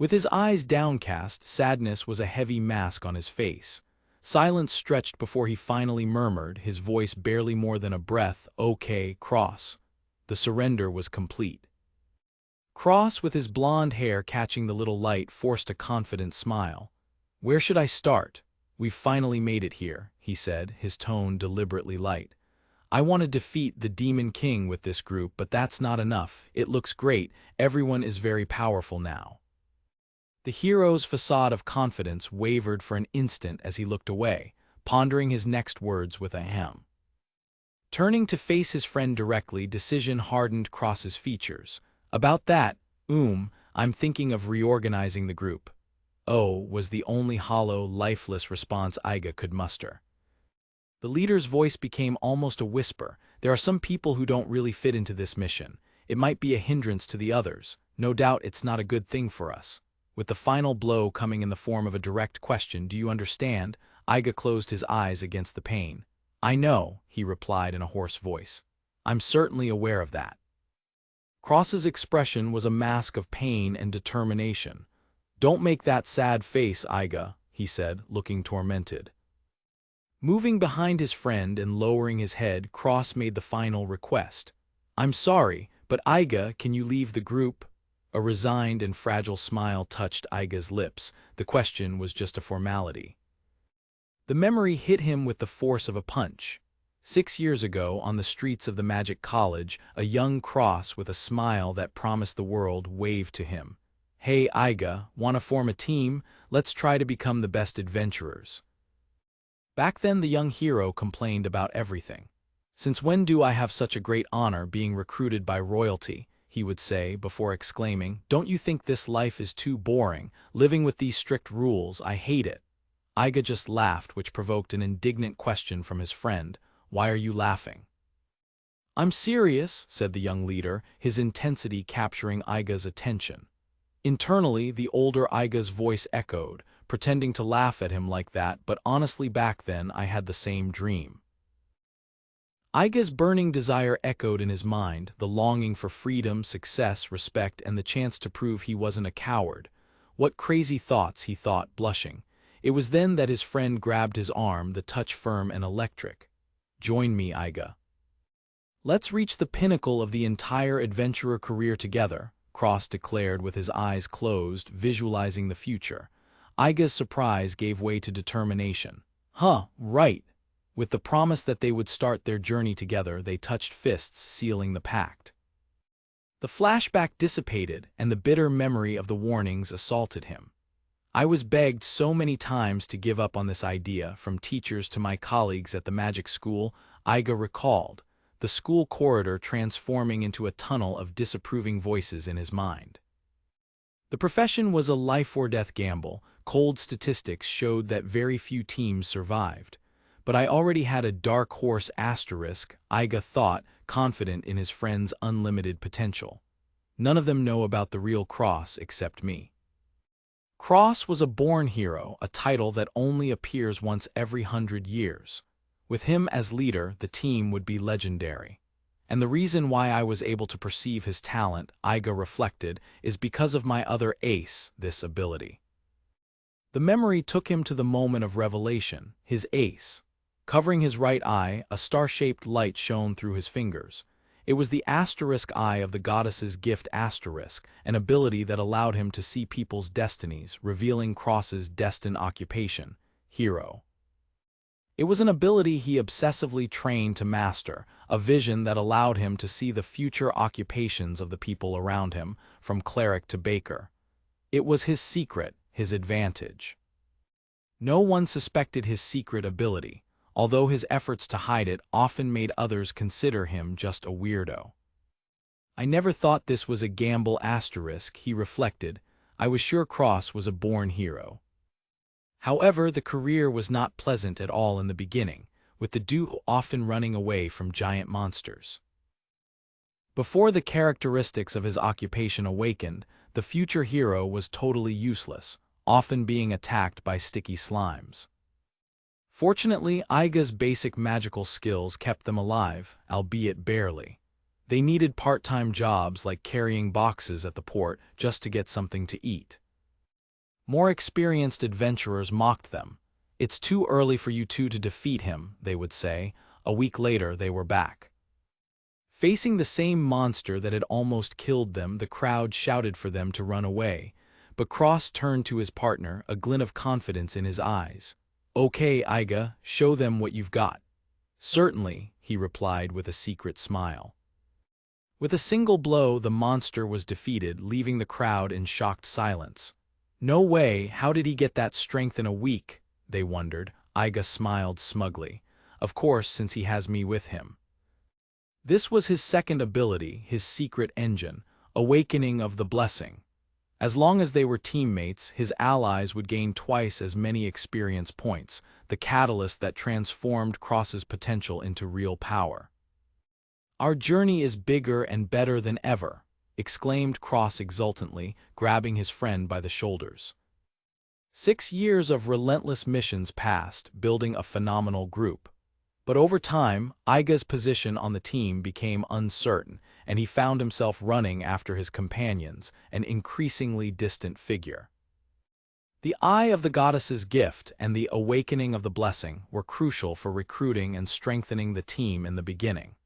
With his eyes downcast, sadness was a heavy mask on his face. Silence stretched before he finally murmured, his voice barely more than a breath, "Okay, Cross." The surrender was complete. Cross, with his blonde hair catching the little light, forced a confident smile. "Where should I start? We've finally made it here," he said, his tone deliberately light. "I want to defeat the Demon King with this group, but that's not enough. It looks great, everyone is very powerful now." The hero's facade of confidence wavered for an instant as he looked away, pondering his next words with a hem. Turning to face his friend directly, decision hardened Cross's features. "About that, I'm thinking of reorganizing the group." "Oh," was the only hollow, lifeless response Iga could muster. The leader's voice became almost a whisper. "There are some people who don't really fit into this mission. It might be a hindrance to the others. No doubt it's not a good thing for us." With the final blow coming in the form of a direct question, "Do you understand?" Iga closed his eyes against the pain. "I know," he replied in a hoarse voice. "I'm certainly aware of that." Cross's expression was a mask of pain and determination. "Don't make that sad face, Iga," he said, looking tormented. Moving behind his friend and lowering his head, Cross made the final request. "I'm sorry, but Iga, can you leave the group?" A resigned and fragile smile touched Iga's lips. The question was just a formality. The memory hit him with the force of a punch. 6 years ago, on the streets of the Magic College, a young Cross with a smile that promised the world waved to him. "Hey, Iga, wanna form a team? Let's try to become the best adventurers." Back then the young hero complained about everything. "Since when do I have such a great honor being recruited by royalty?" he would say, before exclaiming, "Don't you think this life is too boring, living with these strict rules? I hate it." Iga just laughed, which provoked an indignant question from his friend. "Why are you laughing?" "I'm serious," said the young leader, his intensity capturing Iga's attention. Internally, the older Iga's voice echoed, pretending to laugh at him like that, but honestly back then I had the same dream. Iga's burning desire echoed in his mind, the longing for freedom, success, respect, and the chance to prove he wasn't a coward. What crazy thoughts, he thought, blushing. It was then that his friend grabbed his arm, the touch firm and electric. "Join me, Iga. Let's reach the pinnacle of the entire adventurer career together," Cross declared with his eyes closed, visualizing the future. Iga's surprise gave way to determination. "Huh, right." With the promise that they would start their journey together, they touched fists, sealing the pact. The flashback dissipated, and the bitter memory of the warnings assaulted him. "I was begged so many times to give up on this idea, from teachers to my colleagues at the magic school," Iga recalled, the school corridor transforming into a tunnel of disapproving voices in his mind. The profession was a life-or-death gamble. Cold statistics showed that very few teams survived. "But I already had a dark horse asterisk," Iga thought, confident in his friend's unlimited potential. "None of them know about the real Cross except me." Cross was a born hero, a title that only appears once every 100 years. With him as leader, the team would be legendary. And the reason why I was able to perceive his talent, Iga reflected, is because of my other ace, this ability. The memory took him to the moment of revelation, his ace. Covering his right eye, a star-shaped light shone through his fingers. It was the asterisk eye of the goddess's gift Asterisk, an ability that allowed him to see people's destinies, revealing Cross's destined occupation, hero. It was an ability he obsessively trained to master, a vision that allowed him to see the future occupations of the people around him, from cleric to baker. It was his secret, his advantage. No one suspected his secret ability, although his efforts to hide it often made others consider him just a weirdo. "I never thought this was a gamble asterisk," he reflected. "I was sure Cross was a born hero." However, the career was not pleasant at all in the beginning, with the duo often running away from giant monsters. Before the characteristics of his occupation awakened, the future hero was totally useless, often being attacked by sticky slimes. Fortunately, Iga's basic magical skills kept them alive, albeit barely. They needed part-time jobs like carrying boxes at the port just to get something to eat. More experienced adventurers mocked them. "It's too early for you two to defeat him," they would say. A week later they were back. Facing the same monster that had almost killed them, the crowd shouted for them to run away. But Cross turned to his partner, a glint of confidence in his eyes. "Okay, Iga, show them what you've got." "Certainly," he replied with a secret smile. With a single blow, the monster was defeated, leaving the crowd in shocked silence. "No way, how did he get that strength in a week?" they wondered. Iga smiled smugly. "Of course, since he has me with him." This was his second ability, his secret engine, awakening of the blessing. As long as they were teammates, his allies would gain twice as many experience points, the catalyst that transformed Cross's potential into real power. "Our journey is bigger and better than ever," exclaimed Cross exultantly, grabbing his friend by the shoulders. 6 years of relentless missions passed, building a phenomenal group. But over time, Iga's position on the team became uncertain, and he found himself running after his companions, an increasingly distant figure. The Eye of the Goddess's gift and the Awakening of the Blessing were crucial for recruiting and strengthening the team in the beginning.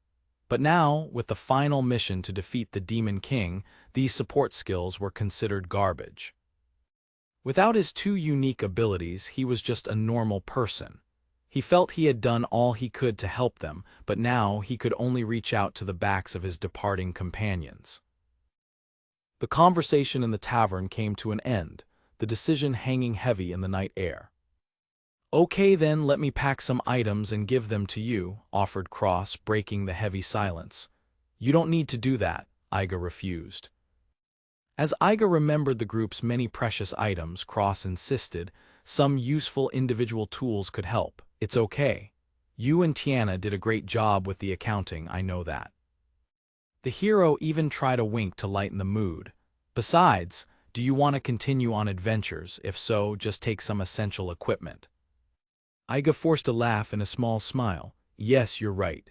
But now, with the final mission to defeat the Demon King, these support skills were considered garbage. Without his two unique abilities, he was just a normal person. He felt he had done all he could to help them, but now he could only reach out to the backs of his departing companions. The conversation in the tavern came to an end, the decision hanging heavy in the night air. "Okay then, let me pack some items and give them to you," offered Cross, breaking the heavy silence. "You don't need to do that," Iga refused. As Iga remembered the group's many precious items, Cross insisted, "Some useful individual tools could help. It's okay. You and Tiana did a great job with the accounting, I know that." The hero even tried a wink to lighten the mood. "Besides, do you want to continue on adventures? If so, just take some essential equipment." Iga forced a laugh and a small smile. "Yes, you're right."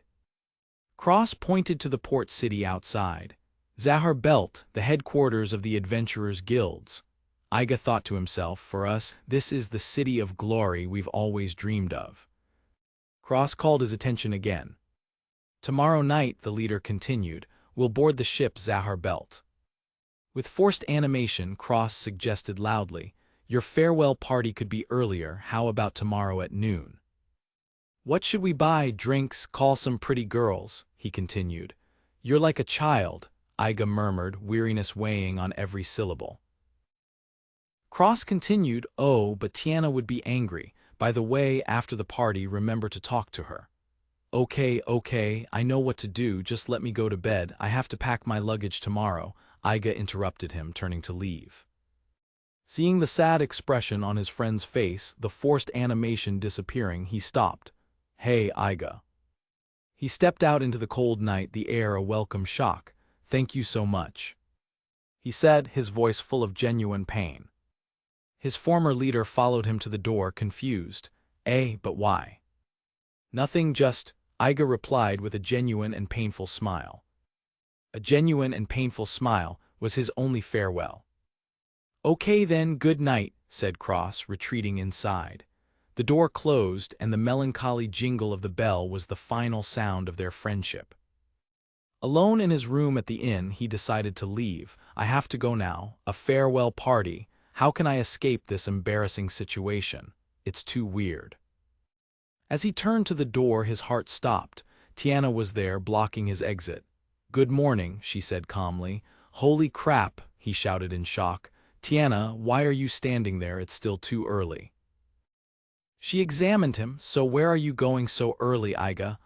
Cross pointed to the port city outside. Zahar Belt, the headquarters of the Adventurers Guilds. Iga thought to himself, for us, this is the city of glory we've always dreamed of. Cross called his attention again. "Tomorrow night," the leader continued, "we'll board the ship Zahar Belt." With forced animation, Cross suggested loudly, "Your farewell party could be earlier, how about tomorrow at noon?" "What should we buy? Drinks, call some pretty girls," he continued. "You're like a child," Iga murmured, weariness weighing on every syllable. Cross continued, "Oh, but Tiana would be angry. By the way, after the party, remember to talk to her." Okay, I know what to do, just let me go to bed, I have to pack my luggage tomorrow," Iga interrupted him, turning to leave. Seeing the sad expression on his friend's face, the forced animation disappearing, he stopped. "Hey, Iga." He stepped out into the cold night, the air a welcome shock. "Thank you so much," he said, his voice full of genuine pain. His former leader followed him to the door, confused. But why?" "Nothing, just," Iga replied with a genuine and painful smile. A genuine and painful smile was his only farewell. "Okay then, good night," said Cross, retreating inside. The door closed, and the melancholy jingle of the bell was the final sound of their friendship. Alone in his room at the inn, he decided to leave. "I have to go now, a farewell party. How can I escape this embarrassing situation? It's too weird." As he turned to the door, his heart stopped. Tiana was there, blocking his exit. "Good morning," she said calmly. "Holy crap," he shouted in shock. "Tiana, why are you standing there? It's still too early." She examined him. "So where are you going so early, Iga?"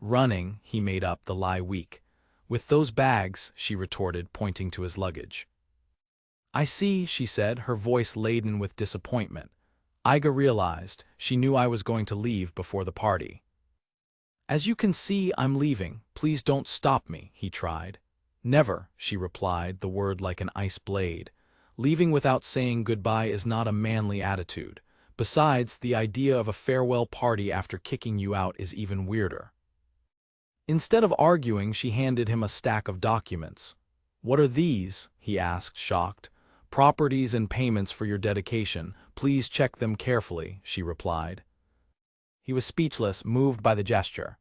Running," he made up the lie weak. "With those bags," she retorted, pointing to his luggage. "I see," she said, her voice laden with disappointment. Iga realized, she knew I was going to leave before the party. "As you can see, I'm leaving. Please don't stop me," he tried. "Never," she replied, the word like an ice blade. "Leaving without saying goodbye is not a manly attitude. Besides, the idea of a farewell party after kicking you out is even weirder." Instead of arguing, she handed him a stack of documents. "What are these?" he asked, shocked. Properties and payments for your dedication. Please check them carefully, she replied. He was speechless, moved by the gesture.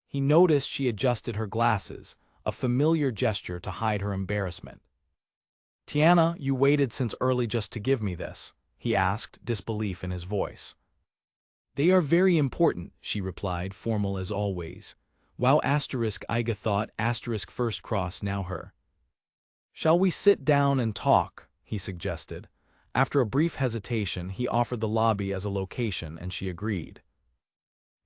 He noticed she adjusted her glasses, a familiar gesture to hide her embarrassment. Tiana, you waited since early just to give me this, he asked, disbelief in his voice. They are very important, she replied, formal as always. Wow asterisk Iga thought asterisk first cross now her. Shall we sit down and talk, he suggested. After a brief hesitation, he offered the lobby as a location and she agreed.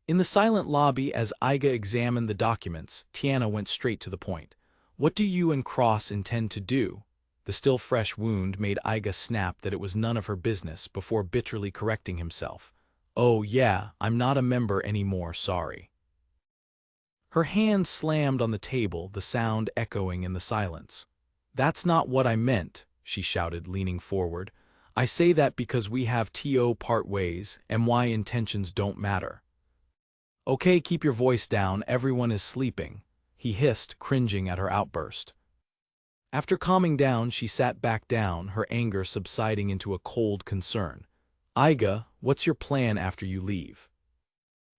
In the silent lobby as Iga examined the documents, Tiana went straight to the point. What do you and Cross intend to do? The still fresh wound made Iga snap that it was none of her business before bitterly correcting himself. Oh yeah, I'm not a member anymore, sorry. Her hand slammed on the table, the sound echoing in the silence. That's not what I meant, she shouted, leaning forward. I say that because we have to part ways, and my intentions don't matter. Okay, keep your voice down, everyone is sleeping, he hissed, cringing at her outburst. After calming down, she sat back down, her anger subsiding into a cold concern. Iga, what's your plan after you leave?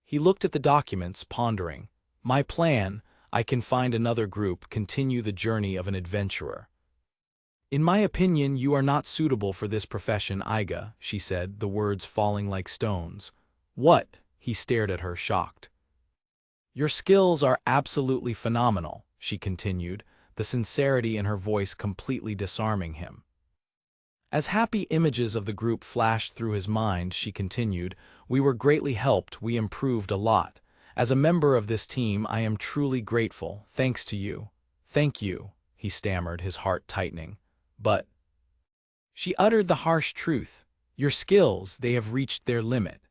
He looked at the documents, pondering. My plan, I can find another group, continue the journey of an adventurer. In my opinion, you are not suitable for this profession, Iga, she said, the words falling like stones. What? He stared at her, shocked. Your skills are absolutely phenomenal, she continued, the sincerity in her voice completely disarming him. As happy images of the group flashed through his mind, she continued, we were greatly helped, we improved a lot. As a member of this team, I am truly grateful, thanks to you. Thank you, he stammered, his heart tightening. But she uttered the harsh truth. Your skills, they have reached their limit.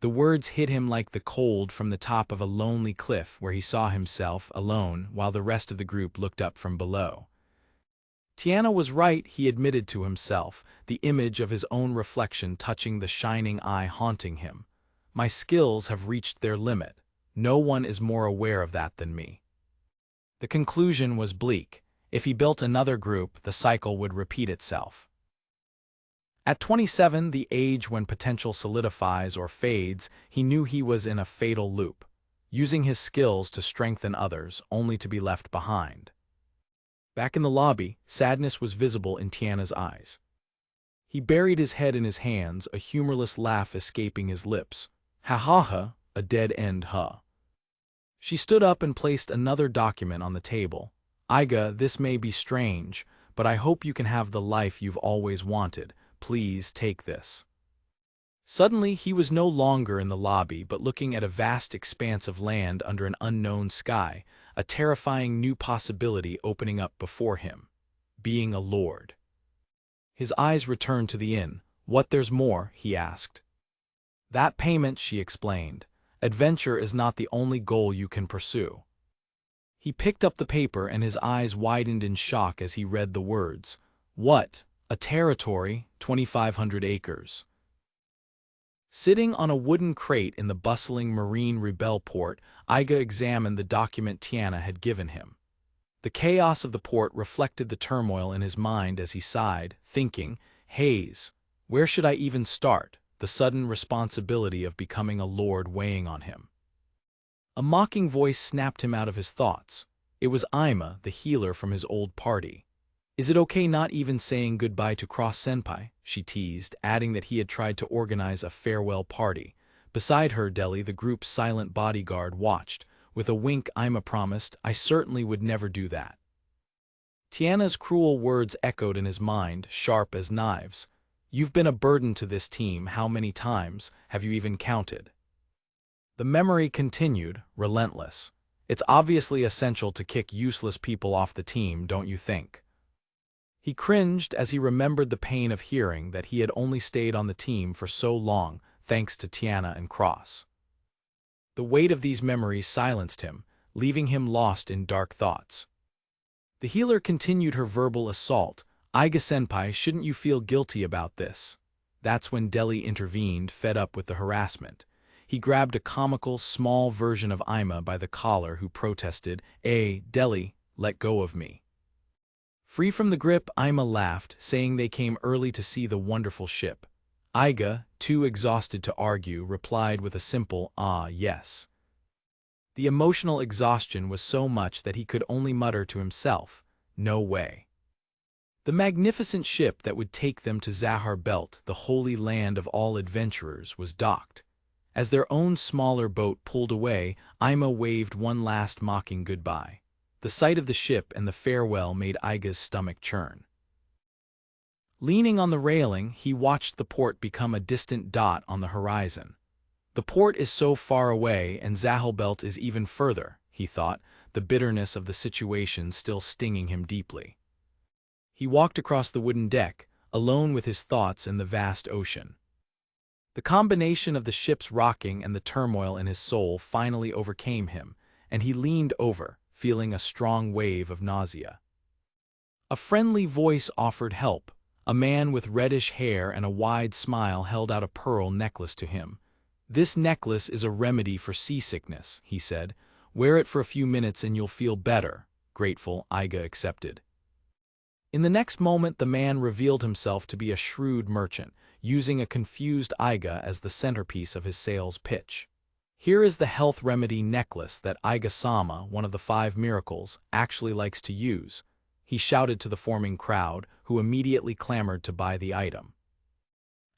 The words hit him like the cold from the top of a lonely cliff where he saw himself, alone, while the rest of the group looked up from below. Tiana was right, he admitted to himself, the image of his own reflection touching the shining eye haunting him. My skills have reached their limit. No one is more aware of that than me. The conclusion was bleak. If he built another group, the cycle would repeat itself. At 27, the age when potential solidifies or fades, he knew he was in a fatal loop, using his skills to strengthen others, only to be left behind. Back in the lobby, sadness was visible in Tiana's eyes. He buried his head in his hands, a humorless laugh escaping his lips. Ha ha ha, a dead-end ha. She stood up and placed another document on the table. Iga, this may be strange, but I hope you can have the life you've always wanted. Please take this. Suddenly, he was no longer in the lobby but looking at a vast expanse of land under an unknown sky, a terrifying new possibility opening up before him. Being a lord. His eyes returned to the inn. What, there's more? He asked. That payment, she explained. Adventure is not the only goal you can pursue. He picked up the paper and his eyes widened in shock as he read the words. What? A territory, 2,500 acres. Sitting on a wooden crate in the bustling marine rebel port, Iga examined the document Tiana had given him. The chaos of the port reflected the turmoil in his mind as he sighed, thinking, Haze, where should I even start? The sudden responsibility of becoming a lord weighing on him. A mocking voice snapped him out of his thoughts. It was Ima, the healer from his old party. Is it okay not even saying goodbye to Cross-senpai? She teased, adding that he had tried to organize a farewell party. Beside her, Deli, the group's silent bodyguard, watched. With a wink, Ima promised, I certainly would never do that. Tiana's cruel words echoed in his mind, sharp as knives. You've been a burden to this team. How many times have you even counted? The memory continued, relentless. It's obviously essential to kick useless people off the team, don't you think? He cringed as he remembered the pain of hearing that he had only stayed on the team for so long, thanks to Tiana and Cross. The weight of these memories silenced him, leaving him lost in dark thoughts. The healer continued her verbal assault. Iga-senpai, shouldn't you feel guilty about this? That's when Deli intervened, fed up with the harassment. He grabbed a comical, small version of Ima by the collar who protested, Deli, let go of me. Free from the grip, Ima laughed, saying they came early to see the wonderful ship. Iga, too exhausted to argue, replied with a simple, "Ah, yes." The emotional exhaustion was so much that he could only mutter to himself, "No way." The magnificent ship that would take them to Zahar Belt, the holy land of all adventurers, was docked. As their own smaller boat pulled away, Ima waved one last mocking goodbye. The sight of the ship and the farewell made Iga's stomach churn. Leaning on the railing, he watched the port become a distant dot on the horizon. The port is so far away and Zahelbelt is even further, he thought, the bitterness of the situation still stinging him deeply. He walked across the wooden deck, alone with his thoughts and the vast ocean. The combination of the ship's rocking and the turmoil in his soul finally overcame him, and he leaned over, feeling a strong wave of nausea. A friendly voice offered help. A man with reddish hair and a wide smile held out a pearl necklace to him. "This necklace is a remedy for seasickness," he said. "Wear it for a few minutes and you'll feel better." Grateful, Iga accepted. In the next moment, the man revealed himself to be a shrewd merchant, using a confused Iga as the centerpiece of his sales pitch. "Here is the health remedy necklace that Iga-sama, one of the 5 miracles, actually likes to use," he shouted to the forming crowd, who immediately clamored to buy the item.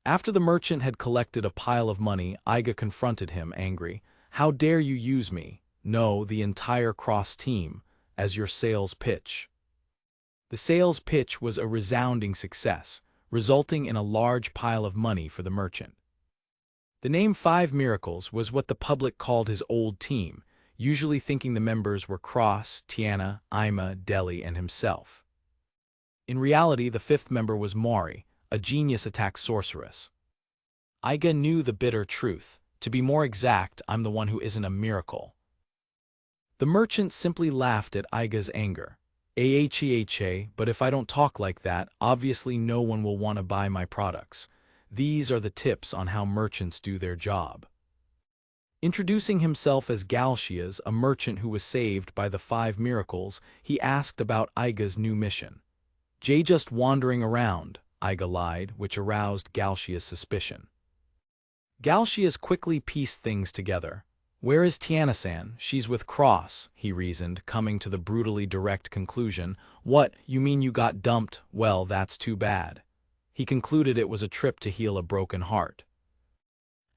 After the merchant had collected a pile of money, Iga confronted him, angry. "How dare you use me, no, the entire Cross team, as your sales pitch?" The sales pitch was a resounding success, resulting in a large pile of money for the merchant. The name 5 Miracles was what the public called his old team, usually thinking the members were Cross, Tiana, Ima, Deli, and himself. In reality, the 5th member was Mori, a genius attack sorceress. Iga knew the bitter truth. To be more exact, I'm the one who isn't a miracle. The merchant simply laughed at Iga's anger. But if I don't talk like that, obviously no one will want to buy my products. These are the tips on how merchants do their job. Introducing himself as Galshias, a merchant who was saved by the 5 miracles, he asked about Iga's new mission. Just wandering around," Iga lied, which aroused Galshia's suspicion. Galshias quickly pieced things together. "Where is Tiana-san? She's with Cross," he reasoned, coming to the brutally direct conclusion. "What, you mean you got dumped? Well, that's too bad." He concluded it was a trip to heal a broken heart.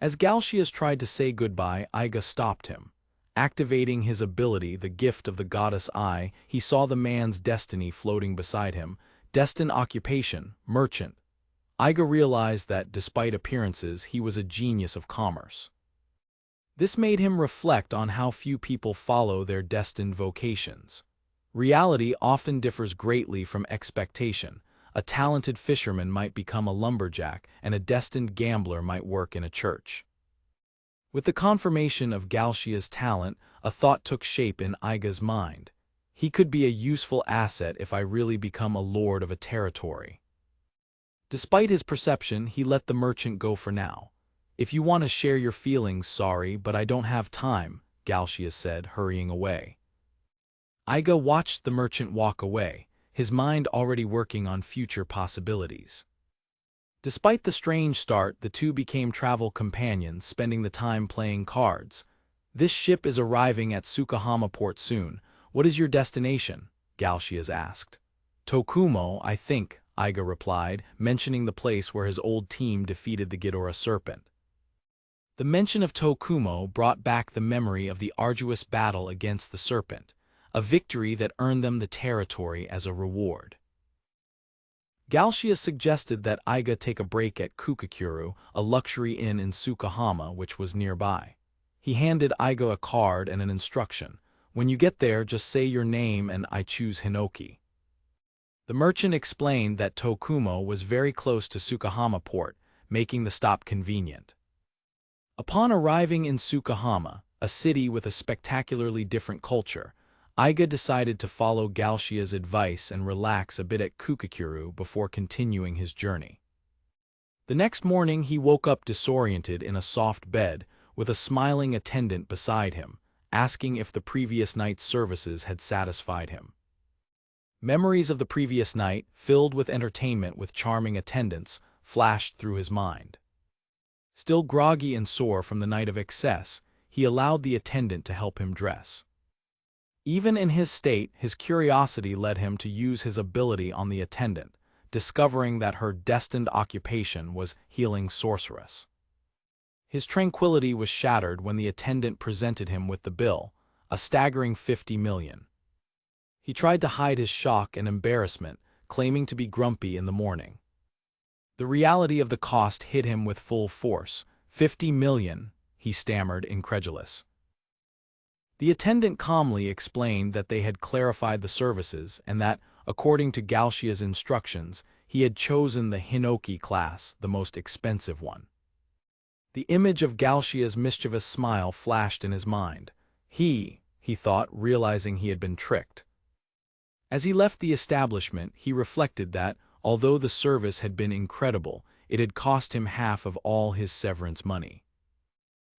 As Galshias tried to say goodbye, Iga stopped him. Activating his ability, the gift of the goddess Eye, he saw the man's destiny floating beside him. Destined occupation, merchant. Iga realized that, despite appearances, he was a genius of commerce. This made him reflect on how few people follow their destined vocations. Reality often differs greatly from expectation. A talented fisherman might become a lumberjack, and a destined gambler might work in a church. With the confirmation of Galshia's talent, a thought took shape in Iga's mind. He could be a useful asset if I really become a lord of a territory. Despite his perception, he let the merchant go for now. "If you want to share your feelings, sorry, but I don't have time," Galshias said, hurrying away. Iga watched the merchant walk away, his mind already working on future possibilities. Despite the strange start, the two became travel companions, spending the time playing cards. "This ship is arriving at Sukahama port soon. What is your destination?" Galshias asked. "Tokumo, I think," Iga replied, mentioning the place where his old team defeated the Ghidorah serpent. The mention of Tokumo brought back the memory of the arduous battle against the serpent, a victory that earned them the territory as a reward. Galshias suggested that Iga take a break at Kukakuru, a luxury inn in Sukahama which was nearby. He handed Iga a card and an instruction. "When you get there, just say your name and I choose Hinoki." The merchant explained that Tokumo was very close to Sukahama port, making the stop convenient. Upon arriving in Sukahama, a city with a spectacularly different culture, Iga decided to follow Galshia's advice and relax a bit at Kukakuru before continuing his journey. The next morning he woke up disoriented in a soft bed, with a smiling attendant beside him, asking if the previous night's services had satisfied him. Memories of the previous night, filled with entertainment with charming attendants, flashed through his mind. Still groggy and sore from the night of excess, he allowed the attendant to help him dress. Even in his state, his curiosity led him to use his ability on the attendant, discovering that her destined occupation was healing sorceress. His tranquility was shattered when the attendant presented him with the bill, a staggering 50 million. He tried to hide his shock and embarrassment, claiming to be grumpy in the morning. The reality of the cost hit him with full force. 50 million, he stammered, incredulous. The attendant calmly explained that they had clarified the services and that, according to Galcia's instructions, he had chosen the Hinoki class, the most expensive one. The image of Galcia's mischievous smile flashed in his mind. He thought, realizing he had been tricked. As he left the establishment, he reflected that, although the service had been incredible, it had cost him half of all his severance money.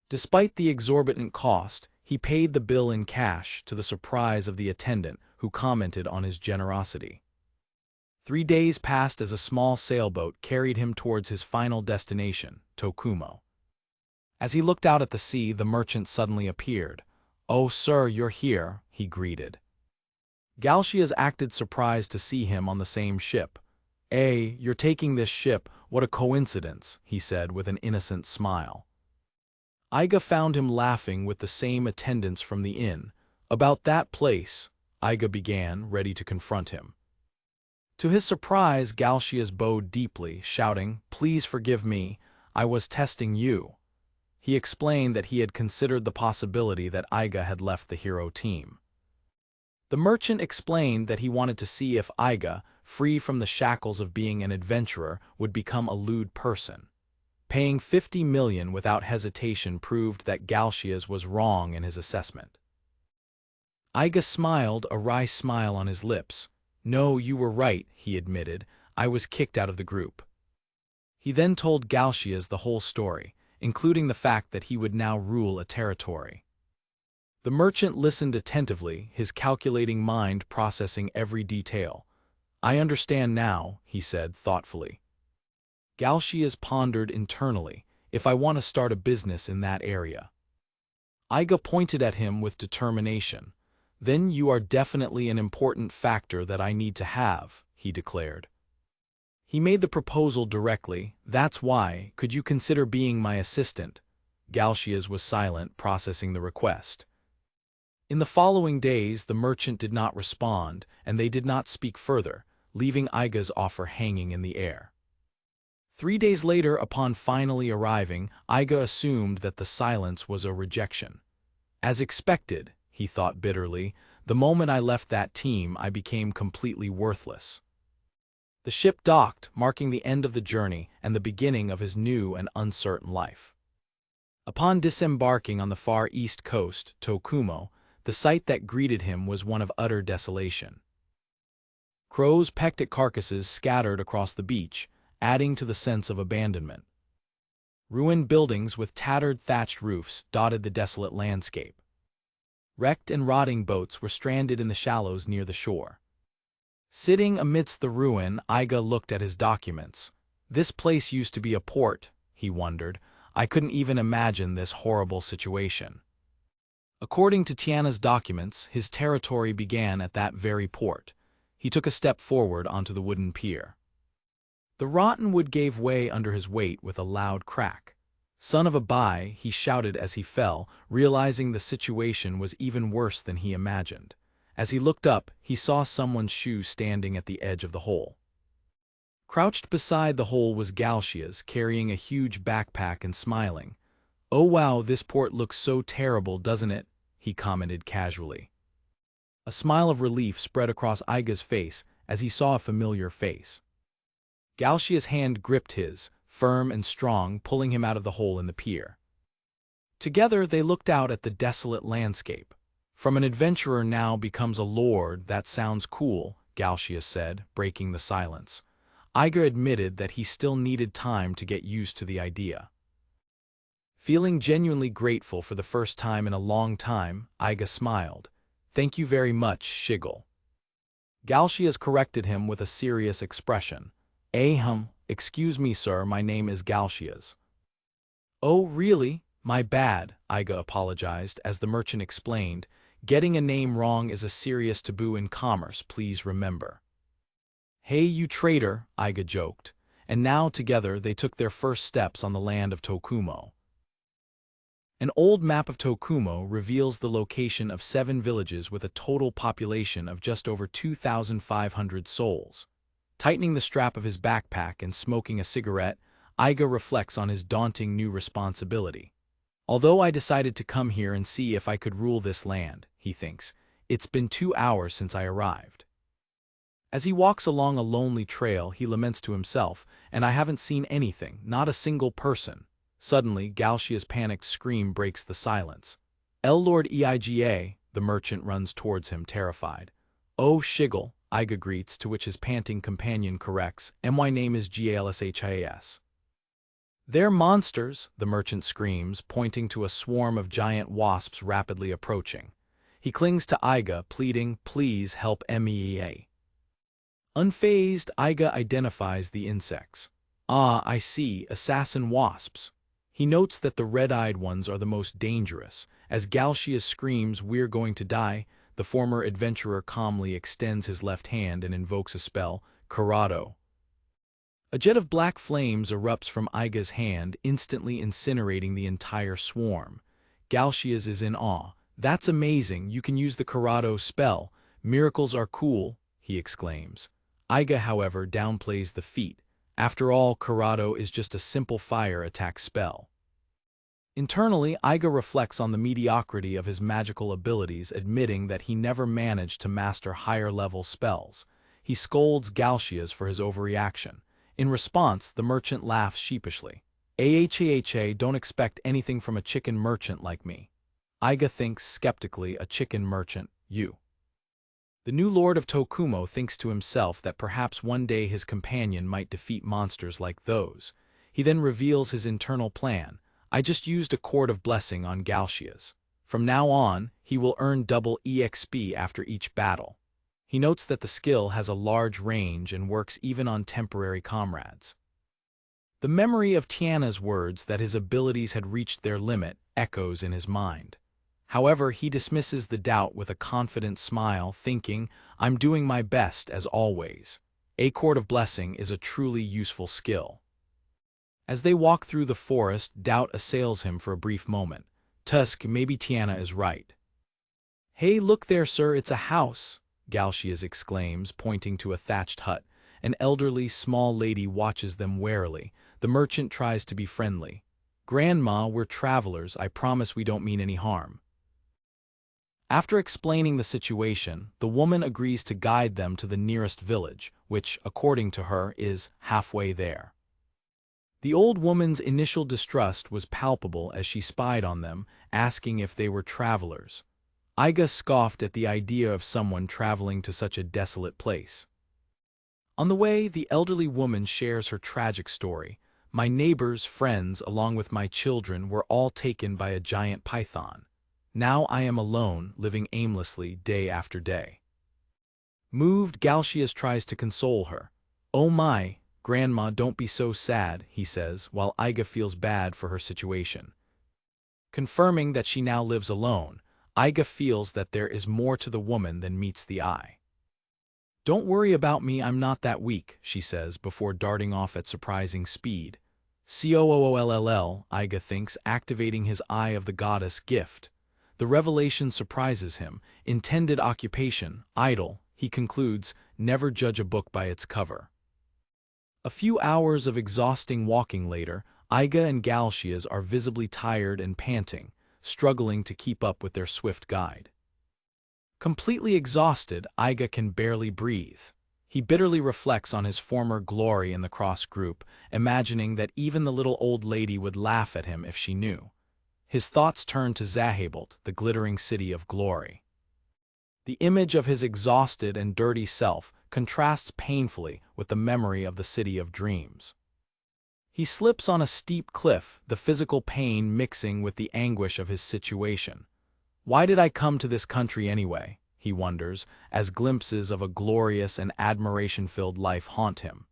Despite the exorbitant cost, he paid the bill in cash, to the surprise of the attendant, who commented on his generosity. 3 days passed as a small sailboat carried him towards his final destination, Tokumo. As he looked out at the sea, the merchant suddenly appeared. "Oh, sir, you're here," he greeted. Galcias acted surprised to see him on the same ship. You're taking this ship, what a coincidence," he said with an innocent smile. Iga found him laughing with the same attendants from the inn. "About that place," Iga began, ready to confront him. To his surprise, Galcias bowed deeply, shouting, "Please forgive me, I was testing you." He explained that he had considered the possibility that Iga had left the hero team. The merchant explained that he wanted to see if Iga, free from the shackles of being an adventurer, would become a lewd person. Paying 50 million without hesitation proved that Galcias was wrong in his assessment. Iga smiled, a wry smile on his lips. "No, you were right," he admitted. "I was kicked out of the group." He then told Galcias the whole story, including the fact that he would now rule a territory. The merchant listened attentively, his calculating mind processing every detail. "I understand now," he said thoughtfully. Galcias pondered internally, "If I want to start a business in that area." Iga pointed at him with determination. "Then you are definitely an important factor that I need to have," he declared. He made the proposal directly. "That's why, could you consider being my assistant?" Galcias was silent, processing the request. In the following days, the merchant did not respond, and they did not speak further, leaving Iga's offer hanging in the air. 3 days later, upon finally arriving, Iga assumed that the silence was a rejection. As expected, he thought bitterly, the moment I left that team, I became completely worthless. The ship docked, marking the end of the journey and the beginning of his new and uncertain life. Upon disembarking on the far east coast, Tokumo, the sight that greeted him was one of utter desolation. Crows pecked at carcasses scattered across the beach, adding to the sense of abandonment. Ruined buildings with tattered thatched roofs dotted the desolate landscape. Wrecked and rotting boats were stranded in the shallows near the shore. Sitting amidst the ruin, Iga looked at his documents. This place used to be a port, he wondered. I couldn't even imagine this horrible situation. According to Tiana's documents, his territory began at that very port. He took a step forward onto the wooden pier. The rotten wood gave way under his weight with a loud crack. "Son of a bai," he shouted as he fell, realizing the situation was even worse than he imagined. As he looked up, he saw someone's shoe standing at the edge of the hole. Crouched beside the hole was Galcias, carrying a huge backpack and smiling. "Oh wow, this port looks so terrible, doesn't it?" he commented casually. A smile of relief spread across Iga's face as he saw a familiar face. Galcias' hand gripped his, firm and strong, pulling him out of the hole in the pier. Together they looked out at the desolate landscape. "From an adventurer now becomes a lord, that sounds cool," Galcias said, breaking the silence. Iga admitted that he still needed time to get used to the idea. Feeling genuinely grateful for the first time in a long time, Iga smiled. "Thank you very much, Shiggle." Galcias corrected him with a serious expression. Excuse me, sir, my name is Galcias. Oh, really? My bad, Iga apologized as the merchant explained. Getting a name wrong is a serious taboo in commerce, please remember. Hey, you traitor, Iga joked, and now together they took their first steps on the land of Tokumo. An old map of Tokumo reveals the location of 7 villages with a total population of just over 2,500 souls. Tightening the strap of his backpack and smoking a cigarette, Iga reflects on his daunting new responsibility. Although I decided to come here and see if I could rule this land, he thinks, it's been 2 hours since I arrived. As he walks along a lonely trail, he laments to himself, and I haven't seen anything, not a single person. Suddenly, Galcia's panicked scream breaks the silence. Lord Eiga, the merchant runs towards him, terrified. Oh, Shiggle, Iga greets, to which his panting companion corrects, my name is Galshis. They're monsters, the merchant screams, pointing to a swarm of giant wasps rapidly approaching. He clings to Iga, pleading, please help me. Unfazed, Iga identifies the insects. Ah, I see, assassin wasps. He notes that the red-eyed ones are the most dangerous. As Galcias screams, we're going to die, the former adventurer calmly extends his left hand and invokes a spell, Karado. A jet of black flames erupts from Iga's hand, instantly incinerating the entire swarm. Galcias is in awe. That's amazing, you can use the Karado spell. Miracles are cool, he exclaims. Iga, however, downplays the feat. After all, Karado is just a simple fire attack spell. Internally, Iga reflects on the mediocrity of his magical abilities, admitting that he never managed to master higher-level spells. He scolds Galcias for his overreaction. In response, the merchant laughs sheepishly. Don't expect anything from a chicken merchant like me. Iga thinks skeptically, a chicken merchant, you. The new lord of Tokumo thinks to himself that perhaps one day his companion might defeat monsters like those. He then reveals his internal plan. I just used a cord of blessing on Galcias. From now on, he will earn double EXP after each battle. He notes that the skill has a large range and works even on temporary comrades. The memory of Tiana's words that his abilities had reached their limit echoes in his mind. However, he dismisses the doubt with a confident smile, thinking, I'm doing my best as always. A cord of blessing is a truly useful skill. As they walk through the forest, doubt assails him for a brief moment. Tusk, maybe Tiana is right. Hey, look there, sir, it's a house, Galcias exclaims, pointing to a thatched hut. An elderly, small lady watches them warily. The merchant tries to be friendly. Grandma, we're travelers, I promise we don't mean any harm. After explaining the situation, the woman agrees to guide them to the nearest village, which, according to her, is halfway there. The old woman's initial distrust was palpable as she spied on them, asking if they were travelers. Iga scoffed at the idea of someone traveling to such a desolate place. On the way, the elderly woman shares her tragic story. My neighbors, friends, along with my children were all taken by a giant python. Now I am alone, living aimlessly day after day. Moved, Galcias tries to console her. Oh my, Grandma, don't be so sad, he says, while Iga feels bad for her situation. Confirming that she now lives alone, Iga feels that there is more to the woman than meets the eye. Don't worry about me, I'm not that weak, she says before darting off at surprising speed. Cooll, Iga thinks, activating his Eye of the Goddess gift. The revelation surprises him. Intended occupation, idle, he concludes, never judge a book by its cover. A few hours of exhausting walking later, Iga and Galcias are visibly tired and panting, struggling to keep up with their swift guide. Completely exhausted, Iga can barely breathe. He bitterly reflects on his former glory in the cross group, imagining that even the little old lady would laugh at him if she knew. His thoughts turn to Zahabult, the glittering city of glory. The image of his exhausted and dirty self contrasts painfully with the memory of the city of dreams. He slips on a steep cliff, the physical pain mixing with the anguish of his situation. Why did I come to this country anyway? he wonders, as glimpses of a glorious and admiration-filled life haunt him.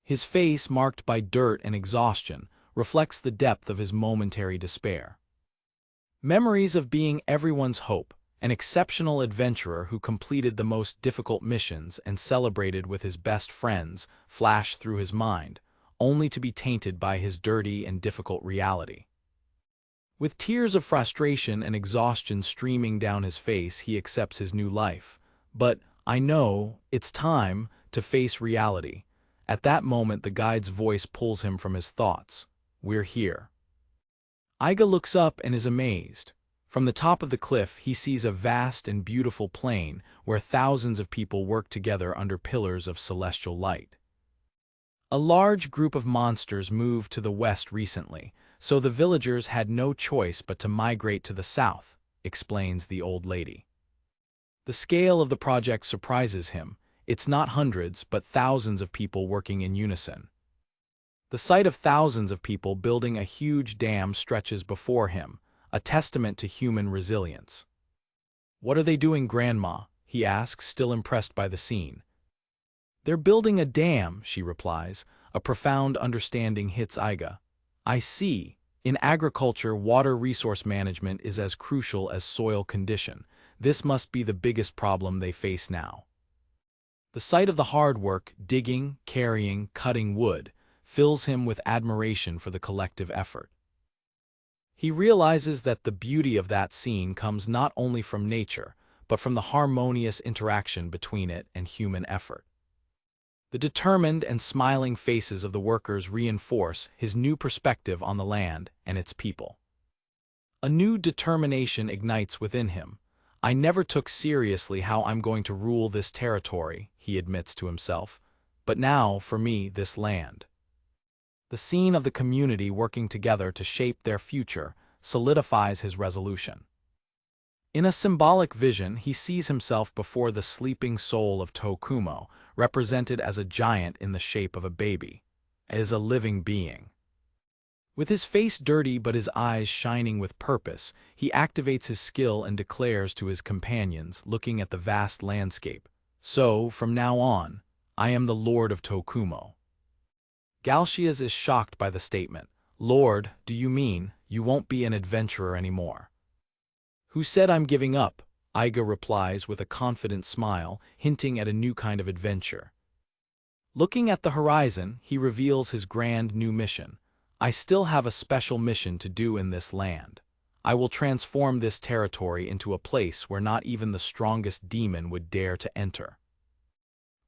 His face, marked by dirt and exhaustion, reflects the depth of his momentary despair. Memories of being everyone's hope, an exceptional adventurer who completed the most difficult missions and celebrated with his best friends, flash through his mind, only to be tainted by his dirty and difficult reality. With tears of frustration and exhaustion streaming down his face, he accepts his new life. But, I know, it's time to face reality. At that moment, the guide's voice pulls him from his thoughts. We're here. Iga looks up and is amazed. From the top of the cliff, he sees a vast and beautiful plain where thousands of people work together under pillars of celestial light. A large group of monsters moved to the west recently, so the villagers had no choice but to migrate to the south, explains the old lady. The scale of the project surprises him. It's not hundreds, but thousands of people working in unison. The sight of thousands of people building a huge dam stretches before him, a testament to human resilience. What are they doing, Grandma? He asks, still impressed by the scene. They're building a dam, she replies. A profound understanding hits Iga. I see. In agriculture, water resource management is as crucial as soil condition. This must be the biggest problem they face now. The sight of the hard work, digging, carrying, cutting wood, fills him with admiration for the collective effort. He realizes that the beauty of that scene comes not only from nature, but from the harmonious interaction between it and human effort. The determined and smiling faces of the workers reinforce his new perspective on the land and its people. A new determination ignites within him. I never took seriously how I'm going to rule this territory, he admits to himself, but now, for me, this land. The scene of the community working together to shape their future solidifies his resolution. In a symbolic vision, he sees himself before the sleeping soul of Tokumo, represented as a giant in the shape of a baby, as a living being. With his face dirty but his eyes shining with purpose, he activates his skill and declares to his companions, looking at the vast landscape, "So, from now on, I am the Lord of Tokumo." Galcias is shocked by the statement. "Lord, do you mean you won't be an adventurer anymore?" "Who said I'm giving up?" Iga replies with a confident smile, hinting at a new kind of adventure. Looking at the horizon, he reveals his grand new mission. I still have a special mission to do in this land. I will transform this territory into a place where not even the strongest demon would dare to enter.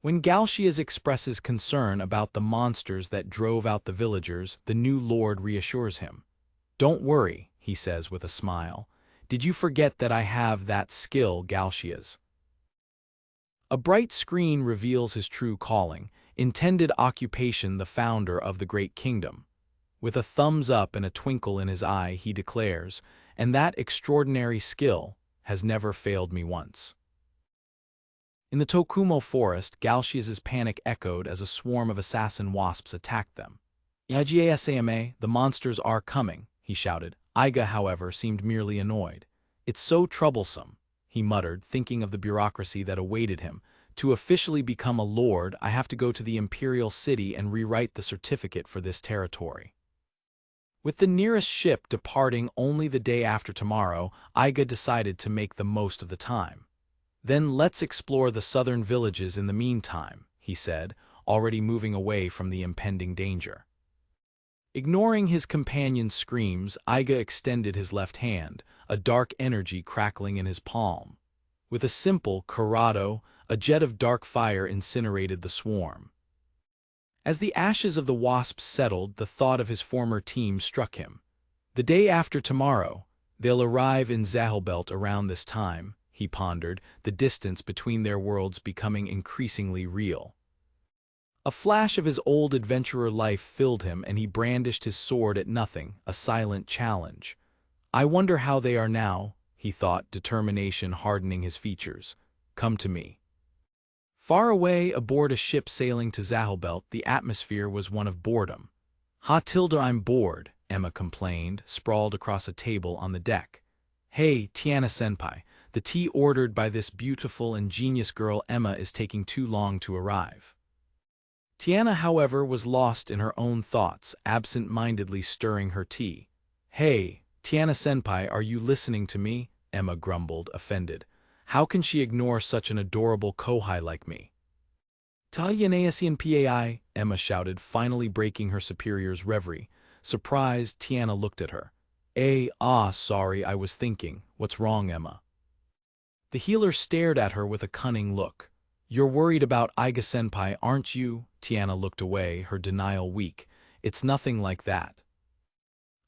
When Galcias expresses concern about the monsters that drove out the villagers, the new lord reassures him. "Don't worry," he says with a smile. "Did you forget that I have that skill, Galcias?" A bright screen reveals his true calling, intended occupation, the founder of the great kingdom. With a thumbs up and a twinkle in his eye, he declares, "And that extraordinary skill has never failed me once." In the Tokumo forest, Galcias's panic echoed as a swarm of assassin wasps attacked them. "Yagasama, the monsters are coming," he shouted. Iga, however, seemed merely annoyed. "It's so troublesome," he muttered, thinking of the bureaucracy that awaited him. "To officially become a lord, I have to go to the imperial city and rewrite the certificate for this territory." With the nearest ship departing only the day after tomorrow, Iga decided to make the most of the time. "Then let's explore the southern villages in the meantime," he said, already moving away from the impending danger. Ignoring his companion's screams, Iga extended his left hand, a dark energy crackling in his palm. With a simple curado, a jet of dark fire incinerated the swarm. As the ashes of the wasps settled, the thought of his former team struck him. The day after tomorrow, they'll arrive in Zahelbelt around this time, he pondered, the distance between their worlds becoming increasingly real. A flash of his old adventurer life filled him, and he brandished his sword at nothing, a silent challenge. "I wonder how they are now," he thought, determination hardening his features. "Come to me." Far away, aboard a ship sailing to Zahelbelt, the atmosphere was one of boredom. I'm bored," Emma complained, sprawled across a table on the deck. "Hey, Tiana-senpai, The tea ordered by this beautiful and genius girl Emma is taking too long to arrive. Tiana, however, was lost in her own thoughts, absent-mindedly stirring her tea. Hey, Tiana-senpai, are you listening to me? Emma grumbled, offended. How can she ignore such an adorable kohai like me? Talyaneasian pai, Emma shouted, finally breaking her superior's reverie. Surprised, Tiana looked at her. Sorry, I was thinking. What's wrong, Emma? The healer stared at her with a cunning look. You're worried about Iga-senpai, aren't you? Tiana looked away, her denial weak. It's nothing like that.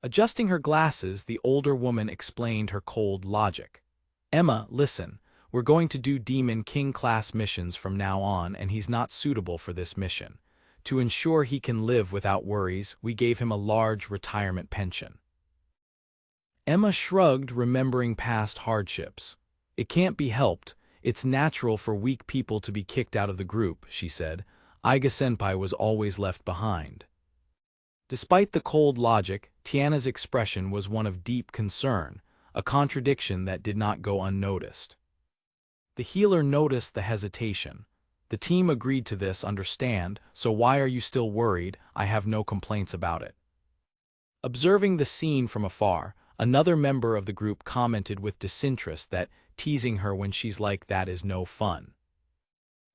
Adjusting her glasses, the older woman explained her cold logic. Emma, listen. We're going to do Demon King class missions from now on, and he's not suitable for this mission. To ensure he can live without worries, we gave him a large retirement pension. Emma shrugged, remembering past hardships. It can't be helped. It's natural for weak people to be kicked out of the group, she said. Iga-senpai was always left behind. Despite the cold logic, Tiana's expression was one of deep concern, a contradiction that did not go unnoticed. The healer noticed the hesitation. The team agreed to this, understand, so why are you still worried? I have no complaints about it. Observing the scene from afar, another member of the group commented with disinterest that teasing her when she's like that is no fun.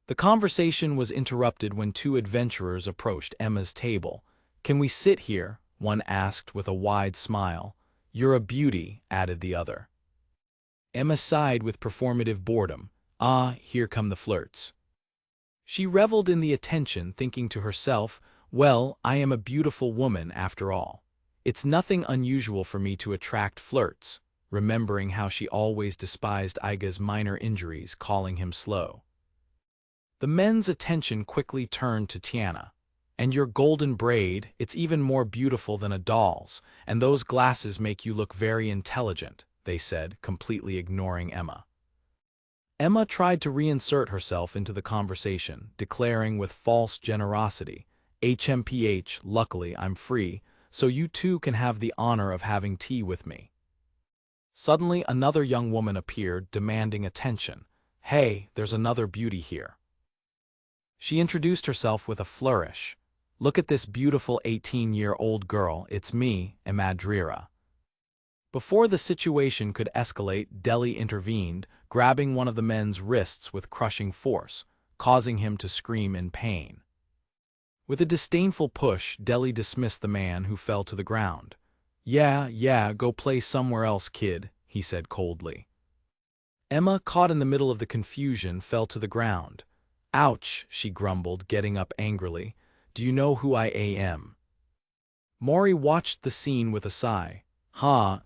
The conversation was interrupted when two adventurers approached Emma's table. Can we sit here? One asked with a wide smile. You're a beauty, added the other. Emma sighed with performative boredom. Here come the flirts. She reveled in the attention, thinking to herself, well, I am a beautiful woman after all. It's nothing unusual for me to attract flirts, remembering how she always despised Iga's minor injuries, calling him slow. The men's attention quickly turned to Tiana. And your golden braid, it's even more beautiful than a doll's, and those glasses make you look very intelligent, they said, completely ignoring Emma. Emma tried to reinsert herself into the conversation, declaring with false generosity, HMPH, luckily I'm free, so you too can have the honor of having tea with me. Suddenly another young woman appeared, demanding attention. Hey, there's another beauty here. She introduced herself with a flourish. Look at this beautiful 18-year-old girl, it's me, Imadrira. Before the situation could escalate, Deli intervened, grabbing one of the men's wrists with crushing force, causing him to scream in pain. With a disdainful push, Deli dismissed the man, who fell to the ground. Yeah, go play somewhere else, kid, he said coldly. Emma, caught in the middle of the confusion, fell to the ground. Ouch, she grumbled, getting up angrily. Do you know who I am? Mori watched the scene with a sigh.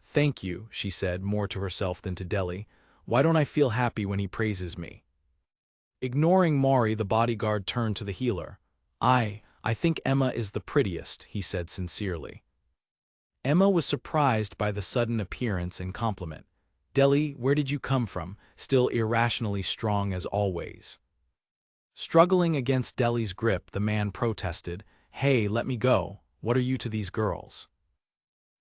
Thank you, she said, more to herself than to Deli. Why don't I feel happy when he praises me? Ignoring Mori, the bodyguard turned to the healer. I think Emma is the prettiest, he said sincerely. Emma was surprised by the sudden appearance and compliment. Deli, where did you come from? Still irrationally strong as always. Struggling against Deli's grip, the man protested, Hey, let me go. What are you to these girls?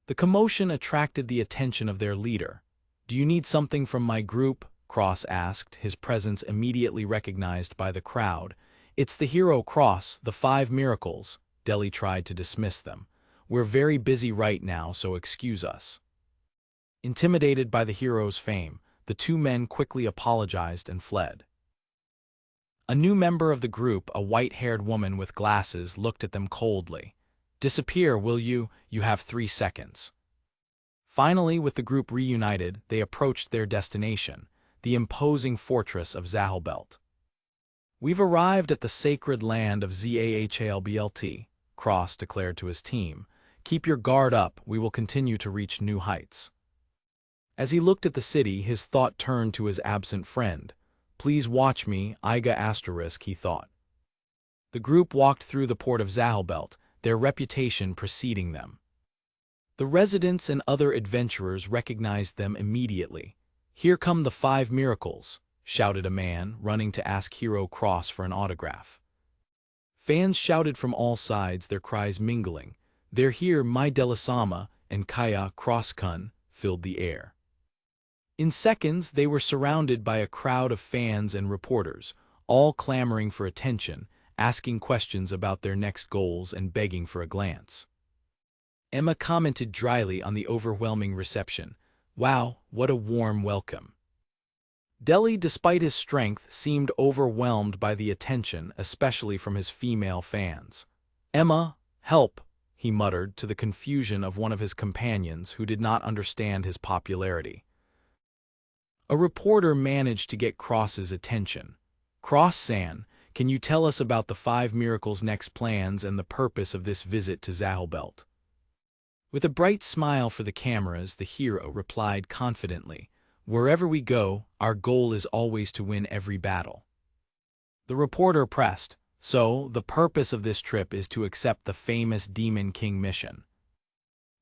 The commotion attracted the attention of their leader. Do you need something from my group? Cross asked, his presence immediately recognized by the crowd. It's the hero Cross, the 5 miracles. Deli tried to dismiss them. We're very busy right now, so excuse us. Intimidated by the hero's fame, the two men quickly apologized and fled. A new member of the group, a white-haired woman with glasses, looked at them coldly. Disappear, will you? You have 3 seconds. Finally, with the group reunited, they approached their destination, the imposing fortress of Zahalbelt. We've arrived at the sacred land of Zahalblt, Cross declared to his team. Keep your guard up, we will continue to reach new heights. As he looked at the city, his thought turned to his absent friend. Please watch me, Iga**, he thought. The group walked through the port of Zahalbelt, their reputation preceding them. The residents and other adventurers recognized them immediately. Here come the 5 miracles, shouted a man, running to ask Hero Cross for an autograph. Fans shouted from all sides, their cries mingling. They're here, my Delasama, and Kaya Crosskun filled the air. In seconds, they were surrounded by a crowd of fans and reporters, all clamoring for attention, asking questions about their next goals and begging for a glance. Emma commented dryly on the overwhelming reception. "Wow, what a warm welcome." Deli, despite his strength, seemed overwhelmed by the attention, especially from his female fans. "Emma, help," he muttered to the confusion of one of his companions who did not understand his popularity. A reporter managed to get Cross's attention. "Cross-san, can you tell us about the 5 Miracles' next plans and the purpose of this visit to Zahelbelt?" With a bright smile for the cameras, the hero replied confidently, "Wherever we go, our goal is always to win every battle." The reporter pressed, "So, the purpose of this trip is to accept the famous Demon King mission."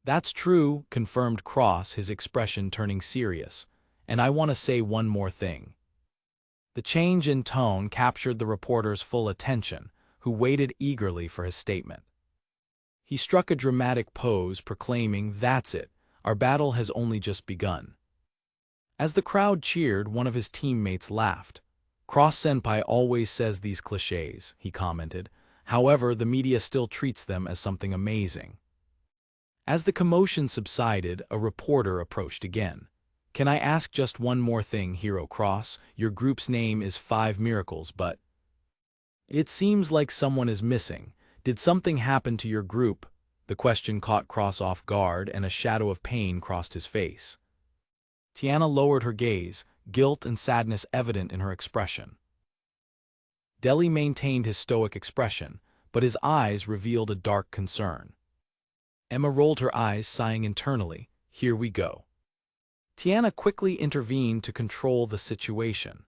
"That's true," confirmed Cross, his expression turning serious. "And I want to say one more thing." The change in tone captured the reporter's full attention, who waited eagerly for his statement. He struck a dramatic pose, proclaiming, "That's it, our battle has only just begun." As the crowd cheered, one of his teammates laughed. "Cross-senpai always says these clichés," he commented. "However, the media still treats them as something amazing." As the commotion subsided, a reporter approached again. "Can I ask just one more thing, Hero Cross? Your group's name is 5 Miracles, but it seems like someone is missing. Did something happen to your group?" The question caught Cross off guard, and a shadow of pain crossed his face. Tiana lowered her gaze, guilt and sadness evident in her expression. Deli maintained his stoic expression, but his eyes revealed a dark concern. Emma rolled her eyes, sighing internally, "Here we go." Tiana quickly intervened to control the situation.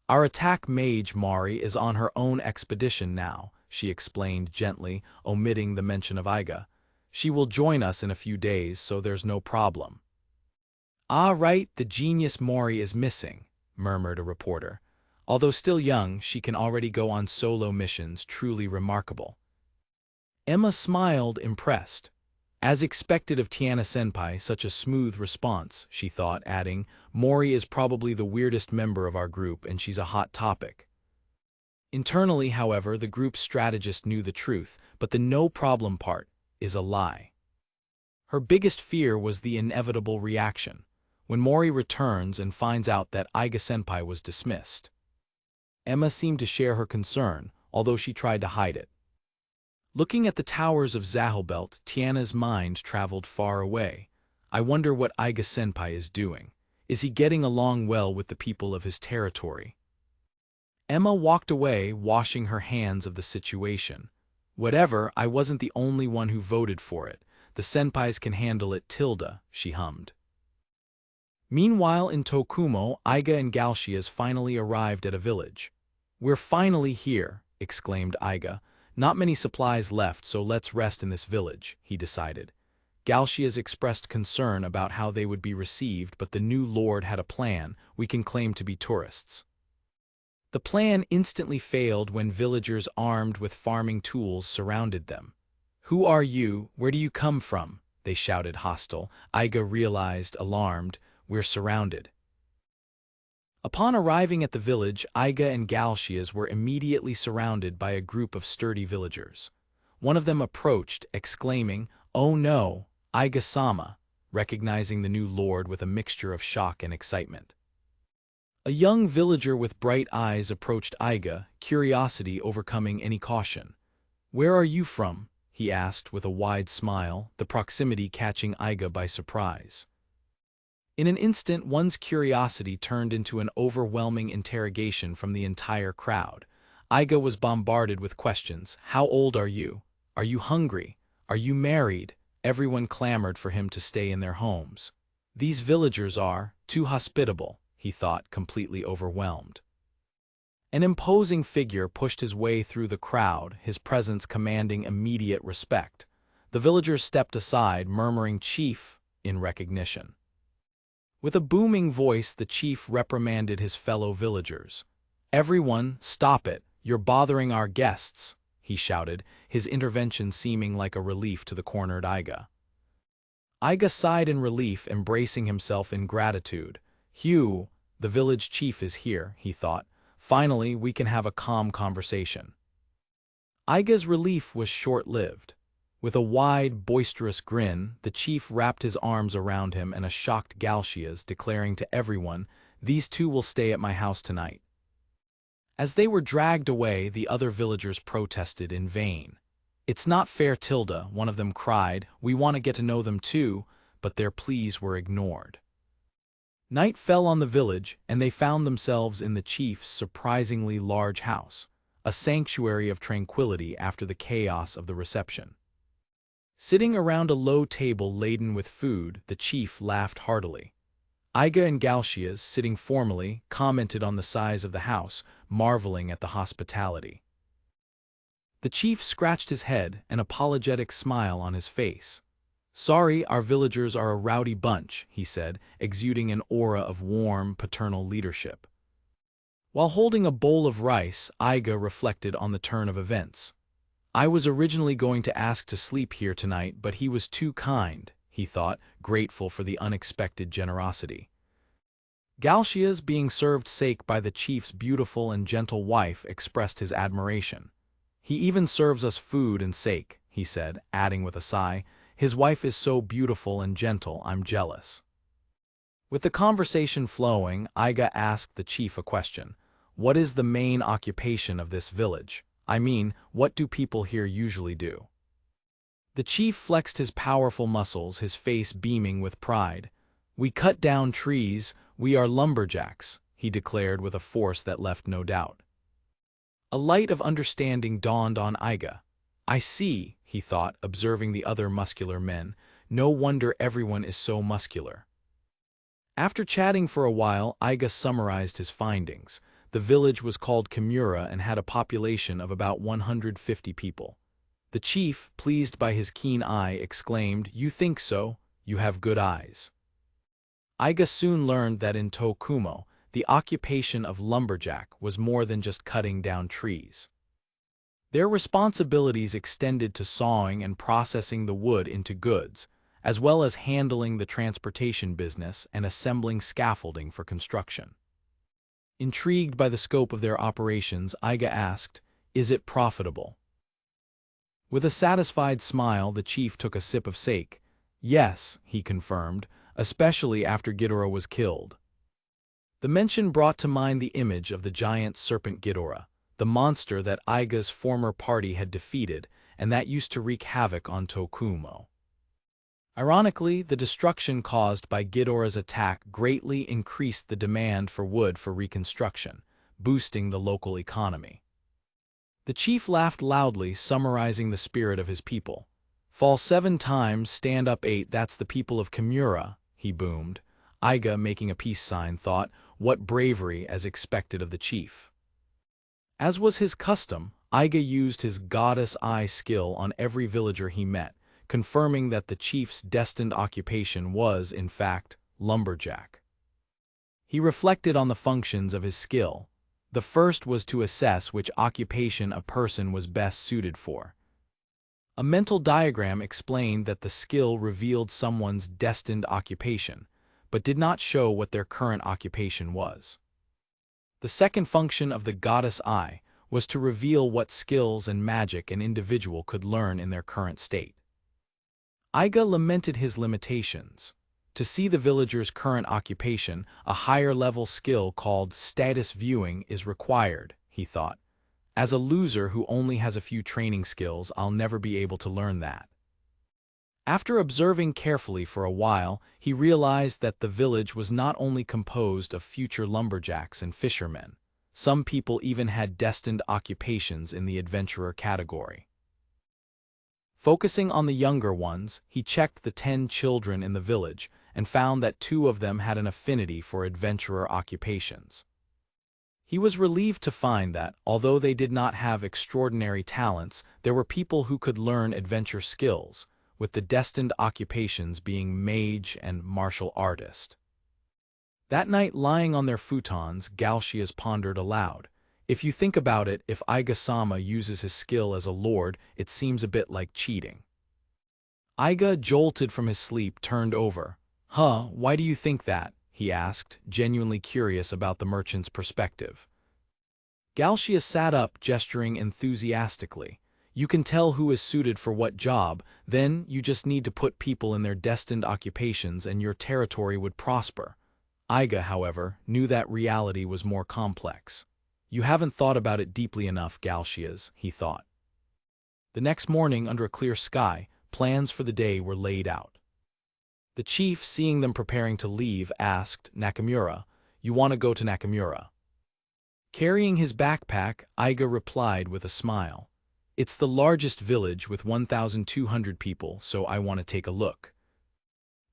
"Our attack mage, Mari, is on her own expedition now," she explained gently, omitting the mention of Iga. "She will join us in a few days, so there's no problem." "Ah, right, the genius Mori is missing," murmured a reporter. "Although still young, she can already go on solo missions, truly remarkable." Emma smiled, impressed. As expected of Tiana-senpai, such a smooth response, she thought, adding, "Mori is probably the weirdest member of our group, and she's a hot topic." Internally, however, the group's strategist knew the truth, but the no-problem part is a lie. Her biggest fear was the inevitable reaction, when Mori returns and finds out that Iga-senpai was dismissed. Emma seemed to share her concern, although she tried to hide it. Looking at the towers of Zahelbelt, Tiana's mind traveled far away. "I wonder what Iga-senpai is doing. Is he getting along well with the people of his territory?" Emma walked away, washing her hands of the situation. "Whatever, I wasn't the only one who voted for it. The senpais can handle it, tilde," she hummed. Meanwhile, in Tokumo, Iga and Galshias finally arrived at a village. "We're finally here," exclaimed Iga. "Not many supplies left, so let's rest in this village," he decided. Galshias expressed concern about how they would be received, but the new lord had a plan: "We can claim to be tourists." The plan instantly failed when villagers armed with farming tools surrounded them. "Who are you? Where do you come from?" they shouted, hostile. Iga realized, alarmed, "We're surrounded." Upon arriving at the village, Iga and Galshias were immediately surrounded by a group of sturdy villagers. One of them approached, exclaiming, "Oh no, Iga-sama," recognizing the new lord with a mixture of shock and excitement. A young villager with bright eyes approached Iga, curiosity overcoming any caution. "Where are you from?" he asked with a wide smile, the proximity catching Iga by surprise. In an instant, one's curiosity turned into an overwhelming interrogation from the entire crowd. Iga was bombarded with questions. "How old are you? Are you hungry? Are you married?" Everyone clamored for him to stay in their homes. "These villagers are too hospitable," he thought, completely overwhelmed. An imposing figure pushed his way through the crowd, his presence commanding immediate respect. The villagers stepped aside, murmuring "Chief" in recognition. With a booming voice, the chief reprimanded his fellow villagers. "Everyone, stop it! You're bothering our guests," he shouted, his intervention seeming like a relief to the cornered Iga. Iga sighed in relief, embracing himself in gratitude. "Hugh, the village chief is here," he thought. "Finally, we can have a calm conversation." Aiga's relief was short-lived. With a wide, boisterous grin, the chief wrapped his arms around him and a shocked Galshias, declaring to everyone, "These two will stay at my house tonight." As they were dragged away, the other villagers protested in vain. "It's not fair, Tilda," one of them cried. "We want to get to know them too," but their pleas were ignored. Night fell on the village, and they found themselves in the chief's surprisingly large house, a sanctuary of tranquility after the chaos of the reception. Sitting around a low table laden with food, the chief laughed heartily. Aiga and Galshias, sitting formally, commented on the size of the house, marveling at the hospitality. The chief scratched his head, an apologetic smile on his face. "Sorry, our villagers are a rowdy bunch," he said, exuding an aura of warm, paternal leadership. While holding a bowl of rice, Aiga reflected on the turn of events. "I was originally going to ask to sleep here tonight, but he was too kind," he thought, grateful for the unexpected generosity. Galshias, being served sake by the chief's beautiful and gentle wife, expressed his admiration. "He even serves us food and sake," he said, adding with a sigh, "His wife is so beautiful and gentle, I'm jealous." With the conversation flowing, Aiga asked the chief a question. "What is the main occupation of this village? I mean, what do people here usually do?" The chief flexed his powerful muscles, his face beaming with pride. "We cut down trees, we are lumberjacks," he declared with a force that left no doubt. A light of understanding dawned on Aiga. "I see," he thought, observing the other muscular men. "No wonder everyone is so muscular." After chatting for a while, Aiga summarized his findings. The village was called Kimura and had a population of about 150 people. The chief, pleased by his keen eye, exclaimed, "You think so? You have good eyes." Aiga soon learned that in Tokumo, the occupation of lumberjack was more than just cutting down trees. Their responsibilities extended to sawing and processing the wood into goods, as well as handling the transportation business and assembling scaffolding for construction. Intrigued by the scope of their operations, Aiga asked, "Is it profitable?" With a satisfied smile, the chief took a sip of sake. "Yes," he confirmed, "especially after Ghidorah was killed." The mention brought to mind the image of the giant serpent Ghidorah, the monster that Aiga's former party had defeated and that used to wreak havoc on Tokumo. Ironically, the destruction caused by Ghidorah's attack greatly increased the demand for wood for reconstruction, boosting the local economy. The chief laughed loudly, summarizing the spirit of his people. "Fall 7 times, stand up 8, that's the people of Kimura," he boomed. Aiga, making a peace sign, thought, "What bravery, as expected of the chief." As was his custom, Aiga used his goddess eye skill on every villager he met, confirming that the chief's destined occupation was, in fact, lumberjack. He reflected on the functions of his skill. The first was to assess which occupation a person was best suited for. A mental diagram explained that the skill revealed someone's destined occupation, but did not show what their current occupation was. The second function of the goddess eye was to reveal what skills and magic an individual could learn in their current state. Aiga lamented his limitations. To see the villager's current occupation, a higher-level skill called status viewing is required, he thought. As a loser who only has a few training skills, I'll never be able to learn that. After observing carefully for a while, he realized that the village was not only composed of future lumberjacks and fishermen. Some people even had destined occupations in the adventurer category. Focusing on the younger ones, he checked the 10 children in the village and found that 2 of them had an affinity for adventurer occupations. He was relieved to find that, although they did not have extraordinary talents, there were people who could learn adventure skills, with the destined occupations being mage and martial artist. That night, lying on their futons, Galshias pondered aloud. If you think about it, if Aiga-sama uses his skill as a lord, it seems a bit like cheating. Aiga, jolted from his sleep, turned over. "Huh, why do you think that?" he asked, genuinely curious about the merchant's perspective. Galshia sat up, gesturing enthusiastically. You can tell who is suited for what job, then you just need to put people in their destined occupations and your territory would prosper. Iga, however, knew that reality was more complex. You haven't thought about it deeply enough, Galshias, he thought. The next morning, under a clear sky, plans for the day were laid out. The chief, seeing them preparing to leave, asked, Nakamura, you want to go to Nakamura? Carrying his backpack, Iga replied with a smile. It's the largest village with 1,200 people, so I want to take a look.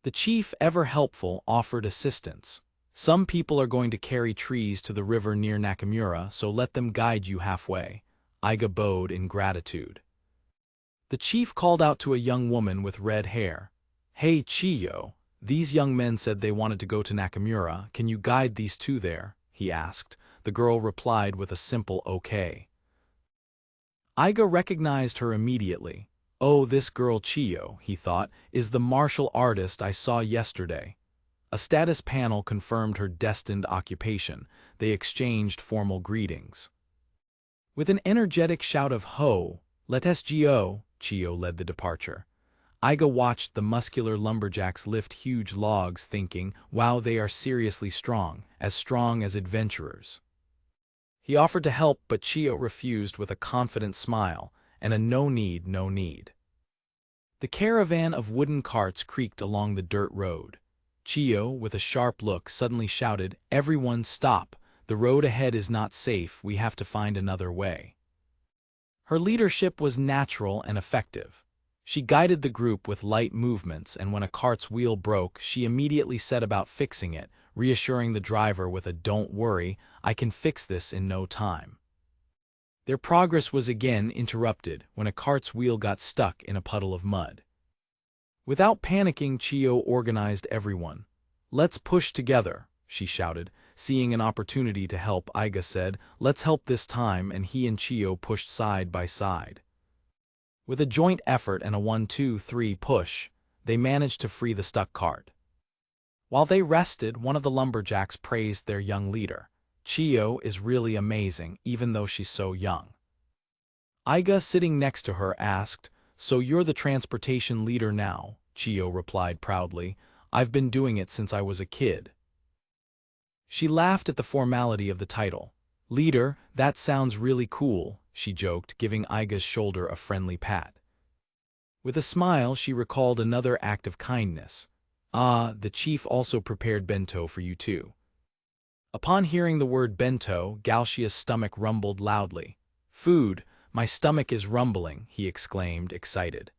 The chief, ever helpful, offered assistance. Some people are going to carry trees to the river near Nakamura, so let them guide you halfway. Iga bowed in gratitude. The chief called out to a young woman with red hair. Hey Chiyo, these young men said they wanted to go to Nakamura, can you guide these two there? He asked. The girl replied with a simple okay. Iga recognized her immediately. Oh, this girl Chiyo, he thought, is the martial artist I saw yesterday. A status panel confirmed her destined occupation. They exchanged formal greetings. With an energetic shout of ho, let us go, Chiyo led the departure. Iga watched the muscular lumberjacks lift huge logs, thinking, wow, they are seriously strong as adventurers. He offered to help, but Chiyo refused with a confident smile and a no need. The caravan of wooden carts creaked along the dirt road. Chiyo, with a sharp look, suddenly shouted, everyone stop, the road ahead is not safe, we have to find another way. Her leadership was natural and effective. She guided the group with light movements, and when a cart's wheel broke, she immediately set about fixing it, reassuring the driver with a don't worry, I can fix this in no time. Their progress was again interrupted when a cart's wheel got stuck in a puddle of mud. Without panicking, Chiyo organized everyone. Let's push together, she shouted. Seeing an opportunity to help, Iga said, let's help this time, and he and Chiyo pushed side by side. With a joint effort and a 1-2-3 push, they managed to free the stuck cart. While they rested, one of the lumberjacks praised their young leader. Chiyo is really amazing, even though she's so young. Iga, sitting next to her, asked, so you're the transportation leader now? Chiyo replied proudly, I've been doing it since I was a kid. She laughed at the formality of the title. Leader, that sounds really cool, she joked, giving Iga's shoulder a friendly pat. With a smile, she recalled another act of kindness. Ah, the chief also prepared bento for you too. Upon hearing the word bento, Galshia's stomach rumbled loudly. Food, my stomach is rumbling, he exclaimed, excited.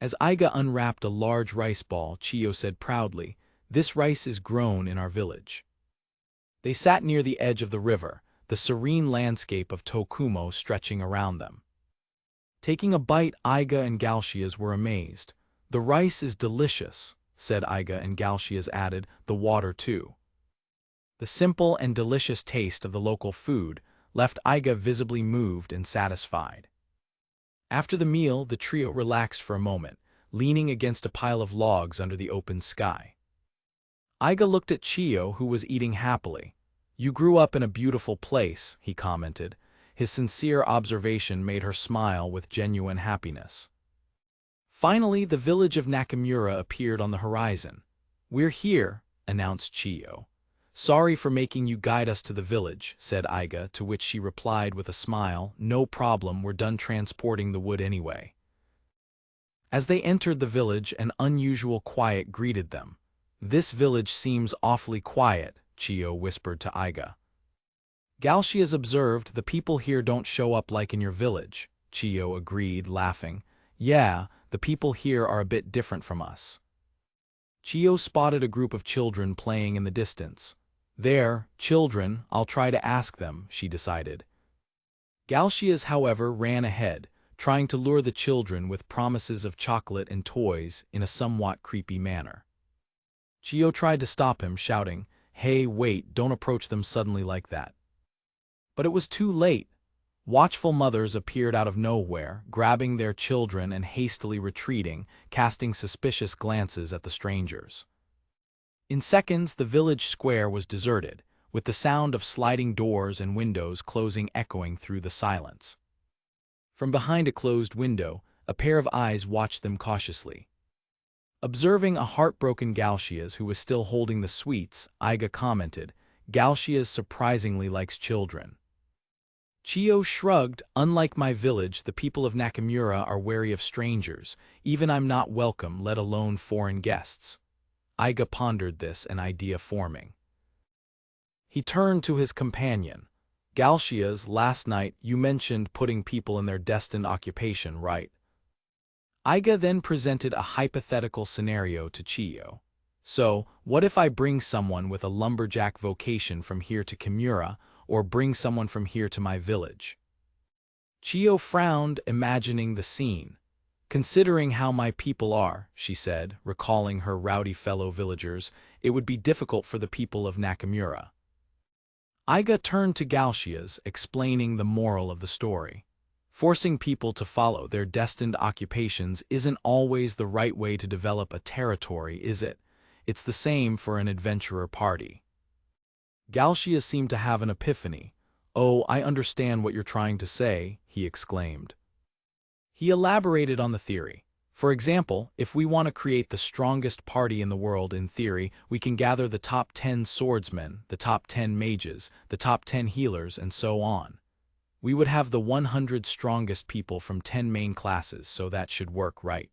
As Iga unwrapped a large rice ball, Chiyo said proudly, this rice is grown in our village. They sat near the edge of the river, the serene landscape of Tokumo stretching around them. Taking a bite, Iga and Galshias were amazed. The rice is delicious, said Iga, and Galshias added, the water too. The simple and delicious taste of the local food left Iga visibly moved and satisfied. After the meal, the trio relaxed for a moment, leaning against a pile of logs under the open sky. Iga looked at Chiyo, who was eating happily. You grew up in a beautiful place, he commented. His sincere observation made her smile with genuine happiness. Finally, the village of Nakamura appeared on the horizon. We're here, announced Chiyo. Sorry for making you guide us to the village, said Iga, to which she replied with a smile, no problem, we're done transporting the wood anyway. As they entered the village, an unusual quiet greeted them. This village seems awfully quiet, Chiyo whispered to Iga. Galshias observed, the people here don't show up like in your village. Chiyo agreed, laughing. Yeah, the people here are a bit different from us. Chiyo spotted a group of children playing in the distance. There, children, I'll try to ask them, she decided. Galshias, however, ran ahead, trying to lure the children with promises of chocolate and toys in a somewhat creepy manner. Chiyo tried to stop him, shouting, Hey, wait, don't approach them suddenly like that. But it was too late. Watchful mothers appeared out of nowhere, grabbing their children and hastily retreating, casting suspicious glances at the strangers. In seconds, the village square was deserted, with the sound of sliding doors and windows closing echoing through the silence. From behind a closed window, a pair of eyes watched them cautiously. Observing a heartbroken Galcias who was still holding the sweets, Iga commented, "Galcias surprisingly likes children." Chiyo shrugged, "Unlike my village, the people of Nakamura are wary of strangers. Even I'm not welcome, let alone foreign guests." Iga pondered this, an idea forming. He turned to his companion. "Galcias, last night you mentioned putting people in their destined occupation, right?" Iga then presented a hypothetical scenario to Chiyo. "So, what if I bring someone with a lumberjack vocation from here to Kimura, or bring someone from here to my village?" Chiyo frowned, imagining the scene. "Considering how my people are," she said, recalling her rowdy fellow villagers, "it would be difficult for the people of Nakamura." Iga turned to Galcias, explaining the moral of the story. Forcing people to follow their destined occupations isn't always the right way to develop a territory, is it? It's the same for an adventurer party. Galcias seemed to have an epiphany. "Oh, I understand what you're trying to say," he exclaimed. He elaborated on the theory. "For example, if we want to create the strongest party in the world, in theory, we can gather the top 10 swordsmen, the top 10 mages, the top 10 healers, and so on. We would have the 100 strongest people from 10 main classes, so that should work, right?"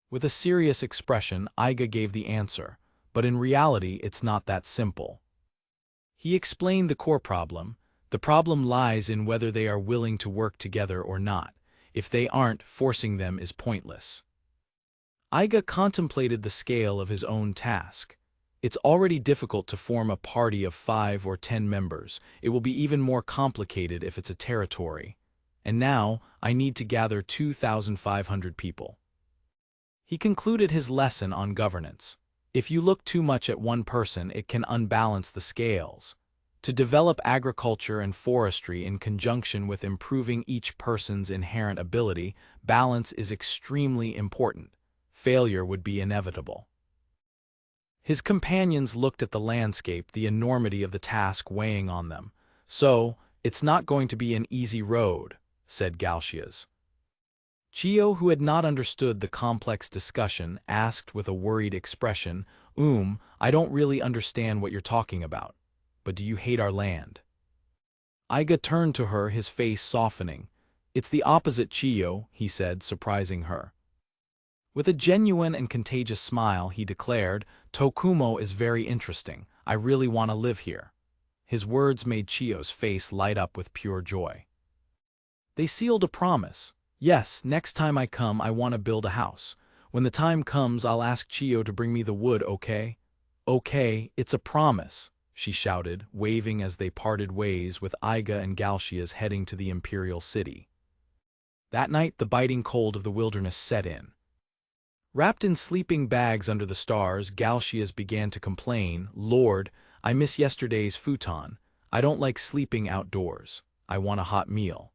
With a serious expression, Iga gave the answer, "But in reality, it's not that simple." He explained the core problem. The problem lies in whether they are willing to work together or not. If they aren't, forcing them is pointless. Iga contemplated the scale of his own task. It's already difficult to form a party of 5 or 10 members. It will be even more complicated if it's a territory. And now, I need to gather 2,500 people. He concluded his lesson on governance. If you look too much at one person, it can unbalance the scales. To develop agriculture and forestry in conjunction with improving each person's inherent ability, balance is extremely important. Failure would be inevitable. His companions looked at the landscape, the enormity of the task weighing on them. "So, it's not going to be an easy road," said Galcias. Chiyo, who had not understood the complex discussion, asked with a worried expression, I don't really understand what you're talking about. But do you hate our land?" Iga turned to her, his face softening. "It's the opposite, Chiyo," he said, surprising her. With a genuine and contagious smile, he declared, "Tokumo is very interesting. I really want to live here." His words made Chiyo's face light up with pure joy. They sealed a promise. "Yes, next time I come, I want to build a house. When the time comes, I'll ask Chiyo to bring me the wood, okay?" "Okay, it's a promise," she shouted, waving as they parted ways, with Iga and Galcias heading to the imperial city. That night, the biting cold of the wilderness set in. Wrapped in sleeping bags under the stars, Galcias began to complain, "Lord, I miss yesterday's futon. I don't like sleeping outdoors. I want a hot meal."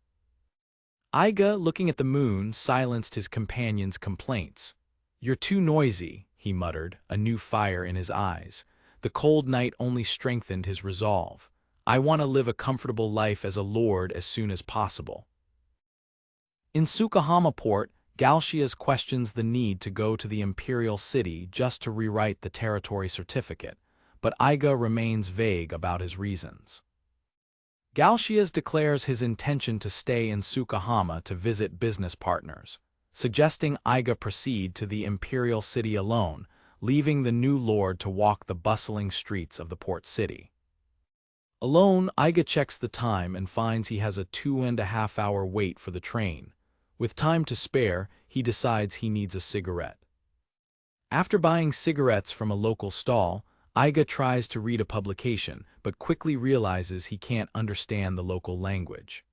Iga, looking at the moon, silenced his companion's complaints. "You're too noisy," he muttered, a new fire in his eyes. The cold night only strengthened his resolve. "I want to live a comfortable life as a lord as soon as possible." In Sukahama port, Galcias questions the need to go to the imperial city just to rewrite the territory certificate, but Iga remains vague about his reasons. Galcias declares his intention to stay in Sukahama to visit business partners, suggesting Iga proceed to the imperial city alone, leaving the new lord to walk the bustling streets of the port city. Alone, Iga checks the time and finds he has a 2.5-hour wait for the train. With time to spare, he decides he needs a cigarette. After buying cigarettes from a local stall, Iga tries to read a publication, but quickly realizes he can't understand the local language.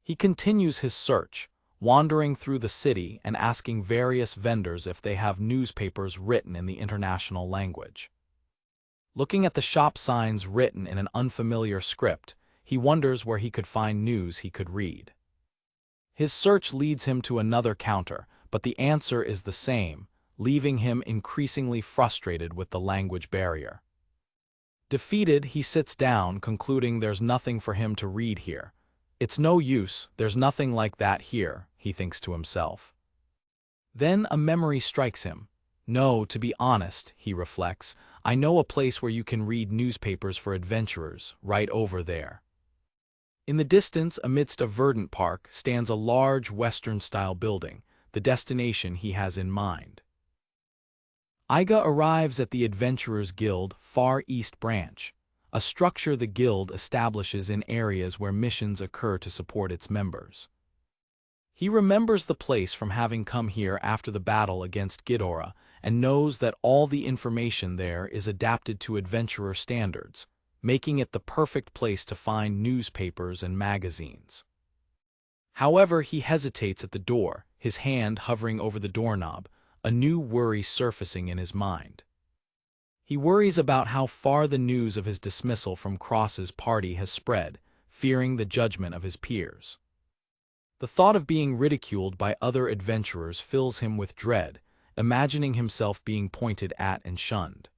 He continues his search, wandering through the city and asking various vendors if they have newspapers written in the international language. Looking at the shop signs written in an unfamiliar script, he wonders where he could find news he could read. His search leads him to another counter, but the answer is the same: leaving him increasingly frustrated with the language barrier. Defeated, he sits down, concluding there's nothing for him to read here. It's no use, there's nothing like that here, he thinks to himself. Then a memory strikes him. No, to be honest, he reflects, I know a place where you can read newspapers for adventurers, right over there. In the distance, amidst a verdant park, stands a large Western-style building, the destination he has in mind. Iga arrives at the Adventurers Guild Far East Branch, a structure the guild establishes in areas where missions occur to support its members. He remembers the place from having come here after the battle against Ghidorah and knows that all the information there is adapted to adventurer standards, making it the perfect place to find newspapers and magazines. However, he hesitates at the door, his hand hovering over the doorknob, a new worry surfacing in his mind. He worries about how far the news of his dismissal from Cross's party has spread, fearing the judgment of his peers. The thought of being ridiculed by other adventurers fills him with dread, imagining himself being pointed at and shunned.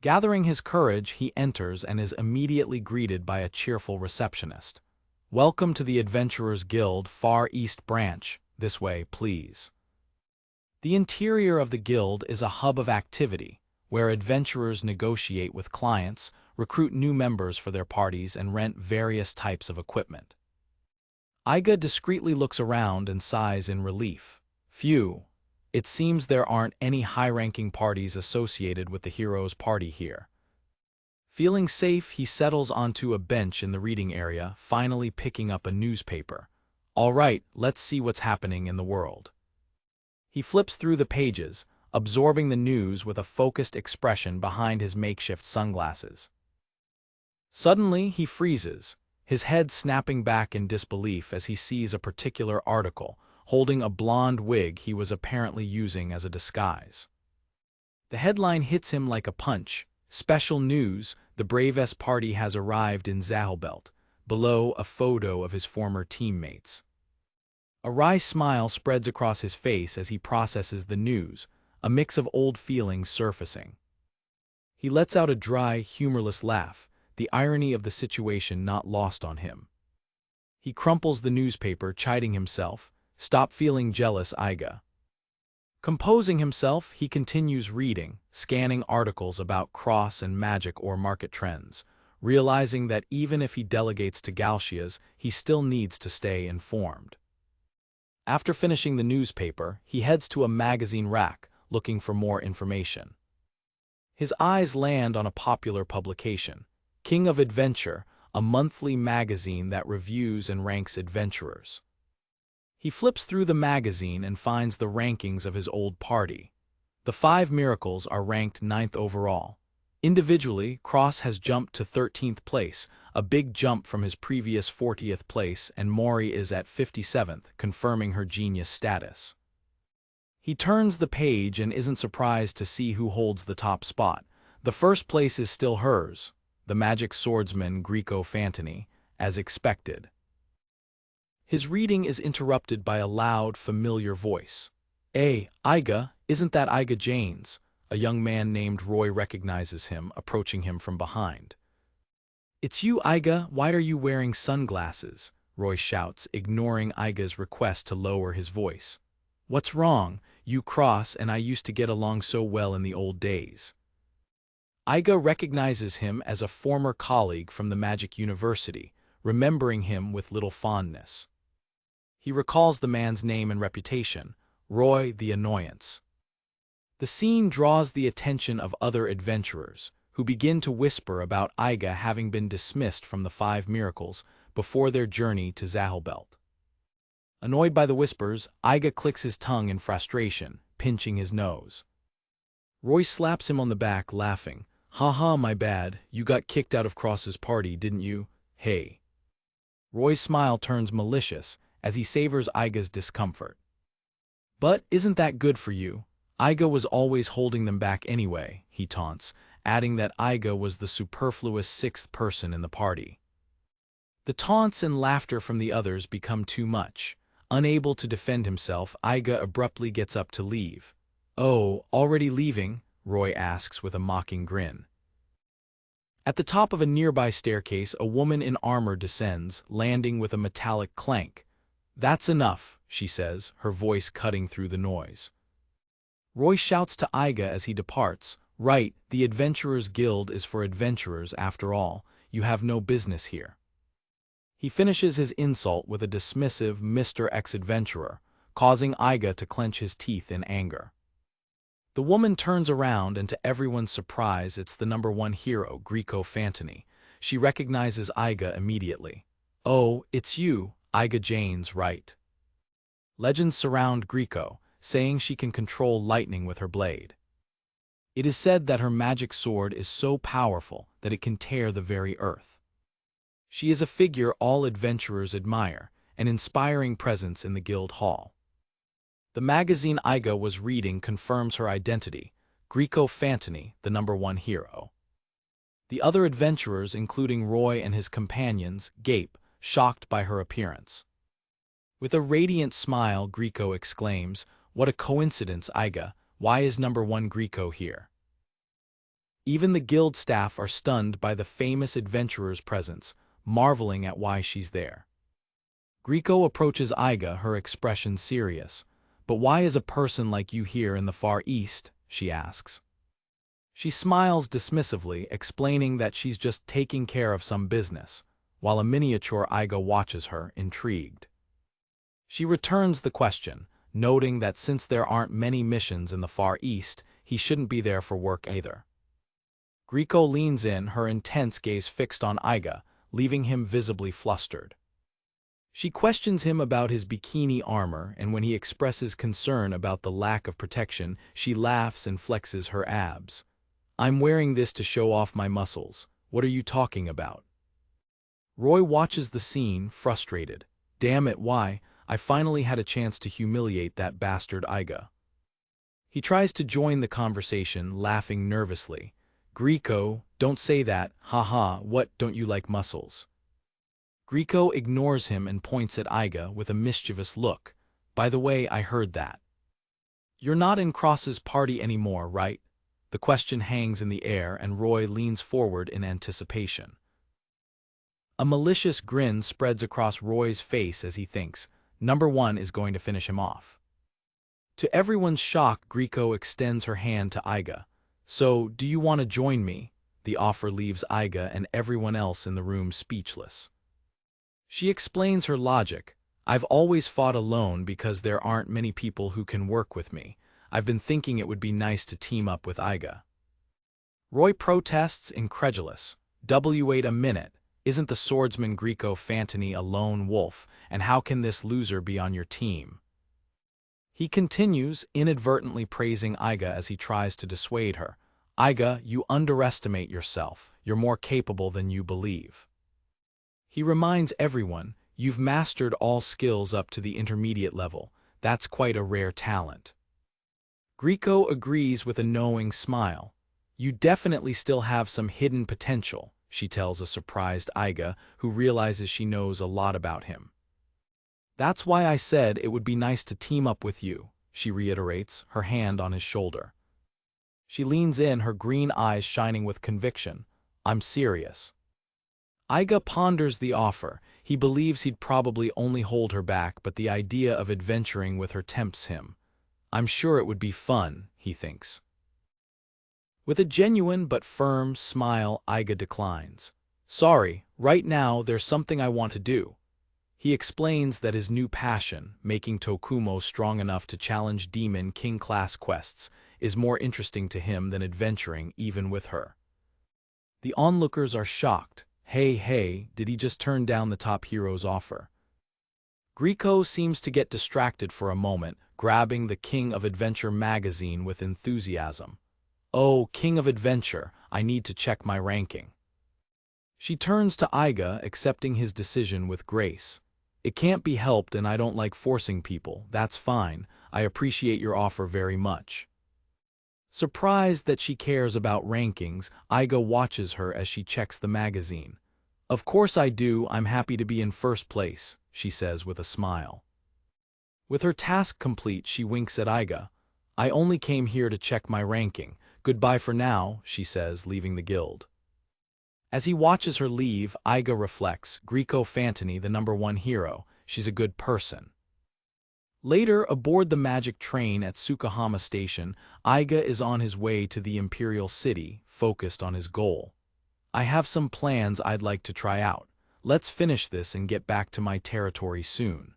Gathering his courage, he enters and is immediately greeted by a cheerful receptionist. "Welcome to the Adventurers Guild Far East Branch. This way, please." The interior of the guild is a hub of activity, where adventurers negotiate with clients, recruit new members for their parties, and rent various types of equipment. Iga discreetly looks around and sighs in relief. Phew, it seems there aren't any high-ranking parties associated with the hero's party here. Feeling safe, he settles onto a bench in the reading area, finally picking up a newspaper. All right, let's see what's happening in the world. He flips through the pages, absorbing the news with a focused expression behind his makeshift sunglasses. Suddenly, he freezes, his head snapping back in disbelief as he sees a particular article, holding a blonde wig he was apparently using as a disguise. The headline hits him like a punch. Special news, the bravest party has arrived in Zahobelt. Below, a photo of his former teammates. A wry smile spreads across his face as he processes the news, a mix of old feelings surfacing. He lets out a dry, humorless laugh, the irony of the situation not lost on him. He crumples the newspaper, chiding himself, "Stop feeling jealous, Iga." Composing himself, he continues reading, scanning articles about cross and magic or market trends, realizing that even if he delegates to Galshias, he still needs to stay informed. After finishing the newspaper, he heads to a magazine rack, looking for more information. His eyes land on a popular publication, King of Adventure, a monthly magazine that reviews and ranks adventurers. He flips through the magazine and finds the rankings of his old party. The 5 miracles are ranked 9th overall. Individually, Cross has jumped to 13th place, a big jump from his previous 40th place, and Mori is at 57th, confirming her genius status. He turns the page and isn't surprised to see who holds the top spot. The first place is still hers, the magic swordsman Greco Fantony, as expected. His reading is interrupted by a loud, familiar voice. Iga, isn't that Iga Janes?" A young man named Roy recognizes him, approaching him from behind. "It's you, Iga, why are you wearing sunglasses?" Roy shouts, ignoring Iga's request to lower his voice. "What's wrong? You Cross and I used to get along so well in the old days." Iga recognizes him as a former colleague from the Magic University, remembering him with little fondness. He recalls the man's name and reputation, Roy the Annoyance. The scene draws the attention of other adventurers, who begin to whisper about Iga having been dismissed from the 5 miracles before their journey to Zahobelt. Annoyed by the whispers, Iga clicks his tongue in frustration, pinching his nose. Roy slaps him on the back, laughing. "Haha, my bad, you got kicked out of Cross's party, didn't you? Hey." Roy's smile turns malicious as he savors Iga's discomfort. "But isn't that good for you? Iga was always holding them back anyway," he taunts, adding that Iga was the superfluous 6th person in the party. The taunts and laughter from the others become too much. Unable to defend himself, Iga abruptly gets up to leave. "Oh, already leaving?" Roy asks with a mocking grin. At the top of a nearby staircase, a woman in armor descends, landing with a metallic clank. "That's enough," she says, her voice cutting through the noise. Roy shouts to Iga as he departs, "Right, the Adventurers Guild is for adventurers after all. You have no business here." He finishes his insult with a dismissive Mr. Ex-Adventurer, causing Iga to clench his teeth in anger. The woman turns around, and to everyone's surprise, it's the #1 hero, Grieco Fantony. She recognizes Iga immediately. "Oh, it's you, Iga Jane's, right?" Legends surround Grieco, saying she can control lightning with her blade. It is said that her magic sword is so powerful that it can tear the very earth. She is a figure all adventurers admire, an inspiring presence in the guild hall. The magazine Iga was reading confirms her identity, Grieco Fantony, the #1 hero. The other adventurers, including Roy and his companions, gape, shocked by her appearance. With a radiant smile, Grieco exclaims, "What a coincidence, Iga! Why is #1 Grieco here?" Even the guild staff are stunned by the famous adventurer's presence, marveling at why she's there. Grieco approaches Iga, her expression serious. "But why is a person like you here in the Far East?" she asks. She smiles dismissively, explaining that she's just taking care of some business, while a miniature Iga watches her, intrigued. She returns the question, noting that since there aren't many missions in the Far East, he shouldn't be there for work either. Grieco leans in, her intense gaze fixed on Iga, leaving him visibly flustered. She questions him about his bikini armor, and when he expresses concern about the lack of protection, she laughs and flexes her abs. "I'm wearing this to show off my muscles. What are you talking about?" Roy watches the scene, frustrated. "Damn it, why? I finally had a chance to humiliate that bastard Iga." He tries to join the conversation, laughing nervously. "Grieco, don't say that, haha, what, don't you like muscles?" Grieco ignores him and points at Iga with a mischievous look. "By the way, I heard that. You're not in Cross's party anymore, right?" The question hangs in the air, and Roy leans forward in anticipation. A malicious grin spreads across Roy's face as he thinks, #1 is going to finish him off. To everyone's shock, Grieco extends her hand to Iga. "So, do you want to join me?" The offer leaves Iga and everyone else in the room speechless. She explains her logic. "I've always fought alone because there aren't many people who can work with me. I've been thinking it would be nice to team up with Iga." Roy protests, incredulous. "Wait a minute. Isn't the swordsman Grieco Fantony a lone wolf, and how can this loser be on your team?" He continues, inadvertently praising Iga as he tries to dissuade her. "Iga, you underestimate yourself. You're more capable than you believe." He reminds everyone, "You've mastered all skills up to the intermediate level. That's quite a rare talent." Grieco agrees with a knowing smile. "You definitely still have some hidden potential," she tells a surprised Iga, who realizes she knows a lot about him. "That's why I said it would be nice to team up with you," she reiterates, her hand on his shoulder. She leans in, her green eyes shining with conviction. "I'm serious." Iga ponders the offer. He believes he'd probably only hold her back, but the idea of adventuring with her tempts him. "I'm sure it would be fun," he thinks. With a genuine but firm smile, Iga declines. "Sorry, right now there's something I want to do." He explains that his new passion, making Tokumo strong enough to challenge Demon King-class quests, is more interesting to him than adventuring even with her. The onlookers are shocked. Hey, did he just turn down the top hero's offer? Grieco seems to get distracted for a moment, grabbing the King of Adventure magazine with enthusiasm. "Oh, King of Adventure, I need to check my ranking." She turns to Iga, accepting his decision with grace. "It can't be helped, and I don't like forcing people. That's fine. I appreciate your offer very much." Surprised that she cares about rankings, Iga watches her as she checks the magazine. "Of course I do, I'm happy to be in first place," she says with a smile. With her task complete, she winks at Iga. I only came here to check my ranking. Goodbye for now, she says, leaving the guild. As he watches her leave, Iga reflects, Grieco Fantony, the #1 hero, she's a good person. Later, aboard the magic train at Tsukahama Station, Iga is on his way to the Imperial City, focused on his goal. I have some plans I'd like to try out. Let's finish this and get back to my territory soon.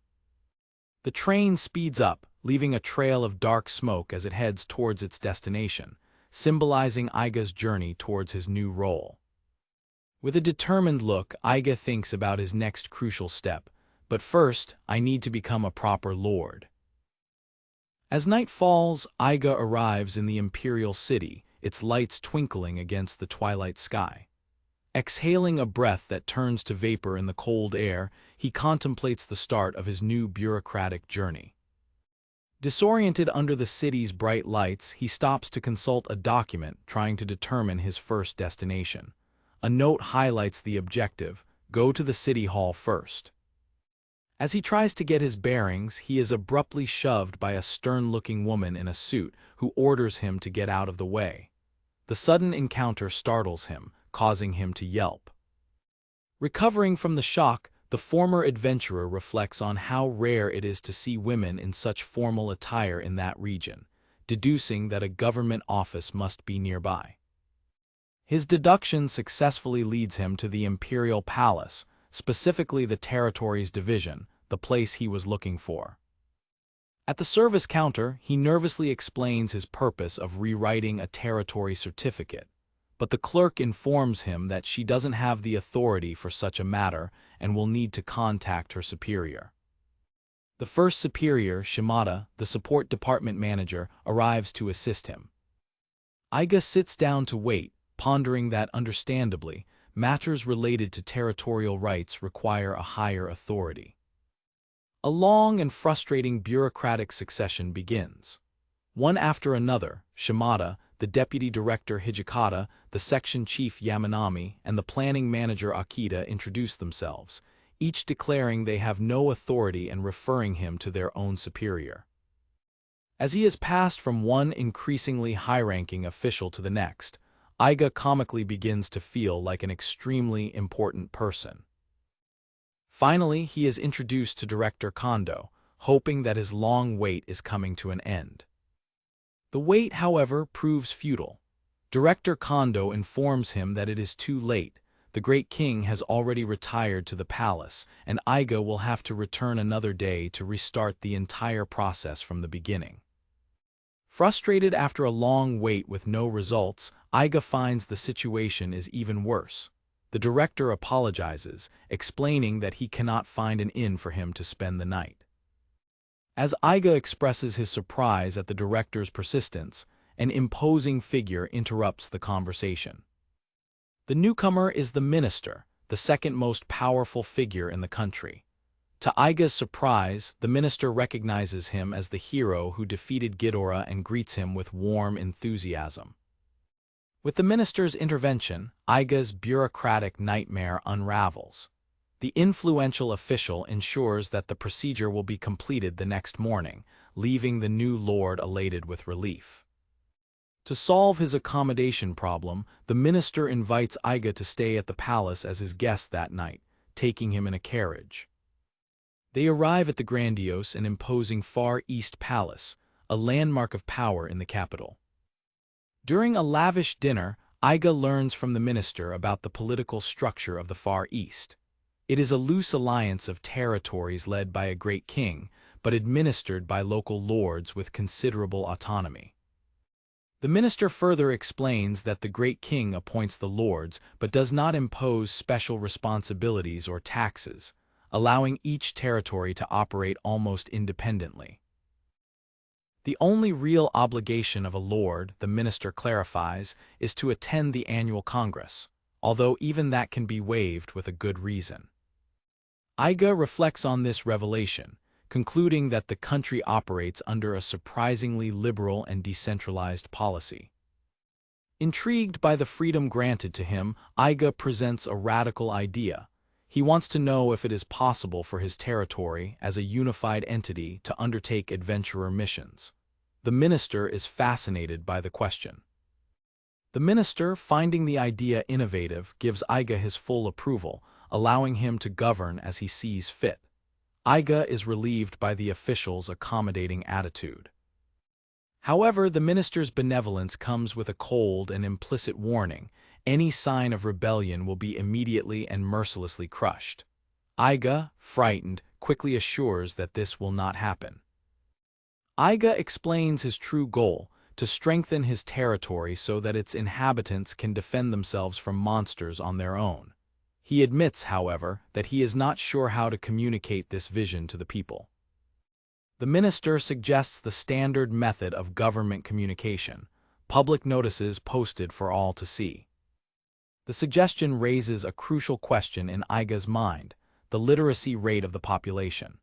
The train speeds up, leaving a trail of dark smoke as it heads towards its destination, symbolizing Iga's journey towards his new role. With a determined look, Iga thinks about his next crucial step. But first, I need to become a proper lord. As night falls, Iga arrives in the Imperial City, its lights twinkling against the twilight sky. Exhaling a breath that turns to vapor in the cold air, he contemplates the start of his new bureaucratic journey. Disoriented under the city's bright lights, he stops to consult a document trying to determine his first destination. A note highlights the objective: go to the city hall first. As he tries to get his bearings, he is abruptly shoved by a stern-looking woman in a suit who orders him to get out of the way. The sudden encounter startles him, causing him to yelp. Recovering from the shock, the former adventurer reflects on how rare it is to see women in such formal attire in that region, deducing that a government office must be nearby. His deduction successfully leads him to the Imperial Palace, specifically the Territories Division, the place he was looking for. At the service counter, he nervously explains his purpose of rewriting a territory certificate, but the clerk informs him that she doesn't have the authority for such a matter and will need to contact her superior. The first superior, Shimada, the support department manager, arrives to assist him. Iga sits down to wait, pondering that, understandably, matters related to territorial rights require a higher authority. A long and frustrating bureaucratic succession begins. One after another, Shimada, the deputy director Hijikata, the section chief Yamanami, and the planning manager Akita introduce themselves, each declaring they have no authority and referring him to their own superior. As he has passed from one increasingly high-ranking official to the next, Iga comically begins to feel like an extremely important person. Finally, he is introduced to Director Kondo, hoping that his long wait is coming to an end. The wait, however, proves futile. Director Kondo informs him that it is too late. The Great King has already retired to the palace, and Iga will have to return another day to restart the entire process from the beginning. Frustrated after a long wait with no results, Iga finds the situation is even worse. The director apologizes, explaining that he cannot find an inn for him to spend the night. As Iga expresses his surprise at the director's persistence, an imposing figure interrupts the conversation. The newcomer is the minister, the second most powerful figure in the country. To Iga's surprise, the minister recognizes him as the hero who defeated Ghidorah and greets him with warm enthusiasm. With the minister's intervention, Iga's bureaucratic nightmare unravels. The influential official ensures that the procedure will be completed the next morning, leaving the new lord elated with relief. To solve his accommodation problem, the minister invites Iga to stay at the palace as his guest that night, taking him in a carriage. They arrive at the grandiose and imposing Far East Palace, a landmark of power in the capital. During a lavish dinner, Iga learns from the minister about the political structure of the Far East. It is a loose alliance of territories led by a great king, but administered by local lords with considerable autonomy. The minister further explains that the great king appoints the lords but does not impose special responsibilities or taxes, allowing each territory to operate almost independently. The only real obligation of a lord, the minister clarifies, is to attend the annual congress, although even that can be waived with a good reason. Iga reflects on this revelation, concluding that the country operates under a surprisingly liberal and decentralized policy. Intrigued by the freedom granted to him, Iga presents a radical idea. He wants to know if it is possible for his territory, as a unified entity, to undertake adventurer missions. The minister is fascinated by the question. The minister, finding the idea innovative, gives Iga his full approval, allowing him to govern as he sees fit. Iga is relieved by the official's accommodating attitude. However, the minister's benevolence comes with a cold and implicit warning: any sign of rebellion will be immediately and mercilessly crushed. Iga, frightened, quickly assures that this will not happen. Iga explains his true goal: to strengthen his territory so that its inhabitants can defend themselves from monsters on their own. He admits, however, that he is not sure how to communicate this vision to the people. The minister suggests the standard method of government communication: public notices posted for all to see. The suggestion raises a crucial question in Iga's mind: the literacy rate of the population.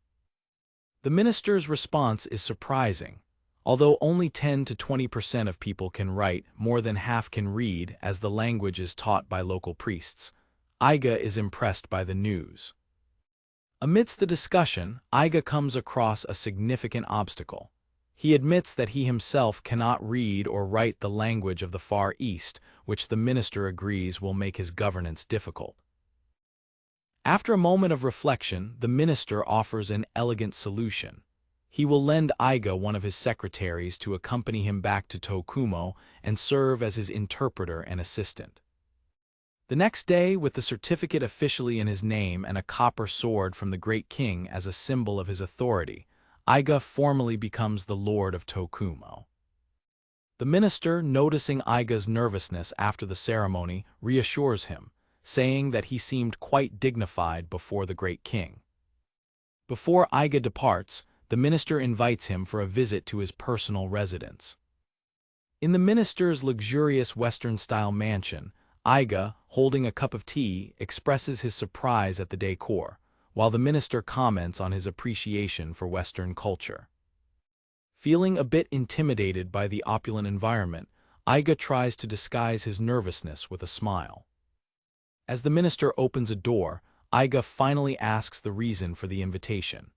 The minister's response is surprising. Although only 10 to 20% of people can write, more than half can read, as the language is taught by local priests. Iga is impressed by the news. Amidst the discussion, Iga comes across a significant obstacle. He admits that he himself cannot read or write the language of the Far East, which the minister agrees will make his governance difficult. After a moment of reflection, the minister offers an elegant solution. He will lend Iga one of his secretaries to accompany him back to Tokumo and serve as his interpreter and assistant. The next day, with the certificate officially in his name and a copper sword from the Great King as a symbol of his authority, Iga formally becomes the Lord of Tokumo. The minister, noticing Iga's nervousness after the ceremony, reassures him, saying that he seemed quite dignified before the Great King. Before Iga departs, the minister invites him for a visit to his personal residence. In the minister's luxurious Western-style mansion, Iga, holding a cup of tea, expresses his surprise at the decor, while the minister comments on his appreciation for Western culture. Feeling a bit intimidated by the opulent environment, Iga tries to disguise his nervousness with a smile. As the minister opens a door, Iga finally asks the reason for the invitation.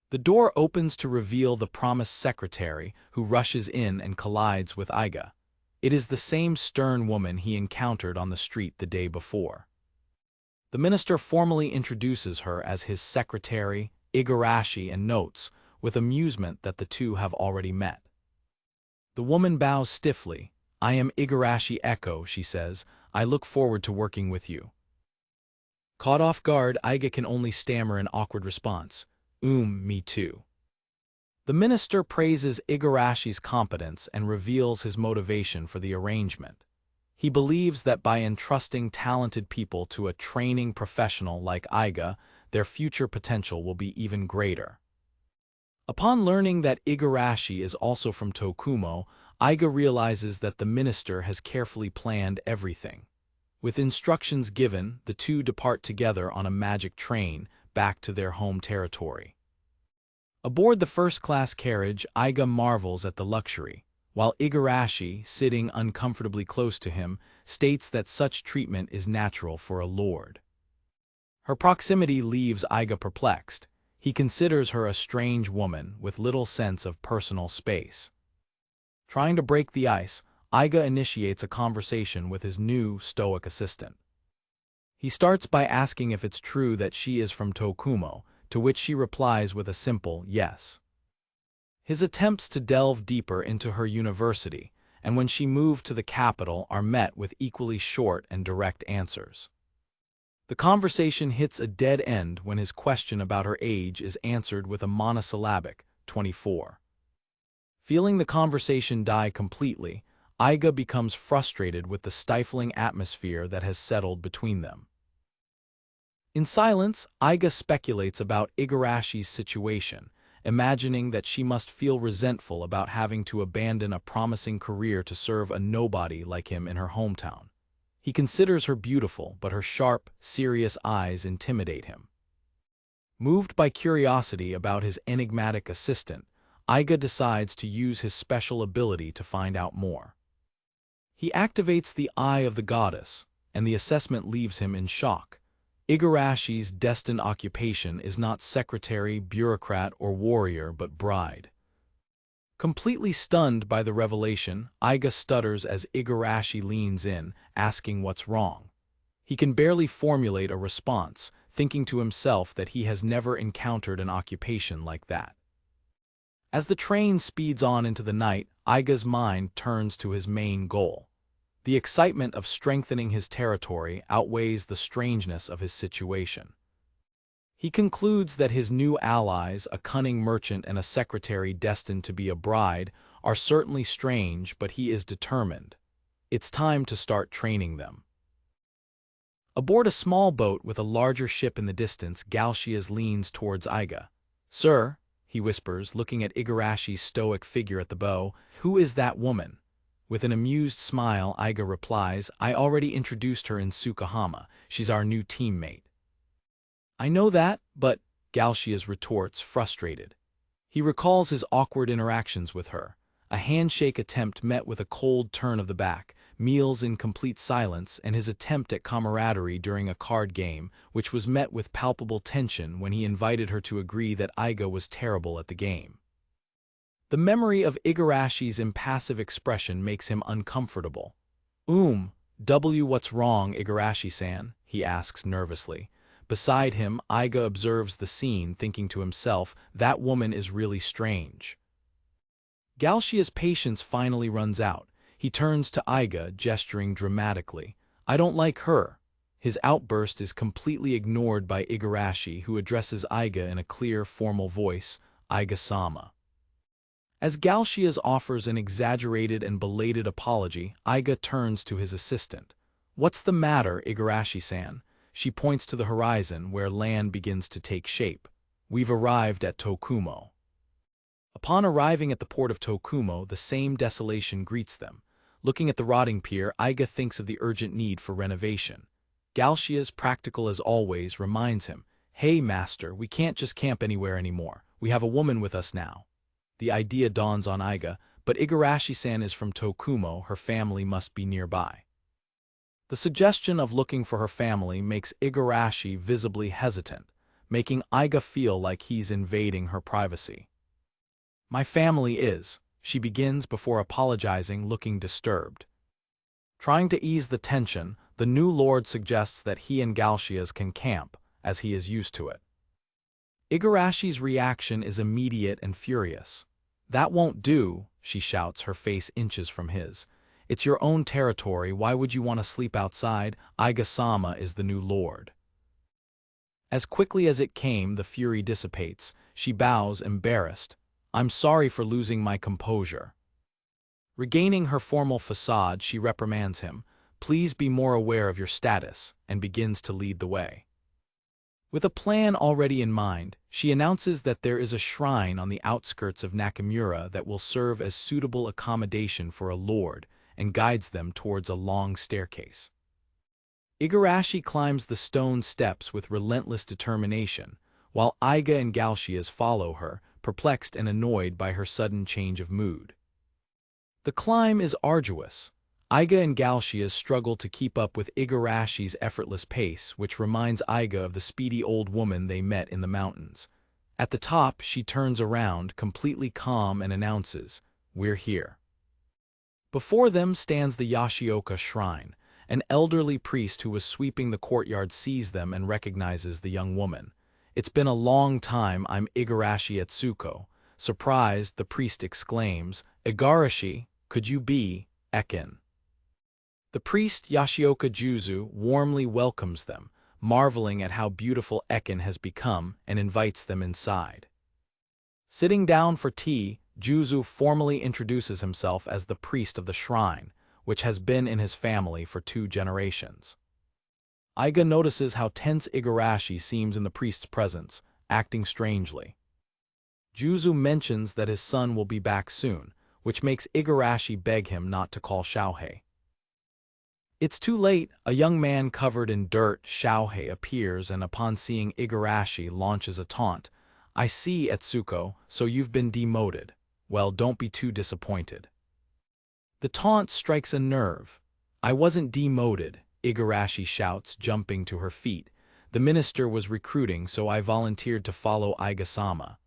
The door opens to reveal the promised secretary, who rushes in and collides with Iga. It is the same stern woman he encountered on the street the day before. The minister formally introduces her as his secretary, Igarashi, and notes, with amusement, that the two have already met. The woman bows stiffly. "I am Igarashi Echo," she says. "I look forward to working with you." Caught off guard, Iga can only stammer an awkward response: Me too." The minister praises Igarashi's competence and reveals his motivation for the arrangement. He believes that by entrusting talented people to a training professional like Iga, their future potential will be even greater. Upon learning that Igarashi is also from Tokumo, Iga realizes that the minister has carefully planned everything. With instructions given, the two depart together on a magic train back to their home territory. Aboard the first-class carriage, Iga marvels at the luxury, while Igarashi, sitting uncomfortably close to him, states that such treatment is natural for a lord. Her proximity leaves Iga perplexed. He considers her a strange woman with little sense of personal space. Trying to break the ice, Iga initiates a conversation with his new stoic assistant. He starts by asking if it's true that she is from Tokumo, to which she replies with a simple yes. His attempts to delve deeper into her university, and when she moved to the capital, are met with equally short and direct answers. The conversation hits a dead end when his question about her age is answered with a monosyllabic, 24. Feeling the conversation die completely, Iga becomes frustrated with the stifling atmosphere that has settled between them. In silence, Iga speculates about Igarashi's situation, imagining that she must feel resentful about having to abandon a promising career to serve a nobody like him in her hometown. He considers her beautiful, but her sharp, serious eyes intimidate him. Moved by curiosity about his enigmatic assistant, Iga decides to use his special ability to find out more. He activates the Eye of the Goddess, and the assessment leaves him in shock. Igarashi's destined occupation is not secretary, bureaucrat, or warrior, but bride. Completely stunned by the revelation, Iga stutters as Igarashi leans in, asking what's wrong. He can barely formulate a response, thinking to himself that he has never encountered an occupation like that. As the train speeds on into the night, Iga's mind turns to his main goal. The excitement of strengthening his territory outweighs the strangeness of his situation. He concludes that his new allies, a cunning merchant and a secretary destined to be a bride, are certainly strange, but he is determined. It's time to start training them. Aboard a small boat with a larger ship in the distance, Galcias leans towards Iga. "Sir," he whispers, looking at Igarashi's stoic figure at the bow, "who is that woman?" With an amused smile, Iga replies, "I already introduced her in Tsukahama. She's our new teammate." "I know that, but," Galcias retorts, frustrated. He recalls his awkward interactions with her. A handshake attempt met with a cold turn of the back, meals in complete silence, and his attempt at camaraderie during a card game, which was met with palpable tension when he invited her to agree that Iga was terrible at the game. The memory of Igarashi's impassive expression makes him uncomfortable. What's wrong, Igarashi-san?" he asks nervously. Beside him, Iga observes the scene, thinking to himself, that woman is really strange. Galcia's patience finally runs out. He turns to Iga, gesturing dramatically. "I don't like her." His outburst is completely ignored by Igarashi, who addresses Iga in a clear, formal voice, "Iga-sama." As Galcias offers an exaggerated and belated apology, Iga turns to his assistant. "What's the matter, Igarashi-san?" She points to the horizon, where land begins to take shape. "We've arrived at Tokumo." Upon arriving at the port of Tokumo, the same desolation greets them. Looking at the rotting pier, Iga thinks of the urgent need for renovation. Galcias, practical as always, reminds him, "Hey, master, we can't just camp anywhere anymore. We have a woman with us now." The idea dawns on Iga, but Igarashi-san is from Tokumo, her family must be nearby. The suggestion of looking for her family makes Igarashi visibly hesitant, making Iga feel like he's invading her privacy. "My family is," she begins before apologizing, looking disturbed. Trying to ease the tension, the new lord suggests that he and Galcias can camp, as he is used to it. Igarashi's reaction is immediate and furious. "That won't do," she shouts, her face inches from his. "It's your own territory, why would you want to sleep outside? Iga-sama is the new lord." As quickly as it came, the fury dissipates. She bows, embarrassed. "I'm sorry for losing my composure." Regaining her formal facade, she reprimands him. "Please be more aware of your status," and begins to lead the way. With a plan already in mind, she announces that there is a shrine on the outskirts of Nakamura that will serve as suitable accommodation for a lord, and guides them towards a long staircase. Igarashi climbs the stone steps with relentless determination, while Iga and Galcias follow her, perplexed and annoyed by her sudden change of mood. The climb is arduous. Iga and Galcias struggle to keep up with Igarashi's effortless pace, which reminds Iga of the speedy old woman they met in the mountains. At the top, she turns around, completely calm, and announces, "We're here." Before them stands the Yashioka shrine. An elderly priest who was sweeping the courtyard sees them and recognizes the young woman. "It's been a long time, I'm Igarashi Etsuko." Surprised, the priest exclaims, "Igarashi, could you be Ekin?" The priest Yashioka Juzu warmly welcomes them, marveling at how beautiful Ekin has become, and invites them inside. Sitting down for tea, Juzu formally introduces himself as the priest of the shrine, which has been in his family for 2 generations. Iga notices how tense Igarashi seems in the priest's presence, acting strangely. Juzu mentions that his son will be back soon, which makes Igarashi beg him not to call Xiaohei. It's too late. A young man covered in dirt, Xiaohei, appears and upon seeing Igarashi launches a taunt. "I see, Etsuko, so you've been demoted. Well, don't be too disappointed." The taunt strikes a nerve. "I wasn't demoted," Igarashi shouts, jumping to her feet. "The minister was recruiting, so I volunteered to follow Iga-sama."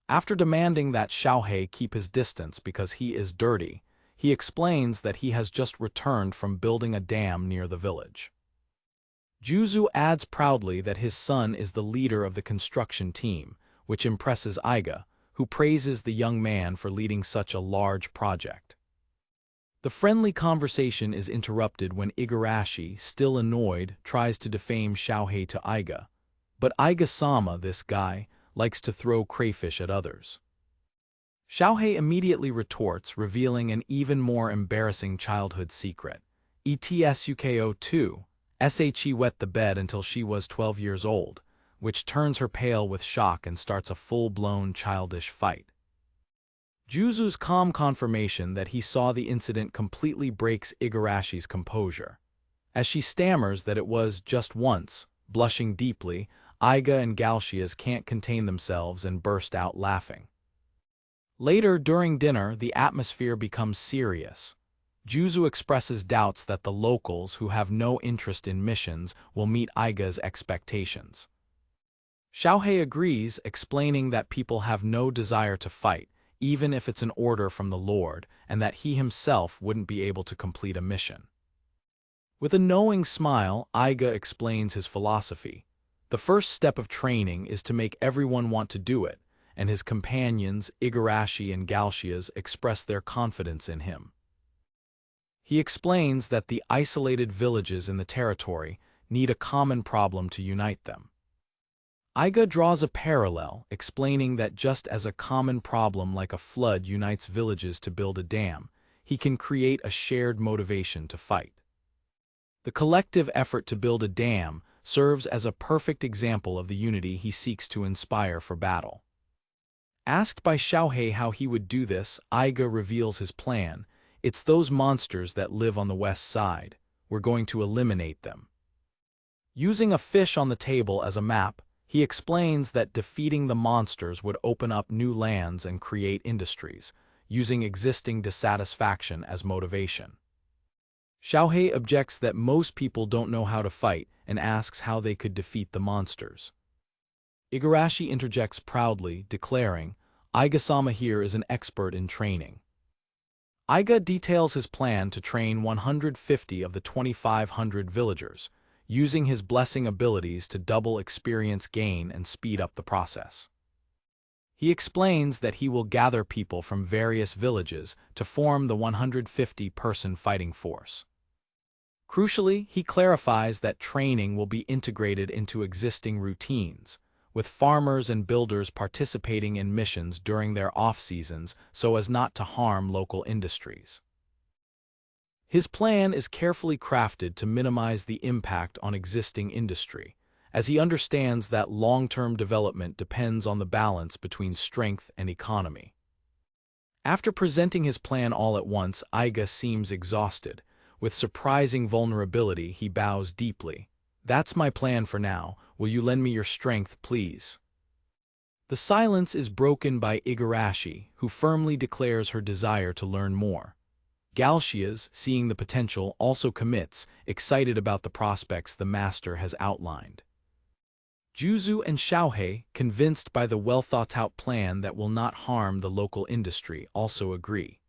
After demanding that Xiaohei keep his distance because he is dirty, he explains that he has just returned from building a dam near the village. Juzu adds proudly that his son is the leader of the construction team, which impresses Iga, who praises the young man for leading such a large project. The friendly conversation is interrupted when Igarashi, still annoyed, tries to defame Xiaohei to Iga. But Iga-sama, this guy, likes to throw crayfish at others. Xiaohei immediately retorts, revealing an even more embarrassing childhood secret. Etsuko2, she wet the bed until she was 12 years old, which turns her pale with shock and starts a full-blown childish fight. Juzu's calm confirmation that he saw the incident completely breaks Igarashi's composure. As she stammers that it was just once, blushing deeply, Iga and Galshias can't contain themselves and burst out laughing. Later, during dinner, the atmosphere becomes serious. Juzu expresses doubts that the locals, who have no interest in missions, will meet Iga's expectations. Xiaohei agrees, explaining that people have no desire to fight, even if it's an order from the Lord, and that he himself wouldn't be able to complete a mission. With a knowing smile, Iga explains his philosophy. The first step of training is to make everyone want to do it, and his companions, Igarashi and Galshias, express their confidence in him. He explains that the isolated villages in the territory need a common problem to unite them. Iga draws a parallel, explaining that just as a common problem like a flood unites villages to build a dam, he can create a shared motivation to fight. The collective effort to build a dam serves as a perfect example of the unity he seeks to inspire for battle. Asked by Xiaohei how he would do this, Iga reveals his plan. It's those monsters that live on the west side. We're going to eliminate them. Using a fish on the table as a map, he explains that defeating the monsters would open up new lands and create industries, using existing dissatisfaction as motivation. Xiaohei objects that most people don't know how to fight and asks how they could defeat the monsters. Igarashi interjects proudly, declaring, Iga-sama here is an expert in training. Iga details his plan to train 150 of the 2,500 villagers, using his blessing abilities to double experience gain and speed up the process. He explains that he will gather people from various villages to form the 150-person fighting force. Crucially, he clarifies that training will be integrated into existing routines, with farmers and builders participating in missions during their off-seasons so as not to harm local industries. His plan is carefully crafted to minimize the impact on existing industry, as he understands that long-term development depends on the balance between strength and economy. After presenting his plan all at once, Iga seems exhausted. With surprising vulnerability, he bows deeply. That's my plan for now. Will you lend me your strength, please? The silence is broken by Igarashi, who firmly declares her desire to learn more. Galshias, seeing the potential, also commits, excited about the prospects the master has outlined. Juzu and Xiaohei, convinced by the well-thought-out plan that will not harm the local industry, also agree.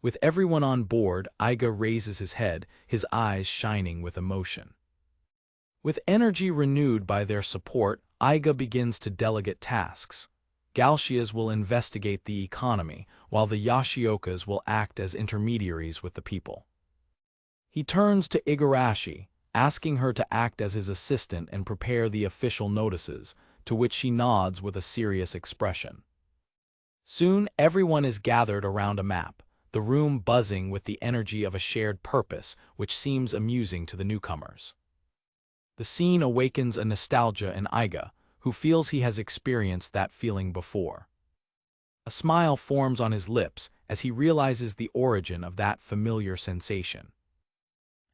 With everyone on board, Iga raises his head, his eyes shining with emotion. With energy renewed by their support, Iga begins to delegate tasks. Galshias will investigate the economy, while the Yashiokas will act as intermediaries with the people. He turns to Igarashi, asking her to act as his assistant and prepare the official notices, to which she nods with a serious expression. Soon, everyone is gathered around a map, the room buzzing with the energy of a shared purpose, which seems amusing to the newcomers. The scene awakens a nostalgia in Iga, who feels he has experienced that feeling before. A smile forms on his lips as he realizes the origin of that familiar sensation.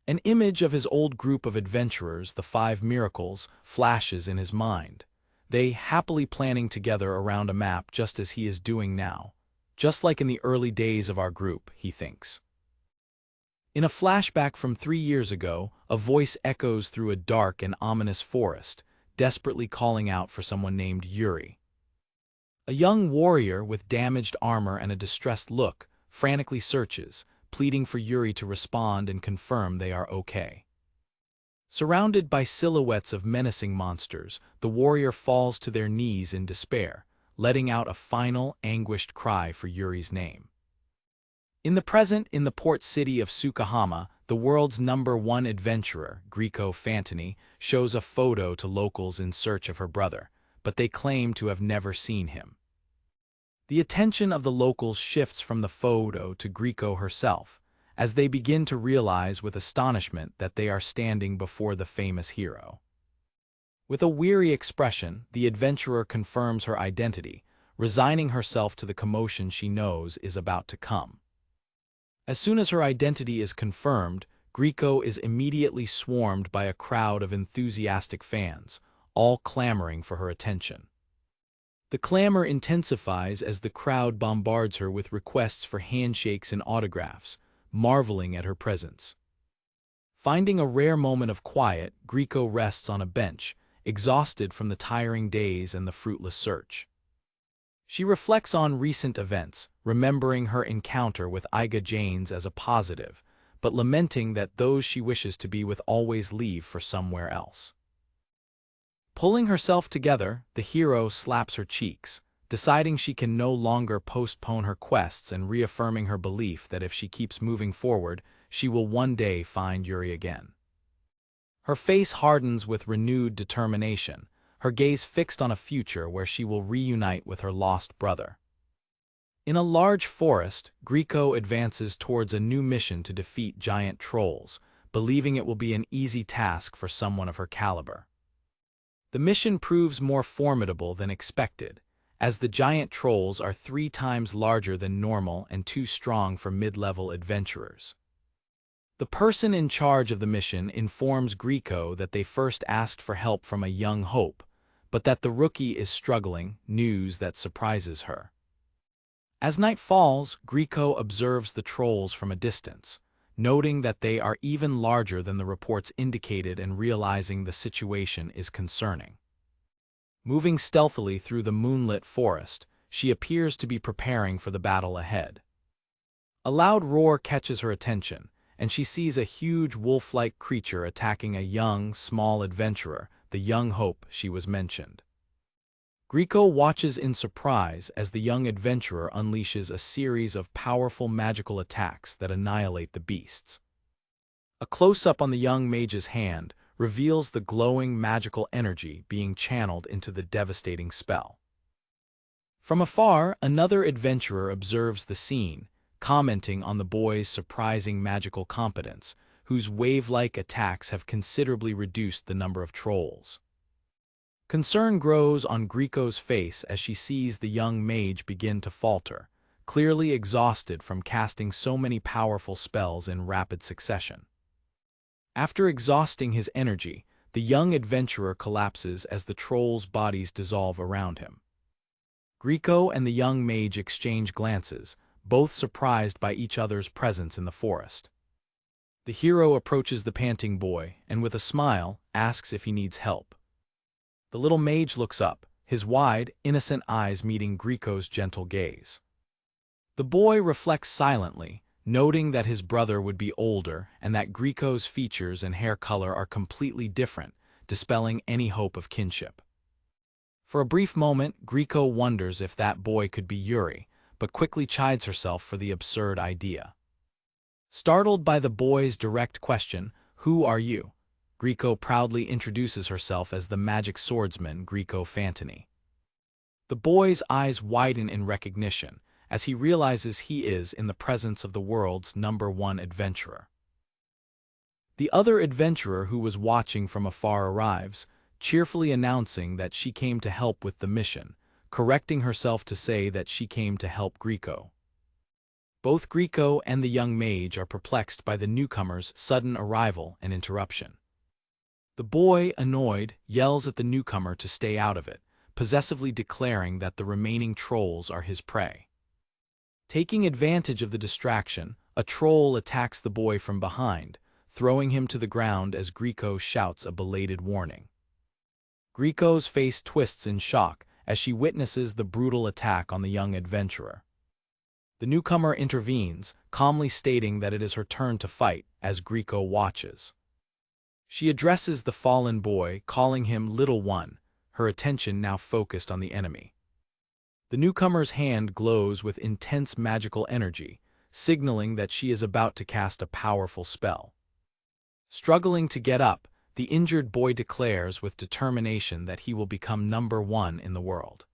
An image of his old group of adventurers, the Five Miracles, flashes in his mind. They happily planning together around a map just as he is doing now. Just like in the early days of our group, he thinks. In a flashback from 3 years ago, a voice echoes through a dark and ominous forest, desperately calling out for someone named Yuri. A young warrior with damaged armor and a distressed look frantically searches, pleading for Yuri to respond and confirm they are okay. Surrounded by silhouettes of menacing monsters, the warrior falls to their knees in despair, letting out a final, anguished cry for Yuri's name. In the present, in the port city of Sukahama, the world's #1 adventurer, Grieco Fantini, shows a photo to locals in search of her brother, but they claim to have never seen him. The attention of the locals shifts from the photo to Grieco herself, as they begin to realize with astonishment that they are standing before the famous hero. With a weary expression, the adventurer confirms her identity, resigning herself to the commotion she knows is about to come. As soon as her identity is confirmed, Grieco is immediately swarmed by a crowd of enthusiastic fans, all clamoring for her attention. The clamor intensifies as the crowd bombards her with requests for handshakes and autographs, marveling at her presence. Finding a rare moment of quiet, Grieco rests on a bench, exhausted from the tiring days and the fruitless search. She reflects on recent events, remembering her encounter with Iga Janes as a positive, but lamenting that those she wishes to be with always leave for somewhere else. Pulling herself together, the hero slaps her cheeks, deciding she can no longer postpone her quests and reaffirming her belief that if she keeps moving forward, she will one day find Yuri again. Her face hardens with renewed determination, her gaze fixed on a future where she will reunite with her lost brother. In a large forest, Grieco advances towards a new mission to defeat giant trolls, believing it will be an easy task for someone of her caliber. The mission proves more formidable than expected, as the giant trolls are 3 times larger than normal and too strong for mid-level adventurers. The person in charge of the mission informs Grieco that they first asked for help from a young hope, but that the rookie is struggling, news that surprises her. As night falls, Grieco observes the trolls from a distance, noting that they are even larger than the reports indicated and realizing the situation is concerning. Moving stealthily through the moonlit forest, she appears to be preparing for the battle ahead. A loud roar catches her attention, and she sees a huge wolf-like creature attacking a young, small adventurer, the young hope she was mentioned. Grieco watches in surprise as the young adventurer unleashes a series of powerful magical attacks that annihilate the beasts. A close-up on the young mage's hand reveals the glowing magical energy being channeled into the devastating spell. From afar, another adventurer observes the scene, commenting on the boy's surprising magical competence, whose wave-like attacks have considerably reduced the number of trolls. Concern grows on Grieco's face as she sees the young mage begin to falter, clearly exhausted from casting so many powerful spells in rapid succession. After exhausting his energy, the young adventurer collapses as the trolls' bodies dissolve around him. Grieco and the young mage exchange glances, both surprised by each other's presence in the forest. The hero approaches the panting boy and, with a smile, asks if he needs help. The little mage looks up, his wide, innocent eyes meeting Grieco's gentle gaze. The boy reflects silently, noting that his brother would be older and that Grieco's features and hair color are completely different, dispelling any hope of kinship. For a brief moment, Grieco wonders if that boy could be Yuri, but quickly chides herself for the absurd idea. Startled by the boy's direct question, "Who are you?" Grieco proudly introduces herself as the magic swordsman Grieco Fantini. The boy's eyes widen in recognition, as he realizes he is in the presence of the world's #1 adventurer. The other adventurer who was watching from afar arrives, cheerfully announcing that she came to help with the mission, correcting herself to say that she came to help Grieco. Both Grieco and the young mage are perplexed by the newcomer's sudden arrival and interruption. The boy, annoyed, yells at the newcomer to stay out of it, possessively declaring that the remaining trolls are his prey. Taking advantage of the distraction, a troll attacks the boy from behind, throwing him to the ground as Grieco shouts a belated warning. Grieco's face twists in shock as she witnesses the brutal attack on the young adventurer. The newcomer intervenes, calmly stating that it is her turn to fight, as Grieco watches. She addresses the fallen boy, calling him Little One, her attention now focused on the enemy. The newcomer's hand glows with intense magical energy, signaling that she is about to cast a powerful spell. Struggling to get up, the injured boy declares with determination that he will become number one in the world.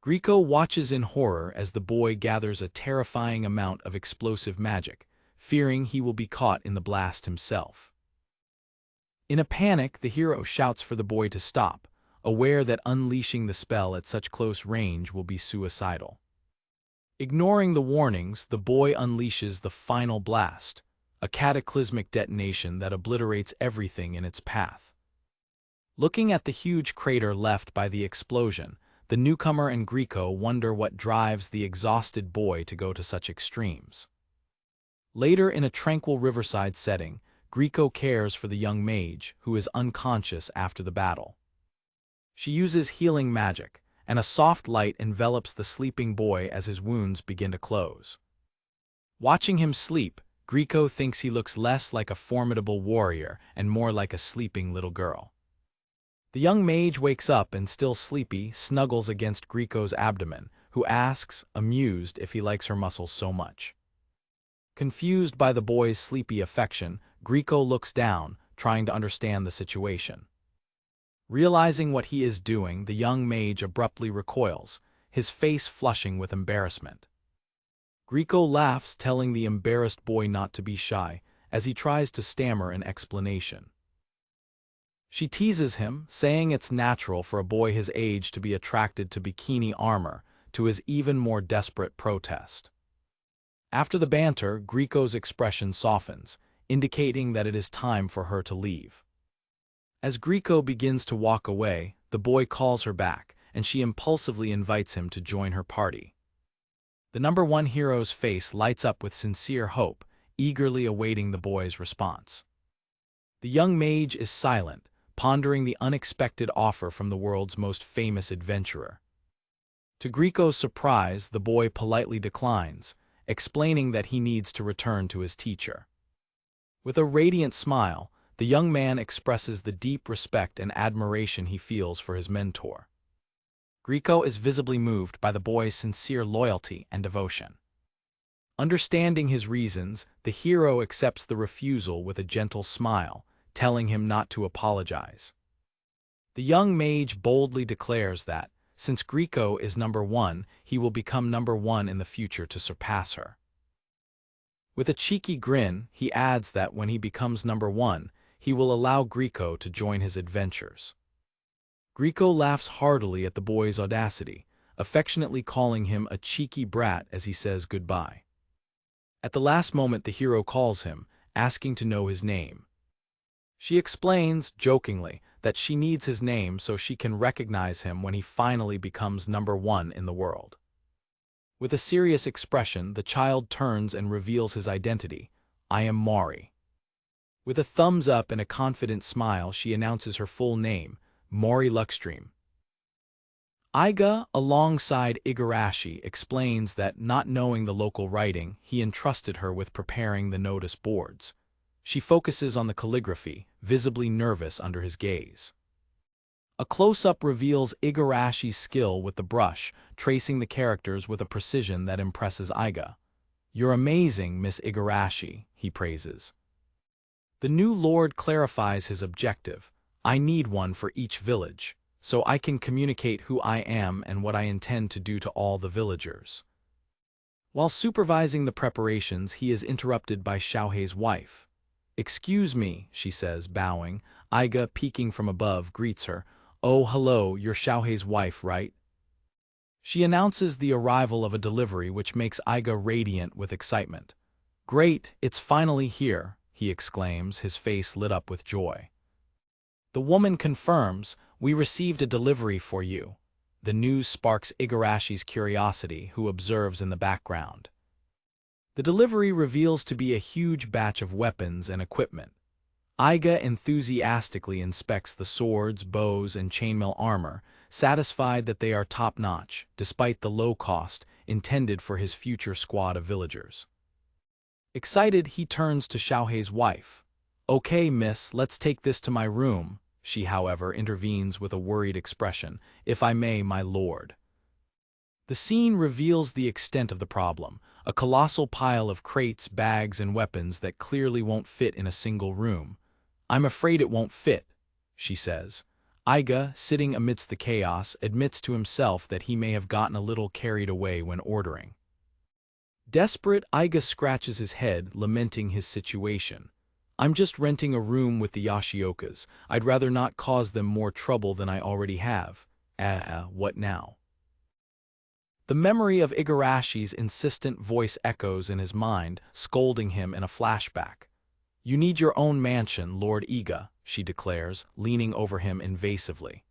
Grieco watches in horror as the boy gathers a terrifying amount of explosive magic, fearing he will be caught in the blast himself. In a panic, the hero shouts for the boy to stop, aware that unleashing the spell at such close range will be suicidal. Ignoring the warnings, the boy unleashes the final blast, a cataclysmic detonation that obliterates everything in its path. Looking at the huge crater left by the explosion, the newcomer and Grieco wonder what drives the exhausted boy to go to such extremes. Later, in a tranquil riverside setting, Grieco cares for the young mage, who is unconscious after the battle. She uses healing magic, and a soft light envelops the sleeping boy as his wounds begin to close. Watching him sleep, Grieco thinks he looks less like a formidable warrior and more like a sleeping little girl. The young mage wakes up and, still sleepy, snuggles against Grieco's abdomen, who asks, amused, if he likes her muscles so much. Confused by the boy's sleepy affection, Grieco looks down, trying to understand the situation. Realizing what he is doing, the young mage abruptly recoils, his face flushing with embarrassment. Grieco laughs, telling the embarrassed boy not to be shy, as he tries to stammer an explanation. She teases him, saying it's natural for a boy his age to be attracted to bikini armor, to his even more desperate protest. After the banter, Grieco's expression softens, indicating that it is time for her to leave. As Grieco begins to walk away, the boy calls her back, and she impulsively invites him to join her party. The number one hero's face lights up with sincere hope, eagerly awaiting the boy's response. The young mage is silent, pondering the unexpected offer from the world's most famous adventurer. To Grieco's surprise, the boy politely declines, explaining that he needs to return to his teacher. With a radiant smile, the young man expresses the deep respect and admiration he feels for his mentor. Grieco is visibly moved by the boy's sincere loyalty and devotion. Understanding his reasons, the hero accepts the refusal with a gentle smile, telling him not to apologize. The young mage boldly declares that, since Grieco is number one, he will become number one in the future to surpass her. With a cheeky grin, he adds that when he becomes number one, he will allow Grieco to join his adventures. Grieco laughs heartily at the boy's audacity, affectionately calling him a cheeky brat as he says goodbye. At the last moment, the hero calls him, asking to know his name. She explains, jokingly, that she needs his name so she can recognize him when he finally becomes number one in the world. With a serious expression, the child turns and reveals his identity. I am Mori. With a thumbs up and a confident smile, she announces her full name, Mori Luckstream. Iga, alongside Igarashi, explains that, not knowing the local writing, he entrusted her with preparing the notice boards. She focuses on the calligraphy, visibly nervous under his gaze. A close-up reveals Igarashi's skill with the brush, tracing the characters with a precision that impresses Iga. You're amazing, Miss Igarashi, he praises. The new lord clarifies his objective. I need one for each village, so I can communicate who I am and what I intend to do to all the villagers. While supervising the preparations, he is interrupted by Xiaohei's wife. Excuse me, she says, bowing. Iga, peeking from above, greets her. Oh, hello, you're Xiaohei's wife, right? She announces the arrival of a delivery, which makes Iga radiant with excitement. Great, it's finally here, he exclaims, his face lit up with joy. The woman confirms, we received a delivery for you. The news sparks Igarashi's curiosity, who observes in the background. The delivery reveals to be a huge batch of weapons and equipment. Iga enthusiastically inspects the swords, bows, and chainmail armor, satisfied that they are top-notch, despite the low cost intended for his future squad of villagers. Excited, he turns to Xiaohei's wife. "Okay, miss, let's take this to my room." She, however, intervenes with a worried expression. "If I may, my lord." The scene reveals the extent of the problem, a colossal pile of crates, bags, and weapons that clearly won't fit in a single room. "I'm afraid it won't fit," she says. Iga, sitting amidst the chaos, admits to himself that he may have gotten a little carried away when ordering. Desperate, Iga scratches his head, lamenting his situation. "I'm just renting a room with the Yoshiokas. I'd rather not cause them more trouble than I already have. What now?" The memory of Igarashi's insistent voice echoes in his mind, scolding him in a flashback. "You need your own mansion, Lord Iga," she declares, leaning over him invasively.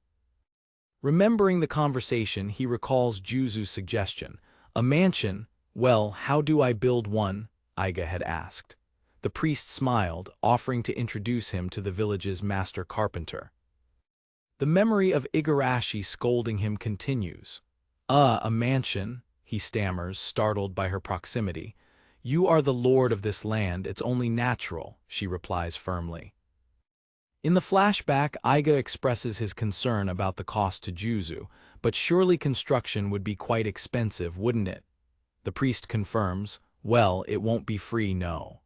Remembering the conversation, he recalls Juzu's suggestion. "A mansion? Well, how do I build one?" Iga had asked. The priest smiled, offering to introduce him to the village's master carpenter. The memory of Igarashi scolding him continues. A mansion," he stammers, startled by her proximity. "You are the lord of this land, it's only natural," she replies firmly. In the flashback, Iga expresses his concern about the cost to Juzu, but surely construction would be quite expensive, wouldn't it? The priest confirms, "Well, it won't be free, no."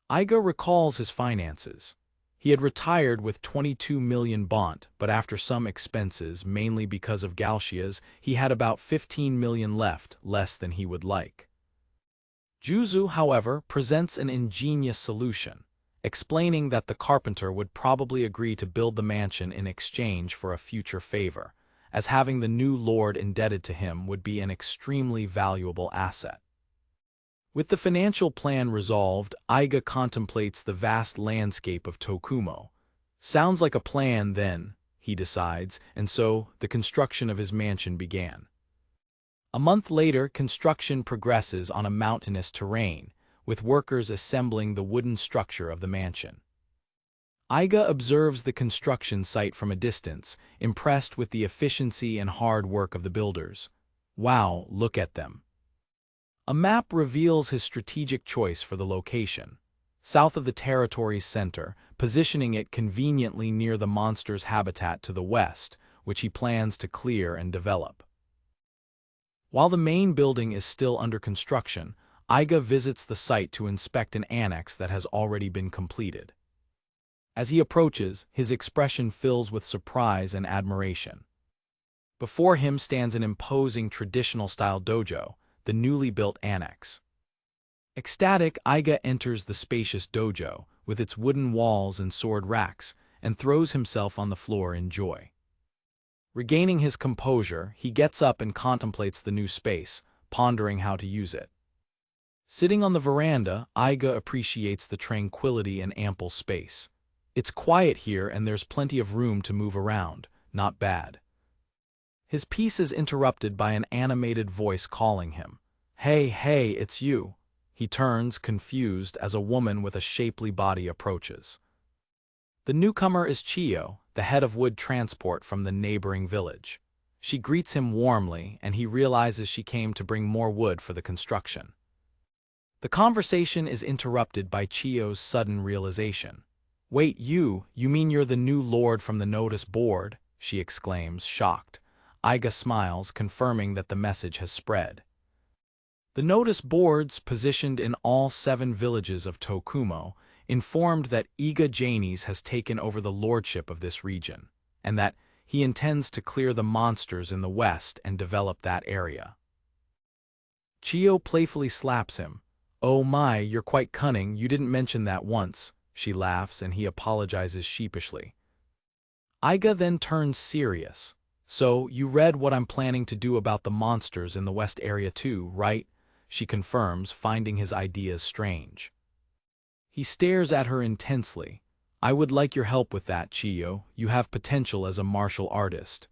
Iga recalls his finances. He had retired with 22 million bont, but after some expenses, mainly because of Galshias, he had about 15 million left, less than he would like. Juzu, however, presents an ingenious solution, explaining that the carpenter would probably agree to build the mansion in exchange for a future favor, as having the new lord indebted to him would be an extremely valuable asset. With the financial plan resolved, Iga contemplates the vast landscape of Tokumo. Sounds like a plan, then, he decides, and so the construction of his mansion began. A month later, construction progresses on a mountainous terrain, with workers assembling the wooden structure of the mansion. Iga observes the construction site from a distance, impressed with the efficiency and hard work of the builders. "Wow, look at them." A map reveals his strategic choice for the location, south of the territory's center, positioning it conveniently near the monster's habitat to the west, which he plans to clear and develop. While the main building is still under construction, Iga visits the site to inspect an annex that has already been completed. As he approaches, his expression fills with surprise and admiration. Before him stands an imposing traditional-style dojo, the newly built annex. Ecstatic, Iga enters the spacious dojo, with its wooden walls and sword racks, and throws himself on the floor in joy. Regaining his composure, he gets up and contemplates the new space, pondering how to use it. Sitting on the veranda, Iga appreciates the tranquility and ample space. It's quiet here and there's plenty of room to move around, not bad. His peace is interrupted by an animated voice calling him. Hey, it's you." He turns, confused, as a woman with a shapely body approaches. The newcomer is Chiyo, the head of wood transport from the neighboring village. She greets him warmly, and he realizes she came to bring more wood for the construction. The conversation is interrupted by Chiyo's sudden realization. "Wait, you mean you're the new lord from the notice board?" she exclaims, shocked. Iga smiles, confirming that the message has spread. The notice boards, positioned in all 7 villages of Tokumo, informed that Iga Janis has taken over the lordship of this region, and that he intends to clear the monsters in the west and develop that area. Chiyo playfully slaps him. "Oh my, you're quite cunning, you didn't mention that once." She laughs and he apologizes sheepishly. Iga then turns serious. "So, you read what I'm planning to do about the monsters in the west area too, right?" She confirms, finding his ideas strange. He stares at her intensely. "I would like your help with that, Chiyo. You have potential as a martial artist."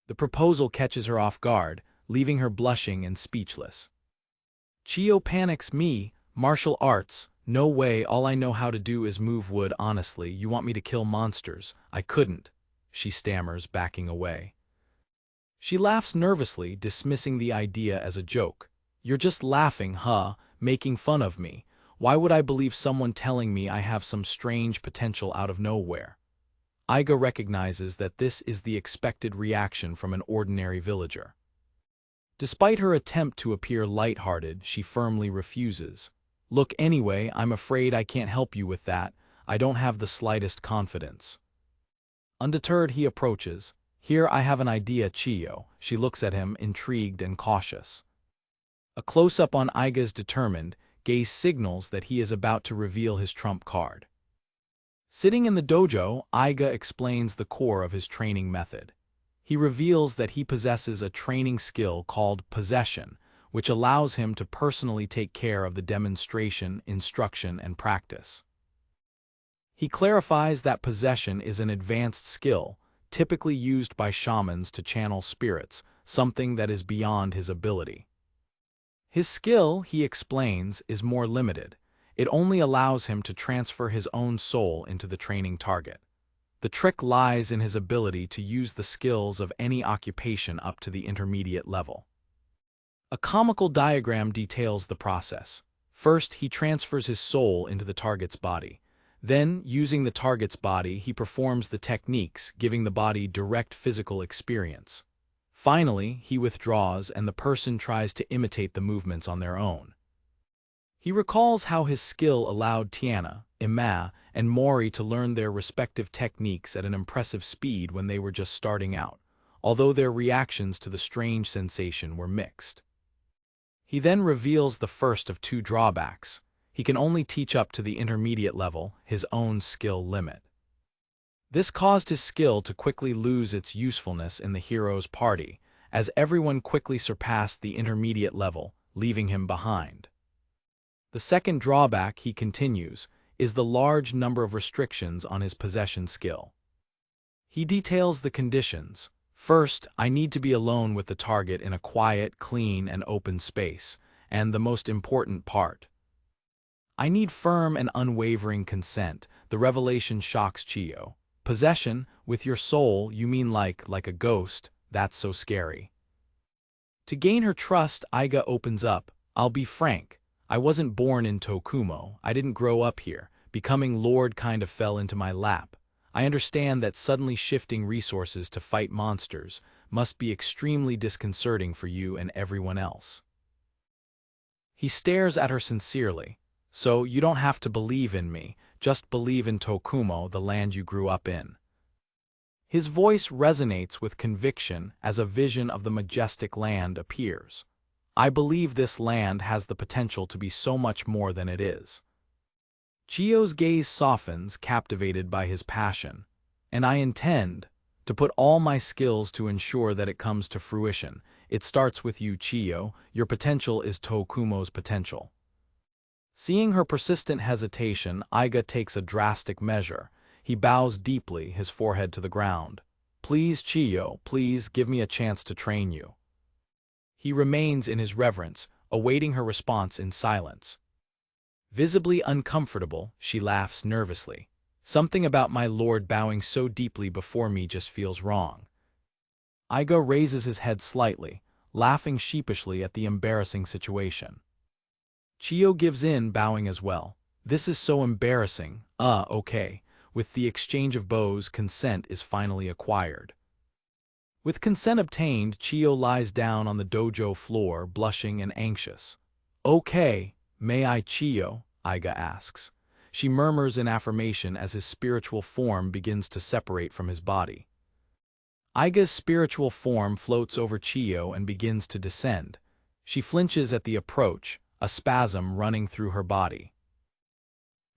The proposal catches her off guard, leaving her blushing and speechless. Chiyo panics. "Me, martial arts? No way, all I know how to do is move wood. Honestly, you want me to kill monsters? I couldn't, she stammers, backing away. She laughs nervously, dismissing the idea as a joke. You're just laughing, huh? Making fun of me. Why would I believe someone telling me I have some strange potential out of nowhere? Iga recognizes that this is the expected reaction from an ordinary villager. Despite her attempt to appear lighthearted, she firmly refuses. Look, anyway, I'm afraid I can't help you with that. I don't have the slightest confidence. Undeterred, he approaches. Here, I have an idea, Chiyo. She looks at him, intrigued and cautious. A close-up on Iga's determined gaze signals that he is about to reveal his trump card. Sitting in the dojo, Iga explains the core of his training method. He reveals that he possesses a training skill called possession, which allows him to personally take care of the demonstration, instruction, and practice. He clarifies that possession is an advanced skill, typically used by shamans to channel spirits, something that is beyond his ability. His skill, he explains, is more limited. It only allows him to transfer his own soul into the training target. The trick lies in his ability to use the skills of any occupation up to the intermediate level. A comical diagram details the process. First, he transfers his soul into the target's body. Then, using the target's body, he performs the techniques, giving the body direct physical experience. Finally, he withdraws and the person tries to imitate the movements on their own. He recalls how his skill allowed Tiana, Ima, and Mori to learn their respective techniques at an impressive speed when they were just starting out, although their reactions to the strange sensation were mixed. He then reveals the first of two drawbacks. He can only teach up to the intermediate level, his own skill limit. This caused his skill to quickly lose its usefulness in the hero's party, as everyone quickly surpassed the intermediate level, leaving him behind. The second drawback, he continues, is the large number of restrictions on his possession skill. He details the conditions. First, I need to be alone with the target in a quiet, clean, and open space, and the most important part, I need firm and unwavering consent. The revelation shocks Chiyo. Possession, with your soul, you mean like a ghost? That's so scary. To gain her trust, Iga opens up. I'll be frank. I wasn't born in Tokumo. I didn't grow up here. Becoming Lord kind of fell into my lap. I understand that suddenly shifting resources to fight monsters must be extremely disconcerting for you and everyone else. He stares at her sincerely. So, you don't have to believe in me, just believe in Tokumo, the land you grew up in. His voice resonates with conviction as a vision of the majestic land appears. I believe this land has the potential to be so much more than it is. Chiyo's gaze softens, captivated by his passion. And I intend to put all my skills to ensure that it comes to fruition. It starts with you, Chiyo. Your potential is Tokumo's potential. Seeing her persistent hesitation, Iga takes a drastic measure. He bows deeply, his forehead to the ground. Please, Chiyo, please give me a chance to train you. He remains in his reverence, awaiting her response in silence. Visibly uncomfortable, she laughs nervously. Something about my lord bowing so deeply before me just feels wrong. Iga raises his head slightly, laughing sheepishly at the embarrassing situation. Chiyo gives in, bowing as well. This is so embarrassing. Okay. With the exchange of bows, consent is finally acquired. With consent obtained, Chiyo lies down on the dojo floor, blushing and anxious. Okay, may I, Chiyo? Iga asks. She murmurs in affirmation as his spiritual form begins to separate from his body. Iga's spiritual form floats over Chiyo and begins to descend. She flinches at the approach, a spasm running through her body.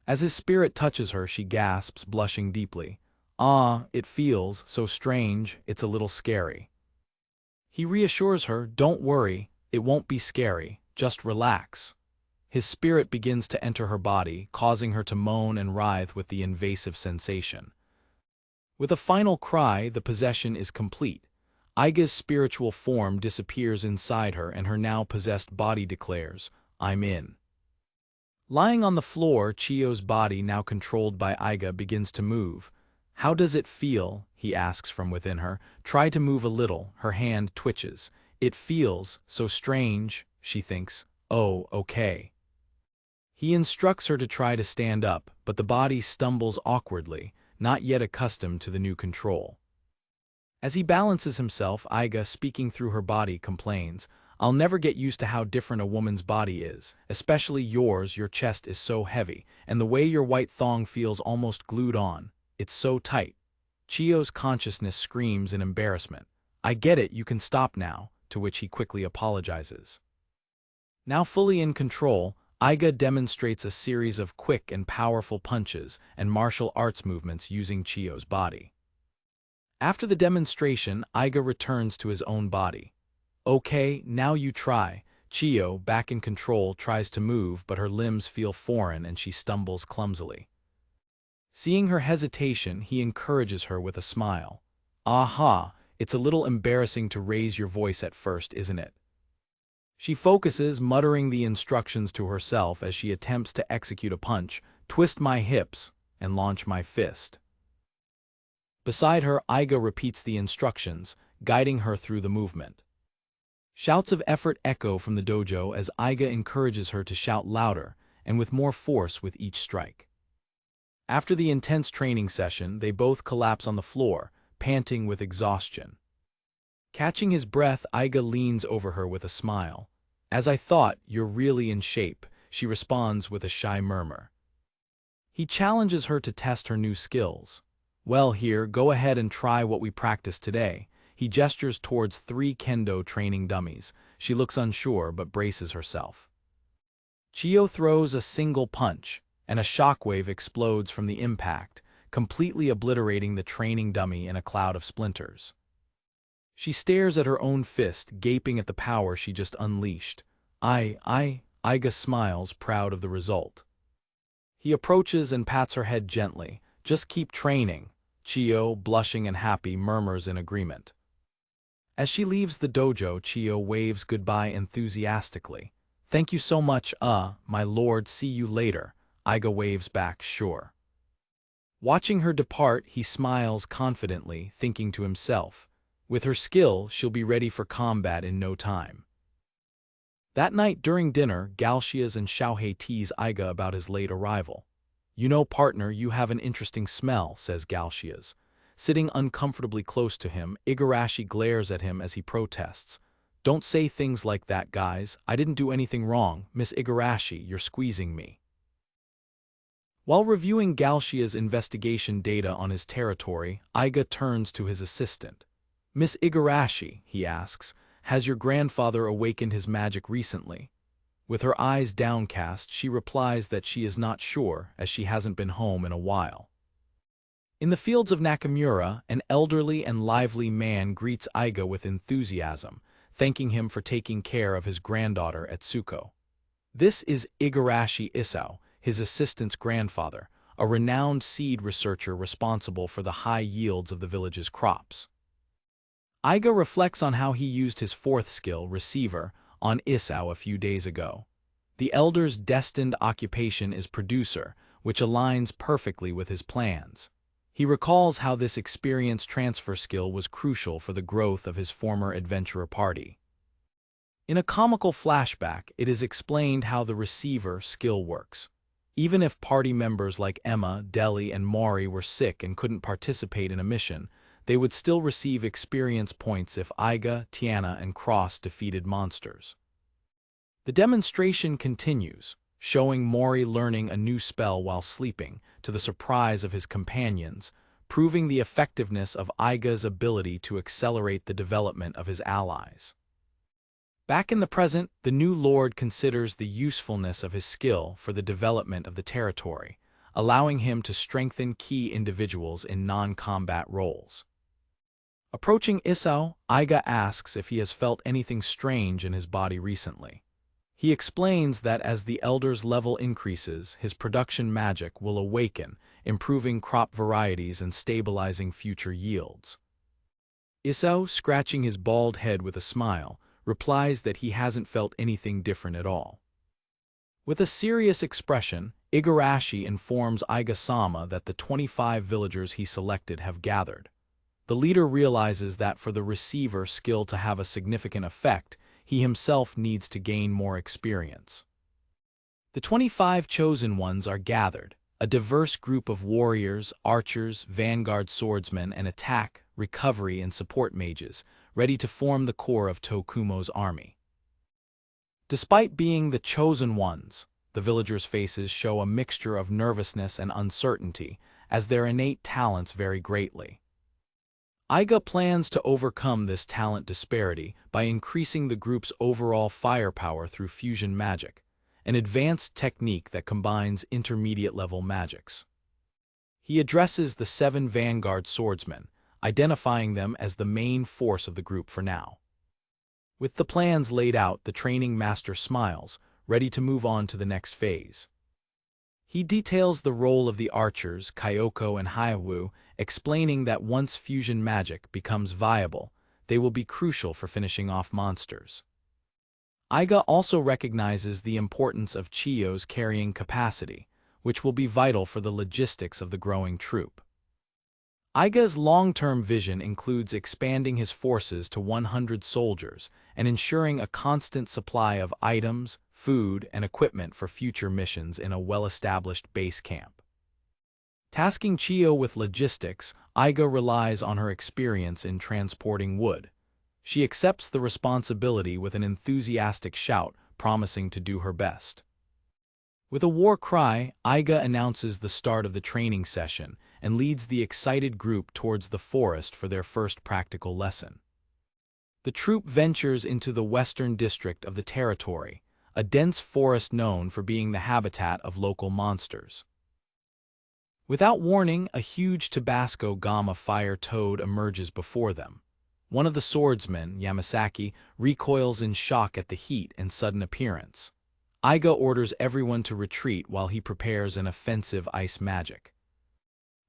As his spirit touches her, she gasps, blushing deeply. It feels so strange, it's a little scary. He reassures her, don't worry, it won't be scary, just relax. His spirit begins to enter her body, causing her to moan and writhe with the invasive sensation. With a final cry, the possession is complete. Iga's spiritual form disappears inside her and her now possessed body declares, I'm in. Lying on the floor, Chiyo's body, now controlled by Iga, begins to move. "How does it feel?" he asks from within her. "Try to move a little." Her hand twitches. "It feels so strange," she thinks. "Oh, okay." He instructs her to try to stand up, but the body stumbles awkwardly, not yet accustomed to the new control. As he balances himself, Iga, speaking through her body, complains, "I'll never get used to how different a woman's body is, especially yours. Your chest is so heavy, and the way your white thong feels almost glued on. It's so tight." Chiyo's consciousness screams in embarrassment. "I get it, you can stop now," to which he quickly apologizes. Now fully in control, Iga demonstrates a series of quick and powerful punches and martial arts movements using Chiyo's body. After the demonstration, Iga returns to his own body. "Okay, now you try." Chiyo, back in control, tries to move, but her limbs feel foreign and she stumbles clumsily. Seeing her hesitation, he encourages her with a smile. "Aha, it's a little embarrassing to raise your voice at first, isn't it?" She focuses, muttering the instructions to herself as she attempts to execute a punch: "Twist my hips and launch my fist." Beside her, Iga repeats the instructions, guiding her through the movement. Shouts of effort echo from the dojo as Iga encourages her to shout louder and with more force with each strike. After the intense training session, they both collapse on the floor, panting with exhaustion. Catching his breath, Iga leans over her with a smile. "As I thought, you're really in shape," she responds with a shy murmur. He challenges her to test her new skills. "Well, here, go ahead and try what we practiced today." He gestures towards 3 kendo training dummies. She looks unsure but braces herself. Chiyo throws a single punch, and a shockwave explodes from the impact, completely obliterating the training dummy in a cloud of splinters. She stares at her own fist, gaping at the power she just unleashed. Iga smiles, proud of the result. He approaches and pats her head gently. "Just keep training." Chiyo, blushing and happy, murmurs in agreement. As she leaves the dojo, Chiyo waves goodbye enthusiastically. "Thank you so much, my lord, see you later." Iga waves back, "Sure." Watching her depart, he smiles confidently, thinking to himself, "With her skill, she'll be ready for combat in no time." That night during dinner, Galshias and Xiaohei tease Iga about his late arrival. "You know, partner, you have an interesting smell," says Galshias. Sitting uncomfortably close to him, Igarashi glares at him as he protests. "Don't say things like that, guys. I didn't do anything wrong. Miss Igarashi, you're squeezing me." While reviewing Galshia's investigation data on his territory, Iga turns to his assistant. "Miss Igarashi," he asks, "has your grandfather awakened his magic recently?" With her eyes downcast, she replies that she is not sure, as she hasn't been home in a while. In the fields of Nakamura, an elderly and lively man greets Iga with enthusiasm, thanking him for taking care of his granddaughter Etsuko. This is Igarashi Isao, his assistant's grandfather, a renowned seed researcher responsible for the high yields of the village's crops. Iga reflects on how he used his 4th skill, Receiver, on Isao a few days ago. The elder's destined occupation is producer, which aligns perfectly with his plans. He recalls how this experience transfer skill was crucial for the growth of his former adventurer party. In a comical flashback, it is explained how the Receiver skill works. Even if party members like Emma, Deli, and Mori were sick and couldn't participate in a mission, they would still receive experience points if Iga, Tiana, and Cross defeated monsters. The demonstration continues, showing Mori learning a new spell while sleeping, to the surprise of his companions, proving the effectiveness of Iga's ability to accelerate the development of his allies. Back in the present, the new lord considers the usefulness of his skill for the development of the territory, allowing him to strengthen key individuals in non-combat roles. Approaching Isao, Iga asks if he has felt anything strange in his body recently. He explains that as the elder's level increases, his production magic will awaken, improving crop varieties and stabilizing future yields. Isao, scratching his bald head with a smile, replies that he hasn't felt anything different at all. With a serious expression, Igarashi informs Iga-sama that the 25 villagers he selected have gathered. The leader realizes that for the receiver skill to have a significant effect, he himself needs to gain more experience. The 25 chosen ones are gathered, a diverse group of warriors, archers, vanguard swordsmen, and attack, recovery, and support mages, ready to form the core of Tokumo's army. Despite being the chosen ones, the villagers' faces show a mixture of nervousness and uncertainty, as their innate talents vary greatly. Iga plans to overcome this talent disparity by increasing the group's overall firepower through fusion magic, an advanced technique that combines intermediate-level magics. He addresses the 7 vanguard swordsmen, identifying them as the main force of the group for now. With the plans laid out, the training master smiles, ready to move on to the next phase. He details the role of the archers, Kyoko and Hyawu, explaining that once fusion magic becomes viable, they will be crucial for finishing off monsters. Iga also recognizes the importance of Chiyo's carrying capacity, which will be vital for the logistics of the growing troop. Iga's long-term vision includes expanding his forces to 100 soldiers and ensuring a constant supply of items, food, and equipment for future missions in a well-established base camp. Tasking Chiyo with logistics, Iga relies on her experience in transporting wood. She accepts the responsibility with an enthusiastic shout, promising to do her best. With a war cry, Iga announces the start of the training session and leads the excited group towards the forest for their first practical lesson. The troop ventures into the western district of the territory, a dense forest known for being the habitat of local monsters. Without warning, a huge Tabasco Gamma fire toad emerges before them. One of the swordsmen, Yamasaki, recoils in shock at the heat and sudden appearance. Iga orders everyone to retreat while he prepares an offensive ice magic.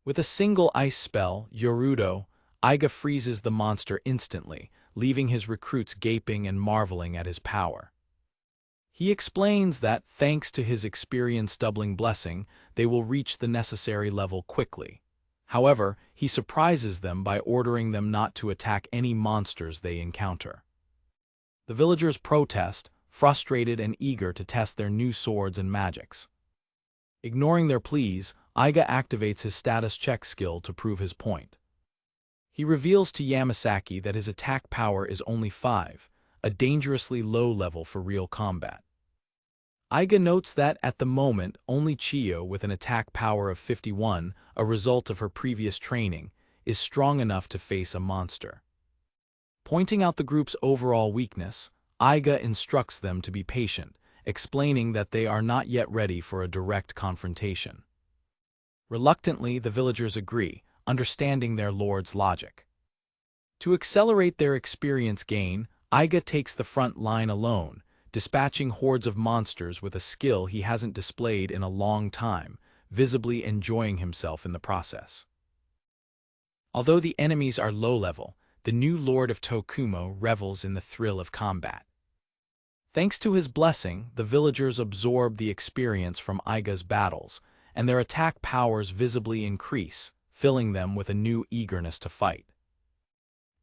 With a single ice spell, Yorudo, Iga freezes the monster instantly, leaving his recruits gaping and marveling at his power. He explains that, thanks to his experience doubling blessing, they will reach the necessary level quickly. However, he surprises them by ordering them not to attack any monsters they encounter. The villagers protest, frustrated and eager to test their new swords and magics. Ignoring their pleas, Iga activates his status check skill to prove his point. He reveals to Yamasaki that his attack power is only 5, a dangerously low level for real combat. Iga notes that, at the moment, only Chiyo, with an attack power of 51, a result of her previous training, is strong enough to face a monster. Pointing out the group's overall weakness, Iga instructs them to be patient, explaining that they are not yet ready for a direct confrontation. Reluctantly, the villagers agree, understanding their lord's logic. To accelerate their experience gain, Iga takes the front line alone, dispatching hordes of monsters with a skill he hasn't displayed in a long time, visibly enjoying himself in the process. Although the enemies are low-level, the new Lord of Tokumo revels in the thrill of combat. Thanks to his blessing, the villagers absorb the experience from Iga's battles, and their attack powers visibly increase, filling them with a new eagerness to fight.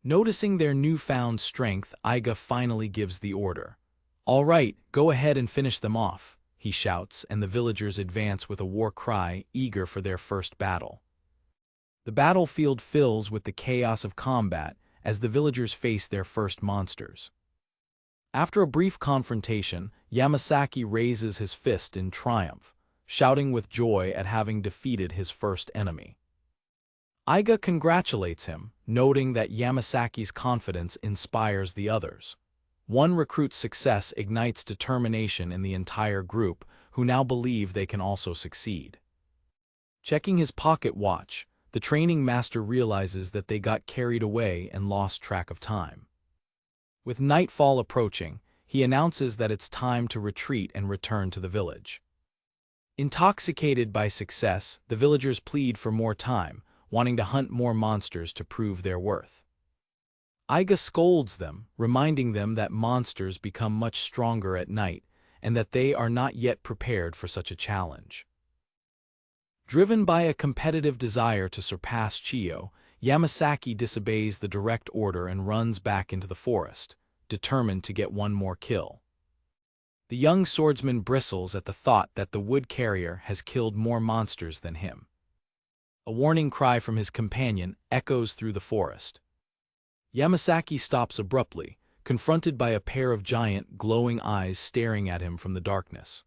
Noticing their newfound strength, Iga finally gives the order. "All right, go ahead and finish them off," he shouts, and the villagers advance with a war cry, eager for their first battle. The battlefield fills with the chaos of combat as the villagers face their first monsters. After a brief confrontation, Yamasaki raises his fist in triumph, shouting with joy at having defeated his first enemy. Iga congratulates him, noting that Yamasaki's confidence inspires the others. One recruit's success ignites determination in the entire group, who now believe they can also succeed. Checking his pocket watch, the training master realizes that they got carried away and lost track of time. With nightfall approaching, he announces that it's time to retreat and return to the village. Intoxicated by success, the villagers plead for more time, wanting to hunt more monsters to prove their worth. Iga scolds them, reminding them that monsters become much stronger at night, and that they are not yet prepared for such a challenge. Driven by a competitive desire to surpass Chiyo, Yamasaki disobeys the direct order and runs back into the forest, determined to get one more kill. The young swordsman bristles at the thought that the wood carrier has killed more monsters than him. A warning cry from his companion echoes through the forest. Yamasaki stops abruptly, confronted by a pair of giant, glowing eyes staring at him from the darkness.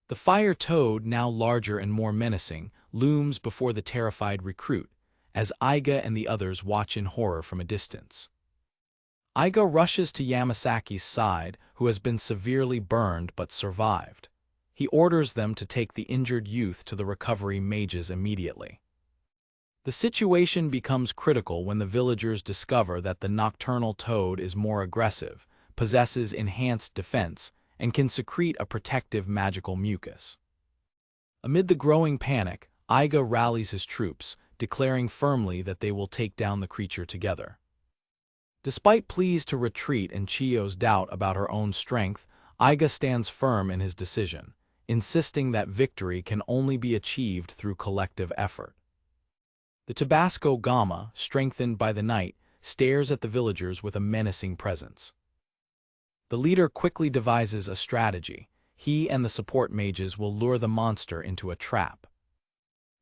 The fire toad, now larger and more menacing, looms before the terrified recruit, as Iga and the others watch in horror from a distance. Iga rushes to Yamasaki's side, who has been severely burned but survived. He orders them to take the injured youth to the recovery mages immediately. The situation becomes critical when the villagers discover that the nocturnal toad is more aggressive, possesses enhanced defense, and can secrete a protective magical mucus. Amid the growing panic, Iga rallies his troops, declaring firmly that they will take down the creature together. Despite pleas to retreat and Chiyo's doubt about her own strength, Iga stands firm in his decision, insisting that victory can only be achieved through collective effort. The Tabasco Gama, strengthened by the night, stares at the villagers with a menacing presence. The leader quickly devises a strategy. He and the support mages will lure the monster into a trap.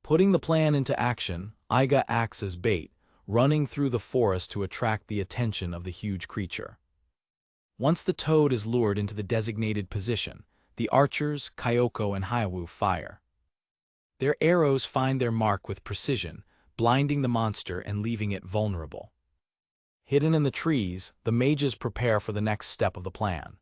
Putting the plan into action, Iga acts as bait, running through the forest to attract the attention of the huge creature. Once the toad is lured into the designated position, the archers, Kyoko and Hayawu fire. Their arrows find their mark with precision, blinding the monster and leaving it vulnerable. Hidden in the trees, the mages prepare for the next step of the plan.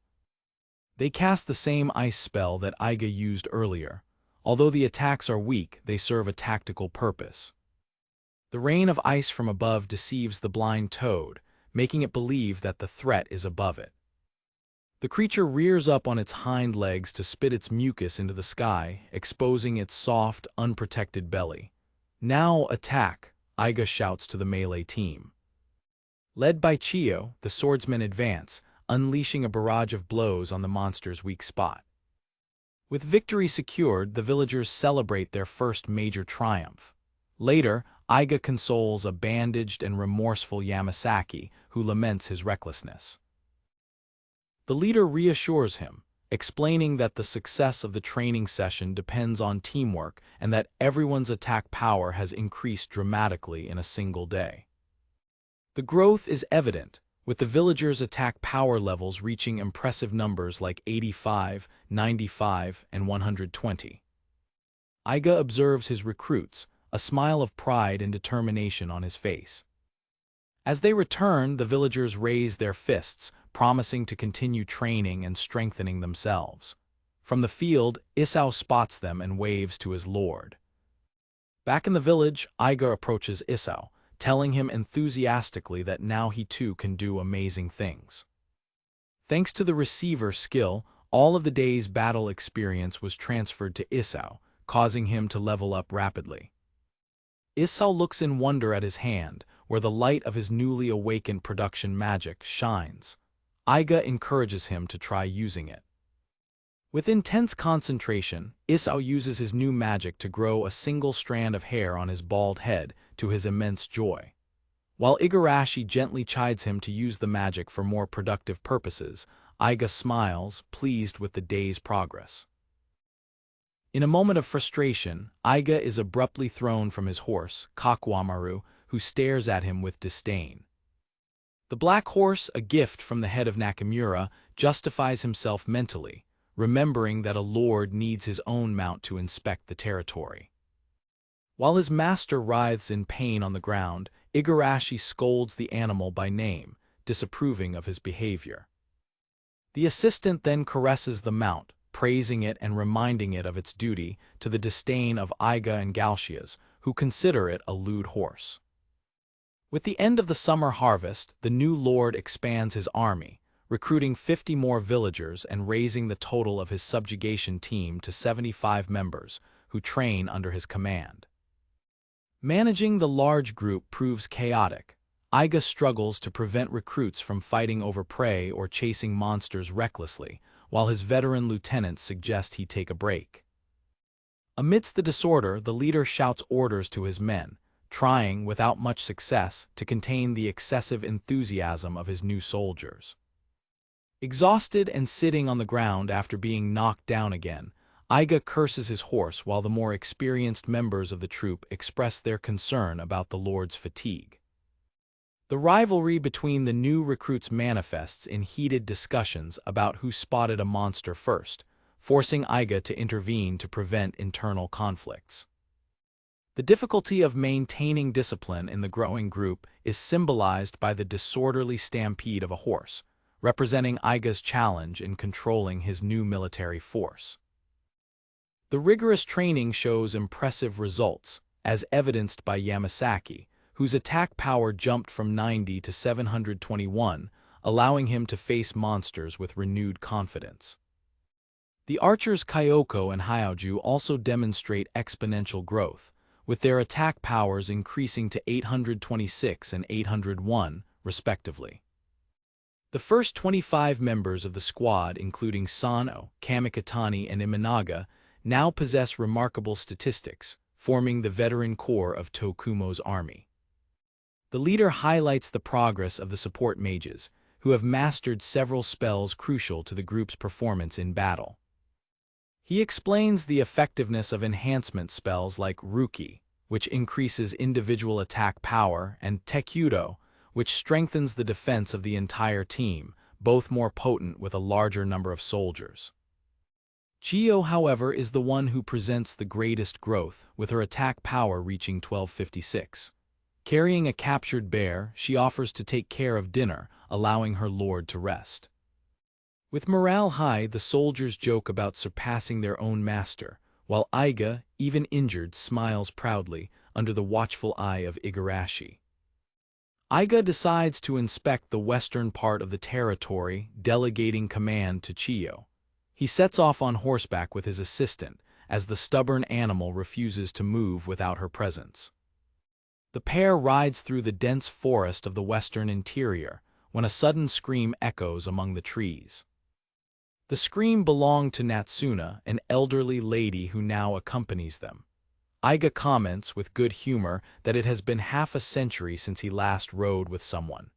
They cast the same ice spell that Iga used earlier. Although the attacks are weak, they serve a tactical purpose. The rain of ice from above deceives the blind toad, making it believe that the threat is above it. The creature rears up on its hind legs to spit its mucus into the sky, exposing its soft, unprotected belly. "Now attack," Iga shouts to the melee team. Led by Chiyo, the swordsmen advance, unleashing a barrage of blows on the monster's weak spot. With victory secured, the villagers celebrate their first major triumph. Later, Iga consoles a bandaged and remorseful Yamasaki, who laments his recklessness. The leader reassures him, explaining that the success of the training session depends on teamwork and that everyone's attack power has increased dramatically in a single day. The growth is evident, with the villagers' attack power levels reaching impressive numbers like 85, 95, and 120. Iga observes his recruits, a smile of pride and determination on his face. As they return, the villagers raise their fists, promising to continue training and strengthening themselves. From the field, Isao spots them and waves to his lord. Back in the village, Iga approaches Isao, telling him enthusiastically that now he too can do amazing things. Thanks to the receiver skill, all of the day's battle experience was transferred to Isao, causing him to level up rapidly. Isao looks in wonder at his hand, where the light of his newly awakened production magic shines. Iga encourages him to try using it. With intense concentration, Isao uses his new magic to grow a single strand of hair on his bald head, to his immense joy. While Igarashi gently chides him to use the magic for more productive purposes, Iga smiles, pleased with the day's progress. In a moment of frustration, Iga is abruptly thrown from his horse, Kakuamaru, who stares at him with disdain. The black horse, a gift from the head of Nakamura, justifies himself mentally, remembering that a lord needs his own mount to inspect the territory. While his master writhes in pain on the ground, Igarashi scolds the animal by name, disapproving of his behavior. The assistant then caresses the mount, praising it and reminding it of its duty, to the disdain of Iga and Galshias, who consider it a lewd horse. With the end of the summer harvest, the new lord expands his army, recruiting 50 more villagers and raising the total of his subjugation team to 75 members, who train under his command. Managing the large group proves chaotic. Iga struggles to prevent recruits from fighting over prey or chasing monsters recklessly, while his veteran lieutenants suggest he take a break. Amidst the disorder, the leader shouts orders to his men, trying, without much success, to contain the excessive enthusiasm of his new soldiers. Exhausted and sitting on the ground after being knocked down again, Iga curses his horse while the more experienced members of the troop express their concern about the Lord's fatigue. The rivalry between the new recruits manifests in heated discussions about who spotted a monster first, forcing Iga to intervene to prevent internal conflicts. The difficulty of maintaining discipline in the growing group is symbolized by the disorderly stampede of a horse, representing Iga's challenge in controlling his new military force. The rigorous training shows impressive results, as evidenced by Yamasaki, whose attack power jumped from 90 to 721, allowing him to face monsters with renewed confidence. The archers Kyoko and Hyoju also demonstrate exponential growth, with their attack powers increasing to 826 and 801, respectively. The first 25 members of the squad, including Sano, Kamikatani, and Imanaga, now possess remarkable statistics, forming the veteran core of Tokumo's army. The leader highlights the progress of the support mages, who have mastered several spells crucial to the group's performance in battle. He explains the effectiveness of enhancement spells like Ruki, which increases individual attack power, and Tekkyudo, which strengthens the defense of the entire team, both more potent with a larger number of soldiers. Chiyo, however, is the one who presents the greatest growth, with her attack power reaching 1256. Carrying a captured bear, she offers to take care of dinner, allowing her lord to rest. With morale high, the soldiers joke about surpassing their own master, while Iga, even injured, smiles proudly under the watchful eye of Igarashi. Iga decides to inspect the western part of the territory, delegating command to Chiyo. He sets off on horseback with his assistant, as the stubborn animal refuses to move without her presence. The pair rides through the dense forest of the western interior, when a sudden scream echoes among the trees. The scream belonged to Natsuna, an elderly lady who now accompanies them. Iga comments with good humor that it has been half a century since he last rode with someone.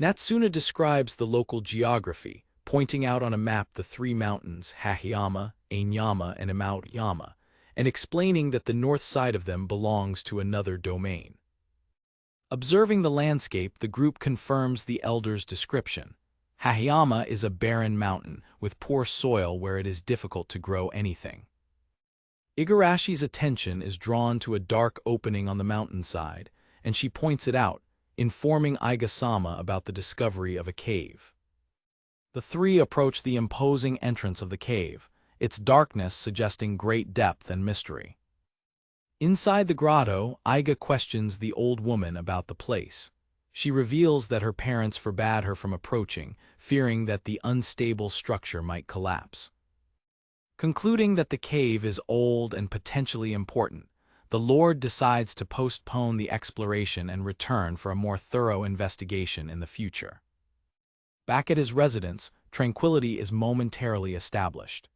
Natsuna describes the local geography, pointing out on a map the three mountains, Hahiyama, Ainyama, and Imaoyama, and explaining that the north side of them belongs to another domain. Observing the landscape, the group confirms the elder's description. Hahiyama is a barren mountain, with poor soil where it is difficult to grow anything. Igarashi's attention is drawn to a dark opening on the mountainside, and she points it out, informing Iga-sama about the discovery of a cave. The three approach the imposing entrance of the cave, its darkness suggesting great depth and mystery. Inside the grotto, Iga questions the old woman about the place. She reveals that her parents forbade her from approaching, fearing that the unstable structure might collapse. Concluding that the cave is old and potentially important, the Lord decides to postpone the exploration and return for a more thorough investigation in the future. Back at his residence, tranquility is momentarily established.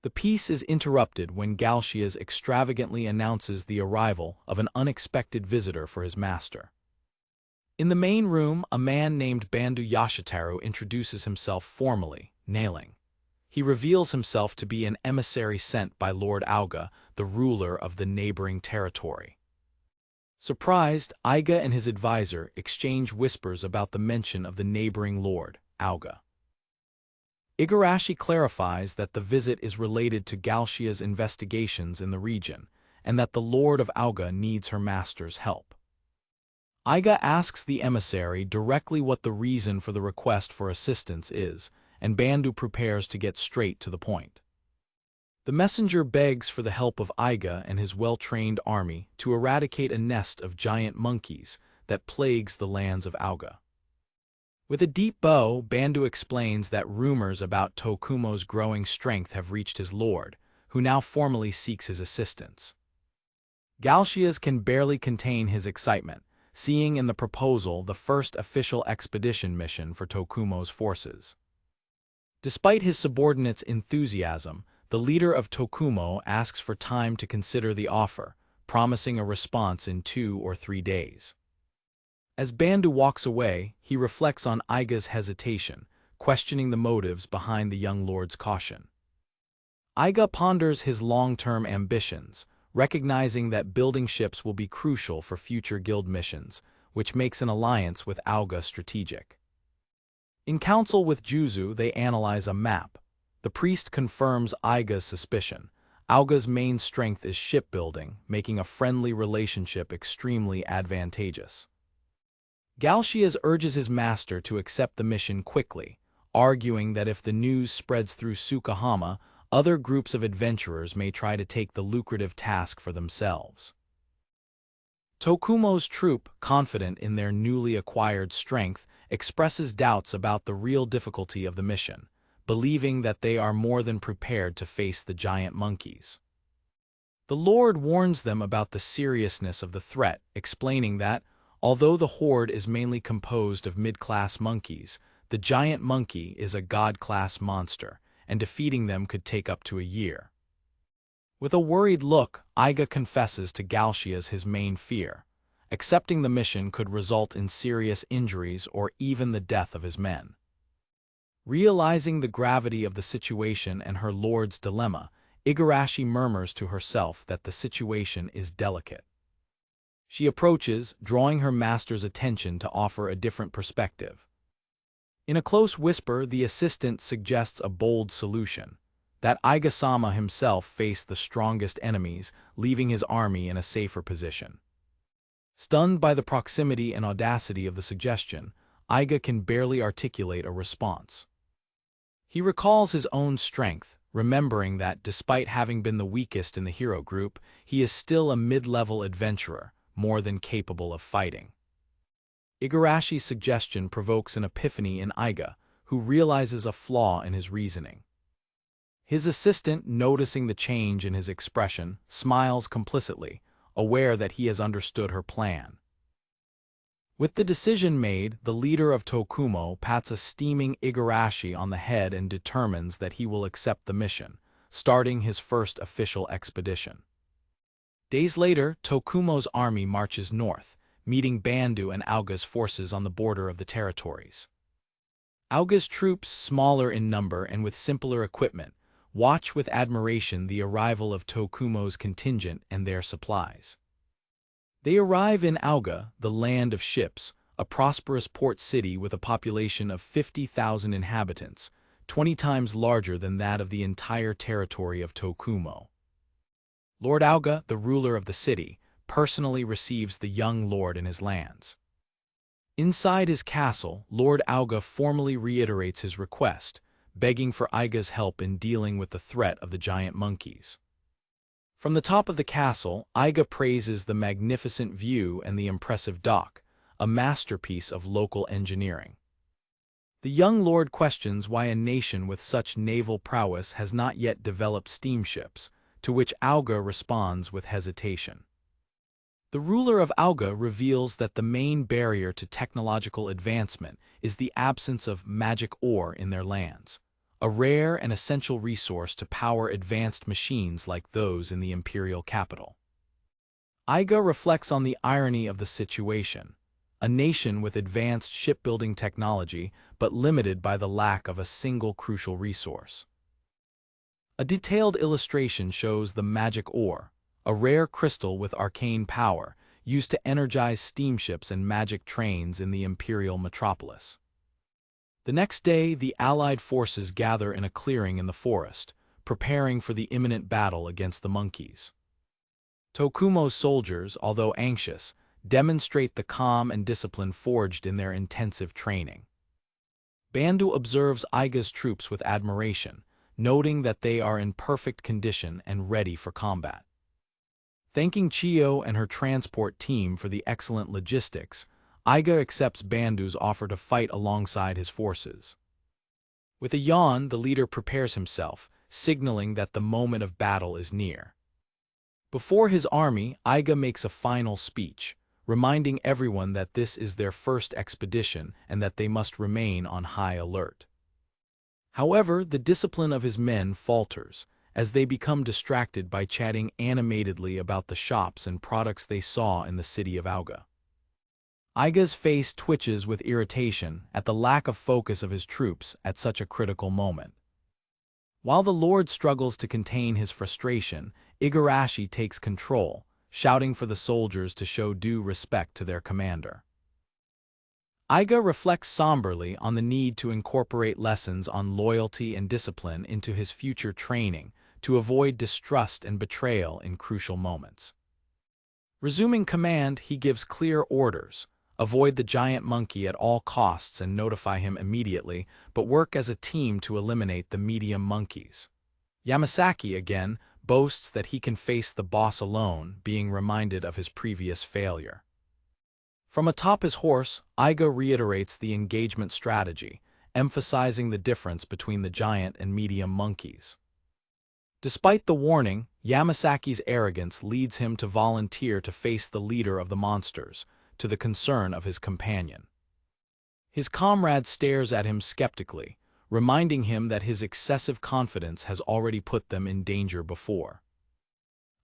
The peace is interrupted when Galshias extravagantly announces the arrival of an unexpected visitor for his master. In the main room, a man named Bandu Yashitaro introduces himself formally, nailing. He reveals himself to be an emissary sent by Lord Auga, the ruler of the neighboring territory. Surprised, Iga and his advisor exchange whispers about the mention of the neighboring Lord, Auga. Igarashi clarifies that the visit is related to Galshia's investigations in the region, and that the Lord of Auga needs her master's help. Iga asks the emissary directly what the reason for the request for assistance is, and Bandu prepares to get straight to the point. The messenger begs for the help of Iga and his well-trained army to eradicate a nest of giant monkeys that plagues the lands of Auga. With a deep bow, Bandu explains that rumors about Tokumo's growing strength have reached his lord, who now formally seeks his assistance. Galshias can barely contain his excitement, seeing in the proposal the first official expedition mission for Tokumo's forces. Despite his subordinates' enthusiasm, the leader of Tokumo asks for time to consider the offer, promising a response in 2 or 3 days. As Bandu walks away, he reflects on Aiga's hesitation, questioning the motives behind the young lord's caution. Aiga ponders his long-term ambitions, recognizing that building ships will be crucial for future guild missions, which makes an alliance with Auga strategic. In council with Juzu, they analyze a map. The priest confirms Aiga's suspicion. Auga's main strength is shipbuilding, making a friendly relationship extremely advantageous. Galcias urges his master to accept the mission quickly, arguing that if the news spreads through Sukahama, other groups of adventurers may try to take the lucrative task for themselves. Tokumo's troop, confident in their newly acquired strength, expresses doubts about the real difficulty of the mission, believing that they are more than prepared to face the giant monkeys. The Lord warns them about the seriousness of the threat, explaining that, although the horde is mainly composed of mid-class monkeys, the giant monkey is a god-class monster, and defeating them could take up to a year. With a worried look, Aiga confesses to Galcias his main fear. Accepting the mission could result in serious injuries or even the death of his men. Realizing the gravity of the situation and her lord's dilemma, Igarashi murmurs to herself that the situation is delicate. She approaches, drawing her master's attention to offer a different perspective. In a close whisper, the assistant suggests a bold solution, that Aiga-sama himself face the strongest enemies, leaving his army in a safer position. Stunned by the proximity and audacity of the suggestion, Aiga can barely articulate a response. He recalls his own strength, remembering that despite having been the weakest in the hero group, he is still a mid-level adventurer, more than capable of fighting. Igarashi's suggestion provokes an epiphany in Aiga, who realizes a flaw in his reasoning. His assistant, noticing the change in his expression, smiles complicitly, aware that he has understood her plan. With the decision made, the leader of Tokumo pats a steaming Igarashi on the head and determines that he will accept the mission, starting his first official expedition. Days later, Tokumo's army marches north, meeting Bandu and Auga's forces on the border of the territories. Auga's troops, smaller in number and with simpler equipment, watch with admiration the arrival of Tokumo's contingent and their supplies. They arrive in Auga, the land of ships, a prosperous port city with a population of 50,000 inhabitants, 20 times larger than that of the entire territory of Tokumo. Lord Auga, the ruler of the city, personally receives the young lord in his lands. Inside his castle, Lord Auga formally reiterates his request, begging for Aiga's help in dealing with the threat of the giant monkeys. From the top of the castle, Aiga praises the magnificent view and the impressive dock, a masterpiece of local engineering. The young lord questions why a nation with such naval prowess has not yet developed steamships, to which Auga responds with hesitation. The ruler of Auga reveals that the main barrier to technological advancement is the absence of magic ore in their lands, a rare and essential resource to power advanced machines like those in the imperial capital. Aiga reflects on the irony of the situation, a nation with advanced shipbuilding technology but limited by the lack of a single crucial resource. A detailed illustration shows the magic ore, a rare crystal with arcane power, used to energize steamships and magic trains in the imperial metropolis. The next day, the Allied forces gather in a clearing in the forest, preparing for the imminent battle against the monkeys. Tokumo's soldiers, although anxious, demonstrate the calm and discipline forged in their intensive training. Bandu observes Aiga's troops with admiration, noting that they are in perfect condition and ready for combat. Thanking Chiyo and her transport team for the excellent logistics, Aiga accepts Bandu's offer to fight alongside his forces. With a yawn, the leader prepares himself, signaling that the moment of battle is near. Before his army, Aiga makes a final speech, reminding everyone that this is their first expedition and that they must remain on high alert. However, the discipline of his men falters, as they become distracted by chatting animatedly about the shops and products they saw in the city of Auga. Aiga's face twitches with irritation at the lack of focus of his troops at such a critical moment. While the Lord struggles to contain his frustration, Igarashi takes control, shouting for the soldiers to show due respect to their commander. Iga reflects somberly on the need to incorporate lessons on loyalty and discipline into his future training to avoid distrust and betrayal in crucial moments. Resuming command, he gives clear orders: avoid the giant monkey at all costs and notify him immediately, but work as a team to eliminate the medium monkeys. Yamasaki, again, boasts that he can face the boss alone, being reminded of his previous failure. From atop his horse, Iga reiterates the engagement strategy, emphasizing the difference between the giant and medium monkeys. Despite the warning, Yamasaki's arrogance leads him to volunteer to face the leader of the monsters, to the concern of his companion. His comrade stares at him skeptically, reminding him that his excessive confidence has already put them in danger before.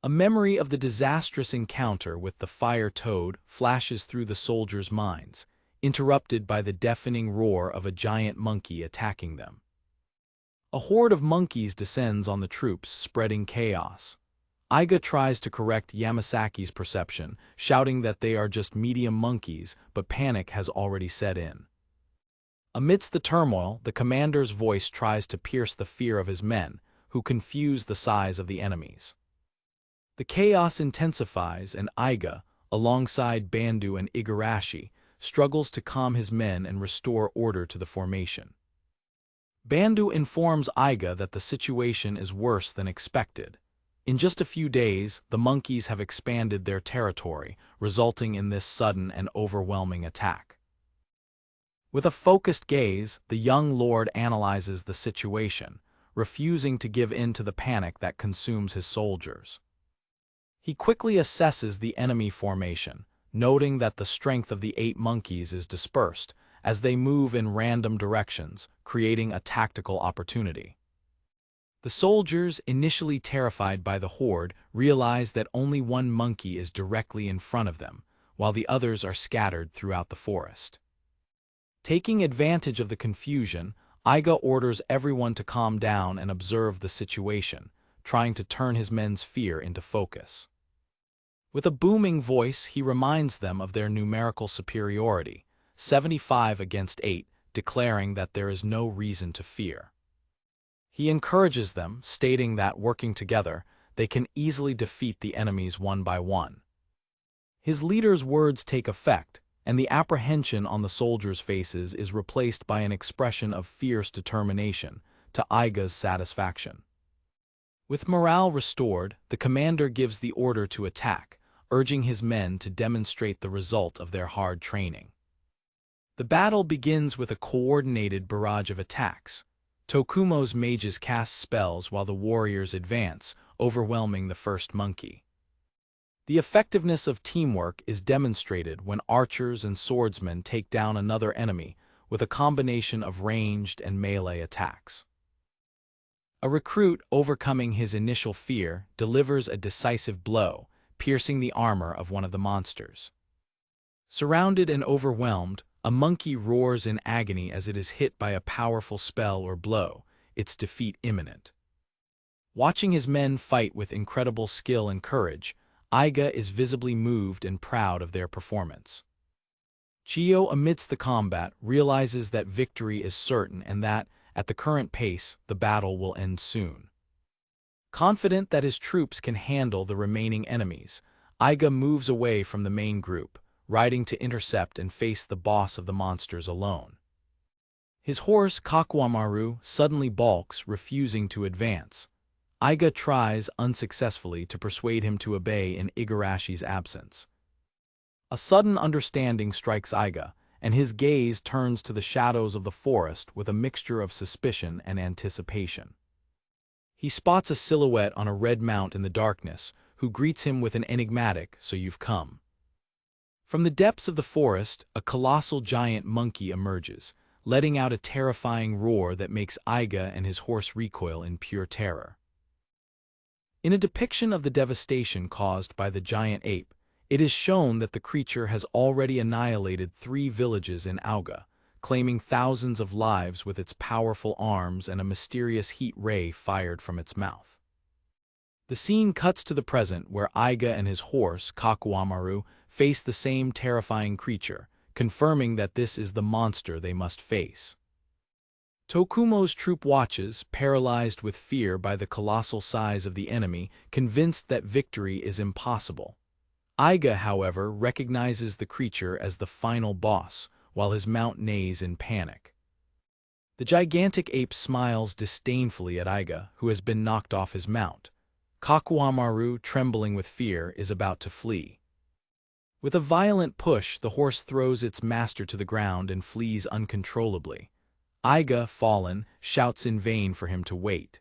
A memory of the disastrous encounter with the fire toad flashes through the soldiers' minds, interrupted by the deafening roar of a giant monkey attacking them. A horde of monkeys descends on the troops, spreading chaos. Iga tries to correct Yamasaki's perception, shouting that they are just medium monkeys, but panic has already set in. Amidst the turmoil, the commander's voice tries to pierce the fear of his men, who confuse the size of the enemies. The chaos intensifies, and Iga, alongside Bandu and Igarashi, struggles to calm his men and restore order to the formation. Bandu informs Iga that the situation is worse than expected. In just a few days, the monkeys have expanded their territory, resulting in this sudden and overwhelming attack. With a focused gaze, the young lord analyzes the situation, refusing to give in to the panic that consumes his soldiers. He quickly assesses the enemy formation, noting that the strength of the 8 monkeys is dispersed as they move in random directions, creating a tactical opportunity. The soldiers, initially terrified by the horde, realize that only one monkey is directly in front of them, while the others are scattered throughout the forest. Taking advantage of the confusion, Iga orders everyone to calm down and observe the situation, trying to turn his men's fear into focus. With a booming voice, he reminds them of their numerical superiority, 75 against 8, declaring that there is no reason to fear. He encourages them, stating that, working together, they can easily defeat the enemies one by one. His leader's words take effect, and the apprehension on the soldiers' faces is replaced by an expression of fierce determination, to Iga's satisfaction. With morale restored, the commander gives the order to attack, urging his men to demonstrate the result of their hard training. The battle begins with a coordinated barrage of attacks. Tokumo's mages cast spells while the warriors advance, overwhelming the first monkey. The effectiveness of teamwork is demonstrated when archers and swordsmen take down another enemy with a combination of ranged and melee attacks. A recruit, overcoming his initial fear, delivers a decisive blow, piercing the armor of one of the monsters. Surrounded and overwhelmed, a monkey roars in agony as it is hit by a powerful spell or blow, its defeat imminent. Watching his men fight with incredible skill and courage, Iga is visibly moved and proud of their performance. Chiyo, amidst the combat, realizes that victory is certain and that, at the current pace, the battle will end soon. Confident that his troops can handle the remaining enemies, Iga moves away from the main group, riding to intercept and face the boss of the monsters alone. His horse, Kakuamaru, suddenly balks, refusing to advance. Iga tries, unsuccessfully, to persuade him to obey in Igarashi's absence. A sudden understanding strikes Iga, and his gaze turns to the shadows of the forest with a mixture of suspicion and anticipation. He spots a silhouette on a red mount in the darkness, who greets him with an enigmatic, "So you've come." From the depths of the forest, a colossal giant monkey emerges, letting out a terrifying roar that makes Iga and his horse recoil in pure terror. In a depiction of the devastation caused by the giant ape, it is shown that the creature has already annihilated 3 villages in Auga, claiming thousands of lives with its powerful arms and a mysterious heat ray fired from its mouth. The scene cuts to the present where Iga and his horse, Kakuamaru, face the same terrifying creature, confirming that this is the monster they must face. Tokumo's troop watches, paralyzed with fear by the colossal size of the enemy, convinced that victory is impossible. Iga, however, recognizes the creature as the final boss, while his mount neighs in panic. The gigantic ape smiles disdainfully at Iga, who has been knocked off his mount. Kakuamaru, trembling with fear, is about to flee. With a violent push, the horse throws its master to the ground and flees uncontrollably. Iga, fallen, shouts in vain for him to wait.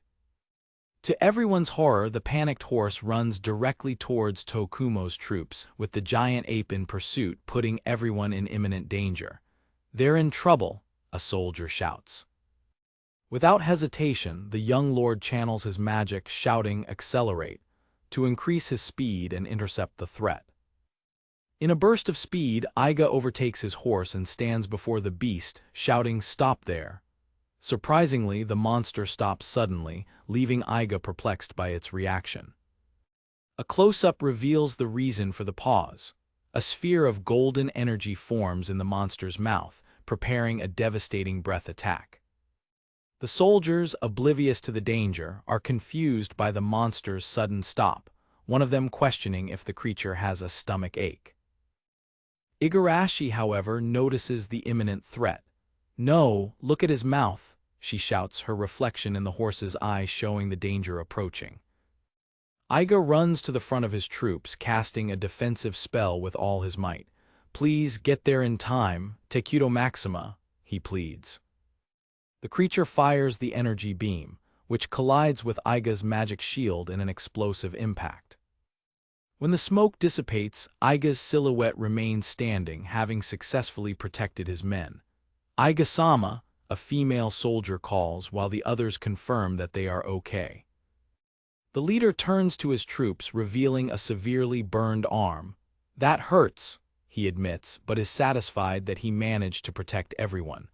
To everyone's horror, the panicked horse runs directly towards Tokumo's troops, with the giant ape in pursuit, putting everyone in imminent danger. "They're in trouble," a soldier shouts. Without hesitation, the young lord channels his magic, shouting "Accelerate," to increase his speed and intercept the threat. In a burst of speed, Iga overtakes his horse and stands before the beast, shouting "Stop there." Surprisingly, the monster stops suddenly, leaving Iga perplexed by its reaction. A close-up reveals the reason for the pause. A sphere of golden energy forms in the monster's mouth, preparing a devastating breath attack. The soldiers, oblivious to the danger, are confused by the monster's sudden stop, one of them questioning if the creature has a stomach ache. Igarashi, however, notices the imminent threat. "No, look at his mouth," she shouts, her reflection in the horse's eye showing the danger approaching. Iga runs to the front of his troops, casting a defensive spell with all his might. "Please, get there in time, Tekuto Maxima," he pleads. The creature fires the energy beam, which collides with Iga's magic shield in an explosive impact. When the smoke dissipates, Iga's silhouette remains standing, having successfully protected his men. "Iga-sama," a female soldier calls, while the others confirm that they are okay. The leader turns to his troops, revealing a severely burned arm. "That hurts," he admits, but is satisfied that he managed to protect everyone.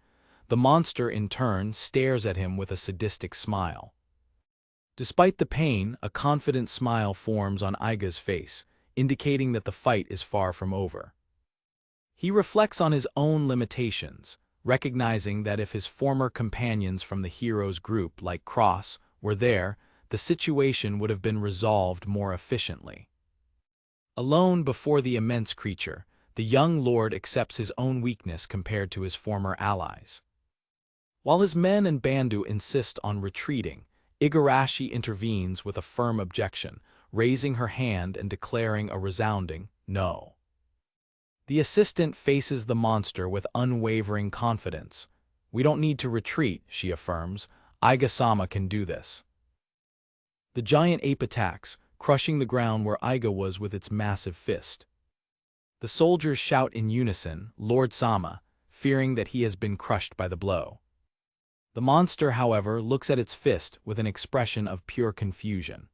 The monster, in turn, stares at him with a sadistic smile. Despite the pain, a confident smile forms on Iga's face, indicating that the fight is far from over. He reflects on his own limitations, recognizing that if his former companions from the hero's group, like Cross, were there, the situation would have been resolved more efficiently. Alone before the immense creature, the young lord accepts his own weakness compared to his former allies. While his men and Bandu insist on retreating, Igarashi intervenes with a firm objection, raising her hand and declaring a resounding "no." The assistant faces the monster with unwavering confidence. "We don't need to retreat," she affirms. "Iga-sama can do this." The giant ape attacks, crushing the ground where Iga was with its massive fist. The soldiers shout in unison, "Lord Sama," fearing that he has been crushed by the blow. The monster, however, looks at its fist with an expression of pure confusion.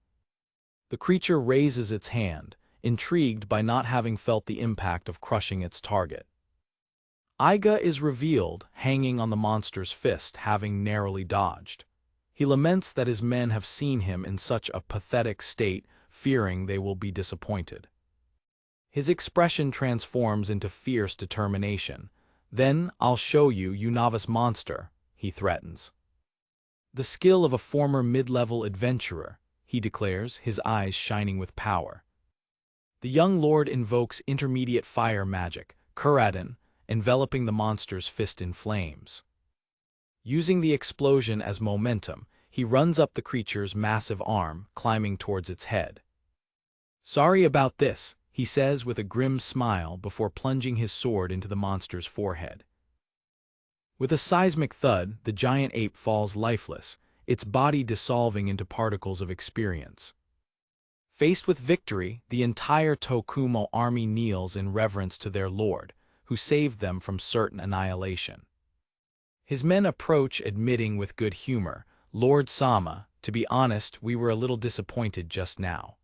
The creature raises its hand, intrigued by not having felt the impact of crushing its target. Iga is revealed, hanging on the monster's fist, having narrowly dodged. He laments that his men have seen him in such a pathetic state, fearing they will be disappointed. His expression transforms into fierce determination. "Then I'll show you, you novice monster," he threatens. "The skill of a former mid-level adventurer," he declares, his eyes shining with power. The young lord invokes intermediate fire magic, Kuradin, enveloping the monster's fist in flames. Using the explosion as momentum, he runs up the creature's massive arm, climbing towards its head. "Sorry about this," he says with a grim smile before plunging his sword into the monster's forehead. With a seismic thud, the giant ape falls lifeless, its body dissolving into particles of experience. Faced with victory, the entire Tokumo army kneels in reverence to their lord, who saved them from certain annihilation. His men approach, admitting with good humor, "Lord Sama, to be honest, we were a little disappointed just now."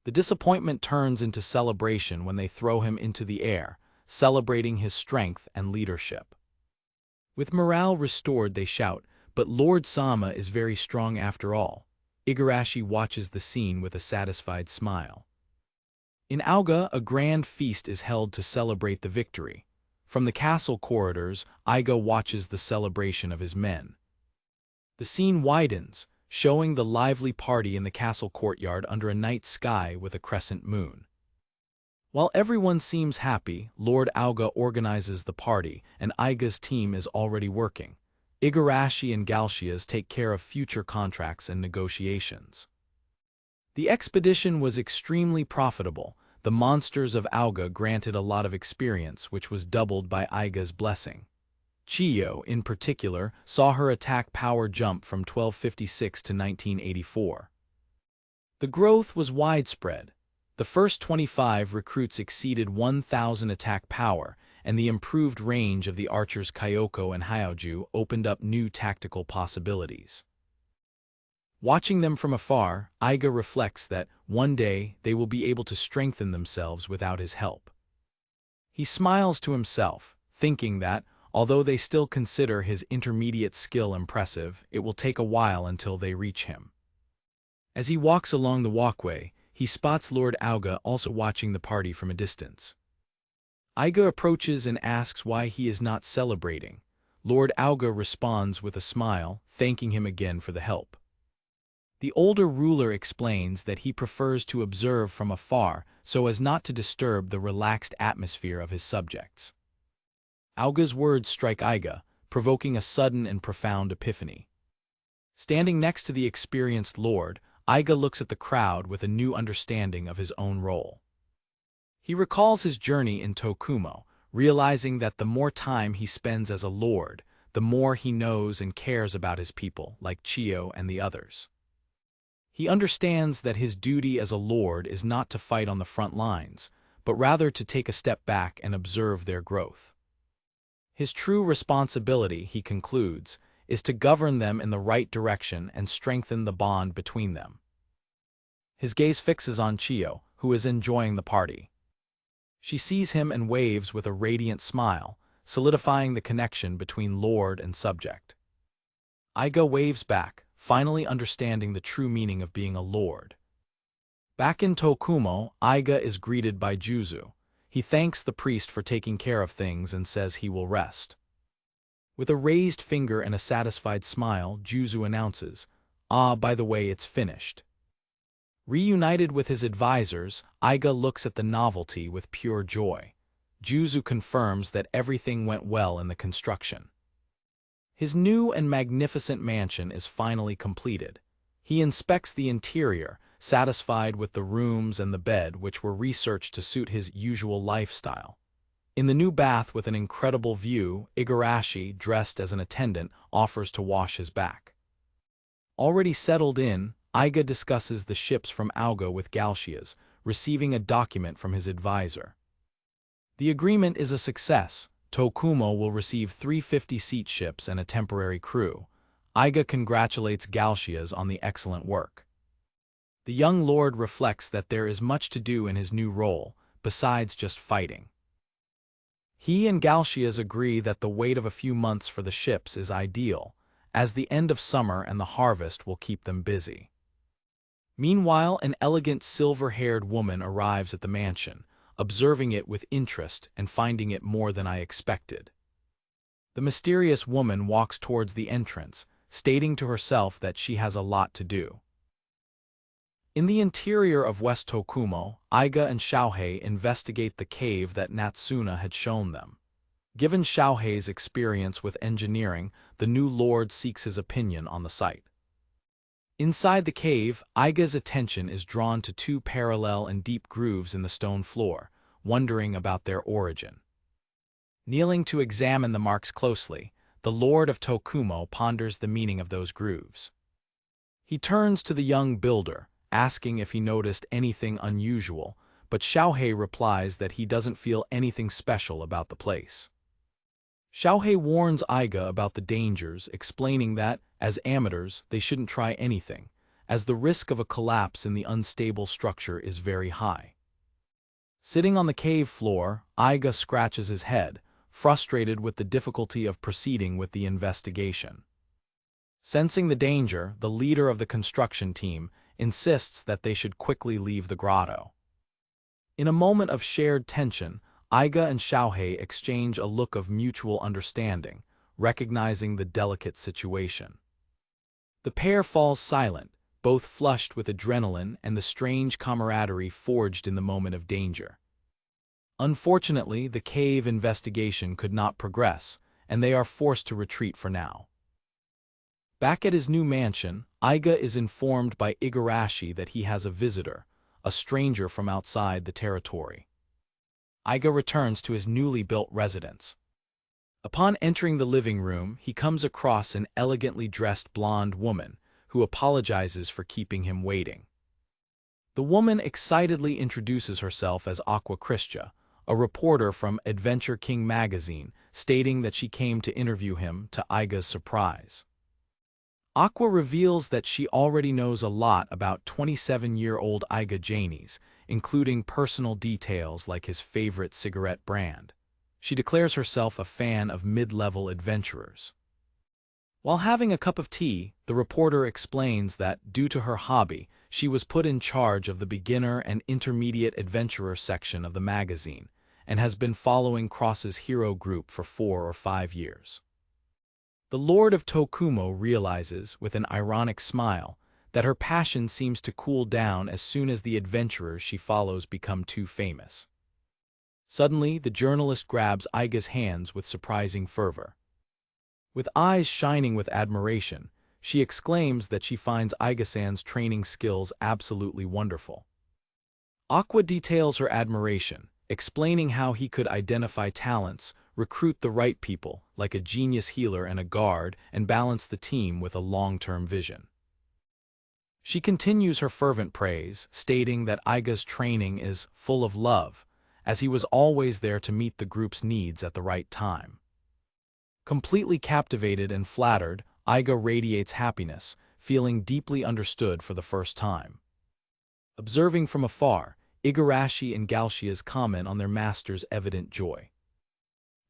The disappointment turns into celebration when they throw him into the air, celebrating his strength and leadership. With morale restored, they shout, "But Lord Sama is very strong after all." Igarashi watches the scene with a satisfied smile. In Auga, a grand feast is held to celebrate the victory. From the castle corridors, Iga watches the celebration of his men. The scene widens, showing the lively party in the castle courtyard under a night sky with a crescent moon. While everyone seems happy, Lord Auga organizes the party, and Aiga's team is already working. Igarashi and Galshia's take care of future contracts and negotiations. The expedition was extremely profitable. The monsters of Auga granted a lot of experience, which was doubled by Aiga's blessing. Chiyo, in particular, saw her attack power jump from 1256 to 1984. The growth was widespread. The first 25 recruits exceeded 1,000 attack power, and the improved range of the archers Kyoko and Hyoju opened up new tactical possibilities. Watching them from afar, Iga reflects that, one day, they will be able to strengthen themselves without his help. He smiles to himself, thinking that, although they still consider his intermediate skill impressive, it will take a while until they reach him. As he walks along the walkway, he spots Lord Auga also watching the party from a distance. Iga approaches and asks why he is not celebrating. Lord Auga responds with a smile, thanking him again for the help. The older ruler explains that he prefers to observe from afar so as not to disturb the relaxed atmosphere of his subjects. Auga's words strike Iga, provoking a sudden and profound epiphany. Standing next to the experienced lord, Iga looks at the crowd with a new understanding of his own role. He recalls his journey in Tokumo, realizing that the more time he spends as a lord, the more he knows and cares about his people, like Chiyo and the others. He understands that his duty as a lord is not to fight on the front lines, but rather to take a step back and observe their growth. His true responsibility, he concludes, is to govern them in the right direction and strengthen the bond between them. His gaze fixes on Chiyo, who is enjoying the party. She sees him and waves with a radiant smile, solidifying the connection between lord and subject. Iga waves back, finally understanding the true meaning of being a lord. Back in Tokumo, Iga is greeted by Juzu. He thanks the priest for taking care of things and says he will rest. With a raised finger and a satisfied smile, Juzu announces, "Ah, by the way, it's finished." Reunited with his advisors, Iga looks at the novelty with pure joy. Juzu confirms that everything went well in the construction. His new and magnificent mansion is finally completed. He inspects the interior, satisfied with the rooms and the bed, which were researched to suit his usual lifestyle. In the new bath with an incredible view, Igarashi, dressed as an attendant, offers to wash his back. Already settled in, Iga discusses the ships from Auga with Galshias, receiving a document from his advisor. The agreement is a success. Tokumo will receive 3 50-seat ships and a temporary crew. Iga congratulates Galshias on the excellent work. The young lord reflects that there is much to do in his new role, besides just fighting. He and Galshias agree that the wait of a few months for the ships is ideal, as the end of summer and the harvest will keep them busy. Meanwhile, an elegant silver-haired woman arrives at the mansion, observing it with interest and finding it more than I expected. The mysterious woman walks towards the entrance, stating to herself that she has a lot to do. In the interior of West Tokumo, Iga and Xiaohei investigate the cave that Natsuna had shown them. Given Xiaohei's experience with engineering, the new lord seeks his opinion on the site. Inside the cave, Aiga's attention is drawn to 2 parallel and deep grooves in the stone floor, wondering about their origin. Kneeling to examine the marks closely, the Lord of Tokumo ponders the meaning of those grooves. He turns to the young builder, asking if he noticed anything unusual, but Xiaohei replies that he doesn't feel anything special about the place. Xiaohei warns Aiga about the dangers, explaining that, as amateurs, they shouldn't try anything, as the risk of a collapse in the unstable structure is very high. Sitting on the cave floor, Aiga scratches his head, frustrated with the difficulty of proceeding with the investigation. Sensing the danger, the leader of the construction team insists that they should quickly leave the grotto. In a moment of shared tension, Aiga and Xiaohei exchange a look of mutual understanding, recognizing the delicate situation. The pair falls silent, both flushed with adrenaline and the strange camaraderie forged in the moment of danger. Unfortunately, the cave investigation could not progress, and they are forced to retreat for now. Back at his new mansion, Aiga is informed by Igarashi that he has a visitor, a stranger from outside the territory. Aiga returns to his newly built residence. Upon entering the living room, he comes across an elegantly dressed blonde woman, who apologizes for keeping him waiting. The woman excitedly introduces herself as Aqua Christia, a reporter from Adventure King magazine, stating that she came to interview him, to Aiga's surprise. Aqua reveals that she already knows a lot about 27-year-old Aiga Janies, including personal details like his favorite cigarette brand. She declares herself a fan of mid-level adventurers. While having a cup of tea, the reporter explains that, due to her hobby, she was put in charge of the beginner and intermediate adventurer section of the magazine, and has been following Cross's hero group for 4 or 5 years. The Lord of Tokumo realizes, with an ironic smile, that her passion seems to cool down as soon as the adventurers she follows become too famous. Suddenly, the journalist grabs Aiga's hands with surprising fervor. With eyes shining with admiration, she exclaims that she finds Aiga-san's training skills absolutely wonderful. Aqua details her admiration, explaining how he could identify talents, recruit the right people, like a genius healer and a guard, and balance the team with a long-term vision. She continues her fervent praise, stating that Aiga's training is full of love, as he was always there to meet the group's needs at the right time. Completely captivated and flattered, Aiga radiates happiness, feeling deeply understood for the first time. Observing from afar, Igarashi and Galshias comment on their master's evident joy.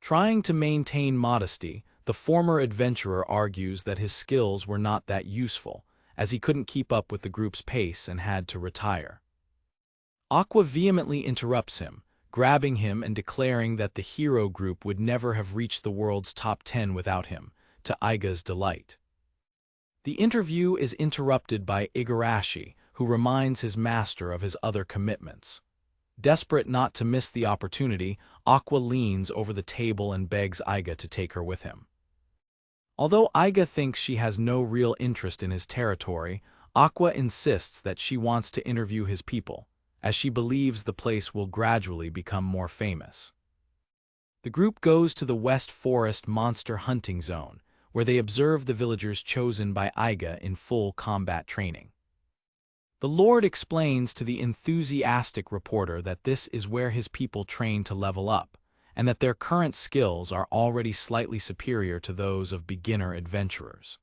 Trying to maintain modesty, the former adventurer argues that his skills were not that useful, as he couldn't keep up with the group's pace and had to retire. Aqua vehemently interrupts him, grabbing him and declaring that the hero group would never have reached the world's top 10 without him, to Aiga's delight. The interview is interrupted by Igarashi, who reminds his master of his other commitments. Desperate not to miss the opportunity, Aqua leans over the table and begs Aiga to take her with him. Although Aiga thinks she has no real interest in his territory, Aqua insists that she wants to interview his people, as she believes the place will gradually become more famous. The group goes to the West Forest Monster Hunting Zone, where they observe the villagers chosen by Aiga in full combat training. The Lord explains to the enthusiastic reporter that this is where his people train to level up, and that their current skills are already slightly superior to those of beginner adventurers.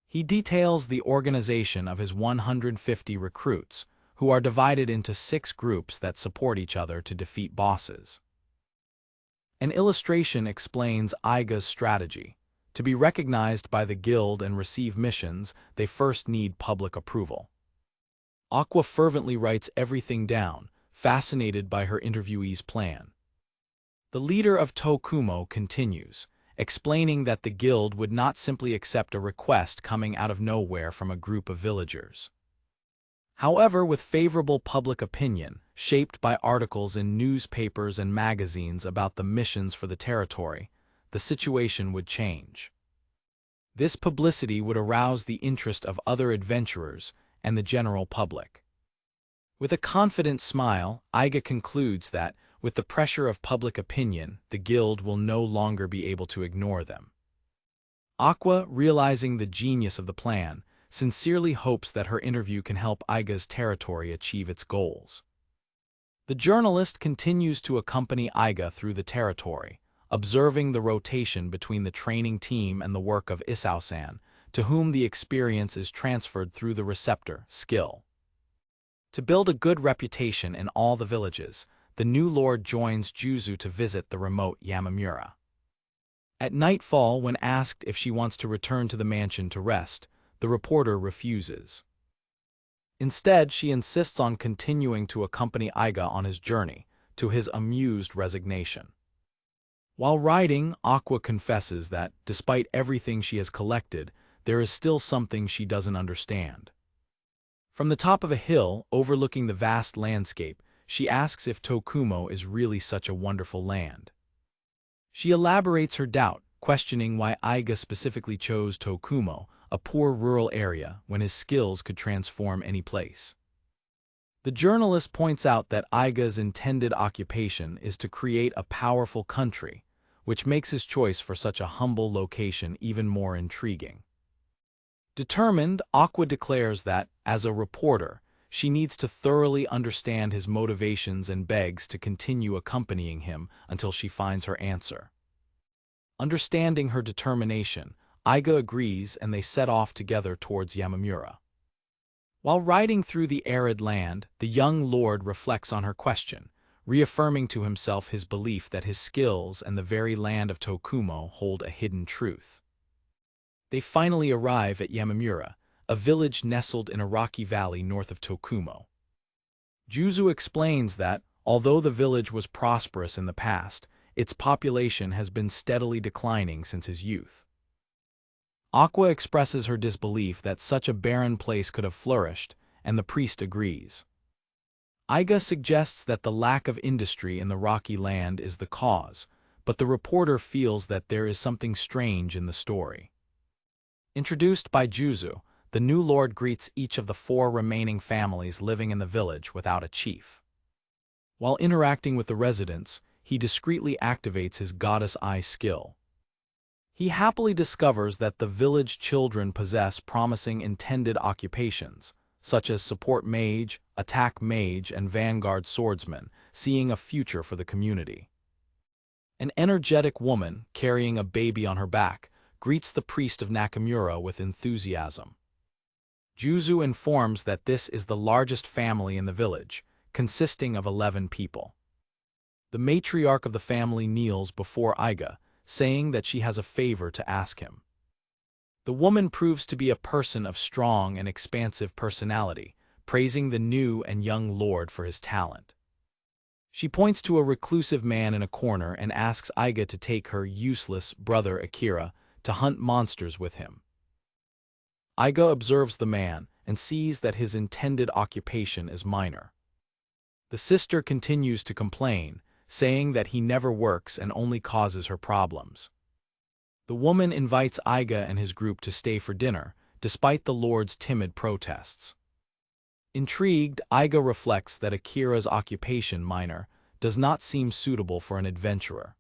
He details the organization of his 150 recruits, who are divided into 6 groups that support each other to defeat bosses. An illustration explains Aiga's strategy. To be recognized by the guild and receive missions, they first need public approval. Aqua fervently writes everything down, fascinated by her interviewee's plan. The leader of Tokumo continues, explaining that the guild would not simply accept a request coming out of nowhere from a group of villagers. However, with favorable public opinion, shaped by articles in newspapers and magazines about the missions for the territory, the situation would change. This publicity would arouse the interest of other adventurers and the general public. With a confident smile, Aiga concludes that, with the pressure of public opinion, the guild will no longer be able to ignore them. Aqua, realizing the genius of the plan, sincerely hopes that her interview can help Aiga's territory achieve its goals. The journalist continues to accompany Aiga through the territory, observing the rotation between the training team and the work of Isao-san, to whom the experience is transferred through the receptor skill. To build a good reputation in all the villages, the new lord joins Juzu to visit the remote Yamamura. At nightfall, when asked if she wants to return to the mansion to rest, the reporter refuses. Instead, she insists on continuing to accompany Iga on his journey, to his amused resignation. While riding, Aqua confesses that, despite everything she has collected, there is still something she doesn't understand. From the top of a hill, overlooking the vast landscape, she asks if Tokumo is really such a wonderful land. She elaborates her doubt, questioning why Iga specifically chose Tokumo, a poor rural area, when his skills could transform any place. The journalist points out that Iga's intended occupation is to create a powerful country, which makes his choice for such a humble location even more intriguing. Determined, Aqua declares that, as a reporter, she needs to thoroughly understand his motivations and begs to continue accompanying him until she finds her answer. Understanding her determination, Iga agrees and they set off together towards Yamamura. While riding through the arid land, the young lord reflects on her question, reaffirming to himself his belief that his skills and the very land of Tokumo hold a hidden truth. They finally arrive at Yamamura, a village nestled in a rocky valley north of Tokumo. Juzu explains that, although the village was prosperous in the past, its population has been steadily declining since his youth. Aqua expresses her disbelief that such a barren place could have flourished, and the priest agrees. Iga suggests that the lack of industry in the rocky land is the cause, but the reporter feels that there is something strange in the story. Introduced by Juzu, the new lord greets each of the 4 remaining families living in the village without a chief. While interacting with the residents, he discreetly activates his goddess eye skill. He happily discovers that the village children possess promising intended occupations, such as support mage, attack mage, and vanguard swordsman, seeing a future for the community. An energetic woman, carrying a baby on her back, greets the priest of Nakamura with enthusiasm. Juzu informs that this is the largest family in the village, consisting of 11 people. The matriarch of the family kneels before Iga, saying that she has a favor to ask him. The woman proves to be a person of strong and expansive personality, praising the new and young lord for his talent. She points to a reclusive man in a corner and asks Iga to take her useless brother Akira to hunt monsters with him. Iga observes the man and sees that his intended occupation is minor. The sister continues to complain, saying that he never works and only causes her problems. The woman invites Iga and his group to stay for dinner, despite the lord's timid protests. Intrigued, Iga reflects that Akira's occupation, minor, does not seem suitable for an adventurer.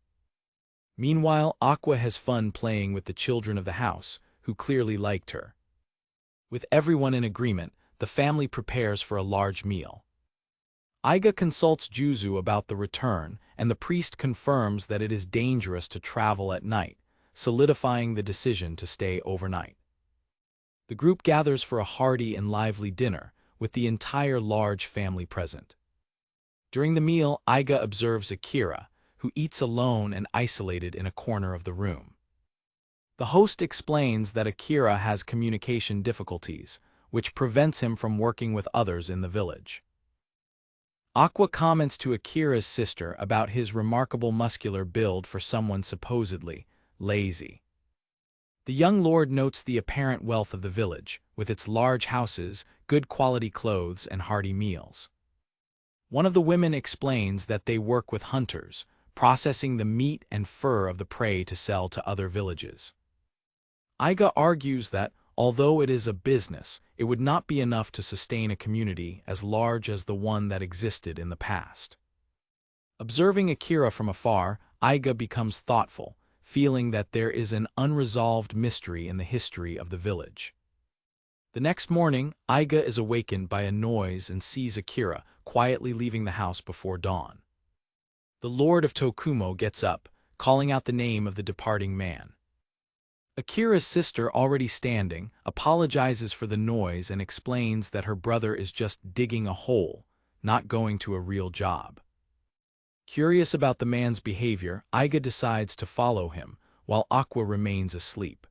Meanwhile, Aqua has fun playing with the children of the house, who clearly liked her. With everyone in agreement, the family prepares for a large meal. Iga consults Juzu about the return, and the priest confirms that it is dangerous to travel at night, solidifying the decision to stay overnight. The group gathers for a hearty and lively dinner, with the entire large family present. During the meal, Iga observes Akira, who eats alone and isolated in a corner of the room. The host explains that Akira has communication difficulties, which prevents him from working with others in the village. Aqua comments to Akira's sister about his remarkable muscular build for someone supposedly lazy. The young lord notes the apparent wealth of the village, with its large houses, good quality clothes, and hearty meals. One of the women explains that they work with hunters, processing the meat and fur of the prey to sell to other villages. Iga argues that, although it is a business, it would not be enough to sustain a community as large as the one that existed in the past. Observing Akira from afar, Iga becomes thoughtful, feeling that there is an unresolved mystery in the history of the village. The next morning, Iga is awakened by a noise and sees Akira quietly leaving the house before dawn. The lord of Tokumo gets up, calling out the name of the departing man. Akira's sister, already standing, apologizes for the noise and explains that her brother is just digging a hole, not going to a real job. Curious about the man's behavior, Iga decides to follow him, while Aqua remains asleep.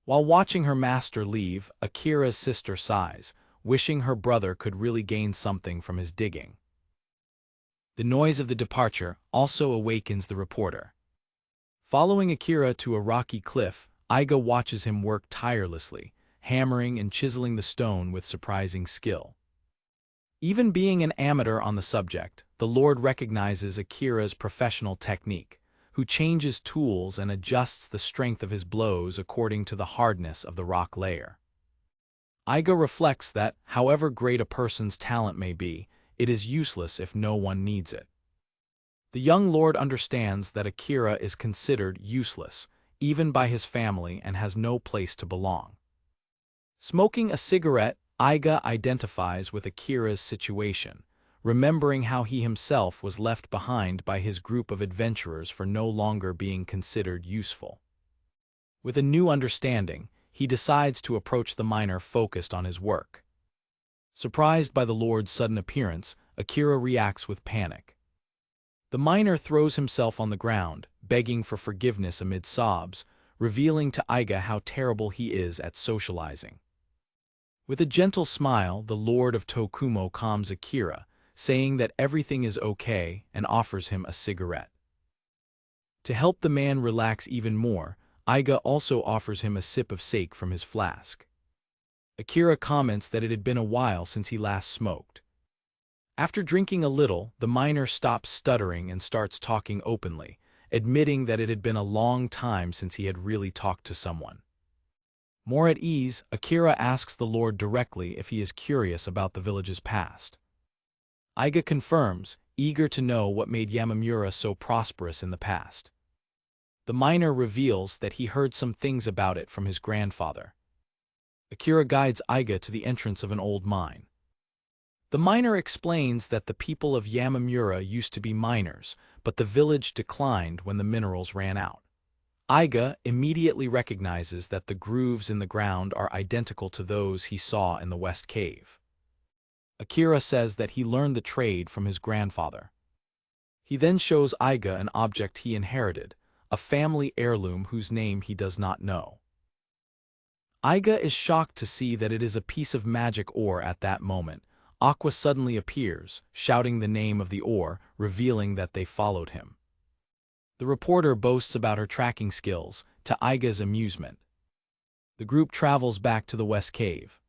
While watching her master leave, Akira's sister sighs, wishing her brother could really gain something from his digging. The noise of the departure also awakens the reporter. Following Akira to a rocky cliff, Iga watches him work tirelessly, hammering and chiseling the stone with surprising skill. Even being an amateur on the subject, the Lord recognizes Akira's professional technique, who changes tools and adjusts the strength of his blows according to the hardness of the rock layer. Iga reflects that, however great a person's talent may be, it is useless if no one needs it. The young lord understands that Akira is considered useless, even by his family, and has no place to belong. Smoking a cigarette, Iga identifies with Akira's situation, remembering how he himself was left behind by his group of adventurers for no longer being considered useful. With a new understanding, he decides to approach the miner focused on his work. Surprised by the lord's sudden appearance, Akira reacts with panic. The miner throws himself on the ground, begging for forgiveness amid sobs, revealing to Iga how terrible he is at socializing. With a gentle smile, the Lord of Tokumo calms Akira, saying that everything is okay and offers him a cigarette. To help the man relax even more, Iga also offers him a sip of sake from his flask. Akira comments that it had been a while since he last smoked. After drinking a little, the miner stops stuttering and starts talking openly, admitting that it had been a long time since he had really talked to someone. More at ease, Akira asks the Lord directly if he is curious about the village's past. Iga confirms, eager to know what made Yamamura so prosperous in the past. The miner reveals that he heard some things about it from his grandfather. Akira guides Iga to the entrance of an old mine. The miner explains that the people of Yamamura used to be miners, but the village declined when the minerals ran out. Iga immediately recognizes that the grooves in the ground are identical to those he saw in the West Cave. Akira says that he learned the trade from his grandfather. He then shows Iga an object he inherited, a family heirloom whose name he does not know. Iga is shocked to see that it is a piece of magic ore at that moment. Aqua suddenly appears, shouting the name of the ore, revealing that they followed him. The reporter boasts about her tracking skills, to Iga's amusement. The group travels back to the West Cave.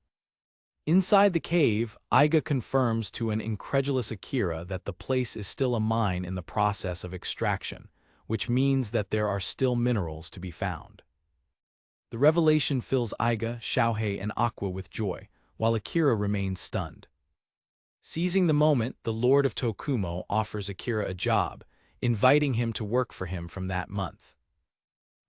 Inside the cave, Iga confirms to an incredulous Akira that the place is still a mine in the process of extraction, which means that there are still minerals to be found. The revelation fills Iga, Xiaohei, and Aqua with joy, while Akira remains stunned. Seizing the moment, the Lord of Tokumo offers Akira a job, inviting him to work for him from that month.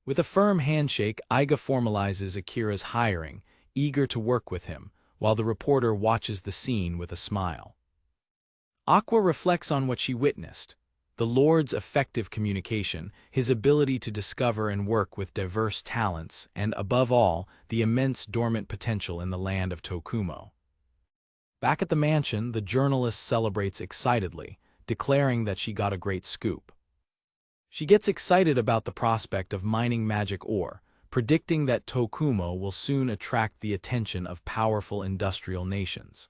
With a firm handshake, Iga formalizes Akira's hiring, eager to work with him, while the reporter watches the scene with a smile. Aqua reflects on what she witnessed: the Lord's effective communication, his ability to discover and work with diverse talents, and, above all, the immense dormant potential in the land of Tokumo. Back at the mansion, the journalist celebrates excitedly, declaring that she got a great scoop. She gets excited about the prospect of mining magic ore, predicting that Tokumo will soon attract the attention of powerful industrial nations.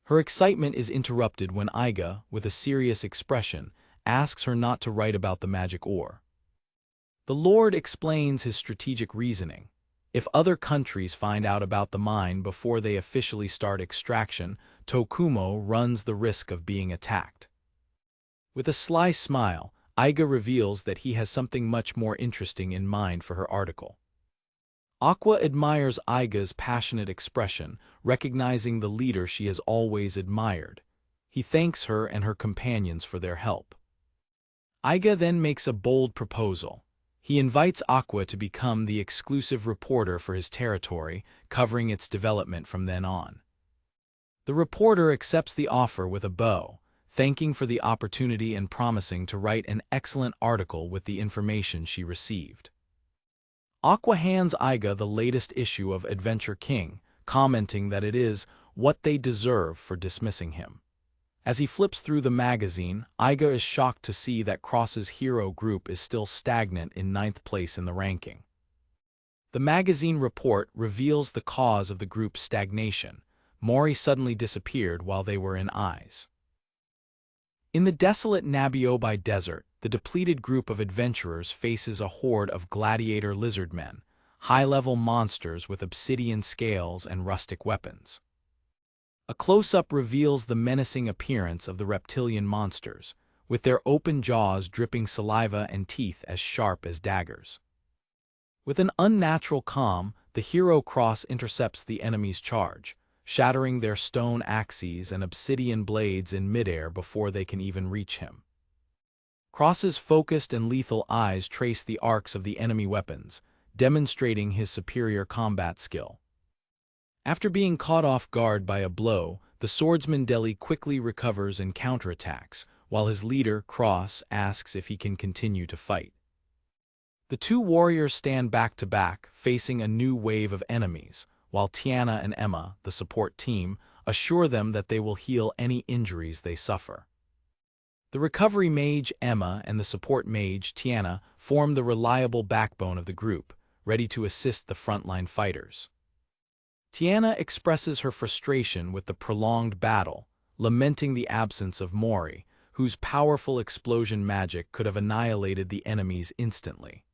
Her excitement is interrupted when Iga, with a serious expression, asks her not to write about the magic ore. The Lord explains his strategic reasoning. If other countries find out about the mine before they officially start extraction, Tokumo runs the risk of being attacked. With a sly smile, Iga reveals that he has something much more interesting in mind for her article. Aqua admires Iga's passionate expression, recognizing the leader she has always admired. He thanks her and her companions for their help. Iga then makes a bold proposal. He invites Aqua to become the exclusive reporter for his territory, covering its development from then on. The reporter accepts the offer with a bow, thanking for the opportunity and promising to write an excellent article with the information she received. Aqua hands Iga the latest issue of Adventure King, commenting that it is what they deserve for dismissing him. As he flips through the magazine, Iga is shocked to see that Cross's hero group is still stagnant in 9th place in the ranking. The magazine report reveals the cause of the group's stagnation. Mori suddenly disappeared while they were in Eyes. In the desolate Nabiobai desert, the depleted group of adventurers faces a horde of gladiator lizardmen, high-level monsters with obsidian scales and rustic weapons. A close-up reveals the menacing appearance of the reptilian monsters, with their open jaws dripping saliva and teeth as sharp as daggers. With an unnatural calm, the hero Cross intercepts the enemy's charge, shattering their stone axes and obsidian blades in midair before they can even reach him. Cross's focused and lethal eyes trace the arcs of the enemy weapons, demonstrating his superior combat skill. After being caught off guard by a blow, the swordsman Deli quickly recovers and counterattacks, while his leader, Cross, asks if he can continue to fight. The two warriors stand back to back, facing a new wave of enemies, while Tiana and Emma, the support team, assure them that they will heal any injuries they suffer. The recovery mage Emma and the support mage Tiana form the reliable backbone of the group, ready to assist the frontline fighters. Tiana expresses her frustration with the prolonged battle, lamenting the absence of Mori, whose powerful explosion magic could have annihilated the enemies instantly.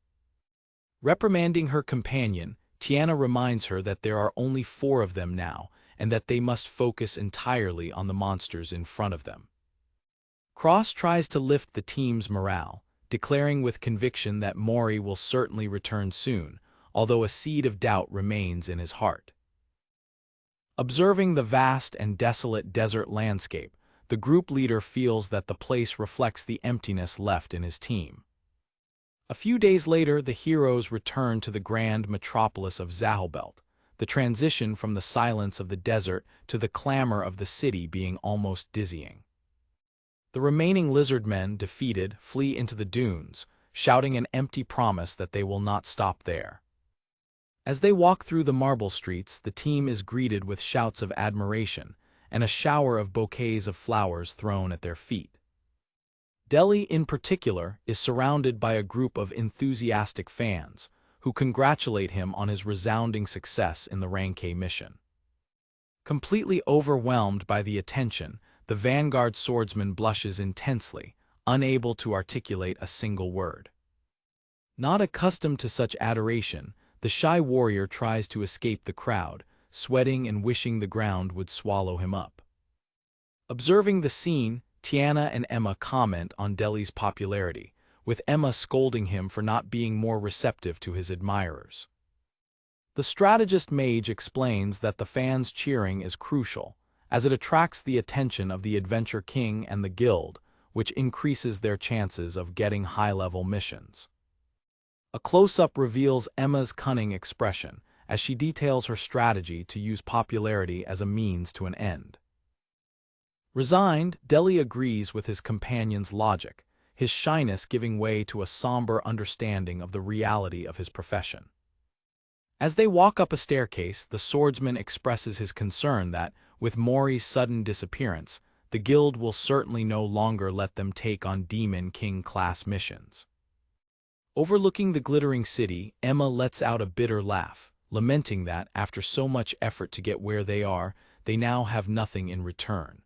Reprimanding her companion, Tiana reminds her that there are only 4 of them now, and that they must focus entirely on the monsters in front of them. Cross tries to lift the team's morale, declaring with conviction that Mori will certainly return soon, although a seed of doubt remains in his heart. Observing the vast and desolate desert landscape, the group leader feels that the place reflects the emptiness left in his team. A few days later, the heroes return to the grand metropolis of Zahelbelt, the transition from the silence of the desert to the clamor of the city being almost dizzying. The remaining lizardmen, defeated, flee into the dunes, shouting an empty promise that they will not stop there. As they walk through the marble streets, the team is greeted with shouts of admiration and a shower of bouquets of flowers thrown at their feet. Deli, in particular, is surrounded by a group of enthusiastic fans who congratulate him on his resounding success in the Ranke mission. Completely overwhelmed by the attention, the vanguard swordsman blushes intensely, unable to articulate a single word. Not accustomed to such adoration, the shy warrior tries to escape the crowd, sweating and wishing the ground would swallow him up. Observing the scene, Tiana and Emma comment on Deli's popularity, with Emma scolding him for not being more receptive to his admirers. The strategist mage explains that the fans' cheering is crucial, as it attracts the attention of the Adventure King and the Guild, which increases their chances of getting high-level missions. A close-up reveals Emma's cunning expression, as she details her strategy to use popularity as a means to an end. Resigned, Deli agrees with his companion's logic, his shyness giving way to a somber understanding of the reality of his profession. As they walk up a staircase, the swordsman expresses his concern that, with Mori's sudden disappearance, the Guild will certainly no longer let them take on Demon King-class missions. Overlooking the glittering city, Emma lets out a bitter laugh, lamenting that, after so much effort to get where they are, they now have nothing in return.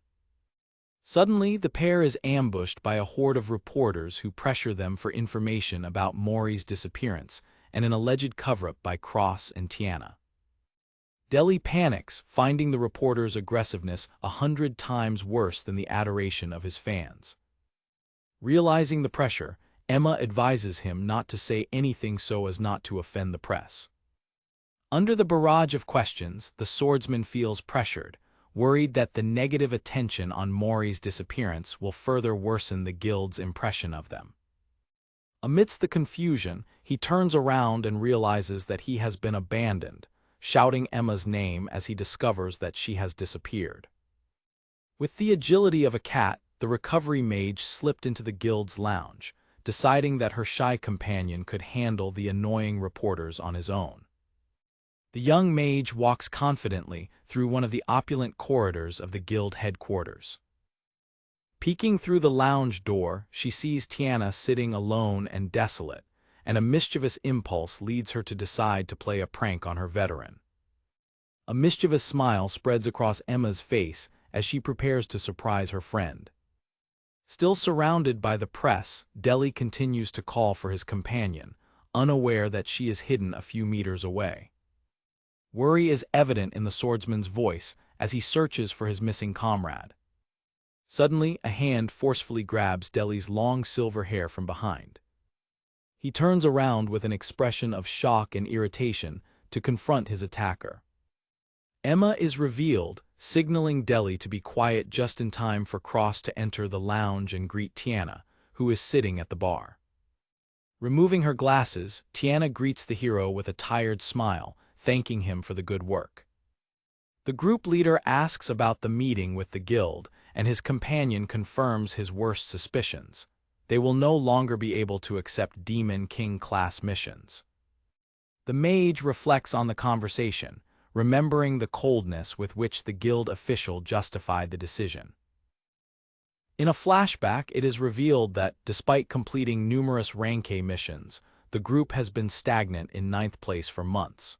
Suddenly, the pair is ambushed by a horde of reporters who pressure them for information about Mori's disappearance and an alleged cover-up by Cross and Tiana. Deli panics, finding the reporters' aggressiveness 100 times worse than the adoration of his fans. Realizing the pressure, Emma advises him not to say anything so as not to offend the press. Under the barrage of questions, the swordsman feels pressured, worried that the negative attention on Mori's disappearance will further worsen the Guild's impression of them. Amidst the confusion, he turns around and realizes that he has been abandoned, shouting Emma's name as he discovers that she has disappeared. With the agility of a cat, the recovery mage slipped into the guild's lounge, deciding that her shy companion could handle the annoying reporters on his own. The young mage walks confidently through one of the opulent corridors of the guild headquarters. Peeking through the lounge door, she sees Tiana sitting alone and desolate, and a mischievous impulse leads her to decide to play a prank on her veteran. A mischievous smile spreads across Emma's face as she prepares to surprise her friend. Still surrounded by the press, Deli continues to call for his companion, unaware that she is hidden a few meters away. Worry is evident in the swordsman's voice as he searches for his missing comrade. Suddenly, a hand forcefully grabs Deli's long silver hair from behind. He turns around with an expression of shock and irritation to confront his attacker. Emma is revealed, signaling Deli to be quiet just in time for Cross to enter the lounge and greet Tiana, who is sitting at the bar. Removing her glasses, Tiana greets the hero with a tired smile, thanking him for the good work. The group leader asks about the meeting with the guild, and his companion confirms his worst suspicions. They will no longer be able to accept Demon King-class missions. The mage reflects on the conversation, remembering the coldness with which the guild official justified the decision. In a flashback, it is revealed that, despite completing numerous Ranke missions, the group has been stagnant in 9th place for months.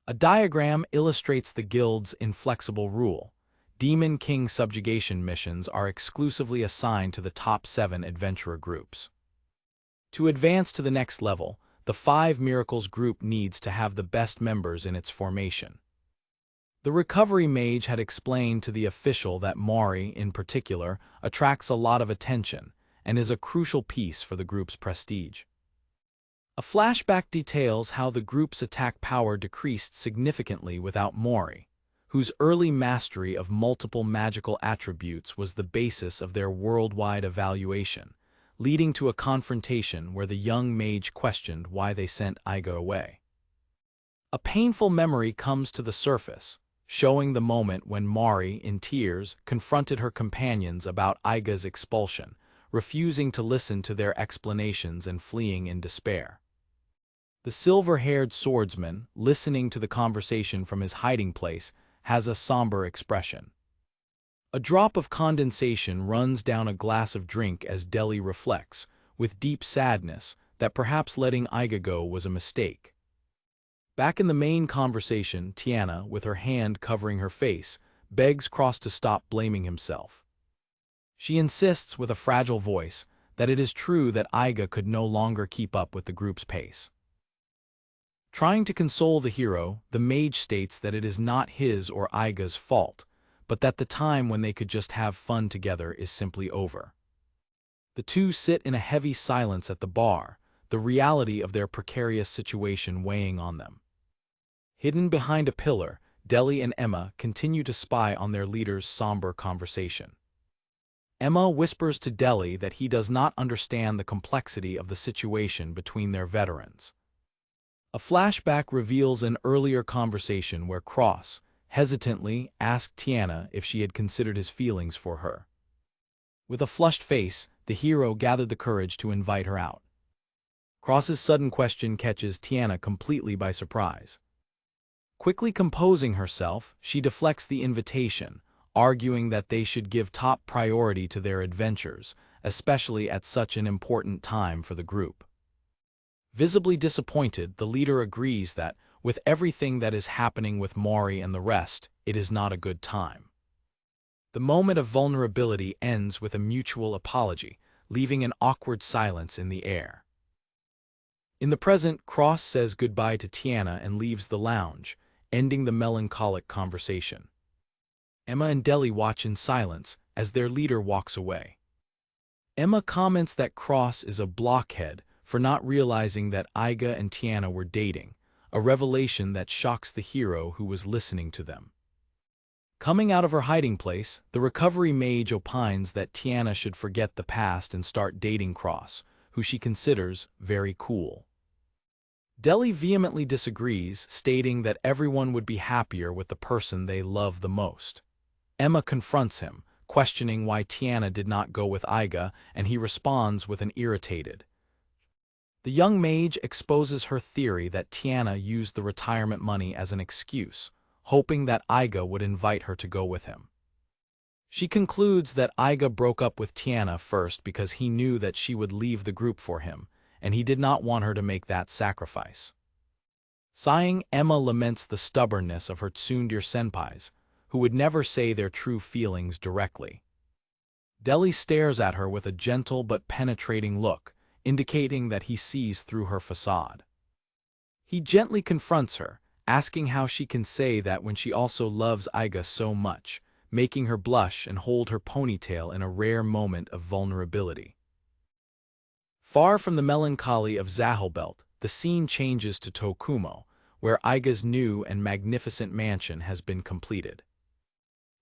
A diagram illustrates the guild's inflexible rule. Demon King subjugation missions are exclusively assigned to the top 7 adventurer groups. To advance to the next level, the 5 Miracles group needs to have the best members in its formation. The recovery mage had explained to the official that Mari, in particular, attracts a lot of attention and is a crucial piece for the group's prestige. A flashback details how the group's attack power decreased significantly without Mori, whose early mastery of multiple magical attributes was the basis of their worldwide evaluation, leading to a confrontation where the young mage questioned why they sent Iga away. A painful memory comes to the surface, showing the moment when Mari, in tears, confronted her companions about Iga's expulsion, refusing to listen to their explanations and fleeing in despair. The silver-haired swordsman, listening to the conversation from his hiding place, has a somber expression. A drop of condensation runs down a glass of drink as Deli reflects, with deep sadness, that perhaps letting Iga go was a mistake. Back in the main conversation, Tiana, with her hand covering her face, begs Cross to stop blaming himself. She insists with a fragile voice that it is true that Iga could no longer keep up with the group's pace. Trying to console the hero, the mage states that it is not his or Iga's fault, but that the time when they could just have fun together is simply over. The two sit in a heavy silence at the bar, the reality of their precarious situation weighing on them. Hidden behind a pillar, Deli and Emma continue to spy on their leader's somber conversation. Emma whispers to Deli that he does not understand the complexity of the situation between their veterans. A flashback reveals an earlier conversation where Cross, hesitantly, asked Tiana if she had considered his feelings for her. With a flushed face, the hero gathered the courage to invite her out. Cross's sudden question catches Tiana completely by surprise. Quickly composing herself, she deflects the invitation, arguing that they should give top priority to their adventures, especially at such an important time for the group. Visibly disappointed, the leader agrees that, with everything that is happening with Mori and the rest, it is not a good time. The moment of vulnerability ends with a mutual apology, leaving an awkward silence in the air. In the present, Cross says goodbye to Tiana and leaves the lounge, ending the melancholic conversation. Emma and Deli watch in silence as their leader walks away. Emma comments that Cross is a blockhead for not realizing that Iga and Tiana were dating, a revelation that shocks the hero who was listening to them. Coming out of her hiding place, the recovery mage opines that Tiana should forget the past and start dating Cross, who she considers very cool. Deli vehemently disagrees, stating that everyone would be happier with the person they love the most. Emma confronts him, questioning why Tiana did not go with Iga, and he responds with an irritated. The young mage exposes her theory that Tiana used the retirement money as an excuse, hoping that Iga would invite her to go with him. She concludes that Iga broke up with Tiana first because he knew that she would leave the group for him, and he did not want her to make that sacrifice. Sighing, Emma laments the stubbornness of her tsundere senpais, who would never say their true feelings directly. Deli stares at her with a gentle but penetrating look, indicating that he sees through her facade. He gently confronts her, asking how she can say that when she also loves Iga so much, making her blush and hold her ponytail in a rare moment of vulnerability. Far from the melancholy of Zahelbelt, the scene changes to Tokumo, where Iga's new and magnificent mansion has been completed.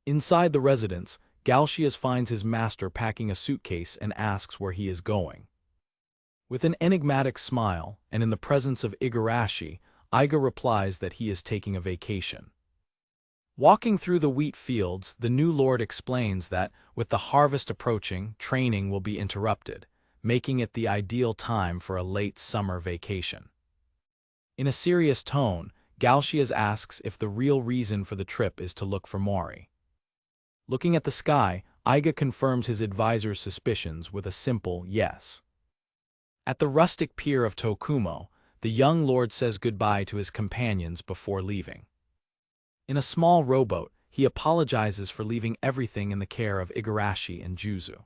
Inside the residence, Galcias finds his master packing a suitcase and asks where he is going. With an enigmatic smile, and in the presence of Igarashi, Iga replies that he is taking a vacation. Walking through the wheat fields, the new lord explains that, with the harvest approaching, training will be interrupted, making it the ideal time for a late summer vacation. In a serious tone, Galcias asks if the real reason for the trip is to look for Mori. Looking at the sky, Iga confirms his advisor's suspicions with a simple yes. At the rustic pier of Tokumo, the young lord says goodbye to his companions before leaving. In a small rowboat, he apologizes for leaving everything in the care of Igarashi and Juzu.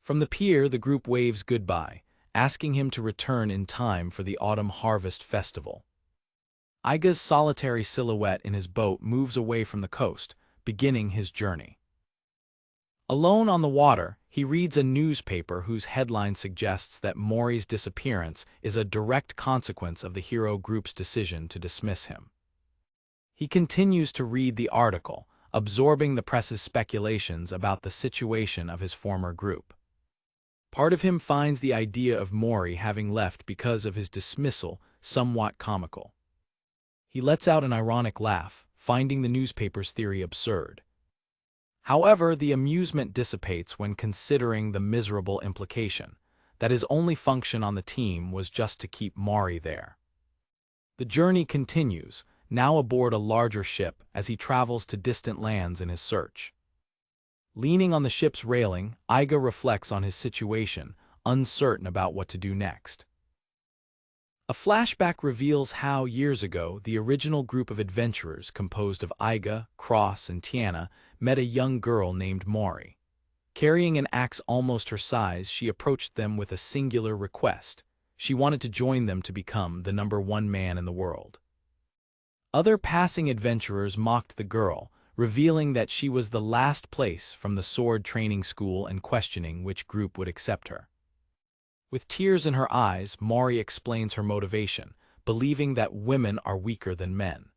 From the pier, the group waves goodbye, asking him to return in time for the autumn harvest festival. Iga's solitary silhouette in his boat moves away from the coast, beginning his journey. Alone on the water, he reads a newspaper whose headline suggests that Mori's disappearance is a direct consequence of the hero group's decision to dismiss him. He continues to read the article, absorbing the press's speculations about the situation of his former group. Part of him finds the idea of Mori having left because of his dismissal somewhat comical. He lets out an ironic laugh, finding the newspaper's theory absurd. However, the amusement dissipates when considering the miserable implication that his only function on the team was just to keep Mori there. The journey continues, now aboard a larger ship as he travels to distant lands in his search. Leaning on the ship's railing, Iga reflects on his situation, uncertain about what to do next. A flashback reveals how, years ago, the original group of adventurers composed of Iga, Cross, and Tiana met a young girl named Mori. Carrying an axe almost her size, she approached them with a singular request. She wanted to join them to become the #1 man in the world. Other passing adventurers mocked the girl, revealing that she was the last place from the sword training school and questioning which group would accept her. With tears in her eyes, Mori explains her motivation, believing that women are weaker than men.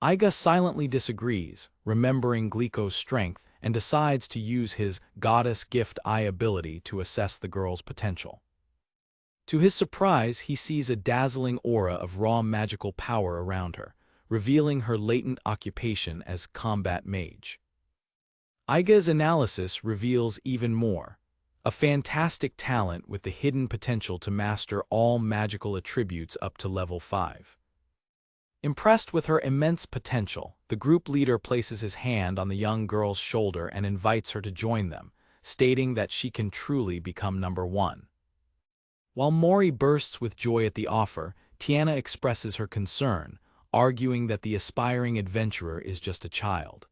Iga silently disagrees, remembering Glico's strength, and decides to use his goddess gift eye ability to assess the girl's potential. To his surprise, he sees a dazzling aura of raw magical power around her, revealing her latent occupation as combat mage. Iga's analysis reveals even more. A fantastic talent with the hidden potential to master all magical attributes up to level 5. Impressed with her immense potential, the group leader places his hand on the young girl's shoulder and invites her to join them, stating that she can truly become #1. While Mori bursts with joy at the offer, Tiana expresses her concern, arguing that the aspiring adventurer is just a child.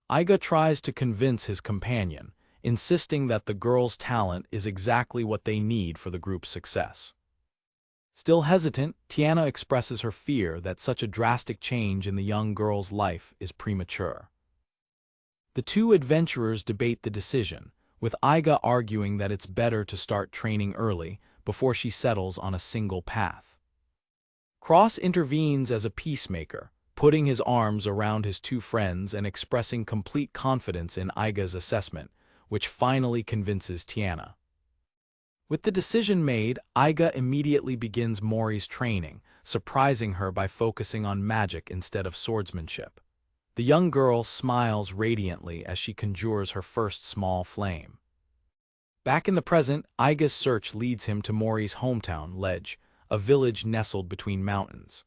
Iga tries to convince his companion, insisting that the girl's talent is exactly what they need for the group's success. Still hesitant, Tiana expresses her fear that such a drastic change in the young girl's life is premature. The two adventurers debate the decision, with Iga arguing that it's better to start training early before she settles on a single path. Cross intervenes as a peacemaker, putting his arms around his two friends and expressing complete confidence in Iga's assessment, which finally convinces Tiana. With the decision made, Iga immediately begins Mori's training, surprising her by focusing on magic instead of swordsmanship. The young girl smiles radiantly as she conjures her first small flame. Back in the present, Aiga's search leads him to Mori's hometown, Ledge, a village nestled between mountains.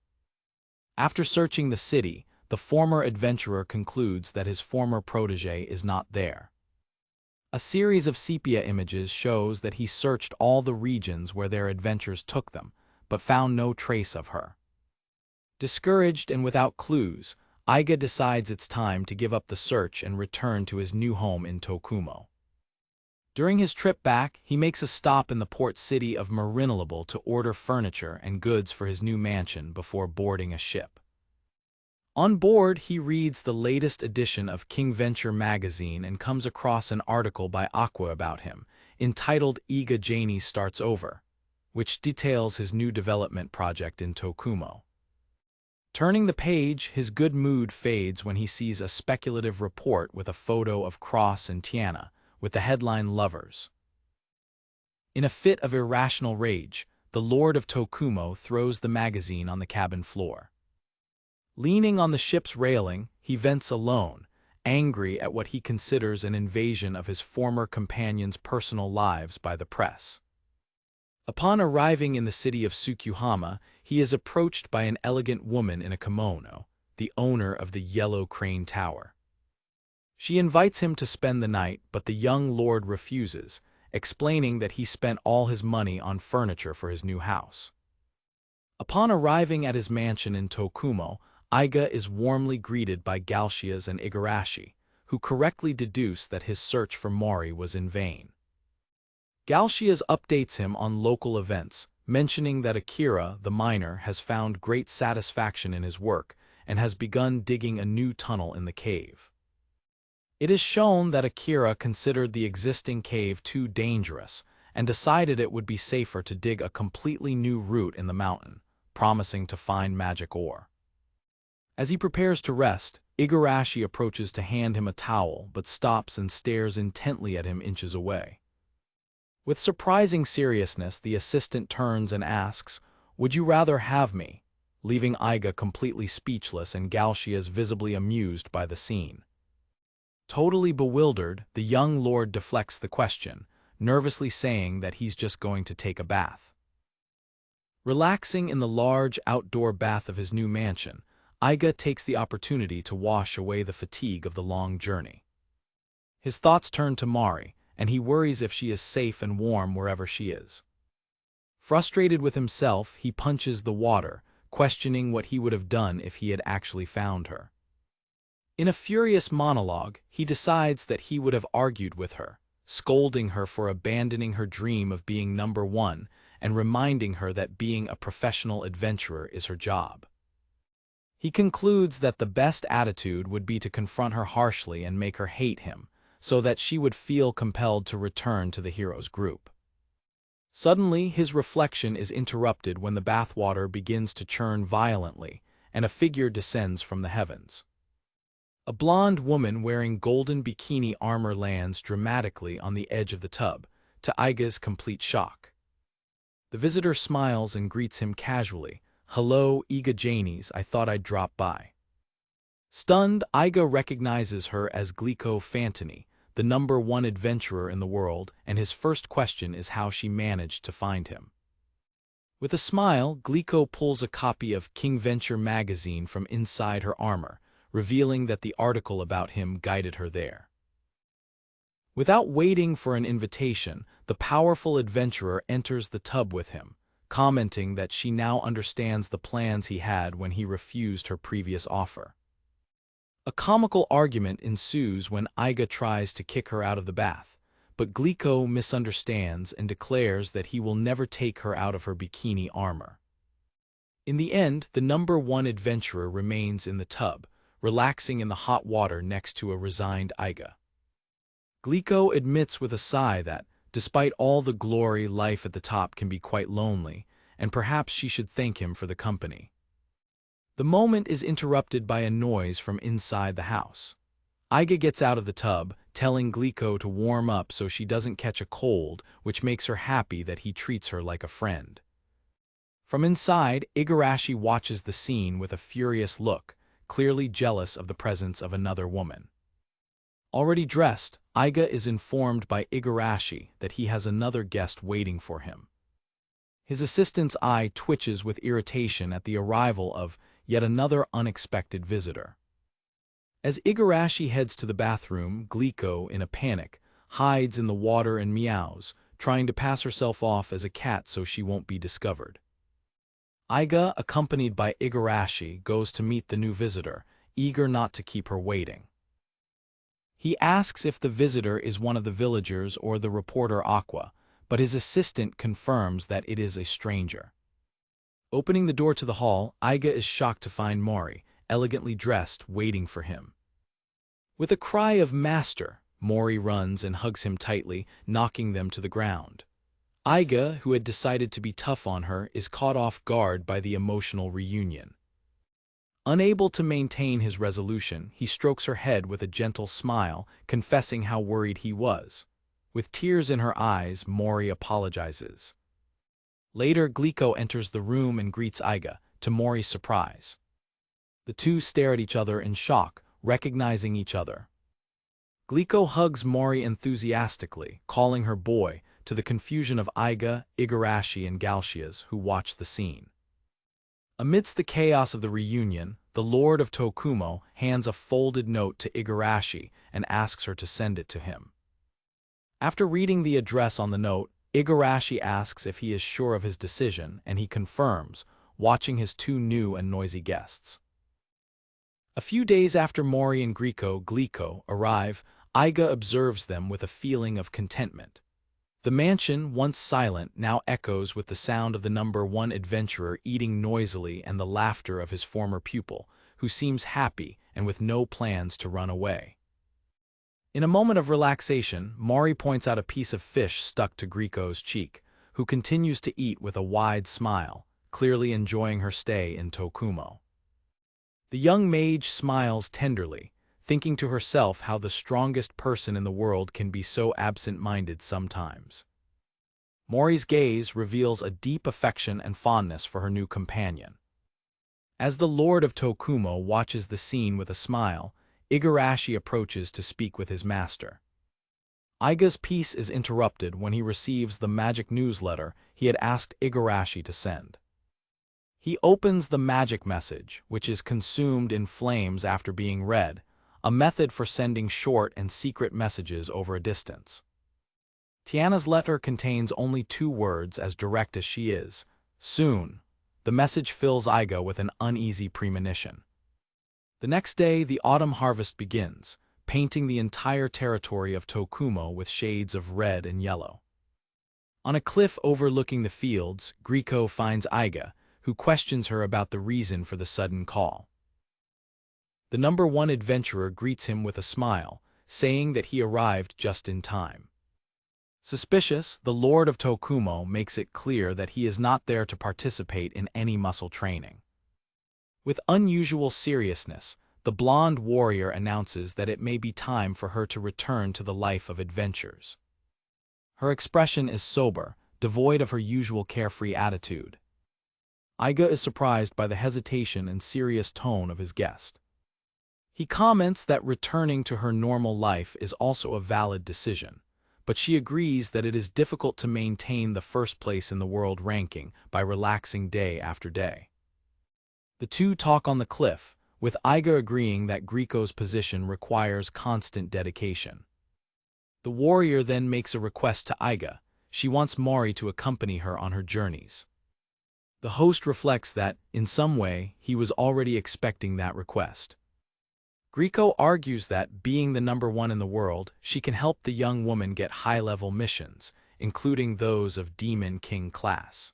After searching the city, the former adventurer concludes that his former protégé is not there. A series of sepia images shows that he searched all the regions where their adventures took them, but found no trace of her. Discouraged and without clues, Aiga decides it's time to give up the search and return to his new home in Tokumo. During his trip back, he makes a stop in the port city of Marinalable to order furniture and goods for his new mansion before boarding a ship. On board, he reads the latest edition of King Venture magazine and comes across an article by Aqua about him, entitled Iga Janie Starts Over, which details his new development project in Tokumo. Turning the page, his good mood fades when he sees a speculative report with a photo of Cross and Tiana, with the headline Lovers. In a fit of irrational rage, the Lord of Tokumo throws the magazine on the cabin floor. Leaning on the ship's railing, he vents alone, angry at what he considers an invasion of his former companions' personal lives by the press. Upon arriving in the city of Tsukuhama, he is approached by an elegant woman in a kimono, the owner of the Yellow Crane Tower. She invites him to spend the night, but the young lord refuses, explaining that he spent all his money on furniture for his new house. Upon arriving at his mansion in Tokumo, Aiga is warmly greeted by Galshias and Igarashi, who correctly deduce that his search for Mori was in vain. Galshias updates him on local events, mentioning that Akira, the miner, has found great satisfaction in his work and has begun digging a new tunnel in the cave. It is shown that Akira considered the existing cave too dangerous and decided it would be safer to dig a completely new route in the mountain, promising to find magic ore. As he prepares to rest, Igarashi approaches to hand him a towel but stops and stares intently at him inches away. With surprising seriousness, the assistant turns and asks, "Would you rather have me?" leaving Aiga completely speechless and Galshias visibly amused by the scene. Totally bewildered, the young lord deflects the question, nervously saying that he's just going to take a bath. Relaxing in the large outdoor bath of his new mansion, Aiga takes the opportunity to wash away the fatigue of the long journey. His thoughts turn to Mari, and he worries if she is safe and warm wherever she is. Frustrated with himself, he punches the water, questioning what he would have done if he had actually found her. In a furious monologue, he decides that he would have argued with her, scolding her for abandoning her dream of being number one and reminding her that being a professional adventurer is her job. He concludes that the best attitude would be to confront her harshly and make her hate him, so that she would feel compelled to return to the hero's group. Suddenly, his reflection is interrupted when the bathwater begins to churn violently, and a figure descends from the heavens. A blonde woman wearing golden bikini armor lands dramatically on the edge of the tub, to Aiga's complete shock. The visitor smiles and greets him casually. "Hello, Iga Janies, I thought I'd drop by." Stunned, Aiga recognizes her as Glico Fantini, the number one adventurer in the world, and his first question is how she managed to find him. With a smile, Glico pulls a copy of King Venture magazine from inside her armor, revealing that the article about him guided her there. Without waiting for an invitation, the powerful adventurer enters the tub with him, commenting that she now understands the plans he had when he refused her previous offer. A comical argument ensues when Aiga tries to kick her out of the bath, but Glico misunderstands and declares that he will never take her out of her bikini armor. In the end, the number one adventurer remains in the tub, relaxing in the hot water next to a resigned Aiga. Glico admits with a sigh that, despite all the glory, life at the top can be quite lonely, and perhaps she should thank him for the company. The moment is interrupted by a noise from inside the house. Aiga gets out of the tub, telling Glico to warm up so she doesn't catch a cold, which makes her happy that he treats her like a friend. From inside, Igarashi watches the scene with a furious look, clearly jealous of the presence of another woman. Already dressed, Iga is informed by Igarashi that he has another guest waiting for him. His assistant's eye twitches with irritation at the arrival of yet another unexpected visitor. As Igarashi heads to the bathroom, Glico, in a panic, hides in the water and meows, trying to pass herself off as a cat so she won't be discovered. Iga, accompanied by Igarashi, goes to meet the new visitor, eager not to keep her waiting. He asks if the visitor is one of the villagers or the reporter Aqua, but his assistant confirms that it is a stranger. Opening the door to the hall, Iga is shocked to find Mori, elegantly dressed, waiting for him. With a cry of "Master!" Mori runs and hugs him tightly, knocking them to the ground. Iga, who had decided to be tough on her, is caught off guard by the emotional reunion. Unable to maintain his resolution, he strokes her head with a gentle smile, confessing how worried he was. With tears in her eyes, Mori apologizes. Later, Glico enters the room and greets Iga, to Mori's surprise. The two stare at each other in shock, recognizing each other. Glico hugs Mori enthusiastically, calling her boy, to the confusion of Iga, Igarashi, and Galshias, who watch the scene. Amidst the chaos of the reunion, the Lord of Tokumo hands a folded note to Igarashi and asks her to send it to him. After reading the address on the note, Igarashi asks if he is sure of his decision, and he confirms, watching his two new and noisy guests. A few days after Mori and Glico arrive, Iga observes them with a feeling of contentment. The mansion, once silent, now echoes with the sound of the number one adventurer eating noisily and the laughter of his former pupil, who seems happy and with no plans to run away. In a moment of relaxation, Mori points out a piece of fish stuck to Glico's cheek, who continues to eat with a wide smile, clearly enjoying her stay in Tokumo. The young mage smiles tenderly, thinking to herself how the strongest person in the world can be so absent-minded sometimes. Mori's gaze reveals a deep affection and fondness for her new companion. As the Lord of Tokumo watches the scene with a smile, Igarashi approaches to speak with his master. Iga's peace is interrupted when he receives the magic newsletter he had asked Igarashi to send. He opens the magic message, which is consumed in flames after being read, a method for sending short and secret messages over a distance. Tiana's letter contains only 2 words, as direct as she is. Soon. The message fills Iga with an uneasy premonition. The next day, the autumn harvest begins, painting the entire territory of Tokumo with shades of red and yellow. On a cliff overlooking the fields, Glico finds Iga, who questions her about the reason for the sudden call. The number one adventurer greets him with a smile, saying that he arrived just in time. Suspicious, the Lord of Tokumo makes it clear that he is not there to participate in any muscle training. With unusual seriousness, the blonde warrior announces that it may be time for her to return to the life of adventures. Her expression is sober, devoid of her usual carefree attitude. Iga is surprised by the hesitation and serious tone of his guest. He comments that returning to her normal life is also a valid decision, but she agrees that it is difficult to maintain the first place in the world ranking by relaxing day after day. The two talk on the cliff, with Iga agreeing that Glico's position requires constant dedication. The warrior then makes a request to Iga. She wants Mori to accompany her on her journeys. The host reflects that, in some way, he was already expecting that request. Glico argues that, being the number one in the world, she can help the young woman get high-level missions, including those of Demon King class.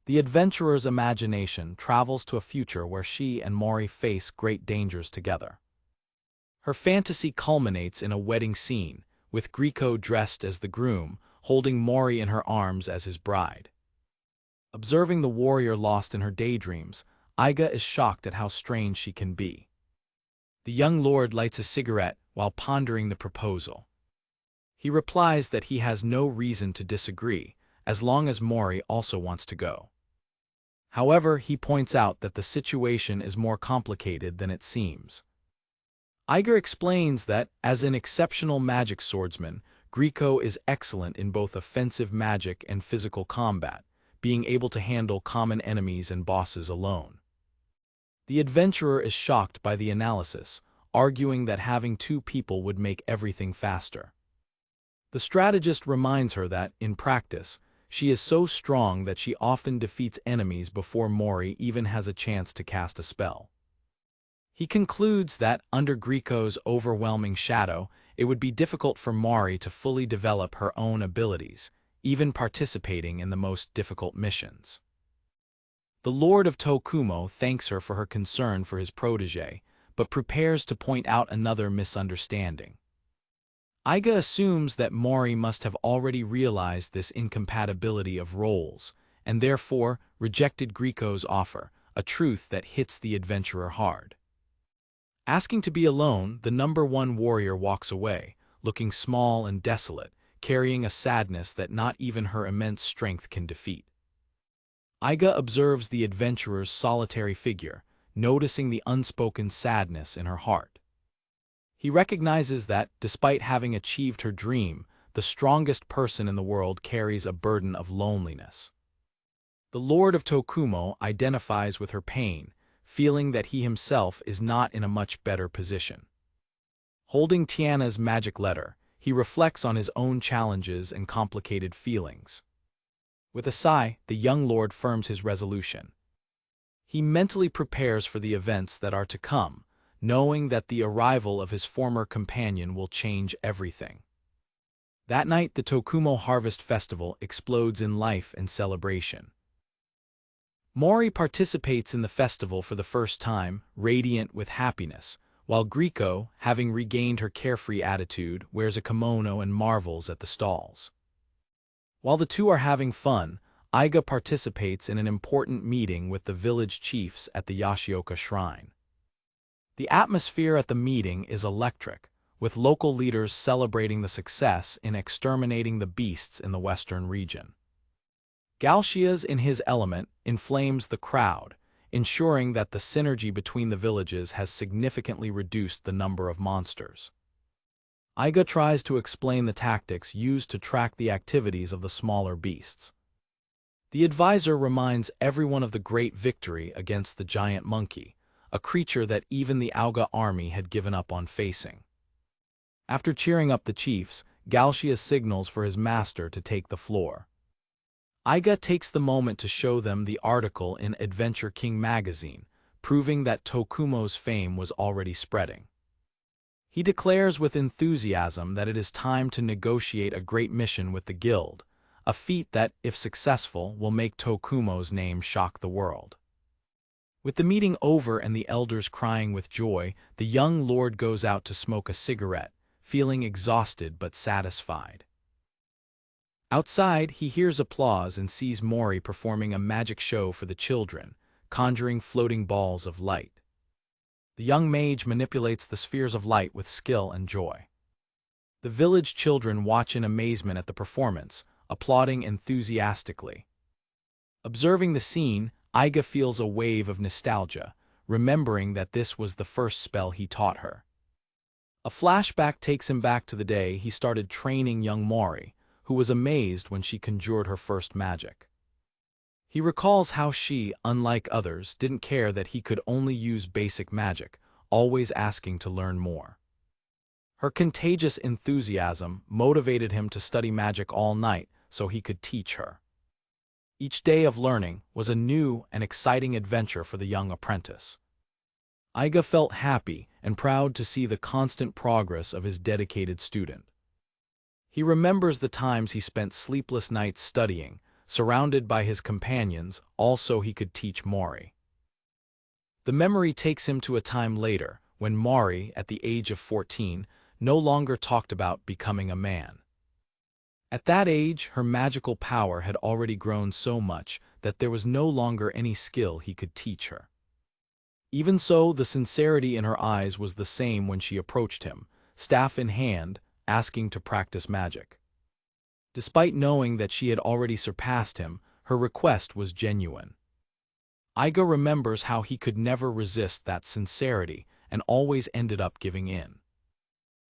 The adventurer's imagination travels to a future where she and Mori face great dangers together. Her fantasy culminates in a wedding scene, with Glico dressed as the groom, holding Mori in her arms as his bride. Observing the warrior lost in her daydreams, Iga is shocked at how strange she can be. The young lord lights a cigarette while pondering the proposal. He replies that he has no reason to disagree, as long as Mori also wants to go. However, he points out that the situation is more complicated than it seems. Iger explains that, as an exceptional magic swordsman, Grieco is excellent in both offensive magic and physical combat, being able to handle common enemies and bosses alone. The adventurer is shocked by the analysis, arguing that having two people would make everything faster. The strategist reminds her that, in practice, she is so strong that she often defeats enemies before Mori even has a chance to cast a spell. He concludes that, under Grieco's overwhelming shadow, it would be difficult for Mori to fully develop her own abilities, even participating in the most difficult missions. The Lord of Tokumo thanks her for her concern for his protégé, but prepares to point out another misunderstanding. Iga assumes that Mori must have already realized this incompatibility of roles, and therefore rejected Grieco's offer, a truth that hits the adventurer hard. Asking to be alone, the #1 warrior walks away, looking small and desolate, carrying a sadness that not even her immense strength can defeat. Iga observes the adventurer's solitary figure, noticing the unspoken sadness in her heart. He recognizes that, despite having achieved her dream, the strongest person in the world carries a burden of loneliness. The Lord of Tokumo identifies with her pain, feeling that he himself is not in a much better position. Holding Tiana's magic letter, he reflects on his own challenges and complicated feelings. With a sigh, the young lord firms his resolution. He mentally prepares for the events that are to come, knowing that the arrival of his former companion will change everything. That night, the Tokumo Harvest Festival explodes in life and celebration. Mori participates in the festival for the first time, radiant with happiness, while Grieco, having regained her carefree attitude, wears a kimono and marvels at the stalls. While the two are having fun, Iga participates in an important meeting with the village chiefs at the Yashioka Shrine. The atmosphere at the meeting is electric, with local leaders celebrating the success in exterminating the beasts in the western region. Galshias, in his element, inflames the crowd, ensuring that the synergy between the villages has significantly reduced the number of monsters. Iga tries to explain the tactics used to track the activities of the smaller beasts. The advisor reminds everyone of the great victory against the giant monkey, a creature that even the Auga army had given up on facing. After cheering up the chiefs, Galshia signals for his master to take the floor. Iga takes the moment to show them the article in Adventure King magazine, proving that Tokumo's fame was already spreading. He declares with enthusiasm that it is time to negotiate a great mission with the guild, a feat that, if successful, will make Tokumo's name shock the world. With the meeting over and the elders crying with joy, the young lord goes out to smoke a cigarette, feeling exhausted but satisfied. Outside, he hears applause and sees Mori performing a magic show for the children, conjuring floating balls of light. The young mage manipulates the spheres of light with skill and joy. The village children watch in amazement at the performance, applauding enthusiastically. Observing the scene, Iga feels a wave of nostalgia, remembering that this was the first spell he taught her. A flashback takes him back to the day he started training young Mori, who was amazed when she conjured her first magic. He recalls how she, unlike others, didn't care that he could only use basic magic, always asking to learn more. Her contagious enthusiasm motivated him to study magic all night so he could teach her. Each day of learning was a new and exciting adventure for the young apprentice. Iga felt happy and proud to see the constant progress of his dedicated student. He remembers the times he spent sleepless nights studying, surrounded by his companions, all so he could teach Mori. The memory takes him to a time later, when Mori, at the age of 14, no longer talked about becoming a man. At that age, her magical power had already grown so much that there was no longer any skill he could teach her. Even so, the sincerity in her eyes was the same when she approached him, staff in hand, asking to practice magic. Despite knowing that she had already surpassed him, her request was genuine. Iga remembers how he could never resist that sincerity and always ended up giving in.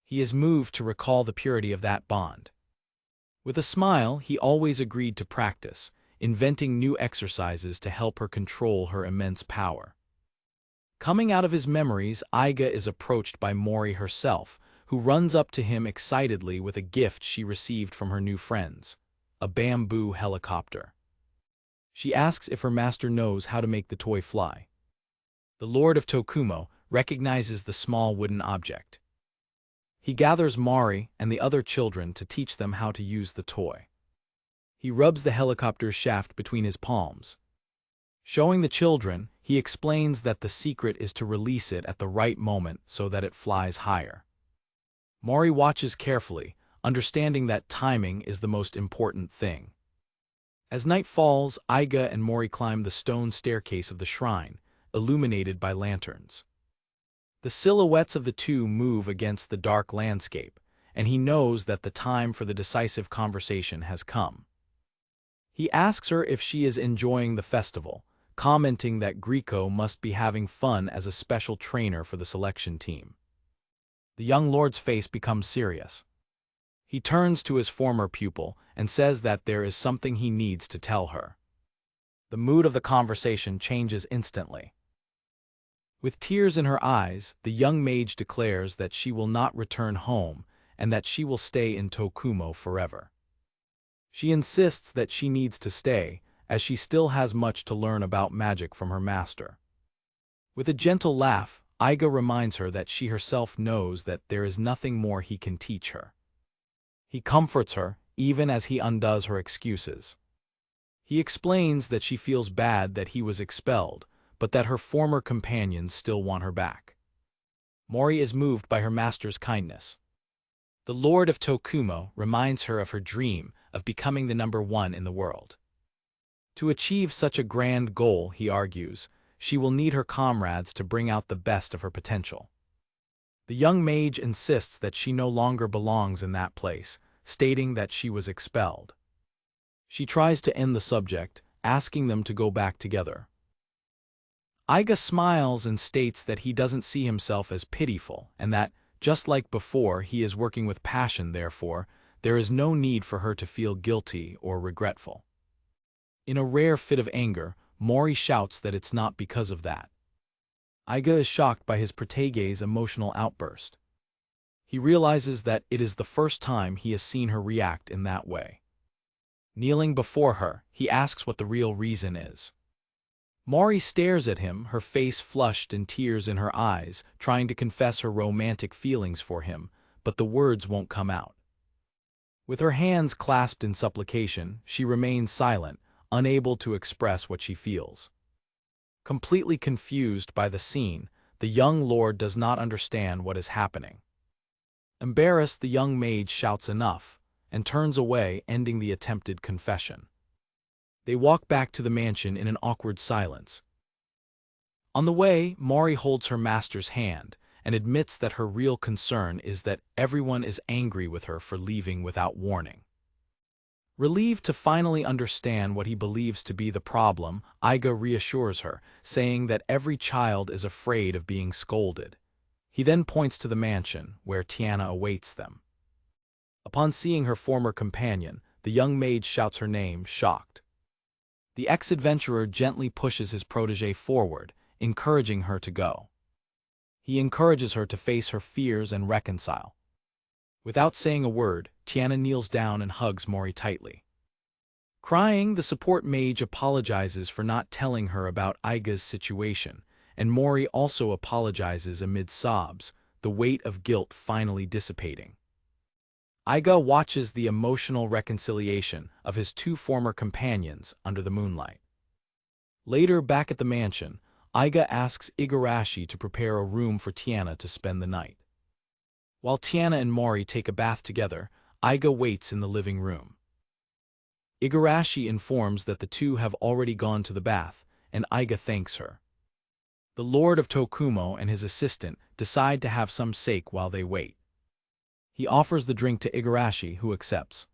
He is moved to recall the purity of that bond. With a smile, he always agreed to practice, inventing new exercises to help her control her immense power. Coming out of his memories, Iga is approached by Mori herself, who runs up to him excitedly with a gift she received from her new friends, a bamboo helicopter. She asks if her master knows how to make the toy fly. The Lord of Tokumo recognizes the small wooden object. He gathers Mari and the other children to teach them how to use the toy. He rubs the helicopter's shaft between his palms. Showing the children, he explains that the secret is to release it at the right moment so that it flies higher. Mari watches carefully, understanding that timing is the most important thing. As night falls, Iga and Mori climb the stone staircase of the shrine, illuminated by lanterns. The silhouettes of the two move against the dark landscape, and he knows that the time for the decisive conversation has come. He asks her if she is enjoying the festival, commenting that Grieco must be having fun as a special trainer for the selection team. The young lord's face becomes serious. He turns to his former pupil and says that there is something he needs to tell her. The mood of the conversation changes instantly. With tears in her eyes, the young mage declares that she will not return home and that she will stay in Tokumo forever. She insists that she needs to stay, as she still has much to learn about magic from her master. With a gentle laugh, Iga reminds her that she herself knows that there is nothing more he can teach her. He comforts her, even as he undoes her excuses. He explains that she feels bad that he was expelled, but that her former companions still want her back. Mori is moved by her master's kindness. The Lord of Tokumo reminds her of her dream of becoming the #1 in the world. To achieve such a grand goal, he argues, she will need her comrades to bring out the best of her potential. The young mage insists that she no longer belongs in that place, stating that she was expelled. She tries to end the subject, asking them to go back together. Iga smiles and states that he doesn't see himself as pitiful and that, just like before, he is working with passion. Therefore, there is no need for her to feel guilty or regretful. In a rare fit of anger, Mori shouts that it's not because of that. Iga is shocked by his protage's emotional outburst. He realizes that it is the first time he has seen her react in that way. Kneeling before her, he asks what the real reason is. Mori stares at him, her face flushed and tears in her eyes, trying to confess her romantic feelings for him, but the words won't come out. With her hands clasped in supplication, she remains silent, unable to express what she feels. Completely confused by the scene, the young lord does not understand what is happening. Embarrassed, the young mage shouts enough, and turns away, ending the attempted confession. They walk back to the mansion in an awkward silence. On the way, Mori holds her master's hand and admits that her real concern is that everyone is angry with her for leaving without warning. Relieved to finally understand what he believes to be the problem, Iga reassures her, saying that every child is afraid of being scolded. He then points to the mansion, where Tiana awaits them. Upon seeing her former companion, the young maid shouts her name, shocked. The ex-adventurer gently pushes his protégé forward, encouraging her to go. He encourages her to face her fears and reconcile. Without saying a word, Tiana kneels down and hugs Mori tightly. Crying, the support mage apologizes for not telling her about Iga's situation, and Mori also apologizes amid sobs, the weight of guilt finally dissipating. Iga watches the emotional reconciliation of his two former companions under the moonlight. Later, back at the mansion, Iga asks Igarashi to prepare a room for Tiana to spend the night. While Tiana and Mori take a bath together, Iga waits in the living room. Igarashi informs that the two have already gone to the bath, and Iga thanks her. The Lord of Tokumo and his assistant decide to have some sake while they wait. He offers the drink to Igarashi, who accepts.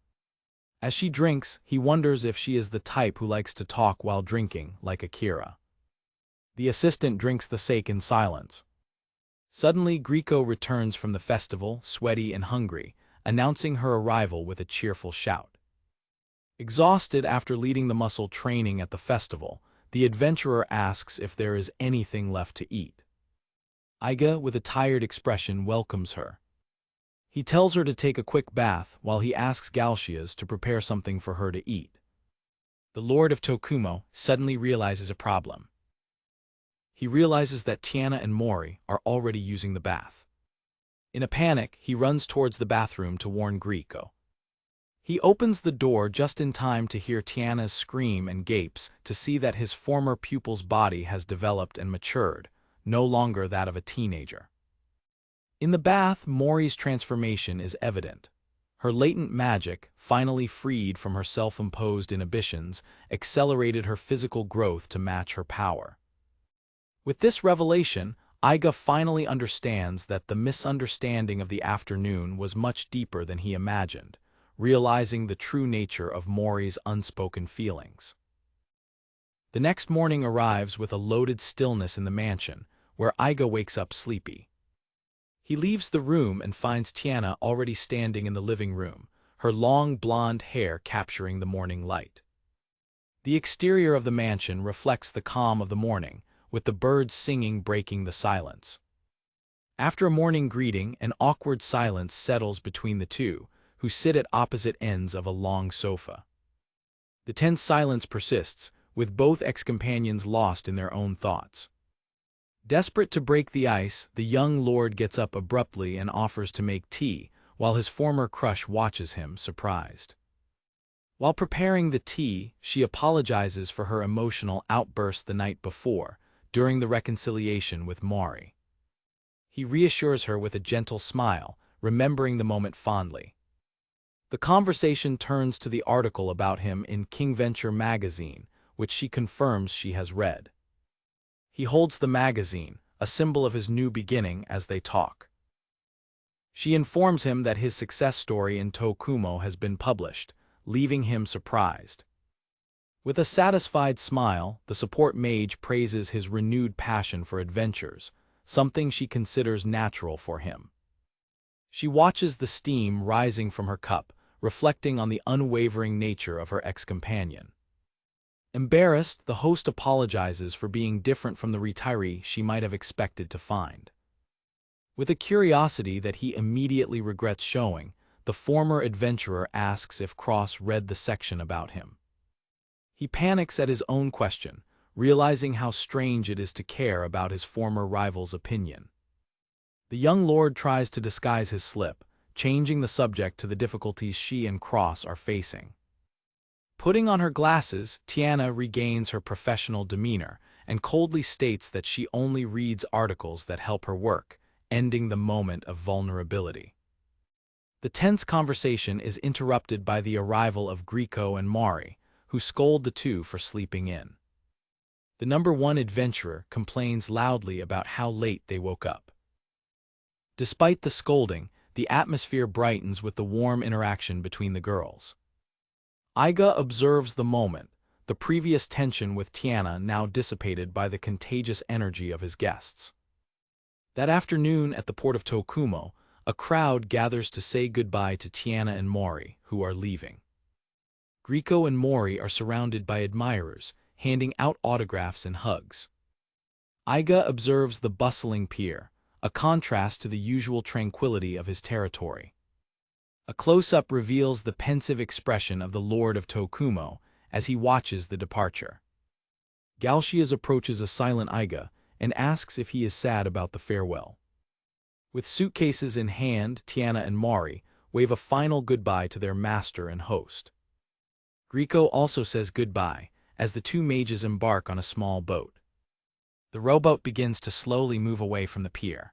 As she drinks, he wonders if she is the type who likes to talk while drinking, like Akira. The assistant drinks the sake in silence. Suddenly, Grieco returns from the festival, sweaty and hungry, announcing her arrival with a cheerful shout. Exhausted after leading the muscle training at the festival, the adventurer asks if there is anything left to eat. Iga, with a tired expression, welcomes her. He tells her to take a quick bath while he asks Galcias to prepare something for her to eat. The Lord of Tokumo suddenly realizes a problem. He realizes that Tiana and Mori are already using the bath. In a panic, he runs towards the bathroom to warn Grieco. He opens the door just in time to hear Tiana's scream and gapes to see that his former pupil's body has developed and matured, no longer that of a teenager. In the bath, Mori's transformation is evident. Her latent magic, finally freed from her self-imposed inhibitions, accelerated her physical growth to match her power. With this revelation, Iga finally understands that the misunderstanding of the afternoon was much deeper than he imagined, realizing the true nature of Mori's unspoken feelings. The next morning arrives with a loaded stillness in the mansion, where Iga wakes up sleepy. He leaves the room and finds Tiana already standing in the living room, her long blonde hair capturing the morning light. The exterior of the mansion reflects the calm of the morning, with the birds singing breaking the silence. After a morning greeting, an awkward silence settles between the two, who sit at opposite ends of a long sofa. The tense silence persists, with both ex-companions lost in their own thoughts. Desperate to break the ice, the young lord gets up abruptly and offers to make tea, while his former crush watches him, surprised. While preparing the tea, she apologizes for her emotional outburst the night before, during the reconciliation with Mori. He reassures her with a gentle smile, remembering the moment fondly. The conversation turns to the article about him in King Venture magazine, which she confirms she has read. He holds the magazine, a symbol of his new beginning, as they talk. She informs him that his success story in Tokumo has been published, leaving him surprised. With a satisfied smile, the support mage praises his renewed passion for adventures, something she considers natural for him. She watches the steam rising from her cup, reflecting on the unwavering nature of her ex-companion. Embarrassed, the host apologizes for being different from the retiree she might have expected to find. With a curiosity that he immediately regrets showing, the former adventurer asks if Cross read the section about him. He panics at his own question, realizing how strange it is to care about his former rival's opinion. The young lord tries to disguise his slip, changing the subject to the difficulties she and Cross are facing. Putting on her glasses, Tiana regains her professional demeanor and coldly states that she only reads articles that help her work, ending the moment of vulnerability. The tense conversation is interrupted by the arrival of Grieco and Mori, who scold the two for sleeping in. The number one adventurer complains loudly about how late they woke up. Despite the scolding, the atmosphere brightens with the warm interaction between the girls. Iga observes the moment, the previous tension with Tiana now dissipated by the contagious energy of his guests. That afternoon at the port of Tokumo, a crowd gathers to say goodbye to Tiana and Mori, who are leaving. Grieco and Mori are surrounded by admirers, handing out autographs and hugs. Iga observes the bustling pier, a contrast to the usual tranquility of his territory. A close-up reveals the pensive expression of the Lord of Tokumo as he watches the departure. Galcias approaches a silent Iga and asks if he is sad about the farewell. With suitcases in hand, Tiana and Mori wave a final goodbye to their master and host. Grieco also says goodbye as the two mages embark on a small boat. The rowboat begins to slowly move away from the pier.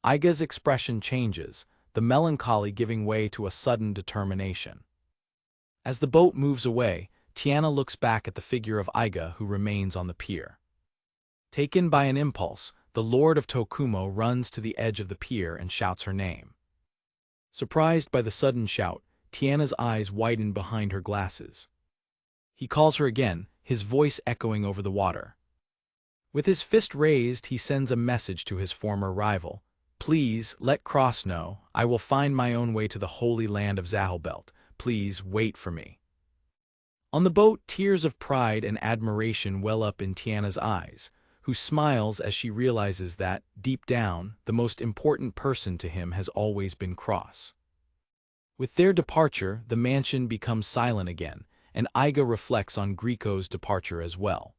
Iga's expression changes, the melancholy giving way to a sudden determination. As the boat moves away, Tiana looks back at the figure of Iga who remains on the pier. Taken by an impulse, the Lord of Tokumo runs to the edge of the pier and shouts her name. Surprised by the sudden shout, Tiana's eyes widen behind her glasses. He calls her again, his voice echoing over the water. With his fist raised, he sends a message to his former rival. Please, let Cross know. I will find my own way to the holy land of Zahelbelt. Please, wait for me. On the boat, tears of pride and admiration well up in Tiana's eyes, who smiles as she realizes that, deep down, the most important person to him has always been Cross. With their departure, the mansion becomes silent again, and Iga reflects on Grieco's departure as well.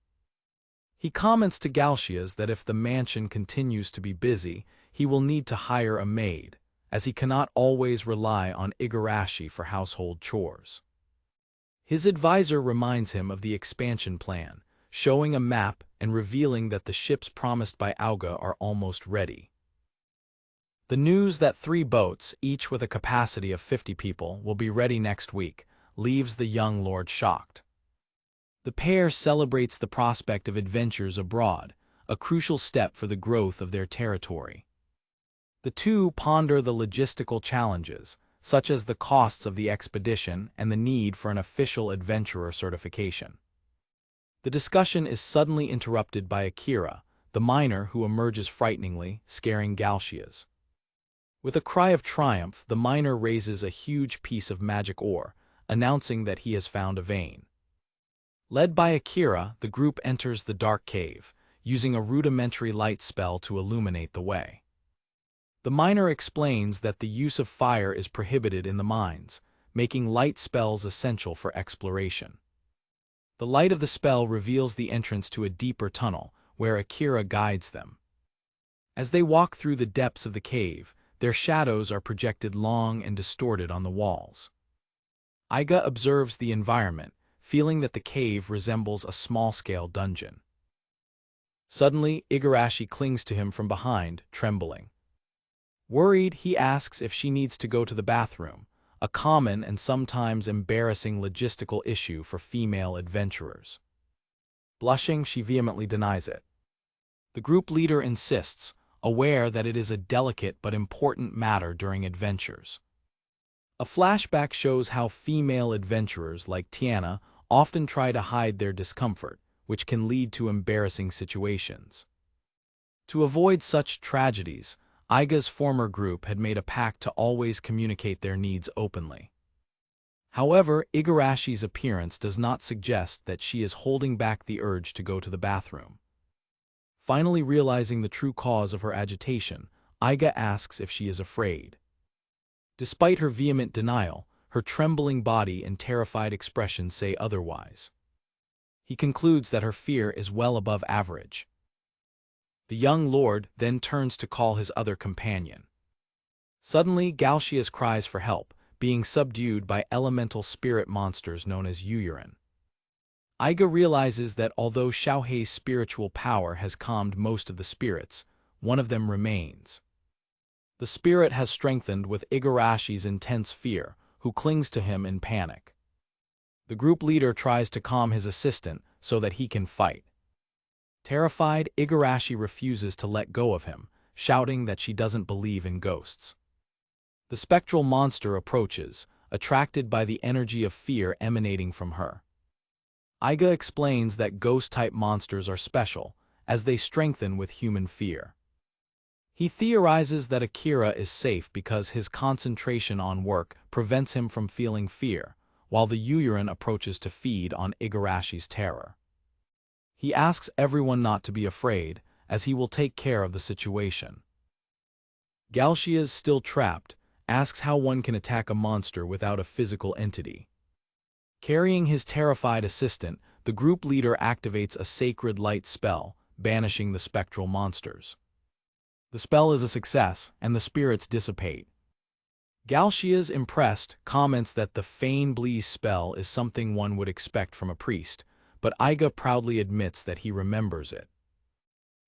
He comments to Galcias that if the mansion continues to be busy, he will need to hire a maid, as he cannot always rely on Igarashi for household chores. His advisor reminds him of the expansion plan, showing a map and revealing that the ships promised by Auga are almost ready. The news that 3 boats, each with a capacity of 50 people, will be ready next week, leaves the young lord shocked. The pair celebrates the prospect of adventures abroad, a crucial step for the growth of their territory. The two ponder the logistical challenges, such as the costs of the expedition and the need for an official adventurer certification. The discussion is suddenly interrupted by Akira, the miner who emerges frighteningly, scaring Galcias. With a cry of triumph, the miner raises a huge piece of magic ore, announcing that he has found a vein. Led by Akira, the group enters the dark cave, using a rudimentary light spell to illuminate the way. The miner explains that the use of fire is prohibited in the mines, making light spells essential for exploration. The light of the spell reveals the entrance to a deeper tunnel, where Akira guides them. As they walk through the depths of the cave, their shadows are projected long and distorted on the walls. Iga observes the environment, feeling that the cave resembles a small-scale dungeon. Suddenly, Igarashi clings to him from behind, trembling. Worried, he asks if she needs to go to the bathroom, a common and sometimes embarrassing logistical issue for female adventurers. Blushing, she vehemently denies it. The group leader insists, aware that it is a delicate but important matter during adventures. A flashback shows how female adventurers like Tiana often try to hide their discomfort, which can lead to embarrassing situations. To avoid such tragedies, Iga's former group had made a pact to always communicate their needs openly. However, Igarashi's appearance does not suggest that she is holding back the urge to go to the bathroom. Finally realizing the true cause of her agitation, Iga asks if she is afraid. Despite her vehement denial, her trembling body and terrified expression say otherwise. He concludes that her fear is well above average. The young lord then turns to call his other companion. Suddenly, Galcias cries for help, being subdued by elemental spirit monsters known as Uyurin. Iga realizes that although Xiaohei's spiritual power has calmed most of the spirits, one of them remains. The spirit has strengthened with Igarashi's intense fear, who clings to him in panic. The group leader tries to calm his assistant so that he can fight. Terrified, Igarashi refuses to let go of him, shouting that she doesn't believe in ghosts. The spectral monster approaches, attracted by the energy of fear emanating from her. Iga explains that ghost-type monsters are special, as they strengthen with human fear. He theorizes that Akira is safe because his concentration on work prevents him from feeling fear, while the Uyurin approaches to feed on Igarashi's terror. He asks everyone not to be afraid, as he will take care of the situation. Galcias, still trapped, asks how one can attack a monster without a physical entity. Carrying his terrified assistant, the group leader activates a sacred light spell, banishing the spectral monsters. The spell is a success, and the spirits dissipate. Galcias, impressed, comments that the Fein Bleeze spell is something one would expect from a priest, but Iga proudly admits that he remembers it.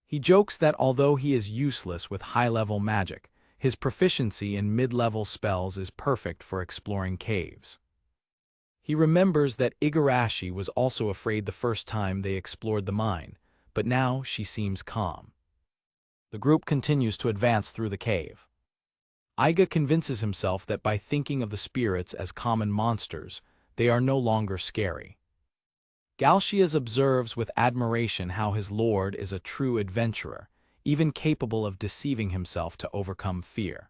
He jokes that although he is useless with high-level magic, his proficiency in mid-level spells is perfect for exploring caves. He remembers that Igarashi was also afraid the first time they explored the mine, but now she seems calm. The group continues to advance through the cave. Iga convinces himself that by thinking of the spirits as common monsters, they are no longer scary. Galcias observes with admiration how his lord is a true adventurer, even capable of deceiving himself to overcome fear.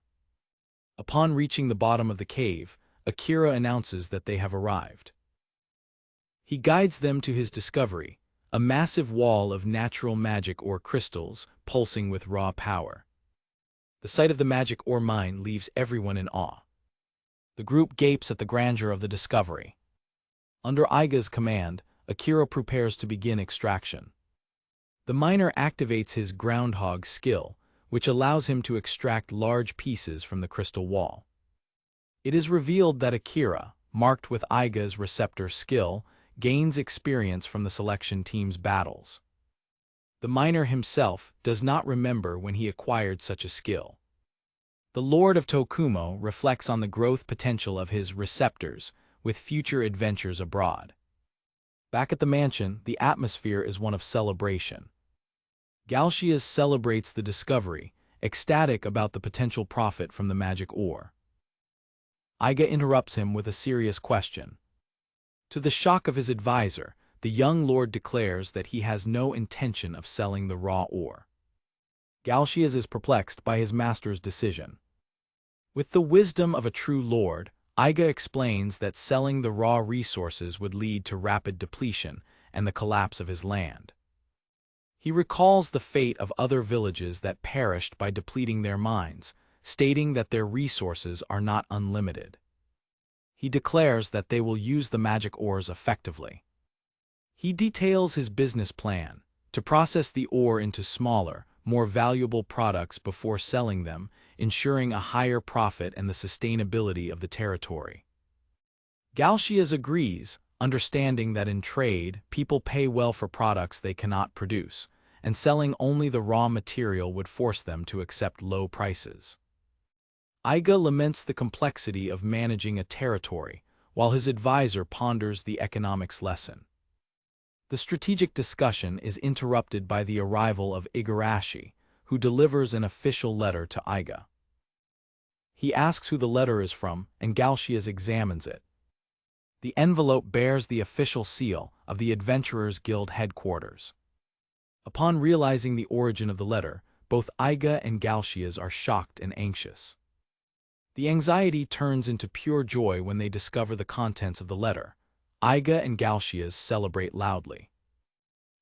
Upon reaching the bottom of the cave, Akira announces that they have arrived. He guides them to his discovery, a massive wall of natural magic ore crystals pulsing with raw power. The sight of the magic ore mine leaves everyone in awe. The group gapes at the grandeur of the discovery. Under Iga's command, Akira prepares to begin extraction. The miner activates his groundhog skill, which allows him to extract large pieces from the crystal wall. It is revealed that Akira, marked with Iga's receptor skill, gains experience from the selection team's battles. The miner himself does not remember when he acquired such a skill. The Lord of Tokumo reflects on the growth potential of his receptors with future adventures abroad. Back at the mansion, the atmosphere is one of celebration. Galcias celebrates the discovery, ecstatic about the potential profit from the magic ore. Iga interrupts him with a serious question. To the shock of his advisor, the young lord declares that he has no intention of selling the raw ore. Galcias is perplexed by his master's decision. With the wisdom of a true lord, Iga explains that selling the raw resources would lead to rapid depletion and the collapse of his land. He recalls the fate of other villages that perished by depleting their mines, stating that their resources are not unlimited. He declares that they will use the magic ores effectively. He details his business plan to process the ore into smaller, more valuable products before selling them, ensuring a higher profit and the sustainability of the territory. Galcias agrees, understanding that in trade, people pay well for products they cannot produce, and selling only the raw material would force them to accept low prices. Iga laments the complexity of managing a territory, while his advisor ponders the economics lesson. The strategic discussion is interrupted by the arrival of Igarashi, who delivers an official letter to Iga. He asks who the letter is from, and Galcias examines it. The envelope bears the official seal of the Adventurers Guild headquarters. Upon realizing the origin of the letter, both Iga and Galcias are shocked and anxious. The anxiety turns into pure joy when they discover the contents of the letter. Iga and Galcias celebrate loudly.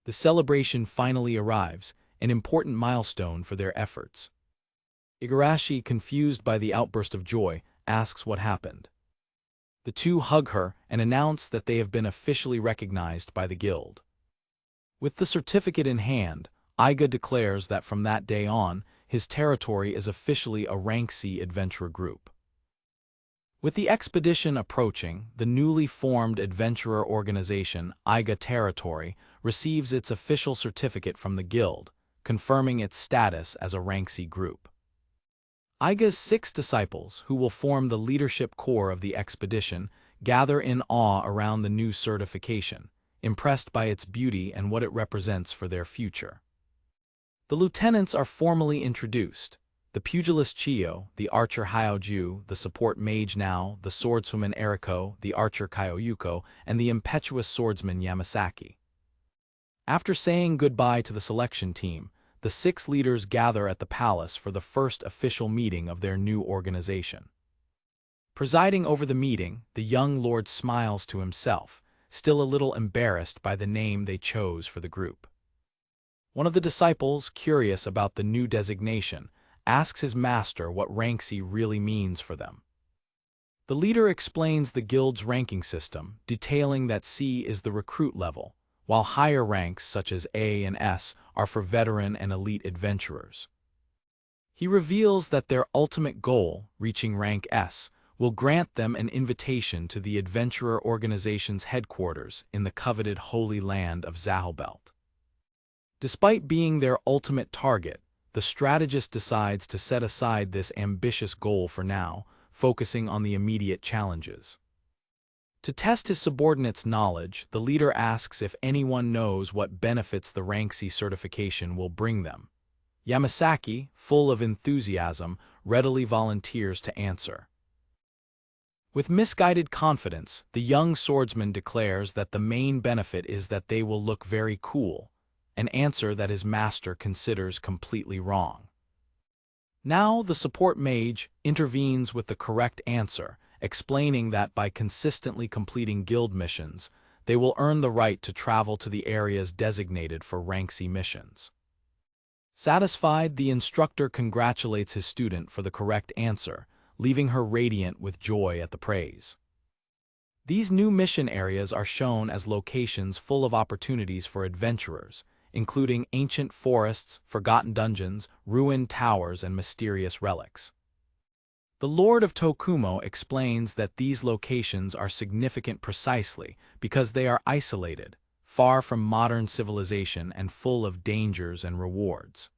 The celebration finally arrives, an important milestone for their efforts. Igarashi, confused by the outburst of joy, asks what happened. The two hug her and announce that they have been officially recognized by the guild. With the certificate in hand, Iga declares that from that day on, his territory is officially a Rank C adventurer group. With the expedition approaching, the newly formed adventurer organization, Iga Territory, receives its official certificate from the guild, confirming its status as a Rank C group. Iga's 6 disciples, who will form the leadership core of the expedition, gather in awe around the new certification, impressed by its beauty and what it represents for their future. The lieutenants are formally introduced: the pugilist Chiyo, the archer Hyoju, the support mage Nao, the swordswoman Eriko, the archer Kyoyuko, and the impetuous swordsman Yamasaki. After saying goodbye to the selection team, the 6 leaders gather at the palace for the first official meeting of their new organization. Presiding over the meeting, the young lord smiles to himself, still a little embarrassed by the name they chose for the group. One of the disciples, curious about the new designation, asks his master what Rank C really means for them. The leader explains the guild's ranking system, detailing that C is the recruit level, while higher ranks such as A and S are for veteran and elite adventurers. He reveals that their ultimate goal, reaching rank S, will grant them an invitation to the adventurer organization's headquarters in the coveted Holy Land of Zahelbelt. Despite being their ultimate target, the strategist decides to set aside this ambitious goal for now, focusing on the immediate challenges. To test his subordinates' knowledge, the leader asks if anyone knows what benefits the Rank C certification will bring them. Yamasaki, full of enthusiasm, readily volunteers to answer. With misguided confidence, the young swordsman declares that the main benefit is that they will look very cool, an answer that his master considers completely wrong. Now the support mage intervenes with the correct answer, explaining that by consistently completing guild missions, they will earn the right to travel to the areas designated for rank C missions. Satisfied, the instructor congratulates his student for the correct answer, leaving her radiant with joy at the praise. These new mission areas are shown as locations full of opportunities for adventurers, including ancient forests, forgotten dungeons, ruined towers, and mysterious relics. The Lord of Tokumo explains that these locations are significant precisely because they are isolated, far from modern civilization and full of dangers and rewards.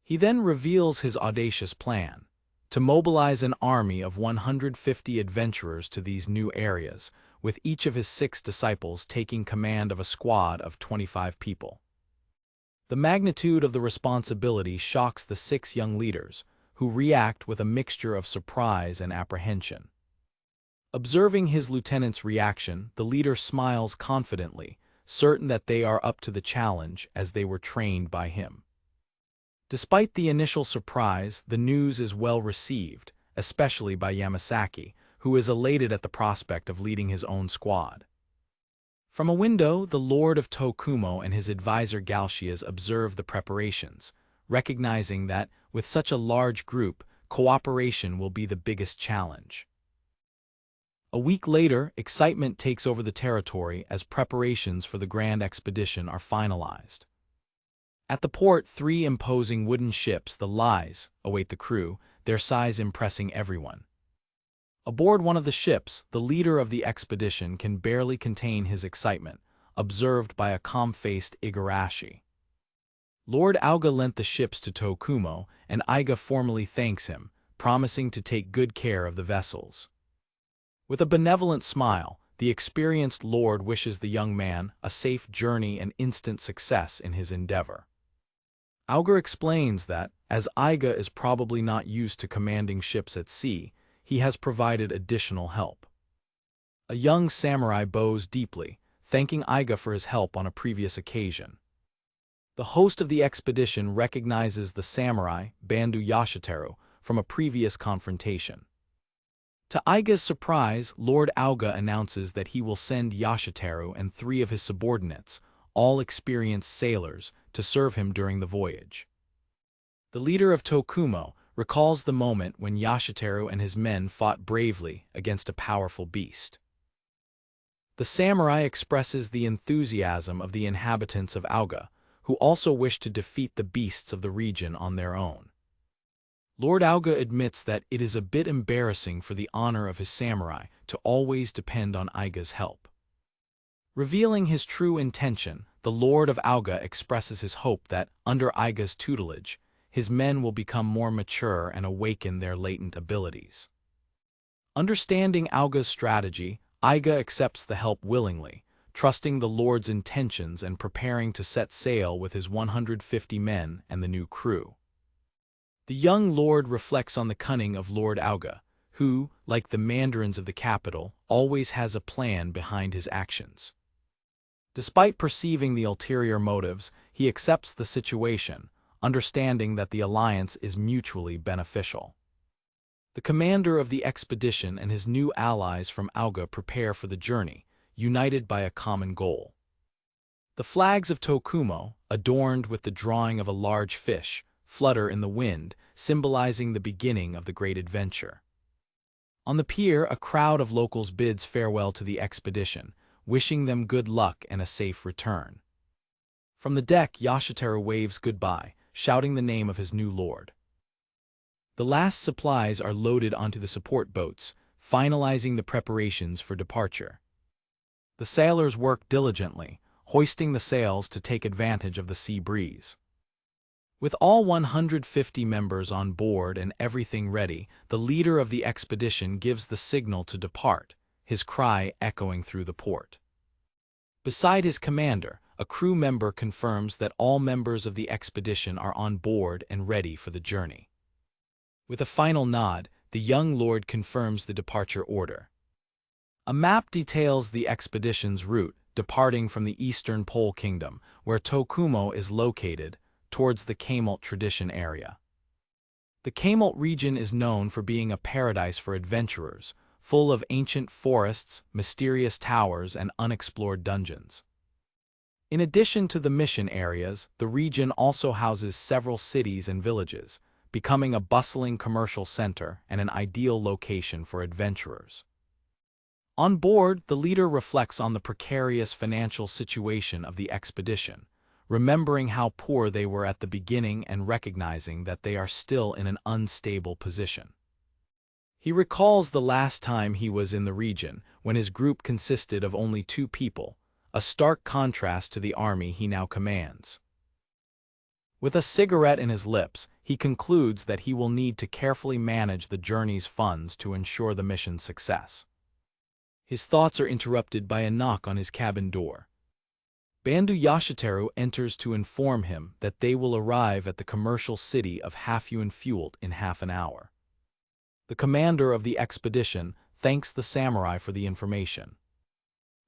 He then reveals his audacious plan to mobilize an army of 150 adventurers to these new areas, with each of his 6 disciples taking command of a squad of 25 people. The magnitude of the responsibility shocks the 6 young leaders, who react with a mixture of surprise and apprehension. Observing his lieutenant's reaction, the leader smiles confidently, certain that they are up to the challenge as they were trained by him. Despite the initial surprise, the news is well received, especially by Yamasaki, who is elated at the prospect of leading his own squad. From a window, the Lord of Tokumo and his advisor Galshias observe the preparations, recognizing that, with such a large group, cooperation will be the biggest challenge. A week later, excitement takes over the territory as preparations for the grand expedition are finalized. At the port, 3 imposing wooden ships, the Lies, await the crew, their size impressing everyone. Aboard one of the ships, the leader of the expedition can barely contain his excitement, observed by a calm-faced Igarashi. Lord Auga lent the ships to Tokumo, and Iga formally thanks him, promising to take good care of the vessels. With a benevolent smile, the experienced lord wishes the young man a safe journey and instant success in his endeavor. Auga explains that, as Iga is probably not used to commanding ships at sea, he has provided additional help. A young samurai bows deeply, thanking Iga for his help on a previous occasion. The host of the expedition recognizes the samurai, Bandu Yashiteru, from a previous confrontation. To Iga's surprise, Lord Auga announces that he will send Yashiteru and 3 of his subordinates, all experienced sailors, to serve him during the voyage. The leader of Tokumo recalls the moment when Yashiteru and his men fought bravely against a powerful beast. The samurai expresses the enthusiasm of the inhabitants of Auga, who also wish to defeat the beasts of the region on their own. Lord Auga admits that it is a bit embarrassing for the honor of his samurai to always depend on Iga's help. Revealing his true intention, the Lord of Auga expresses his hope that, under Iga's tutelage, his men will become more mature and awaken their latent abilities. Understanding Auga's strategy, Iga accepts the help willingly, trusting the Lord's intentions and preparing to set sail with his 150 men and the new crew. The young lord reflects on the cunning of Lord Auga, who, like the mandarins of the capital, always has a plan behind his actions. Despite perceiving the ulterior motives, he accepts the situation, understanding that the alliance is mutually beneficial. The commander of the expedition and his new allies from Auga prepare for the journey, united by a common goal. The flags of Tokumo, adorned with the drawing of a large fish, flutter in the wind, symbolizing the beginning of the great adventure. On the pier, a crowd of locals bids farewell to the expedition, wishing them good luck and a safe return. From the deck, Yashiteru waves goodbye, shouting the name of his new lord. The last supplies are loaded onto the support boats, finalizing the preparations for departure. The sailors work diligently, hoisting the sails to take advantage of the sea breeze. With all 150 members on board and everything ready, the leader of the expedition gives the signal to depart, his cry echoing through the port. Beside his commander, a crew member confirms that all members of the expedition are on board and ready for the journey. With a final nod, the young lord confirms the departure order. A map details the expedition's route, departing from the Eastern Pole Kingdom, where Tokumo is located, towards the Kamalt tradition area. The Kamalt region is known for being a paradise for adventurers, full of ancient forests, mysterious towers, and unexplored dungeons. In addition to the mission areas, the region also houses several cities and villages, becoming a bustling commercial center and an ideal location for adventurers. On board, the leader reflects on the precarious financial situation of the expedition, remembering how poor they were at the beginning and recognizing that they are still in an unstable position. He recalls the last time he was in the region, when his group consisted of only 2 people, a stark contrast to the army he now commands. With a cigarette in his lips, he concludes that he will need to carefully manage the journey's funds to ensure the mission's success. His thoughts are interrupted by a knock on his cabin door. Bandu Yashiteru enters to inform him that they will arrive at the commercial city of Half-Yuan Fueled in half an hour. The commander of the expedition thanks the samurai for the information.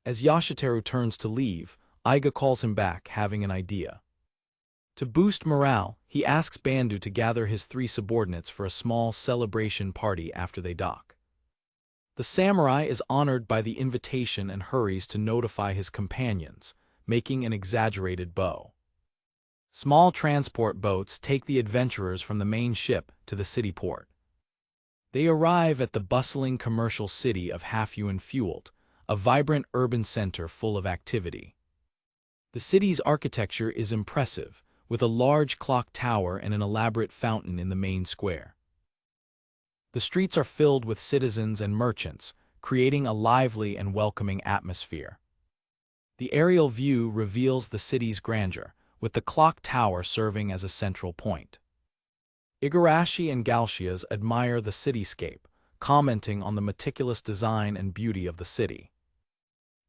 As Yashiteru turns to leave, Iga calls him back, having an idea. To boost morale, he asks Bandu to gather his 3 subordinates for a small celebration party after they dock. The samurai is honored by the invitation and hurries to notify his companions, making an exaggerated bow. Small transport boats take the adventurers from the main ship to the city port. They arrive at the bustling commercial city of Half-Yuan Fueled, a vibrant urban center full of activity. The city's architecture is impressive, with a large clock tower and an elaborate fountain in the main square. The streets are filled with citizens and merchants, creating a lively and welcoming atmosphere. The aerial view reveals the city's grandeur, with the clock tower serving as a central point. Igarashi and Galshias admire the cityscape, commenting on the meticulous design and beauty of the city.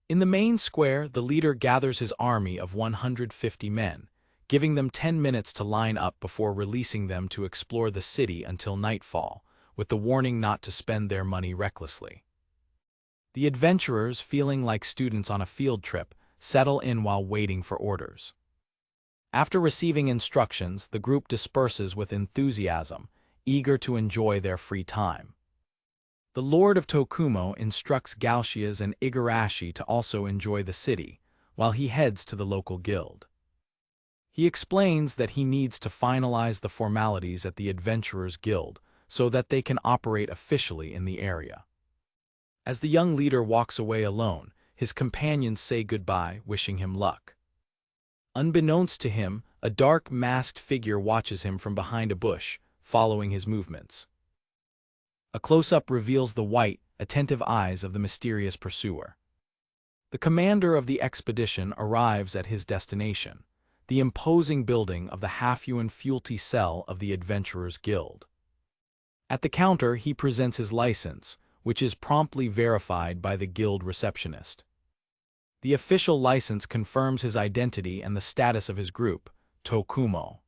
In the main square, the leader gathers his army of 150 men, giving them 10 minutes to line up before releasing them to explore the city until nightfall, with the warning not to spend their money recklessly. The adventurers, feeling like students on a field trip, settle in while waiting for orders. After receiving instructions, the group disperses with enthusiasm, eager to enjoy their free time. The Lord of Tokumo instructs Galshias and Igarashi to also enjoy the city, while he heads to the local guild. He explains that he needs to finalize the formalities at the Adventurers Guild so that they can operate officially in the area. As the young leader walks away alone, his companions say goodbye, wishing him luck. Unbeknownst to him, a dark, masked figure watches him from behind a bush, following his movements. A close-up reveals the white, attentive eyes of the mysterious pursuer. The commander of the expedition arrives at his destination, the imposing building of the Half-Yuan Fuelty cell of the Adventurers Guild. At the counter, he presents his license, which is promptly verified by the guild receptionist. The official license confirms his identity and the status of his group, Tokumo.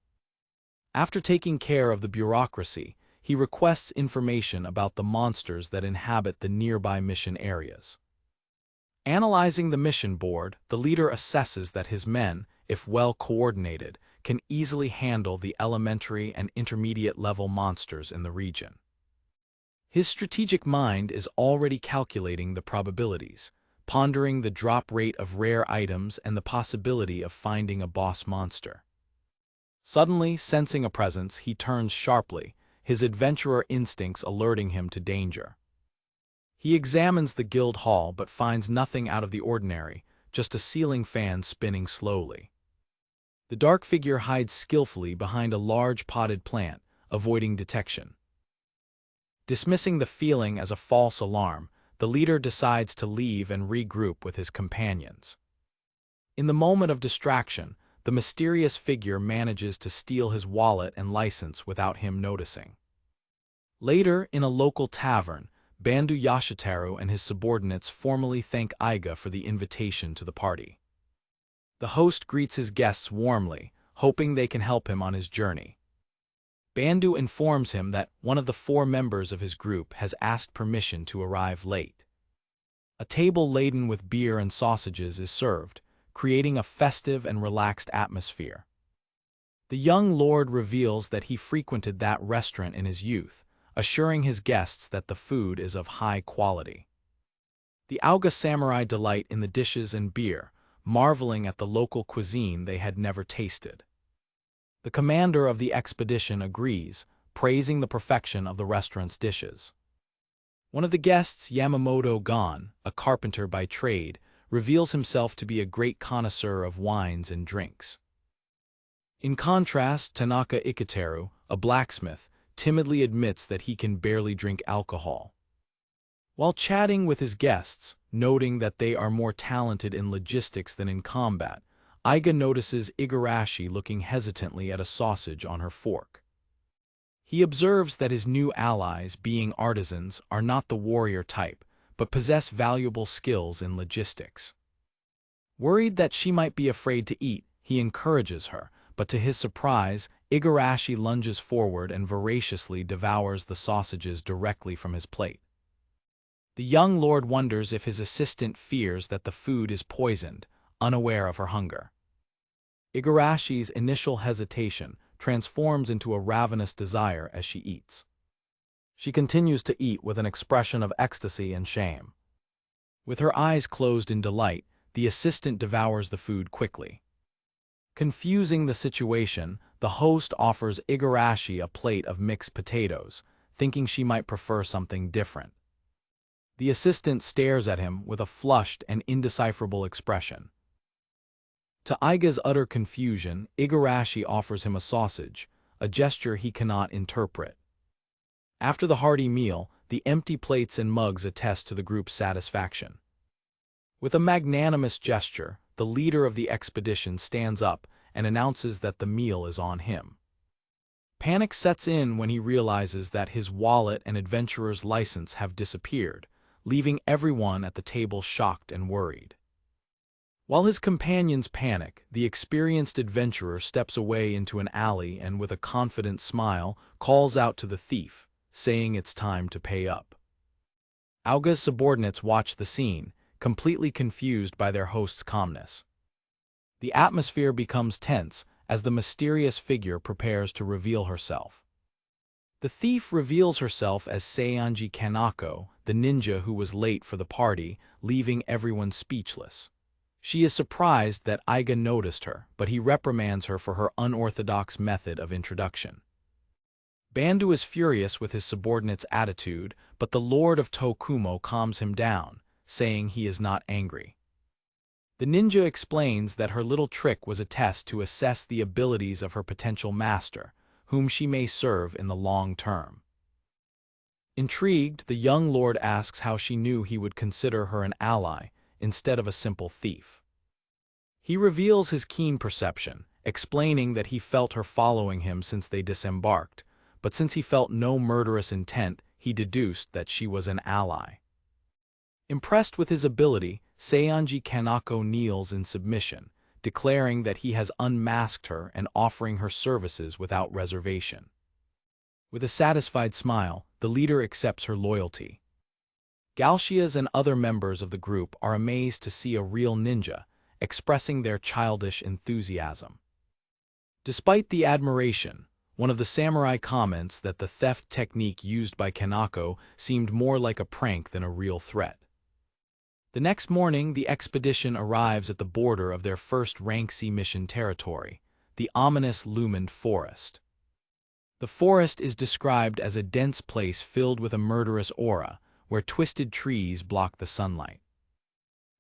After taking care of the bureaucracy, he requests information about the monsters that inhabit the nearby mission areas. Analyzing the mission board, the leader assesses that his men, if well coordinated, can easily handle the elementary and intermediate level monsters in the region. His strategic mind is already calculating the probabilities, pondering the drop rate of rare items and the possibility of finding a boss monster. Suddenly, sensing a presence, he turns sharply, his adventurer instincts alerting him to danger. He examines the guild hall but finds nothing out of the ordinary, just a ceiling fan spinning slowly. The dark figure hides skillfully behind a large potted plant, avoiding detection. Dismissing the feeling as a false alarm, the leader decides to leave and regroup with his companions. In the moment of distraction, the mysterious figure manages to steal his wallet and license without him noticing. Later, in a local tavern, Bandu Yashiteru and his subordinates formally thank Iga for the invitation to the party. The host greets his guests warmly, hoping they can help him on his journey. Bandu informs him that one of the 4 members of his group has asked permission to arrive late. A table laden with beer and sausages is served, creating a festive and relaxed atmosphere. The young lord reveals that he frequented that restaurant in his youth, assuring his guests that the food is of high quality. The Auga samurai delight in the dishes and beer, marveling at the local cuisine they had never tasted. The commander of the expedition agrees, praising the perfection of the restaurant's dishes. One of the guests, Yamamoto Gon, a carpenter by trade, reveals himself to be a great connoisseur of wines and drinks. In contrast, Tanaka Iketeru, a blacksmith, timidly admits that he can barely drink alcohol. While chatting with his guests, noting that they are more talented in logistics than in combat, Iga notices Igarashi looking hesitantly at a sausage on her fork. He observes that his new allies, being artisans, are not the warrior type, but possess valuable skills in logistics. Worried that she might be afraid to eat, he encourages her, but to his surprise, Igarashi lunges forward and voraciously devours the sausages directly from his plate. The young lord wonders if his assistant fears that the food is poisoned, unaware of her hunger. Igarashi's initial hesitation transforms into a ravenous desire as she eats. She continues to eat with an expression of ecstasy and shame. With her eyes closed in delight, the assistant devours the food quickly. Confusing the situation, the host offers Igarashi a plate of mixed potatoes, thinking she might prefer something different. The assistant stares at him with a flushed and indecipherable expression. To Aiga's utter confusion, Igarashi offers him a sausage, a gesture he cannot interpret. After the hearty meal, the empty plates and mugs attest to the group's satisfaction. With a magnanimous gesture, the leader of the expedition stands up and announces that the meal is on him. Panic sets in when he realizes that his wallet and adventurer's license have disappeared, leaving everyone at the table shocked and worried. While his companions panic, the experienced adventurer steps away into an alley and with a confident smile calls out to the thief, saying it's time to pay up. Auga's subordinates watch the scene, completely confused by their host's calmness. The atmosphere becomes tense as the mysterious figure prepares to reveal herself. The thief reveals herself as Seionji Kanako, the ninja who was late for the party, leaving everyone speechless. She is surprised that Aiga noticed her, but he reprimands her for her unorthodox method of introduction. Bandu is furious with his subordinate's attitude, but the Lord of Tokumo calms him down, saying he is not angry. The ninja explains that her little trick was a test to assess the abilities of her potential master, whom she may serve in the long term. Intrigued, the young lord asks how she knew he would consider her an ally instead of a simple thief. He reveals his keen perception, explaining that he felt her following him since they disembarked, but since he felt no murderous intent, he deduced that she was an ally. Impressed with his ability, Seionji Kanako kneels in submission, declaring that he has unmasked her and offering her services without reservation. With a satisfied smile, the leader accepts her loyalty. Galshias and other members of the group are amazed to see a real ninja, expressing their childish enthusiasm. Despite the admiration, one of the samurai comments that the theft technique used by Kanako seemed more like a prank than a real threat. The next morning, the expedition arrives at the border of their first rank C mission territory, the ominous Lumand Forest. The forest is described as a dense place filled with a murderous aura, where twisted trees block the sunlight.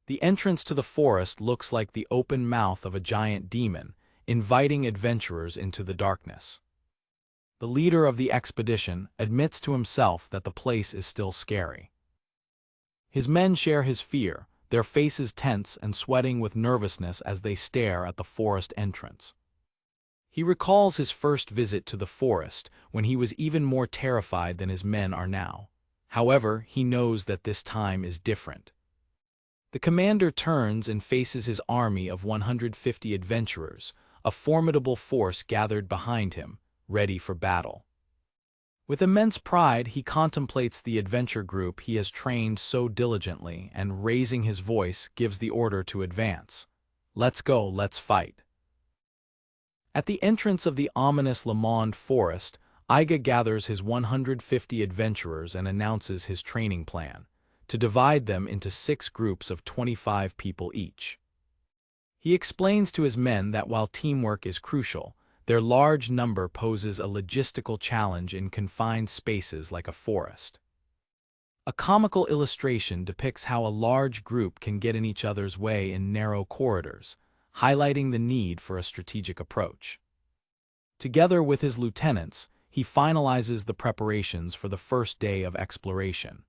The entrance to the forest looks like the open mouth of a giant demon, inviting adventurers into the darkness. The leader of the expedition admits to himself that the place is still scary. His men share his fear, their faces tense and sweating with nervousness as they stare at the forest entrance. He recalls his first visit to the forest when he was even more terrified than his men are now. However, he knows that this time is different. The commander turns and faces his army of 150 adventurers, a formidable force gathered behind him, ready for battle. With immense pride, he contemplates the adventure group he has trained so diligently and, raising his voice, gives the order to advance. "Let's go, let's fight." At the entrance of the ominous Le Monde forest, Iga gathers his 150 adventurers and announces his training plan, to divide them into 6 groups of 25 people each. He explains to his men that while teamwork is crucial, their large number poses a logistical challenge in confined spaces like a forest. A comical illustration depicts how a large group can get in each other's way in narrow corridors, highlighting the need for a strategic approach. Together with his lieutenants, he finalizes the preparations for the first day of exploration.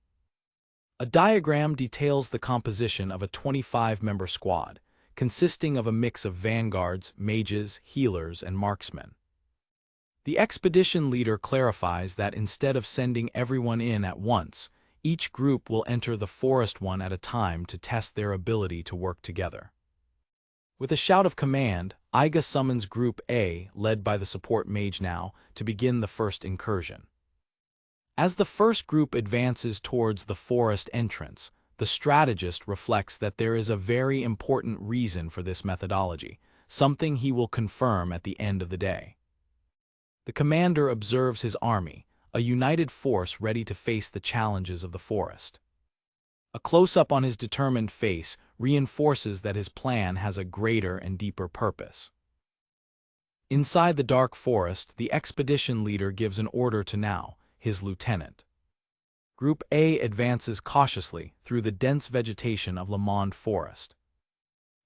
A diagram details the composition of a 25-member squad, consisting of a mix of vanguards, mages, healers, and marksmen. The expedition leader clarifies that instead of sending everyone in at once, each group will enter the forest one at a time to test their ability to work together. With a shout of command, Iga summons Group A, led by the support mage now, to begin the first incursion. As the first group advances towards the forest entrance, the strategist reflects that there is a very important reason for this methodology, something he will confirm at the end of the day. The commander observes his army, a united force ready to face the challenges of the forest. A close-up on his determined face reinforces that his plan has a greater and deeper purpose. Inside the dark forest, the expedition leader gives an order to Now, his lieutenant. Group A advances cautiously through the dense vegetation of Le Monde forest.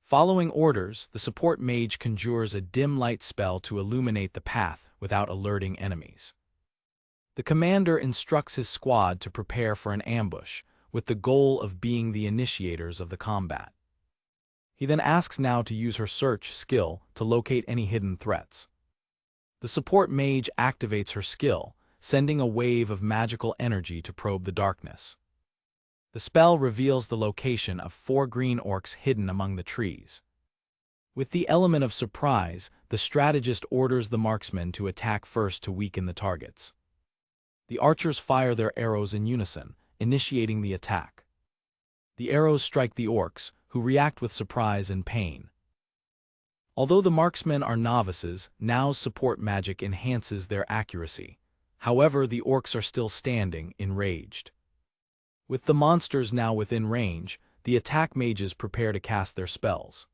Following orders, the support mage conjures a dim light spell to illuminate the path without alerting enemies. The commander instructs his squad to prepare for an ambush, with the goal of being the initiators of the combat. He then asks Now to use her search skill to locate any hidden threats. The support mage activates her skill, sending a wave of magical energy to probe the darkness. The spell reveals the location of 4 green orcs hidden among the trees. With the element of surprise, the strategist orders the marksmen to attack first to weaken the targets. The archers fire their arrows in unison, initiating the attack. The arrows strike the orcs, who react with surprise and pain. Although the marksmen are novices, Now's support magic enhances their accuracy. However, the orcs are still standing, enraged. With the monsters now within range, the attack mages prepare to cast their spells.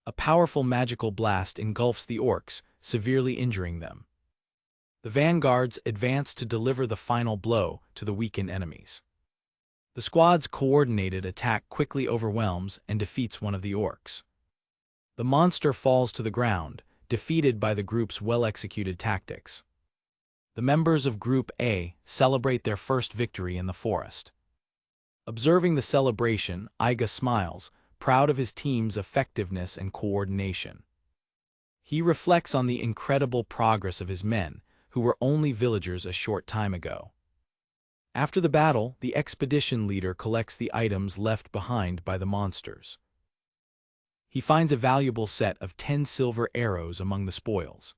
A powerful magical blast engulfs the orcs, severely injuring them. The vanguards advance to deliver the final blow to the weakened enemies. The squad's coordinated attack quickly overwhelms and defeats one of the orcs. The monster falls to the ground, defeated by the group's well-executed tactics. The members of Group A celebrate their first victory in the forest. Observing the celebration, Iga smiles, proud of his team's effectiveness and coordination. He reflects on the incredible progress of his men, who were only villagers a short time ago. After the battle, the expedition leader collects the items left behind by the monsters. He finds a valuable set of 10 silver arrows among the spoils.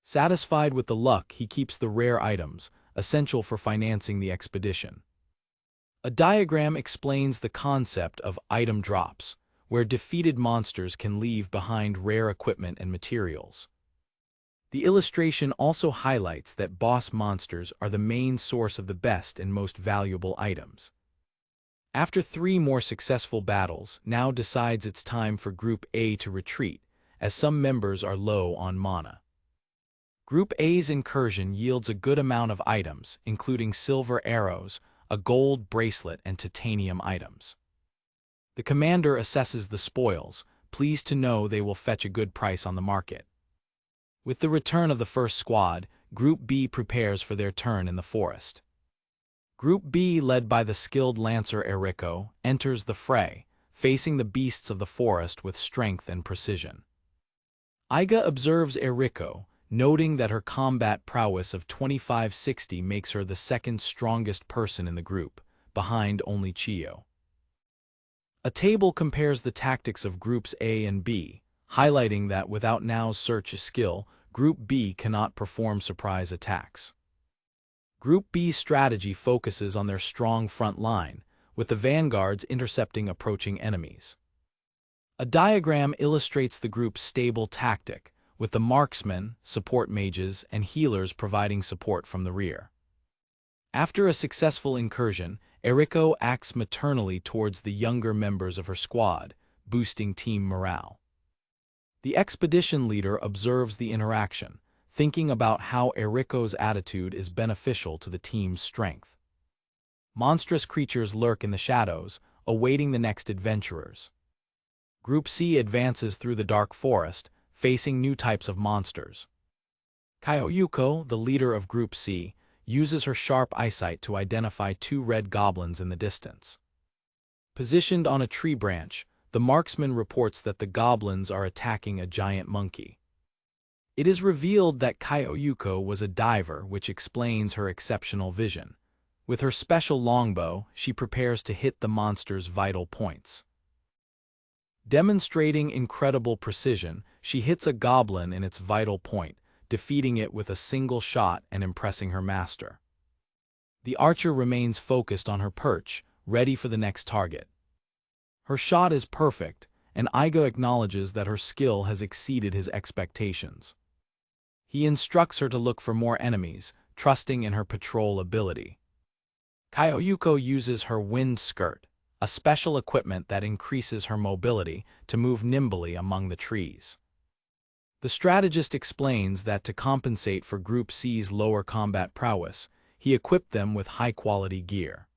Satisfied with the luck, he keeps the rare items, essential for financing the expedition. A diagram explains the concept of item drops, where defeated monsters can leave behind rare equipment and materials. The illustration also highlights that boss monsters are the main source of the best and most valuable items. After 3 more successful battles, Now decides it's time for Group A to retreat, as some members are low on mana. Group A's incursion yields a good amount of items, including silver arrows, a gold bracelet, and titanium items. The commander assesses the spoils, pleased to know they will fetch a good price on the market. With the return of the first squad, Group B prepares for their turn in the forest. Group B, led by the skilled lancer Eriko, enters the fray, facing the beasts of the forest with strength and precision. Iga observes Eriko, noting that her combat prowess of 2560 makes her the second strongest person in the group, behind only Chiyo. A table compares the tactics of Groups A and B, highlighting that without Now's search skill, Group B cannot perform surprise attacks. Group B's strategy focuses on their strong front line, with the vanguards intercepting approaching enemies. A diagram illustrates the group's stable tactic, with the marksmen, support mages, and healers providing support from the rear. After a successful incursion, Eriko acts maternally towards the younger members of her squad, boosting team morale. The expedition leader observes the interaction, thinking about how Eriko's attitude is beneficial to the team's strength. Monstrous creatures lurk in the shadows, awaiting the next adventurers. Group C advances through the dark forest, facing new types of monsters. Kyoyuko, the leader of Group C, uses her sharp eyesight to identify two red goblins in the distance. Positioned on a tree branch, the marksman reports that the goblins are attacking a giant monkey. It is revealed that Kyoyuko was a diver, which explains her exceptional vision. With her special longbow, she prepares to hit the monster's vital points. Demonstrating incredible precision, she hits a goblin in its vital point, defeating it with a single shot and impressing her master. The archer remains focused on her perch, ready for the next target. Her shot is perfect, and Iga acknowledges that her skill has exceeded his expectations. He instructs her to look for more enemies, trusting in her patrol ability. Kyoyuko uses her wind skirt, a special equipment that increases her mobility, to move nimbly among the trees. The strategist explains that to compensate for Group C's lower combat prowess, he equipped them with high-quality gear.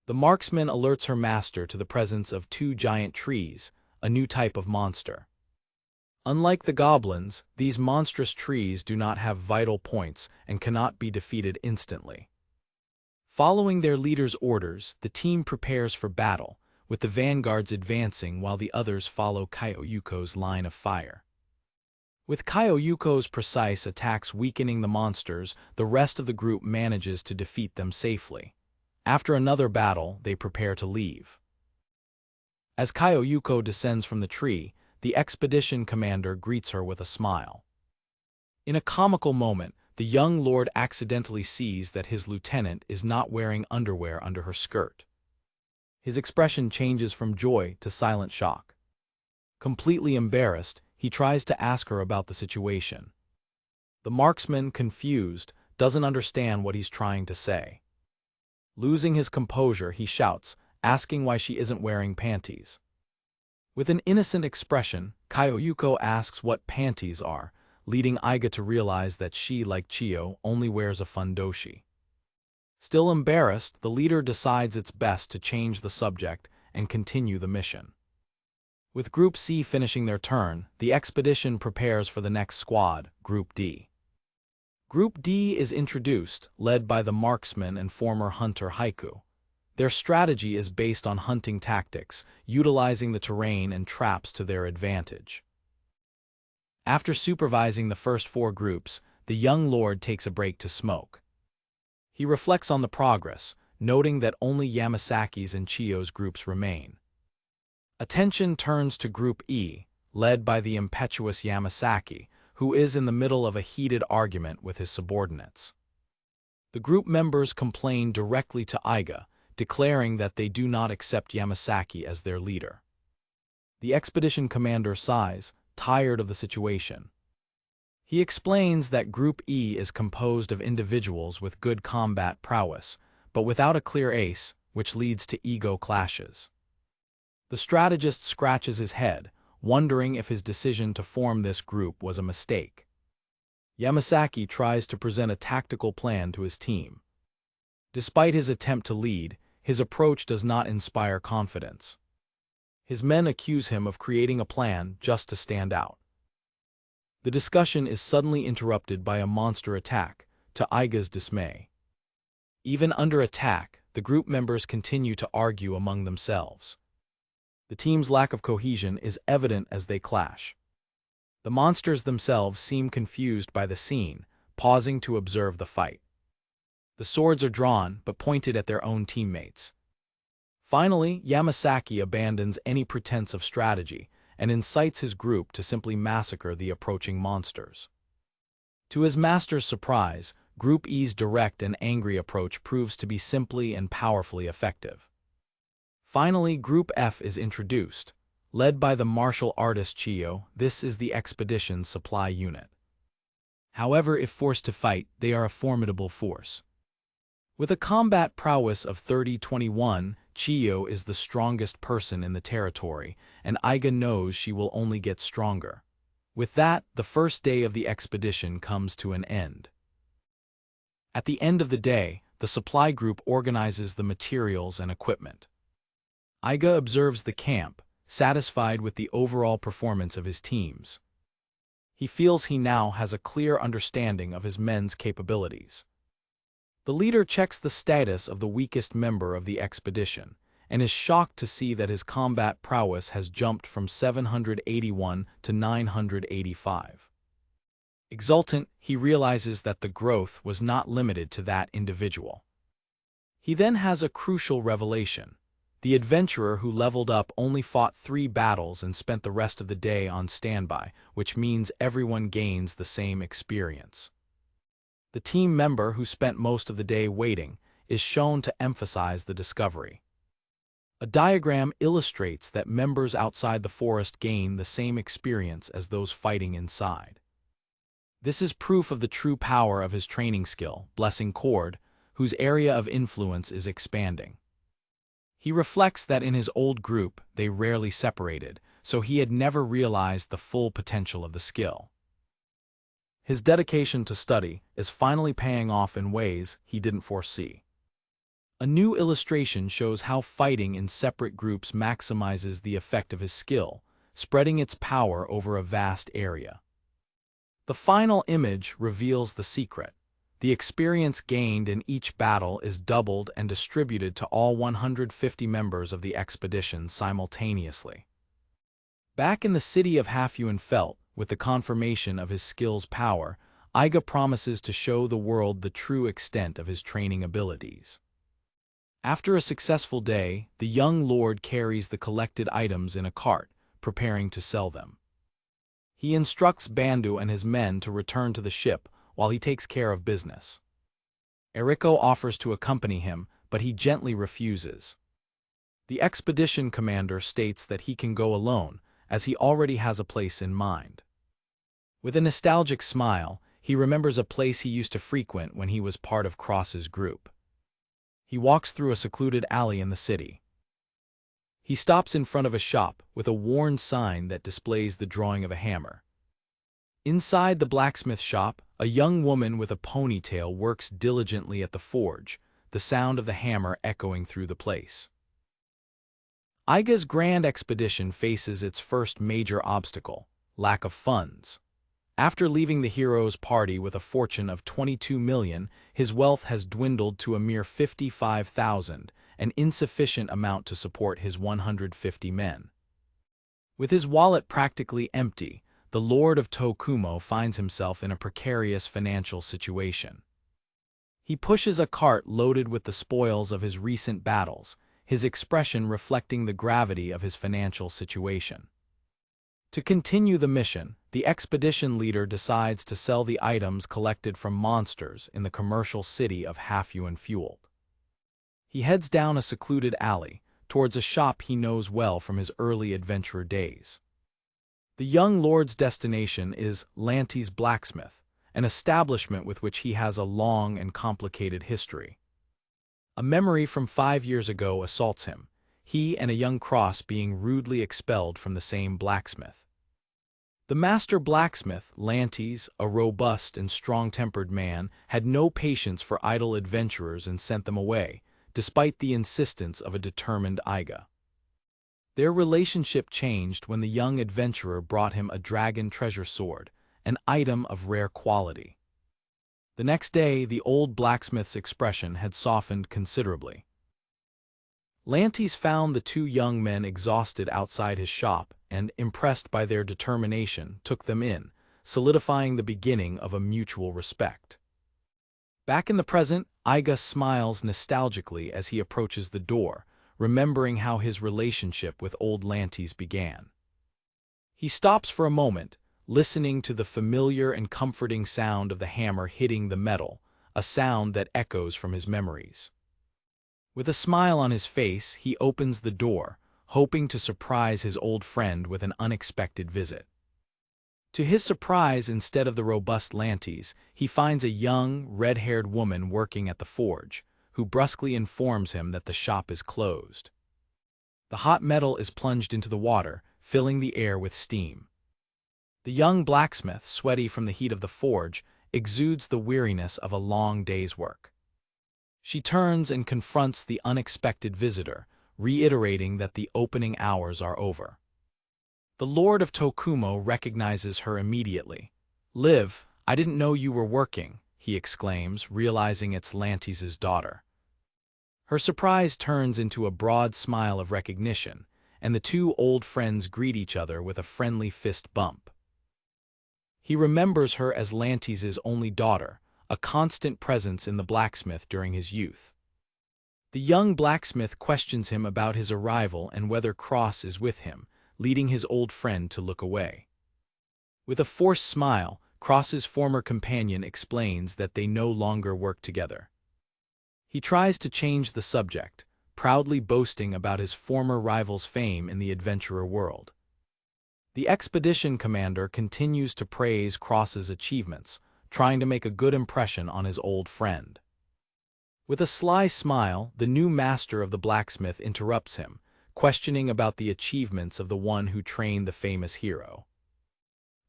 The marksman alerts her master to the presence of two giant trees, a new type of monster. Unlike the goblins, these monstrous trees do not have vital points and cannot be defeated instantly. Following their leader's orders, the team prepares for battle, with the vanguards advancing while the others follow Kyoyuko's line of fire. With Kyoyuko's precise attacks weakening the monsters, the rest of the group manages to defeat them safely. After another battle, they prepare to leave. As Kyoyuko descends from the tree, the expedition commander greets her with a smile. In a comical moment, the young lord accidentally sees that his lieutenant is not wearing underwear under her skirt. His expression changes from joy to silent shock. Completely embarrassed, he tries to ask her about the situation. The marksman, confused, doesn't understand what he's trying to say. Losing his composure, he shouts, asking why she isn't wearing panties. With an innocent expression, Kyoyuko asks what panties are, leading Iga to realize that she, like Chiyo, only wears a fundoshi. Still embarrassed, the leader decides it's best to change the subject and continue the mission. With Group C finishing their turn, the expedition prepares for the next squad, Group D. Group D is introduced, led by the marksman and former hunter Haiku. Their strategy is based on hunting tactics, utilizing the terrain and traps to their advantage. After supervising the first four groups, the young lord takes a break to smoke. He reflects on the progress, noting that only Yamasaki's and Chiyo's groups remain. Attention turns to Group E, led by the impetuous Yamasaki, who is in the middle of a heated argument with his subordinates. The group members complain directly to Iga, declaring that they do not accept Yamasaki as their leader. The expedition commander sighs, tired of the situation. He explains that Group E is composed of individuals with good combat prowess, but without a clear ace, which leads to ego clashes. The strategist scratches his head, wondering if his decision to form this group was a mistake. Yamasaki tries to present a tactical plan to his team. Despite his attempt to lead, his approach does not inspire confidence. His men accuse him of creating a plan just to stand out. The discussion is suddenly interrupted by a monster attack, to Aiga's dismay. Even under attack, the group members continue to argue among themselves. The team's lack of cohesion is evident as they clash. The monsters themselves seem confused by the scene, pausing to observe the fight. The swords are drawn, but pointed at their own teammates. Finally, Yamasaki abandons any pretense of strategy and incites his group to simply massacre the approaching monsters. To his master's surprise, Group E's direct and angry approach proves to be simply and powerfully effective. Finally, Group F is introduced. Led by the martial artist Chiyo, this is the expedition's supply unit. However, if forced to fight, they are a formidable force. With a combat prowess of 30-21, Chiyo is the strongest person in the territory, and Iga knows she will only get stronger. With that, the first day of the expedition comes to an end. At the end of the day, the supply group organizes the materials and equipment. Iga observes the camp, satisfied with the overall performance of his teams. He feels he now has a clear understanding of his men's capabilities. The leader checks the status of the weakest member of the expedition, and is shocked to see that his combat prowess has jumped from 781 to 985. Exultant, he realizes that the growth was not limited to that individual. He then has a crucial revelation. The adventurer who leveled up only fought 3 battles and spent the rest of the day on standby, which means everyone gains the same experience. The team member who spent most of the day waiting is shown to emphasize the discovery. A diagram illustrates that members outside the forest gain the same experience as those fighting inside. This is proof of the true power of his training skill, Blessing Cord, whose area of influence is expanding. He reflects that in his old group they rarely separated, so he had never realized the full potential of the skill. His dedication to study is finally paying off in ways he didn't foresee. A new illustration shows how fighting in separate groups maximizes the effect of his skill, spreading its power over a vast area. The final image reveals the secret. The experience gained in each battle is doubled and distributed to all 150 members of the expedition simultaneously. Back in the city of Half-Yuan-Felt, with the confirmation of his skill's power, Iga promises to show the world the true extent of his training abilities. After a successful day, the young lord carries the collected items in a cart, preparing to sell them. He instructs Bandu and his men to return to the ship while he takes care of business. Eriko offers to accompany him, but he gently refuses. The expedition commander states that he can go alone, as he already has a place in mind. With a nostalgic smile, he remembers a place he used to frequent when he was part of Cross's group. He walks through a secluded alley in the city. He stops in front of a shop with a worn sign that displays the drawing of a hammer. Inside the blacksmith shop, a young woman with a ponytail works diligently at the forge, the sound of the hammer echoing through the place. Iga's grand expedition faces its first major obstacle: lack of funds. After leaving the hero's party with a fortune of 22 million, his wealth has dwindled to a mere 55,000, an insufficient amount to support his 150 men. With his wallet practically empty, the Lord of Tokumo finds himself in a precarious financial situation. He pushes a cart loaded with the spoils of his recent battles, his expression reflecting the gravity of his financial situation. To continue the mission, the expedition leader decides to sell the items collected from monsters in the commercial city of Half-Yuan-Felt. He heads down a secluded alley, towards a shop he knows well from his early adventurer days. The young lord's destination is Lanty's Blacksmith, an establishment with which he has a long and complicated history. A memory from 5 years ago assaults him, he and a young cross being rudely expelled from the same blacksmith. The master blacksmith, Lantes, a robust and strong-tempered man, had no patience for idle adventurers and sent them away, despite the insistence of a determined Iga. Their relationship changed when the young adventurer brought him a dragon treasure sword, an item of rare quality. The next day, the old blacksmith's expression had softened considerably. Lantes found the 2 young men exhausted outside his shop and, impressed by their determination, took them in, solidifying the beginning of a mutual respect. Back in the present, Iga smiles nostalgically as he approaches the door, remembering how his relationship with old Lantes began. He stops for a moment, listening to the familiar and comforting sound of the hammer hitting the metal, a sound that echoes from his memories. With a smile on his face, he opens the door, hoping to surprise his old friend with an unexpected visit. To his surprise, instead of the robust Lantes, he finds a young, red-haired woman working at the forge, who brusquely informs him that the shop is closed. The hot metal is plunged into the water, filling the air with steam. The young blacksmith, sweaty from the heat of the forge, exudes the weariness of a long day's work. She turns and confronts the unexpected visitor, reiterating that the opening hours are over. The Lord of Tokumo recognizes her immediately. "Liv, I didn't know you were working," he exclaims, realizing it's Lantes' daughter. Her surprise turns into a broad smile of recognition, and the two old friends greet each other with a friendly fist bump. He remembers her as Lantes' only daughter, a constant presence in the blacksmith during his youth. The young blacksmith questions him about his arrival and whether Cross is with him, leading his old friend to look away. With a forced smile, Cross's former companion explains that they no longer work together. He tries to change the subject, proudly boasting about his former rival's fame in the adventurer world. The expedition commander continues to praise Cross's achievements, trying to make a good impression on his old friend. With a sly smile, the new master of the blacksmith interrupts him, questioning about the achievements of the one who trained the famous hero.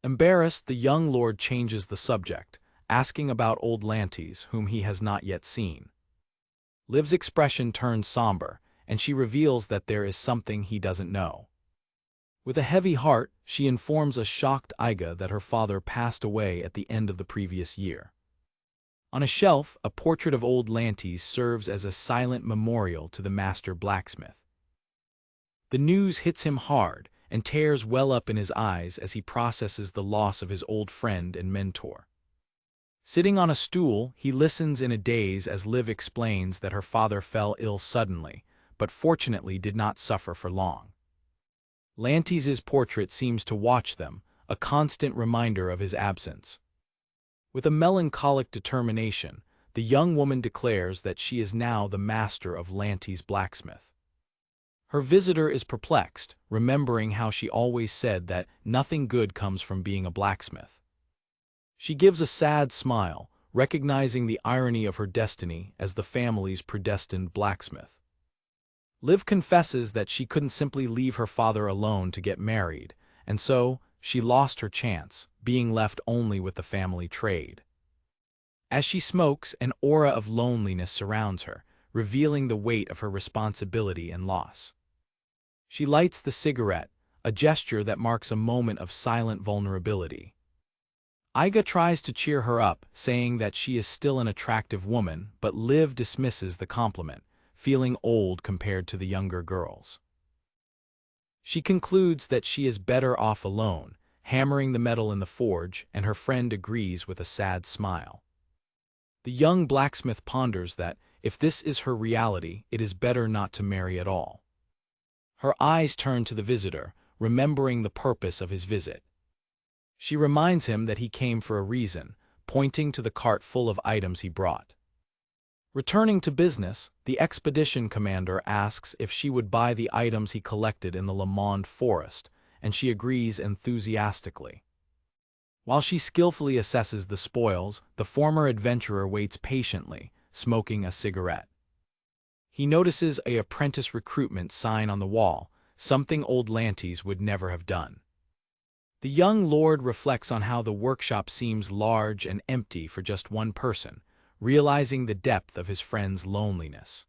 Embarrassed, the young lord changes the subject, asking about old Lantes, whom he has not yet seen. Liv's expression turns somber, and she reveals that there is something he doesn't know. With a heavy heart, she informs a shocked Iga that her father passed away at the end of the previous year. On a shelf, a portrait of old Lantes serves as a silent memorial to the master blacksmith. The news hits him hard, and tears well up in his eyes as he processes the loss of his old friend and mentor. Sitting on a stool, he listens in a daze as Liv explains that her father fell ill suddenly, but fortunately did not suffer for long. Lantes' portrait seems to watch them, a constant reminder of his absence. With a melancholic determination, the young woman declares that she is now the master of Lantes' blacksmith. Her visitor is perplexed, remembering how she always said that nothing good comes from being a blacksmith. She gives a sad smile, recognizing the irony of her destiny as the family's predestined blacksmith. Liv confesses that she couldn't simply leave her father alone to get married, and so she lost her chance, being left only with the family trade. As she smokes, an aura of loneliness surrounds her, revealing the weight of her responsibility and loss. She lights the cigarette, a gesture that marks a moment of silent vulnerability. Iga tries to cheer her up, saying that she is still an attractive woman, but Liv dismisses the compliment, feeling old compared to the younger girls. She concludes that she is better off alone, hammering the metal in the forge, and her friend agrees with a sad smile. The young blacksmith ponders that, if this is her reality, it is better not to marry at all. Her eyes turn to the visitor, remembering the purpose of his visit. She reminds him that he came for a reason, pointing to the cart full of items he brought. Returning to business, the expedition commander asks if she would buy the items he collected in the Le Monde forest, and she agrees enthusiastically. While she skillfully assesses the spoils, the former adventurer waits patiently, smoking a cigarette. He notices an apprentice recruitment sign on the wall, something old Lantes would never have done. The young lord reflects on how the workshop seems large and empty for just one person, realizing the depth of his friend's loneliness.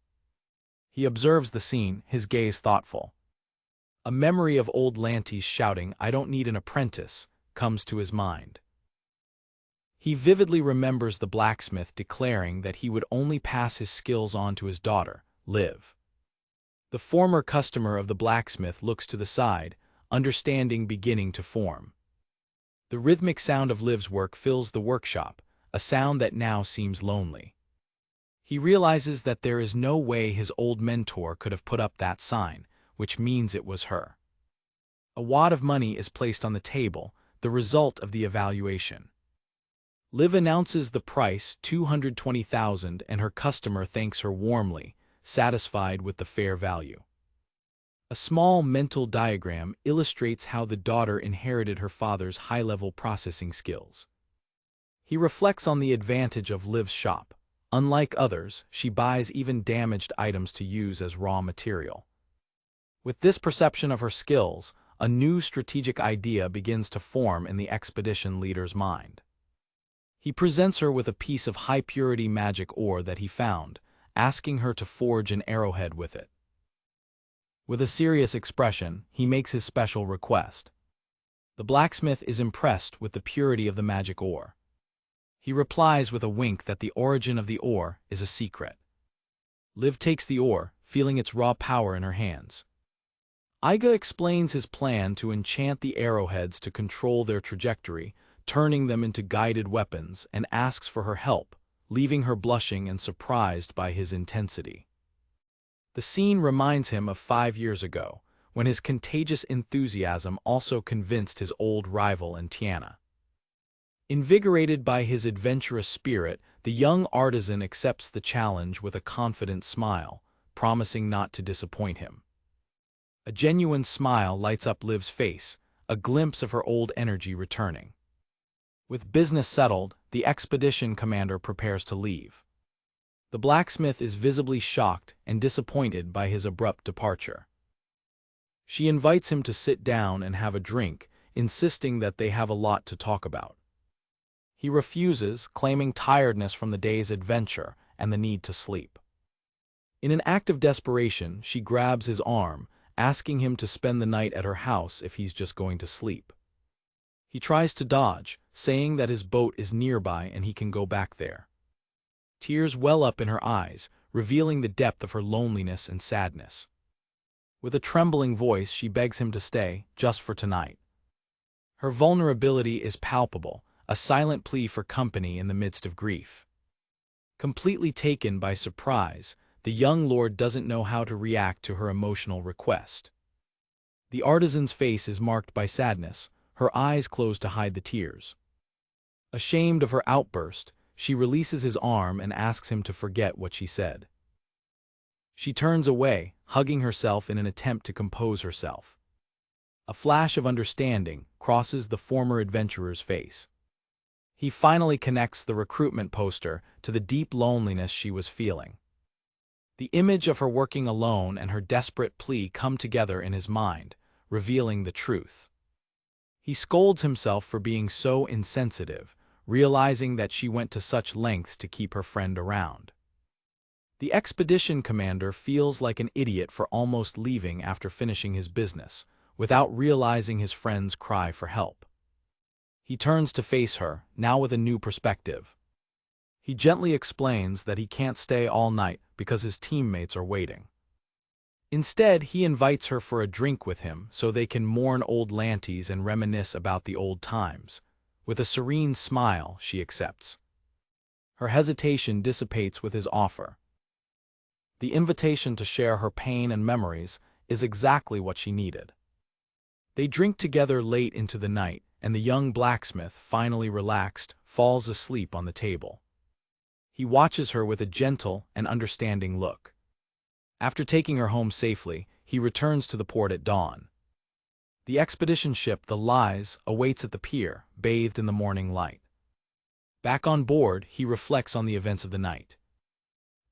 He observes the scene, his gaze thoughtful. A memory of old Lantes shouting, "I don't need an apprentice," comes to his mind. He vividly remembers the blacksmith declaring that he would only pass his skills on to his daughter, Liv. The former customer of the blacksmith looks to the side, understanding beginning to form. The rhythmic sound of Liv's work fills the workshop, a sound that now seems lonely. He realizes that there is no way his old mentor could have put up that sign, which means it was her. A wad of money is placed on the table, the the result of the evaluation. Liv announces the price, 220,000, and her customer thanks her warmly, satisfied with the fair value. A small mental diagram illustrates how the daughter inherited her father's high-level processing skills. He reflects on the advantage of Liv's shop. Unlike others, she buys even damaged items to use as raw material. With this perception of her skills, a new strategic idea begins to form in the expedition leader's mind. He presents her with a piece of high-purity magic ore that he found, asking her to forge an arrowhead with it. With a serious expression, he makes his special request. The blacksmith is impressed with the purity of the magic ore. He replies with a wink that the origin of the ore is a secret. Liv takes the ore, feeling its raw power in her hands. Iga explains his plan to enchant the arrowheads to control their trajectory, turning them into guided weapons, and asks for her help, leaving her blushing and surprised by his intensity. The scene reminds him of 5 years ago, when his contagious enthusiasm also convinced his old rival in Tiana. Invigorated by his adventurous spirit, the young artisan accepts the challenge with a confident smile, promising not to disappoint him. A genuine smile lights up Liv's face, a glimpse of her old energy returning. With business settled, the expedition commander prepares to leave. The blacksmith is visibly shocked and disappointed by his abrupt departure. She invites him to sit down and have a drink, insisting that they have a lot to talk about. He refuses, claiming tiredness from the day's adventure and the need to sleep. In an act of desperation, she grabs his arm, asking him to spend the night at her house if he's just going to sleep. He tries to dodge, saying that his boat is nearby and he can go back there. Tears well up in her eyes, revealing the depth of her loneliness and sadness. With a trembling voice, she begs him to stay, just for tonight. Her vulnerability is palpable, a silent plea for company in the midst of grief. Completely taken by surprise, the young lord doesn't know how to react to her emotional request. The artisan's face is marked by sadness, her eyes closed to hide the tears. Ashamed of her outburst, she releases his arm and asks him to forget what she said. She turns away, hugging herself in an attempt to compose herself. A flash of understanding crosses the former adventurer's face. He finally connects the recruitment poster to the deep loneliness she was feeling. The image of her working alone and her desperate plea come together in his mind, revealing the truth. He scolds himself for being so insensitive, realizing that she went to such lengths to keep her friend around. The expedition commander feels like an idiot for almost leaving after finishing his business, without realizing his friend's cry for help. He turns to face her, now with a new perspective. He gently explains that he can't stay all night because his teammates are waiting. Instead, he invites her for a drink with him so they can mourn old Lantes and reminisce about the old times. With a serene smile, she accepts. Her hesitation dissipates with his offer. The invitation to share her pain and memories is exactly what she needed. They drink together late into the night, and the young blacksmith, finally relaxed, falls asleep on the table. He watches her with a gentle and understanding look. After taking her home safely, he returns to the port at dawn. The expedition ship, the Lies, awaits at the pier, bathed in the morning light. Back on board, he reflects on the events of the night.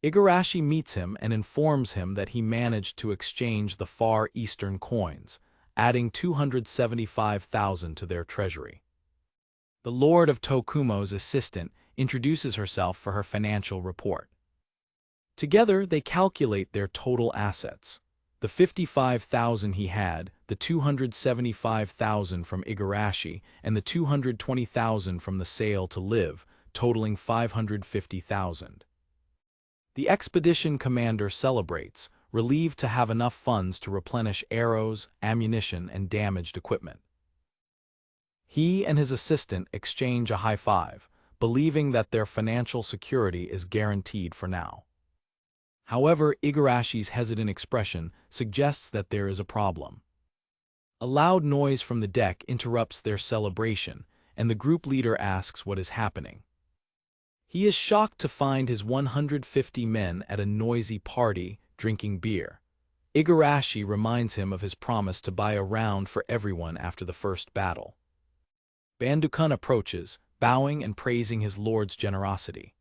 Igarashi meets him and informs him that he managed to exchange the Far Eastern coins, adding 275,000 to their treasury. The Lord of Tokumo's assistant introduces herself for her financial report. Together, they calculate their total assets. The 55,000 he had, the 275,000 from Igarashi, and the 220,000 from the sale to Liv, totaling 550,000. The expedition commander celebrates, relieved to have enough funds to replenish arrows, ammunition, and damaged equipment. He and his assistant exchange a high five, believing that their financial security is guaranteed for now. However, Igarashi's hesitant expression suggests that there is a problem. A loud noise from the deck interrupts their celebration, and the group leader asks what is happening. He is shocked to find his 150 men at a noisy party, drinking beer. Igarashi reminds him of his promise to buy a round for everyone after the first battle. Bandukun approaches, bowing and praising his lord's generosity.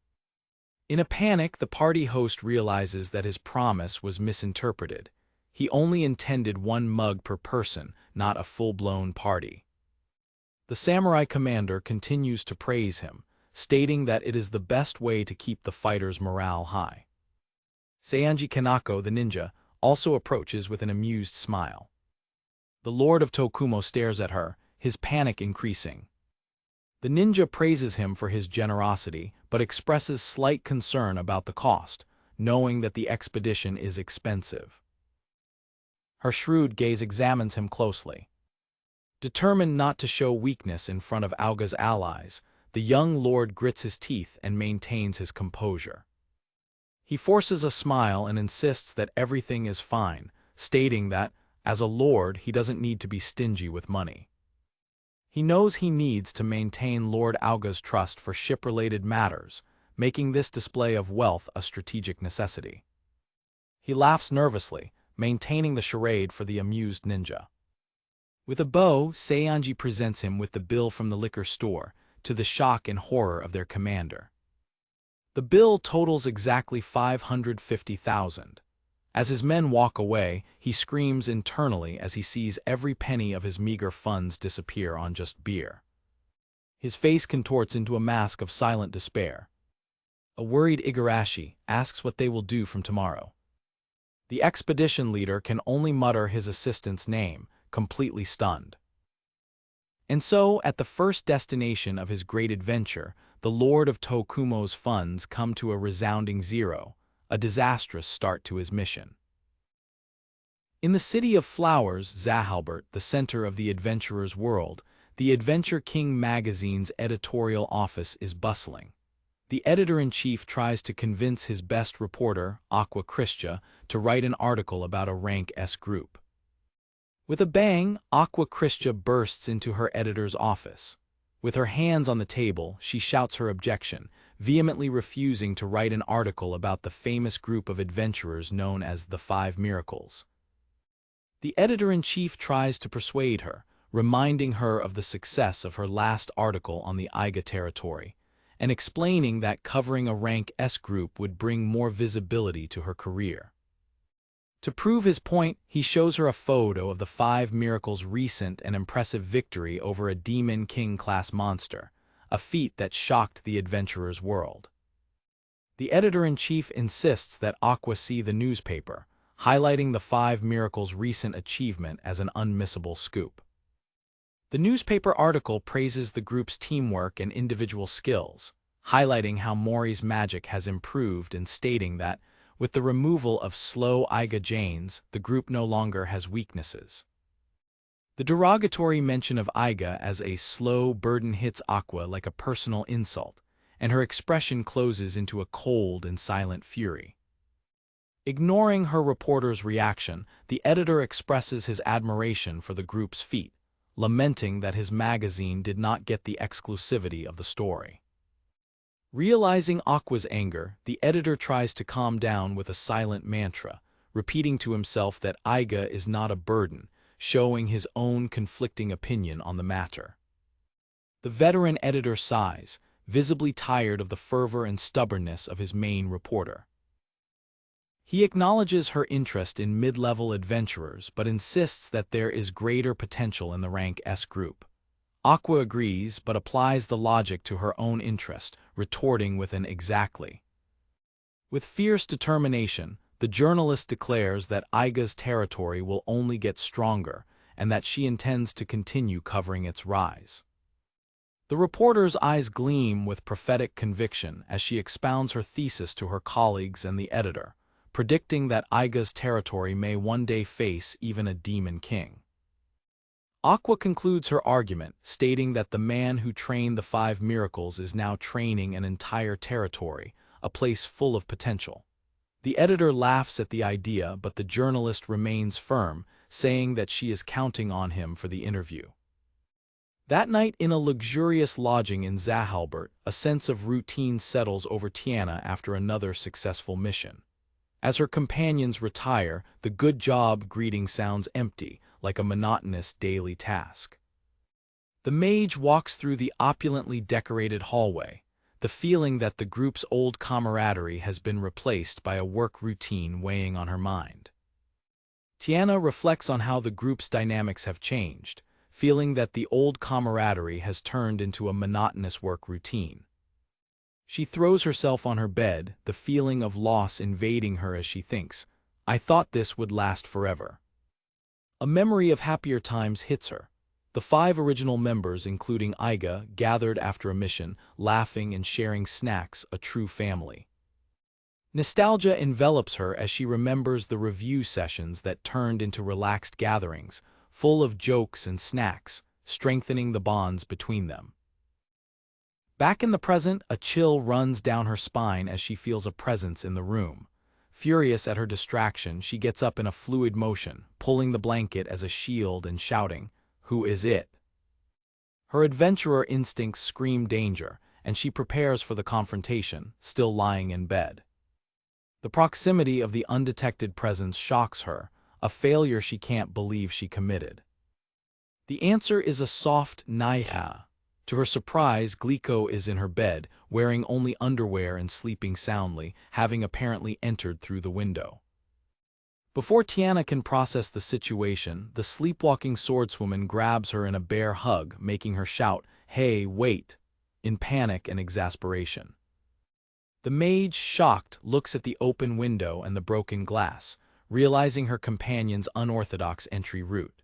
In a panic, the party host realizes that his promise was misinterpreted. He only intended 1 mug per person, not a full-blown party. The samurai commander continues to praise him, stating that it is the best way to keep the fighters' morale high. Seianji Kanako, the ninja, also approaches with an amused smile. The Lord of Tokumo stares at her, his panic increasing. The ninja praises him for his generosity, but expresses slight concern about the cost, knowing that the expedition is expensive. Her shrewd gaze examines him closely. Determined not to show weakness in front of Auga's allies, the young lord grits his teeth and maintains his composure. He forces a smile and insists that everything is fine, stating that, as a lord, he doesn't need to be stingy with money. He knows he needs to maintain Lord Auga's trust for ship-related matters, making this display of wealth a strategic necessity. He laughs nervously, maintaining the charade for the amused ninja. With a bow, Seianji presents him with the bill from the liquor store, to the shock and horror of their commander. The bill totals exactly 550,000. As his men walk away, he screams internally as he sees every penny of his meager funds disappear on just beer. His face contorts into a mask of silent despair. A worried Igarashi asks what they will do from tomorrow. The expedition leader can only mutter his assistant's name, completely stunned. And so, at the first destination of his great adventure, the Lord of Tokumo's funds come to a resounding zero, a disastrous start to his mission. In the City of Flowers, Zahalbert, the center of the adventurer's world, the Adventure King magazine's editorial office is bustling. The editor-in-chief tries to convince his best reporter, Aqua Christia, to write an article about a rank S group. With a bang, Aqua Christia bursts into her editor's office. With her hands on the table, she shouts her objection, vehemently refusing to write an article about the famous group of adventurers known as the Five Miracles. The editor-in-chief tries to persuade her, reminding her of the success of her last article on the Iga territory, and explaining that covering a rank S group would bring more visibility to her career. To prove his point, he shows her a photo of the Five Miracles' recent and impressive victory over a Demon King-class monster, a feat that shocked the adventurer's world. The editor-in-chief insists that Aqua see the newspaper, highlighting the Five Miracles' recent achievement as an unmissable scoop. The newspaper article praises the group's teamwork and individual skills, highlighting how Mori's magic has improved and stating that, with the removal of slow Iga Janes, the group no longer has weaknesses. The derogatory mention of Iga as a slow burden hits Aqua like a personal insult, and her expression closes into a cold and silent fury. Ignoring her reporter's reaction, the editor expresses his admiration for the group's feat, lamenting that his magazine did not get the exclusivity of the story. Realizing Aqua's anger, the editor tries to calm down with a silent mantra, repeating to himself that Iga is not a burden, showing his own conflicting opinion on the matter. The veteran editor sighs, visibly tired of the fervor and stubbornness of his main reporter. He acknowledges her interest in mid-level adventurers but insists that there is greater potential in the rank S group. Aqua agrees but applies the logic to her own interest, retorting with an exactly. With fierce determination, the journalist declares that Iga's territory will only get stronger and that she intends to continue covering its rise. The reporter's eyes gleam with prophetic conviction as she expounds her thesis to her colleagues and the editor, predicting that Iga's territory may one day face even a demon king. Aqua concludes her argument, stating that the man who trained the Five Miracles is now training an entire territory, a place full of potential. The editor laughs at the idea, but the journalist remains firm, saying that she is counting on him for the interview. That night in a luxurious lodging in Zahalbert, a sense of routine settles over Tiana after another successful mission. As her companions retire, the good job greeting sounds empty, like a monotonous daily task. The mage walks through the opulently decorated hallway, the feeling that the group's old camaraderie has been replaced by a work routine weighing on her mind. Tiana reflects on how the group's dynamics have changed, feeling that the old camaraderie has turned into a monotonous work routine. She throws herself on her bed, the feeling of loss invading her as she thinks, "I thought this would last forever." A memory of happier times hits her. The 5 original members, including Iga, gathered after a mission, laughing and sharing snacks, a true family. Nostalgia envelops her as she remembers the review sessions that turned into relaxed gatherings, full of jokes and snacks, strengthening the bonds between them. Back in the present, a chill runs down her spine as she feels a presence in the room. Furious at her distraction, she gets up in a fluid motion, pulling the blanket as a shield and shouting, "Who is it?" Her adventurer instincts scream danger, and she prepares for the confrontation, still lying in bed. The proximity of the undetected presence shocks her, a failure she can't believe she committed. The answer is a soft "Naiha." To her surprise, Glico is in her bed, wearing only underwear and sleeping soundly, having apparently entered through the window. Before Tiana can process the situation, the sleepwalking swordswoman grabs her in a bear hug, making her shout, "Hey, wait!" in panic and exasperation. The mage, shocked, looks at the open window and the broken glass, realizing her companion's unorthodox entry route.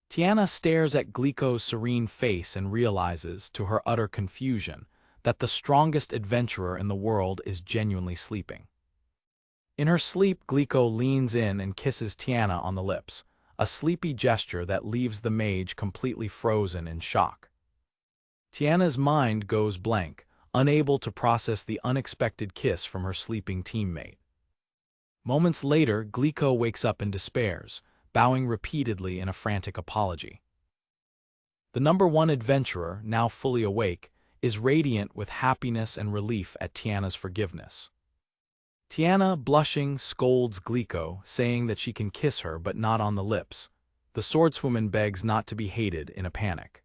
Tiana stares at Glico's serene face and realizes, to her utter confusion, that the strongest adventurer in the world is genuinely sleeping. In her sleep, Glico leans in and kisses Tiana on the lips, a sleepy gesture that leaves the mage completely frozen in shock. Tiana's mind goes blank, unable to process the unexpected kiss from her sleeping teammate. Moments later, Glico wakes up and despairs, bowing repeatedly in a frantic apology. The number 1 adventurer, now fully awake, is radiant with happiness and relief at Tiana's forgiveness. Tiana, blushing, scolds Glico, saying that she can kiss her but not on the lips. The swordswoman begs not to be hated in a panic.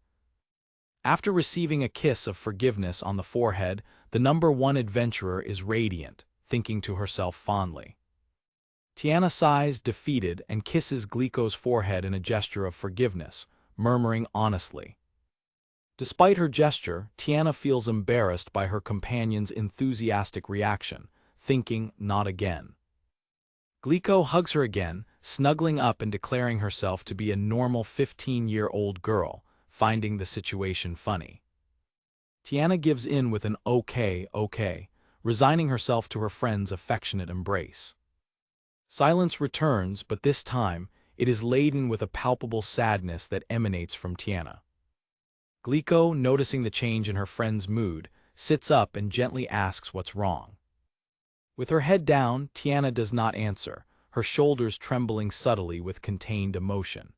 After receiving a kiss of forgiveness on the forehead, the number 1 adventurer is radiant, thinking to herself fondly. Tiana sighs, defeated, and kisses Glico's forehead in a gesture of forgiveness, murmuring honestly. Despite her gesture, Tiana feels embarrassed by her companion's enthusiastic reaction, thinking, "Not again." Glico hugs her again, snuggling up and declaring herself to be a normal 15-year-old girl, finding the situation funny. Tiana gives in with an "okay, okay," resigning herself to her friend's affectionate embrace. Silence returns, but this time, it is laden with a palpable sadness that emanates from Tiana. Glico, noticing the change in her friend's mood, sits up and gently asks what's wrong. With her head down, Tiana does not answer, her shoulders trembling subtly with contained emotion.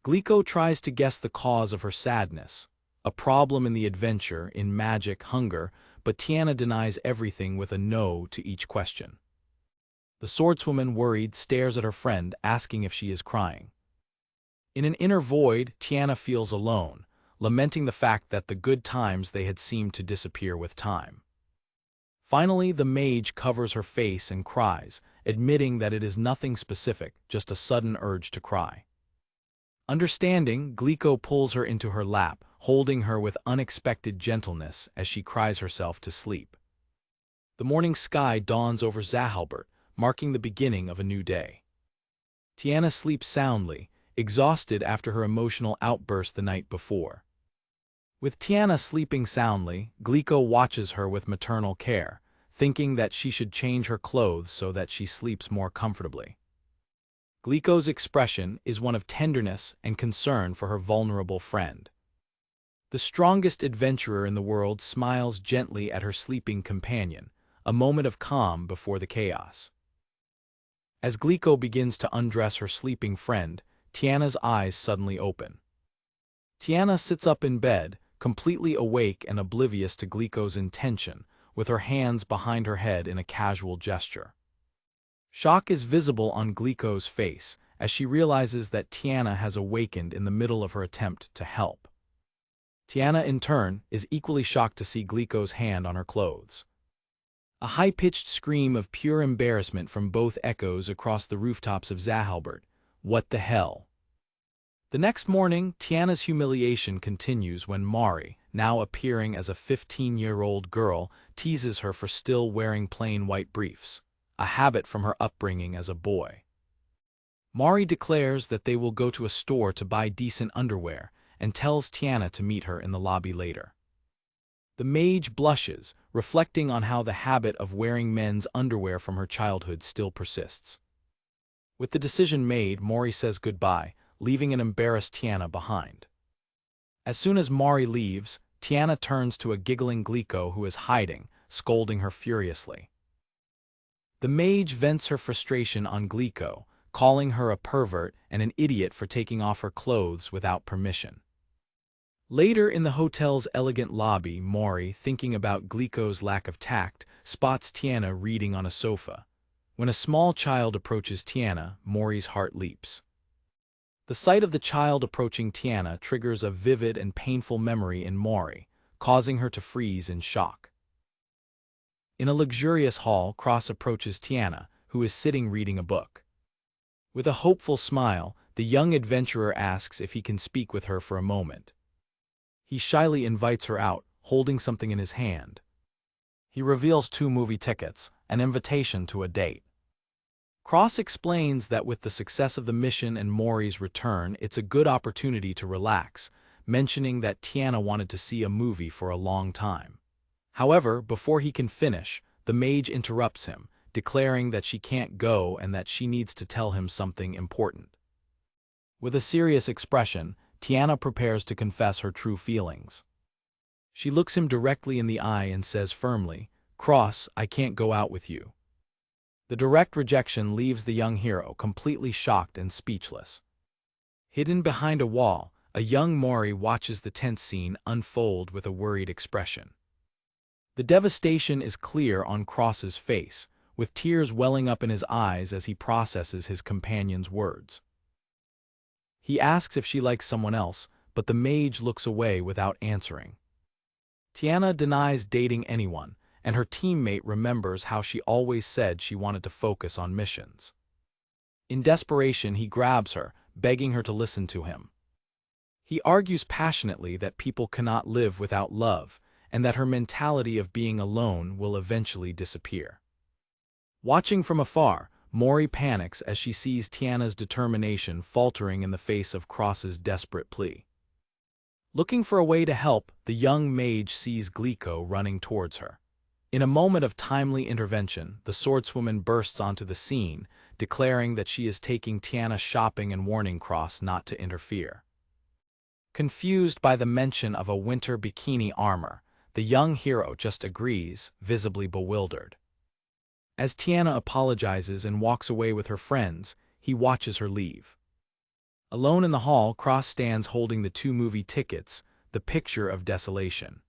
Glico tries to guess the cause of her sadness, a problem in the adventure, in magic, hunger, but Tiana denies everything with a no to each question. The swordswoman, worried, stares at her friend, asking if she is crying. In an inner void, Tiana feels alone, lamenting the fact that the good times they had seemed to disappear with time. Finally, the mage covers her face and cries, admitting that it is nothing specific, just a sudden urge to cry. Understanding, Glico pulls her into her lap, holding her with unexpected gentleness as she cries herself to sleep. The morning sky dawns over Zahalbert, marking the beginning of a new day. Tiana sleeps soundly, exhausted after her emotional outburst the night before. With Tiana sleeping soundly, Glico watches her with maternal care, thinking that she should change her clothes so that she sleeps more comfortably. Glico's expression is one of tenderness and concern for her vulnerable friend. The strongest adventurer in the world smiles gently at her sleeping companion, a moment of calm before the chaos. As Glico begins to undress her sleeping friend, Tiana's eyes suddenly open. Tiana sits up in bed, completely awake and oblivious to Glico's intention, with her hands behind her head in a casual gesture. Shock is visible on Glico's face as she realizes that Tiana has awakened in the middle of her attempt to help. Tiana, in turn, is equally shocked to see Glico's hand on her clothes. A high-pitched scream of pure embarrassment from both echoes across the rooftops of Zahalbert. What the hell? The next morning, Tiana's humiliation continues when Mari, now appearing as a 15-year-old girl, teases her for still wearing plain white briefs, a habit from her upbringing as a boy. Mari declares that they will go to a store to buy decent underwear and tells Tiana to meet her in the lobby later. The mage blushes, reflecting on how the habit of wearing men's underwear from her childhood still persists. With the decision made, Mori says goodbye, leaving an embarrassed Tiana behind. As soon as Mari leaves, Tiana turns to a giggling Glico who is hiding, scolding her furiously. The mage vents her frustration on Glico, calling her a pervert and an idiot for taking off her clothes without permission. Later in the hotel's elegant lobby, Mori, thinking about Glico's lack of tact, spots Tiana reading on a sofa. When a small child approaches Tiana, Mori's heart leaps. The sight of the child approaching Tiana triggers a vivid and painful memory in Mori, causing her to freeze in shock. In a luxurious hall, Cross approaches Tiana, who is sitting reading a book. With a hopeful smile, the young adventurer asks if he can speak with her for a moment. He shyly invites her out, holding something in his hand. He reveals 2 movie tickets, an invitation to a date. Cross explains that with the success of the mission and Mori's return, it's a good opportunity to relax, mentioning that Tiana wanted to see a movie for a long time. However, before he can finish, the mage interrupts him, declaring that she can't go and that she needs to tell him something important. With a serious expression, Tiana prepares to confess her true feelings. She looks him directly in the eye and says firmly, "Cross, I can't go out with you." The direct rejection leaves the young hero completely shocked and speechless. Hidden behind a wall, a young Mori watches the tense scene unfold with a worried expression. The devastation is clear on Cross's face, with tears welling up in his eyes as he processes his companion's words. He asks if she likes someone else, but the mage looks away without answering. Tiana denies dating anyone, and her teammate remembers how she always said she wanted to focus on missions. In desperation, he grabs her, begging her to listen to him. He argues passionately that people cannot live without love, and that her mentality of being alone will eventually disappear. Watching from afar, Mori panics as she sees Tiana's determination faltering in the face of Cross's desperate plea. Looking for a way to help, the young mage sees Glico running towards her. In a moment of timely intervention, the swordswoman bursts onto the scene, declaring that she is taking Tiana shopping and warning Cross not to interfere. Confused by the mention of a winter bikini armor, the young hero just agrees, visibly bewildered. As Tiana apologizes and walks away with her friends, he watches her leave. Alone in the hall, Cross stands holding the 2 movie tickets, the picture of desolation.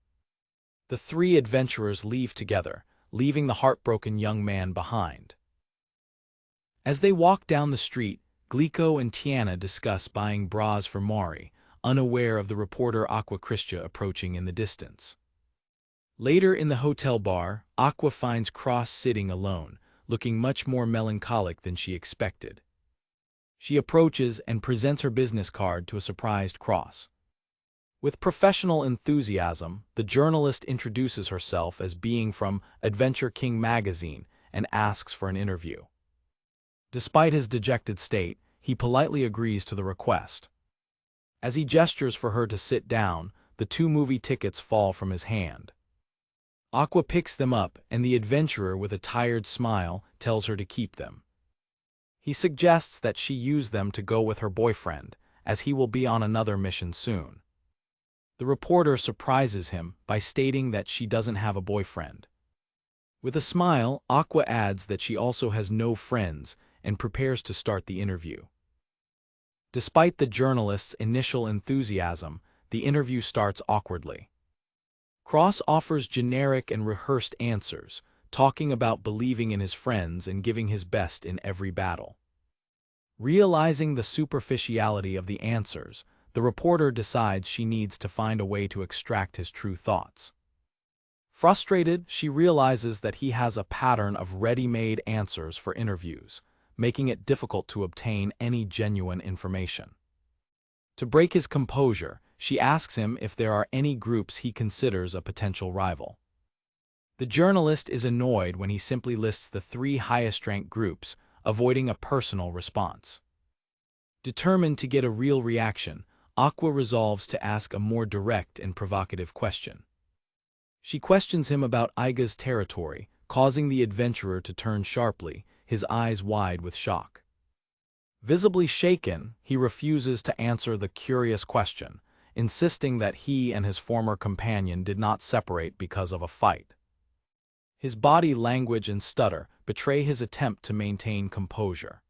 The 3 adventurers leave together, leaving the heartbroken young man behind. As they walk down the street, Glico and Tiana discuss buying bras for Mari, unaware of the reporter Aqua Christia approaching in the distance. Later in the hotel bar, Aqua finds Cross sitting alone, looking much more melancholic than she expected. She approaches and presents her business card to a surprised Cross. With professional enthusiasm, the journalist introduces herself as being from Adventure King magazine and asks for an interview. Despite his dejected state, he politely agrees to the request. As he gestures for her to sit down, the 2 movie tickets fall from his hand. Aqua picks them up, and the adventurer, with a tired smile, tells her to keep them. He suggests that she use them to go with her boyfriend, as he will be on another mission soon. The reporter surprises him by stating that she doesn't have a boyfriend. With a smile, Aqua adds that she also has no friends, and prepares to start the interview. Despite the journalist's initial enthusiasm, the interview starts awkwardly. Cross offers generic and rehearsed answers, talking about believing in his friends and giving his best in every battle. Realizing the superficiality of the answers, the reporter decides she needs to find a way to extract his true thoughts. Frustrated, she realizes that he has a pattern of ready-made answers for interviews, making it difficult to obtain any genuine information. To break his composure, she asks him if there are any groups he considers a potential rival. The journalist is annoyed when he simply lists the 3 highest-ranked groups, avoiding a personal response. Determined to get a real reaction, Aqua resolves to ask a more direct and provocative question. She questions him about Aiga's territory, causing the adventurer to turn sharply, his eyes wide with shock. Visibly shaken, he refuses to answer the curious question, insisting that he and his former companion did not separate because of a fight. His body language and stutter betray his attempt to maintain composure.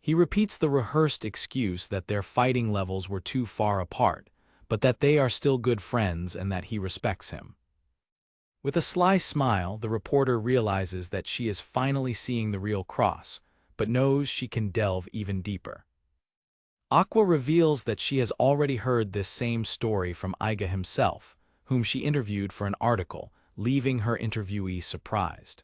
He repeats the rehearsed excuse that their fighting levels were too far apart, but that they are still good friends and that he respects him. With a sly smile, the reporter realizes that she is finally seeing the real Cross, but knows she can delve even deeper. Aqua reveals that she has already heard this same story from Aiga himself, whom she interviewed for an article, leaving her interviewee surprised.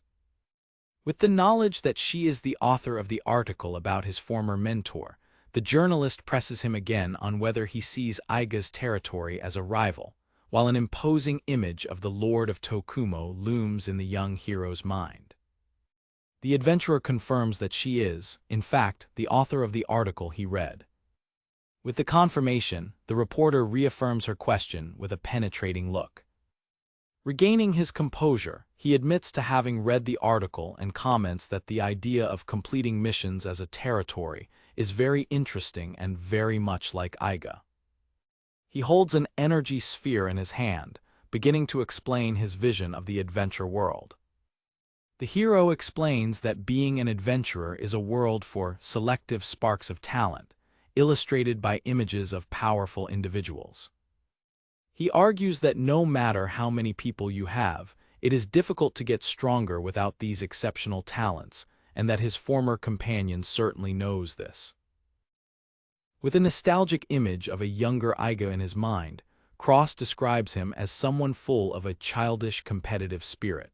With the knowledge that she is the author of the article about his former mentor, the journalist presses him again on whether he sees Aiga's territory as a rival, while an imposing image of the Lord of Tokumo looms in the young hero's mind. The adventurer confirms that she is, in fact, the author of the article he read. With the confirmation, the reporter reaffirms her question with a penetrating look. Regaining his composure, he admits to having read the article and comments that the idea of completing missions as a territory is very interesting and very much like Aiga. He holds an energy sphere in his hand, beginning to explain his vision of the adventure world. The hero explains that being an adventurer is a world for selective sparks of talent, illustrated by images of powerful individuals. He argues that no matter how many people you have, it is difficult to get stronger without these exceptional talents, and that his former companion certainly knows this. With a nostalgic image of a younger Aiga in his mind, Cross describes him as someone full of a childish competitive spirit.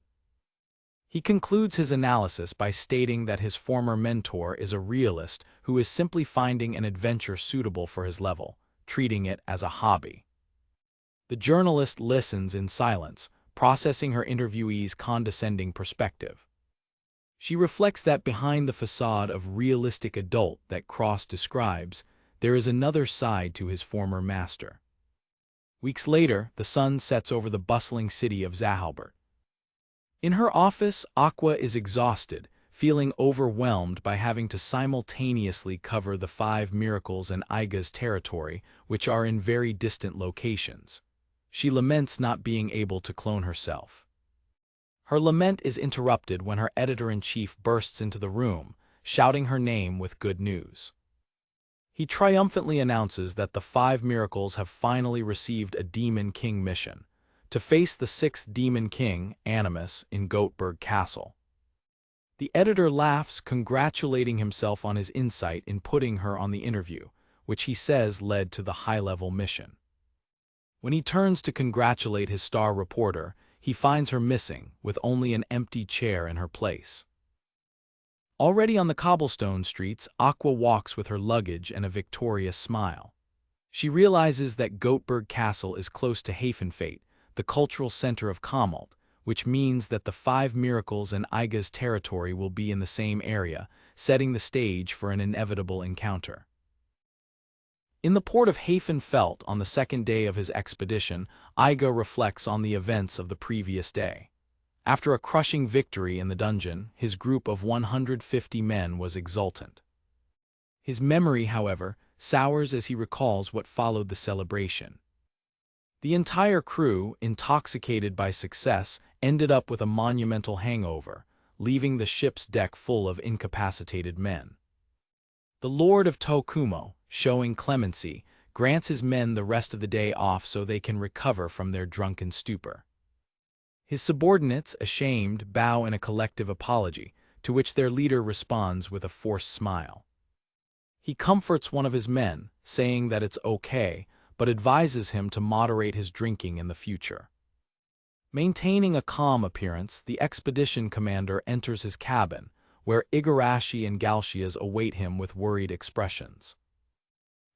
He concludes his analysis by stating that his former mentor is a realist who is simply finding an adventure suitable for his level, treating it as a hobby. The journalist listens in silence, processing her interviewee's condescending perspective. She reflects that behind the facade of realistic adult that Cross describes, there is another side to his former master. Weeks later, the sun sets over the bustling city of Zahalbert. In her office, Aqua is exhausted, feeling overwhelmed by having to simultaneously cover the 5 miracles in Aiga's territory, which are in very distant locations. She laments not being able to clone herself. Her lament is interrupted when her editor-in-chief bursts into the room, shouting her name with good news. He triumphantly announces that the 5 miracles have finally received a Demon King mission, to face the 6th Demon King, Animus, in Goatberg Castle. The editor laughs, congratulating himself on his insight in putting her on the interview, which he says led to the high-level mission. When he turns to congratulate his star reporter, he finds her missing, with only an empty chair in her place. Already on the cobblestone streets, Aqua walks with her luggage and a victorious smile. She realizes that Goatberg Castle is close to Hafenfate, the cultural center of Kamalt, which means that the 5 miracles in Aiga's territory will be in the same area, setting the stage for an inevitable encounter. In the port of Hafenfeld on the 2nd day of his expedition, Aiga reflects on the events of the previous day. After a crushing victory in the dungeon, his group of 150 men was exultant. His memory, however, sours as he recalls what followed the celebration. The entire crew, intoxicated by success, ended up with a monumental hangover, leaving the ship's deck full of incapacitated men. The Lord of Tokumo, showing clemency, grants his men the rest of the day off so they can recover from their drunken stupor. His subordinates, ashamed, bow in a collective apology, to which their leader responds with a forced smile. He comforts one of his men, saying that it's okay, but advises him to moderate his drinking in the future. Maintaining a calm appearance, the expedition commander enters his cabin, where Igarashi and Galshias await him with worried expressions.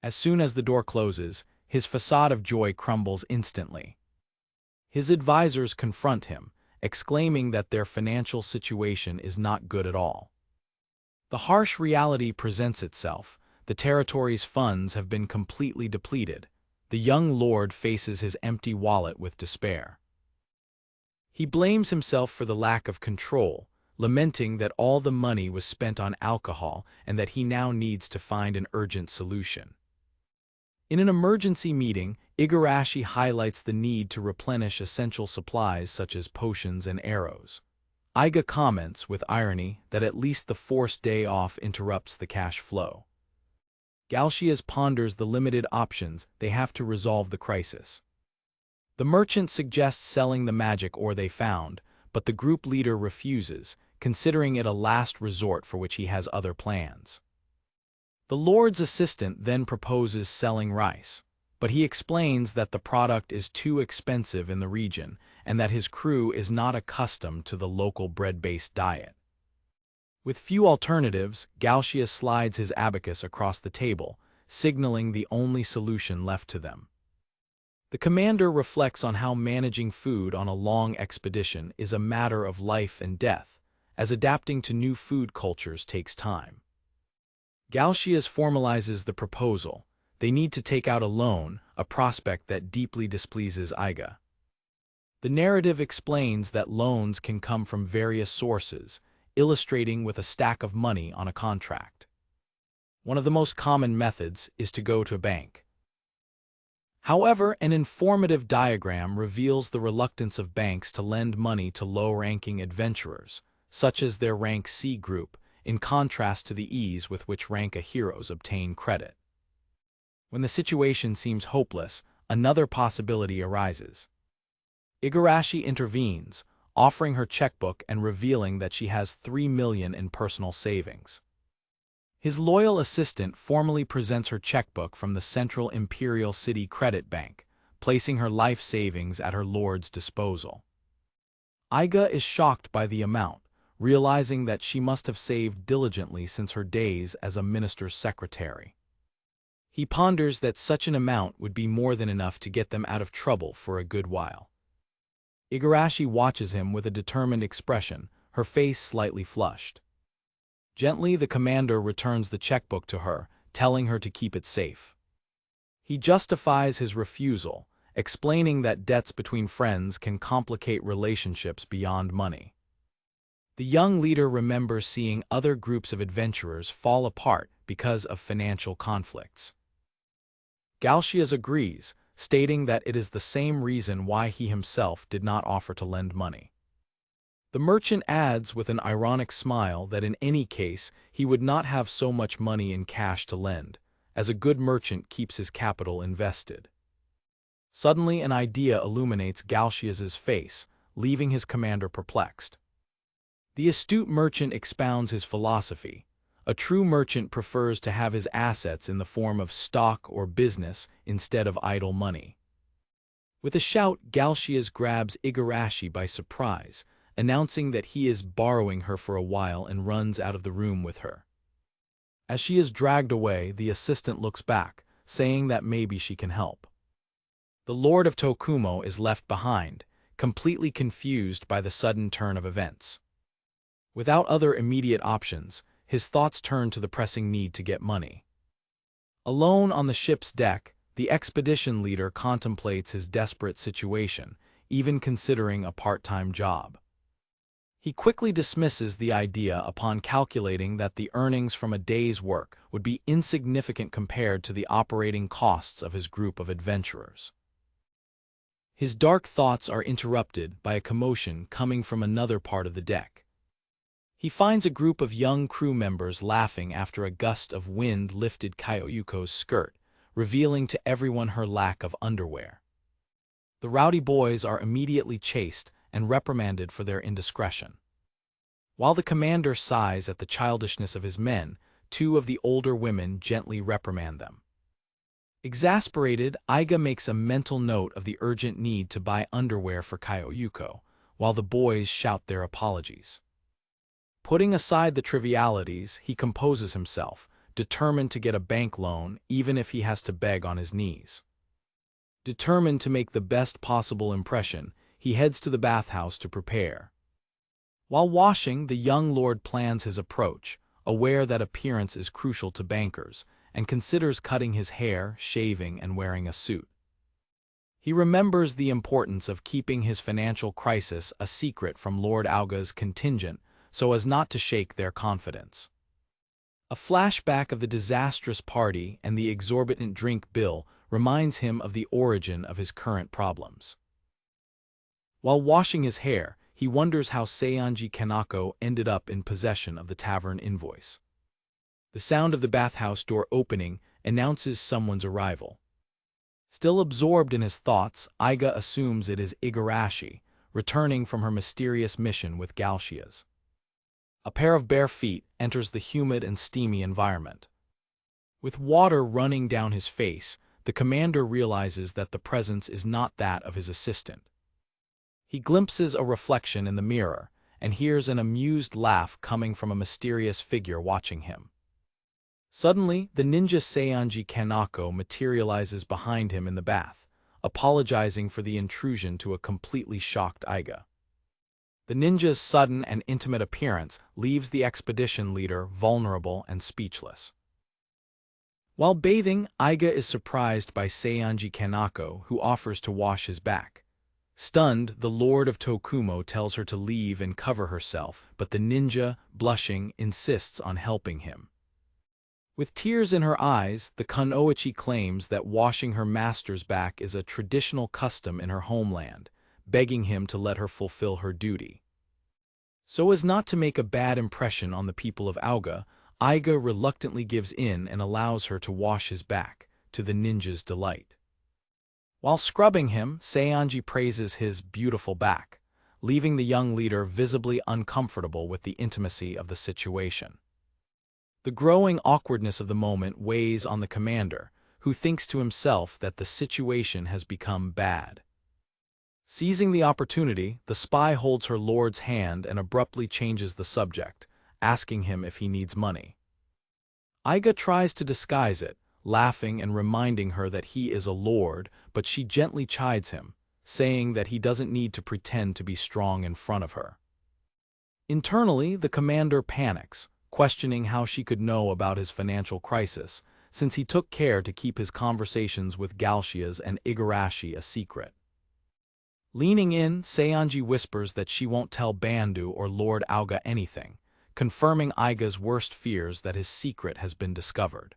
As soon as the door closes, his facade of joy crumbles instantly. His advisors confront him, exclaiming that their financial situation is not good at all. The harsh reality presents itself: the territory's funds have been completely depleted. The young lord faces his empty wallet with despair. He blames himself for the lack of control, lamenting that all the money was spent on alcohol and that he now needs to find an urgent solution. In an emergency meeting, Igarashi highlights the need to replenish essential supplies such as potions and arrows. Iga comments with irony that at least the forced day off interrupts the cash flow. Galshias ponders the limited options they have to resolve the crisis. The merchant suggests selling the magic ore they found, but the group leader refuses, considering it a last resort for which he has other plans. The Lord's assistant then proposes selling rice, but he explains that the product is too expensive in the region and that his crew is not accustomed to the local bread-based diet. With few alternatives, Galshias slides his abacus across the table, signaling the only solution left to them. The commander reflects on how managing food on a long expedition is a matter of life and death, as adapting to new food cultures takes time. Galshias formalizes the proposal. They need to take out a loan, a prospect that deeply displeases Iga. The narrative explains that loans can come from various sources, illustrating with a stack of money on a contract. One of the most common methods is to go to a bank. However, an informative diagram reveals the reluctance of banks to lend money to low-ranking adventurers, such as their rank C group, in contrast to the ease with which rank A heroes obtain credit. When the situation seems hopeless, another possibility arises. Igarashi intervenes, offering her checkbook and revealing that she has 3 million in personal savings. His loyal assistant formally presents her checkbook from the Central Imperial City Credit Bank, placing her life savings at her lord's disposal. Iga is shocked by the amount, realizing that she must have saved diligently since her days as a minister's secretary. He ponders that such an amount would be more than enough to get them out of trouble for a good while. Igarashi watches him with a determined expression, her face slightly flushed. Gently, the commander returns the checkbook to her, telling her to keep it safe. He justifies his refusal, explaining that debts between friends can complicate relationships beyond money. The young leader remembers seeing other groups of adventurers fall apart because of financial conflicts. Galshias agrees, stating that it is the same reason why he himself did not offer to lend money. The merchant adds with an ironic smile that in any case he would not have so much money in cash to lend, as a good merchant keeps his capital invested. Suddenly an idea illuminates Galshias's face, leaving his commander perplexed. The astute merchant expounds his philosophy. A true merchant prefers to have his assets in the form of stock or business instead of idle money. With a shout, Galshias grabs Igarashi by surprise, announcing that he is borrowing her for a while and runs out of the room with her. As she is dragged away, the assistant looks back, saying that maybe she can help. The Lord of Tokumo is left behind, completely confused by the sudden turn of events. Without other immediate options, his thoughts turn to the pressing need to get money. Alone on the ship's deck, the expedition leader contemplates his desperate situation, even considering a part-time job. He quickly dismisses the idea upon calculating that the earnings from a day's work would be insignificant compared to the operating costs of his group of adventurers. His dark thoughts are interrupted by a commotion coming from another part of the deck. He finds a group of young crew members laughing after a gust of wind lifted Kyoyuko's skirt, revealing to everyone her lack of underwear. The rowdy boys are immediately chased and reprimanded for their indiscretion. While the commander sighs at the childishness of his men, two of the older women gently reprimand them. Exasperated, Iga makes a mental note of the urgent need to buy underwear for Kyoyuko, while the boys shout their apologies. Putting aside the trivialities, he composes himself, determined to get a bank loan even if he has to beg on his knees. Determined to make the best possible impression, he heads to the bathhouse to prepare. While washing, the young lord plans his approach, aware that appearance is crucial to bankers, and considers cutting his hair, shaving, and wearing a suit. He remembers the importance of keeping his financial crisis a secret from Lord Auga's contingent so as not to shake their confidence. A flashback of the disastrous party and the exorbitant drink bill reminds him of the origin of his current problems. While washing his hair, he wonders how Seionji Kanako ended up in possession of the tavern invoice. The sound of the bathhouse door opening announces someone's arrival. Still absorbed in his thoughts, Iga assumes it is Igarashi, returning from her mysterious mission with Galshias. A pair of bare feet enters the humid and steamy environment. With water running down his face, the commander realizes that the presence is not that of his assistant. He glimpses a reflection in the mirror and hears an amused laugh coming from a mysterious figure watching him. Suddenly, the ninja Seionji Kanako materializes behind him in the bath, apologizing for the intrusion to a completely shocked Iga. The ninja's sudden and intimate appearance leaves the expedition leader vulnerable and speechless. While bathing, Iga is surprised by Seionji Kanako, who offers to wash his back. Stunned, the Lord of Tokumo tells her to leave and cover herself, but the ninja, blushing, insists on helping him. With tears in her eyes, the kunoichi claims that washing her master's back is a traditional custom in her homeland, begging him to let her fulfill her duty. So as not to make a bad impression on the people of Auga, Iga reluctantly gives in and allows her to wash his back, to the ninja's delight. While scrubbing him, Seionji praises his beautiful back, leaving the young leader visibly uncomfortable with the intimacy of the situation. The growing awkwardness of the moment weighs on the commander, who thinks to himself that the situation has become bad. Seizing the opportunity, the spy holds her lord's hand and abruptly changes the subject, asking him if he needs money. Iga tries to disguise it, laughing and reminding her that he is a lord, but she gently chides him, saying that he doesn't need to pretend to be strong in front of her. Internally, the commander panics, questioning how she could know about his financial crisis, since he took care to keep his conversations with Galshias and Igarashi a secret. Leaning in, Seionji whispers that she won't tell Bandu or Lord Auga anything, confirming Iga's worst fears that his secret has been discovered.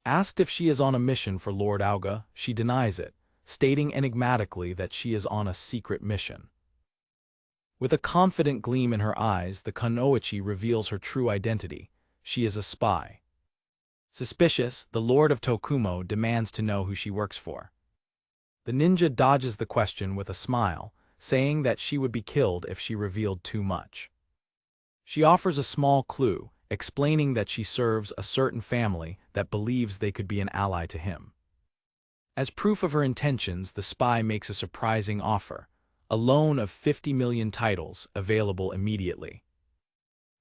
Asked if she is on a mission for Lord Auga, she denies it, stating enigmatically that she is on a secret mission. With a confident gleam in her eyes, the kunoichi reveals her true identity. She is a spy. Suspicious, the Lord of Tokumo demands to know who she works for. The ninja dodges the question with a smile, saying that she would be killed if she revealed too much. She offers a small clue, explaining that she serves a certain family that believes they could be an ally to him. As proof of her intentions, the spy makes a surprising offer, a loan of 50 million titles, available immediately.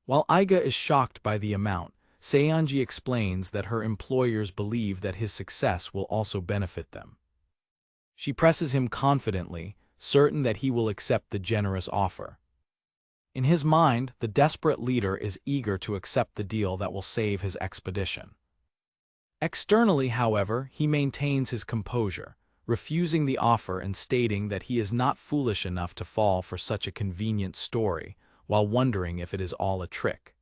While Iga is shocked by the amount, Seionji explains that her employers believe that his success will also benefit them. She presses him confidently, certain that he will accept the generous offer. In his mind, the desperate leader is eager to accept the deal that will save his expedition. Externally, however, he maintains his composure, refusing the offer and stating that he is not foolish enough to fall for such a convenient story, while wondering if it is all a trick.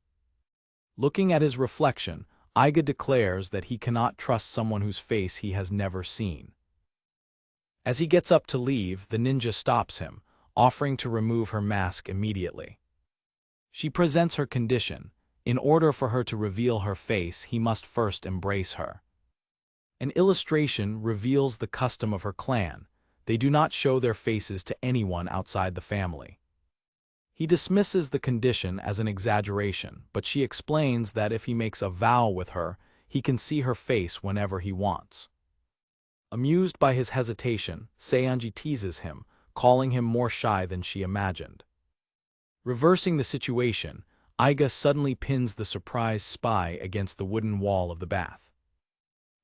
Looking at his reflection, Iga declares that he cannot trust someone whose face he has never seen. As he gets up to leave, the ninja stops him, offering to remove her mask immediately. She presents her condition. In order for her to reveal her face, he must first embrace her. An illustration reveals the custom of her clan. They do not show their faces to anyone outside the family. He dismisses the condition as an exaggeration, but she explains that if he makes a vow with her, he can see her face whenever he wants. Amused by his hesitation, Seonji teases him, calling him more shy than she imagined. Reversing the situation, Iga suddenly pins the surprised spy against the wooden wall of the bath.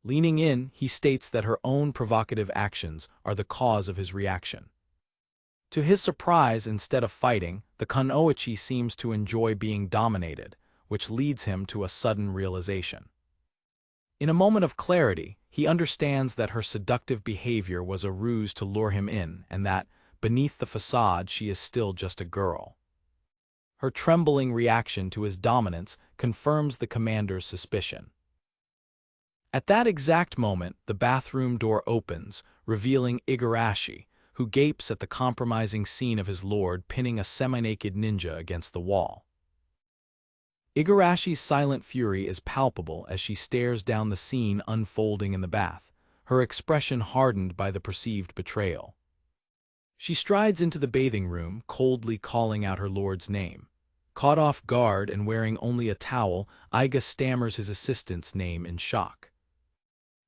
Leaning in, he states that her own provocative actions are the cause of his reaction. To his surprise, instead of fighting, the kunoichi seems to enjoy being dominated, which leads him to a sudden realization. In a moment of clarity, he understands that her seductive behavior was a ruse to lure him in, and that, beneath the facade, she is still just a girl. Her trembling reaction to his dominance confirms the commander's suspicion. At that exact moment, the bathroom door opens, revealing Igarashi, who gapes at the compromising scene of his lord pinning a semi-naked ninja against the wall. Igarashi's silent fury is palpable as she stares down the scene unfolding in the bath, her expression hardened by the perceived betrayal. She strides into the bathing room, coldly calling out her lord's name. Caught off guard and wearing only a towel, Iga stammers his assistant's name in shock.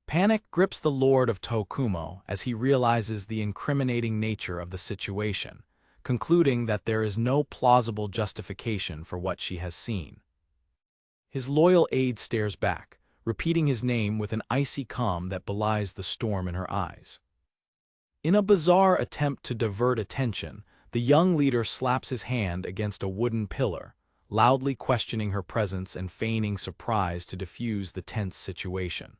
Panic grips the lord of Tokumo as he realizes the incriminating nature of the situation, concluding that there is no plausible justification for what she has seen. His loyal aide stares back, repeating his name with an icy calm that belies the storm in her eyes. In a bizarre attempt to divert attention, the young leader slaps his hand against a wooden pillar, loudly questioning her presence and feigning surprise to defuse the tense situation.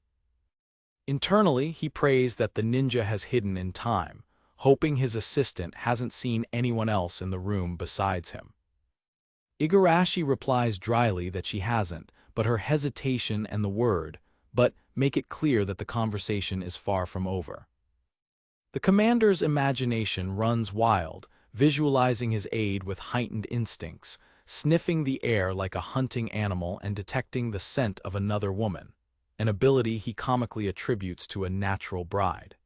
Internally, he prays that the ninja has hidden in time, hoping his assistant hasn't seen anyone else in the room besides him. Igarashi replies dryly that she hasn't, but her hesitation and the word, "but" make it clear that the conversation is far from over. The commander's imagination runs wild, visualizing his aide with heightened instincts, sniffing the air like a hunting animal and detecting the scent of another woman, an ability he comically attributes to a natural bride.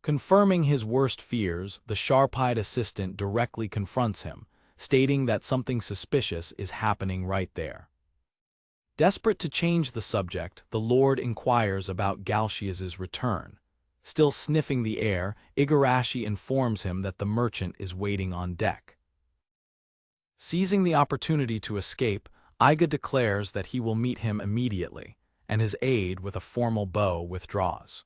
Confirming his worst fears, the sharp-eyed assistant directly confronts him, stating that something suspicious is happening right there. Desperate to change the subject, the lord inquires about Galshias's return. Still sniffing the air, Igarashi informs him that the merchant is waiting on deck. Seizing the opportunity to escape, Iga declares that he will meet him immediately, and his aide, with a formal bow, withdraws.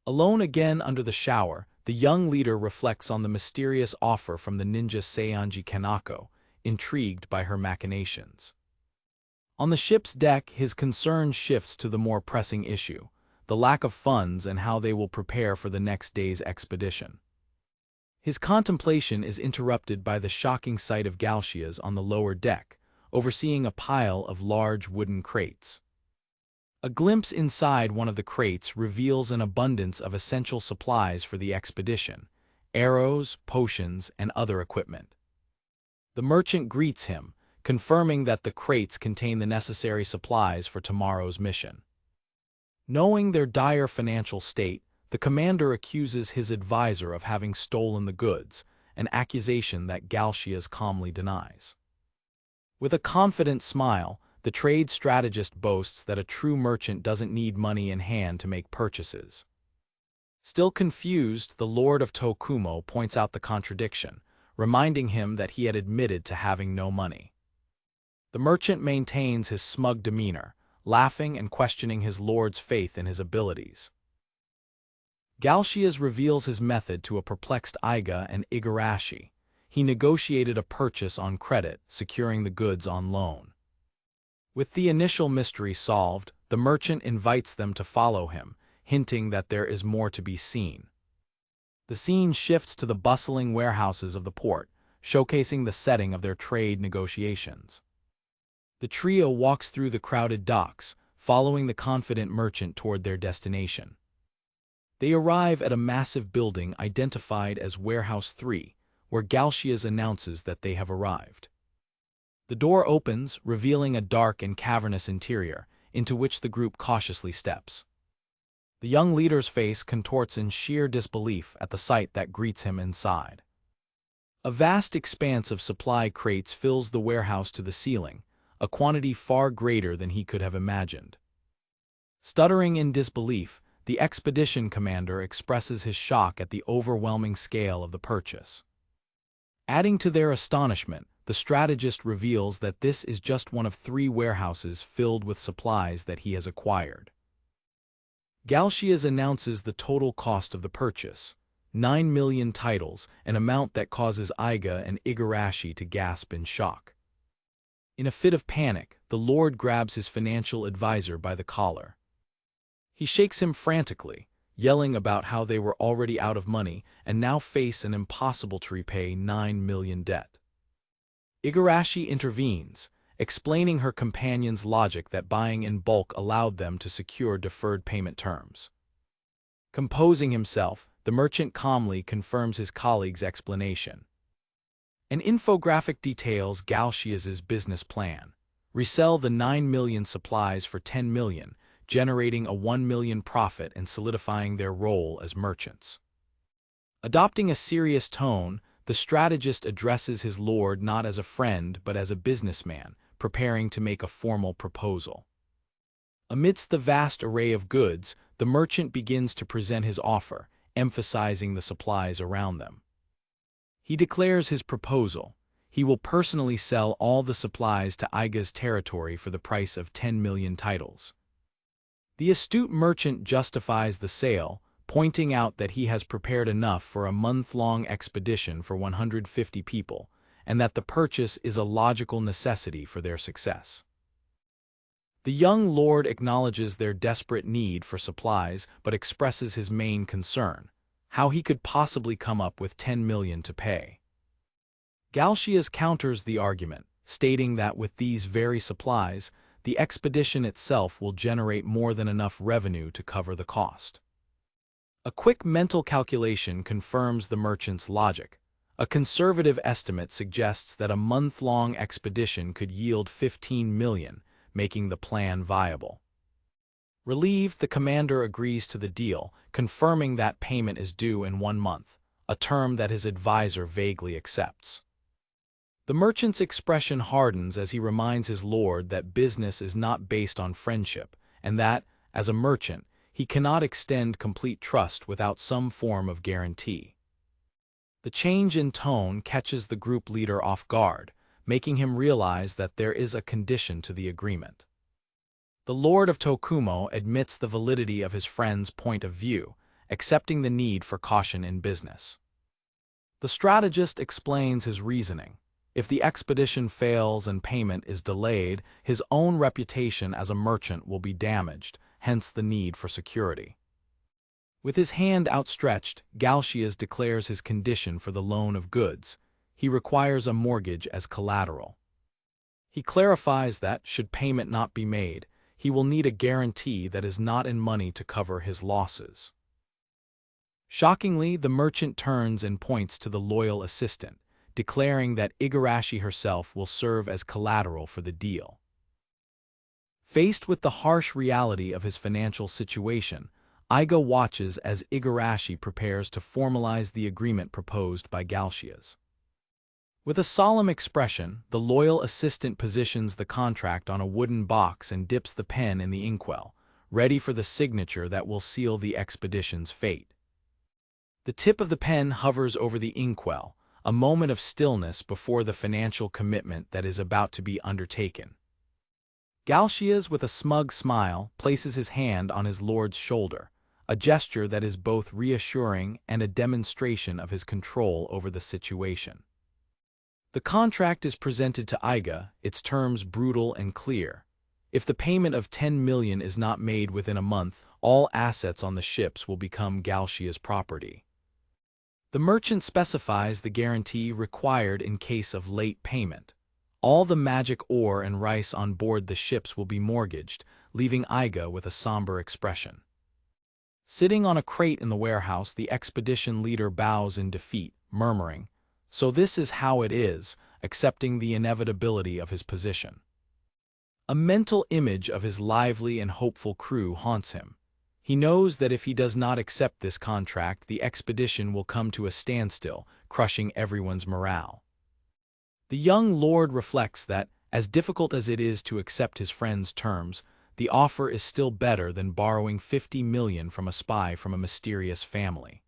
Alone again under the shower, the young leader reflects on the mysterious offer from the ninja Seonji Kanako, intrigued by her machinations. On the ship's deck, his concern shifts to the more pressing issue, the lack of funds and how they will prepare for the next day's expedition. His contemplation is interrupted by the shocking sight of Galshias on the lower deck, overseeing a pile of large wooden crates. A glimpse inside one of the crates reveals an abundance of essential supplies for the expedition: arrows, potions, and other equipment. The merchant greets him, confirming that the crates contain the necessary supplies for tomorrow's mission. Knowing their dire financial state, the commander accuses his advisor of having stolen the goods, an accusation that Galshias calmly denies. With a confident smile, the trade strategist boasts that a true merchant doesn't need money in hand to make purchases. Still confused, the lord of Tokumo points out the contradiction, reminding him that he had admitted to having no money. The merchant maintains his smug demeanor, laughing and questioning his lord's faith in his abilities. Galshias reveals his method to a perplexed Iga and Igarashi. He negotiated a purchase on credit, securing the goods on loan. With the initial mystery solved, the merchant invites them to follow him, hinting that there is more to be seen. The scene shifts to the bustling warehouses of the port, showcasing the setting of their trade negotiations. The trio walks through the crowded docks, following the confident merchant toward their destination. They arrive at a massive building identified as Warehouse 3, where Galshias announces that they have arrived. The door opens, revealing a dark and cavernous interior, into which the group cautiously steps. The young leader's face contorts in sheer disbelief at the sight that greets him inside. A vast expanse of supply crates fills the warehouse to the ceiling, a quantity far greater than he could have imagined. Stuttering in disbelief, the expedition commander expresses his shock at the overwhelming scale of the purchase. Adding to their astonishment, the strategist reveals that this is just one of 3 warehouses filled with supplies that he has acquired. Galshias announces the total cost of the purchase, 9 million titles, an amount that causes Iga and Igarashi to gasp in shock. In a fit of panic, the Lord grabs his financial advisor by the collar. He shakes him frantically, yelling about how they were already out of money and now face an impossible-to-repay 9 million debt. Igarashi intervenes, explaining her companion's logic that buying in bulk allowed them to secure deferred payment terms. Composing himself, the merchant calmly confirms his colleague's explanation. An infographic details Galshias's business plan. Resell the 9 million supplies for 10 million, generating a 1 million profit and solidifying their role as merchants. Adopting a serious tone, the strategist addresses his lord not as a friend but as a businessman, preparing to make a formal proposal. Amidst the vast array of goods, the merchant begins to present his offer, emphasizing the supplies around them. He declares his proposal. He will personally sell all the supplies to Iga's territory for the price of 10 million titles. The astute merchant justifies the sale, pointing out that he has prepared enough for a month-long expedition for 150 people, and that the purchase is a logical necessity for their success. The young lord acknowledges their desperate need for supplies but expresses his main concern, how he could possibly come up with 10 million to pay. Galshias counters the argument, stating that with these very supplies, the expedition itself will generate more than enough revenue to cover the cost. A quick mental calculation confirms the merchant's logic. A conservative estimate suggests that a month-long expedition could yield 15 million, making the plan viable. Relieved, the commander agrees to the deal, confirming that payment is due in 1 month, a term that his advisor vaguely accepts. The merchant's expression hardens as he reminds his lord that business is not based on friendship, and that, as a merchant, he cannot extend complete trust without some form of guarantee. The change in tone catches the group leader off guard, making him realize that there is a condition to the agreement. The Lord of Tokumo admits the validity of his friend's point of view, accepting the need for caution in business. The strategist explains his reasoning. If the expedition fails and payment is delayed, his own reputation as a merchant will be damaged, hence the need for security. With his hand outstretched, Galshias declares his condition for the loan of goods. He requires a mortgage as collateral. He clarifies that, should payment not be made, he will need a guarantee that is not in money to cover his losses. Shockingly, the merchant turns and points to the loyal assistant, declaring that Igarashi herself will serve as collateral for the deal. Faced with the harsh reality of his financial situation, Iga watches as Igarashi prepares to formalize the agreement proposed by Galshias. With a solemn expression, the loyal assistant positions the contract on a wooden box and dips the pen in the inkwell, ready for the signature that will seal the expedition's fate. The tip of the pen hovers over the inkwell, a moment of stillness before the financial commitment that is about to be undertaken. Galshias, with a smug smile, places his hand on his lord's shoulder, a gesture that is both reassuring and a demonstration of his control over the situation. The contract is presented to Iga, its terms brutal and clear. If the payment of 10 million is not made within a month, all assets on the ships will become Galshia's property. The merchant specifies the guarantee required in case of late payment. All the magic ore and rice on board the ships will be mortgaged, leaving Iga with a somber expression. Sitting on a crate in the warehouse, the expedition leader bows in defeat, murmuring, "So this is how it is, accepting the inevitability of his position. A mental image of his lively and hopeful crew haunts him. He knows that if he does not accept this contract, the expedition will come to a standstill, crushing everyone's morale. The young lord reflects that, as difficult as it is to accept his friend's terms, the offer is still better than borrowing 50 million from a spy from a mysterious family.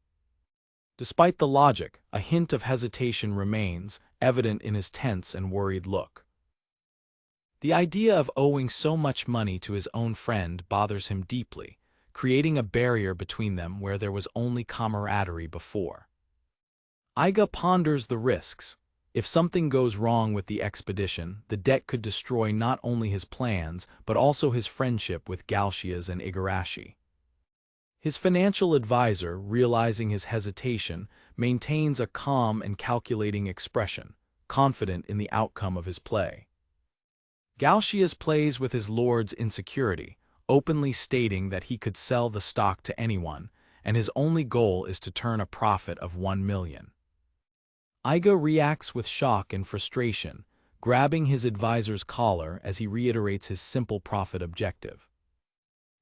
Despite the logic, a hint of hesitation remains, evident in his tense and worried look. The idea of owing so much money to his own friend bothers him deeply, creating a barrier between them where there was only camaraderie before. Iga ponders the risks. If something goes wrong with the expedition, the debt could destroy not only his plans, but also his friendship with Galshias and Igarashi. His financial advisor, realizing his hesitation, maintains a calm and calculating expression, confident in the outcome of his play. Galshias plays with his lord's insecurity, openly stating that he could sell the stock to anyone, and his only goal is to turn a profit of 1 million. Iga reacts with shock and frustration, grabbing his advisor's collar as he reiterates his simple profit objective.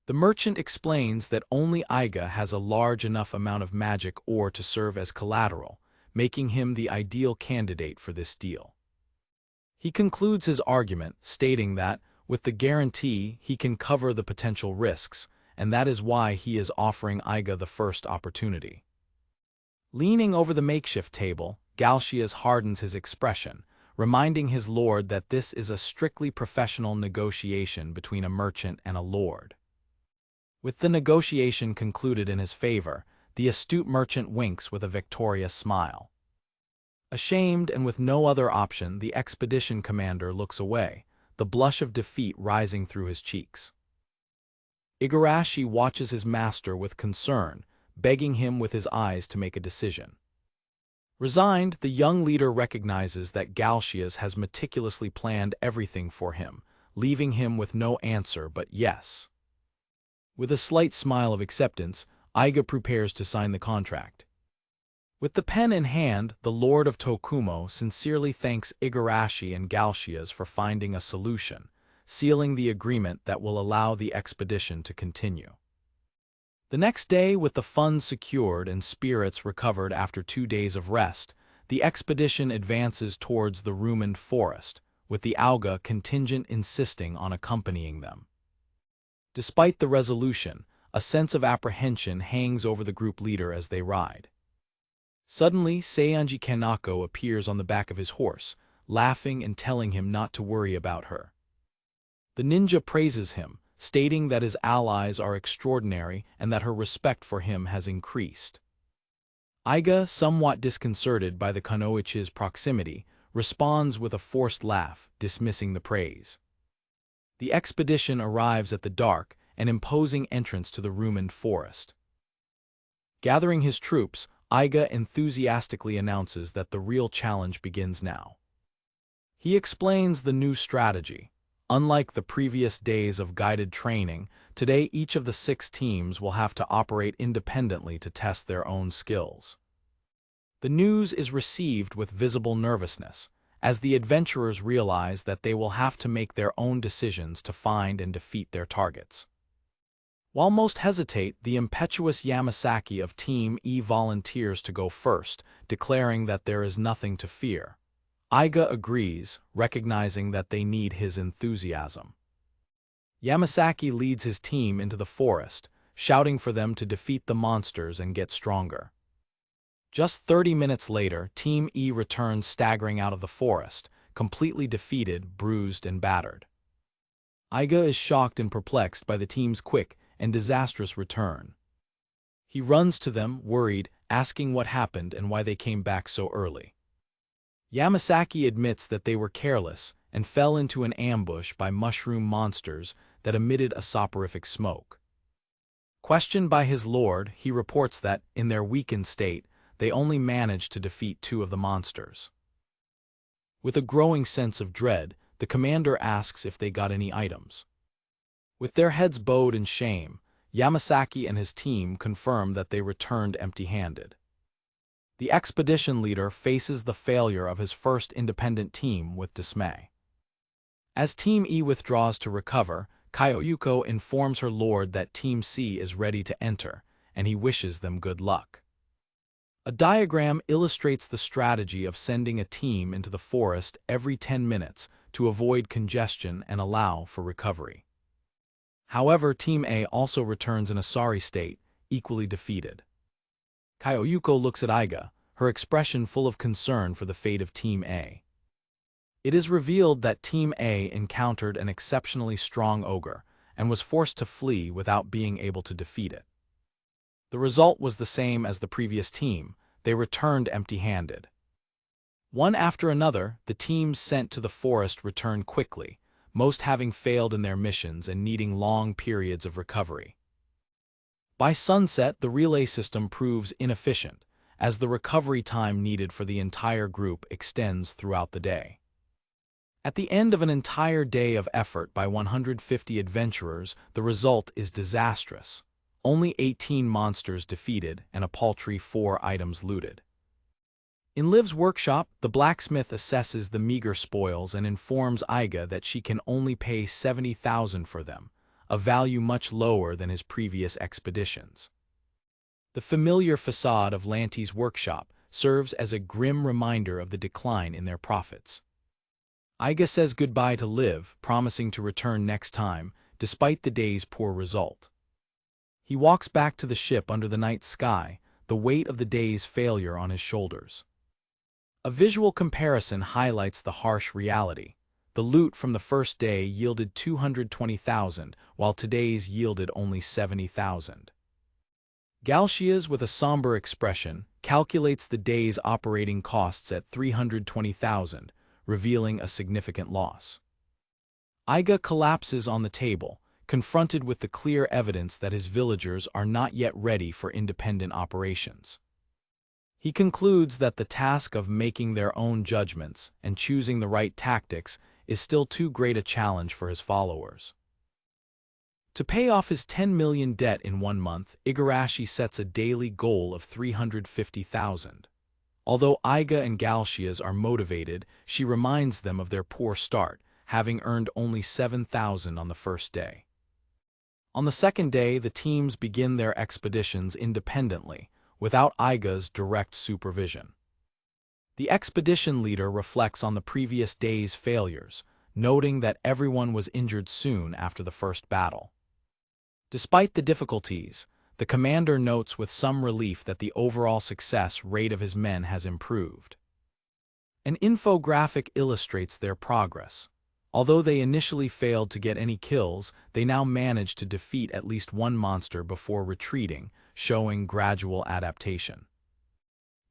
The merchant explains that only Iga has a large enough amount of magic ore to serve as collateral, making him the ideal candidate for this deal. He concludes his argument, stating that, with the guarantee, he can cover the potential risks, and that is why he is offering Iga the first opportunity. Leaning over the makeshift table, Galshias hardens his expression, reminding his lord that this is a strictly professional negotiation between a merchant and a lord. With the negotiation concluded in his favor, the astute merchant winks with a victorious smile. Ashamed and with no other option, the expedition commander looks away, the blush of defeat rising through his cheeks. Igarashi watches his master with concern, begging him with his eyes to make a decision. Resigned, the young leader recognizes that Galshias has meticulously planned everything for him, leaving him with no answer but yes. With a slight smile of acceptance, Iga prepares to sign the contract. With the pen in hand, the Lord of Tokumo sincerely thanks Igarashi and Galshias for finding a solution, sealing the agreement that will allow the expedition to continue. The next day, with the funds secured and spirits recovered after 2 days of rest, the expedition advances towards the ruined forest, with the Auga contingent insisting on accompanying them. Despite the resolution, a sense of apprehension hangs over the group leader as they ride. Suddenly, Seianji Kanako appears on the back of his horse, laughing and telling him not to worry about her. The ninja praises him, stating that his allies are extraordinary and that her respect for him has increased. Iga, somewhat disconcerted by the Kunoichi's proximity, responds with a forced laugh, dismissing the praise. The expedition arrives at the dark and imposing entrance to the ruined forest. Gathering his troops, Iga enthusiastically announces that the real challenge begins now. He explains the new strategy. Unlike the previous days of guided training, today each of the 6 teams will have to operate independently to test their own skills. The news is received with visible nervousness, as the adventurers realize that they will have to make their own decisions to find and defeat their targets. While most hesitate, the impetuous Yamasaki of Team E volunteers to go first, declaring that there is nothing to fear. Iga agrees, recognizing that they need his enthusiasm. Yamasaki leads his team into the forest, shouting for them to defeat the monsters and get stronger. Just 30 minutes later, Team E returns staggering out of the forest, completely defeated, bruised, and battered. Iga is shocked and perplexed by the team's quick and disastrous return. He runs to them, worried, asking what happened and why they came back so early. Yamasaki admits that they were careless and fell into an ambush by mushroom monsters that emitted a soporific smoke. Questioned by his lord, he reports that, in their weakened state, they only managed to defeat 2 of the monsters. With a growing sense of dread, the commander asks if they got any items. With their heads bowed in shame, Yamasaki and his team confirm that they returned empty-handed. The expedition leader faces the failure of his first independent team with dismay. As Team E withdraws to recover, Kyoyuko informs her lord that Team C is ready to enter, and he wishes them good luck. A diagram illustrates the strategy of sending a team into the forest every 10 minutes to avoid congestion and allow for recovery. However, Team A also returns in a sorry state, equally defeated. Kyoyuko looks at Iga, her expression full of concern for the fate of Team A. It is revealed that Team A encountered an exceptionally strong ogre and was forced to flee without being able to defeat it. The result was the same as the previous team. They returned empty-handed. One after another, the teams sent to the forest returned quickly, most having failed in their missions and needing long periods of recovery. By sunset, the relay system proves inefficient, as the recovery time needed for the entire group extends throughout the day. At the end of an entire day of effort by 150 adventurers, the result is disastrous. Only 18 monsters defeated and a paltry 4 items looted. In Liv's workshop, the blacksmith assesses the meager spoils and informs Iga that she can only pay 70,000 for them, a value much lower than his previous expeditions. The familiar facade of Lanty's workshop serves as a grim reminder of the decline in their profits. Iga says goodbye to Liv, promising to return next time, despite the day's poor result. He walks back to the ship under the night sky, the weight of the day's failure on his shoulders. A visual comparison highlights the harsh reality. The loot from the first day yielded 220,000, while today's yielded only 70,000. Galshias, with a somber expression, calculates the day's operating costs at 320,000, revealing a significant loss. Iga collapses on the table, confronted with the clear evidence that his villagers are not yet ready for independent operations. He concludes that the task of making their own judgments and choosing the right tactics is still too great a challenge for his followers. To pay off his 10 million debt in 1 month, Igarashi sets a daily goal of 350,000. Although Iga and Galshias are motivated, she reminds them of their poor start, having earned only 7,000 on the first day. On the second day, the teams begin their expeditions independently, without Iga's direct supervision. The expedition leader reflects on the previous day's failures, noting that everyone was injured soon after the first battle. Despite the difficulties, the commander notes with some relief that the overall success rate of his men has improved. An infographic illustrates their progress. Although they initially failed to get any kills, they now managed to defeat at least 1 monster before retreating, showing gradual adaptation.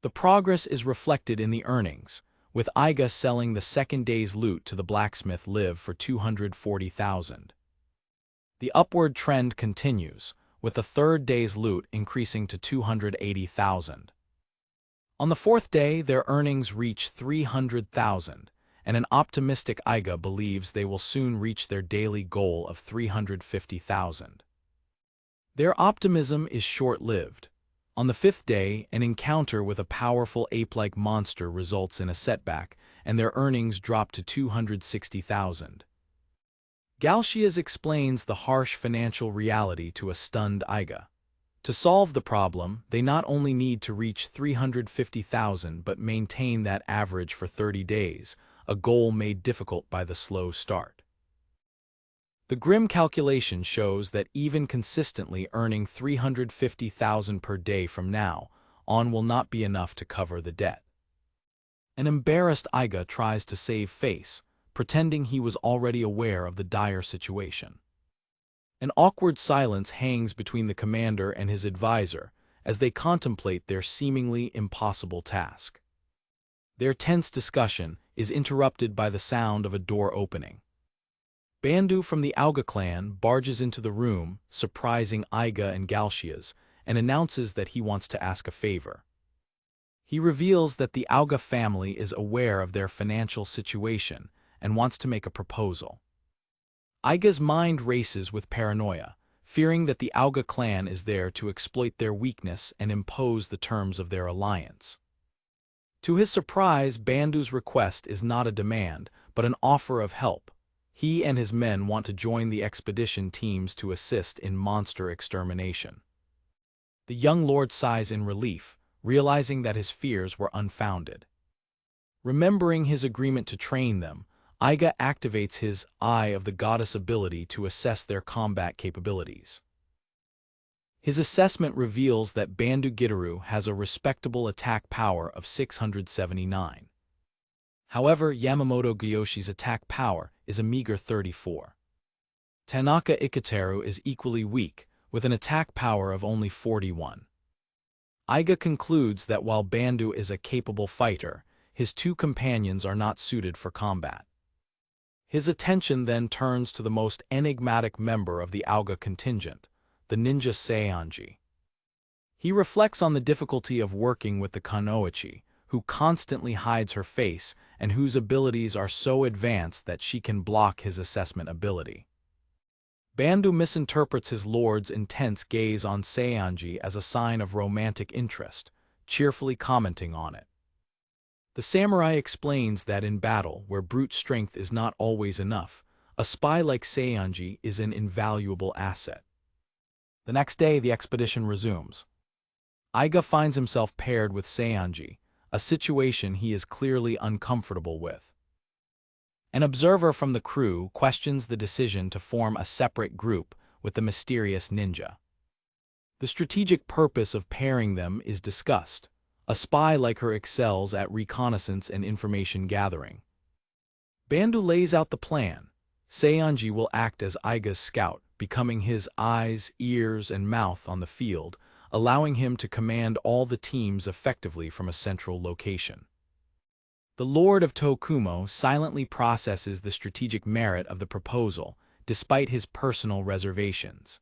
The progress is reflected in the earnings, with Iga selling the second day's loot to the blacksmith Liv for 240,000. The upward trend continues, with the third day's loot increasing to 280,000. On the fourth day, their earnings reach 300,000, and an optimistic Iga believes they will soon reach their daily goal of 350,000. Their optimism is short-lived. On the 5th day, an encounter with a powerful ape-like monster results in a setback, and their earnings drop to 260,000. Galshias explains the harsh financial reality to a stunned Iga. To solve the problem, they not only need to reach 350,000 but maintain that average for 30 days, a goal made difficult by the slow start. The grim calculation shows that even consistently earning 350,000 per day from now on will not be enough to cover the debt. An embarrassed Iga tries to save face, pretending he was already aware of the dire situation. An awkward silence hangs between the commander and his advisor as they contemplate their seemingly impossible task. Their tense discussion is interrupted by the sound of a door opening. Bandu from the Auga clan barges into the room, surprising Iga and Galshias, and announces that he wants to ask a favor. He reveals that the Auga family is aware of their financial situation and wants to make a proposal. Iga's mind races with paranoia, fearing that the Auga clan is there to exploit their weakness and impose the terms of their alliance. To his surprise, Bandu's request is not a demand, but an offer of help. He and his men want to join the expedition teams to assist in monster extermination. The young lord sighs in relief, realizing that his fears were unfounded. Remembering his agreement to train them, Iga activates his Eye of the Goddess ability to assess their combat capabilities. His assessment reveals that Bandu Gitaru has a respectable attack power of 679. However, Yamamoto Gyoshi's attack power is a meager 34. Tanaka Ikateru is equally weak, with an attack power of only 41. Iga concludes that while Bandu is a capable fighter, his two companions are not suited for combat. His attention then turns to the most enigmatic member of the Auga contingent, the ninja Seionji. He reflects on the difficulty of working with the Kunoichi, who constantly hides her face and whose abilities are so advanced that she can block his assessment ability. Bandu misinterprets his lord's intense gaze on Seionji as a sign of romantic interest, cheerfully commenting on it. The samurai explains that in battle, where brute strength is not always enough, a spy like Seionji is an invaluable asset. The next day, the expedition resumes. Iga finds himself paired with Seionji, a situation he is clearly uncomfortable with. An observer from the crew questions the decision to form a separate group with the mysterious ninja. The strategic purpose of pairing them is discussed. A spy like her excels at reconnaissance and information gathering. Bandu lays out the plan. Seionji will act as Iga's scout, becoming his eyes, ears, and mouth on the field, allowing him to command all the teams effectively from a central location. The Lord of Tokumo silently processes the strategic merit of the proposal, despite his personal reservations.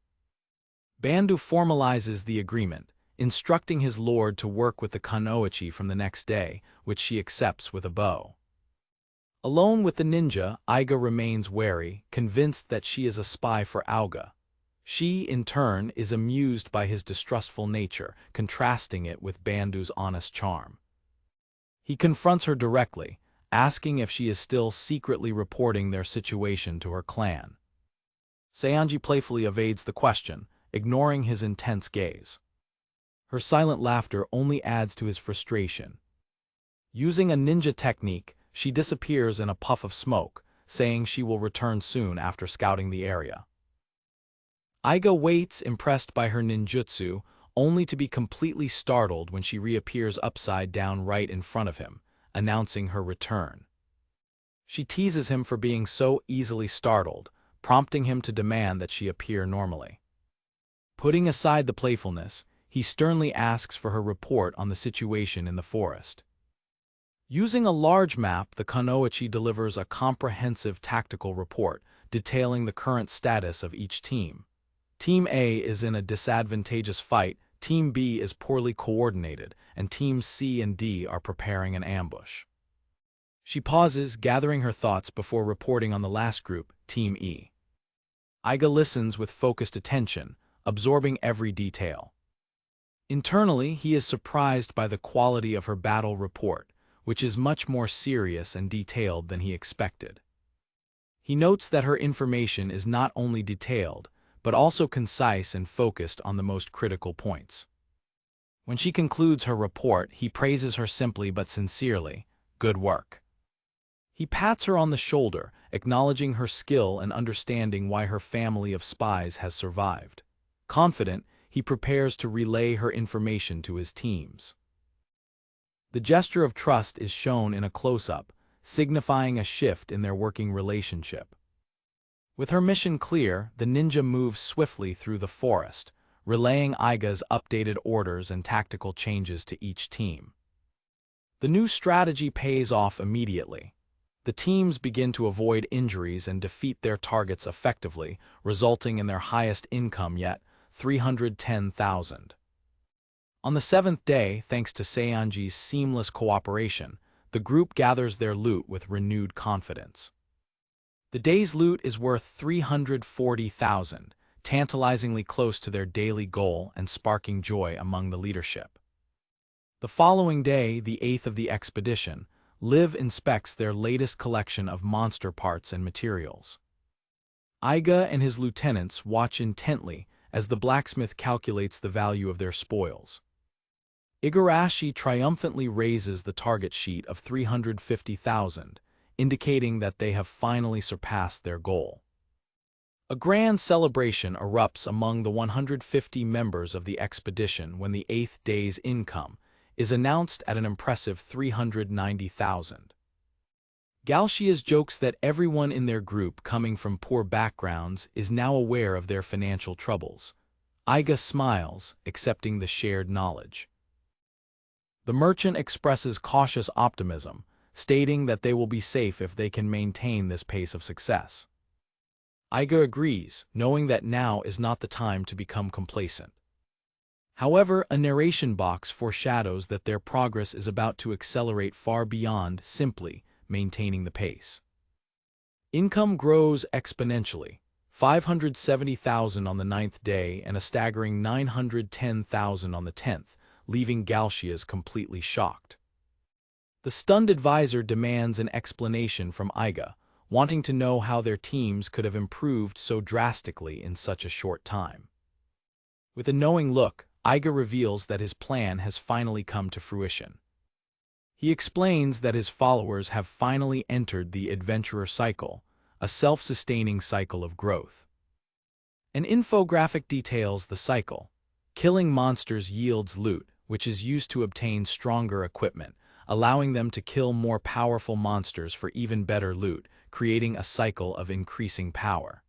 Bandu formalizes the agreement, instructing his lord to work with the Kunoichi from the next day, which she accepts with a bow. Alone with the ninja, Iga remains wary, convinced that she is a spy for Auga. She, in turn, is amused by his distrustful nature, contrasting it with Bandu's honest charm. He confronts her directly, asking if she is still secretly reporting their situation to her clan. Seionji playfully evades the question, ignoring his intense gaze. Her silent laughter only adds to his frustration. Using a ninja technique, she disappears in a puff of smoke, saying she will return soon after scouting the area. Iga waits, impressed by her ninjutsu, only to be completely startled when she reappears upside down right in front of him, announcing her return. She teases him for being so easily startled, prompting him to demand that she appear normally. Putting aside the playfulness, he sternly asks for her report on the situation in the forest. Using a large map, the Kunoichi delivers a comprehensive tactical report detailing the current status of each team. Team A is in a disadvantageous fight, Team B is poorly coordinated, and Teams C and D are preparing an ambush. She pauses, gathering her thoughts before reporting on the last group, Team E. Iga listens with focused attention, absorbing every detail. Internally, he is surprised by the quality of her battle report, which is much more serious and detailed than he expected. He notes that her information is not only detailed, but also concise and focused on the most critical points. When she concludes her report, he praises her simply but sincerely, "Good work." He pats her on the shoulder, acknowledging her skill and understanding why her family of spies has survived. Confident, he prepares to relay her information to his teams. The gesture of trust is shown in a close-up, signifying a shift in their working relationship. With her mission clear, the ninja moves swiftly through the forest, relaying Iga's updated orders and tactical changes to each team. The new strategy pays off immediately. The teams begin to avoid injuries and defeat their targets effectively, resulting in their highest income yet, 310,000. On the seventh day, thanks to Seionji's seamless cooperation, the group gathers their loot with renewed confidence. The day's loot is worth 340,000, tantalizingly close to their daily goal and sparking joy among the leadership. The following day, the 8th of the expedition, Liv inspects their latest collection of monster parts and materials. Iga and his lieutenants watch intently as the blacksmith calculates the value of their spoils. Igarashi triumphantly raises the target sheet of 350,000, indicating that they have finally surpassed their goal. A grand celebration erupts among the 150 members of the expedition when the 8th day's income is announced at an impressive 390,000. Galshias jokes that everyone in their group coming from poor backgrounds is now aware of their financial troubles. Iga smiles, accepting the shared knowledge. The merchant expresses cautious optimism, stating that they will be safe if they can maintain this pace of success. Iga agrees, knowing that now is not the time to become complacent. However, a narration box foreshadows that their progress is about to accelerate far beyond simply maintaining the pace. Income grows exponentially, 570,000 on the 9th day and a staggering 910,000 on the 10th, leaving Galshias completely shocked. The stunned advisor demands an explanation from Iga, wanting to know how their teams could have improved so drastically in such a short time. With a knowing look, Iga reveals that his plan has finally come to fruition. He explains that his followers have finally entered the adventurer cycle, a self-sustaining cycle of growth. An infographic details the cycle. Killing monsters yields loot, which is used to obtain stronger equipment, allowing them to kill more powerful monsters for even better loot, creating a cycle of increasing power.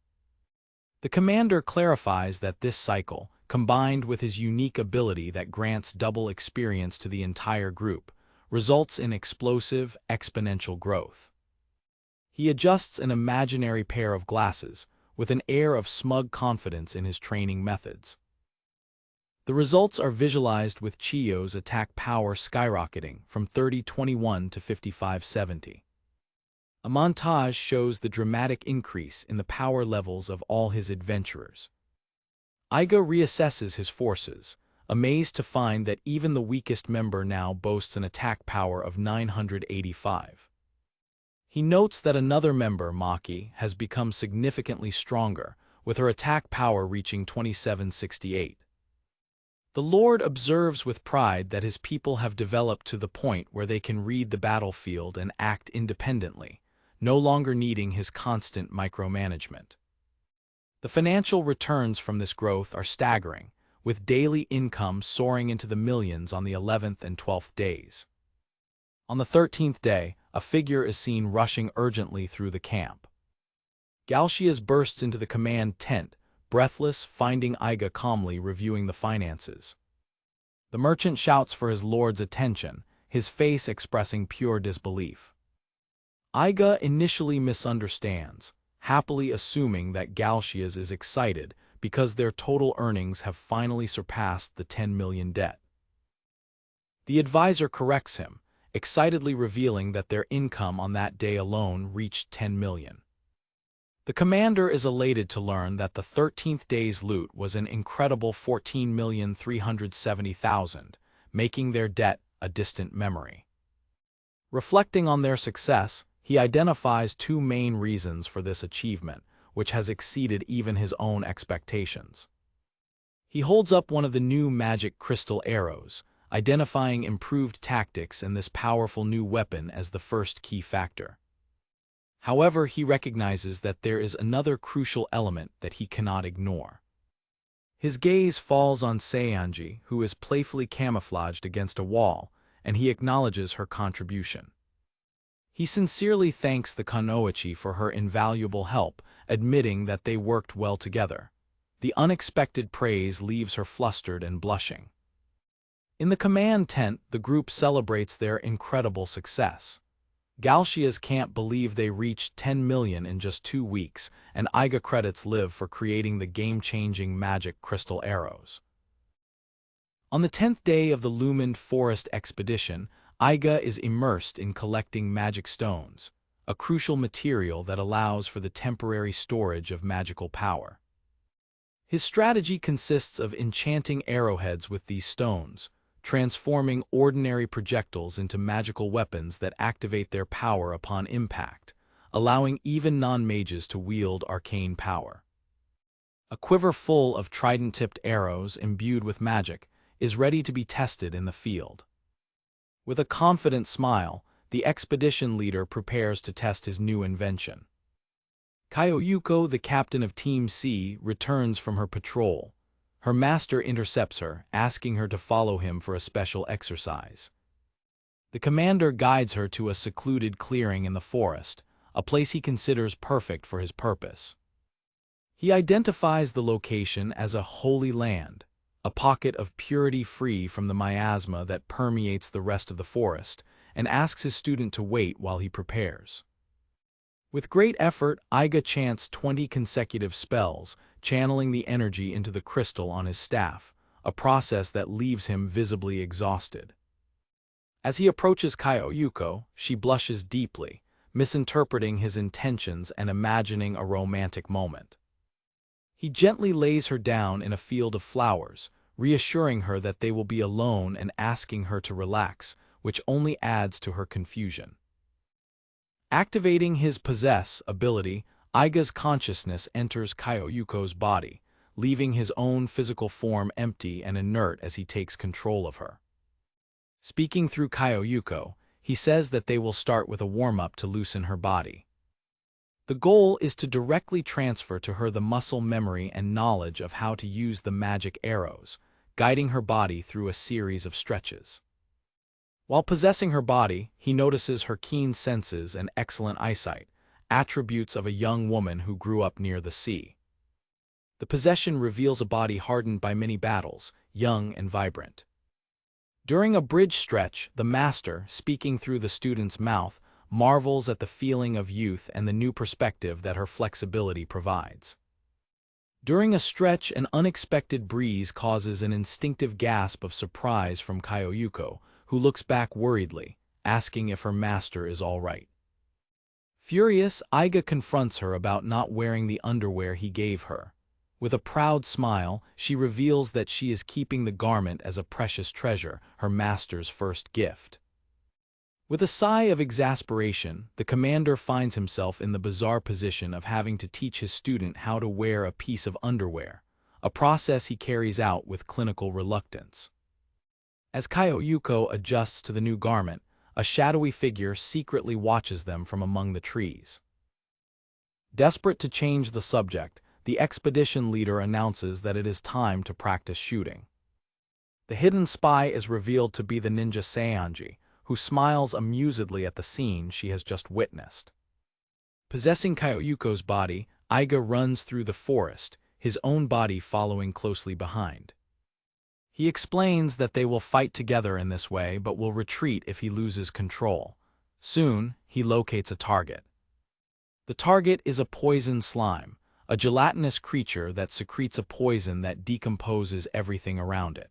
The commander clarifies that this cycle, combined with his unique ability that grants double experience to the entire group, results in explosive, exponential growth. He adjusts an imaginary pair of glasses, with an air of smug confidence in his training methods. The results are visualized with Chiyo's attack power skyrocketing from 3021 to 5570. A montage shows the dramatic increase in the power levels of all his adventurers. Iga reassesses his forces, amazed to find that even the weakest member now boasts an attack power of 985. He notes that another member, Maki, has become significantly stronger, with her attack power reaching 2768. The Lord observes with pride that his people have developed to the point where they can read the battlefield and act independently, no longer needing his constant micromanagement. The financial returns from this growth are staggering, with daily income soaring into the millions on the 11th and 12th days. On the 13th day, a figure is seen rushing urgently through the camp. Galshias bursts into the command tent, breathless, finding Iga calmly reviewing the finances. The merchant shouts for his lord's attention, his face expressing pure disbelief. Iga initially misunderstands, happily assuming that Galshias is excited because their total earnings have finally surpassed the 10 million debt. The advisor corrects him, excitedly revealing that their income on that day alone reached 10 million. The commander is elated to learn that the 13th day's loot was an incredible 14,370,000, making their debt a distant memory. Reflecting on their success, he identifies two main reasons for this achievement, which has exceeded even his own expectations. He holds up one of the new magic crystal arrows, identifying improved tactics and this powerful new weapon as the first key factor. However, he recognizes that there is another crucial element that he cannot ignore. His gaze falls on Seionji, who is playfully camouflaged against a wall, and he acknowledges her contribution. He sincerely thanks the Kunoichi for her invaluable help, admitting that they worked well together. The unexpected praise leaves her flustered and blushing. In the command tent, the group celebrates their incredible success. Galshias can't believe they reached 10 million in just 2 weeks, and Iga credits Liv for creating the game-changing magic crystal arrows. On the 10th day of the Lumen Forest expedition, Iga is immersed in collecting magic stones, a crucial material that allows for the temporary storage of magical power. His strategy consists of enchanting arrowheads with these stones, transforming ordinary projectiles into magical weapons that activate their power upon impact, allowing even non-mages to wield arcane power. A quiver full of trident-tipped arrows imbued with magic is ready to be tested in the field. With a confident smile, the expedition leader prepares to test his new invention. Kyoyuko, the captain of Team C, returns from her patrol. Her master intercepts her, asking her to follow him for a special exercise. The commander guides her to a secluded clearing in the forest, a place he considers perfect for his purpose. He identifies the location as a holy land, a pocket of purity free from the miasma that permeates the rest of the forest, and asks his student to wait while he prepares. With great effort, Iga chants 20 consecutive spells, channeling the energy into the crystal on his staff, a process that leaves him visibly exhausted. As he approaches Kyoyuko, she blushes deeply, misinterpreting his intentions and imagining a romantic moment. He gently lays her down in a field of flowers, reassuring her that they will be alone and asking her to relax, which only adds to her confusion. Activating his possess ability, Iga's consciousness enters Kyoyuko's body, leaving his own physical form empty and inert as he takes control of her. Speaking through Kyoyuko, he says that they will start with a warm-up to loosen her body. The goal is to directly transfer to her the muscle memory and knowledge of how to use the magic arrows, guiding her body through a series of stretches. While possessing her body, he notices her keen senses and excellent eyesight, attributes of a young woman who grew up near the sea. The possession reveals a body hardened by many battles, young and vibrant. During a bridge stretch, the master, speaking through the student's mouth, marvels at the feeling of youth and the new perspective that her flexibility provides. During a stretch, an unexpected breeze causes an instinctive gasp of surprise from Kyoyuko, who looks back worriedly, asking if her master is all right. Furious, Iga confronts her about not wearing the underwear he gave her. With a proud smile, she reveals that she is keeping the garment as a precious treasure, her master's first gift. With a sigh of exasperation, the commander finds himself in the bizarre position of having to teach his student how to wear a piece of underwear, a process he carries out with clinical reluctance. As Kyoyuko adjusts to the new garment, a shadowy figure secretly watches them from among the trees. Desperate to change the subject, the expedition leader announces that it is time to practice shooting. The hidden spy is revealed to be the ninja Saionji, who smiles amusedly at the scene she has just witnessed. Possessing Kyoyuko's body, Iga runs through the forest, his own body following closely behind. He explains that they will fight together in this way but will retreat if he loses control. Soon, he locates a target. The target is a poison slime, a gelatinous creature that secretes a poison that decomposes everything around it.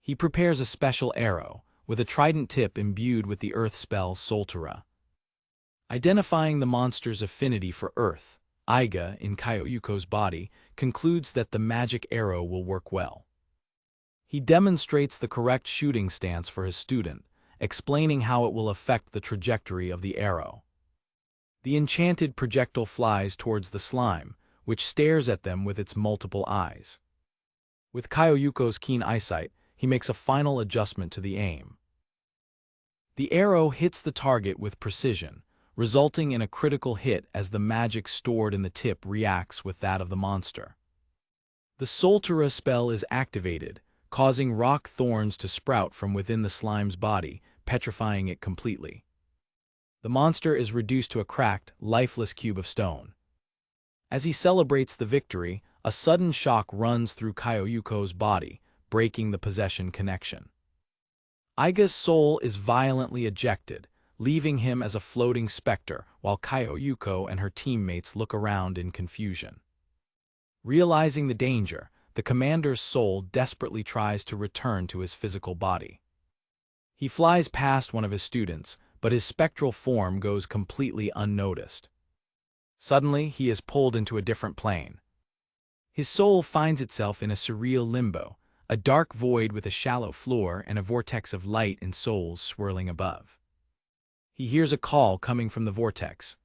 He prepares a special arrow, with a trident tip imbued with the earth spell Soltura. Identifying the monster's affinity for earth, Iga, in Kyoyuko's body, concludes that the magic arrow will work well. He demonstrates the correct shooting stance for his student, explaining how it will affect the trajectory of the arrow. The enchanted projectile flies towards the slime, which stares at them with its multiple eyes. With Kyoyuko's keen eyesight, he makes a final adjustment to the aim. The arrow hits the target with precision, resulting in a critical hit as the magic stored in the tip reacts with that of the monster. The Soltura spell is activated, causing rock thorns to sprout from within the slime's body, petrifying it completely. The monster is reduced to a cracked, lifeless cube of stone. As he celebrates the victory, a sudden shock runs through Kyoyuko's body, breaking the possession connection. Iga's soul is violently ejected, leaving him as a floating specter, while Kyoyuko and her teammates look around in confusion. Realizing the danger, the commander's soul desperately tries to return to his physical body. He flies past one of his students, but his spectral form goes completely unnoticed. Suddenly, he is pulled into a different plane. His soul finds itself in a surreal limbo, a dark void with a shallow floor and a vortex of light and souls swirling above. He hears a call coming from the vortex.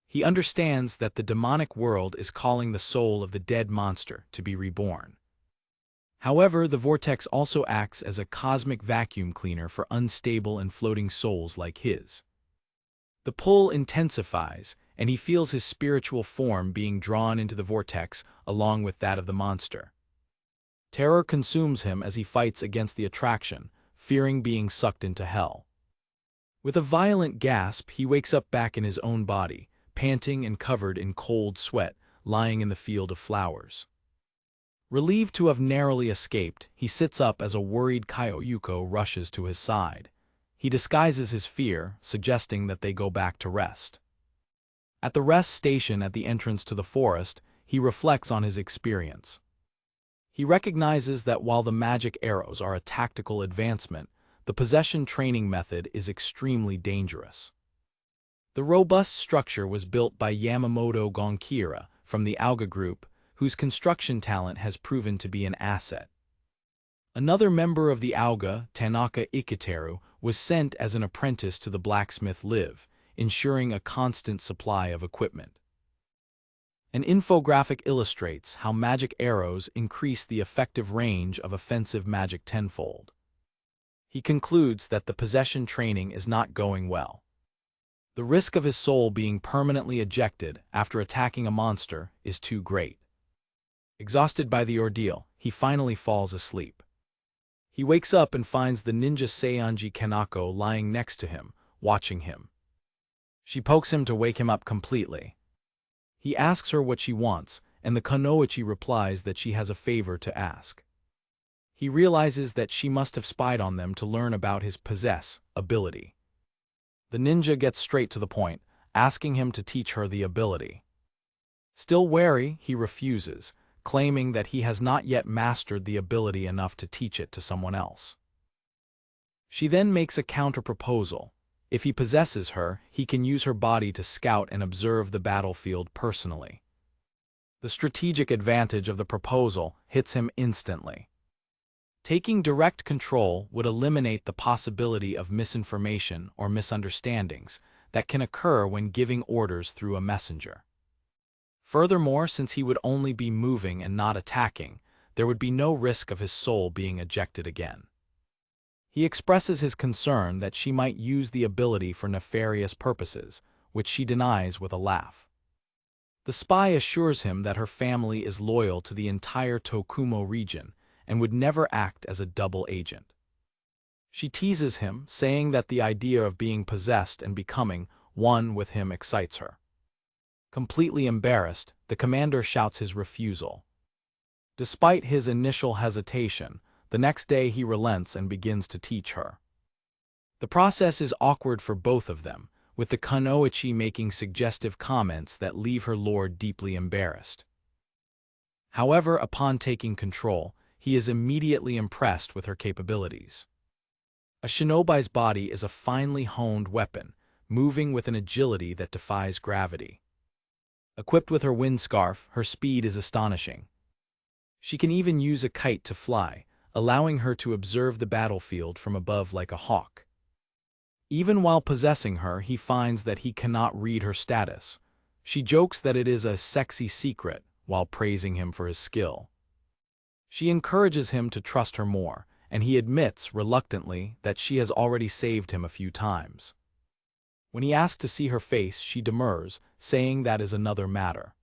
He understands that the demonic world is calling the soul of the dead monster to be reborn. However, the vortex also acts as a cosmic vacuum cleaner for unstable and floating souls like his. The pull intensifies, and he feels his spiritual form being drawn into the vortex along with that of the monster. Terror consumes him as he fights against the attraction, fearing being sucked into hell. With a violent gasp, he wakes up back in his own body, panting and covered in cold sweat, lying in the field of flowers. Relieved to have narrowly escaped, he sits up as a worried Kyoyuko rushes to his side. He disguises his fear, suggesting that they go back to rest. At the rest station at the entrance to the forest, he reflects on his experience. He recognizes that while the magic arrows are a tactical advancement, the possession training method is extremely dangerous. The robust structure was built by Yamamoto Gonkira from the Auga Group, whose construction talent has proven to be an asset. Another member of the Auga, Tanaka Iketeru, was sent as an apprentice to the blacksmith Liv, ensuring a constant supply of equipment. An infographic illustrates how magic arrows increase the effective range of offensive magic tenfold. He concludes that the possession training is not going well. The risk of his soul being permanently ejected after attacking a monster is too great. Exhausted by the ordeal, he finally falls asleep. He wakes up and finds the ninja Seionji Kanako lying next to him, watching him. She pokes him to wake him up completely. He asks her what she wants, and the Kunoichi replies that she has a favor to ask. He realizes that she must have spied on them to learn about his possess ability. The ninja gets straight to the point, asking him to teach her the ability. Still wary, he refuses, claiming that he has not yet mastered the ability enough to teach it to someone else. She then makes a counter-proposal. If he possesses her, he can use her body to scout and observe the battlefield personally. The strategic advantage of the proposal hits him instantly. Taking direct control would eliminate the possibility of misinformation or misunderstandings that can occur when giving orders through a messenger. Furthermore, since he would only be moving and not attacking, there would be no risk of his soul being ejected again. He expresses his concern that she might use the ability for nefarious purposes, which she denies with a laugh. The spy assures him that her family is loyal to the entire Tokumo region and would never act as a double agent. She teases him, saying that the idea of being possessed and becoming one with him excites her. Completely embarrassed, the commander shouts his refusal. Despite his initial hesitation, the next day he relents and begins to teach her. The process is awkward for both of them, with the Kunoichi making suggestive comments that leave her lord deeply embarrassed. However, upon taking control, he is immediately impressed with her capabilities. A shinobi's body is a finely honed weapon, moving with an agility that defies gravity. Equipped with her wind scarf, her speed is astonishing. She can even use a kite to fly, allowing her to observe the battlefield from above like a hawk. Even while possessing her, he finds that he cannot read her status. She jokes that it is a sexy secret, while praising him for his skill. She encourages him to trust her more, and he admits, reluctantly, that she has already saved him a few times. When he asks to see her face, she demurs, saying that is another matter.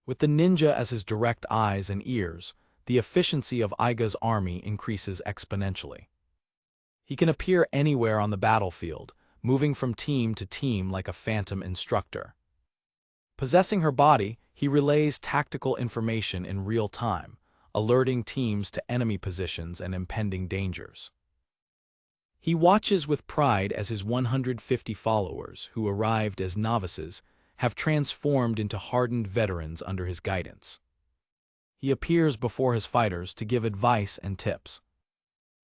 With the ninja as his direct eyes and ears, the efficiency of Aiga's army increases exponentially. He can appear anywhere on the battlefield, moving from team to team like a phantom instructor. Possessing her body, he relays tactical information in real time, alerting teams to enemy positions and impending dangers. He watches with pride as his 150 followers, who arrived as novices, have transformed into hardened veterans under his guidance. He appears before his fighters to give advice and tips.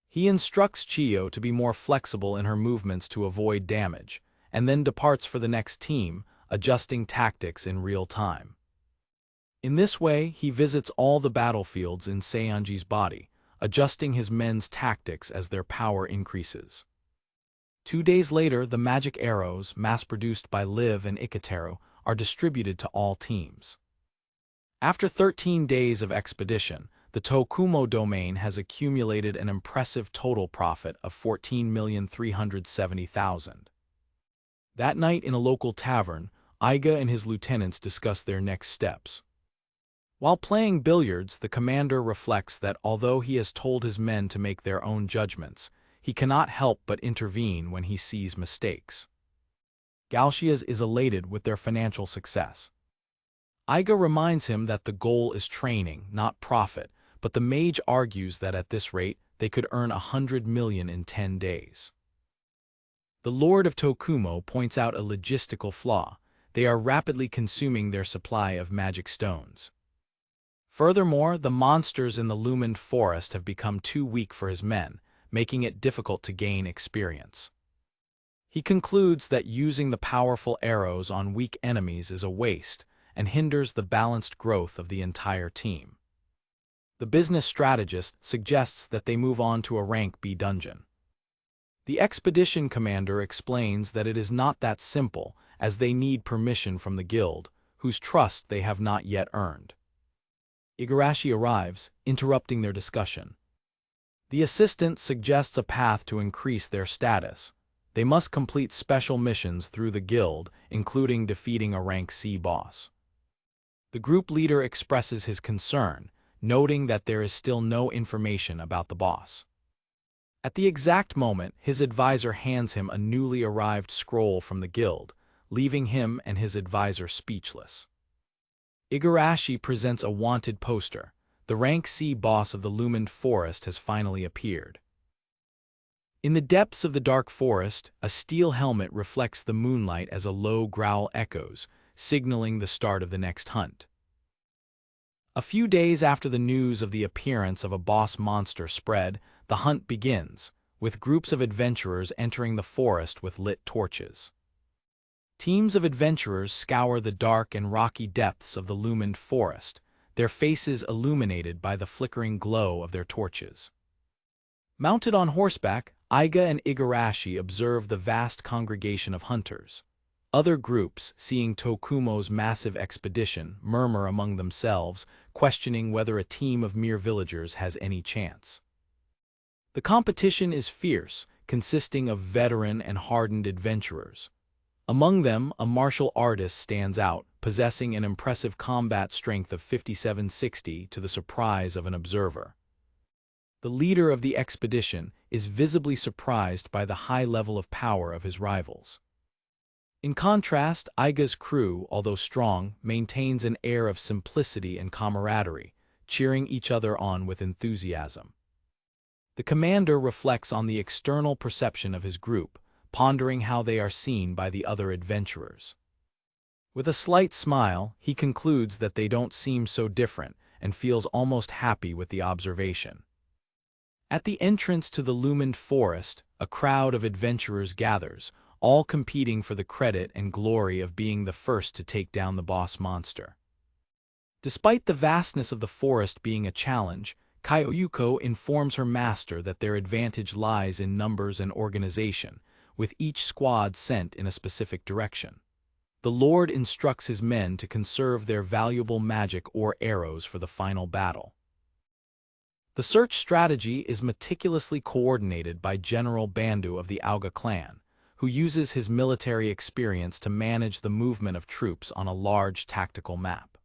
He instructs Chiyo to be more flexible in her movements to avoid damage, and then departs for the next team, adjusting tactics in real time. In this way, he visits all the battlefields in Seonji's body, adjusting his men's tactics as their power increases. 2 days later, the magic arrows, mass-produced by Liv and Iketaro, are distributed to all teams. After 13 days of expedition, the Tokumo domain has accumulated an impressive total profit of 14,370,000. That night in a local tavern, Iga and his lieutenants discuss their next steps. While playing billiards, the commander reflects that although he has told his men to make their own judgments, he cannot help but intervene when he sees mistakes. Galcias is elated with their financial success. Iga reminds him that the goal is training, not profit, but the mage argues that at this rate, they could earn 100 million in 10 days. The Lord of Tokumo points out a logistical flaw. They are rapidly consuming their supply of magic stones. Furthermore, the monsters in the Lumined Forest have become too weak for his men, making it difficult to gain experience. He concludes that using the powerful arrows on weak enemies is a waste and hinders the balanced growth of the entire team. The business strategist suggests that they move on to a rank B dungeon. The expedition commander explains that it is not that simple, as they need permission from the guild, whose trust they have not yet earned. Igarashi arrives, interrupting their discussion. The assistant suggests a path to increase their status. They must complete special missions through the guild, including defeating a rank C boss. The group leader expresses his concern, noting that there is still no information about the boss. At the exact moment, his advisor hands him a newly arrived scroll from the guild, leaving him and his advisor speechless. Igarashi presents a wanted poster. The rank C boss of the Lumined Forest has finally appeared. In the depths of the dark forest, a steel helmet reflects the moonlight as a low growl echoes, signaling the start of the next hunt. A few days after the news of the appearance of a boss monster spread, the hunt begins, with groups of adventurers entering the forest with lit torches. Teams of adventurers scour the dark and rocky depths of the Lumined Forest, their faces illuminated by the flickering glow of their torches. Mounted on horseback, Iga and Igarashi observe the vast congregation of hunters. Other groups, seeing Tokumo's massive expedition, murmur among themselves, questioning whether a team of mere villagers has any chance. The competition is fierce, consisting of veteran and hardened adventurers. Among them, a martial artist stands out, possessing an impressive combat strength of 5760 to the surprise of an observer. The leader of the expedition is visibly surprised by the high level of power of his rivals. In contrast, Iga's crew, although strong, maintains an air of simplicity and camaraderie, cheering each other on with enthusiasm. The commander reflects on the external perception of his group, pondering how they are seen by the other adventurers. With a slight smile, he concludes that they don't seem so different and feels almost happy with the observation. At the entrance to the Lumined Forest, a crowd of adventurers gathers, all competing for the credit and glory of being the first to take down the boss monster. Despite the vastness of the forest being a challenge, Kyoyuko informs her master that their advantage lies in numbers and organization, with each squad sent in a specific direction. The Lord instructs his men to conserve their valuable magic or arrows for the final battle. The search strategy is meticulously coordinated by General Bandu of the Auga clan, who uses his military experience to manage the movement of troops on a large tactical map.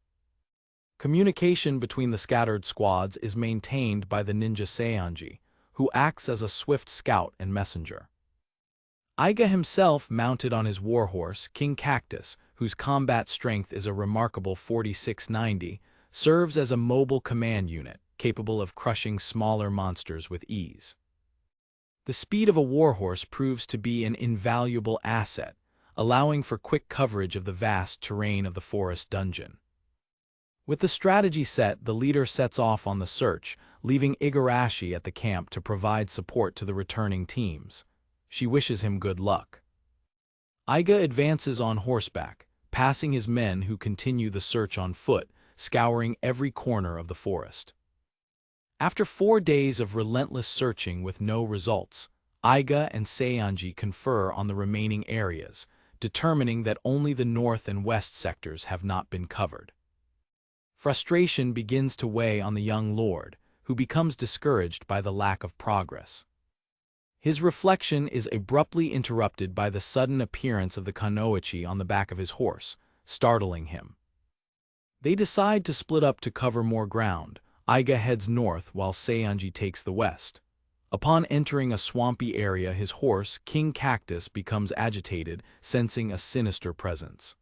Communication between the scattered squads is maintained by the ninja Seonji, who acts as a swift scout and messenger. Iga himself, mounted on his warhorse, King Cactus, whose combat strength is a remarkable 4690, serves as a mobile command unit, capable of crushing smaller monsters with ease. The speed of a warhorse proves to be an invaluable asset, allowing for quick coverage of the vast terrain of the forest dungeon. With the strategy set, the leader sets off on the search, leaving Igarashi at the camp to provide support to the returning teams. She wishes him good luck. Iga advances on horseback, passing his men who continue the search on foot, scouring every corner of the forest. After 4 days of relentless searching with no results, Iga and Seonji confer on the remaining areas, determining that only the north and west sectors have not been covered. Frustration begins to weigh on the young lord, who becomes discouraged by the lack of progress. His reflection is abruptly interrupted by the sudden appearance of the Kunoichi on the back of his horse, startling him. They decide to split up to cover more ground. Iga heads north while Seonji takes the west. Upon entering a swampy area, his horse, King Cactus, becomes agitated, sensing a sinister presence.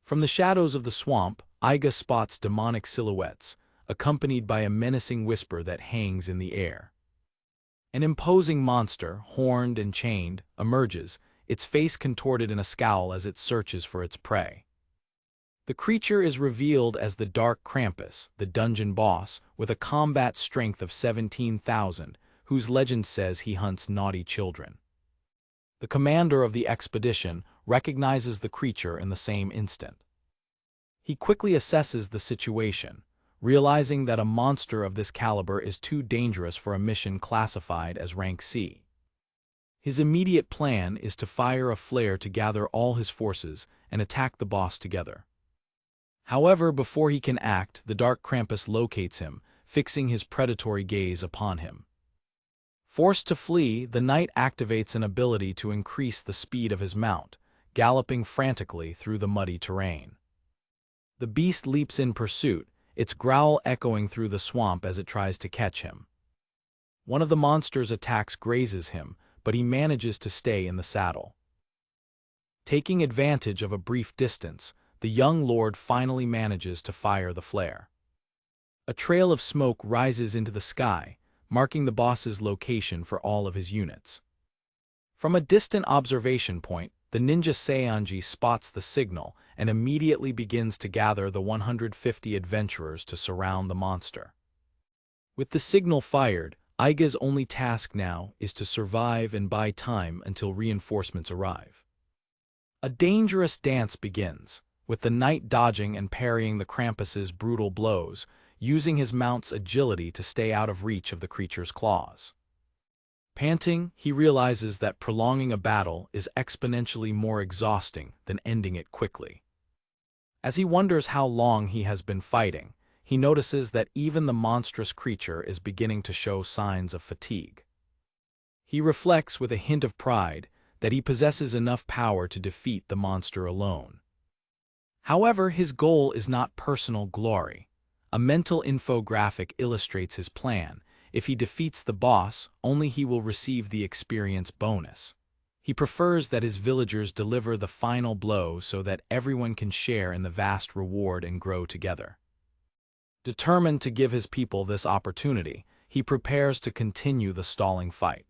From the shadows of the swamp, Iga spots demonic silhouettes, accompanied by a menacing whisper that hangs in the air. An imposing monster, horned and chained, emerges, its face contorted in a scowl as it searches for its prey. The creature is revealed as the Dark Krampus, the dungeon boss, with a combat strength of 17,000, whose legend says he hunts naughty children. The commander of the expedition recognizes the creature in the same instant. He quickly assesses the situation, realizing that a monster of this caliber is too dangerous for a mission classified as Rank C. His immediate plan is to fire a flare to gather all his forces and attack the boss together. However, before he can act, the Dark Krampus locates him, fixing his predatory gaze upon him. Forced to flee, the knight activates an ability to increase the speed of his mount, galloping frantically through the muddy terrain. The beast leaps in pursuit, its growl echoing through the swamp as it tries to catch him. One of the monster's attacks grazes him, but he manages to stay in the saddle. Taking advantage of a brief distance, the young lord finally manages to fire the flare. A trail of smoke rises into the sky, marking the boss's location for all of his units. From a distant observation point, the ninja Seonji spots the signal and immediately begins to gather the 150 adventurers to surround the monster. With the signal fired, Iga's only task now is to survive and buy time until reinforcements arrive. A dangerous dance begins, with the knight dodging and parrying the Krampus's brutal blows, using his mount's agility to stay out of reach of the creature's claws. Panting, he realizes that prolonging a battle is exponentially more exhausting than ending it quickly. As he wonders how long he has been fighting, he notices that even the monstrous creature is beginning to show signs of fatigue. He reflects with a hint of pride that he possesses enough power to defeat the monster alone. However, his goal is not personal glory. A mental infographic illustrates his plan. If he defeats the boss, only he will receive the experience bonus. He prefers that his villagers deliver the final blow so that everyone can share in the vast reward and grow together. Determined to give his people this opportunity, he prepares to continue the stalling fight.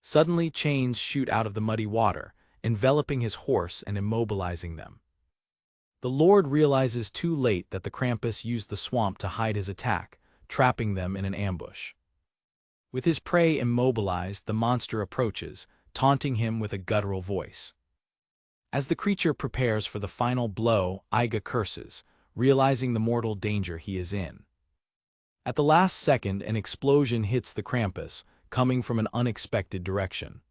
Suddenly, chains shoot out of the muddy water, enveloping his horse and immobilizing them. The Lord realizes too late that the Krampus used the swamp to hide his attack, trapping them in an ambush. With his prey immobilized, the monster approaches, taunting him with a guttural voice. As the creature prepares for the final blow, Iga curses, realizing the mortal danger he is in. At the last second, an explosion hits the Krampus, coming from an unexpected direction.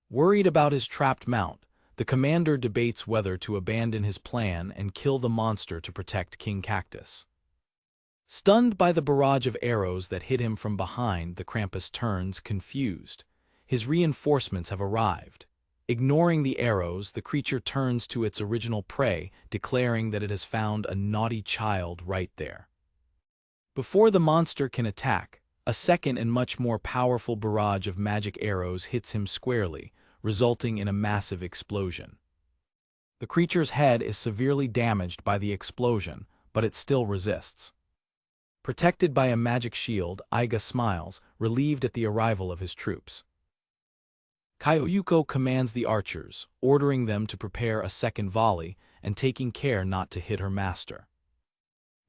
Worried about his trapped mount, the commander debates whether to abandon his plan and kill the monster to protect King Cactus. Stunned by the barrage of arrows that hit him from behind, the Krampus turns, confused. His reinforcements have arrived. Ignoring the arrows, the creature turns to its original prey, declaring that it has found a naughty child right there. Before the monster can attack, a second and much more powerful barrage of magic arrows hits him squarely, resulting in a massive explosion. The creature's head is severely damaged by the explosion, but it still resists. Protected by a magic shield, Iga smiles, relieved at the arrival of his troops. Kyoyuko commands the archers, ordering them to prepare a second volley and taking care not to hit her master.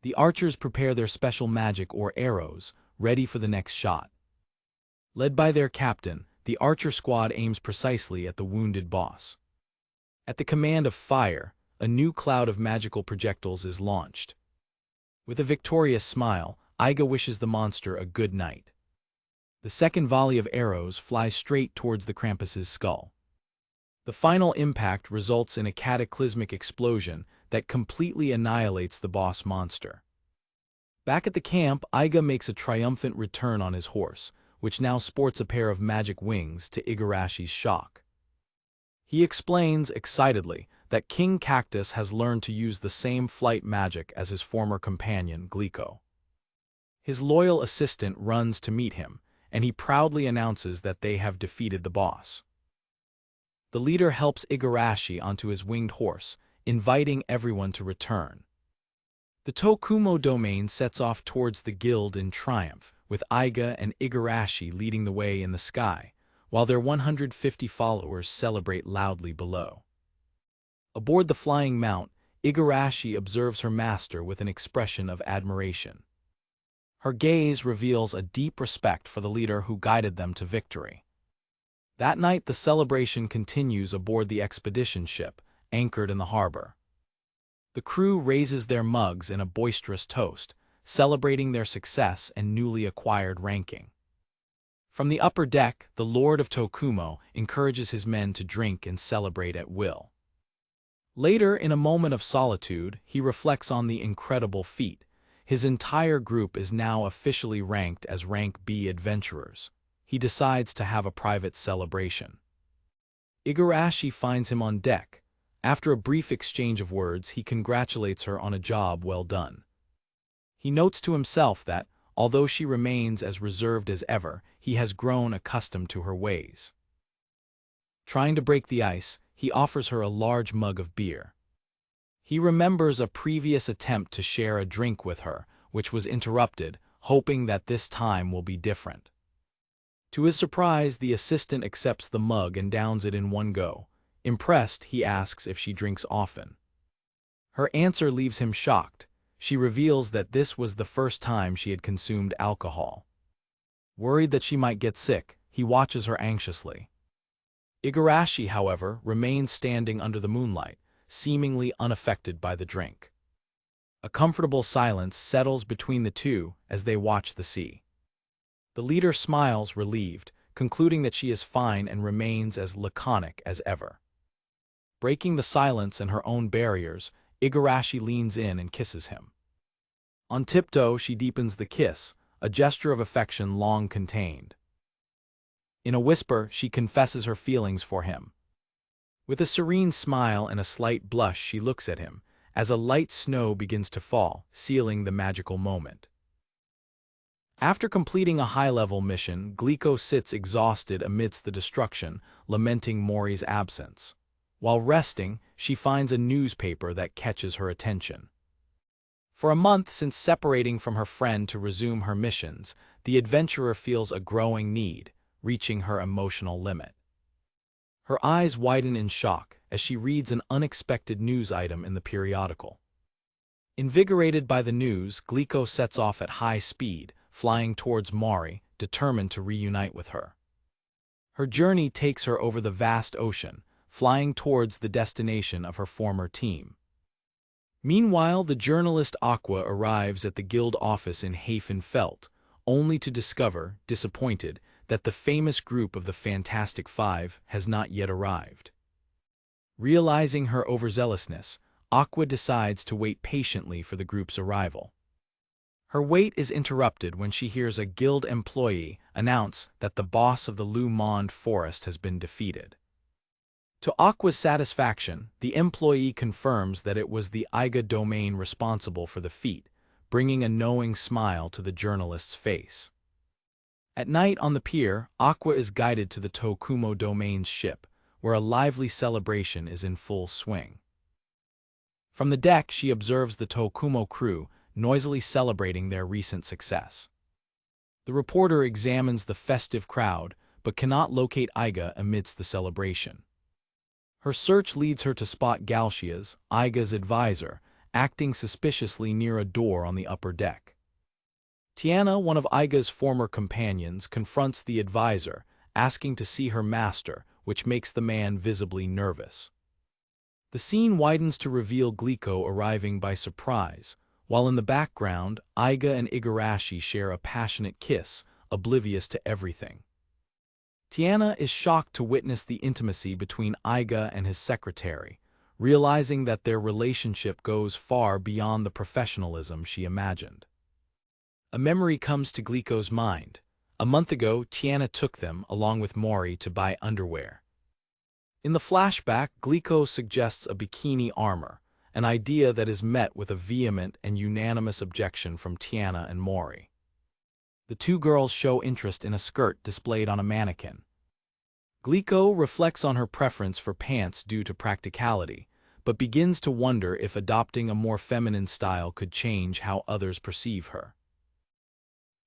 The archers prepare their special magic or arrows, ready for the next shot. Led by their captain, the archer squad aims precisely at the wounded boss. At the command of fire, a new cloud of magical projectiles is launched. With a victorious smile, Iga wishes the monster a good night. The second volley of arrows flies straight towards the Krampus's skull. The final impact results in a cataclysmic explosion that completely annihilates the boss monster. Back at the camp, Iga makes a triumphant return on his horse, which now sports a pair of magic wings to Igarashi's shock. He explains, excitedly, that King Cactus has learned to use the same flight magic as his former companion, Glico. His loyal assistant runs to meet him, and he proudly announces that they have defeated the boss. The leader helps Igarashi onto his winged horse, inviting everyone to return. The Tokumo domain sets off towards the guild in triumph, with Iga and Igarashi leading the way in the sky, while their 150 followers celebrate loudly below. Aboard the flying mount, Igarashi observes her master with an expression of admiration. Her gaze reveals a deep respect for the leader who guided them to victory. That night the celebration continues aboard the expedition ship, anchored in the harbor. The crew raises their mugs in a boisterous toast, celebrating their success and newly acquired ranking. From the upper deck, the Lord of Tokumo encourages his men to drink and celebrate at will. Later, in a moment of solitude, he reflects on the incredible feat. His entire group is now officially ranked as Rank B adventurers. He decides to have a private celebration. Igarashi finds him on deck. After a brief exchange of words, he congratulates her on a job well done. He notes to himself that, although she remains as reserved as ever, he has grown accustomed to her ways. Trying to break the ice, he offers her a large mug of beer. He remembers a previous attempt to share a drink with her, which was interrupted, hoping that this time will be different. To his surprise, the assistant accepts the mug and downs it in one go. Impressed, he asks if she drinks often. Her answer leaves him shocked. She reveals that this was the first time she had consumed alcohol. Worried that she might get sick, he watches her anxiously. Igarashi, however, remains standing under the moonlight, seemingly unaffected by the drink. A comfortable silence settles between the two as they watch the sea. The leader smiles, relieved, concluding that she is fine and remains as laconic as ever. Breaking the silence and her own barriers, Igarashi leans in and kisses him. On tiptoe, she deepens the kiss, a gesture of affection long contained. In a whisper, she confesses her feelings for him. With a serene smile and a slight blush, she looks at him, as a light snow begins to fall, sealing the magical moment. After completing a high-level mission, Glico sits exhausted amidst the destruction, lamenting Mori's absence. While resting, she finds a newspaper that catches her attention. For a month since separating from her friend to resume her missions, the adventurer feels a growing need, reaching her emotional limit. Her eyes widen in shock as she reads an unexpected news item in the periodical. Invigorated by the news, Glico sets off at high speed, flying towards Mori, determined to reunite with her. Her journey takes her over the vast ocean, flying towards the destination of her former team. Meanwhile, the journalist Aqua arrives at the guild office in Hafen-Felt, only to discover, disappointed, that the famous group of the Fantastic Five has not yet arrived. Realizing her overzealousness, Aqua decides to wait patiently for the group's arrival. Her wait is interrupted when she hears a guild employee announce that the boss of the Lu Monde forest has been defeated. To Aqua's satisfaction, the employee confirms that it was the Iga domain responsible for the feat, bringing a knowing smile to the journalist's face. At night on the pier, Aqua is guided to the Tokumo domain's ship, where a lively celebration is in full swing. From the deck, she observes the Tokumo crew noisily celebrating their recent success. The reporter examines the festive crowd, but cannot locate Iga amidst the celebration. Her search leads her to spot Galshias, Iga's advisor, acting suspiciously near a door on the upper deck. Tiana, one of Iga's former companions, confronts the advisor, asking to see her master, which makes the man visibly nervous. The scene widens to reveal Glico arriving by surprise, while in the background, Iga and Igarashi share a passionate kiss, oblivious to everything. Tiana is shocked to witness the intimacy between Iga and his secretary, realizing that their relationship goes far beyond the professionalism she imagined. A memory comes to Glico's mind. A month ago, Tiana took them, along with Mori, to buy underwear. In the flashback, Glico suggests a bikini armor, an idea that is met with a vehement and unanimous objection from Tiana and Mori. The two girls show interest in a skirt displayed on a mannequin. Glico reflects on her preference for pants due to practicality, but begins to wonder if adopting a more feminine style could change how others perceive her.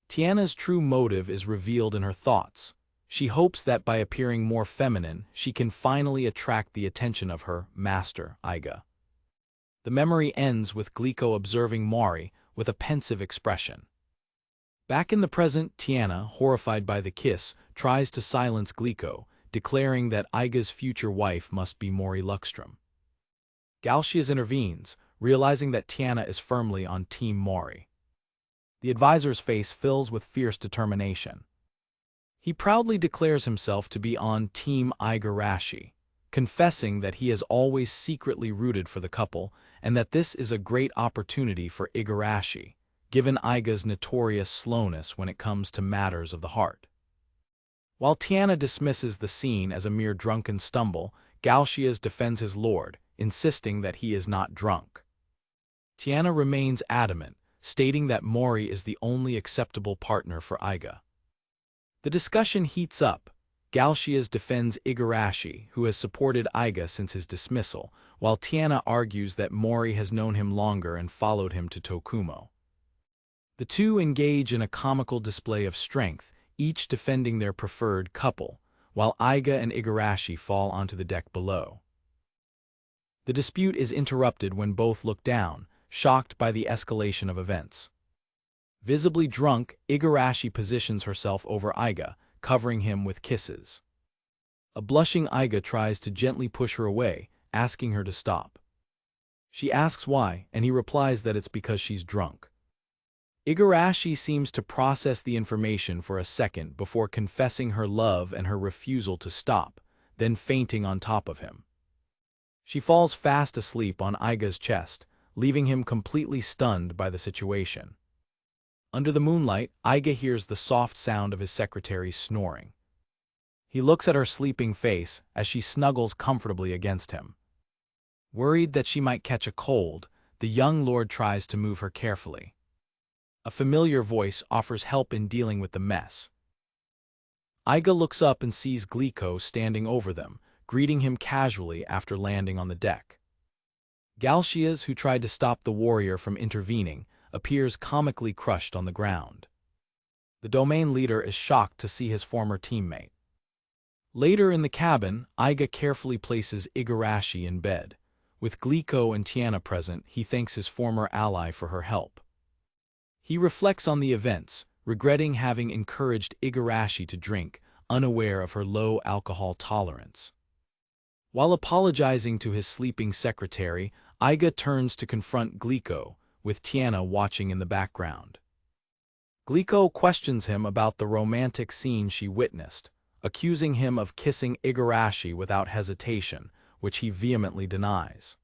Tiana's true motive is revealed in her thoughts. She hopes that by appearing more feminine, she can finally attract the attention of her master, Iga. The memory ends with Glico observing Mori with a pensive expression. Back in the present, Tiana, horrified by the kiss, tries to silence Glico, declaring that Iga's future wife must be Mori Luckstrom. Galcias intervenes, realizing that Tiana is firmly on Team Mori. The advisor's face fills with fierce determination. He proudly declares himself to be on Team Igarashi, confessing that he has always secretly rooted for the couple and that this is a great opportunity for Igarashi, given Iga's notorious slowness when it comes to matters of the heart. While Tiana dismisses the scene as a mere drunken stumble, Galcias defends his lord, insisting that he is not drunk. Tiana remains adamant, stating that Mori is the only acceptable partner for Iga. The discussion heats up. Galcias defends Igarashi, who has supported Iga since his dismissal, while Tiana argues that Mori has known him longer and followed him to Tokumo. The two engage in a comical display of strength, each defending their preferred couple, while Iga and Igarashi fall onto the deck below. The dispute is interrupted when both look down, shocked by the escalation of events. Visibly drunk, Igarashi positions herself over Iga, covering him with kisses. A blushing Iga tries to gently push her away, asking her to stop. She asks why, and he replies that it's because she's drunk. Igarashi seems to process the information for a second before confessing her love and her refusal to stop, then fainting on top of him. She falls fast asleep on Iga's chest, leaving him completely stunned by the situation. Under the moonlight, Iga hears the soft sound of his secretary snoring. He looks at her sleeping face as she snuggles comfortably against him. Worried that she might catch a cold, the young lord tries to move her carefully. A familiar voice offers help in dealing with the mess. Iga looks up and sees Glico standing over them, greeting him casually after landing on the deck. Galcias, who tried to stop the warrior from intervening, appears comically crushed on the ground. The domain leader is shocked to see his former teammate. Later in the cabin, Iga carefully places Igarashi in bed. With Glico and Tiana present, he thanks his former ally for her help. He reflects on the events, regretting having encouraged Igarashi to drink, unaware of her low alcohol tolerance. While apologizing to his sleeping secretary, Iga turns to confront Glico, with Tiana watching in the background. Glico questions him about the romantic scene she witnessed, accusing him of kissing Igarashi without hesitation, which he vehemently denies.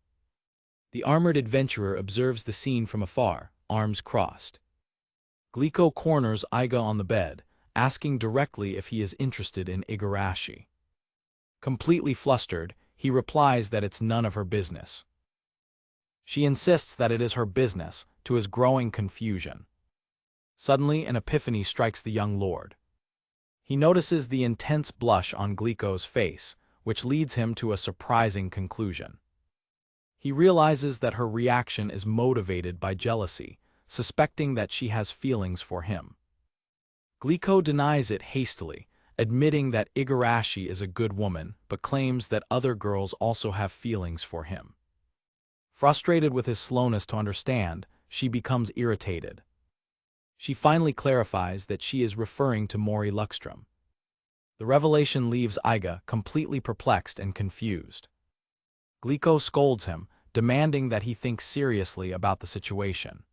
The armored adventurer observes the scene from afar, arms crossed. Glico corners Iga on the bed, asking directly if he is interested in Igarashi. Completely flustered, he replies that it's none of her business. She insists that it is her business, to his growing confusion. Suddenly, an epiphany strikes the young lord. He notices the intense blush on Glico's face, which leads him to a surprising conclusion. He realizes that her reaction is motivated by jealousy, suspecting that she has feelings for him. Glico denies it hastily, admitting that Igarashi is a good woman, but claims that other girls also have feelings for him. Frustrated with his slowness to understand, she becomes irritated. She finally clarifies that she is referring to Mori Luckstrom. The revelation leaves Iga completely perplexed and confused. Glico scolds him, demanding that he think seriously about the situation.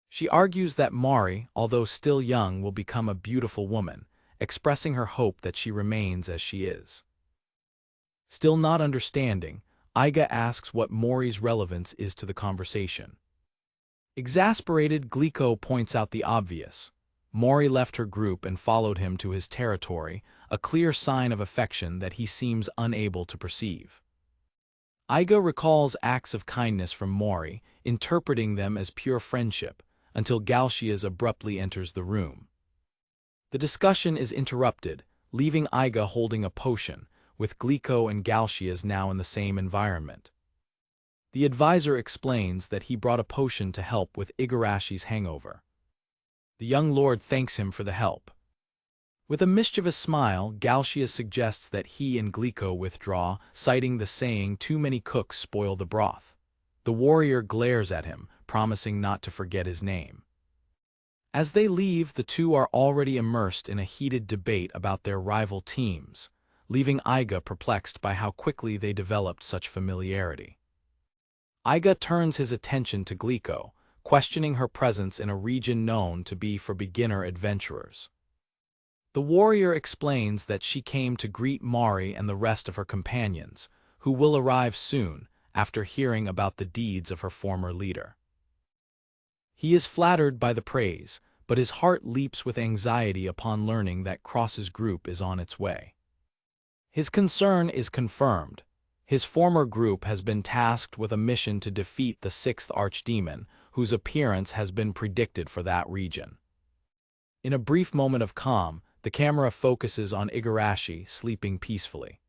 She argues that Mari, although still young, will become a beautiful woman, expressing her hope that she remains as she is. Still not understanding, Iga asks what Mori's relevance is to the conversation. Exasperated, Glico points out the obvious. Mori left her group and followed him to his territory, a clear sign of affection that he seems unable to perceive. Iga recalls acts of kindness from Mori, interpreting them as pure friendship, until Galcias abruptly enters the room. The discussion is interrupted, leaving Iga holding a potion, with Glico and Galcias now in the same environment. The advisor explains that he brought a potion to help with Igarashi's hangover. The young lord thanks him for the help. With a mischievous smile, Galcias suggests that he and Glico withdraw, citing the saying, "Too many cooks spoil the broth." The warrior glares at him, promising not to forget his name. As they leave, the two are already immersed in a heated debate about their rival teams, leaving Iga perplexed by how quickly they developed such familiarity. Iga turns his attention to Glico, questioning her presence in a region known to be for beginner adventurers. The warrior explains that she came to greet Mari and the rest of her companions, who will arrive soon after hearing about the deeds of her former leader. He is flattered by the praise, but his heart leaps with anxiety upon learning that Cross's group is on its way. His concern is confirmed. His former group has been tasked with a mission to defeat the sixth archdemon, whose appearance has been predicted for that region. In a brief moment of calm, the camera focuses on Igarashi sleeping peacefully.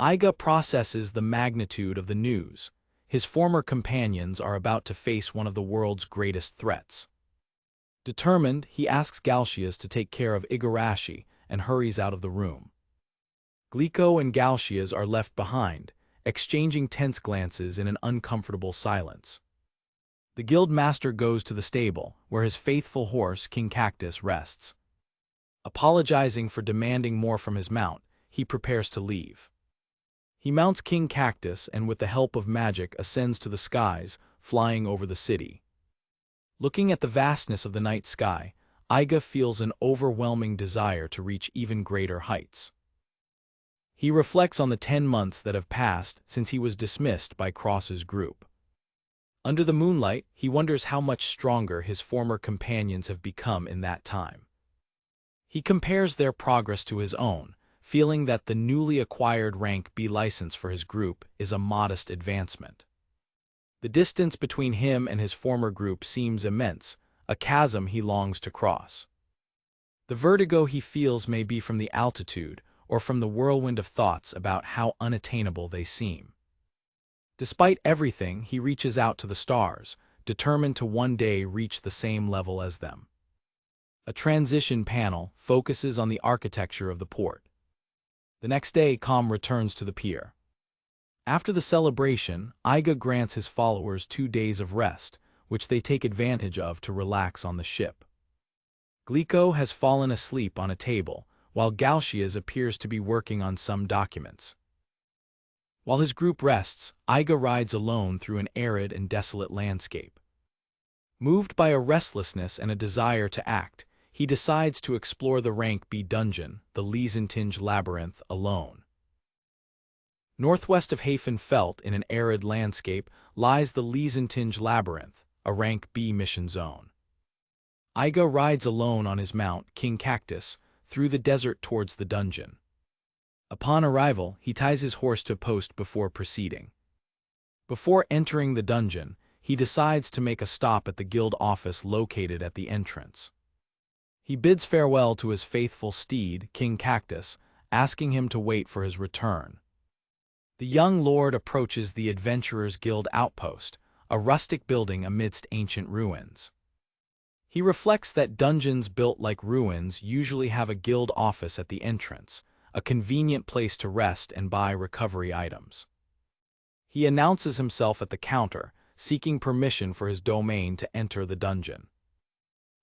Iga processes the magnitude of the news. His former companions are about to face one of the world's greatest threats. Determined, he asks Galcias to take care of Igarashi and hurries out of the room. Glico and Galcias are left behind, exchanging tense glances in an uncomfortable silence. The guild master goes to the stable, where his faithful horse, King Cactus, rests. Apologizing for demanding more from his mount, he prepares to leave. He mounts King Cactus and with the help of magic ascends to the skies, flying over the city. Looking at the vastness of the night sky, Iga feels an overwhelming desire to reach even greater heights. He reflects on the 10 months that have passed since he was dismissed by Cross's group. Under the moonlight, he wonders how much stronger his former companions have become in that time. He compares their progress to his own, feeling that the newly acquired rank B license for his group is a modest advancement. The distance between him and his former group seems immense, a chasm he longs to cross. The vertigo he feels may be from the altitude or from the whirlwind of thoughts about how unattainable they seem. Despite everything, he reaches out to the stars, determined to one day reach the same level as them. A transition panel focuses on the architecture of the port. The next day, Calm returns to the pier. After the celebration, Iga grants his followers 2 days of rest, which they take advantage of to relax on the ship. Glico has fallen asleep on a table, while Galcias appears to be working on some documents. While his group rests, Iga rides alone through an arid and desolate landscape. Moved by a restlessness and a desire to act, he decides to explore the rank B dungeon, the Liesentinge Labyrinth, alone. Northwest of Hafen-Felt, in an arid landscape, lies the Liesentinge Labyrinth, a rank B mission zone. Iga rides alone on his mount, King Cactus, through the desert towards the dungeon. Upon arrival, he ties his horse to a post before proceeding. Before entering the dungeon, he decides to make a stop at the guild office located at the entrance. He bids farewell to his faithful steed, King Cactus, asking him to wait for his return. The young lord approaches the Adventurers Guild outpost, a rustic building amidst ancient ruins. He reflects that dungeons built like ruins usually have a guild office at the entrance, a convenient place to rest and buy recovery items. He announces himself at the counter, seeking permission for his domain to enter the dungeon.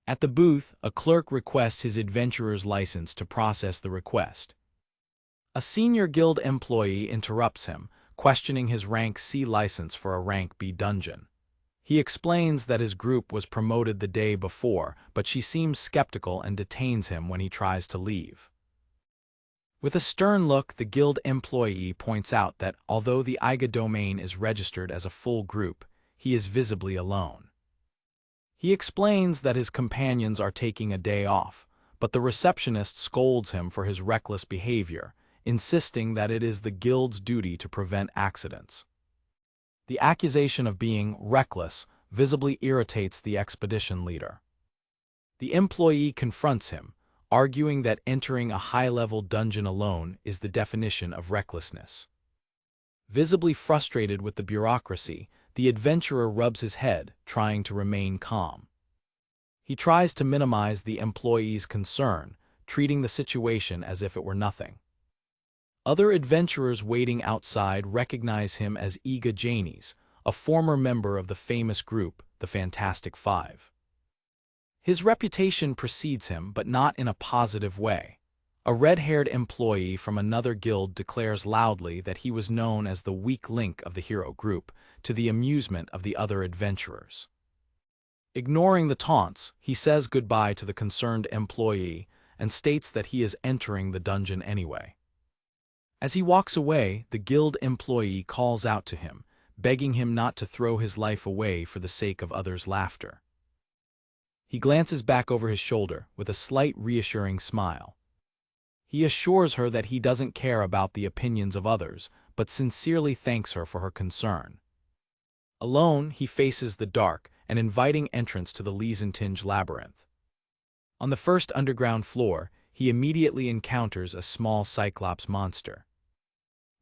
At the booth, a clerk requests his adventurer's license to process the request. A senior guild employee interrupts him, questioning his rank C license for a rank B dungeon. He explains that his group was promoted the day before, but she seems skeptical and detains him when he tries to leave. With a stern look, the guild employee points out that although the Iga domain is registered as a full group, he is visibly alone. He explains that his companions are taking a day off, but the receptionist scolds him for his reckless behavior, insisting that it is the guild's duty to prevent accidents. The accusation of being reckless visibly irritates the expedition leader. The employee confronts him, arguing that entering a high-level dungeon alone is the definition of recklessness. Visibly frustrated with the bureaucracy, the adventurer rubs his head, trying to remain calm. He tries to minimize the employee's concern, treating the situation as if it were nothing. Other adventurers waiting outside recognize him as Iga Janis, a former member of the famous group, the Fantastic Five. His reputation precedes him, but not in a positive way. A red-haired employee from another guild declares loudly that he was known as the weak link of the hero group, to the amusement of the other adventurers. Ignoring the taunts, he says goodbye to the concerned employee and states that he is entering the dungeon anyway. As he walks away, the guild employee calls out to him, begging him not to throw his life away for the sake of others' laughter. He glances back over his shoulder with a slight reassuring smile. He assures her that he doesn't care about the opinions of others, but sincerely thanks her for her concern. Alone, he faces the dark and inviting entrance to the Liesentinge labyrinth. On the first underground floor, he immediately encounters a small Cyclops monster.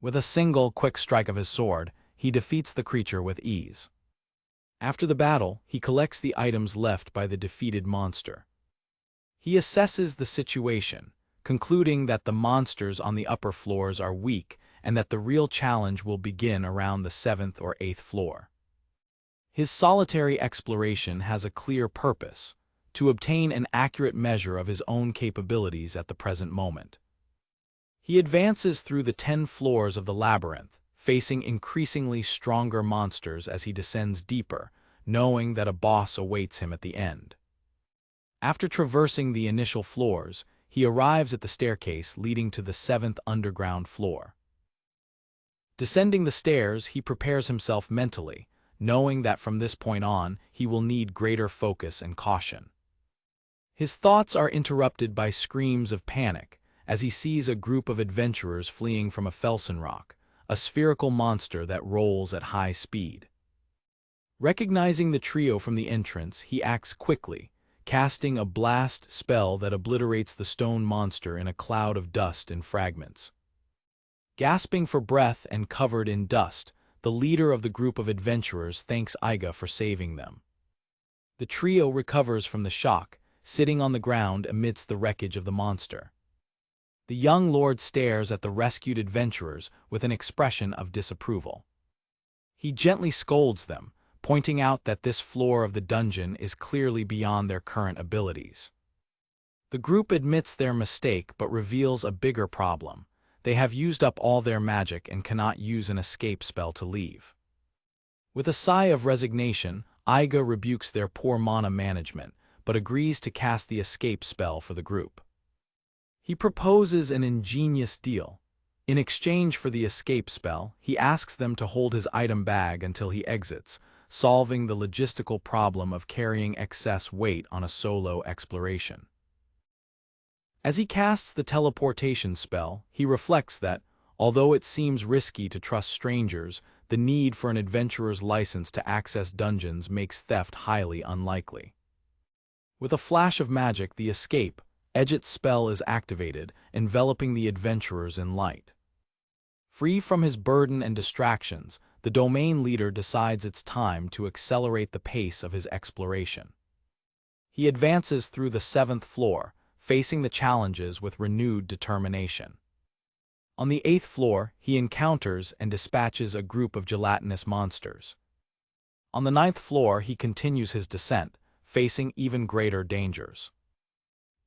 With a single quick strike of his sword, he defeats the creature with ease. After the battle, he collects the items left by the defeated monster. He assesses the situation, concluding that the monsters on the upper floors are weak and that the real challenge will begin around the 7th or 8th floor. His solitary exploration has a clear purpose: to obtain an accurate measure of his own capabilities at the present moment. He advances through the 10 floors of the labyrinth, facing increasingly stronger monsters as he descends deeper, knowing that a boss awaits him at the end. After traversing the initial floors, he arrives at the staircase leading to the 7th underground floor. Descending the stairs, he prepares himself mentally, knowing that from this point on, he will need greater focus and caution. His thoughts are interrupted by screams of panic as he sees a group of adventurers fleeing from a Felsenrock, a spherical monster that rolls at high speed. Recognizing the trio from the entrance, he acts quickly, casting a blast spell that obliterates the stone monster in a cloud of dust and fragments. Gasping for breath and covered in dust, the leader of the group of adventurers thanks Iga for saving them. The trio recovers from the shock, sitting on the ground amidst the wreckage of the monster. The young lord stares at the rescued adventurers with an expression of disapproval. He gently scolds them, pointing out that this floor of the dungeon is clearly beyond their current abilities. The group admits their mistake but reveals a bigger problem. They have used up all their magic and cannot use an escape spell to leave. With a sigh of resignation, Iga rebukes their poor mana management, but agrees to cast the escape spell for the group. He proposes an ingenious deal. In exchange for the escape spell, he asks them to hold his item bag until he exits, solving the logistical problem of carrying excess weight on a solo exploration. As he casts the teleportation spell, he reflects that, although it seems risky to trust strangers, the need for an adventurer's license to access dungeons makes theft highly unlikely. With a flash of magic, the escape, Edget's spell is activated, enveloping the adventurers in light. Free from his burden and distractions, the domain leader decides it's time to accelerate the pace of his exploration. He advances through the 7th floor, facing the challenges with renewed determination. On the 8th floor, he encounters and dispatches a group of gelatinous monsters. On the 9th floor, he continues his descent, facing even greater dangers.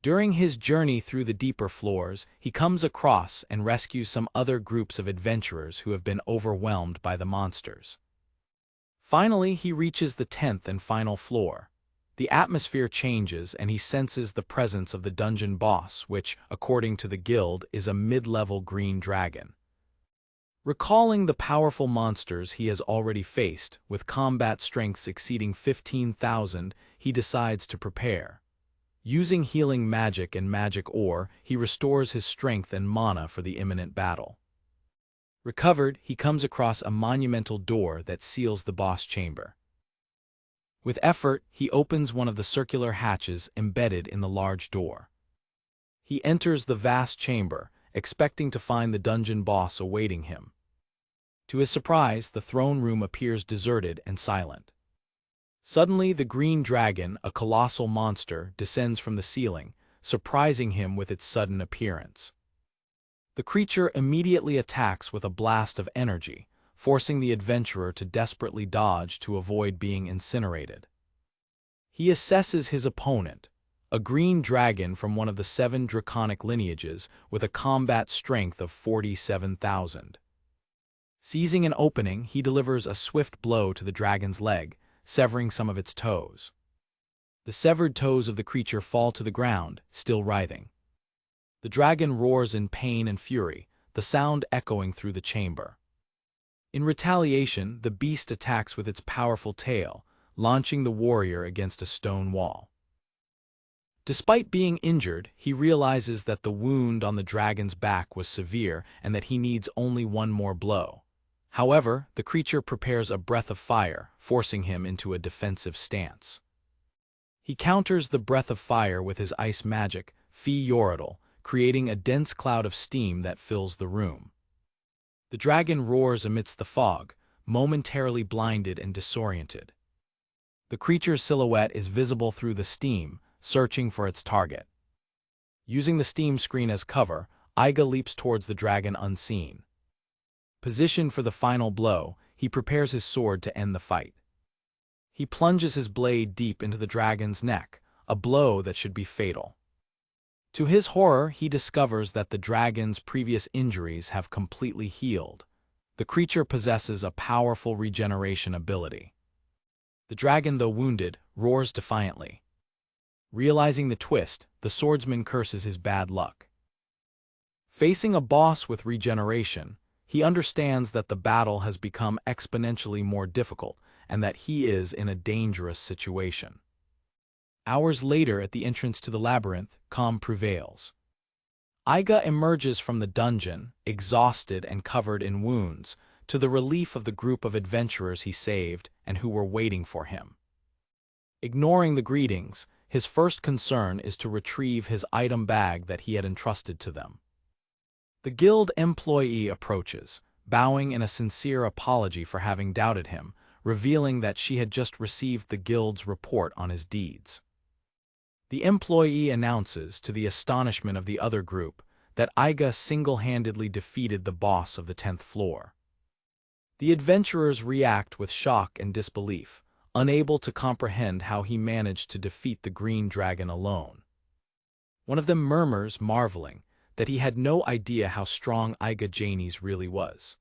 During his journey through the deeper floors, he comes across and rescues some other groups of adventurers who have been overwhelmed by the monsters. Finally, he reaches the 10th and final floor. The atmosphere changes and he senses the presence of the dungeon boss, which, according to the guild, is a mid-level green dragon. Recalling the powerful monsters he has already faced, with combat strengths exceeding 15,000, he decides to prepare. Using healing magic and magic ore, he restores his strength and mana for the imminent battle. Recovered, he comes across a monumental door that seals the boss chamber. With effort, he opens one of the circular hatches embedded in the large door. He enters the vast chamber, expecting to find the dungeon boss awaiting him. To his surprise, the throne room appears deserted and silent. Suddenly, the green dragon, a colossal monster, descends from the ceiling, surprising him with its sudden appearance. The creature immediately attacks with a blast of energy, forcing the adventurer to desperately dodge to avoid being incinerated. He assesses his opponent, a green dragon from one of the 7 draconic lineages with a combat strength of 47,000. Seizing an opening, he delivers a swift blow to the dragon's leg, severing some of its toes. The severed toes of the creature fall to the ground, still writhing. The dragon roars in pain and fury, the sound echoing through the chamber. In retaliation, the beast attacks with its powerful tail, launching the warrior against a stone wall. Despite being injured, he realizes that the wound on the dragon's back was severe and that he needs only one more blow. However, the creature prepares a breath of fire, forcing him into a defensive stance. He counters the breath of fire with his ice magic, Fi Yorodal, creating a dense cloud of steam that fills the room. The dragon roars amidst the fog, momentarily blinded and disoriented. The creature's silhouette is visible through the steam, searching for its target. Using the steam screen as cover, Iga leaps towards the dragon unseen. Positioned for the final blow, he prepares his sword to end the fight. He plunges his blade deep into the dragon's neck, a blow that should be fatal. To his horror, he discovers that the dragon's previous injuries have completely healed. The creature possesses a powerful regeneration ability. The dragon, though wounded, roars defiantly. Realizing the twist, the swordsman curses his bad luck. Facing a boss with regeneration, he understands that the battle has become exponentially more difficult and that he is in a dangerous situation. Hours later, at the entrance to the labyrinth, calm prevails. Iga emerges from the dungeon, exhausted and covered in wounds, to the relief of the group of adventurers he saved and who were waiting for him. Ignoring the greetings, his first concern is to retrieve his item bag that he had entrusted to them. The guild employee approaches, bowing in a sincere apology for having doubted him, revealing that she had just received the guild's report on his deeds. The employee announces, to the astonishment of the other group, that Iga single-handedly defeated the boss of the 10th floor. The adventurers react with shock and disbelief, unable to comprehend how he managed to defeat the green dragon alone. One of them murmurs, marveling, that he had no idea how strong Iga Janis really was.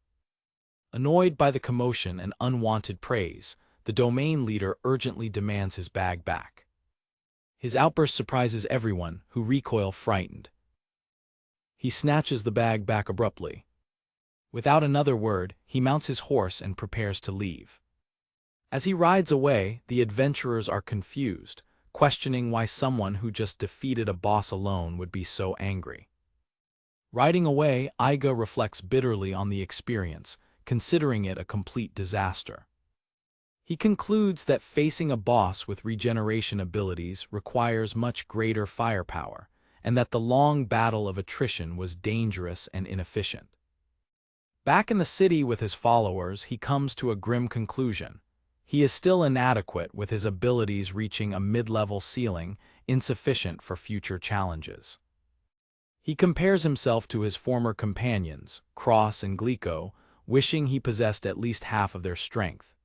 Annoyed by the commotion and unwanted praise, the domain leader urgently demands his bag back. His outburst surprises everyone, who recoil frightened. He snatches the bag back abruptly. Without another word, he mounts his horse and prepares to leave. As he rides away, the adventurers are confused, questioning why someone who just defeated a boss alone would be so angry. Riding away, Iga reflects bitterly on the experience, considering it a complete disaster. He concludes that facing a boss with regeneration abilities requires much greater firepower, and that the long battle of attrition was dangerous and inefficient. Back in the city with his followers, he comes to a grim conclusion. He is still inadequate, with his abilities reaching a mid-level ceiling, insufficient for future challenges. He compares himself to his former companions, Cross and Glico, wishing he possessed at least half of their strength.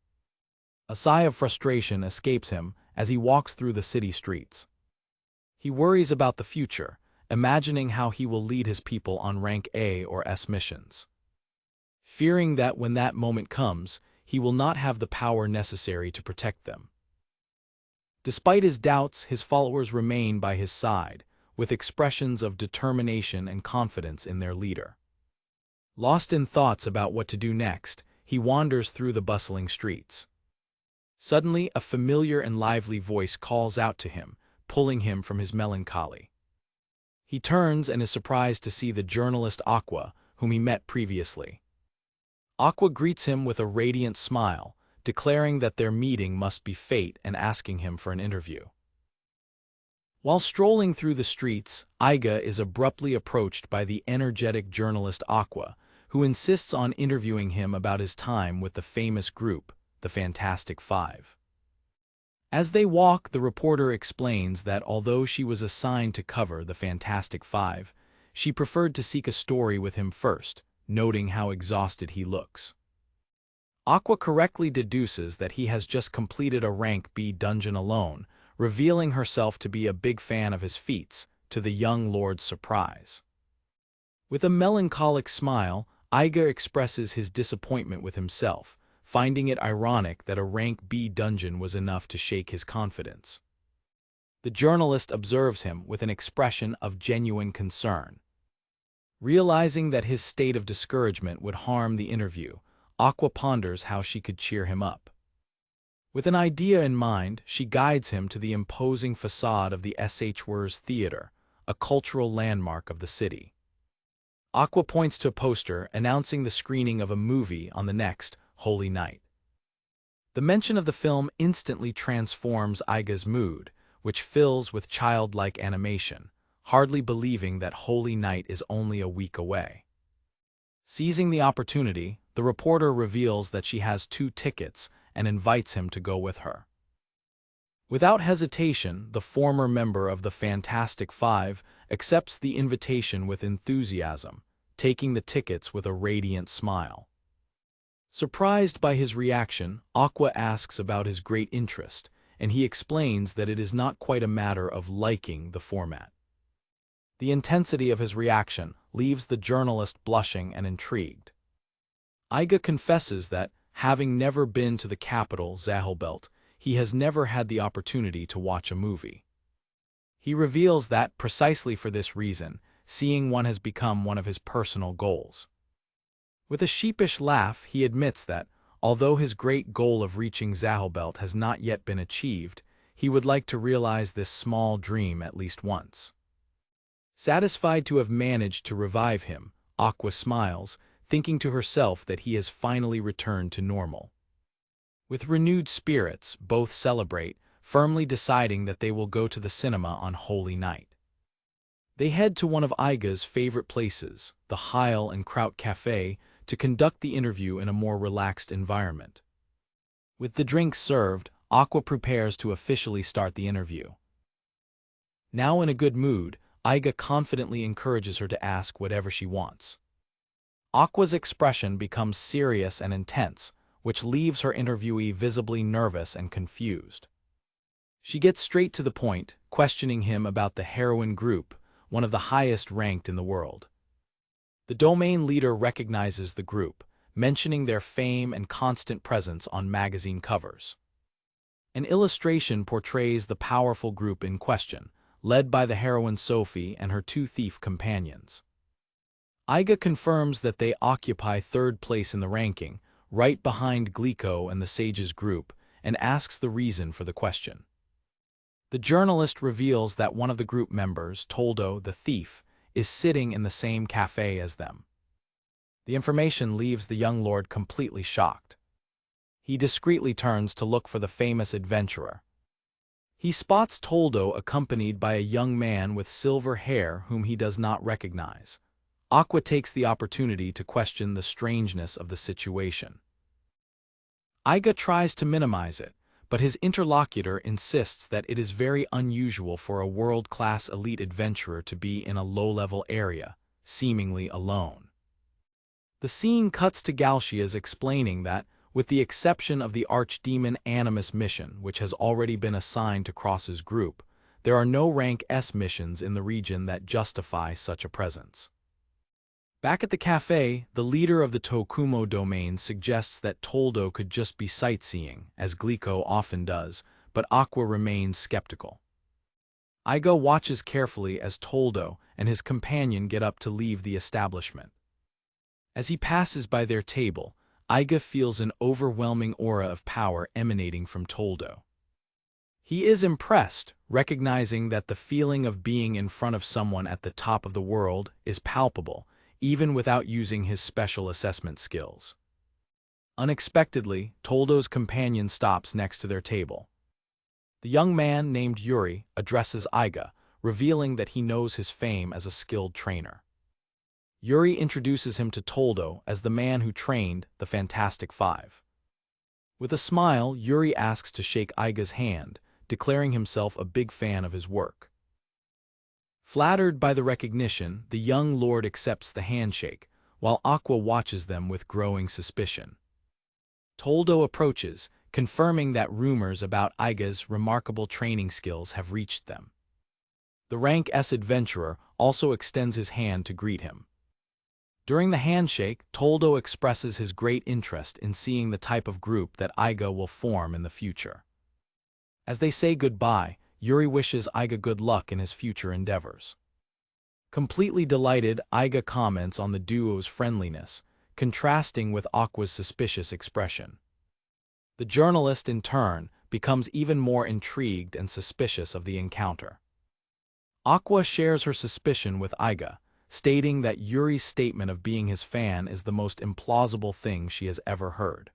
A sigh of frustration escapes him as he walks through the city streets. He worries about the future, imagining how he will lead his people on rank A or S missions. Fearing that when that moment comes, he will not have the power necessary to protect them. Despite his doubts, his followers remain by his side, with expressions of determination and confidence in their leader. Lost in thoughts about what to do next, he wanders through the bustling streets. Suddenly, a familiar and lively voice calls out to him, pulling him from his melancholy. He turns and is surprised to see the journalist Aqua, whom he met previously. Aqua greets him with a radiant smile, declaring that their meeting must be fate and asking him for an interview. While strolling through the streets, Iga is abruptly approached by the energetic journalist Aqua, who insists on interviewing him about his time with the famous group, the Fantastic Five. As they walk, the reporter explains that although she was assigned to cover the Fantastic Five, she preferred to seek a story with him first, noting how exhausted he looks. Aqua correctly deduces that he has just completed a rank B dungeon alone, revealing herself to be a big fan of his feats, to the young lord's surprise. With a melancholic smile, Iga expresses his disappointment with himself, finding it ironic that a rank B dungeon was enough to shake his confidence. The journalist observes him with an expression of genuine concern. Realizing that his state of discouragement would harm the interview, Aqua ponders how she could cheer him up. With an idea in mind, she guides him to the imposing facade of the SH Theater, a cultural landmark of the city. Aqua points to a poster announcing the screening of a movie on the next Holy Night. The mention of the film instantly transforms Iga's mood, which fills with childlike animation, hardly believing that Holy Night is only a week away. Seizing the opportunity, the reporter reveals that she has 2 tickets and invites him to go with her. Without hesitation, the former member of the Fantastic Five accepts the invitation with enthusiasm, taking the tickets with a radiant smile. Surprised by his reaction, Aqua asks about his great interest, and he explains that it is not quite a matter of liking the format. The intensity of his reaction leaves the journalist blushing and intrigued. Iga confesses that, having never been to the capital, Zahilbelt, he has never had the opportunity to watch a movie. He reveals that, precisely for this reason, seeing one has become one of his personal goals. With a sheepish laugh, he admits that, although his great goal of reaching Zahilbelt has not yet been achieved, he would like to realize this small dream at least once. Satisfied to have managed to revive him, Aqua smiles, thinking to herself that he has finally returned to normal. With renewed spirits, both celebrate, firmly deciding that they will go to the cinema on Holy Night. They head to one of Iga's favorite places, the Heil and Kraut Café, to conduct the interview in a more relaxed environment. With the drinks served, Aqua prepares to officially start the interview. Now in a good mood, Iga confidently encourages her to ask whatever she wants. Aqua's expression becomes serious and intense, which leaves her interviewee visibly nervous and confused. She gets straight to the point, questioning him about the heroine group, one of the highest ranked in the world. The domain leader recognizes the group, mentioning their fame and constant presence on magazine covers. An illustration portrays the powerful group in question, led by the heroine Sophie and her 2 thief companions. Iga confirms that they occupy 3rd place in the ranking, right behind Glico and the Sage's group, and asks the reason for the question. The journalist reveals that one of the group members, Toldo the thief, is sitting in the same cafe as them. The information leaves the young lord completely shocked. He discreetly turns to look for the famous adventurer. He spots Toldo accompanied by a young man with silver hair whom he does not recognize. Aqua takes the opportunity to question the strangeness of the situation. Iga tries to minimize it, but his interlocutor insists that it is very unusual for a world-class elite adventurer to be in a low-level area, seemingly alone. The scene cuts to Galcias explaining that, with the exception of the archdemon Animus mission which has already been assigned to Cross's group, there are no rank S missions in the region that justify such a presence. Back at the cafe, the leader of the Tokumo domain suggests that Toldo could just be sightseeing, as Glico often does, but Aqua remains skeptical. Iga watches carefully as Toldo and his companion get up to leave the establishment. As he passes by their table, Iga feels an overwhelming aura of power emanating from Toldo. He is impressed, recognizing that the feeling of being in front of someone at the top of the world is palpable, even without using his special assessment skills. Unexpectedly, Toldo's companion stops next to their table. The young man named Yuri addresses Iga, revealing that he knows his fame as a skilled trainer. Yuri introduces him to Toldo as the man who trained the Fantastic Five. With a smile, Yuri asks to shake Iga's hand, declaring himself a big fan of his work. Flattered by the recognition, the young lord accepts the handshake, while Aqua watches them with growing suspicion. Toldo approaches, confirming that rumors about Iga's remarkable training skills have reached them. The rank S adventurer also extends his hand to greet him. During the handshake, Toldo expresses his great interest in seeing the type of group that Iga will form in the future. As they say goodbye, Yuri wishes Iga good luck in his future endeavors. Completely delighted, Iga comments on the duo's friendliness, contrasting with Aqua's suspicious expression. The journalist, in turn, becomes even more intrigued and suspicious of the encounter. Aqua shares her suspicion with Iga, stating that Yuri's statement of being his fan is the most implausible thing she has ever heard.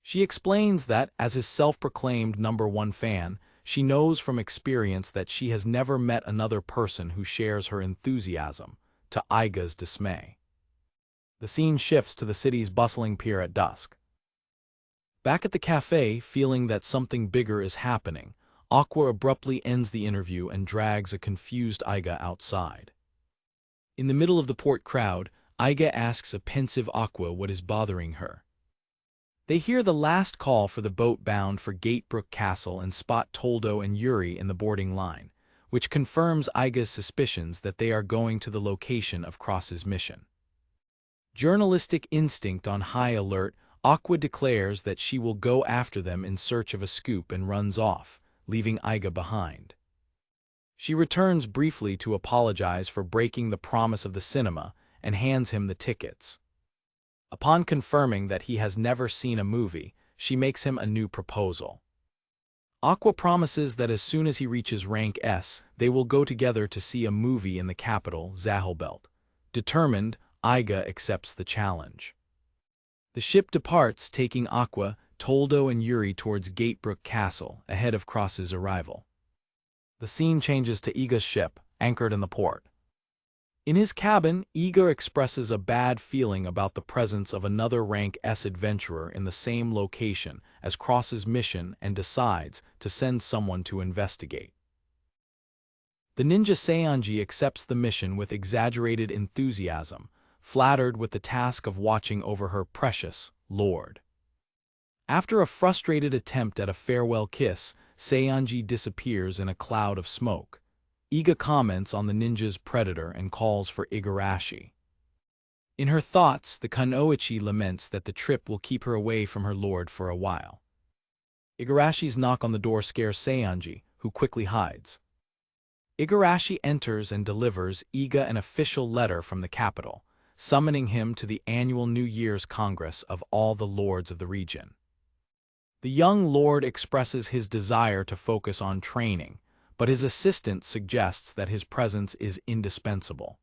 She explains that, as his self-proclaimed #1 fan, she knows from experience that she has never met another person who shares her enthusiasm, to Iga's dismay. The scene shifts to the city's bustling pier at dusk. Back at the cafe, feeling that something bigger is happening, Aqua abruptly ends the interview and drags a confused Iga outside. In the middle of the port crowd, Iga asks a pensive Aqua what is bothering her. They hear the last call for the boat bound for Gatebrook Castle and spot Toldo and Yuri in the boarding line, which confirms Iga's suspicions that they are going to the location of Cross's mission. Journalistic instinct on high alert, Aqua declares that she will go after them in search of a scoop and runs off, leaving Iga behind. She returns briefly to apologize for breaking the promise of the cinema and hands him the tickets. Upon confirming that he has never seen a movie, she makes him a new proposal. Aqua promises that as soon as he reaches rank S, they will go together to see a movie in the capital, Zahelbelt. Determined, Iga accepts the challenge. The ship departs, taking Aqua, Toldo and Yuri towards Gatebrook Castle, ahead of Cross's arrival. The scene changes to Iga's ship, anchored in the port. In his cabin, Iga expresses a bad feeling about the presence of another rank S adventurer in the same location as Cross's mission and decides to send someone to investigate. The ninja Seonji accepts the mission with exaggerated enthusiasm, flattered with the task of watching over her precious lord. After a frustrated attempt at a farewell kiss, Seonji disappears in a cloud of smoke. Iga comments on the ninja's predator and calls for Igarashi. In her thoughts, the Kunoichi laments that the trip will keep her away from her lord for a while. Igarashi's knock on the door scares Seonji, who quickly hides. Igarashi enters and delivers Iga an official letter from the capital, summoning him to the annual New Year's Congress of all the lords of the region. The young lord expresses his desire to focus on training, but his assistant suggests that his presence is indispensable.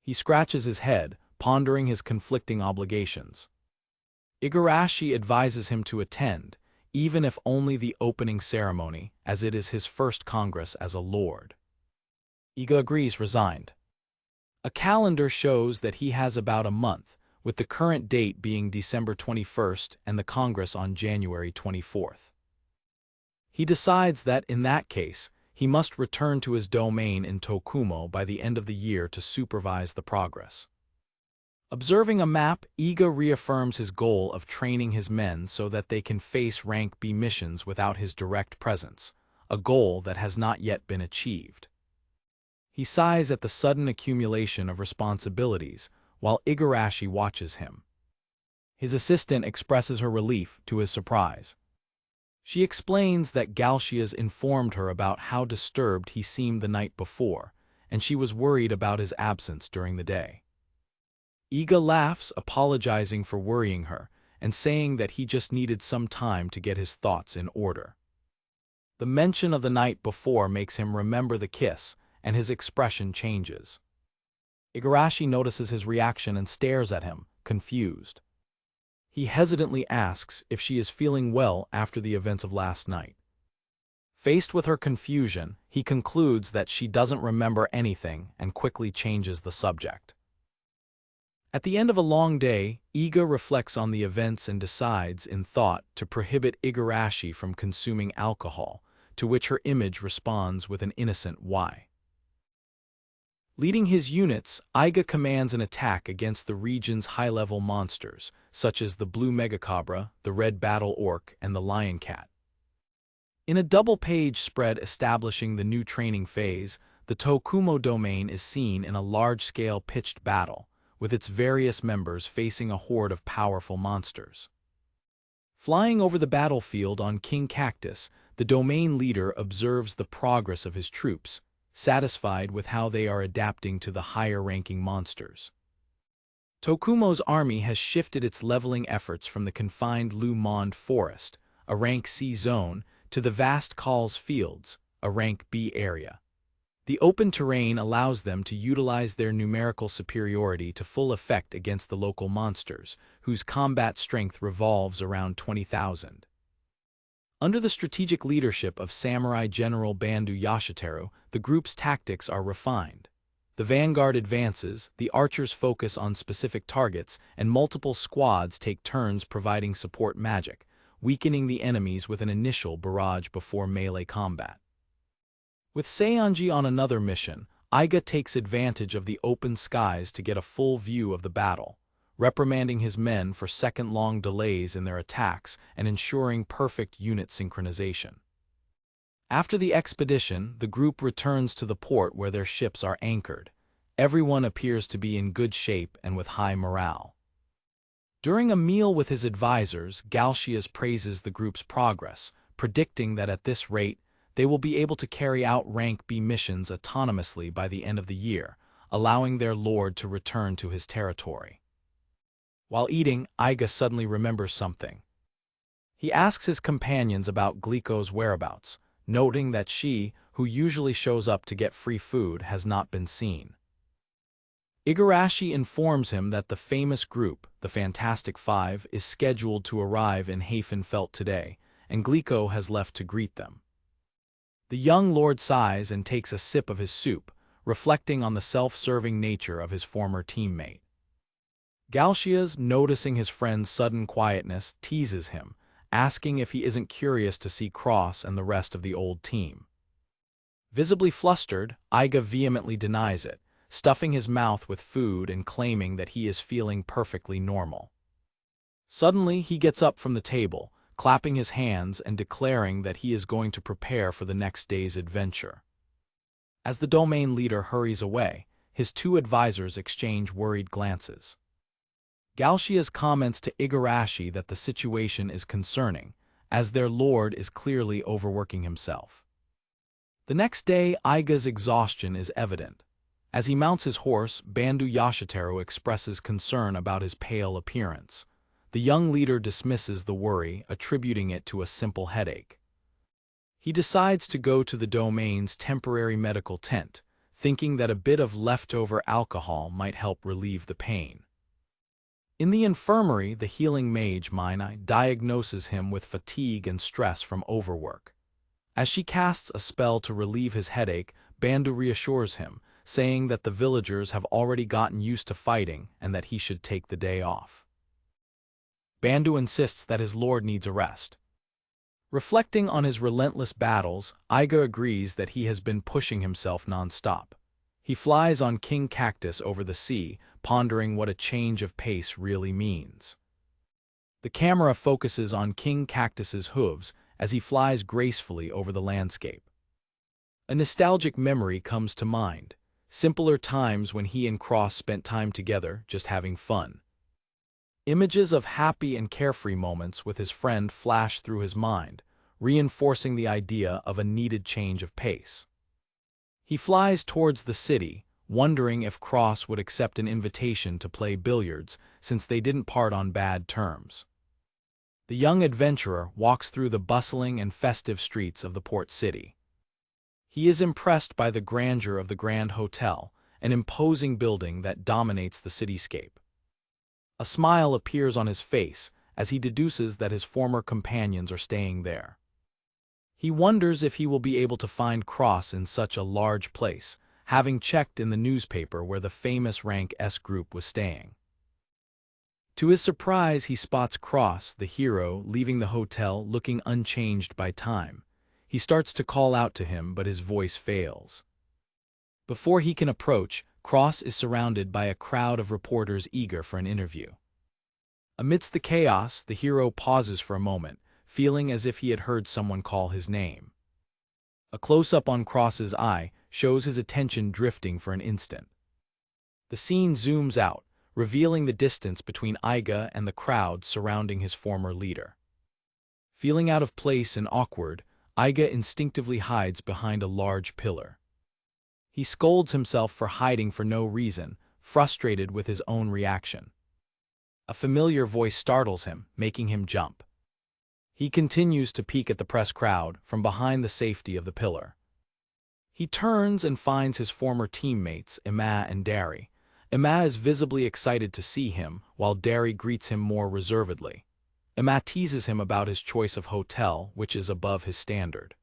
He scratches his head, pondering his conflicting obligations. Igarashi advises him to attend, even if only the opening ceremony, as it is his first congress as a lord. Iga agrees, resigned. A calendar shows that he has about a month, with the current date being December 21st and the Congress on January 24th. He decides that, in that case, he must return to his domain in Tokumo by the end of the year to supervise the progress. Observing a map, Iga reaffirms his goal of training his men so that they can face rank B missions without his direct presence, a goal that has not yet been achieved. He sighs at the sudden accumulation of responsibilities, while Igarashi watches him. His assistant expresses her relief to his surprise. She explains that Galcias informed her about how disturbed he seemed the night before, and she was worried about his absence during the day. Iga laughs, apologizing for worrying her, and saying that he just needed some time to get his thoughts in order. The mention of the night before makes him remember the kiss, and his expression changes. Igarashi notices his reaction and stares at him, confused. He hesitantly asks if she is feeling well after the events of last night. Faced with her confusion, he concludes that she doesn't remember anything and quickly changes the subject. At the end of a long day, Iga reflects on the events and decides, in thought, to prohibit Igarashi from consuming alcohol, to which her image responds with an innocent "why?" Leading his units, Iga commands an attack against the region's high-level monsters, such as the blue megacobra, the red battle orc, and the lion cat. In a double-page spread establishing the new training phase, the Tokumo domain is seen in a large-scale pitched battle, with its various members facing a horde of powerful monsters. Flying over the battlefield on King Cactus, the domain leader observes the progress of his troops, satisfied with how they are adapting to the higher-ranking monsters. Tokumo's army has shifted its leveling efforts from the confined Lu Monde Forest, a rank C zone, to the vast Kals Fields, a rank B area. The open terrain allows them to utilize their numerical superiority to full effect against the local monsters, whose combat strength revolves around 20,000. Under the strategic leadership of Samurai General Bandu Yashiteru, the group's tactics are refined. The vanguard advances, the archers focus on specific targets, and multiple squads take turns providing support magic, weakening the enemies with an initial barrage before melee combat. With Seionji on another mission, Iga takes advantage of the open skies to get a full view of the battle, reprimanding his men for second-long delays in their attacks and ensuring perfect unit synchronization. After the expedition, the group returns to the port where their ships are anchored. Everyone appears to be in good shape and with high morale. During a meal with his advisors, Galcias praises the group's progress, predicting that at this rate, they will be able to carry out rank B missions autonomously by the end of the year, allowing their lord to return to his territory. While eating, Iga suddenly remembers something. He asks his companions about Glico's whereabouts, noting that she, who usually shows up to get free food, has not been seen. Igarashi informs him that the famous group, the Fantastic Five, is scheduled to arrive in Hafenfeld today, and Glico has left to greet them. The young lord sighs and takes a sip of his soup, reflecting on the self-serving nature of his former teammate. Galcias, noticing his friend's sudden quietness, teases him, asking if he isn't curious to see Cross and the rest of the old team. Visibly flustered, Iga vehemently denies it, stuffing his mouth with food and claiming that he is feeling perfectly normal. Suddenly, he gets up from the table, clapping his hands and declaring that he is going to prepare for the next day's adventure. As the domain leader hurries away, his two advisors exchange worried glances. Galcias comments to Igarashi that the situation is concerning, as their lord is clearly overworking himself. The next day, Iga's exhaustion is evident. As he mounts his horse, Bandu Yashiteru expresses concern about his pale appearance. The young leader dismisses the worry, attributing it to a simple headache. He decides to go to the domain's temporary medical tent, thinking that a bit of leftover alcohol might help relieve the pain. In the infirmary, the healing mage Mina diagnoses him with fatigue and stress from overwork. As she casts a spell to relieve his headache, Bandu reassures him, saying that the villagers have already gotten used to fighting and that he should take the day off. Bandu insists that his lord needs a rest. Reflecting on his relentless battles, Iga agrees that he has been pushing himself non-stop. He flies on King Cactus over the sea, pondering what a change of pace really means. The camera focuses on King Cactus's hooves as he flies gracefully over the landscape. A nostalgic memory comes to mind, simpler times when he and Cross spent time together just having fun. Images of happy and carefree moments with his friend flash through his mind, reinforcing the idea of a needed change of pace. He flies towards the city, wondering if Cross would accept an invitation to play billiards since they didn't part on bad terms. The young adventurer walks through the bustling and festive streets of the port city. He is impressed by the grandeur of the Grand Hotel, an imposing building that dominates the cityscape. A smile appears on his face as he deduces that his former companions are staying there. He wonders if he will be able to find Cross in such a large place, having checked in the newspaper where the famous Rank S group was staying. To his surprise, he spots Cross, the hero, leaving the hotel looking unchanged by time. He starts to call out to him, but his voice fails. Before he can approach, Cross is surrounded by a crowd of reporters eager for an interview. Amidst the chaos, the hero pauses for a moment, feeling as if he had heard someone call his name. A close-up on Cross's eye shows his attention drifting for an instant. The scene zooms out, revealing the distance between Iga and the crowd surrounding his former leader. Feeling out of place and awkward, Iga instinctively hides behind a large pillar. He scolds himself for hiding for no reason, frustrated with his own reaction. A familiar voice startles him, making him jump. He continues to peek at the press crowd from behind the safety of the pillar. He turns and finds his former teammates, Ima and Dari. Ima is visibly excited to see him, while Dari greets him more reservedly. Ima teases him about his choice of hotel, which is above his standard.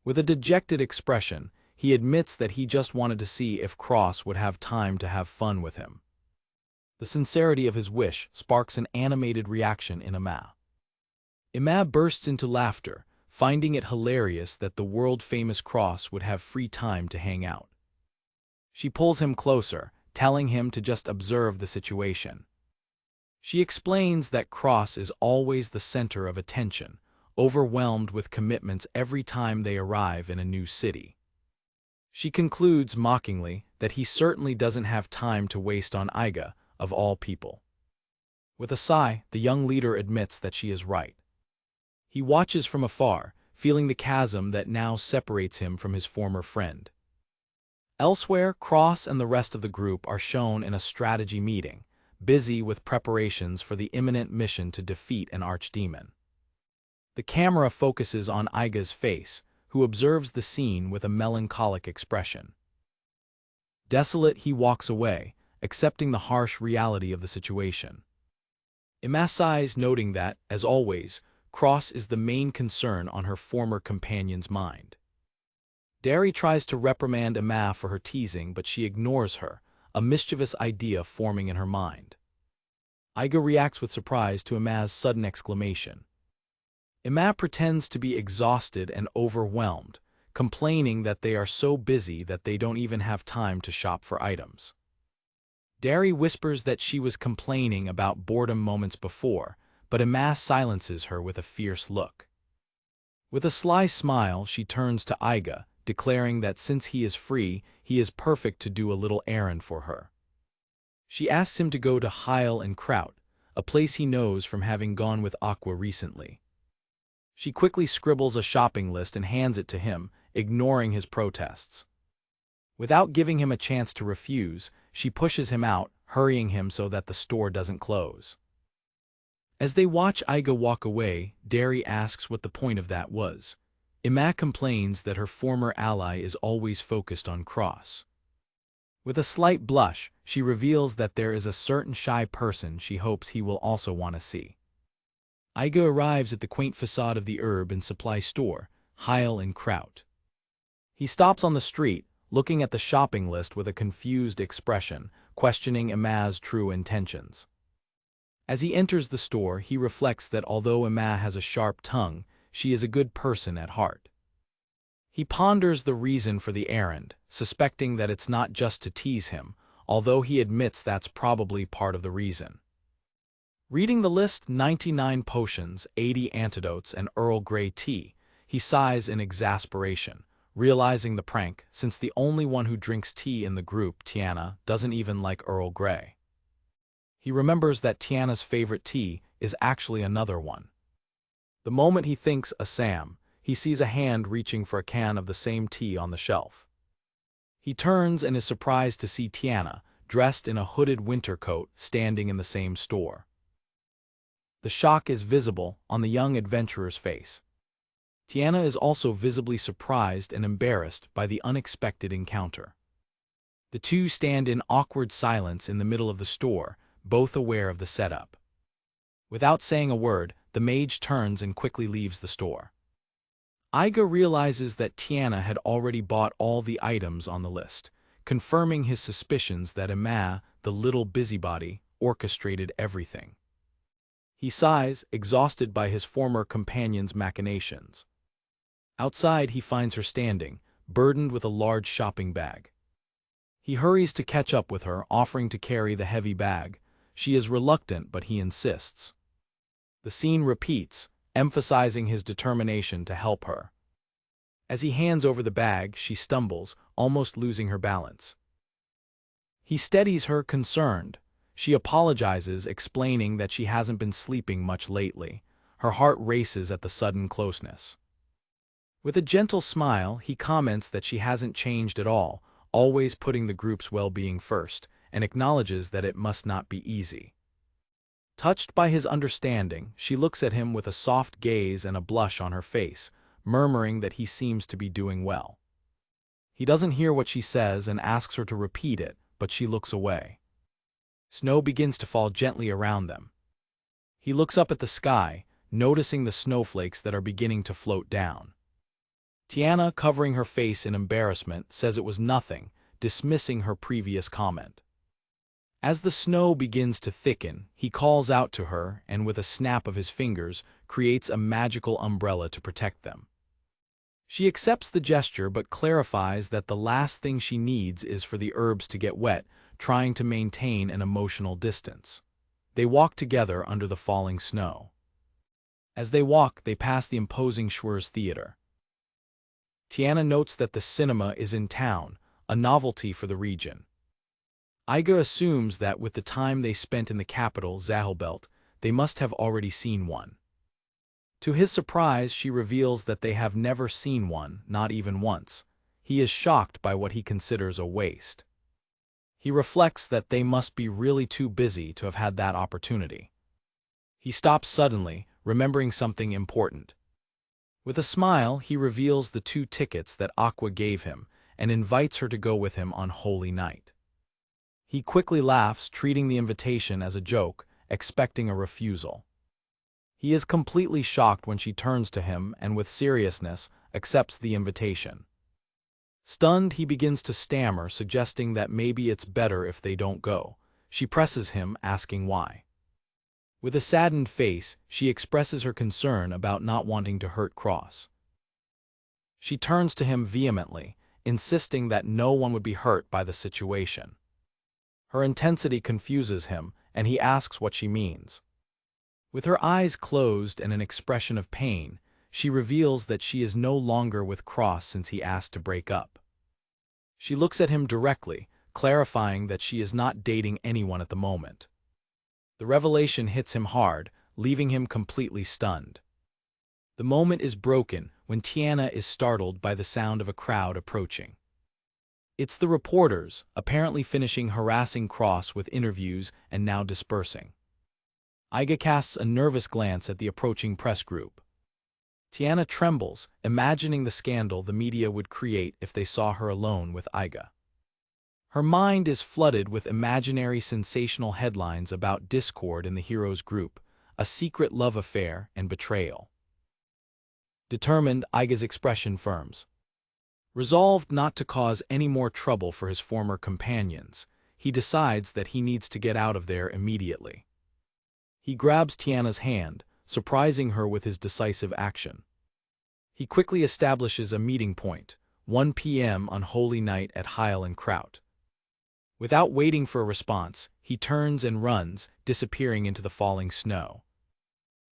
With a dejected expression, he admits that he just wanted to see if Cross would have time to have fun with him. The sincerity of his wish sparks an animated reaction in Ima. Ima bursts into laughter, finding it hilarious that the world-famous Cross would have free time to hang out. She pulls him closer, telling him to just observe the situation. She explains that Cross is always the center of attention, overwhelmed with commitments every time they arrive in a new city. She concludes mockingly that he certainly doesn't have time to waste on Iga, of all people. With a sigh, the young leader admits that she is right. He watches from afar, feeling the chasm that now separates him from his former friend. Elsewhere, Cross and the rest of the group are shown in a strategy meeting, busy with preparations for the imminent mission to defeat an archdemon. The camera focuses on Iga's face, who observes the scene with a melancholic expression. Desolate, he walks away, accepting the harsh reality of the situation. Ima sighs, noting that, as always, Cross is the main concern on her former companion's mind. Dari tries to reprimand Ima for her teasing, but she ignores her, a mischievous idea forming in her mind. Iga reacts with surprise to Ima's sudden exclamation. Ima pretends to be exhausted and overwhelmed, complaining that they are so busy that they don't even have time to shop for items. Dari whispers that she was complaining about boredom moments before, but Ima silences her with a fierce look. With a sly smile, she turns to Iga, declaring that since he is free, he is perfect to do a little errand for her. She asks him to go to Heil and Kraut, a place he knows from having gone with Aqua recently. She quickly scribbles a shopping list and hands it to him, ignoring his protests. Without giving him a chance to refuse, she pushes him out, hurrying him so that the store doesn't close. As they watch Iga walk away, Dari asks what the point of that was. Ima complains that her former ally is always focused on Cross. With a slight blush, she reveals that there is a certain shy person she hopes he will also want to see. Iga arrives at the quaint facade of the herb and supply store, Heil and Kraut. He stops on the street, looking at the shopping list with a confused expression, questioning Ima's true intentions. As he enters the store, he reflects that although Ima has a sharp tongue, she is a good person at heart. He ponders the reason for the errand, suspecting that it's not just to tease him, although he admits that's probably part of the reason. Reading the list 99 potions, 80 antidotes, and Earl Grey tea, he sighs in exasperation, realizing the prank since the only one who drinks tea in the group, Tiana, doesn't even like Earl Grey. He remembers that Tiana's favorite tea is actually another one. The moment he thinks Sam, he sees a hand reaching for a can of the same tea on the shelf. He turns and is surprised to see Tiana, dressed in a hooded winter coat, standing in the same store. The shock is visible on the young adventurer's face. Tiana is also visibly surprised and embarrassed by the unexpected encounter. The two stand in awkward silence in the middle of the store, both aware of the setup. Without saying a word, the mage turns and quickly leaves the store. Iga realizes that Tiana had already bought all the items on the list, confirming his suspicions that Ima, the little busybody, orchestrated everything. He sighs, exhausted by his former companion's machinations. Outside, he finds her standing, burdened with a large shopping bag. He hurries to catch up with her, offering to carry the heavy bag. She is reluctant, but he insists. The scene repeats, emphasizing his determination to help her. As he hands over the bag, she stumbles, almost losing her balance. He steadies her, concerned. She apologizes, explaining that she hasn't been sleeping much lately. Her heart races at the sudden closeness. With a gentle smile, he comments that she hasn't changed at all, always putting the group's well-being first, and acknowledges that it must not be easy. Touched by his understanding, she looks at him with a soft gaze and a blush on her face, murmuring that he seems to be doing well. He doesn't hear what she says and asks her to repeat it, but she looks away. Snow begins to fall gently around them. He looks up at the sky, noticing the snowflakes that are beginning to float down. Tiana, covering her face in embarrassment, says it was nothing, dismissing her previous comment. As the snow begins to thicken, he calls out to her and with a snap of his fingers, creates a magical umbrella to protect them. She accepts the gesture but clarifies that the last thing she needs is for the herbs to get wet, trying to maintain an emotional distance. They walk together under the falling snow. As they walk, they pass the imposing Schwer's Theater. Tiana notes that the cinema is in town, a novelty for the region. Iga assumes that with the time they spent in the capital, Zahilbelt, they must have already seen one. To his surprise, she reveals that they have never seen one, not even once. He is shocked by what he considers a waste. He reflects that they must be really too busy to have had that opportunity. He stops suddenly, remembering something important. With a smile, he reveals the 2 tickets that Aqua gave him and invites her to go with him on Holy Night. He quickly laughs, treating the invitation as a joke, expecting a refusal. He is completely shocked when she turns to him and with seriousness accepts the invitation. Stunned, he begins to stammer, suggesting that maybe it's better if they don't go. She presses him, asking why. With a saddened face, she expresses her concern about not wanting to hurt Cross. She turns to him vehemently, insisting that no one would be hurt by the situation. Her intensity confuses him, and he asks what she means. With her eyes closed and an expression of pain, she reveals that she is no longer with Cross since he asked to break up. She looks at him directly, clarifying that she is not dating anyone at the moment. The revelation hits him hard, leaving him completely stunned. The moment is broken when Tiana is startled by the sound of a crowd approaching. It's the reporters, apparently finishing harassing Cross with interviews and now dispersing. Iga casts a nervous glance at the approaching press group. Tiana trembles, imagining the scandal the media would create if they saw her alone with Iga. Her mind is flooded with imaginary sensational headlines about discord in the hero's group, a secret love affair, and betrayal. Determined, Iga's expression firms. Resolved not to cause any more trouble for his former companions, he decides that he needs to get out of there immediately. He grabs Tiana's hand, surprising her with his decisive action. He quickly establishes a meeting point, 1 p.m. on Holy Night at Heil and Kraut. Without waiting for a response, he turns and runs, disappearing into the falling snow.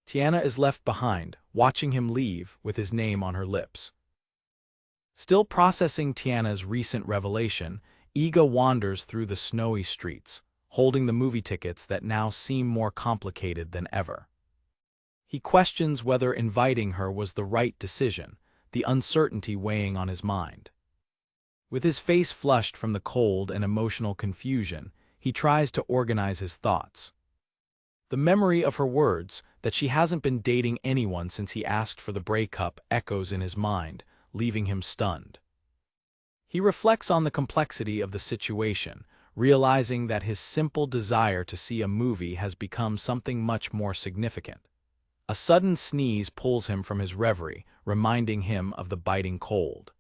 Tiana is left behind, watching him leave with his name on her lips. Still processing Tiana's recent revelation, Iga wanders through the snowy streets, holding the movie tickets that now seem more complicated than ever. He questions whether inviting her was the right decision, the uncertainty weighing on his mind. With his face flushed from the cold and emotional confusion, he tries to organize his thoughts. The memory of her words, that she hasn't been dating anyone since he asked for the breakup, echoes in his mind, leaving him stunned. He reflects on the complexity of the situation, realizing that his simple desire to see a movie has become something much more significant. A sudden sneeze pulls him from his reverie, reminding him of the biting cold.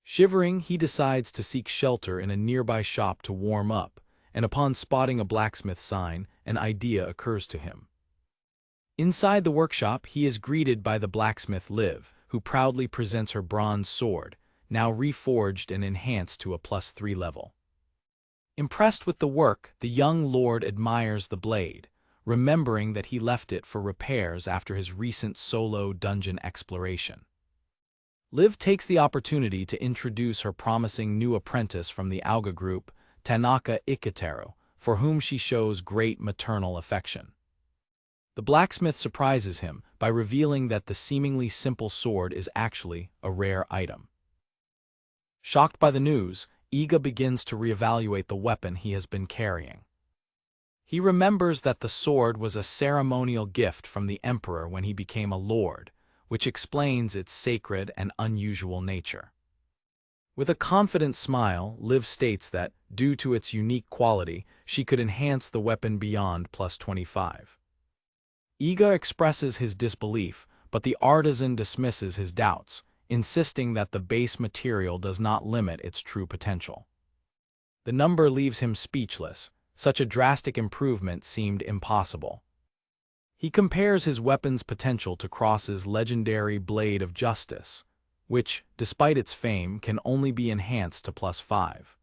Shivering, he decides to seek shelter in a nearby shop to warm up, and upon spotting a blacksmith sign, an idea occurs to him. Inside the workshop, he is greeted by the blacksmith Liv, who proudly presents her bronze sword, now reforged and enhanced to a +3 level. Impressed with the work, the young lord admires the blade, remembering that he left it for repairs after his recent solo dungeon exploration. Liv takes the opportunity to introduce her promising new apprentice from the Auga group, Tanaka Ikitaro, for whom she shows great maternal affection. The blacksmith surprises him by revealing that the seemingly simple sword is actually a rare item. Shocked by the news, Iga begins to reevaluate the weapon he has been carrying. He remembers that the sword was a ceremonial gift from the emperor when he became a lord, which explains its sacred and unusual nature. With a confident smile, Liv states that, due to its unique quality, she could enhance the weapon beyond +25. Iga expresses his disbelief, but the artisan dismisses his doubts, insisting that the base material does not limit its true potential. The number leaves him speechless. Such a drastic improvement seemed impossible. He compares his weapon's potential to Cross's legendary Blade of Justice, which, despite its fame, can only be enhanced to +5.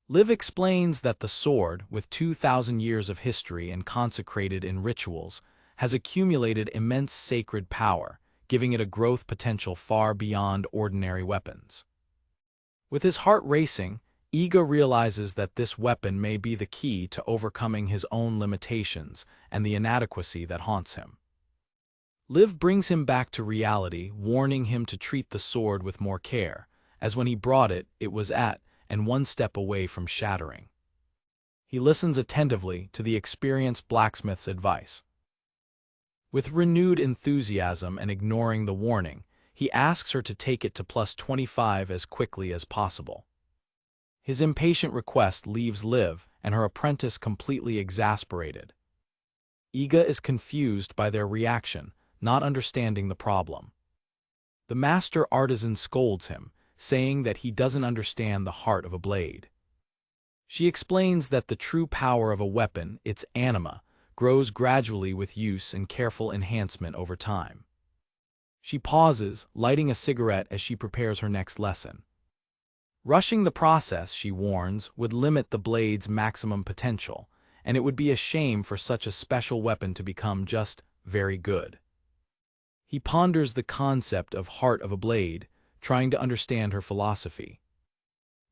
Liv explains that the sword, with 2,000 years of history and consecrated in rituals, has accumulated immense sacred power, giving it a growth potential far beyond ordinary weapons. With his heart racing, Iga realizes that this weapon may be the key to overcoming his own limitations and the inadequacy that haunts him. Liv brings him back to reality, warning him to treat the sword with more care, as when he brought it, it was at and one step away from shattering. He listens attentively to the experienced blacksmith's advice. With renewed enthusiasm and ignoring the warning, he asks her to take it to +25 as quickly as possible. His impatient request leaves Liv and her apprentice completely exasperated. Iga is confused by their reaction, not understanding the problem. The master artisan scolds him, saying that he doesn't understand the heart of a blade. She explains that the true power of a weapon, its anima, grows gradually with use and careful enhancement over time. She pauses, lighting a cigarette as she prepares her next lesson. Rushing the process, she warns, would limit the blade's maximum potential, and it would be a shame for such a special weapon to become just very good. He ponders the concept of heart of a blade, trying to understand her philosophy.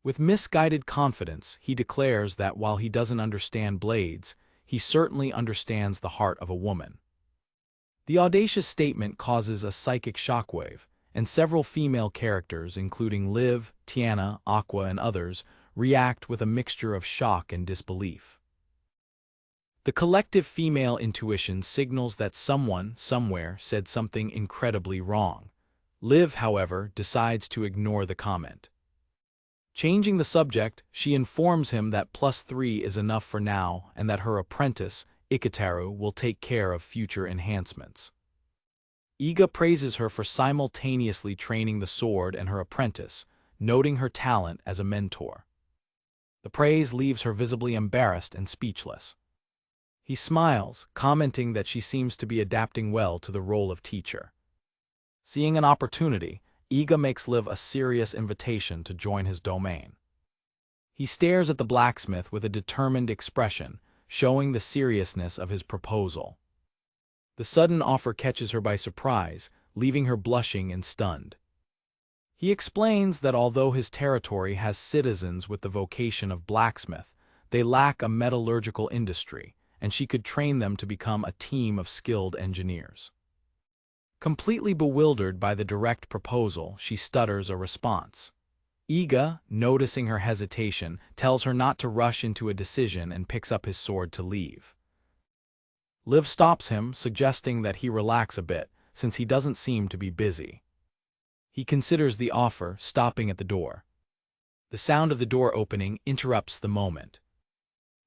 With misguided confidence, he declares that while he doesn't understand blades, he certainly understands the heart of a woman. The audacious statement causes a psychic shockwave, and several female characters, including Liv, Tiana, Aqua, and others, react with a mixture of shock and disbelief. The collective female intuition signals that someone, somewhere, said something incredibly wrong. Liv, however, decides to ignore the comment. Changing the subject, she informs him that +3 is enough for now and that her apprentice, Ikitaru, will take care of future enhancements. Iga praises her for simultaneously training the sword and her apprentice, noting her talent as a mentor. The praise leaves her visibly embarrassed and speechless. He smiles, commenting that she seems to be adapting well to the role of teacher. Seeing an opportunity, Iga makes Liv a serious invitation to join his domain. He stares at the blacksmith with a determined expression, showing the seriousness of his proposal. The sudden offer catches her by surprise, leaving her blushing and stunned. He explains that although his territory has citizens with the vocation of blacksmith, they lack a metallurgical industry, and she could train them to become a team of skilled engineers. Completely bewildered by the direct proposal, she stutters a response. Iga, noticing her hesitation, tells her not to rush into a decision and picks up his sword to leave. Liv stops him, suggesting that he relax a bit, since he doesn't seem to be busy. He considers the offer, stopping at the door. The sound of the door opening interrupts the moment.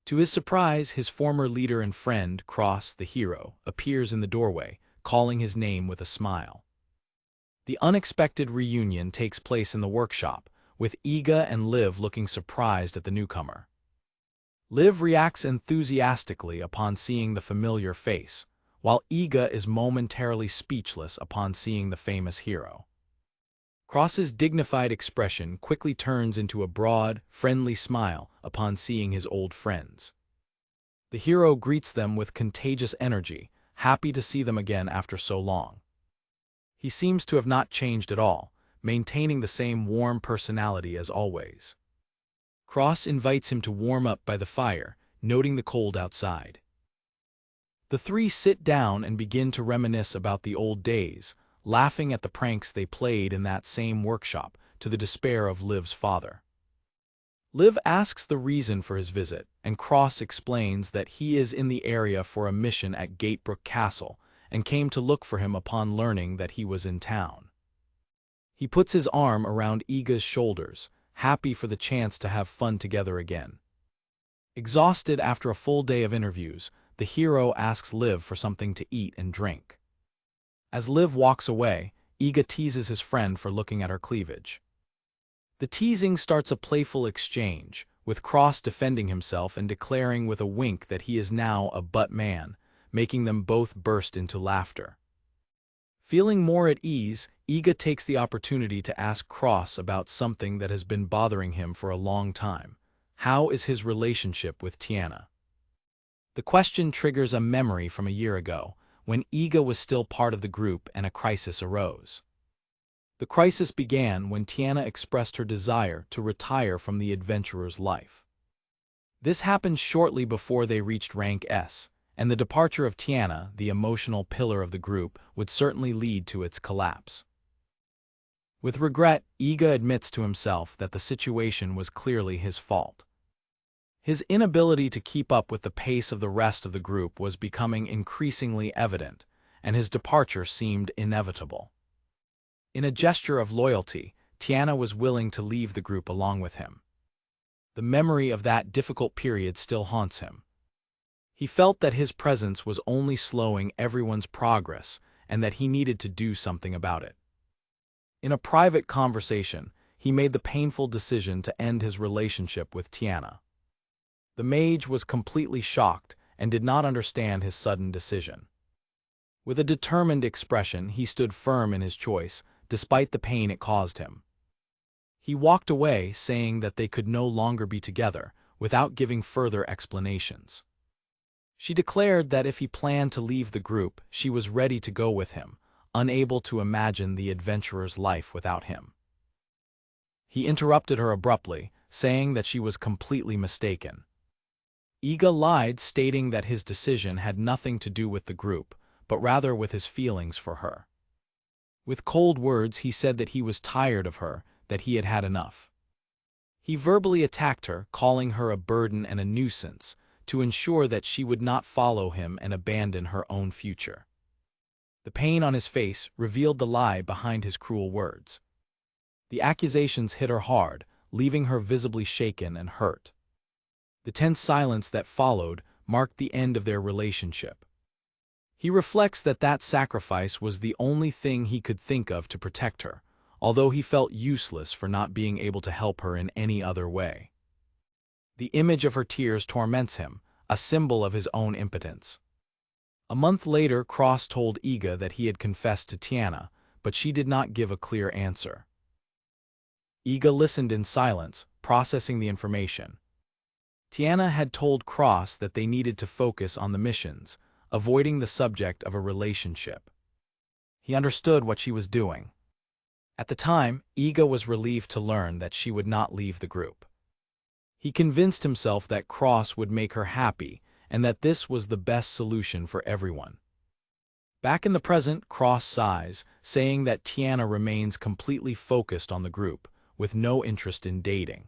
To his surprise, his former leader and friend, Cross, the hero, appears in the doorway, calling his name with a smile. The unexpected reunion takes place in the workshop, with Iga and Liv looking surprised at the newcomer. Liv reacts enthusiastically upon seeing the familiar face, while Iga is momentarily speechless upon seeing the famous hero. Cross's dignified expression quickly turns into a broad, friendly smile upon seeing his old friends. The hero greets them with contagious energy, happy to see them again after so long. He seems to have not changed at all, maintaining the same warm personality as always. Cross invites him to warm up by the fire, noting the cold outside. The three sit down and begin to reminisce about the old days, laughing at the pranks they played in that same workshop, to the despair of Liv's father. Liv asks the reason for his visit, and Cross explains that he is in the area for a mission at Gatebrook Castle, and came to look for him upon learning that he was in town. He puts his arm around Iga's shoulders, happy for the chance to have fun together again. Exhausted after a full day of interviews, the hero asks Liv for something to eat and drink. As Liv walks away, Iga teases his friend for looking at her cleavage. The teasing starts a playful exchange, with Cross defending himself and declaring with a wink that he is now a butt man, making them both burst into laughter. Feeling more at ease, Iga takes the opportunity to ask Cross about something that has been bothering him for a long time. How is his relationship with Tiana? The question triggers a memory from a year ago, when Iga was still part of the group and a crisis arose. The crisis began when Tiana expressed her desire to retire from the adventurer's life. This happened shortly before they reached rank S, and the departure of Tiana, the emotional pillar of the group, would certainly lead to its collapse. With regret, Iga admits to himself that the situation was clearly his fault. His inability to keep up with the pace of the rest of the group was becoming increasingly evident, and his departure seemed inevitable. In a gesture of loyalty, Tiana was willing to leave the group along with him. The memory of that difficult period still haunts him. He felt that his presence was only slowing everyone's progress and that he needed to do something about it. In a private conversation, he made the painful decision to end his relationship with Tiana. The mage was completely shocked and did not understand his sudden decision. With a determined expression, he stood firm in his choice, despite the pain it caused him. He walked away, saying that they could no longer be together, without giving further explanations. She declared that if he planned to leave the group, she was ready to go with him, unable to imagine the adventurer's life without him. He interrupted her abruptly, saying that she was completely mistaken. Iga lied, stating that his decision had nothing to do with the group, but rather with his feelings for her. With cold words, he said that he was tired of her, that he had had enough. He verbally attacked her, calling her a burden and a nuisance, to ensure that she would not follow him and abandon her own future. The pain on his face revealed the lie behind his cruel words. The accusations hit her hard, leaving her visibly shaken and hurt. The tense silence that followed marked the end of their relationship. He reflects that that sacrifice was the only thing he could think of to protect her, although he felt useless for not being able to help her in any other way. The image of her tears torments him, a symbol of his own impotence. A month later, Cross told Iga that he had confessed to Tiana, but she did not give a clear answer. Iga listened in silence, processing the information. Tiana had told Cross that they needed to focus on the missions, avoiding the subject of a relationship. He understood what she was doing. At the time, Iga was relieved to learn that she would not leave the group. He convinced himself that Cross would make her happy and that this was the best solution for everyone. Back in the present, Cross sighs, saying that Tiana remains completely focused on the group, with no interest in dating.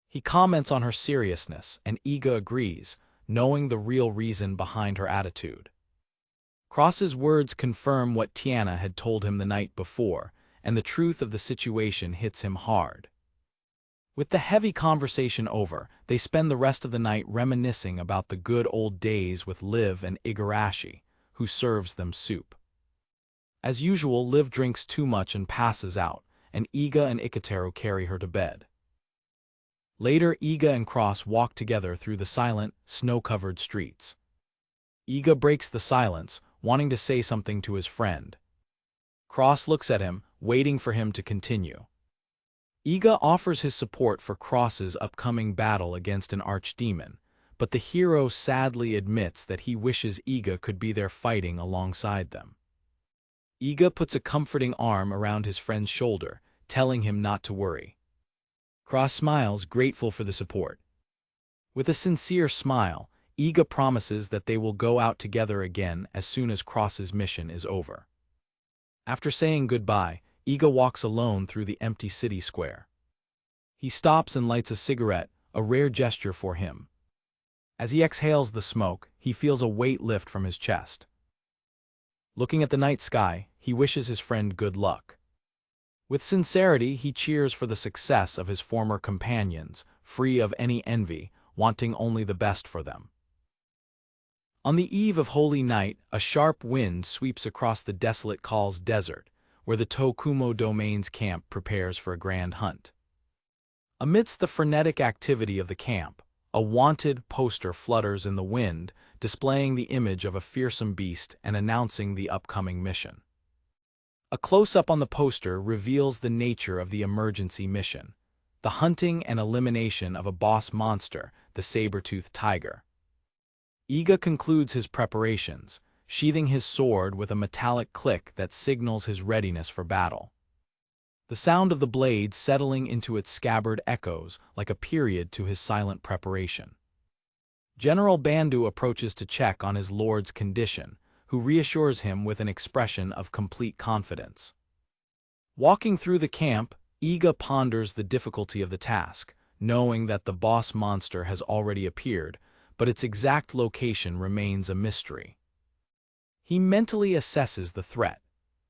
He comments on her seriousness, and Iga agrees, knowing the real reason behind her attitude. Cross's words confirm what Tiana had told him the night before, and the truth of the situation hits him hard. With the heavy conversation over, they spend the rest of the night reminiscing about the good old days with Liv and Igarashi, who serves them soup. As usual, Liv drinks too much and passes out, and Iga and Iketaro carry her to bed. Later, Iga and Cross walk together through the silent, snow-covered streets. Iga breaks the silence, wanting to say something to his friend. Cross looks at him, waiting for him to continue. Iga offers his support for Cross's upcoming battle against an archdemon, but the hero sadly admits that he wishes Iga could be there fighting alongside them. Iga puts a comforting arm around his friend's shoulder, telling him not to worry. Cross smiles, grateful for the support. With a sincere smile, Iga promises that they will go out together again as soon as Cross's mission is over. After saying goodbye, Iga walks alone through the empty city square. He stops and lights a cigarette, a rare gesture for him. As he exhales the smoke, he feels a weight lift from his chest. Looking at the night sky, he wishes his friend good luck. With sincerity, he cheers for the success of his former companions, free of any envy, wanting only the best for them. On the eve of Holy Night, a sharp wind sweeps across the desolate Kals Desert, where the Tokumo Domain's camp prepares for a grand hunt. Amidst the frenetic activity of the camp, a wanted poster flutters in the wind, displaying the image of a fearsome beast and announcing the upcoming mission. A close-up on the poster reveals the nature of the emergency mission: the hunting and elimination of a boss monster, the saber-toothed tiger. Iga concludes his preparations, sheathing his sword with a metallic click that signals his readiness for battle. The sound of the blade settling into its scabbard echoes like a period to his silent preparation. General Bandu approaches to check on his lord's condition, who reassures him with an expression of complete confidence. Walking through the camp, Iga ponders the difficulty of the task, knowing that the boss monster has already appeared, but its exact location remains a mystery. He mentally assesses the threat.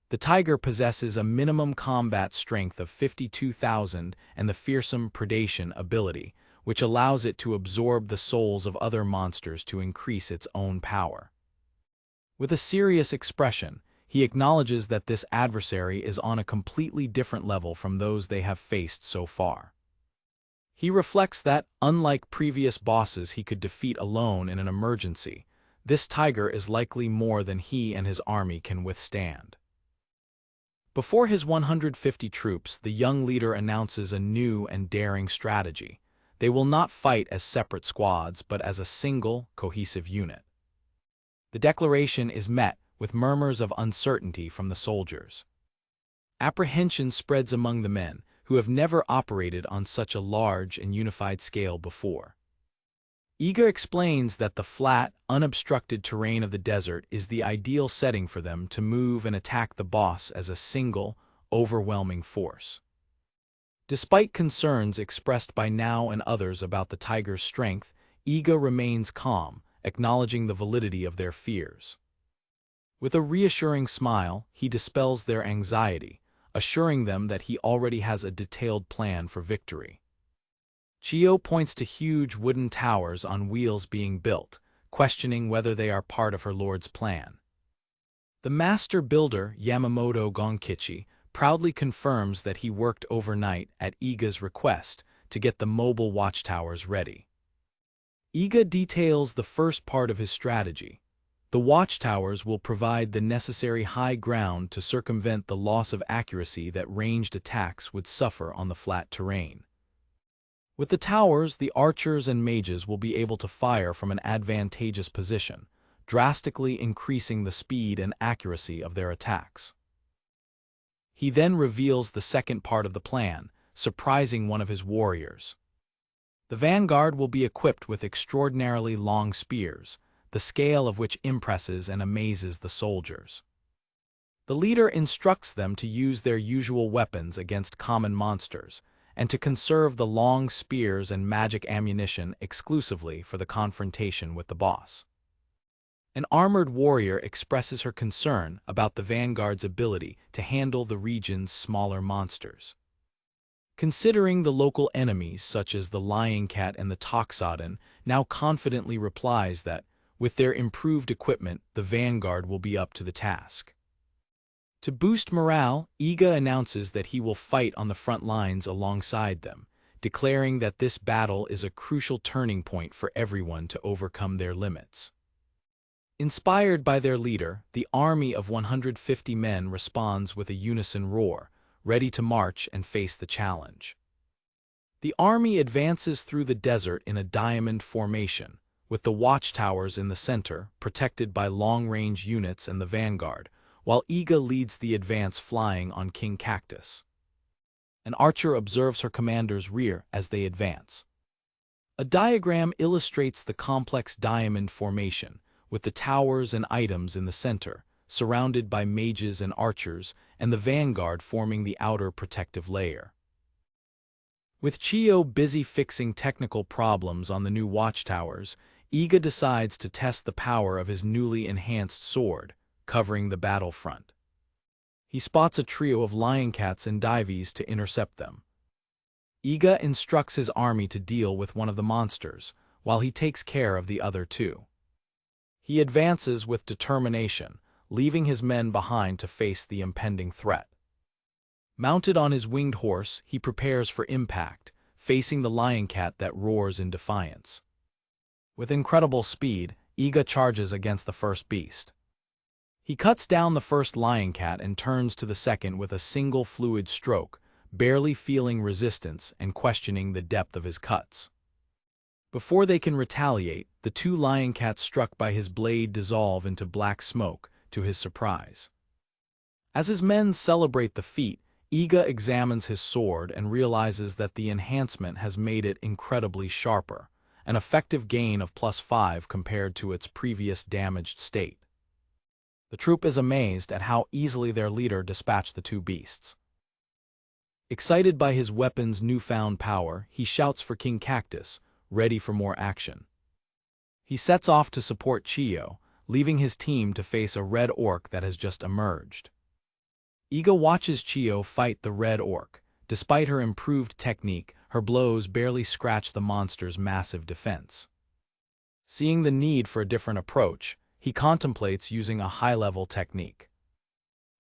The tiger possesses a minimum combat strength of 52,000 and the fearsome predation ability, which allows it to absorb the souls of other monsters to increase its own power. With a serious expression, he acknowledges that this adversary is on a completely different level from those they have faced so far. He reflects that, unlike previous bosses he could defeat alone in an emergency, this tiger is likely more than he and his army can withstand. Before his 150 troops, the young leader announces a new and daring strategy. They will not fight as separate squads, but as a single, cohesive unit. The declaration is met with murmurs of uncertainty from the soldiers. Apprehension spreads among the men, who have never operated on such a large and unified scale before. Iga explains that the flat, unobstructed terrain of the desert is the ideal setting for them to move and attack the boss as a single, overwhelming force. Despite concerns expressed by Now and others about the tiger's strength, Iga remains calm, acknowledging the validity of their fears. With a reassuring smile, he dispels their anxiety, assuring them that he already has a detailed plan for victory. Chio points to huge wooden towers on wheels being built, questioning whether they are part of her lord's plan. The master builder, Yamamoto Gonkichi, proudly confirms that he worked overnight at Iga's request to get the mobile watchtowers ready. Iga details the first part of his strategy. The watchtowers will provide the necessary high ground to circumvent the loss of accuracy that ranged attacks would suffer on the flat terrain. With the towers, the archers and mages will be able to fire from an advantageous position, drastically increasing the speed and accuracy of their attacks. He then reveals the second part of the plan, surprising one of his warriors. The vanguard will be equipped with extraordinarily long spears, the scale of which impresses and amazes the soldiers. The leader instructs them to use their usual weapons against common monsters, and to conserve the long spears and magic ammunition exclusively for the confrontation with the boss. An armored warrior expresses her concern about the vanguard's ability to handle the region's smaller monsters. Considering the local enemies such as the lion cat and the toxodon, now confidently replies that, with their improved equipment, the vanguard will be up to the task. To boost morale, Iga announces that he will fight on the front lines alongside them, declaring that this battle is a crucial turning point for everyone to overcome their limits. Inspired by their leader, the army of 150 men responds with a unison roar, ready to march and face the challenge. The army advances through the desert in a diamond formation, with the watchtowers in the center, protected by long-range units and the vanguard, while Iga leads the advance flying on King Cactus. An archer observes her commander's rear as they advance. A diagram illustrates the complex diamond formation, with the towers and items in the center, surrounded by mages and archers, and the vanguard forming the outer protective layer. With Chiyo busy fixing technical problems on the new watchtowers, Iga decides to test the power of his newly enhanced sword, covering the battlefront. He spots a trio of lion cats and divies to intercept them. Iga instructs his army to deal with one of the monsters, while he takes care of the other two. He advances with determination, leaving his men behind to face the impending threat. Mounted on his winged horse, he prepares for impact, facing the lion cat that roars in defiance. With incredible speed, Iga charges against the first beast. He cuts down the first lion cat and turns to the second with a single fluid stroke, barely feeling resistance and questioning the depth of his cuts. Before they can retaliate, the two lion cats struck by his blade dissolve into black smoke, to his surprise. As his men celebrate the feat, Iga examines his sword and realizes that the enhancement has made it incredibly sharper, an effective gain of +5 compared to its previous damaged state. The troop is amazed at how easily their leader dispatched the two beasts. Excited by his weapon's newfound power, he shouts for King Cactus, ready for more action. He sets off to support Chiyo, leaving his team to face a red orc that has just emerged. Iga watches Chiyo fight the red orc. Despite her improved technique, her blows barely scratch the monster's massive defense. Seeing the need for a different approach, he contemplates using a high-level technique.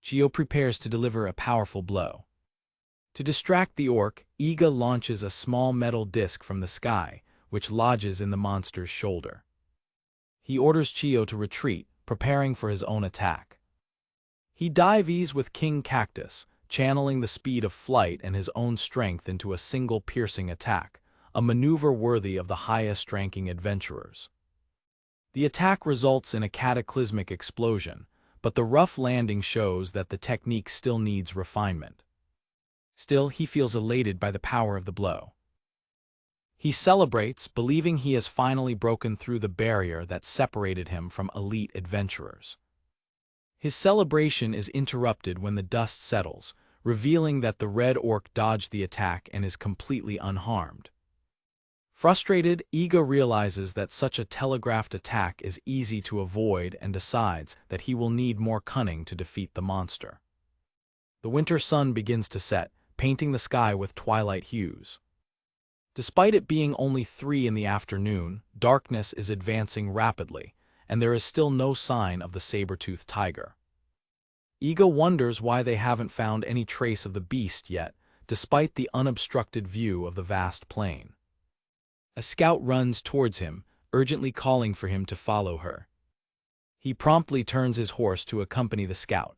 Chiyo prepares to deliver a powerful blow. To distract the orc, Iga launches a small metal disc from the sky, which lodges in the monster's shoulder. He orders Chiyo to retreat, preparing for his own attack. He dives with King Cactus, channeling the speed of flight and his own strength into a single piercing attack, a maneuver worthy of the highest-ranking adventurers. The attack results in a cataclysmic explosion, but the rough landing shows that the technique still needs refinement. Still, he feels elated by the power of the blow. He celebrates, believing he has finally broken through the barrier that separated him from elite adventurers. His celebration is interrupted when the dust settles, revealing that the red orc dodged the attack and is completely unharmed. Frustrated, Iga realizes that such a telegraphed attack is easy to avoid and decides that he will need more cunning to defeat the monster. The winter sun begins to set, painting the sky with twilight hues. Despite it being only 3 in the afternoon, darkness is advancing rapidly, and there is still no sign of the saber-toothed tiger. Iga wonders why they haven't found any trace of the beast yet, despite the unobstructed view of the vast plain. A scout runs towards him, urgently calling for him to follow her. He promptly turns his horse to accompany the scout.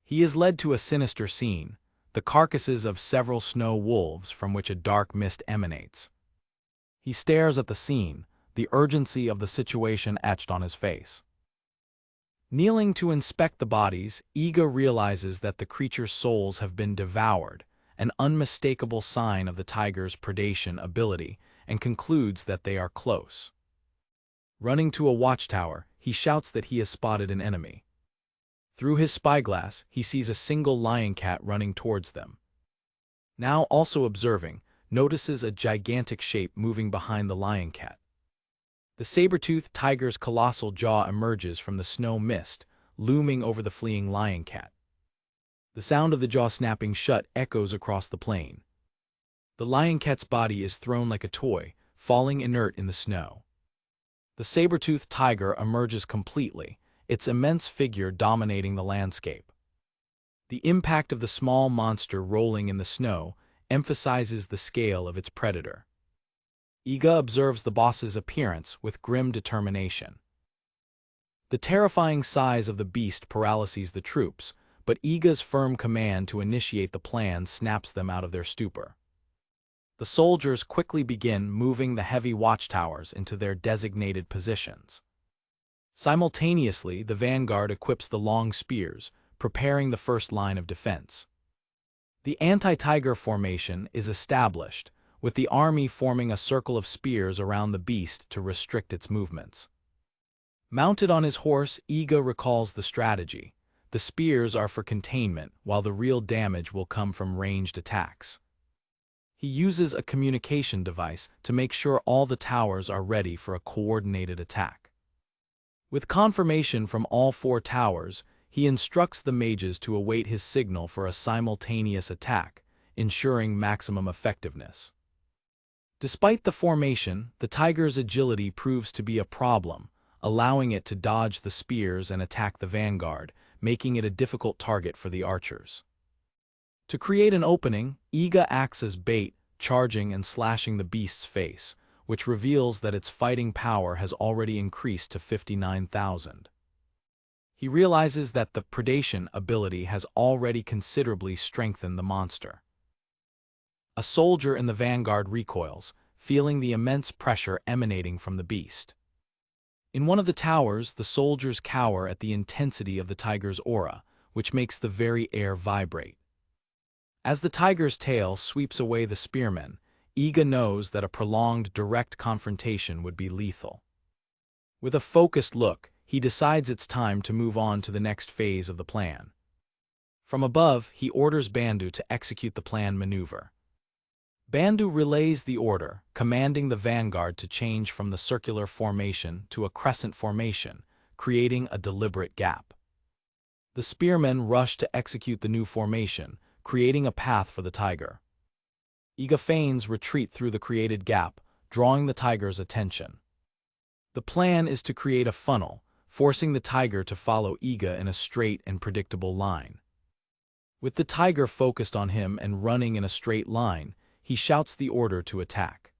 He is led to a sinister scene. The the carcasses of several snow wolves from which a dark mist emanates. He stares at the scene, the urgency of the situation etched on his face. Kneeling to inspect the bodies, Iga realizes that the creatures' souls have been devoured, an unmistakable sign of the tiger's predation ability, and concludes that they are close. Running to a watchtower, he shouts that he has spotted an enemy. Through his spyglass, he sees a single lion cat running towards them. Now also observing, notices a gigantic shape moving behind the lion cat. The saber-toothed tiger's colossal jaw emerges from the snow mist, looming over the fleeing lion cat. The sound of the jaw snapping shut echoes across the plain. The lion cat's body is thrown like a toy, falling inert in the snow. The saber-toothed tiger emerges completely, its immense figure dominating the landscape. The impact of the small monster rolling in the snow emphasizes the scale of its predator. Iga observes the boss's appearance with grim determination. The terrifying size of the beast paralyses the troops, but Iga's firm command to initiate the plan snaps them out of their stupor. The soldiers quickly begin moving the heavy watchtowers into their designated positions. Simultaneously, the vanguard equips the long spears, preparing the first line of defense. The anti-tiger formation is established, with the army forming a circle of spears around the beast to restrict its movements. Mounted on his horse, Iga recalls the strategy. The spears are for containment, while the real damage will come from ranged attacks. He uses a communication device to make sure all the towers are ready for a coordinated attack. With confirmation from all 4 towers, he instructs the mages to await his signal for a simultaneous attack, ensuring maximum effectiveness. Despite the formation, the tiger's agility proves to be a problem, allowing it to dodge the spears and attack the vanguard, making it a difficult target for the archers. To create an opening, Iga acts as bait, charging and slashing the beast's face, which reveals that its fighting power has already increased to 59,000. He realizes that the predation ability has already considerably strengthened the monster. A soldier in the vanguard recoils, feeling the immense pressure emanating from the beast. In one of the towers, the soldiers cower at the intensity of the tiger's aura, which makes the very air vibrate. As the tiger's tail sweeps away the spearmen, Iga knows that a prolonged direct confrontation would be lethal. With a focused look, he decides it's time to move on to the next phase of the plan. From above, he orders Bandu to execute the planned maneuver. Bandu relays the order, commanding the vanguard to change from the circular formation to a crescent formation, creating a deliberate gap. The spearmen rush to execute the new formation, creating a path for the tiger. Iga feigns retreat through the created gap, drawing the tiger's attention. The plan is to create a funnel, forcing the tiger to follow Iga in a straight and predictable line. With the tiger focused on him and running in a straight line, he shouts the order to attack.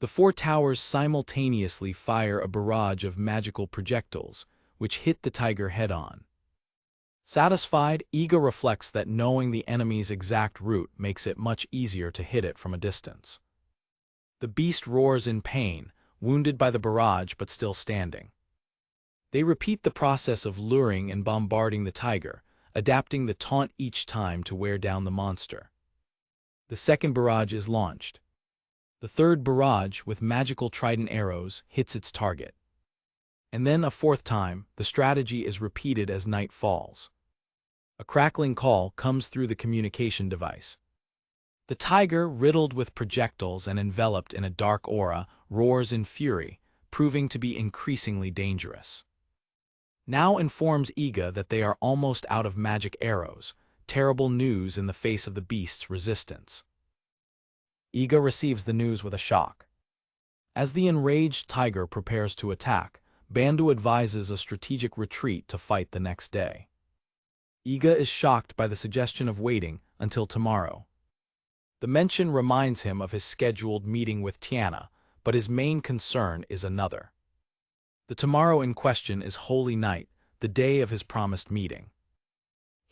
The 4 towers simultaneously fire a barrage of magical projectiles, which hit the tiger head-on. Satisfied, Iga reflects that knowing the enemy's exact route makes it much easier to hit it from a distance. The beast roars in pain, wounded by the barrage but still standing. They repeat the process of luring and bombarding the tiger, adapting the taunt each time to wear down the monster. The second barrage is launched. The third barrage, with magical trident arrows, hits its target. And then a 4th time, the strategy is repeated as night falls. A crackling call comes through the communication device. The tiger, riddled with projectiles and enveloped in a dark aura, roars in fury, proving to be increasingly dangerous. Now informs Iga that they are almost out of magic arrows, terrible news in the face of the beast's resistance. Iga receives the news with a shock. As the enraged tiger prepares to attack, Bandu advises a strategic retreat to fight the next day. Iga is shocked by the suggestion of waiting until tomorrow. The mention reminds him of his scheduled meeting with Tiana, but his main concern is another. The tomorrow in question is Holy Night, the day of his promised meeting.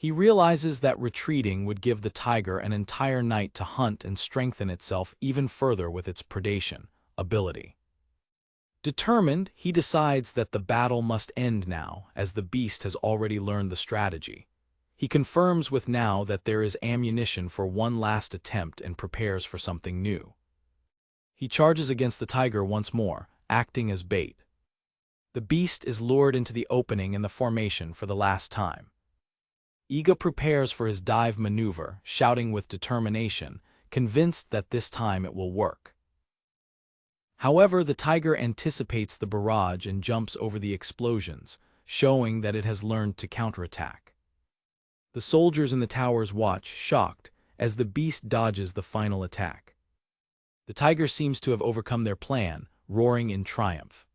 He realizes that retreating would give the tiger an entire night to hunt and strengthen itself even further with its predation ability. Determined, he decides that the battle must end now, as the beast has already learned the strategy. He confirms with Now that there is ammunition for one last attempt and prepares for something new. He charges against the tiger once more, acting as bait. The beast is lured into the opening in the formation for the last time. Iga prepares for his dive maneuver, shouting with determination, convinced that this time it will work. However, the tiger anticipates the barrage and jumps over the explosions, showing that it has learned to counterattack. The soldiers in the towers watch, shocked, as the beast dodges the final attack. The tiger seems to have overcome their plan, roaring in triumph.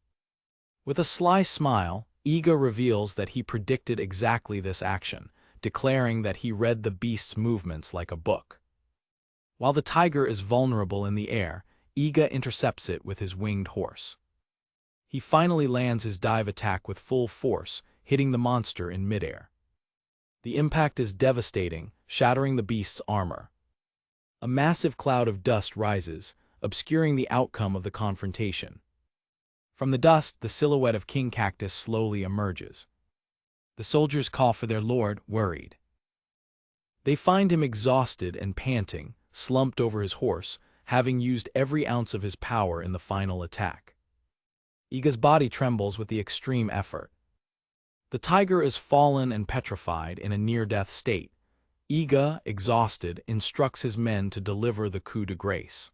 With a sly smile, Iga reveals that he predicted exactly this action, declaring that he read the beast's movements like a book. While the tiger is vulnerable in the air, Iga intercepts it with his winged horse. He finally lands his dive attack with full force, hitting the monster in midair. The impact is devastating, shattering the beast's armor. A massive cloud of dust rises, obscuring the outcome of the confrontation. From the dust, the silhouette of King Cactus slowly emerges. The soldiers call for their lord, worried. They find him exhausted and panting, slumped over his horse, having used every ounce of his power in the final attack. Iga's body trembles with the extreme effort. The tiger is fallen and petrified in a near-death state. Iga, exhausted, instructs his men to deliver the coup de grace.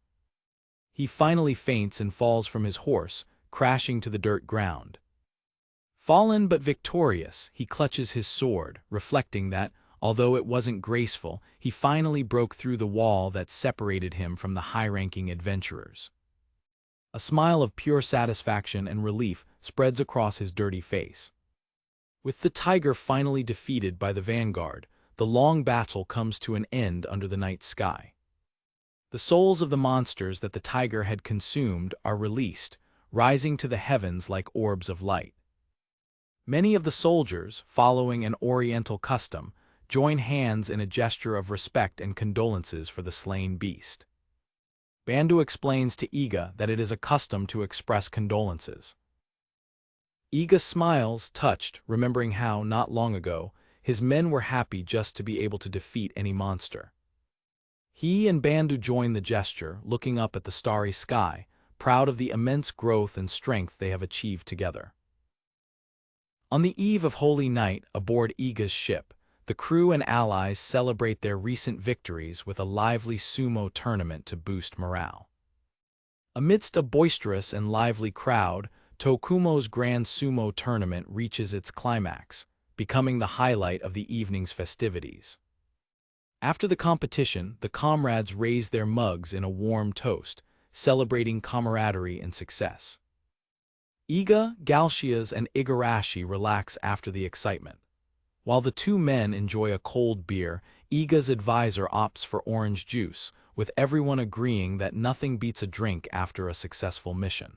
He finally faints and falls from his horse, crashing to the dirt ground. Fallen but victorious, he clutches his sword, reflecting that, although it wasn't graceful, he finally broke through the wall that separated him from the high-ranking adventurers. A smile of pure satisfaction and relief spreads across his dirty face. With the tiger finally defeated by the vanguard, the long battle comes to an end under the night sky. The souls of the monsters that the tiger had consumed are released, rising to the heavens like orbs of light. Many of the soldiers, following an oriental custom, join hands in a gesture of respect and condolences for the slain beast. Bandu explains to Iga that it is a custom to express condolences. Iga smiles, touched, remembering how, not long ago, his men were happy just to be able to defeat any monster. He and Bandu join the gesture, looking up at the starry sky, proud of the immense growth and strength they have achieved together. On the eve of Holy Night, aboard Iga's ship, the crew and allies celebrate their recent victories with a lively sumo tournament to boost morale. Amidst a boisterous and lively crowd, Tokumo's Grand Sumo Tournament reaches its climax, becoming the highlight of the evening's festivities. After the competition, the comrades raise their mugs in a warm toast, celebrating camaraderie and success. Iga, Galshias, and Igarashi relax after the excitement. While the two men enjoy a cold beer, Iga's advisor opts for orange juice, with everyone agreeing that nothing beats a drink after a successful mission.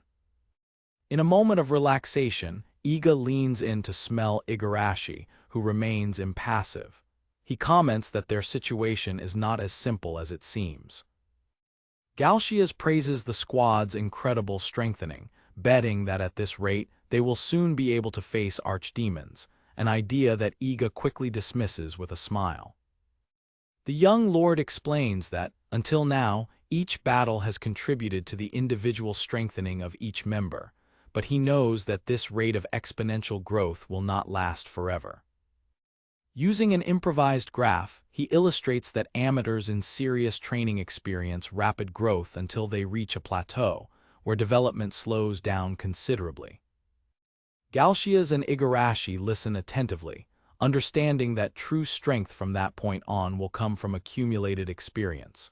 In a moment of relaxation, Iga leans in to smell Igarashi, who remains impassive. He comments that their situation is not as simple as it seems. Galshias praises the squad's incredible strengthening, betting that at this rate they will soon be able to face archdemons, an idea that Iga quickly dismisses with a smile. The young lord explains that, until now, each battle has contributed to the individual strengthening of each member, but he knows that this rate of exponential growth will not last forever. Using an improvised graph, he illustrates that amateurs in serious training experience rapid growth until they reach a plateau, where development slows down considerably. Galshias and Igarashi listen attentively, understanding that true strength from that point on will come from accumulated experience.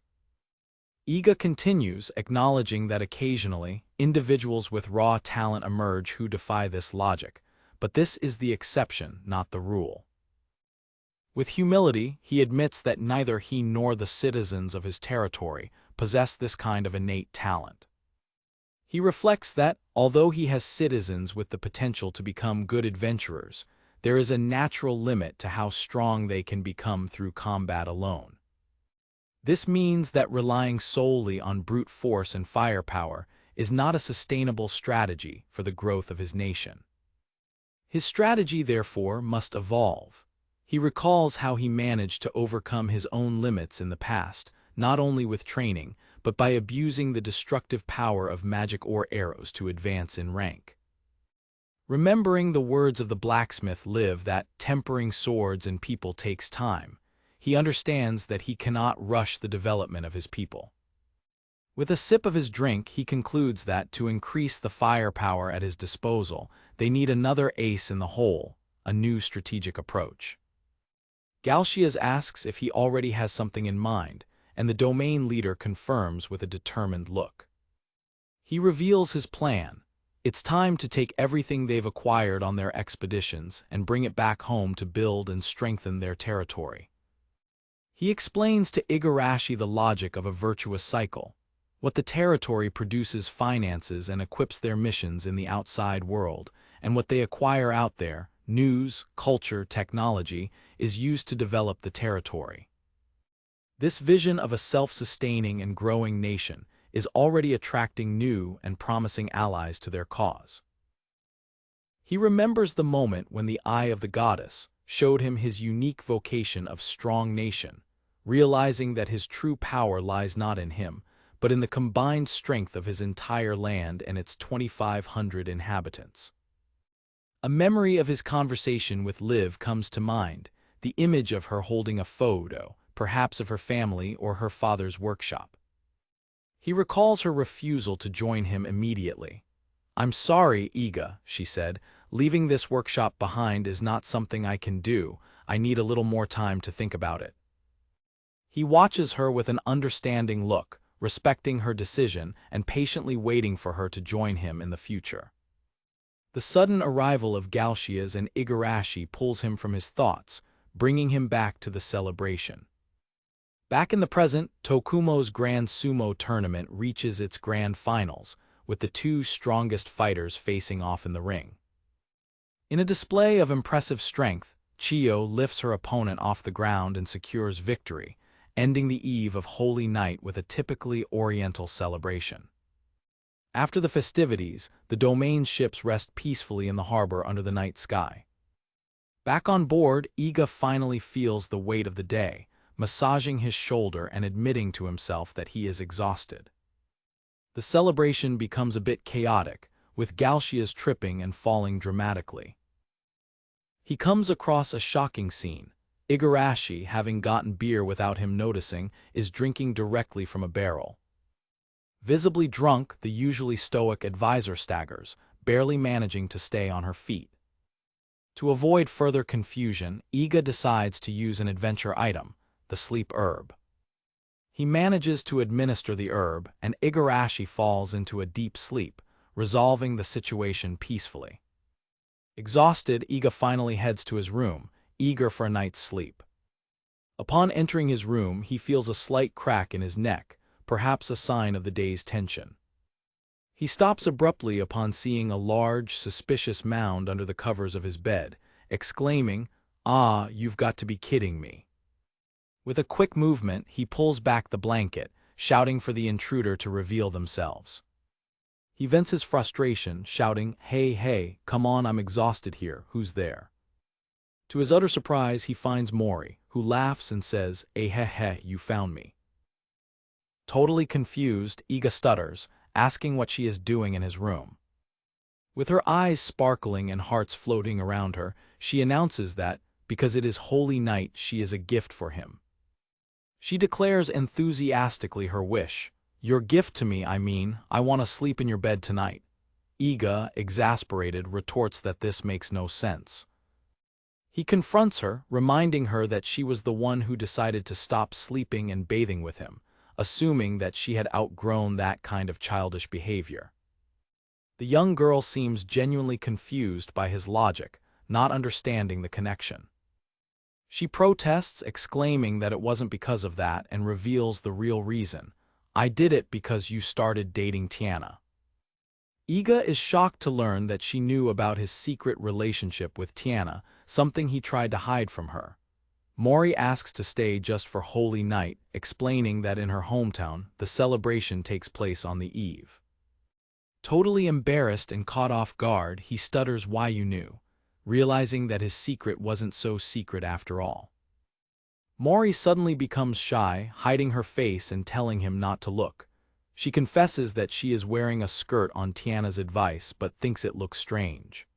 Iga continues, acknowledging that occasionally, individuals with raw talent emerge who defy this logic, but this is the exception, not the rule. With humility, he admits that neither he nor the citizens of his territory possess this kind of innate talent. He reflects that, although he has citizens with the potential to become good adventurers, there is a natural limit to how strong they can become through combat alone. This means that relying solely on brute force and firepower is not a sustainable strategy for the growth of his nation. His strategy, therefore, must evolve. He recalls how he managed to overcome his own limits in the past, not only with training, but by abusing the destructive power of magic or arrows to advance in rank. Remembering the words of the blacksmith Liv that tempering swords and people takes time, he understands that he cannot rush the development of his people. With a sip of his drink, he concludes that to increase the firepower at his disposal, they need another ace in the hole, a new strategic approach. Galcias asks if he already has something in mind, and the domain leader confirms with a determined look. He reveals his plan. It's time to take everything they've acquired on their expeditions and bring it back home to build and strengthen their territory. He explains to Igarashi the logic of a virtuous cycle. What the territory produces finances and equips their missions in the outside world, and what they acquire out there, news, culture, technology, is used to develop the territory. This vision of a self-sustaining and growing nation is already attracting new and promising allies to their cause. He remembers the moment when the Eye of the Goddess showed him his unique vocation of strong nation, realizing that his true power lies not in him, but in the combined strength of his entire land and its 2,500 inhabitants. A memory of his conversation with Liv comes to mind, the image of her holding a photo, perhaps of her family or her father's workshop. He recalls her refusal to join him immediately. "I'm sorry, Iga," she said, "leaving this workshop behind is not something I can do. I need a little more time to think about it." He watches her with an understanding look, respecting her decision and patiently waiting for her to join him in the future. The sudden arrival of Galcias and Igarashi pulls him from his thoughts, bringing him back to the celebration. Back in the present, Tokumo's Grand Sumo tournament reaches its grand finals, with the two strongest fighters facing off in the ring. In a display of impressive strength, Chiyo lifts her opponent off the ground and secures victory, ending the eve of Holy Night with a typically Oriental celebration. After the festivities, the domain ships rest peacefully in the harbor under the night sky. Back on board, Iga finally feels the weight of the day, massaging his shoulder and admitting to himself that he is exhausted. The celebration becomes a bit chaotic, with Galcias tripping and falling dramatically. He comes across a shocking scene. Igarashi, having gotten beer without him noticing, is drinking directly from a barrel. Visibly drunk, the usually stoic advisor staggers, barely managing to stay on her feet. To avoid further confusion, Iga decides to use an adventure item, the sleep herb. He manages to administer the herb, and Igarashi falls into a deep sleep, resolving the situation peacefully. Exhausted, Iga finally heads to his room, eager for a night's sleep. Upon entering his room, he feels a slight crack in his neck, perhaps a sign of the day's tension. He stops abruptly upon seeing a large, suspicious mound under the covers of his bed, exclaiming, "Ah, you've got to be kidding me." With a quick movement, he pulls back the blanket, shouting for the intruder to reveal themselves. He vents his frustration, shouting, Hey, come on, I'm exhausted here, who's there?" To his utter surprise, he finds Mori, who laughs and says, You found me." Totally confused, Iga stutters, asking what she is doing in his room. With her eyes sparkling and hearts floating around her, she announces that, because it is Holy Night, she is a gift for him. She declares enthusiastically her wish. "Your gift to me, I want to sleep in your bed tonight." Iga, exasperated, retorts that this makes no sense. He confronts her, reminding her that she was the one who decided to stop sleeping and bathing with him, assuming that she had outgrown that kind of childish behavior. The young girl seems genuinely confused by his logic, not understanding the connection. She protests, exclaiming that it wasn't because of that, and reveals the real reason. "I did it because you started dating Tiana." Iga is shocked to learn that she knew about his secret relationship with Tiana, something he tried to hide from her. Mori asks to stay just for Holy Night, explaining that in her hometown, the celebration takes place on the eve. Totally embarrassed and caught off guard, he stutters why you knew, realizing that his secret wasn't so secret after all. Mori suddenly becomes shy, hiding her face and telling him not to look. She confesses that she is wearing a skirt on Tiana's advice but thinks it looks strange.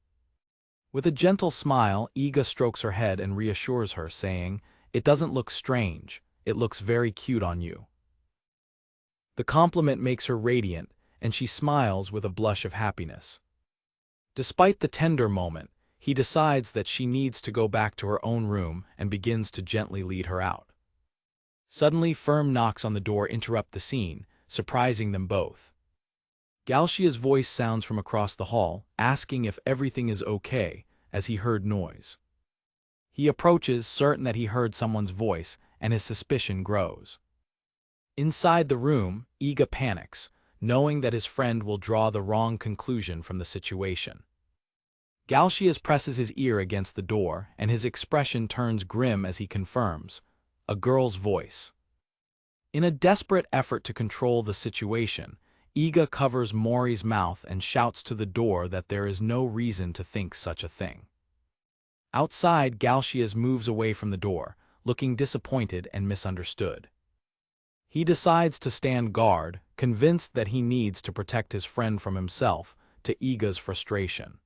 With a gentle smile, Iga strokes her head and reassures her, saying, "It doesn't look strange, it looks very cute on you." The compliment makes her radiant, and she smiles with a blush of happiness. Despite the tender moment, he decides that she needs to go back to her own room and begins to gently lead her out. Suddenly, firm knocks on the door interrupt the scene, surprising them both. Galcia's voice sounds from across the hall, asking if everything is okay, as he heard noise. He approaches, certain that he heard someone's voice, and his suspicion grows. Inside the room, Iga panics, knowing that his friend will draw the wrong conclusion from the situation. Galcias presses his ear against the door, and his expression turns grim as he confirms, "A girl's voice." In a desperate effort to control the situation, Iga covers Mori's mouth and shouts to the door that there is no reason to think such a thing. Outside, Galcias moves away from the door, looking disappointed and misunderstood. He decides to stand guard, convinced that he needs to protect his friend from himself, to Iga's frustration.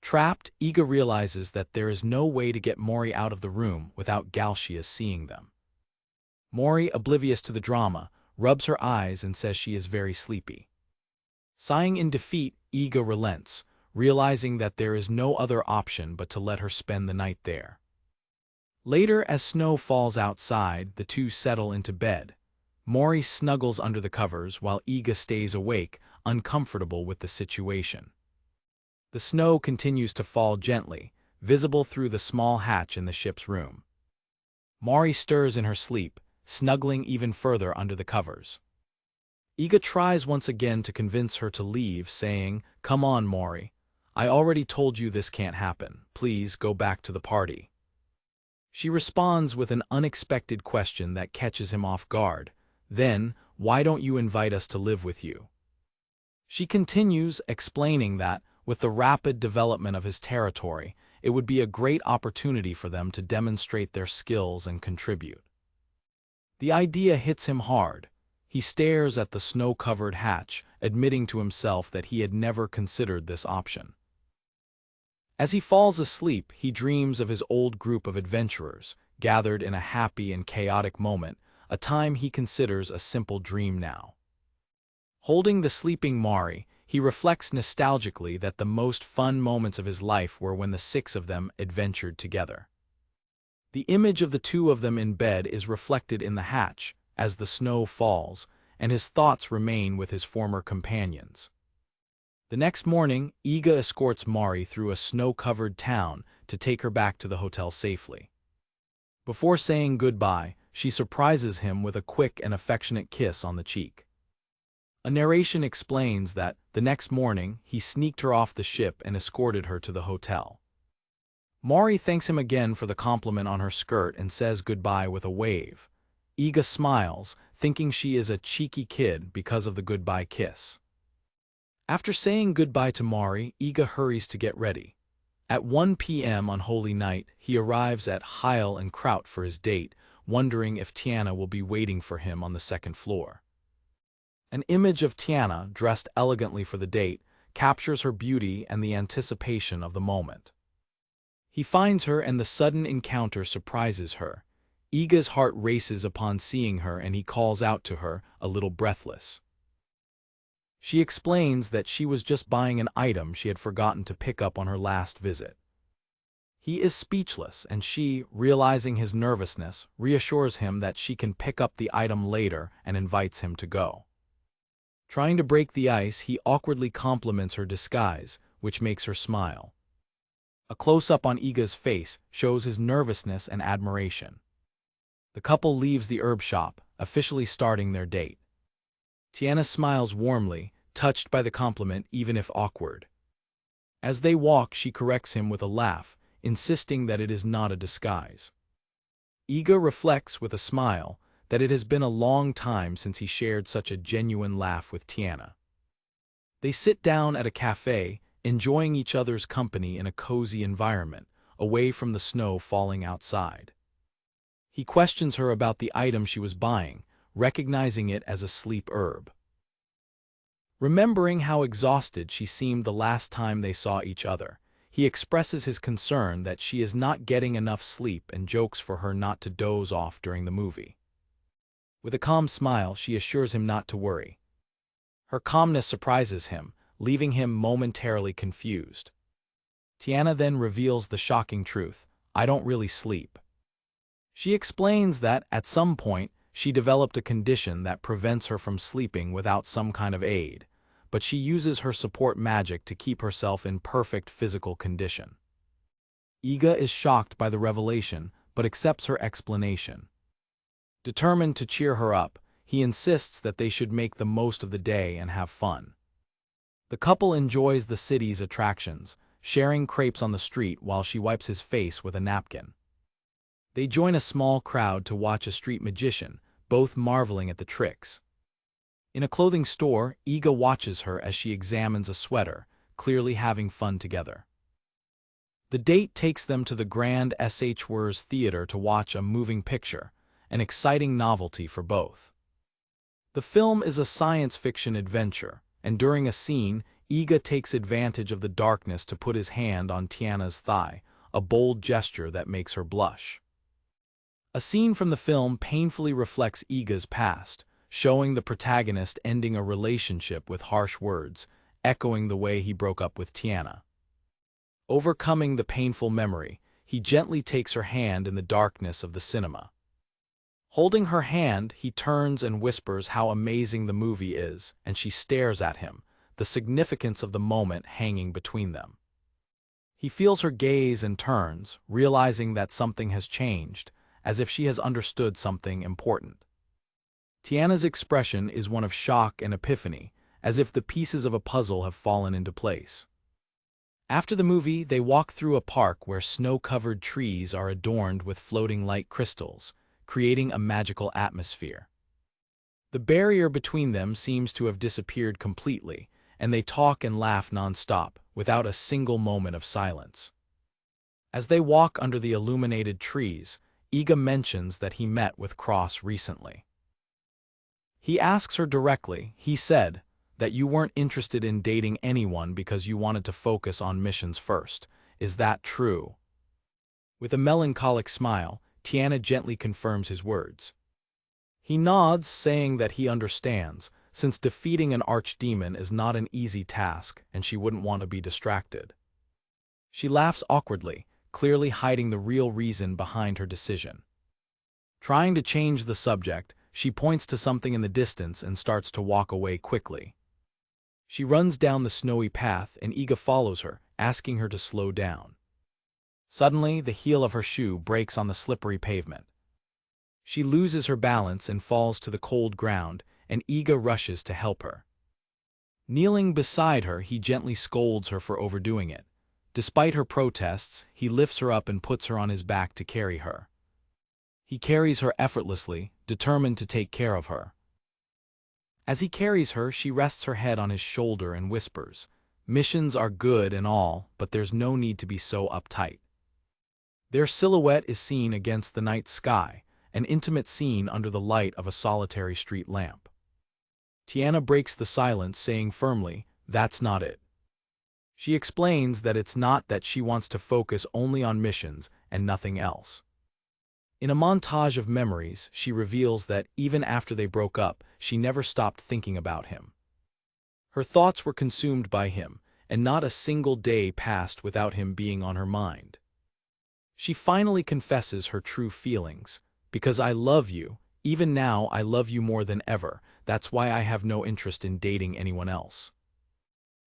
Trapped, Iga realizes that there is no way to get Mori out of the room without Galcias seeing them. Mori, oblivious to the drama, rubs her eyes and says she is very sleepy. Sighing in defeat, Iga relents, realizing that there is no other option but to let her spend the night there. Later, as snow falls outside, the two settle into bed. Mori snuggles under the covers while Iga stays awake, uncomfortable with the situation. The snow continues to fall gently, visible through the small hatch in the ship's room. Mori stirs in her sleep, snuggling even further under the covers. Iga tries once again to convince her to leave, saying, "Come on, Mori. I already told you this can't happen. Please go back to the party." She responds with an unexpected question that catches him off guard. "Then, why don't you invite us to live with you?" She continues, explaining that, with the rapid development of his territory, it would be a great opportunity for them to demonstrate their skills and contribute. The idea hits him hard. He stares at the snow-covered hatch, admitting to himself that he had never considered this option. As he falls asleep, he dreams of his old group of adventurers, gathered in a happy and chaotic moment, a time he considers a simple dream now. Holding the sleeping Mori, he reflects nostalgically that the most fun moments of his life were when the six of them adventured together. The image of the two of them in bed is reflected in the hatch, as the snow falls, and his thoughts remain with his former companions. The next morning, Iga escorts Mori through a snow-covered town to take her back to the hotel safely. Before saying goodbye, she surprises him with a quick and affectionate kiss on the cheek. A narration explains that, the next morning, he sneaked her off the ship and escorted her to the hotel. Mori thanks him again for the compliment on her skirt and says goodbye with a wave. Iga smiles, thinking she is a cheeky kid because of the goodbye kiss. After saying goodbye to Mori, Iga hurries to get ready. At 1 p.m. on Holy Night, he arrives at Heil and Kraut for his date, wondering if Tiana will be waiting for him on the second floor. An image of Tiana, dressed elegantly for the date, captures her beauty and the anticipation of the moment. He finds her and the sudden encounter surprises her. Iga's heart races upon seeing her and he calls out to her, a little breathless. She explains that she was just buying an item she had forgotten to pick up on her last visit. He is speechless and she, realizing his nervousness, reassures him that she can pick up the item later and invites him to go. Trying to break the ice, he awkwardly compliments her disguise, which makes her smile. A close-up on Iga's face shows his nervousness and admiration. The couple leaves the herb shop, officially starting their date. Tiana smiles warmly, touched by the compliment even if awkward. As they walk, she corrects him with a laugh, insisting that it is not a disguise. Iga reflects with a smile that it has been a long time since he shared such a genuine laugh with Tiana. They sit down at a cafe, enjoying each other's company in a cozy environment, away from the snow falling outside. He questions her about the item she was buying, recognizing it as a sleep herb. Remembering how exhausted she seemed the last time they saw each other, he expresses his concern that she is not getting enough sleep and jokes for her not to doze off during the movie. With a calm smile, she assures him not to worry. Her calmness surprises him, leaving him momentarily confused. Tiana then reveals the shocking truth: "I don't really sleep." She explains that, at some point, she developed a condition that prevents her from sleeping without some kind of aid, but she uses her support magic to keep herself in perfect physical condition. Iga is shocked by the revelation, but accepts her explanation. Determined to cheer her up, he insists that they should make the most of the day and have fun. The couple enjoys the city's attractions, sharing crepes on the street while she wipes his face with a napkin. They join a small crowd to watch a street magician, both marveling at the tricks. In a clothing store, Iga watches her as she examines a sweater, clearly having fun together. The date takes them to the Grand Schwer's Theater to watch a moving picture, an exciting novelty for both. The film is a science fiction adventure, and during a scene, Iga takes advantage of the darkness to put his hand on Tiana's thigh, a bold gesture that makes her blush. A scene from the film painfully reflects Iga's past, showing the protagonist ending a relationship with harsh words, echoing the way he broke up with Tiana. Overcoming the painful memory, he gently takes her hand in the darkness of the cinema. Holding her hand, he turns and whispers how amazing the movie is, and she stares at him, the significance of the moment hanging between them. He feels her gaze and turns, realizing that something has changed, as if she has understood something important. Tiana's expression is one of shock and epiphany, as if the pieces of a puzzle have fallen into place. After the movie, they walk through a park where snow-covered trees are adorned with floating light crystals, creating a magical atmosphere. The barrier between them seems to have disappeared completely, and they talk and laugh non-stop, without a single moment of silence. As they walk under the illuminated trees, Iga mentions that he met with Cross recently. He asks her directly. He said that you weren't interested in dating anyone because you wanted to focus on missions first. Is that true? With a melancholic smile, Tiana gently confirms his words. He nods, saying that he understands, since defeating an archdemon is not an easy task and she wouldn't want to be distracted. She laughs awkwardly, clearly hiding the real reason behind her decision. Trying to change the subject, she points to something in the distance and starts to walk away quickly. She runs down the snowy path and Iga follows her, asking her to slow down. Suddenly, the heel of her shoe breaks on the slippery pavement. She loses her balance and falls to the cold ground, and Iga rushes to help her. Kneeling beside her, he gently scolds her for overdoing it. Despite her protests, he lifts her up and puts her on his back to carry her. He carries her effortlessly, determined to take care of her. As he carries her, she rests her head on his shoulder and whispers, "Missions are good and all, but there's no need to be so uptight." Their silhouette is seen against the night sky, an intimate scene under the light of a solitary street lamp. Tiana breaks the silence, saying firmly, "That's not it." She explains that it's not that she wants to focus only on missions and nothing else. In a montage of memories, she reveals that, even after they broke up, she never stopped thinking about him. Her thoughts were consumed by him, and not a single day passed without him being on her mind. She finally confesses her true feelings. "Because I love you, even now I love you more than ever, that's why I have no interest in dating anyone else."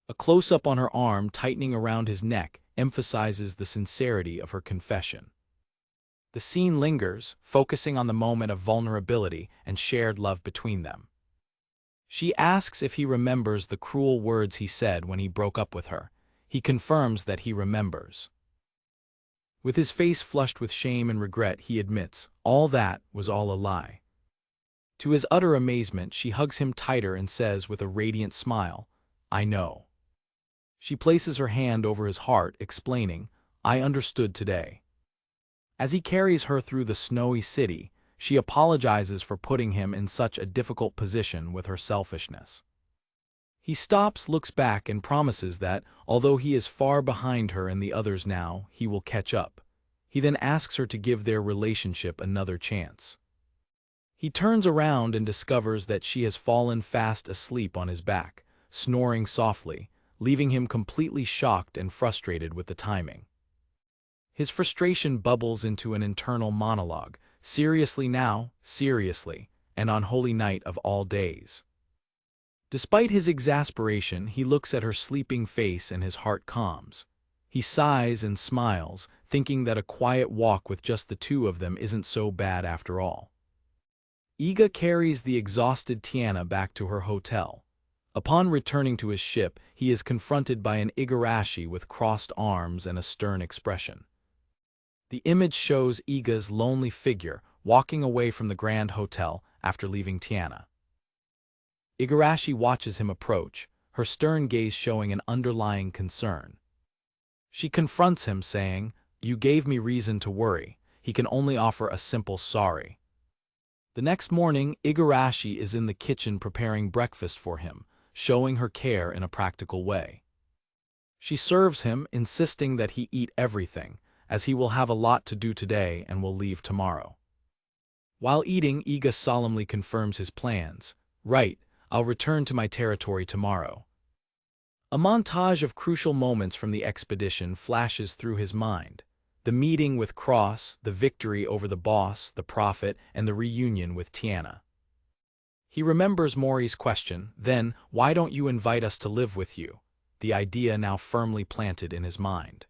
A close-up on her arm tightening around his neck emphasizes the sincerity of her confession. The scene lingers, focusing on the moment of vulnerability and shared love between them. She asks if he remembers the cruel words he said when he broke up with her. He confirms that he remembers. With his face flushed with shame and regret, he admits, all that was all a lie. To his utter amazement, she hugs him tighter and says with a radiant smile, I know. She places her hand over his heart, explaining, I understood today. As he carries her through the snowy city, she apologizes for putting him in such a difficult position with her selfishness. He stops, looks back, and promises that, although he is far behind her and the others now, he will catch up. He then asks her to give their relationship another chance. He turns around and discovers that she has fallen fast asleep on his back, snoring softly, leaving him completely shocked and frustrated with the timing. His frustration bubbles into an internal monologue, seriously now, seriously, and on holy night of all days. Despite his exasperation, he looks at her sleeping face and his heart calms. He sighs and smiles, thinking that a quiet walk with just the two of them isn't so bad after all. Iga carries the exhausted Tiana back to her hotel. Upon returning to his ship, he is confronted by an Igarashi with crossed arms and a stern expression. The image shows Iga's lonely figure walking away from the Grand Hotel after leaving Tiana. Igarashi watches him approach, her stern gaze showing an underlying concern. She confronts him, saying, You gave me reason to worry. He can only offer a simple sorry. The next morning, Igarashi is in the kitchen preparing breakfast for him, showing her care in a practical way. She serves him, insisting that he eat everything, as he will have a lot to do today and will leave tomorrow. While eating, Iga solemnly confirms his plans. Right, I'll return to my territory tomorrow. A montage of crucial moments from the expedition flashes through his mind. The meeting with Cross, the victory over the boss, the prophet, and the reunion with Tiana. He remembers Mori's question, then, why don't you invite us to live with you? The idea now firmly planted in his mind.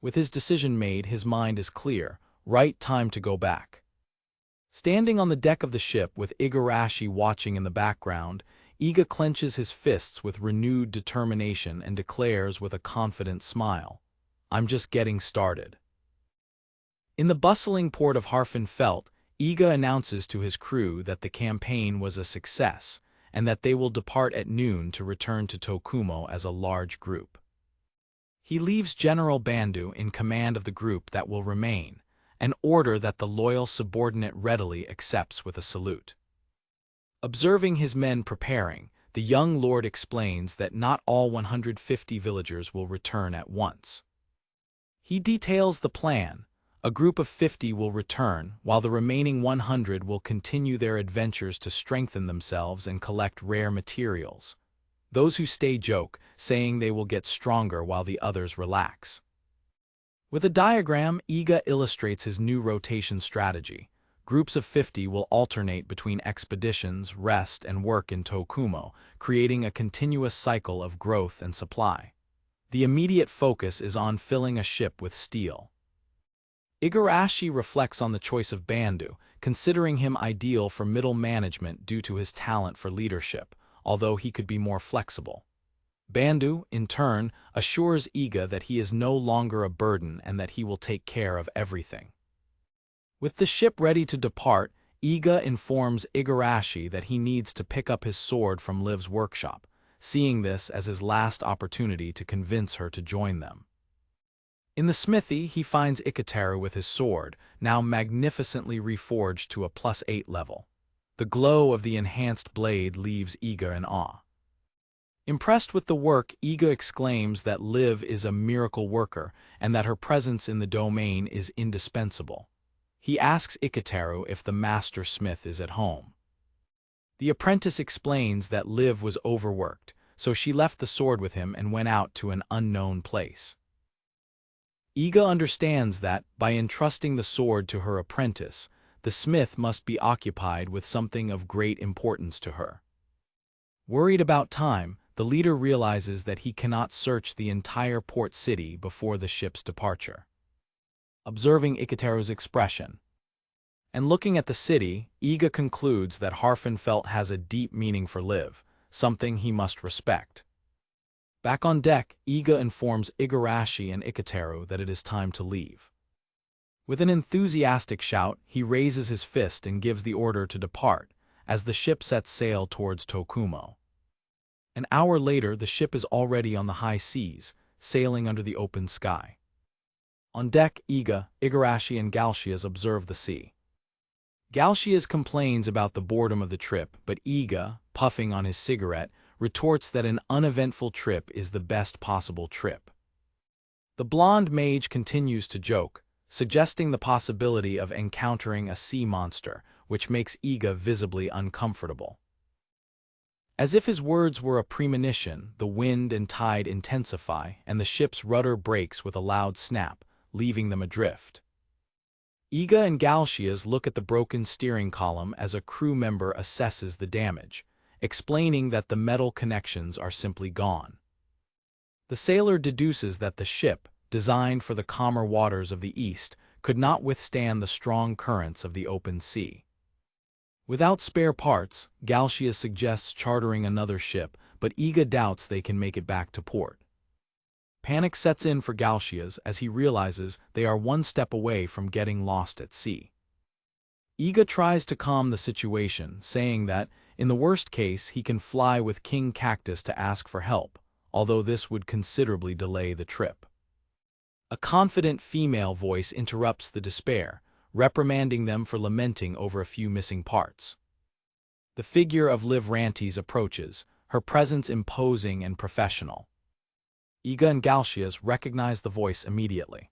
With his decision made, his mind is clear. Right time to go back. Standing on the deck of the ship with Igarashi watching in the background, Iga clenches his fists with renewed determination and declares with a confident smile, I'm just getting started. In the bustling port of Harfenfeld, Iga announces to his crew that the campaign was a success and that they will depart at noon to return to Tokumo as a large group. He leaves General Bandu in command of the group that will remain, an order that the loyal subordinate readily accepts with a salute. Observing his men preparing, the young lord explains that not all 150 villagers will return at once. He details the plan. A group of 50 will return, while the remaining 100 will continue their adventures to strengthen themselves and collect rare materials. Those who stay joke, saying they will get stronger while the others relax. With a diagram, Iga illustrates his new rotation strategy. Groups of 50 will alternate between expeditions, rest, and work in Tokumo, creating a continuous cycle of growth and supply. The immediate focus is on filling a ship with steel. Igarashi reflects on the choice of Bandu, considering him ideal for middle management due to his talent for leadership, although he could be more flexible. Bandu, in turn, assures Iga that he is no longer a burden and that he will take care of everything. With the ship ready to depart, Iga informs Igarashi that he needs to pick up his sword from Liv's workshop, seeing this as his last opportunity to convince her to join them. In the smithy, he finds Iketaru with his sword, now magnificently reforged to a +8 level. The glow of the enhanced blade leaves Iga in awe. Impressed with the work, Iga exclaims that Liv is a miracle worker and that her presence in the domain is indispensable. He asks Iketaru if the master smith is at home. The apprentice explains that Liv was overworked, so she left the sword with him and went out to an unknown place. Iga understands that, by entrusting the sword to her apprentice, the smith must be occupied with something of great importance to her. Worried about time, the leader realizes that he cannot search the entire port city before the ship's departure. Observing Iketaru's expression, And looking at the city, Iga concludes that Harfenfelt has a deep meaning for Liv, something he must respect. Back on deck, Iga informs Igarashi and Ikateru that it is time to leave. With an enthusiastic shout, he raises his fist and gives the order to depart, as the ship sets sail towards Tokumo. An hour later, the ship is already on the high seas, sailing under the open sky. On deck, Iga, Igarashi, and Galshias observe the sea. Galshias complains about the boredom of the trip, but Iga, puffing on his cigarette, retorts that an uneventful trip is the best possible trip. The blonde mage continues to joke, suggesting the possibility of encountering a sea monster, which makes Iga visibly uncomfortable. As if his words were a premonition, the wind and tide intensify, and the ship's rudder breaks with a loud snap, leaving them adrift. Iga and Galshias look at the broken steering column as a crew member assesses the damage, explaining that the metal connections are simply gone. The sailor deduces that the ship, designed for the calmer waters of the east, could not withstand the strong currents of the open sea. Without spare parts, Galshias suggests chartering another ship, but Iga doubts they can make it back to port. Panic sets in for Galshias as he realizes they are one step away from getting lost at sea. Iga tries to calm the situation, saying that, in the worst case, he can fly with King Cactus to ask for help, although this would considerably delay the trip. A confident female voice interrupts the despair, reprimanding them for lamenting over a few missing parts. The figure of Liv Rantes approaches, her presence imposing and professional. Iga and Galshias recognize the voice immediately.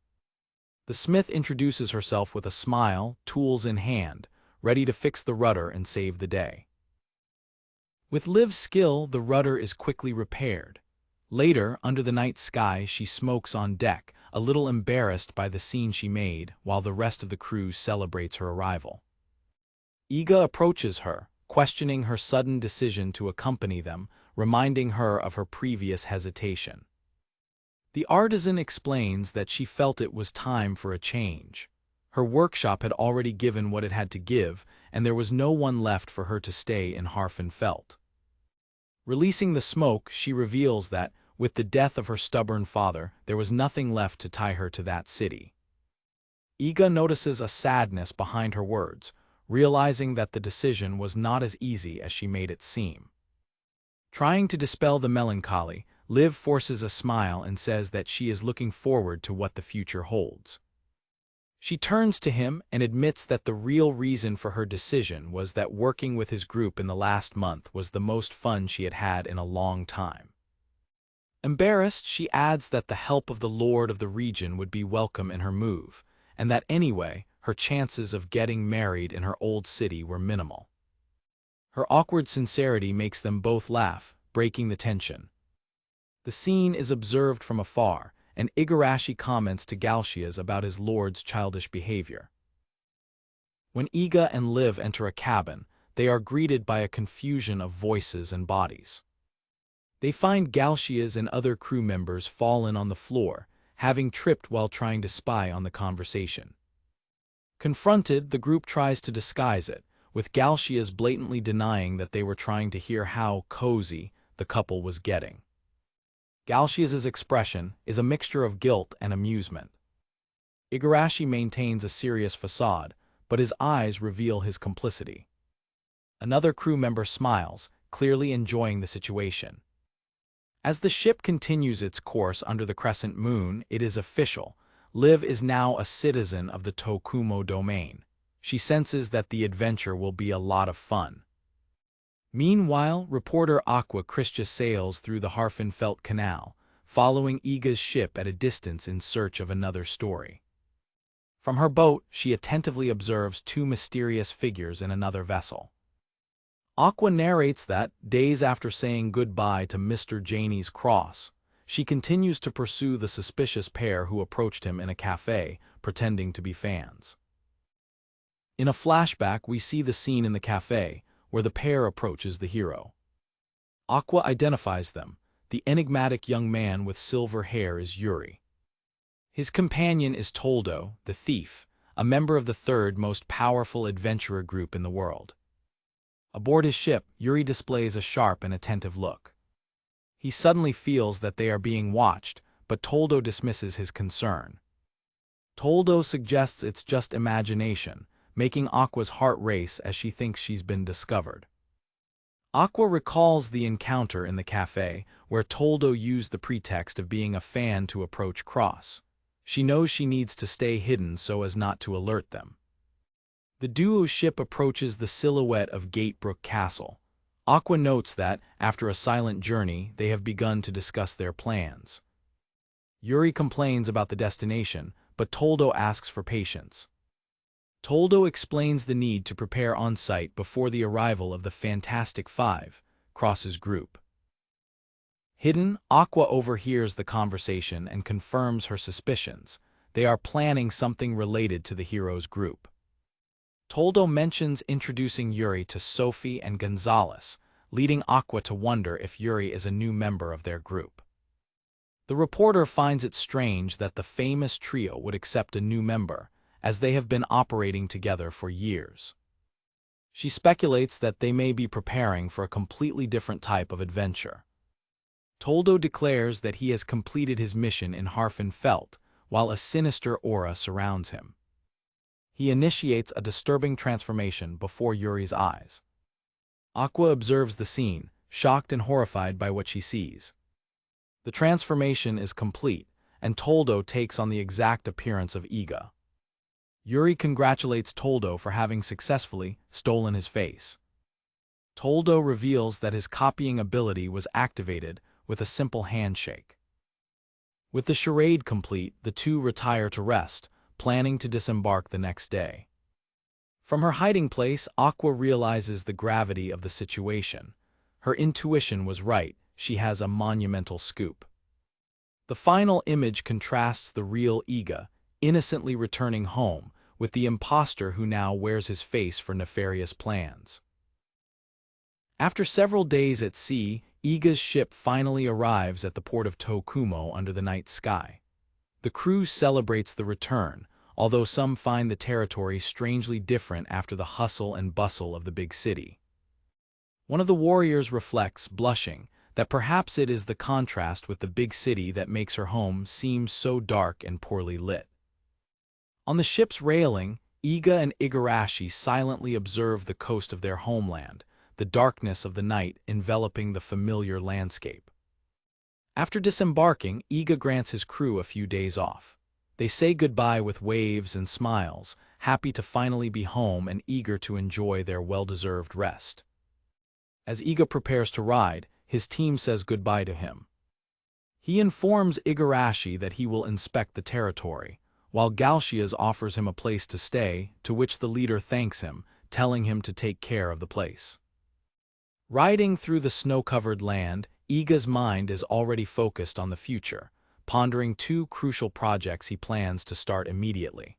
The smith introduces herself with a smile, tools in hand, ready to fix the rudder and save the day. With Liv's skill, the rudder is quickly repaired. Later, under the night sky, she smokes on deck, a little embarrassed by the scene she made, while the rest of the crew celebrates her arrival. Iga approaches her, questioning her sudden decision to accompany them, reminding her of her previous hesitation. The artisan explains that she felt it was time for a change. Her workshop had already given what it had to give, and there was no one left for her to stay in Harfenfelt. Releasing the smoke, she reveals that, with the death of her stubborn father, there was nothing left to tie her to that city. Iga notices a sadness behind her words, realizing that the decision was not as easy as she made it seem. Trying to dispel the melancholy, Liv forces a smile and says that she is looking forward to what the future holds. She turns to him and admits that the real reason for her decision was that working with his group in the last month was the most fun she had had in a long time. Embarrassed, she adds that the help of the lord of the region would be welcome in her move, and that anyway, her chances of getting married in her old city were minimal. Her awkward sincerity makes them both laugh, breaking the tension. The scene is observed from afar, and Igarashi comments to Galshias about his lord's childish behavior. When Iga and Liv enter a cabin, they are greeted by a confusion of voices and bodies. They find Galshias and other crew members fallen on the floor, having tripped while trying to spy on the conversation. Confronted, the group tries to disguise it, with Galshias blatantly denying that they were trying to hear how cozy the couple was getting. Galshias' expression is a mixture of guilt and amusement. Igarashi maintains a serious facade, but his eyes reveal his complicity. Another crew member smiles, clearly enjoying the situation. As the ship continues its course under the crescent moon, it is official. Liv is now a citizen of the Tokumo domain. She senses that the adventure will be a lot of fun. Meanwhile, reporter Aqua Christia sails through the Harfenfelt Canal, following Iga's ship at a distance in search of another story. From her boat, she attentively observes two mysterious figures in another vessel. Aqua narrates that, days after saying goodbye to Mr. Janey's cross, she continues to pursue the suspicious pair who approached him in a cafe, pretending to be fans. In a flashback, we see the scene in the cafe, where the pair approaches the hero. Aqua identifies them. The enigmatic young man with silver hair is Yuri. His companion is Toldo, the thief, a member of the third most powerful adventurer group in the world. Aboard his ship, Yuri displays a sharp and attentive look. He suddenly feels that they are being watched, but Toldo dismisses his concern. Toldo suggests it's just imagination, making Aqua's heart race as she thinks she's been discovered. Aqua recalls the encounter in the cafe, where Toldo used the pretext of being a fan to approach Cross. She knows she needs to stay hidden so as not to alert them. The duo's ship approaches the silhouette of Gatebrook Castle. Aqua notes that, after a silent journey, they have begun to discuss their plans. Yuri complains about the destination, but Toldo asks for patience. Toldo explains the need to prepare on-site before the arrival of the Fantastic Five, Cross's group. Hidden, Aqua overhears the conversation and confirms her suspicions. They are planning something related to the hero's group. Toldo mentions introducing Yuri to Sophie and Gonzalez, leading Aqua to wonder if Yuri is a new member of their group. The reporter finds it strange that the famous trio would accept a new member, as they have been operating together for years. She speculates that they may be preparing for a completely different type of adventure. Toldo declares that he has completed his mission in Harfenfeld, while a sinister aura surrounds him. He initiates a disturbing transformation before Yuri's eyes. Aqua observes the scene, shocked and horrified by what she sees. The transformation is complete, and Toldo takes on the exact appearance of Iga. Yuri congratulates Toldo for having successfully stolen his face. Toldo reveals that his copying ability was activated with a simple handshake. With the charade complete, the two retire to rest, planning to disembark the next day. From her hiding place, Aqua realizes the gravity of the situation. Her intuition was right, she has a monumental scoop. The final image contrasts the real Iga, innocently returning home, with the imposter who now wears his face for nefarious plans. After several days at sea, Iga's ship finally arrives at the port of Tokumo under the night sky. The crew celebrates the return, although some find the territory strangely different after the hustle and bustle of the big city. One of the warriors reflects, blushing, that perhaps it is the contrast with the big city that makes her home seem so dark and poorly lit. On the ship's railing, Iga and Igarashi silently observe the coast of their homeland, the darkness of the night enveloping the familiar landscape. After disembarking, Iga grants his crew a few days off. They say goodbye with waves and smiles, happy to finally be home and eager to enjoy their well-deserved rest. As Iga prepares to ride, his team says goodbye to him. He informs Igarashi that he will inspect the territory, while Galcias offers him a place to stay, to which the leader thanks him, telling him to take care of the place. Riding through the snow-covered land, Iga's mind is already focused on the future, pondering two crucial projects he plans to start immediately.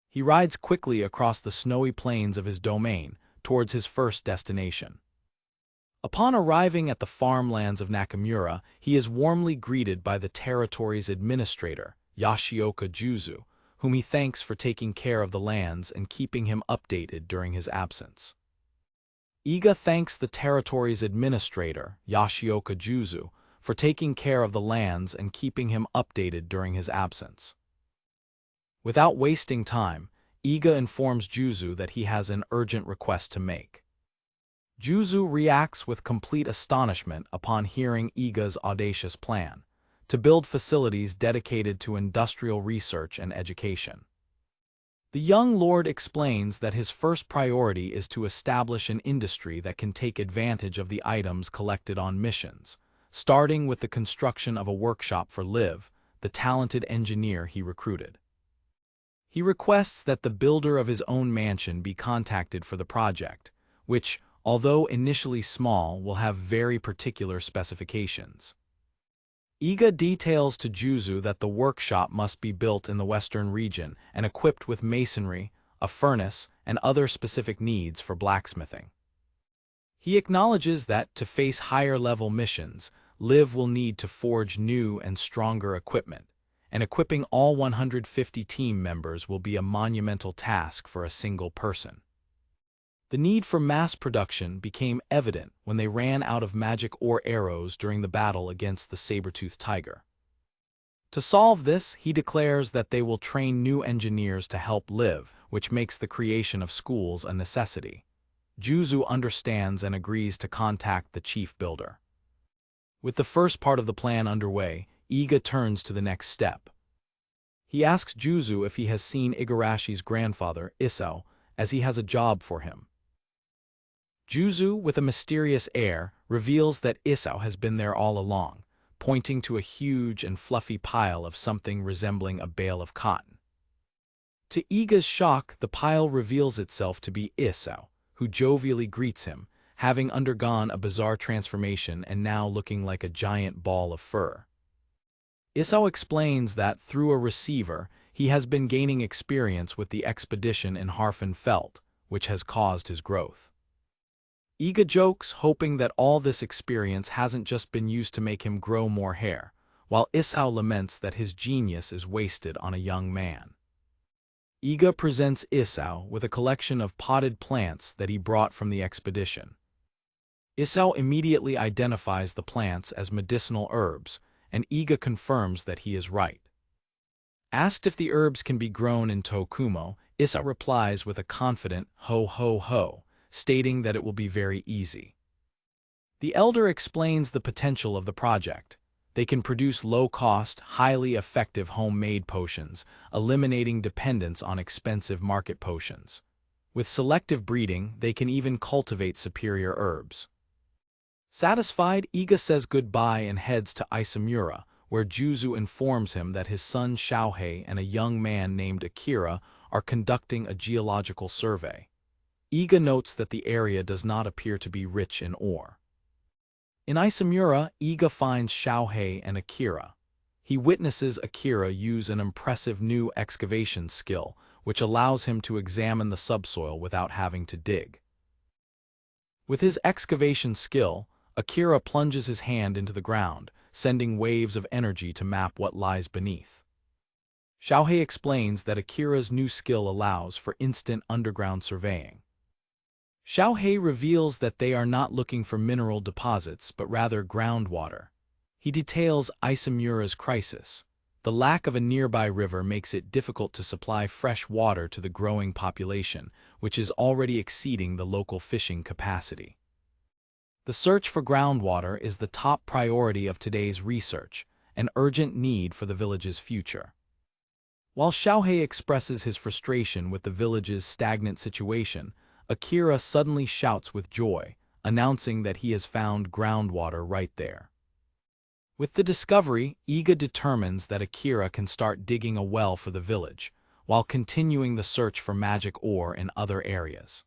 He rides quickly across the snowy plains of his domain, towards his first destination. Upon arriving at the farmlands of Nakamura, he is warmly greeted by the territory's administrator, Yoshioka Juzu, whom he thanks for taking care of the lands and keeping him updated during his absence. Iga thanks the territory's administrator, Yoshioka Juzu, for taking care of the lands and keeping him updated during his absence. Without wasting time, Iga informs Juzu that he has an urgent request to make. Juzu reacts with complete astonishment upon hearing Iga's audacious plan to build facilities dedicated to industrial research and education. The young lord explains that his first priority is to establish an industry that can take advantage of the items collected on missions, starting with the construction of a workshop for Liv, the talented engineer he recruited. He requests that the builder of his own mansion be contacted for the project, which, although initially small, will have very particular specifications. Iga details to Juzu that the workshop must be built in the western region and equipped with masonry, a furnace, and other specific needs for blacksmithing. He acknowledges that, to face higher-level missions, Liv will need to forge new and stronger equipment, and equipping all 150 team members will be a monumental task for a single person. The need for mass production became evident when they ran out of magic ore arrows during the battle against the saber-toothed tiger. To solve this, he declares that they will train new engineers to help live, which makes the creation of schools a necessity. Juzu understands and agrees to contact the chief builder. With the first part of the plan underway, Iga turns to the next step. He asks Juzu if he has seen Igarashi's grandfather, Isao, as he has a job for him. Juzu, with a mysterious air, reveals that Isao has been there all along, pointing to a huge and fluffy pile of something resembling a bale of cotton. To Iga's shock, the pile reveals itself to be Isao, who jovially greets him, having undergone a bizarre transformation and now looking like a giant ball of fur. Isao explains that, through a receiver, he has been gaining experience with the expedition in Harfenfeld, which has caused his growth. Iga jokes, hoping that all this experience hasn't just been used to make him grow more hair, while Isao laments that his genius is wasted on a young man. Iga presents Isao with a collection of potted plants that he brought from the expedition. Isao immediately identifies the plants as medicinal herbs, and Iga confirms that he is right. Asked if the herbs can be grown in Tokumo, Isao replies with a confident ho ho ho, stating that it will be very easy. The elder explains the potential of the project. They can produce low-cost, highly effective homemade potions, eliminating dependence on expensive market potions. With selective breeding, they can even cultivate superior herbs. Satisfied, Iga says goodbye and heads to Isamura, where Juzu informs him that his son Xiaohei and a young man named Akira are conducting a geological survey. Iga notes that the area does not appear to be rich in ore. In Isamura, Iga finds Xiaohei and Akira. He witnesses Akira use an impressive new excavation skill, which allows him to examine the subsoil without having to dig. With his excavation skill, Akira plunges his hand into the ground, sending waves of energy to map what lies beneath. Xiaohei explains that Akira's new skill allows for instant underground surveying. Xiaohei reveals that they are not looking for mineral deposits but rather groundwater. He details Isamura's crisis. The lack of a nearby river makes it difficult to supply fresh water to the growing population, which is already exceeding the local fishing capacity. The search for groundwater is the top priority of today's research, an urgent need for the village's future. While Xiaohei expresses his frustration with the village's stagnant situation, Akira suddenly shouts with joy, announcing that he has found groundwater right there. With the discovery, Iga determines that Akira can start digging a well for the village, while continuing the search for magic ore in other areas.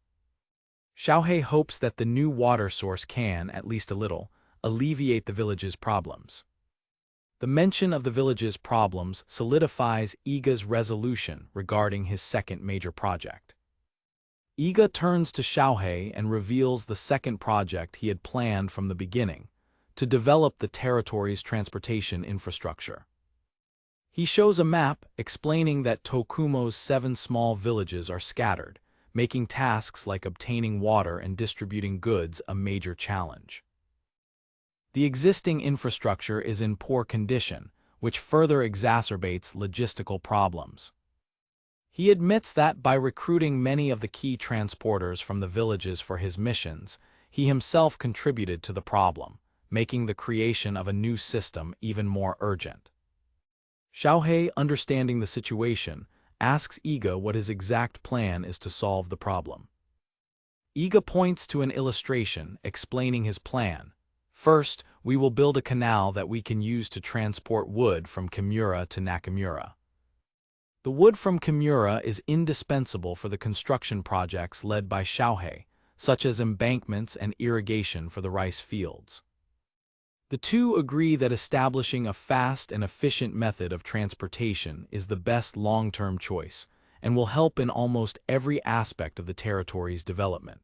Xiaohei hopes that the new water source can, at least a little, alleviate the village's problems. The mention of the village's problems solidifies Iga's resolution regarding his second major project. Iga turns to Xiaohei and reveals the second project he had planned from the beginning, to develop the territory's transportation infrastructure. He shows a map explaining that Tokumo's 7 small villages are scattered, making tasks like obtaining water and distributing goods a major challenge. The existing infrastructure is in poor condition, which further exacerbates logistical problems. He admits that by recruiting many of the key transporters from the villages for his missions, he himself contributed to the problem, making the creation of a new system even more urgent. Xiaohei, understanding the situation, asks Iga what his exact plan is to solve the problem. Iga points to an illustration explaining his plan. First, we will build a canal that we can use to transport wood from Kimura to Nakamura. The wood from Kimura is indispensable for the construction projects led by Xiaohei, such as embankments and irrigation for the rice fields. The two agree that establishing a fast and efficient method of transportation is the best long-term choice and will help in almost every aspect of the territory's development.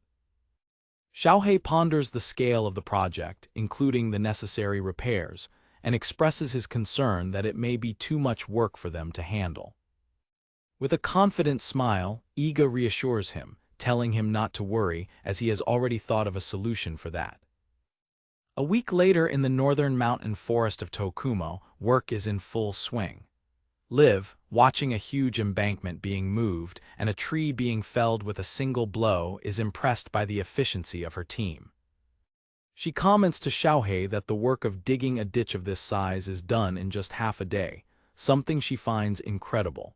Xiaohei ponders the scale of the project, including the necessary repairs, and expresses his concern that it may be too much work for them to handle. With a confident smile, Iga reassures him, telling him not to worry as he has already thought of a solution for that. A week later in the northern mountain forest of Tokumo, work is in full swing. Liv, watching a huge embankment being moved and a tree being felled with a single blow, is impressed by the efficiency of her team. She comments to Xiaohei that the work of digging a ditch of this size is done in just half a day, something she finds incredible.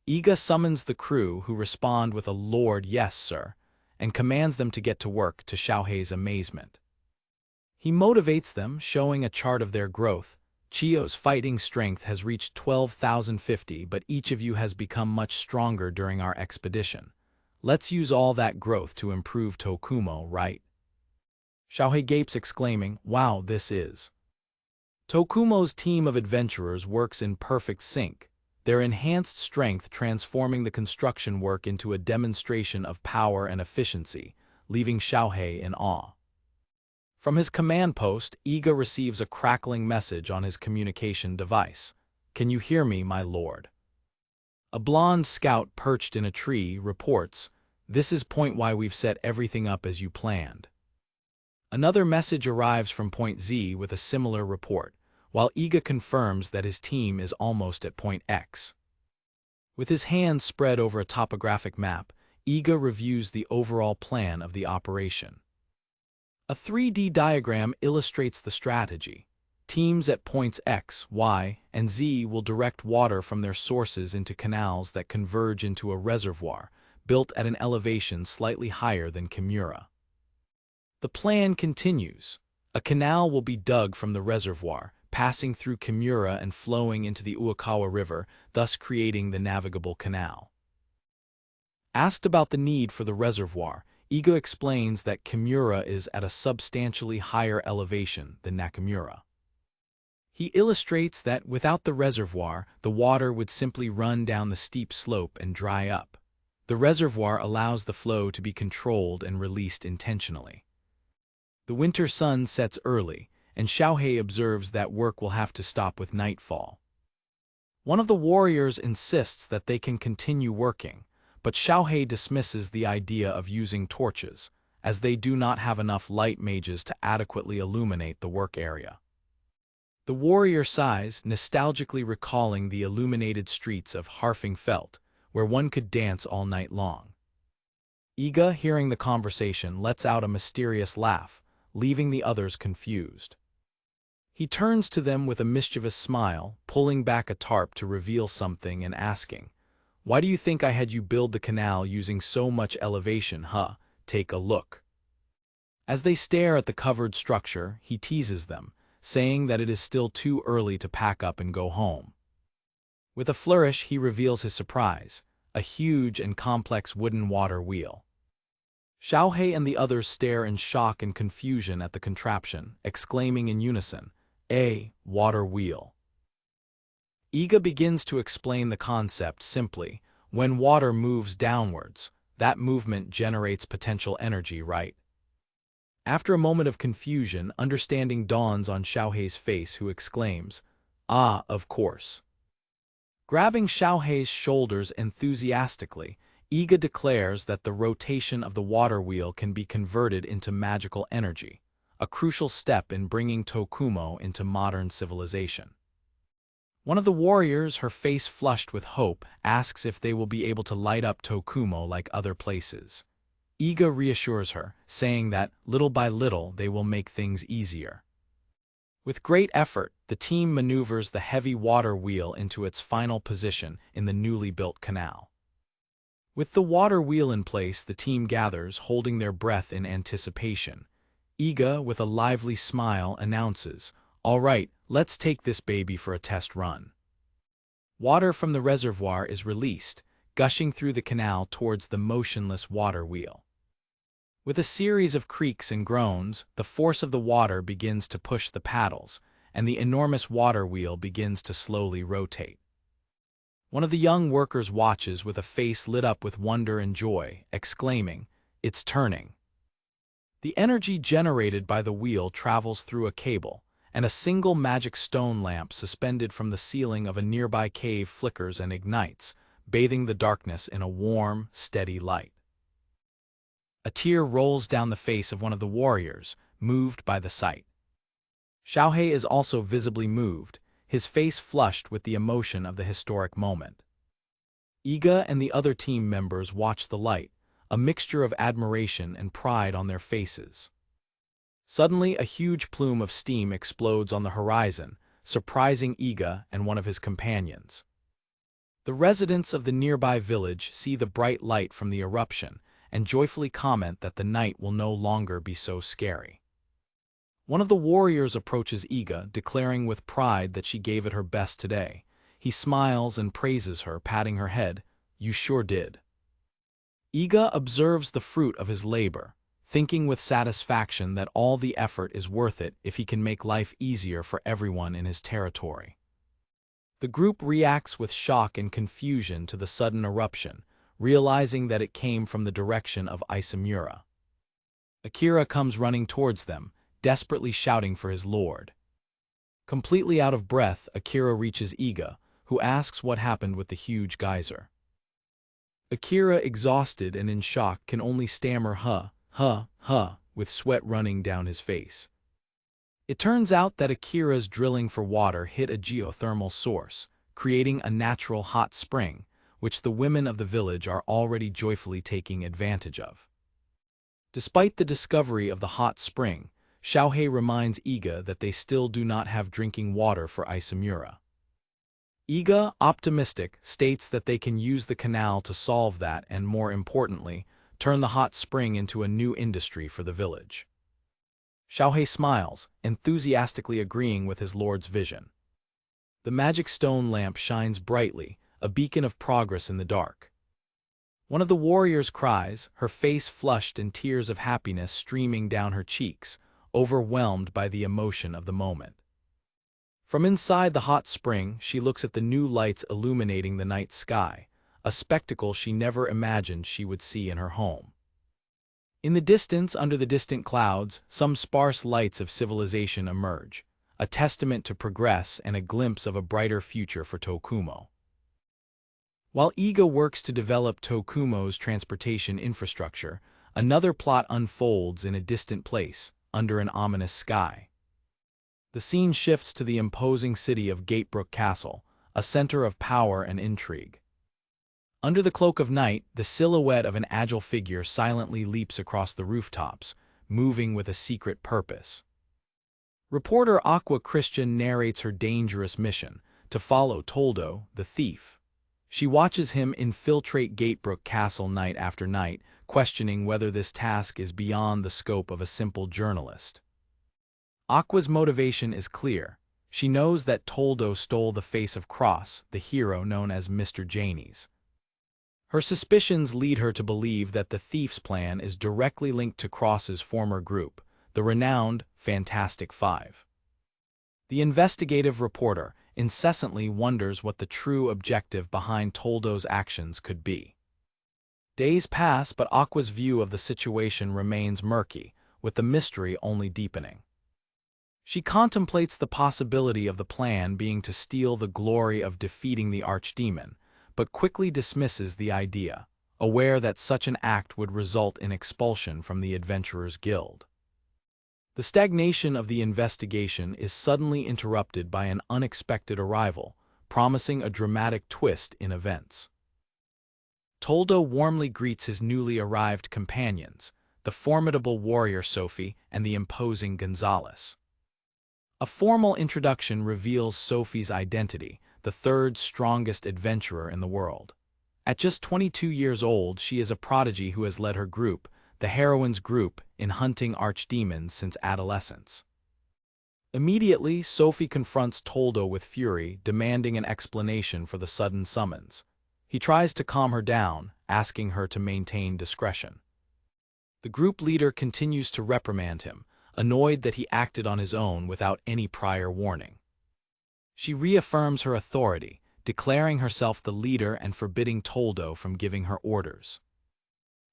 Iga summons the crew, who respond with a "Lord, yes, sir," and commands them to get to work, to Xiaohei's amazement. He motivates them, showing a chart of their growth. Chio's fighting strength has reached 12,050, but each of you has become much stronger during our expedition. Let's use all that growth to improve Tokumo, right? Xiaohei gapes, exclaiming, "Wow, this is." Tokumo's team of adventurers works in perfect sync, their enhanced strength transforming the construction work into a demonstration of power and efficiency, leaving Xiaohei in awe. From his command post, Iga receives a crackling message on his communication device. "Can you hear me, my lord?" A blonde scout perched in a tree reports, "This is Point Y. We've set everything up as you planned." Another message arrives from Point Z with a similar report, while Iga confirms that his team is almost at Point X. With his hands spread over a topographic map, Iga reviews the overall plan of the operation. A 3D diagram illustrates the strategy. Teams at points X, Y, and Z will direct water from their sources into canals that converge into a reservoir, built at an elevation slightly higher than Kimura. The plan continues. A canal will be dug from the reservoir, passing through Kimura and flowing into the Uokawa River, thus creating the navigable canal. Asked about the need for the reservoir, Iga explains that Kimura is at a substantially higher elevation than Nakamura. He illustrates that without the reservoir, the water would simply run down the steep slope and dry up. The reservoir allows the flow to be controlled and released intentionally. The winter sun sets early, and Xiaohei observes that work will have to stop with nightfall. One of the warriors insists that they can continue working, but Xiaohei dismisses the idea of using torches, as they do not have enough light mages to adequately illuminate the work area. The warrior sighs, nostalgically recalling the illuminated streets of Harfingfeld, where one could dance all night long. Iga, hearing the conversation, lets out a mysterious laugh, leaving the others confused. He turns to them with a mischievous smile, pulling back a tarp to reveal something and asking, "Why do you think I had you build the canal using so much elevation, huh? Take a look." As they stare at the covered structure, he teases them, saying that it is still too early to pack up and go home. With a flourish, he reveals his surprise, a huge and complex wooden water wheel. Xiaohei and the others stare in shock and confusion at the contraption, exclaiming in unison, "A water wheel." Iga begins to explain the concept simply. When water moves downwards, that movement generates potential energy, right? After a moment of confusion, understanding dawns on Xiaohei's face, who exclaims, "Ah, of course." Grabbing Xiaohei's shoulders enthusiastically, Iga declares that the rotation of the water wheel can be converted into magical energy, a crucial step in bringing Tokumo into modern civilization. One of the warriors, her face flushed with hope, asks if they will be able to light up Tokumo like other places. Iga reassures her, saying that, little by little, they will make things easier. With great effort, the team maneuvers the heavy water wheel into its final position in the newly built canal. With the water wheel in place, the team gathers, holding their breath in anticipation. Iga, with a lively smile, announces, "All right, let's take this baby for a test run." Water from the reservoir is released, gushing through the canal towards the motionless water wheel. With a series of creaks and groans, the force of the water begins to push the paddles, and the enormous water wheel begins to slowly rotate. One of the young workers watches with a face lit up with wonder and joy, exclaiming, "It's turning." The energy generated by the wheel travels through a cable, and a single magic stone lamp suspended from the ceiling of a nearby cave flickers and ignites, bathing the darkness in a warm, steady light. A tear rolls down the face of one of the warriors, moved by the sight. Xiaohei is also visibly moved, his face flushed with the emotion of the historic moment. Iga and the other team members watch the light, a mixture of admiration and pride on their faces. Suddenly, a huge plume of steam explodes on the horizon, surprising Iga and one of his companions. The residents of the nearby village see the bright light from the eruption and joyfully comment that the night will no longer be so scary. One of the warriors approaches Iga, declaring with pride that she gave it her best today. He smiles and praises her, patting her head. "You sure did." Iga observes the fruit of his labor, thinking with satisfaction that all the effort is worth it if he can make life easier for everyone in his territory. The group reacts with shock and confusion to the sudden eruption, realizing that it came from the direction of Isemura. Akira comes running towards them, desperately shouting for his lord. Completely out of breath, Akira reaches Iga, who asks what happened with the huge geyser. Akira, exhausted and in shock, can only stammer huh, with sweat running down his face. It turns out that Akira's drilling for water hit a geothermal source, creating a natural hot spring, which the women of the village are already joyfully taking advantage of. Despite the discovery of the hot spring, Xiaohei reminds Iga that they still do not have drinking water for Isemura. Iga, optimistic, states that they can use the canal to solve that and, more importantly, turn the hot spring into a new industry for the village. Xiaohei smiles, enthusiastically agreeing with his lord's vision. The magic stone lamp shines brightly, a beacon of progress in the dark. One of the warriors cries, her face flushed and tears of happiness streaming down her cheeks, overwhelmed by the emotion of the moment. From inside the hot spring, she looks at the new lights illuminating the night sky, a spectacle she never imagined she would see in her home. In the distance, under the distant clouds, some sparse lights of civilization emerge, a testament to progress and a glimpse of a brighter future for Tokumo. While Iga works to develop Tokumo's transportation infrastructure, another plot unfolds in a distant place, under an ominous sky. The scene shifts to the imposing city of Gatebrook Castle, a center of power and intrigue. Under the cloak of night, the silhouette of an agile figure silently leaps across the rooftops, moving with a secret purpose. Reporter Aqua Christian narrates her dangerous mission, to follow Toldo, the thief. She watches him infiltrate Gatebrook Castle night after night, questioning whether this task is beyond the scope of a simple journalist. Aqua's motivation is clear. She knows that Toldo stole the face of Cross, the hero known as Mr. Janies. Her suspicions lead her to believe that the thief's plan is directly linked to Cross's former group, the renowned Fantastic Five. The investigative reporter incessantly wonders what the true objective behind Toldo's actions could be. Days pass, but Aqua's view of the situation remains murky, with the mystery only deepening. She contemplates the possibility of the plan being to steal the glory of defeating the archdemon, but quickly dismisses the idea, aware that such an act would result in expulsion from the Adventurers Guild. The stagnation of the investigation is suddenly interrupted by an unexpected arrival, promising a dramatic twist in events. Toldo warmly greets his newly arrived companions, the formidable warrior Sophie and the imposing Gonzalez. A formal introduction reveals Sophie's identity, the third strongest adventurer in the world. At just 22 years old, she is a prodigy who has led her group, the heroine's group, in hunting archdemons since adolescence. Immediately, Sophie confronts Toldo with fury, demanding an explanation for the sudden summons. He tries to calm her down, asking her to maintain discretion. The group leader continues to reprimand him, annoyed that he acted on his own without any prior warning. She reaffirms her authority, declaring herself the leader and forbidding Toldo from giving her orders.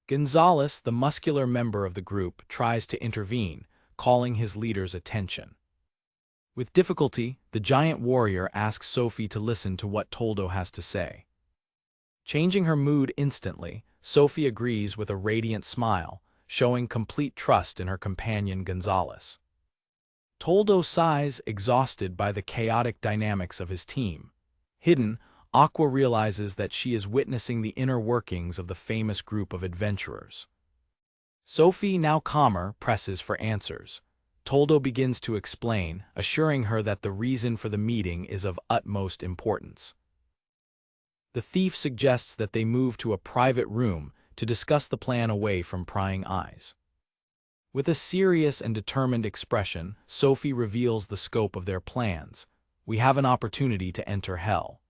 Gonzalez, the muscular member of the group, tries to intervene, calling his leader's attention. With difficulty, the giant warrior asks Sophie to listen to what Toldo has to say. Changing her mood instantly, Sophie agrees with a radiant smile, showing complete trust in her companion Gonzalez. Toldo sighs, exhausted by the chaotic dynamics of his team. Hidden, Aqua realizes that she is witnessing the inner workings of the famous group of adventurers. Sophie, now calmer, presses for answers. Toldo begins to explain, assuring her that the reason for the meeting is of utmost importance. The thief suggests that they move to a private room to discuss the plan away from prying eyes. With a serious and determined expression, Sophie reveals the scope of their plans. We have an opportunity to enter hell.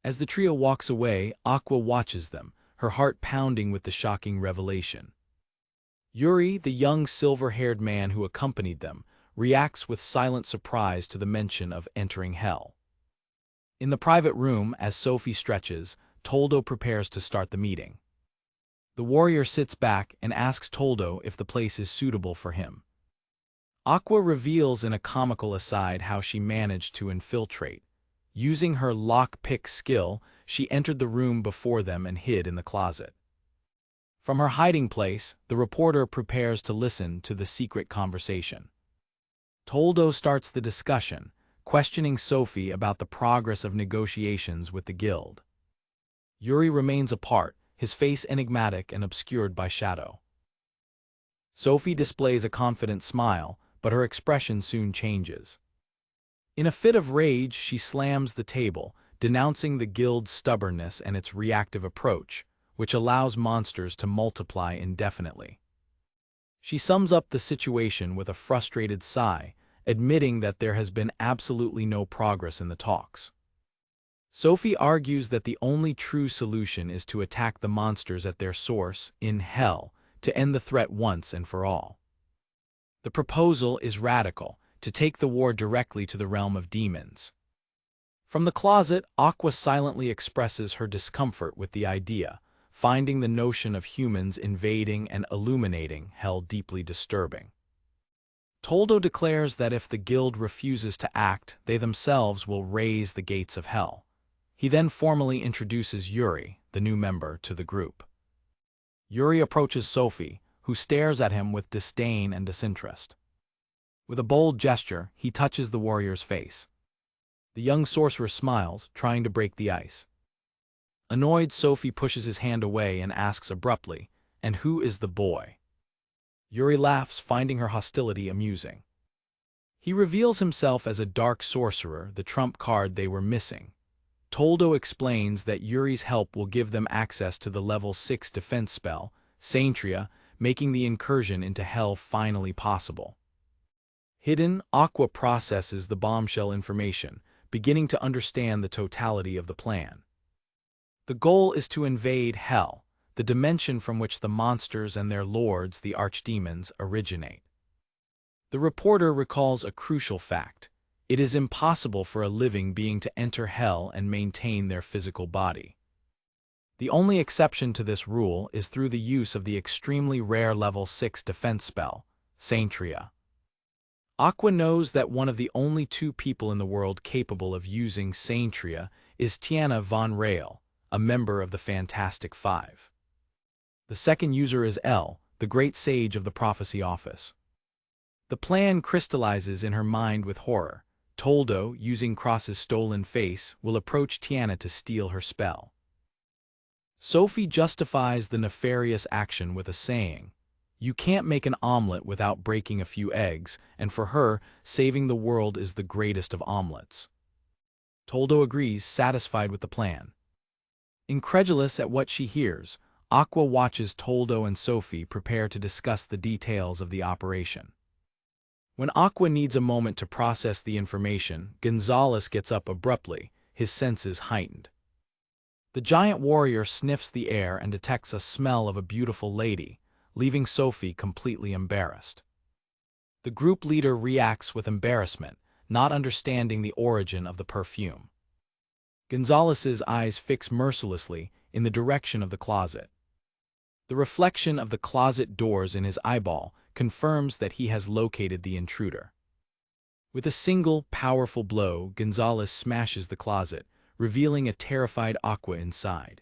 As the trio walks away, Aqua watches them, her heart pounding with the shocking revelation. Yuri, the young silver-haired man who accompanied them, reacts with silent surprise to the mention of entering hell. In the private room, as Sophie stretches, Toldo prepares to start the meeting. The warrior sits back and asks Toldo if the place is suitable for him. Aqua reveals in a comical aside how she managed to infiltrate. Using her lock-pick skill, she entered the room before them and hid in the closet. From her hiding place, the reporter prepares to listen to the secret conversation. Toldo starts the discussion, questioning Sophie about the progress of negotiations with the guild. Yuri remains apart, his face enigmatic and obscured by shadow. Sophie displays a confident smile, but her expression soon changes. In a fit of rage, she slams the table, denouncing the guild's stubbornness and its reactive approach, which allows monsters to multiply indefinitely. She sums up the situation with a frustrated sigh, admitting that there has been absolutely no progress in the talks. Sophie argues that the only true solution is to attack the monsters at their source, in hell, to end the threat once and for all. The proposal is radical, to take the war directly to the realm of demons. From the closet, Aqua silently expresses her discomfort with the idea, finding the notion of humans invading and illuminating hell deeply disturbing. Toldo declares that if the guild refuses to act, they themselves will raise the gates of hell. He then formally introduces Yuri, the new member, to the group. Yuri approaches Sophie, who stares at him with disdain and disinterest. With a bold gesture, he touches the warrior's face. The young sorcerer smiles, trying to break the ice. Annoyed, Sophie pushes his hand away and asks abruptly, "And who is the boy?" Yuri laughs, finding her hostility amusing. He reveals himself as a dark sorcerer, the trump card they were missing. Toldo explains that Yuri's help will give them access to the level 6 defense spell, Saintria, making the incursion into hell finally possible. Hidden, Aqua processes the bombshell information, beginning to understand the totality of the plan. The goal is to invade hell, the dimension from which the monsters and their lords, the archdemons, originate. The reporter recalls a crucial fact. It is impossible for a living being to enter hell and maintain their physical body. The only exception to this rule is through the use of the extremely rare level 6 defense spell, Saintria. Aqua knows that one of the only two people in the world capable of using Saintria is Tiana von Rail, a member of the Fantastic Five. The second user is El, the great sage of the Prophecy Office. The plan crystallizes in her mind with horror. Toldo, using Cross's stolen face, will approach Tiana to steal her spell. Sophie justifies the nefarious action with a saying, "You can't make an omelet without breaking a few eggs, and for her, saving the world is the greatest of omelets." Toldo agrees, satisfied with the plan. Incredulous at what she hears, Aqua watches Toldo and Sophie prepare to discuss the details of the operation. When Aqua needs a moment to process the information, Gonzalez gets up abruptly, his senses heightened. The giant warrior sniffs the air and detects a smell of a beautiful lady, leaving Sophie completely embarrassed. The group leader reacts with embarrassment, not understanding the origin of the perfume. Gonzalez's eyes fix mercilessly in the direction of the closet. The reflection of the closet doors in his eyeball confirms that he has located the intruder. With a single, powerful blow, Gonzalez smashes the closet, revealing a terrified Aqua inside.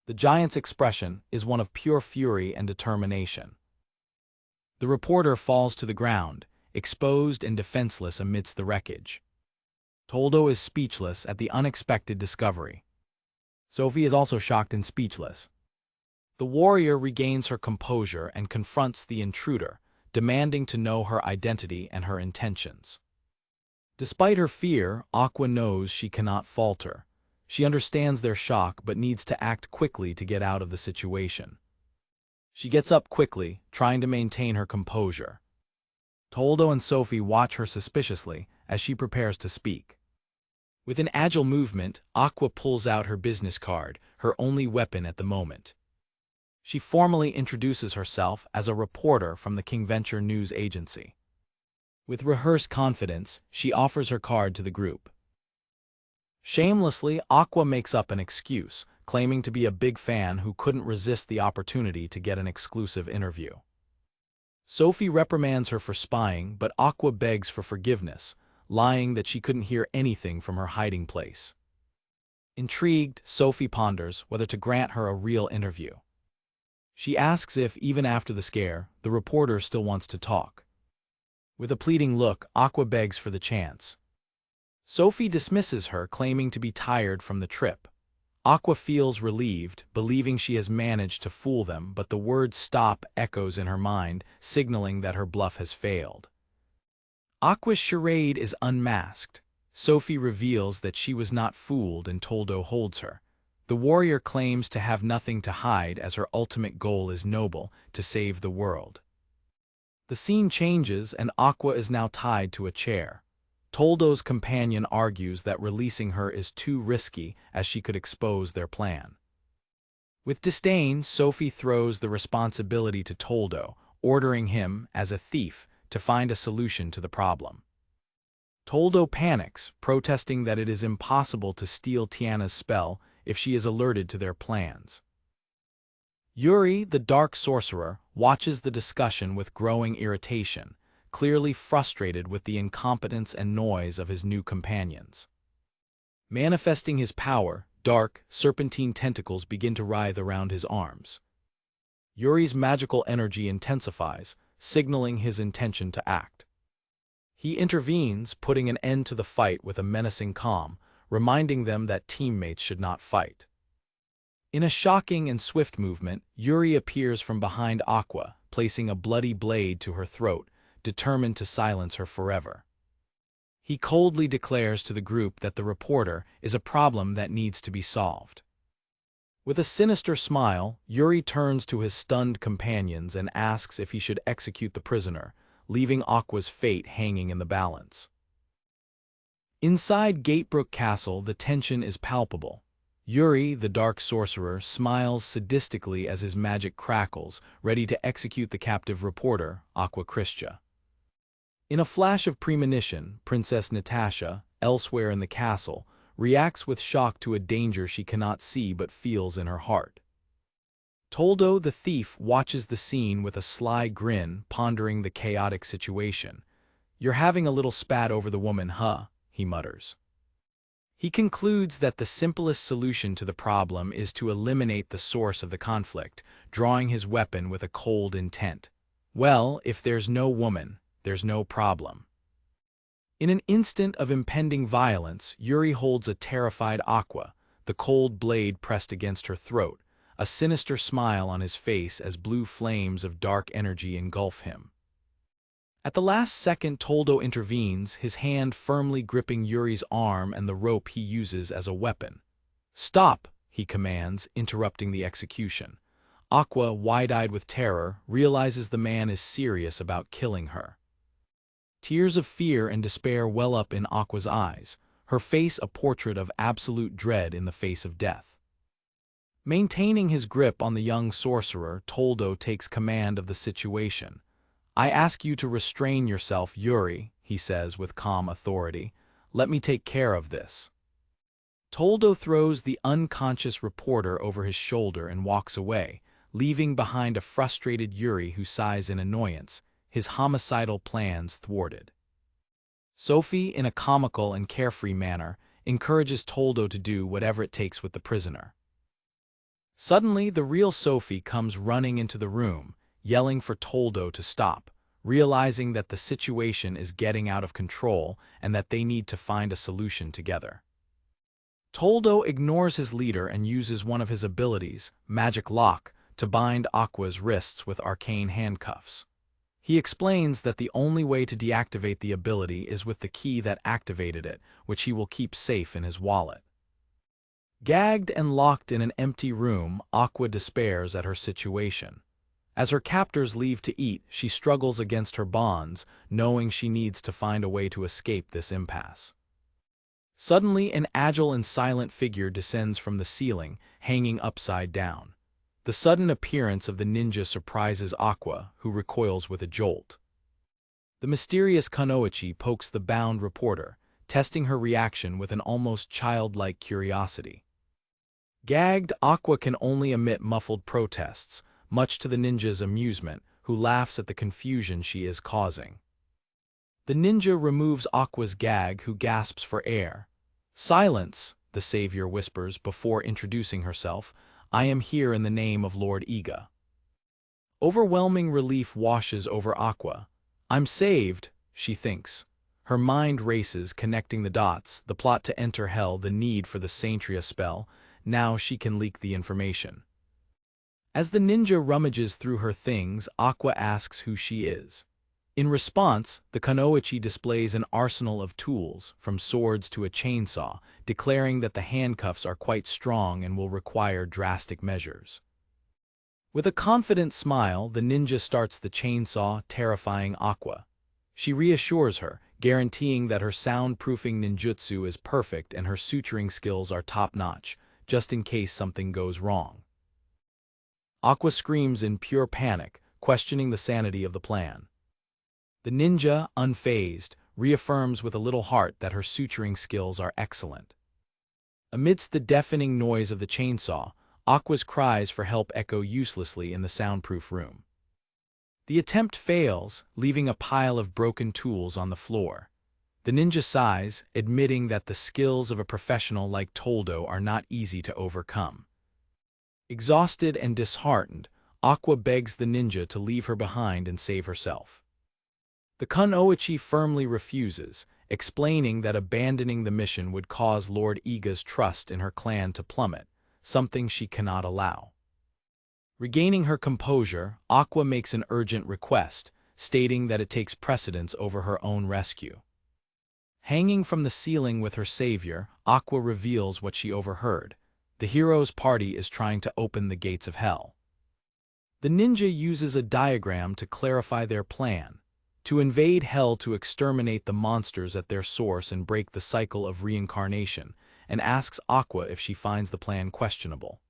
The giant's expression is one of pure fury and determination. The reporter falls to the ground, exposed and defenseless amidst the wreckage. Toldo is speechless at the unexpected discovery. Sophie is also shocked and speechless. The warrior regains her composure and confronts the intruder, demanding to know her identity and her intentions. Despite her fear, Aqua knows she cannot falter. She understands their shock but needs to act quickly to get out of the situation. She gets up quickly, trying to maintain her composure. Toldo and Sophie watch her suspiciously as she prepares to speak. With an agile movement, Aqua pulls out her business card, her only weapon at the moment. She formally introduces herself as a reporter from the Kingventure News Agency. With rehearsed confidence, she offers her card to the group. Shamelessly, Aqua makes up an excuse, claiming to be a big fan who couldn't resist the opportunity to get an exclusive interview. Sophie reprimands her for spying, but Aqua begs for forgiveness, lying that she couldn't hear anything from her hiding place. Intrigued, Sophie ponders whether to grant her a real interview. She asks if, even after the scare, the reporter still wants to talk. With a pleading look, Aqua begs for the chance. Sophie dismisses her, claiming to be tired from the trip. Aqua feels relieved, believing she has managed to fool them, but the word "stop" echoes in her mind, signaling that her bluff has failed. Aqua's charade is unmasked. Sophie reveals that she was not fooled and Toldo holds her. The warrior claims to have nothing to hide as her ultimate goal is noble, to save the world. The scene changes and Aqua is now tied to a chair. Toldo's companion argues that releasing her is too risky as she could expose their plan. With disdain, Sophie throws the responsibility to Toldo, ordering him, as a thief, to find a solution to the problem. Toldo panics, protesting that it is impossible to steal Tiana's spell if she is alerted to their plans. Yuri, the dark sorcerer, watches the discussion with growing irritation, clearly frustrated with the incompetence and noise of his new companions. Manifesting his power, dark, serpentine tentacles begin to writhe around his arms. Yuri's magical energy intensifies, signaling his intention to act. He intervenes, putting an end to the fight with a menacing calm, reminding them that teammates should not fight. In a shocking and swift movement, Yuri appears from behind Aqua, placing a bloody blade to her throat, determined to silence her forever. He coldly declares to the group that the reporter is a problem that needs to be solved. With a sinister smile, Yuri turns to his stunned companions and asks if he should execute the prisoner, leaving Aqua's fate hanging in the balance. Inside Gatebrook Castle, the tension is palpable. Yuri, the dark sorcerer, smiles sadistically as his magic crackles, ready to execute the captive reporter, Aqua Christia. In a flash of premonition, Princess Natasha, elsewhere in the castle, reacts with shock to a danger she cannot see but feels in her heart. Toldo the thief watches the scene with a sly grin, pondering the chaotic situation. "You're having a little spat over the woman, huh?" he mutters. He concludes that the simplest solution to the problem is to eliminate the source of the conflict, drawing his weapon with a cold intent. Well, if there's no woman, there's no problem. In an instant of impending violence, Yuri holds a terrified Aqua, the cold blade pressed against her throat, a sinister smile on his face as blue flames of dark energy engulf him. At the last second, Toldo intervenes, his hand firmly gripping Yuri's arm and the rope he uses as a weapon. "Stop!" he commands, interrupting the execution. Aqua, wide-eyed with terror, realizes the man is serious about killing her. Tears of fear and despair well up in Aqua's eyes, her face a portrait of absolute dread in the face of death. Maintaining his grip on the young sorcerer, Toldo takes command of the situation. "I ask you to restrain yourself, Yuri," he says with calm authority. "Let me take care of this." Toldo throws the unconscious reporter over his shoulder and walks away, leaving behind a frustrated Yuri who sighs in annoyance, his homicidal plans thwarted. Sophie, in a comical and carefree manner, encourages Toldo to do whatever it takes with the prisoner. Suddenly, the real Sophie comes running into the room, yelling for Toldo to stop, realizing that the situation is getting out of control and that they need to find a solution together. Toldo ignores his leader and uses one of his abilities, Magic Lock, to bind Aqua's wrists with arcane handcuffs. He explains that the only way to deactivate the ability is with the key that activated it, which he will keep safe in his wallet. Gagged and locked in an empty room, Aqua despairs at her situation. As her captors leave to eat, she struggles against her bonds, knowing she needs to find a way to escape this impasse. Suddenly, an agile and silent figure descends from the ceiling, hanging upside down. The sudden appearance of the ninja surprises Aqua, who recoils with a jolt. The mysterious Kunoichi pokes the bound reporter, testing her reaction with an almost childlike curiosity. Gagged, Aqua can only emit muffled protests, much to the ninja's amusement, who laughs at the confusion she is causing. The ninja removes Aqua's gag, who gasps for air. "Silence," the savior whispers before introducing herself. "I am here in the name of Lord Iga." Overwhelming relief washes over Aqua. "I'm saved," she thinks. Her mind races, connecting the dots, the plot to enter Hell, the need for the Saintria spell. Now she can leak the information. As the ninja rummages through her things, Aqua asks who she is. In response, the Kunoichi displays an arsenal of tools, from swords to a chainsaw, declaring that the handcuffs are quite strong and will require drastic measures. With a confident smile, the ninja starts the chainsaw, terrifying Aqua. She reassures her, guaranteeing that her soundproofing ninjutsu is perfect and her suturing skills are top-notch, just in case something goes wrong. Aqua screams in pure panic, questioning the sanity of the plan. The ninja, unfazed, reaffirms with a little heart that her suturing skills are excellent. Amidst the deafening noise of the chainsaw, Aqua's cries for help echo uselessly in the soundproof room. The attempt fails, leaving a pile of broken tools on the floor. The ninja sighs, admitting that the skills of a professional like Toldo are not easy to overcome. Exhausted and disheartened, Aqua begs the ninja to leave her behind and save herself. The Kunoichi firmly refuses, explaining that abandoning the mission would cause Lord Iga's trust in her clan to plummet, something she cannot allow. Regaining her composure, Aqua makes an urgent request, stating that it takes precedence over her own rescue. Hanging from the ceiling with her savior, Aqua reveals what she overheard. The hero's party is trying to open the gates of Hell. The ninja uses a diagram to clarify their plan: to invade Hell to exterminate the monsters at their source and break the cycle of reincarnation, and asks Aqua if she finds the plan questionable.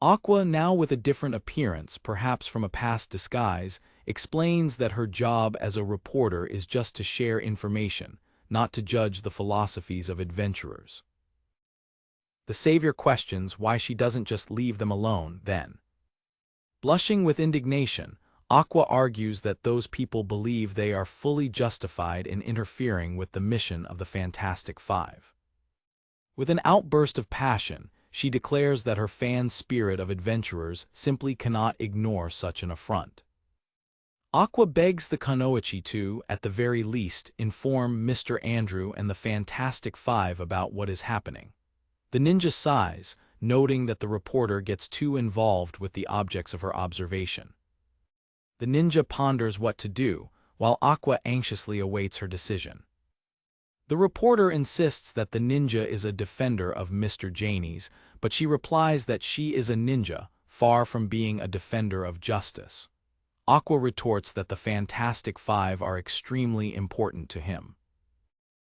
Aqua, now with a different appearance, perhaps from a past disguise, explains that her job as a reporter is just to share information, not to judge the philosophies of adventurers. The savior questions why she doesn't just leave them alone, then. Blushing with indignation, Aqua argues that those people believe they are fully justified in interfering with the mission of the Fantastic Five. With an outburst of passion, she declares that her fan spirit of adventurers simply cannot ignore such an affront. Aqua begs the Kunoichi to, at the very least, inform Mr. Andrew and the Fantastic Five about what is happening. The ninja sighs, noting that the reporter gets too involved with the objects of her observation. The ninja ponders what to do, while Aqua anxiously awaits her decision. The reporter insists that the ninja is a defender of Mr. Janey's, but she replies that she is a ninja, far from being a defender of justice. Aqua retorts that the Fantastic Five are extremely important to him.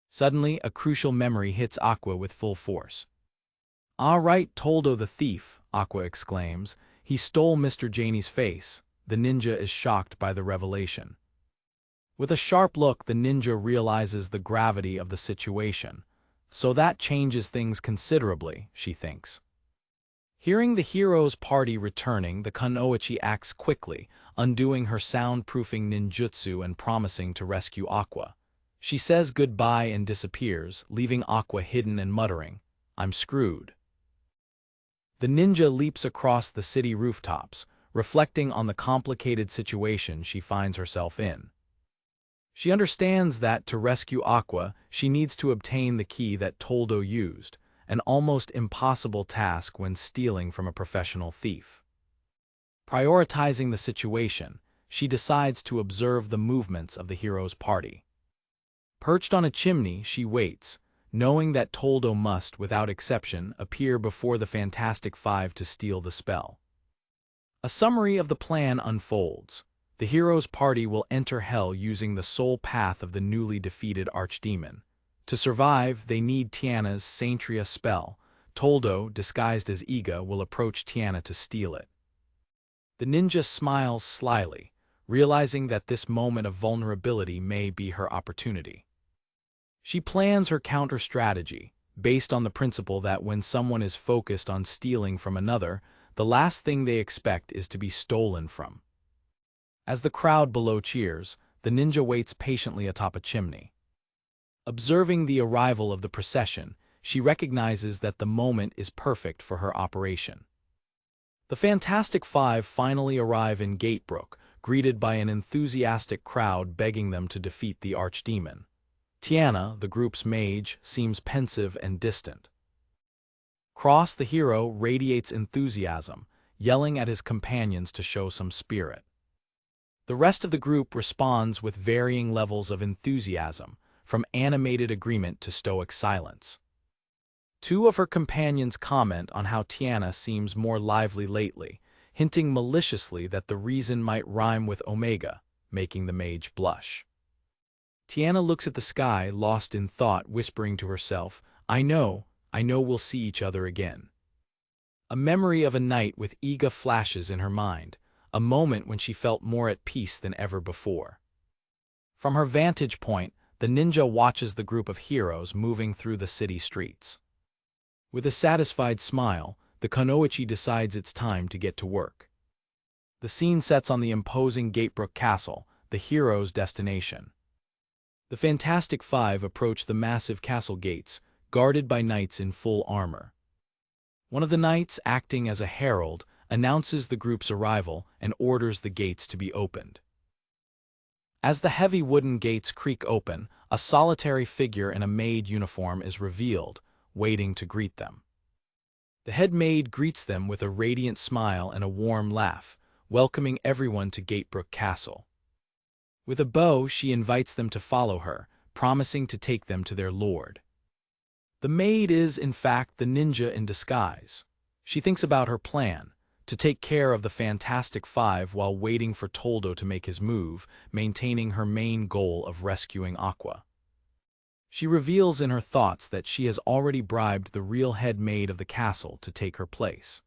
Suddenly, a crucial memory hits Aqua with full force. "Ah, right, Toldo the thief," Aqua exclaims. "He stole Mr. Janey's face." The ninja is shocked by the revelation. With a sharp look, the ninja realizes the gravity of the situation. So that changes things considerably, she thinks. Hearing the hero's party returning, the Kunoichi acts quickly, undoing her soundproofing ninjutsu and promising to rescue Aqua. She says goodbye and disappears, leaving Aqua hidden and muttering, "I'm screwed." The ninja leaps across the city rooftops, reflecting on the complicated situation she finds herself in. She understands that to rescue Aqua, she needs to obtain the key that Toldo used, an almost impossible task when stealing from a professional thief. Prioritizing the situation, she decides to observe the movements of the hero's party. Perched on a chimney, she waits, knowing that Toldo must, without exception, appear before the Fantastic Five to steal the spell. A summary of the plan unfolds. The hero's party will enter Hell using the sole path of the newly defeated archdemon. To survive, they need Tiana's Saintria spell. Toldo, disguised as Iga, will approach Tiana to steal it. The ninja smiles slyly, realizing that this moment of vulnerability may be her opportunity. She plans her counter-strategy, based on the principle that when someone is focused on stealing from another, the last thing they expect is to be stolen from. As the crowd below cheers, the ninja waits patiently atop a chimney. Observing the arrival of the procession, she recognizes that the moment is perfect for her operation. The Fantastic Five finally arrive in Gatebrook, greeted by an enthusiastic crowd begging them to defeat the archdemon. Tiana, the group's mage, seems pensive and distant. Cross, the hero, radiates enthusiasm, yelling at his companions to show some spirit. The rest of the group responds with varying levels of enthusiasm, from animated agreement to stoic silence. Two of her companions comment on how Tiana seems more lively lately, hinting maliciously that the reason might rhyme with Omega, making the mage blush. Tiana looks at the sky, lost in thought, whispering to herself, I know we'll see each other again." A memory of a night with Iga flashes in her mind, a moment when she felt more at peace than ever before. From her vantage point, the ninja watches the group of heroes moving through the city streets. With a satisfied smile, the kunoichi decides it's time to get to work. The scene sets on the imposing Gatebrook Castle, the hero's destination. The Fantastic Five approach the massive castle gates, guarded by knights in full armor. One of the knights, acting as a herald, announces the group's arrival and orders the gates to be opened. As the heavy wooden gates creak open, a solitary figure in a maid uniform is revealed, waiting to greet them. The head maid greets them with a radiant smile and a warm laugh, welcoming everyone to Gatebrook Castle. With a bow, she invites them to follow her, promising to take them to their lord. The maid is, in fact, the ninja in disguise. She thinks about her plan, to take care of the Fantastic Five while waiting for Toldo to make his move, maintaining her main goal of rescuing Aqua. She reveals in her thoughts that she has already bribed the real head maid of the castle to take her place.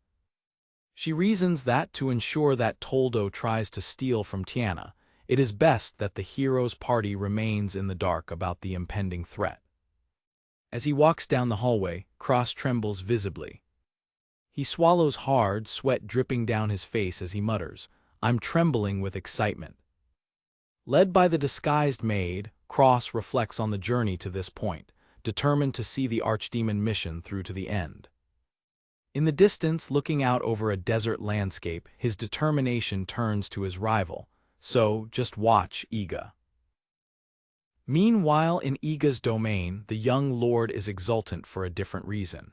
She reasons that to ensure that Toldo tries to steal from Tiana, it is best that the hero's party remains in the dark about the impending threat. As he walks down the hallway, Cross trembles visibly. He swallows hard, sweat dripping down his face as he mutters, "I'm trembling with excitement." Led by the disguised maid, Cross reflects on the journey to this point, determined to see the archdemon mission through to the end. In the distance, looking out over a desert landscape, his determination turns to his rival. So, just watch Iga. Meanwhile, in Iga's domain, the young lord is exultant for a different reason.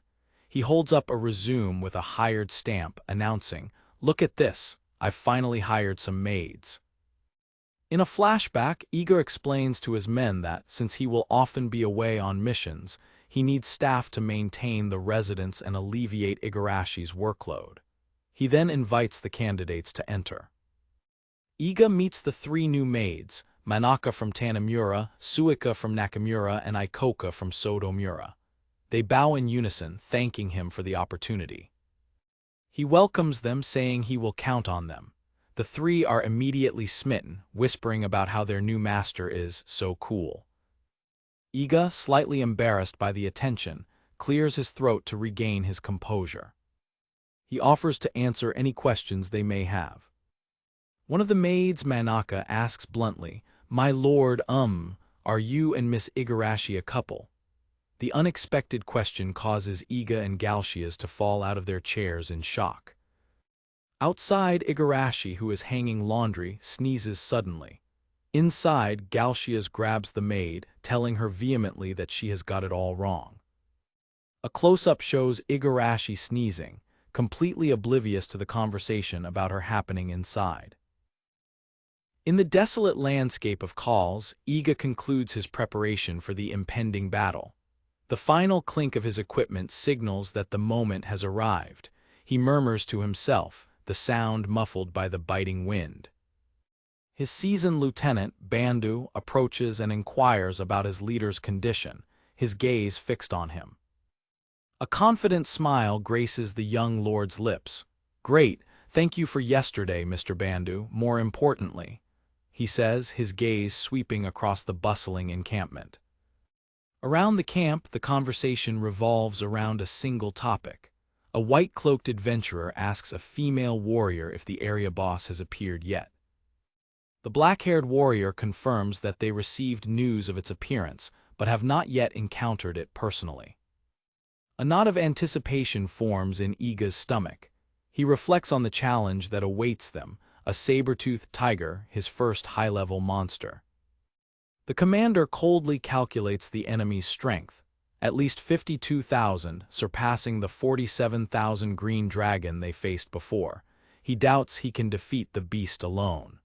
He holds up a resume with a hired stamp, announcing, "Look at this, I've finally hired some maids." In a flashback, Iga explains to his men that, since he will often be away on missions, he needs staff to maintain the residence and alleviate Igarashi's workload. He then invites the candidates to enter. Iga meets the three new maids, Manaka from Tanamura, Suika from Nakamura, and Ikoka from Sodomura. They bow in unison, thanking him for the opportunity. He welcomes them, saying he will count on them. The three are immediately smitten, whispering about how their new master is so cool. Iga, slightly embarrassed by the attention, clears his throat to regain his composure. He offers to answer any questions they may have. One of the maids, Manaka, asks bluntly, "My lord, "Are you and Miss Igarashi a couple?" The unexpected question causes Iga and Galshias to fall out of their chairs in shock. Outside, Igarashi, who is hanging laundry, sneezes suddenly. Inside, Galshias grabs the maid, telling her vehemently that she has got it all wrong. A close-up shows Igarashi sneezing, completely oblivious to the conversation about her happening inside. In the desolate landscape of calls, Iga concludes his preparation for the impending battle. The final clink of his equipment signals that the moment has arrived. He murmurs to himself, the sound muffled by the biting wind. His seasoned lieutenant, Bandu, approaches and inquires about his leader's condition, his gaze fixed on him. A confident smile graces the young lord's lips. "Great, thank you for yesterday, Mr. Bandu, more importantly," he says, his gaze sweeping across the bustling encampment. Around the camp, the conversation revolves around a single topic. A white-cloaked adventurer asks a female warrior if the area boss has appeared yet. The black-haired warrior confirms that they received news of its appearance, but have not yet encountered it personally. A knot of anticipation forms in Iga's stomach. He reflects on the challenge that awaits them, a saber-toothed tiger, his first high-level monster. The commander coldly calculates the enemy's strength, at least 52,000, surpassing the 47,000 green dragon they faced before. He doubts he can defeat the beast alone.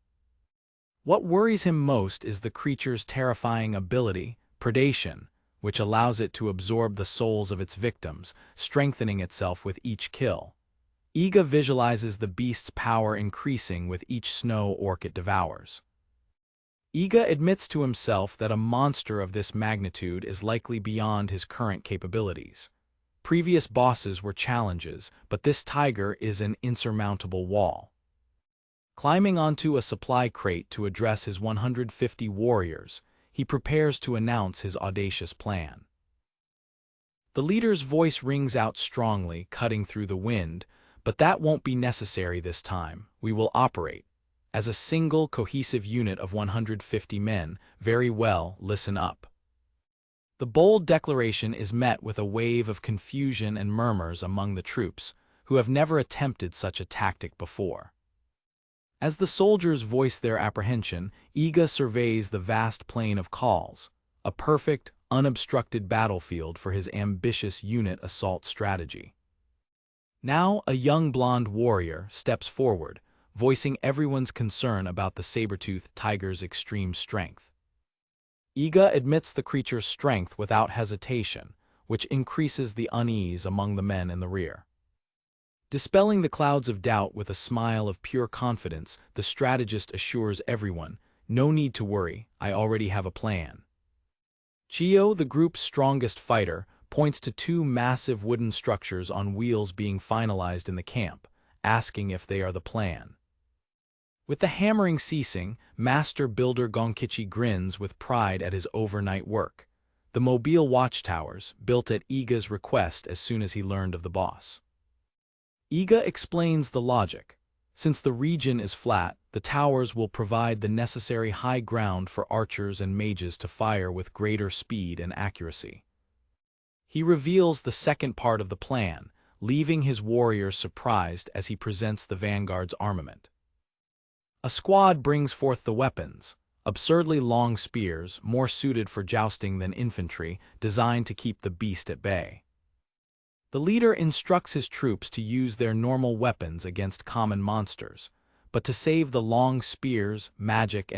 What worries him most is the creature's terrifying ability, predation, which allows it to absorb the souls of its victims, strengthening itself with each kill. Iga visualizes the beast's power increasing with each snow orc it devours. Iga admits to himself that a monster of this magnitude is likely beyond his current capabilities. Previous bosses were challenges, but this tiger is an insurmountable wall. Climbing onto a supply crate to address his 150 warriors, he prepares to announce his audacious plan. The leader's voice rings out strongly, cutting through the wind, but that won't be necessary this time. We will operate as a single, cohesive unit of 150 men. Very well, listen up. The bold declaration is met with a wave of confusion and murmurs among the troops, who have never attempted such a tactic before. As the soldiers voice their apprehension, Iga surveys the vast plain of calls, a perfect, unobstructed battlefield for his ambitious unit assault strategy. Now, a young blonde warrior steps forward, voicing everyone's concern about the saber-toothed tiger's extreme strength. Iga admits the creature's strength without hesitation, which increases the unease among the men in the rear. Dispelling the clouds of doubt with a smile of pure confidence, the strategist assures everyone, "No need to worry, I already have a plan." Chiyo, the group's strongest fighter, points to two massive wooden structures on wheels being finalized in the camp, asking if they are the plan. With the hammering ceasing, master builder Gonkichi grins with pride at his overnight work. The mobile watchtowers, built at Iga's request as soon as he learned of the boss. Iga explains the logic. Since the region is flat, the towers will provide the necessary high ground for archers and mages to fire with greater speed and accuracy. He reveals the second part of the plan, leaving his warriors surprised as he presents the vanguard's armament. A squad brings forth the weapons, absurdly long spears, more suited for jousting than infantry, designed to keep the beast at bay. The leader instructs his troops to use their normal weapons against common monsters, but to save the long spears, magic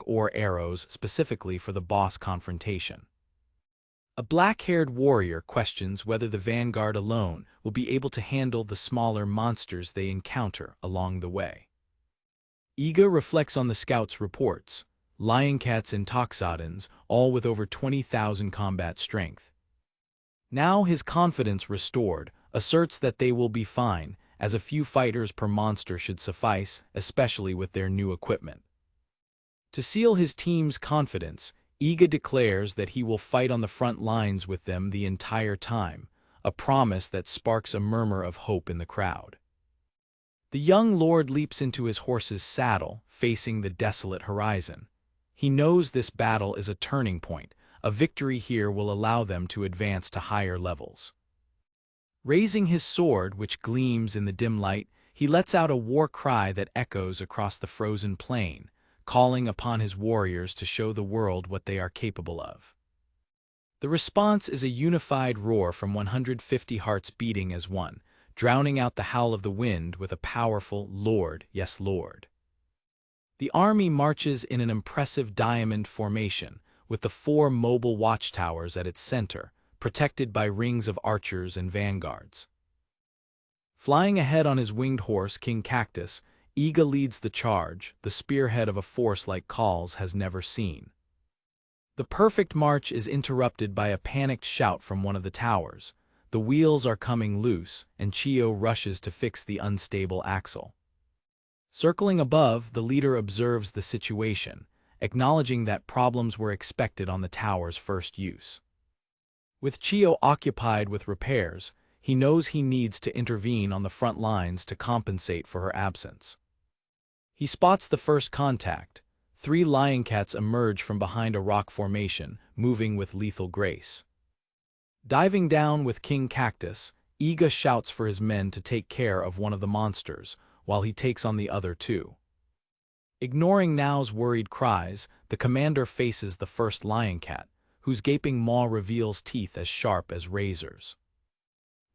ore arrows specifically for the boss confrontation. A black-haired warrior questions whether the vanguard alone will be able to handle the smaller monsters they encounter along the way. Iga reflects on the scouts' reports, lion cats and toxodons, all with over 20,000 combat strength. Now his confidence restored, asserts that they will be fine, as a few fighters per monster should suffice, especially with their new equipment. To seal his team's confidence, Iga declares that he will fight on the front lines with them the entire time, a promise that sparks a murmur of hope in the crowd. The young lord leaps into his horse's saddle, facing the desolate horizon. He knows this battle is a turning point. A victory here will allow them to advance to higher levels. Raising his sword, which gleams in the dim light, he lets out a war cry that echoes across the frozen plain, calling upon his warriors to show the world what they are capable of. The response is a unified roar from 150 hearts beating as one, drowning out the howl of the wind with a powerful "Lord, yes, Lord." The army marches in an impressive diamond formation, with the 4 mobile watchtowers at its center, protected by rings of archers and vanguards. Flying ahead on his winged horse, King Cactus, Iga leads the charge, the spearhead of a force like Call's has never seen. The perfect march is interrupted by a panicked shout from one of the towers. The wheels are coming loose, and Chiyo rushes to fix the unstable axle. Circling above, the leader observes the situation, acknowledging that problems were expected on the tower's first use. With Chiyo occupied with repairs, he knows he needs to intervene on the front lines to compensate for her absence. He spots the first contact. 3 lion cats emerge from behind a rock formation, moving with lethal grace. Diving down with King Cactus, Iga shouts for his men to take care of one of the monsters, while he takes on the other 2. Ignoring Nao's worried cries, the commander faces the first lion cat, whose gaping maw reveals teeth as sharp as razors.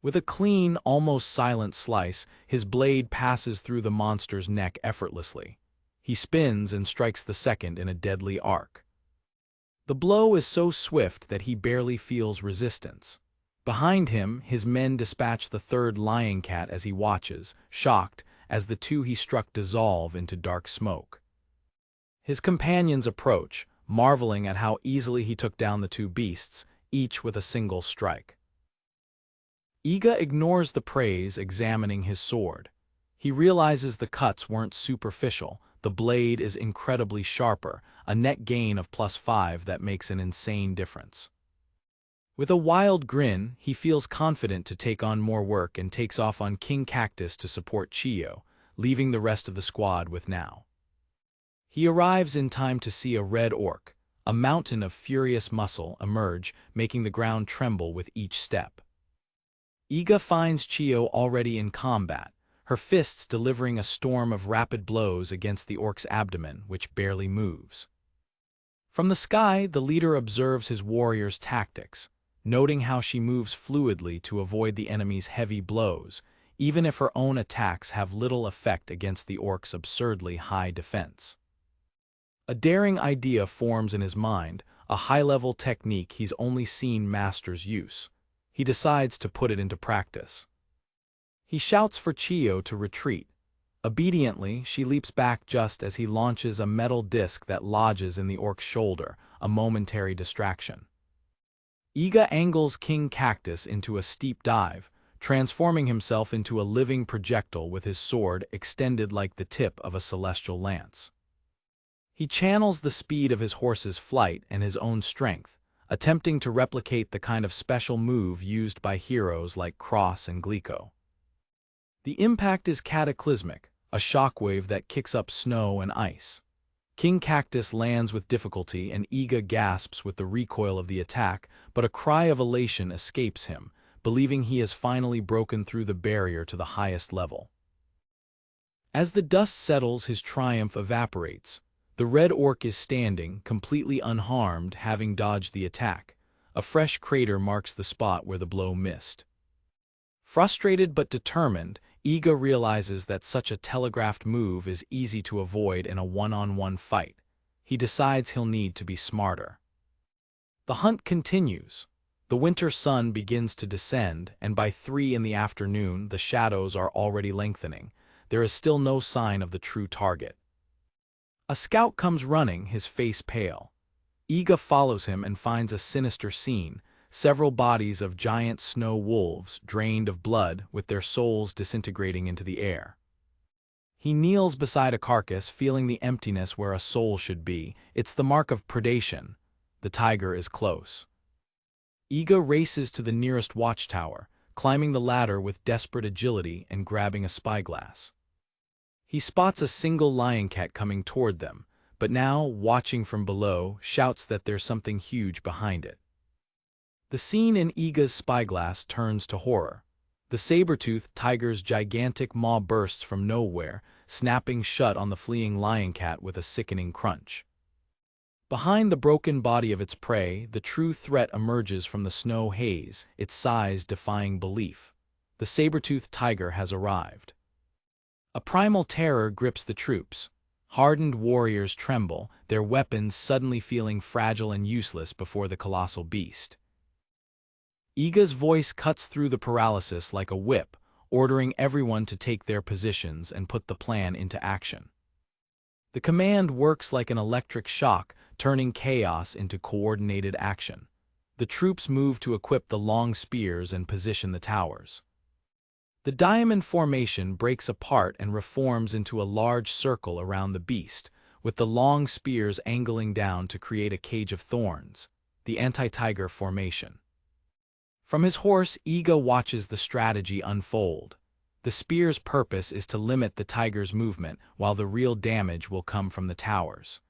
With a clean, almost silent slice, his blade passes through the monster's neck effortlessly. He spins and strikes the second in a deadly arc. The blow is so swift that he barely feels resistance. Behind him, his men dispatch the third lion cat as he watches, shocked, as the 2 he struck dissolve into dark smoke. His companions approach, marveling at how easily he took down the 2 beasts, each with a single strike. Iga ignores the praise, examining his sword. He realizes the cuts weren't superficial. The blade is incredibly sharper, a net gain of +5 that makes an insane difference. With a wild grin, he feels confident to take on more work and takes off on King Cactus to support Chiyo, leaving the rest of the squad with Nao. He arrives in time to see a red orc, a mountain of furious muscle, emerge, making the ground tremble with each step. Iga finds Chiyo already in combat, her fists delivering a storm of rapid blows against the orc's abdomen, which barely moves. From the sky, the leader observes his warrior's tactics, noting how she moves fluidly to avoid the enemy's heavy blows, even if her own attacks have little effect against the orc's absurdly high defense. A daring idea forms in his mind, a high-level technique he's only seen masters use. He decides to put it into practice. He shouts for Chiyo to retreat. Obediently, she leaps back just as he launches a metal disc that lodges in the orc's shoulder, a momentary distraction. Iga angles King Cactus into a steep dive, transforming himself into a living projectile with his sword extended like the tip of a celestial lance. He channels the speed of his horse's flight and his own strength, attempting to replicate the kind of special move used by heroes like Cross and Glico. The impact is cataclysmic, a shockwave that kicks up snow and ice. King Cactus lands with difficulty and Iga gasps with the recoil of the attack, but a cry of elation escapes him, believing he has finally broken through the barrier to the highest level. As the dust settles, his triumph evaporates. The red orc is standing, completely unharmed, having dodged the attack. A fresh crater marks the spot where the blow missed. Frustrated but determined, Iga realizes that such a telegraphed move is easy to avoid in a one-on-one fight. He decides he'll need to be smarter. The hunt continues. The winter sun begins to descend, and by 3 in the afternoon the shadows are already lengthening. There is still no sign of the true target. A scout comes running, his face pale. Iga follows him and finds a sinister scene, several bodies of giant snow wolves, drained of blood, with their souls disintegrating into the air. He kneels beside a carcass, feeling the emptiness where a soul should be. It's the mark of predation. The tiger is close. Iga races to the nearest watchtower, climbing the ladder with desperate agility and grabbing a spyglass. He spots a single lion cat coming toward them, but now, watching from below, shouts that there's something huge behind it. The scene in Iga's spyglass turns to horror. The saber-toothed tiger's gigantic maw bursts from nowhere, snapping shut on the fleeing lion cat with a sickening crunch. Behind the broken body of its prey, the true threat emerges from the snow haze, its size defying belief. The saber-toothed tiger has arrived. A primal terror grips the troops. Hardened warriors tremble, their weapons suddenly feeling fragile and useless before the colossal beast. Iga's voice cuts through the paralysis like a whip, ordering everyone to take their positions and put the plan into action. The command works like an electric shock, turning chaos into coordinated action. The troops move to equip the long spears and position the towers. The diamond formation breaks apart and reforms into a large circle around the beast, with the long spears angling down to create a cage of thorns, the anti-tiger formation. From his horse, Iga watches the strategy unfold. The spear's purpose is to limit the tiger's movement, while the real damage will come from the towers.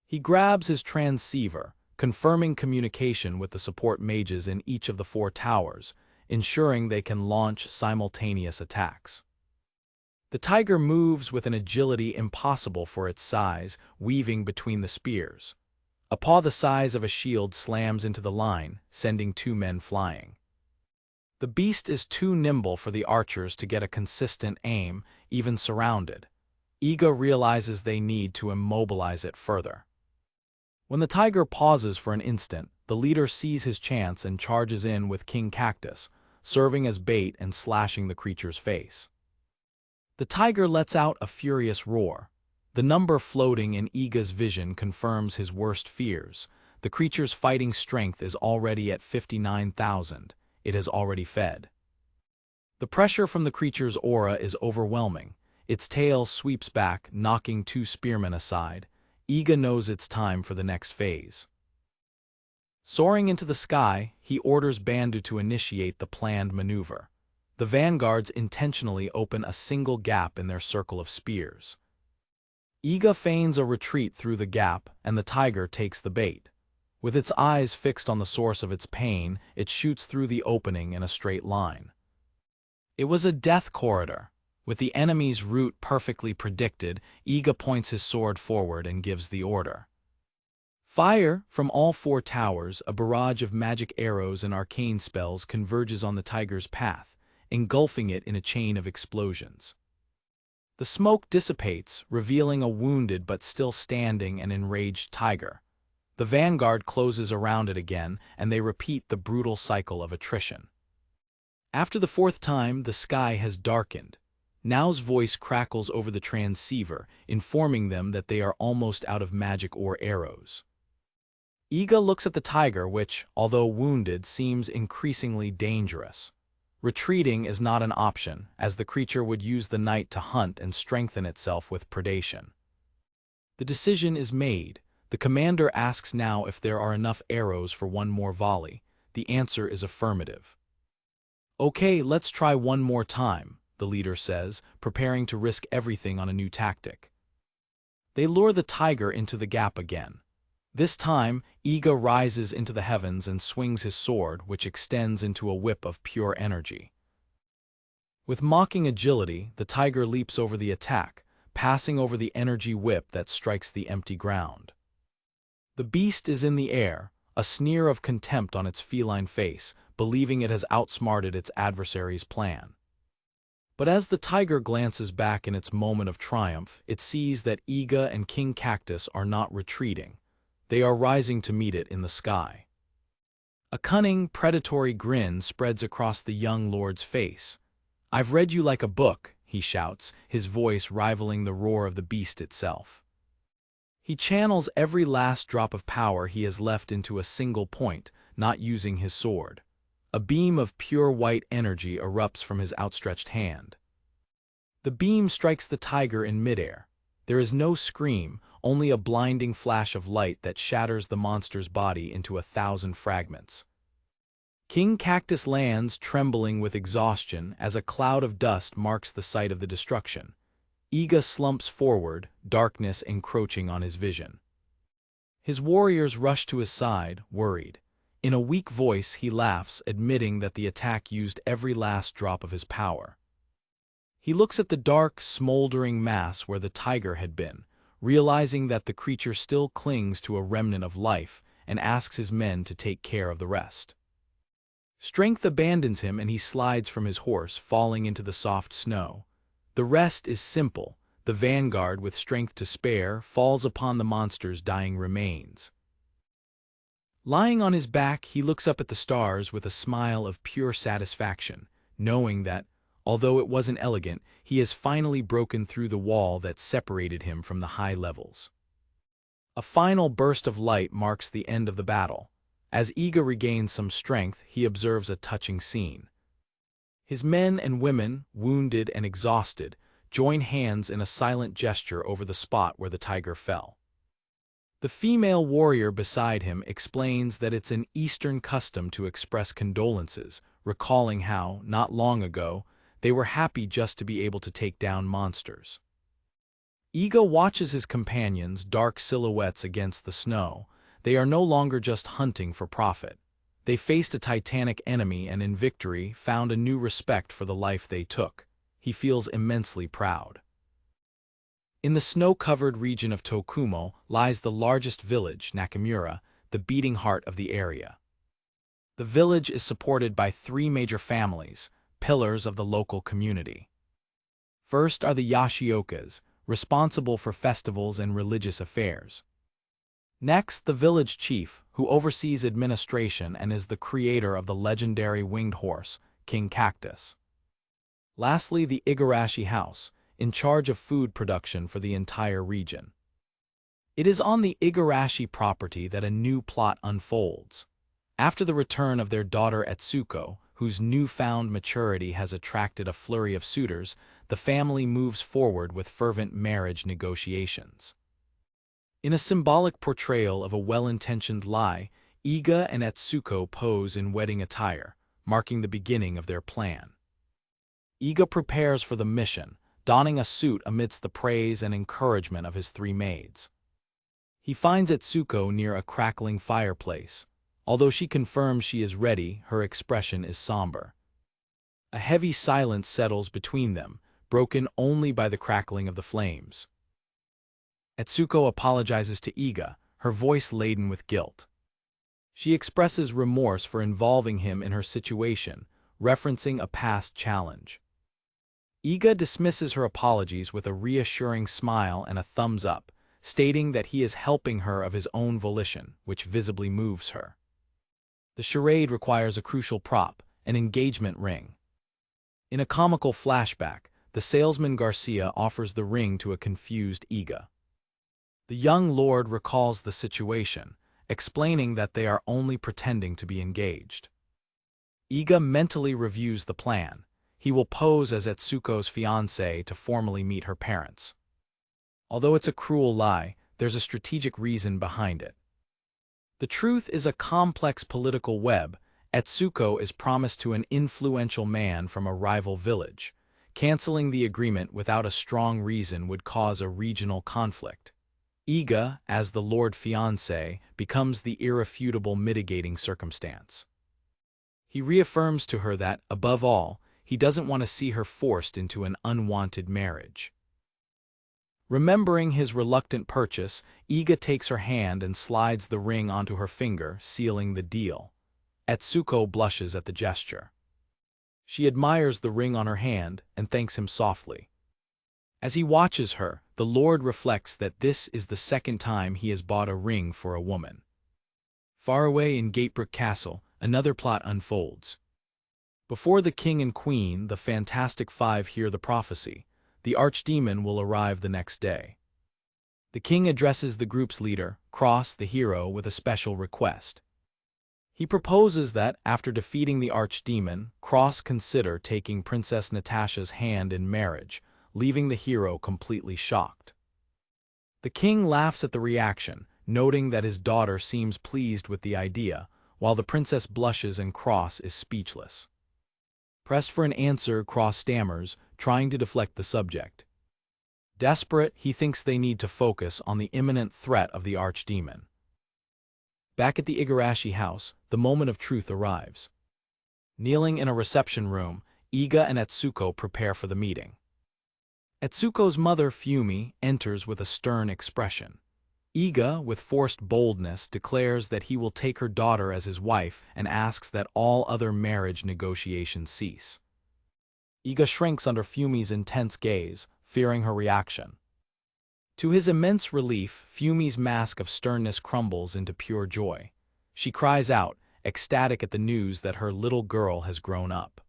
He grabs his transceiver, confirming communication with the support mages in each of the 4 towers, ensuring they can launch simultaneous attacks. The tiger moves with an agility impossible for its size, weaving between the spears. A paw the size of a shield slams into the line, sending 2 men flying. The beast is too nimble for the archers to get a consistent aim, even surrounded. Iga realizes they need to immobilize it further. When the tiger pauses for an instant, the leader sees his chance and charges in with King Cactus, serving as bait and slashing the creature's face. The tiger lets out a furious roar. The number floating in Iga's vision confirms his worst fears. The creature's fighting strength is already at 59,000. It has already fed. The pressure from the creature's aura is overwhelming. Its tail sweeps back, knocking 2 spearmen aside. Iga knows it's time for the next phase. Soaring into the sky, he orders Bandu to initiate the planned maneuver. The vanguards intentionally open a single gap in their circle of spears. Iga feigns a retreat through the gap, and the tiger takes the bait. With its eyes fixed on the source of its pain, it shoots through the opening in a straight line. It was a death corridor. With the enemy's route perfectly predicted, Iga points his sword forward and gives the order. Fire! From all 4 towers, a barrage of magic arrows and arcane spells converges on the tiger's path, engulfing it in a chain of explosions. The smoke dissipates, revealing a wounded but still standing and enraged tiger. The vanguard closes around it again, and they repeat the brutal cycle of attrition. After the 4th time, the sky has darkened. Nao's voice crackles over the transceiver, informing them that they are almost out of magic or arrows. Iga looks at the tiger which, although wounded, seems increasingly dangerous. Retreating is not an option, as the creature would use the night to hunt and strengthen itself with predation. The decision is made. The commander asks Nao if there are enough arrows for 1 more volley. The answer is affirmative. Okay, let's try 1 more time, the leader says, preparing to risk everything on a new tactic. They lure the tiger into the gap again. This time, Iga rises into the heavens and swings his sword, which extends into a whip of pure energy. With mocking agility, the tiger leaps over the attack, passing over the energy whip that strikes the empty ground. The beast is in the air, a sneer of contempt on its feline face, believing it has outsmarted its adversary's plan. But as the tiger glances back in its moment of triumph, it sees that Iga and King Cactus are not retreating. They are rising to meet it in the sky. A cunning, predatory grin spreads across the young lord's face. "I've read you like a book," he shouts, his voice rivaling the roar of the beast itself. He channels every last drop of power he has left into a single point, not using his sword. A beam of pure white energy erupts from his outstretched hand. The beam strikes the tiger in midair. There is no scream, only a blinding flash of light that shatters the monster's body into 1,000 fragments. King Cactus lands, trembling with exhaustion, as a cloud of dust marks the site of the destruction. Iga slumps forward, darkness encroaching on his vision. His warriors rush to his side, worried. In a weak voice he laughs, admitting that the attack used every last drop of his power. He looks at the dark, smoldering mass where the tiger had been, realizing that the creature still clings to a remnant of life, and asks his men to take care of the rest. Strength abandons him and he slides from his horse, falling into the soft snow. The rest is simple. The vanguard, with strength to spare, falls upon the monster's dying remains. Lying on his back, he looks up at the stars with a smile of pure satisfaction, knowing that, although it wasn't elegant, he has finally broken through the wall that separated him from the high levels. A final burst of light marks the end of the battle. As Iga regains some strength, he observes a touching scene. His men and women, wounded and exhausted, join hands in a silent gesture over the spot where the tiger fell. The female warrior beside him explains that it's an Eastern custom to express condolences, recalling how, not long ago, they were happy just to be able to take down monsters. Iga watches his companions, dark silhouettes against the snow. They are no longer just hunting for profit. They faced a titanic enemy and in victory found a new respect for the life they took. He feels immensely proud. In the snow-covered region of Tokumo lies the largest village, Nakamura, the beating heart of the area. The village is supported by three major families, pillars of the local community. First are the Yashiokas, responsible for festivals and religious affairs. Next, the village chief, who oversees administration and is the creator of the legendary winged horse, King Cactus. Lastly, the Igarashi house, in charge of food production for the entire region. It is on the Igarashi property that a new plot unfolds. After the return of their daughter Etsuko, whose newfound maturity has attracted a flurry of suitors, the family moves forward with fervent marriage negotiations. In a symbolic portrayal of a well-intentioned lie, Iga and Etsuko pose in wedding attire, marking the beginning of their plan. Iga prepares for the mission, donning a suit amidst the praise and encouragement of his three maids. He finds Etsuko near a crackling fireplace. Although she confirms she is ready, her expression is somber. A heavy silence settles between them, broken only by the crackling of the flames. Etsuko apologizes to Iga, her voice laden with guilt. She expresses remorse for involving him in her situation, referencing a past challenge. Iga dismisses her apologies with a reassuring smile and a thumbs up, stating that he is helping her of his own volition, which visibly moves her. The charade requires a crucial prop, an engagement ring. In a comical flashback, the salesman Garcia offers the ring to a confused Iga. The young lord recalls the situation, explaining that they are only pretending to be engaged. Iga mentally reviews the plan. He will pose as Etsuko's fiancé to formally meet her parents. Although it's a cruel lie, there's a strategic reason behind it. The truth is a complex political web. Etsuko is promised to an influential man from a rival village. Canceling the agreement without a strong reason would cause a regional conflict. Iga, as the Lord Fiancé, becomes the irrefutable mitigating circumstance. He reaffirms to her that, above all, he doesn't want to see her forced into an unwanted marriage. Remembering his reluctant purchase, Iga takes her hand and slides the ring onto her finger, sealing the deal. Etsuko blushes at the gesture. She admires the ring on her hand and thanks him softly. As he watches her, the Lord reflects that this is the second time he has bought a ring for a woman. Far away in Gatebrook Castle, another plot unfolds. Before the king and queen, the Fantastic Five, hear the prophecy, the archdemon will arrive the next day. The king addresses the group's leader, Cross the hero, with a special request. He proposes that, after defeating the archdemon, Cross consider taking Princess Natasha's hand in marriage, leaving the hero completely shocked. The king laughs at the reaction, noting that his daughter seems pleased with the idea, while the princess blushes and Cross is speechless. Pressed for an answer, Cross stammers, trying to deflect the subject. Desperate, he thinks they need to focus on the imminent threat of the archdemon. Back at the Igarashi house, the moment of truth arrives. Kneeling in a reception room, Iga and Etsuko prepare for the meeting. Etsuko's mother, Fumi, enters with a stern expression. Iga, with forced boldness, declares that he will take her daughter as his wife and asks that all other marriage negotiations cease. Iga shrinks under Fumi's intense gaze, fearing her reaction. To his immense relief, Fumi's mask of sternness crumbles into pure joy. She cries out, ecstatic at the news that her little girl has grown up.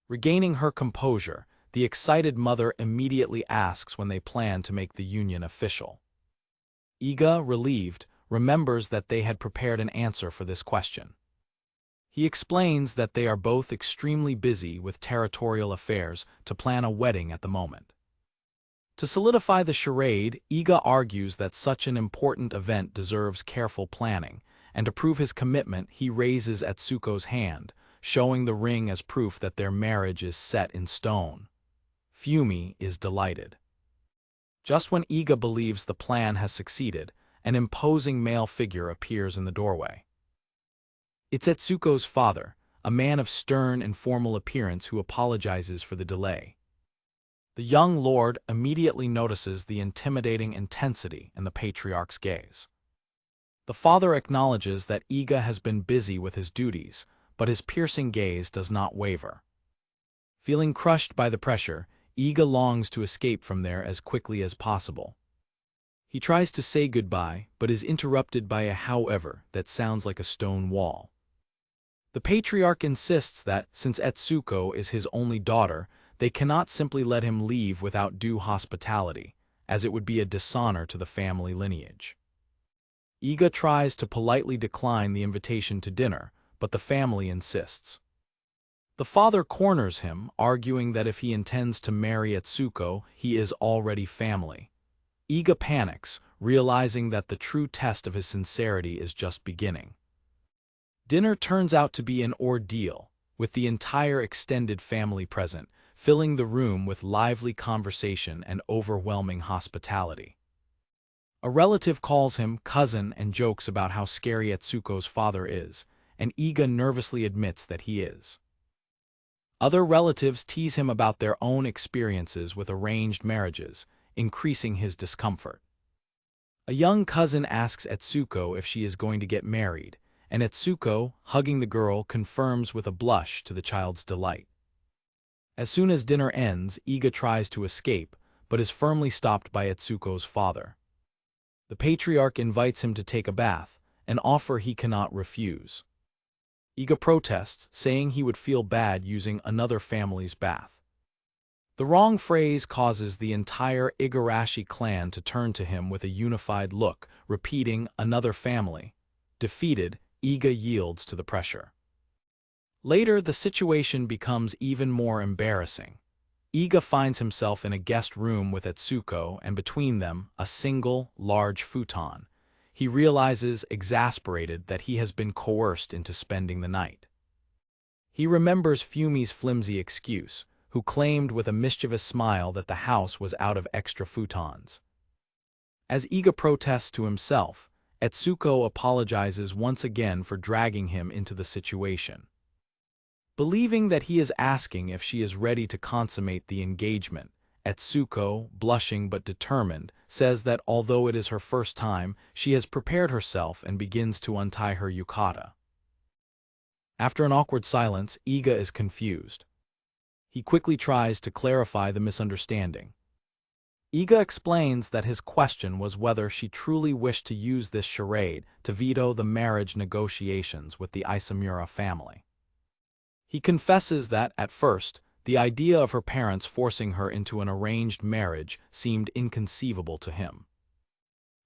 Regaining her composure, the excited mother immediately asks when they plan to make the union official. Iga, relieved, remembers that they had prepared an answer for this question. He explains that they are both extremely busy with territorial affairs to plan a wedding at the moment. To solidify the charade, Iga argues that such an important event deserves careful planning, and to prove his commitment, he raises Etsuko's hand, showing the ring as proof that their marriage is set in stone. Fumi is delighted. Just when Iga believes the plan has succeeded, an imposing male figure appears in the doorway. It's Etsuko's father, a man of stern and formal appearance who apologizes for the delay. The young lord immediately notices the intimidating intensity in the patriarch's gaze. The father acknowledges that Iga has been busy with his duties, but his piercing gaze does not waver. Feeling crushed by the pressure, Iga longs to escape from there as quickly as possible. He tries to say goodbye, but is interrupted by a however that sounds like a stone wall. The patriarch insists that, since Etsuko is his only daughter, they cannot simply let him leave without due hospitality, as it would be a dishonor to the family lineage. Iga tries to politely decline the invitation to dinner, but the family insists. The father corners him, arguing that if he intends to marry Etsuko, he is already family. Iga panics, realizing that the true test of his sincerity is just beginning. Dinner turns out to be an ordeal, with the entire extended family present, filling the room with lively conversation and overwhelming hospitality. A relative calls him cousin and jokes about how scary Etsuko's father is, and Iga nervously admits that he is. Other relatives tease him about their own experiences with arranged marriages, increasing his discomfort. A young cousin asks Etsuko if she is going to get married, and Etsuko, hugging the girl, confirms with a blush to the child's delight. As soon as dinner ends, Iga tries to escape, but is firmly stopped by Etsuko's father. The patriarch invites him to take a bath, an offer he cannot refuse. Iga protests, saying he would feel bad using another family's bath. The wrong phrase causes the entire Igarashi clan to turn to him with a unified look, repeating another family. Defeated, Iga yields to the pressure. Later, the situation becomes even more embarrassing. Iga finds himself in a guest room with Etsuko, and between them, a single, large futon. He realizes, exasperated, that he has been coerced into spending the night. He remembers Fumi's flimsy excuse, who claimed with a mischievous smile that the house was out of extra futons. As Iga protests to himself, Etsuko apologizes once again for dragging him into the situation. Believing that he is asking if she is ready to consummate the engagement, Etsuko, blushing but determined, says that although it is her first time, she has prepared herself and begins to untie her yukata. After an awkward silence, Iga is confused. He quickly tries to clarify the misunderstanding. Iga explains that his question was whether she truly wished to use this charade to veto the marriage negotiations with the Isamura family. He confesses that, at first, the idea of her parents forcing her into an arranged marriage seemed inconceivable to him.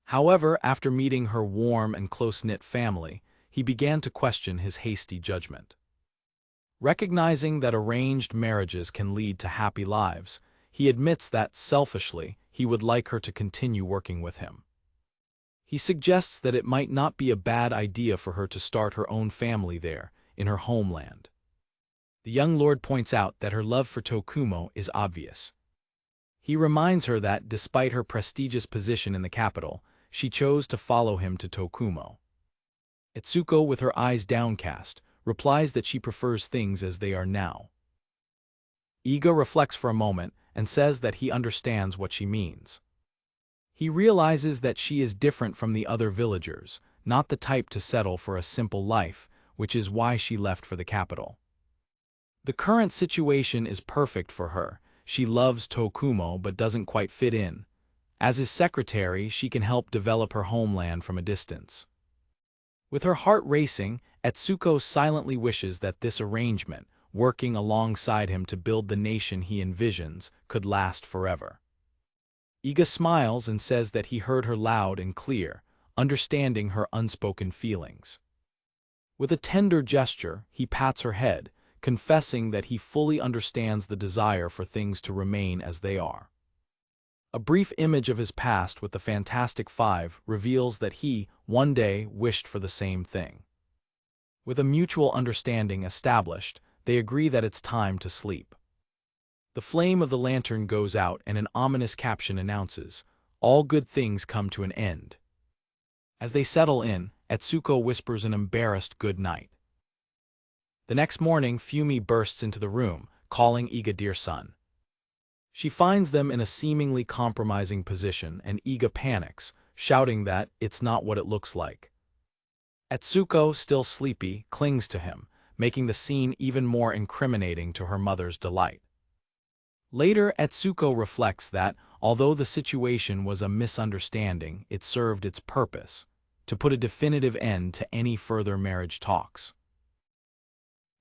However, after meeting her warm and close-knit family, he began to question his hasty judgment. Recognizing that arranged marriages can lead to happy lives, he admits that, selfishly, he would like her to continue working with him. He suggests that it might not be a bad idea for her to start her own family there, in her homeland. The young lord points out that her love for Tokumo is obvious. He reminds her that, despite her prestigious position in the capital, she chose to follow him to Tokumo. Etsuko, with her eyes downcast, replies that she prefers things as they are now. Iga reflects for a moment and says that he understands what she means. He realizes that she is different from the other villagers, not the type to settle for a simple life, which is why she left for the capital. The current situation is perfect for her. She loves Tokumo but doesn't quite fit in. As his secretary, she can help develop her homeland from a distance. With her heart racing, Etsuko silently wishes that this arrangement, working alongside him to build the nation he envisions, could last forever. Iga smiles and says that he heard her loud and clear, understanding her unspoken feelings. With a tender gesture, he pats her head, confessing that he fully understands the desire for things to remain as they are. A brief image of his past with the Fantastic Five reveals that he, one day, wished for the same thing. With a mutual understanding established, they agree that it's time to sleep. The flame of the lantern goes out and an ominous caption announces, "All good things come to an end." As they settle in, Etsuko whispers an embarrassed good night. The next morning, Fumi bursts into the room, calling Iga dear son. She finds them in a seemingly compromising position and Iga panics, shouting that it's not what it looks like. Etsuko, still sleepy, clings to him, making the scene even more incriminating to her mother's delight. Later, Etsuko reflects that, although the situation was a misunderstanding, it served its purpose, to put a definitive end to any further marriage talks.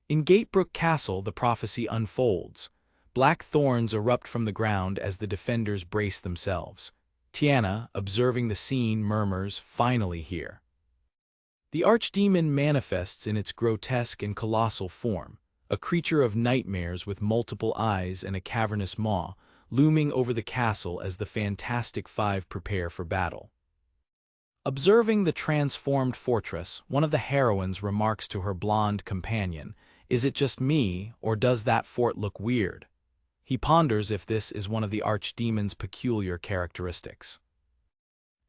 In Gatebrook Castle, the prophecy unfolds. Black thorns erupt from the ground as the defenders brace themselves. Tiana, observing the scene, murmurs, "Finally here." The archdemon manifests in its grotesque and colossal form, a creature of nightmares with multiple eyes and a cavernous maw, looming over the castle as the Fantastic Five prepare for battle. Observing the transformed fortress, one of the heroines remarks to her blonde companion, "Is it just me, or does that fort look weird?" He ponders if this is one of the archdemon's peculiar characteristics.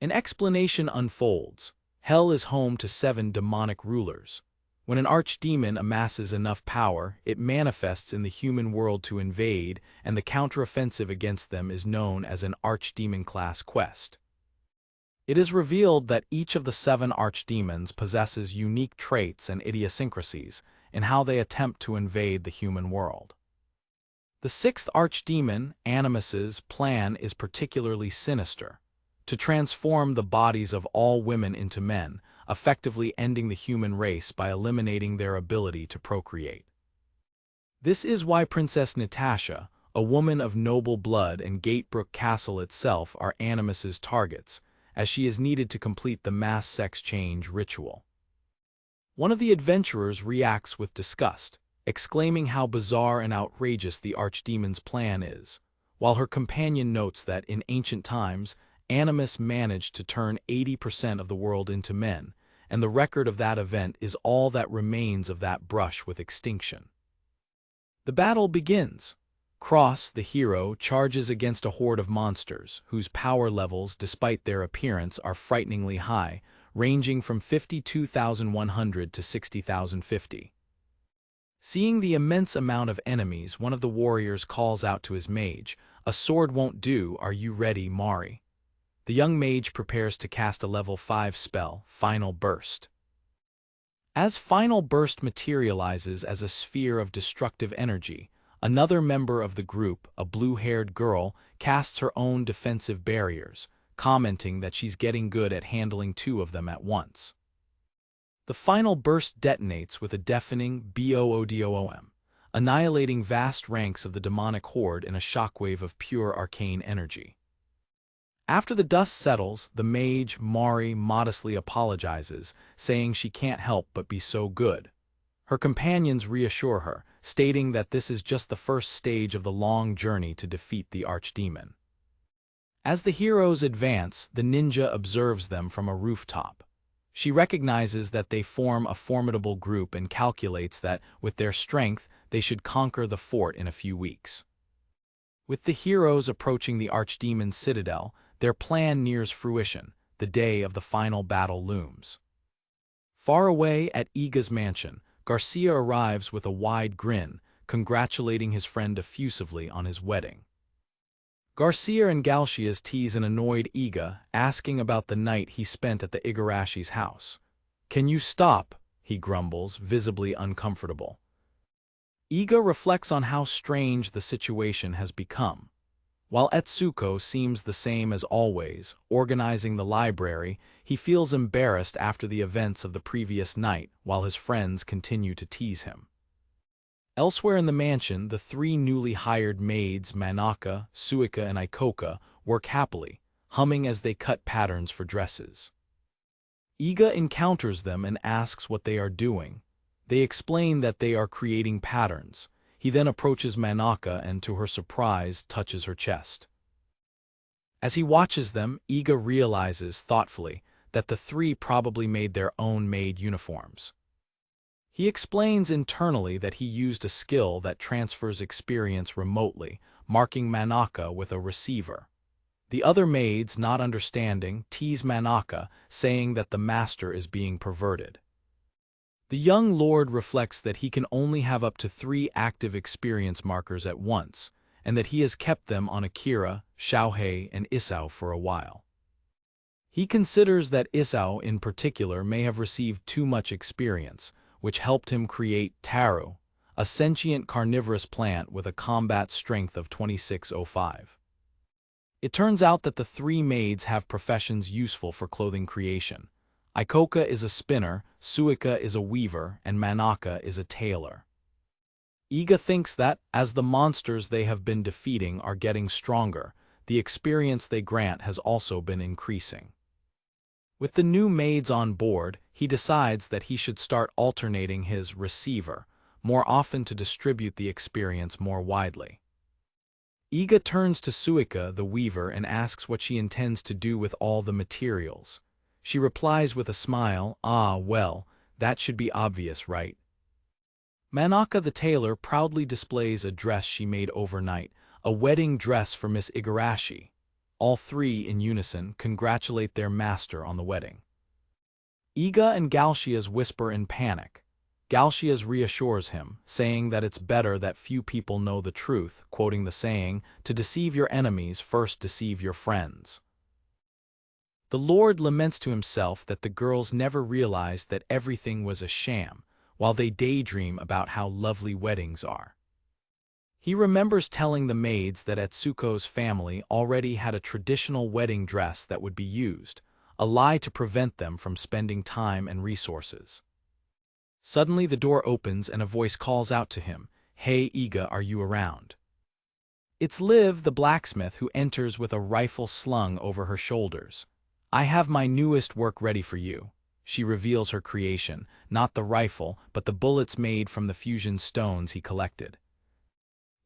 An explanation unfolds. Hell is home to 7 demonic rulers. When an archdemon amasses enough power, it manifests in the human world to invade, and the counteroffensive against them is known as an archdemon-class quest. It is revealed that each of the 7 archdemons possesses unique traits and idiosyncrasies in how they attempt to invade the human world. The 6th archdemon, Animus's, plan is particularly sinister: to transform the bodies of all women into men, effectively ending the human race by eliminating their ability to procreate. This is why Princess Natasha, a woman of noble blood, and Gatebrook Castle itself are Animus's targets, as she is needed to complete the mass sex change ritual. One of the adventurers reacts with disgust, exclaiming how bizarre and outrageous the archdemon's plan is, while her companion notes that in ancient times, Animus managed to turn 80% of the world into men, and the record of that event is all that remains of that brush with extinction. The battle begins. Cross, the hero, charges against a horde of monsters, whose power levels, despite their appearance, are frighteningly high, ranging from 52,100 to 60,050. Seeing the immense amount of enemies, one of the warriors calls out to his mage, "A sword won't do, are you ready, Mari?" The young mage prepares to cast a level 5 spell, Final Burst. As Final Burst materializes as a sphere of destructive energy, another member of the group, a blue-haired girl, casts her own defensive barriers, commenting that she's getting good at handling 2 of them at once. The final burst detonates with a deafening boom, annihilating vast ranks of the demonic horde in a shockwave of pure arcane energy. After the dust settles, the mage, Mari, modestly apologizes, saying she can't help but be so good. Her companions reassure her, stating that this is just the first stage of the long journey to defeat the archdemon. As the heroes advance, the ninja observes them from a rooftop. She recognizes that they form a formidable group and calculates that, with their strength, they should conquer the fort in a few weeks. With the heroes approaching the Archdemon's citadel, their plan nears fruition. The day of the final battle looms. Far away at Iga's mansion, Garcia arrives with a wide grin, congratulating his friend effusively on his wedding. Garcia and Galcias tease an annoyed Iga, asking about the night he spent at the Igarashi's house. "Can you stop?" he grumbles, visibly uncomfortable. Iga reflects on how strange the situation has become. While Etsuko seems the same as always, organizing the library, he feels embarrassed after the events of the previous night while his friends continue to tease him. Elsewhere in the mansion, the three newly hired maids Manaka, Suika, and Ikoka work happily, humming as they cut patterns for dresses. Iga encounters them and asks what they are doing. They explain that they are creating patterns. He then approaches Manaka and, to her surprise, touches her chest. As he watches them, Iga realizes, thoughtfully, that the three probably made their own maid uniforms. He explains internally that he used a skill that transfers experience remotely, marking Manaka with a receiver. The other maids, not understanding, tease Manaka, saying that the master is being perverted. The young lord reflects that he can only have up to 3 active experience markers at once, and that he has kept them on Akira, Xiaohei, and Isao for a while. He considers that Isao in particular may have received too much experience, which helped him create Taru, a sentient carnivorous plant with a combat strength of 2605. It turns out that the 3 maids have professions useful for clothing creation. Ikoka is a spinner, Suika is a weaver, and Manaka is a tailor. Iga thinks that, as the monsters they have been defeating are getting stronger, the experience they grant has also been increasing. With the new maids on board, he decides that he should start alternating his receiver more often to distribute the experience more widely. Iga turns to Suika, the weaver, and asks what she intends to do with all the materials. She replies with a smile, "Ah, well, that should be obvious, right?" Manaka the tailor proudly displays a dress she made overnight, a wedding dress for Miss Igarashi. All 3, in unison, congratulate their master on the wedding. Iga and Galcias whisper in panic. Galcias reassures him, saying that it's better that few people know the truth, quoting the saying, "To deceive your enemies, first deceive your friends." The Lord laments to himself that the girls never realized that everything was a sham, while they daydream about how lovely weddings are. He remembers telling the maids that Etsuko's family already had a traditional wedding dress that would be used, a lie to prevent them from spending time and resources. Suddenly the door opens and a voice calls out to him, "Hey Iga, are you around?" It's Liv, the blacksmith, who enters with a rifle slung over her shoulders. "I have my newest work ready for you." She reveals her creation, not the rifle, but the bullets made from the fusion stones he collected.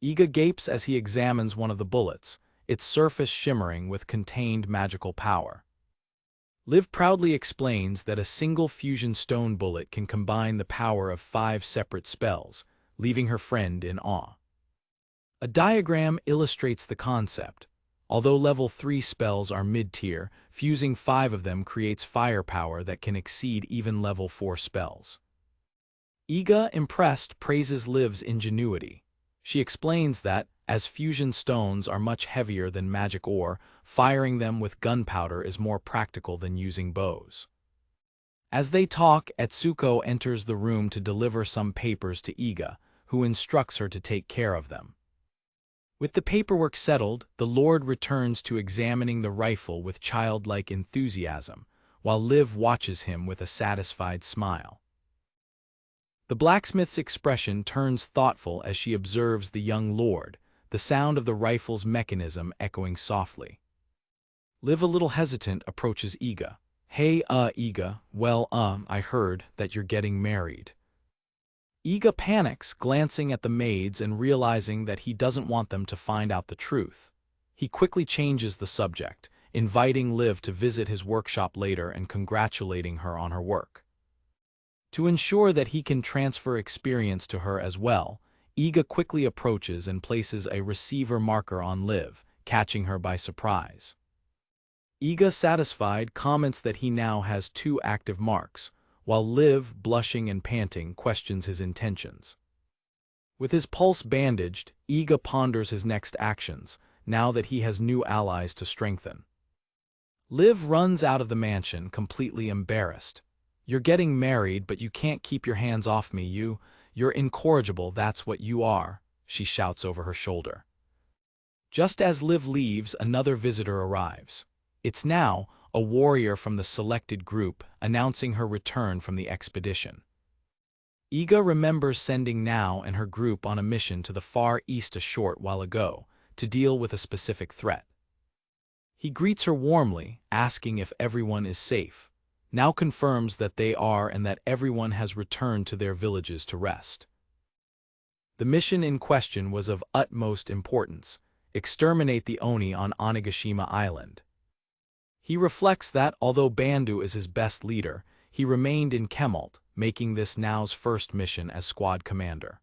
Iga gapes as he examines one of the bullets, its surface shimmering with contained magical power. Liv proudly explains that a single fusion stone bullet can combine the power of 5 separate spells, leaving her friend in awe. A diagram illustrates the concept. Although level 3 spells are mid-tier, fusing 5 of them creates firepower that can exceed even level 4 spells. Iga, impressed, praises Liv's ingenuity. She explains that, as fusion stones are much heavier than magic ore, firing them with gunpowder is more practical than using bows. As they talk, Etsuko enters the room to deliver some papers to Iga, who instructs her to take care of them. With the paperwork settled, the Lord returns to examining the rifle with childlike enthusiasm, while Liv watches him with a satisfied smile. The blacksmith's expression turns thoughtful as she observes the young lord, the sound of the rifle's mechanism echoing softly. Liv, a little hesitant, approaches Iga. "Hey, Iga, well, I heard that you're getting married." Iga panics, glancing at the maids and realizing that he doesn't want them to find out the truth. He quickly changes the subject, inviting Liv to visit his workshop later and congratulating her on her work. To ensure that he can transfer experience to her as well, Iga quickly approaches and places a receiver marker on Liv, catching her by surprise. Iga, satisfied, comments that he now has 2 active marks, while Liv, blushing and panting, questions his intentions. With his pulse bandaged, Iga ponders his next actions, now that he has new allies to strengthen. Liv runs out of the mansion, completely embarrassed. "You're getting married, but you can't keep your hands off me, you're incorrigible, that's what you are," she shouts over her shoulder. Just as Liv leaves, another visitor arrives. It's now a warrior from the selected group, announcing her return from the expedition. Iga remembers sending Now and her group on a mission to the Far East a short while ago, to deal with a specific threat. He greets her warmly, asking if everyone is safe. Now confirms that they are and that everyone has returned to their villages to rest. The mission in question was of utmost importance: exterminate the Oni on Onigashima Island. He reflects that, although Bandu is his best leader, he remained in Kemalt, making this Now's first mission as squad commander.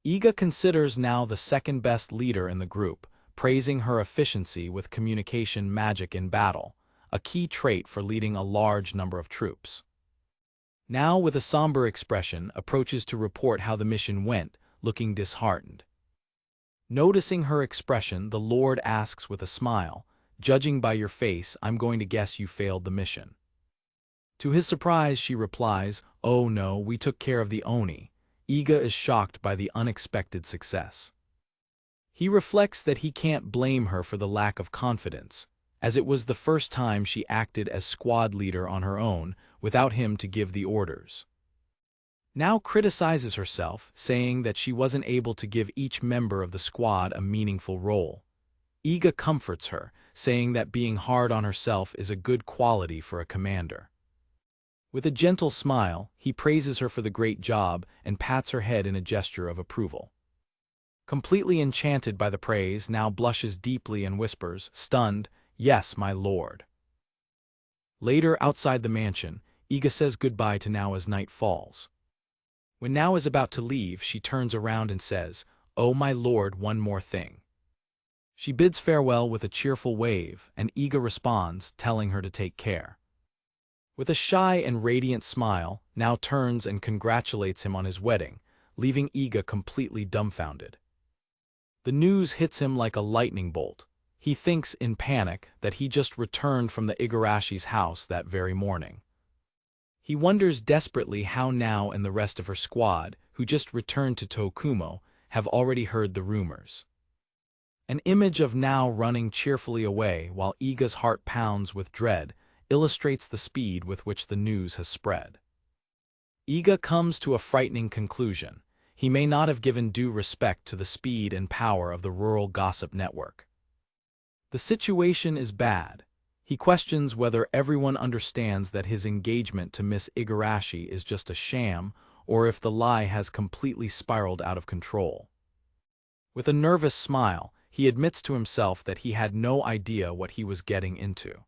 Iga considers Now the second-best leader in the group, praising her efficiency with communication magic in battle, a key trait for leading a large number of troops. Now, with a somber expression, approaches to report how the mission went, looking disheartened. Noticing her expression, the Lord asks with a smile, "Judging by your face, I'm going to guess you failed the mission." To his surprise, she replies, "Oh no, we took care of the Oni." Iga is shocked by the unexpected success. He reflects that he can't blame her for the lack of confidence, as it was the first time she acted as squad leader on her own, without him to give the orders. Now criticizes herself, saying that she wasn't able to give each member of the squad a meaningful role. Iga comforts her, saying that being hard on herself is a good quality for a commander. With a gentle smile, he praises her for the great job and pats her head in a gesture of approval. Completely enchanted by the praise, Now blushes deeply and whispers, stunned, "Yes, my lord." Later, outside the mansion, Iga says goodbye to Now as night falls. When Now is about to leave, she turns around and says, "Oh my lord, one more thing." She bids farewell with a cheerful wave, and Iga responds, telling her to take care. With a shy and radiant smile, Now turns and congratulates him on his wedding, leaving Iga completely dumbfounded. The news hits him like a lightning bolt. He thinks, in panic, that he just returned from the Igarashi's house that very morning. He wonders desperately how Now and the rest of her squad, who just returned to Tokumo, have already heard the rumors. An image of Now running cheerfully away while Iga's heart pounds with dread illustrates the speed with which the news has spread. Iga comes to a frightening conclusion. He may not have given due respect to the speed and power of the rural gossip network. The situation is bad. He questions whether everyone understands that his engagement to Miss Igarashi is just a sham, or if the lie has completely spiraled out of control. With a nervous smile, he admits to himself that he had no idea what he was getting into.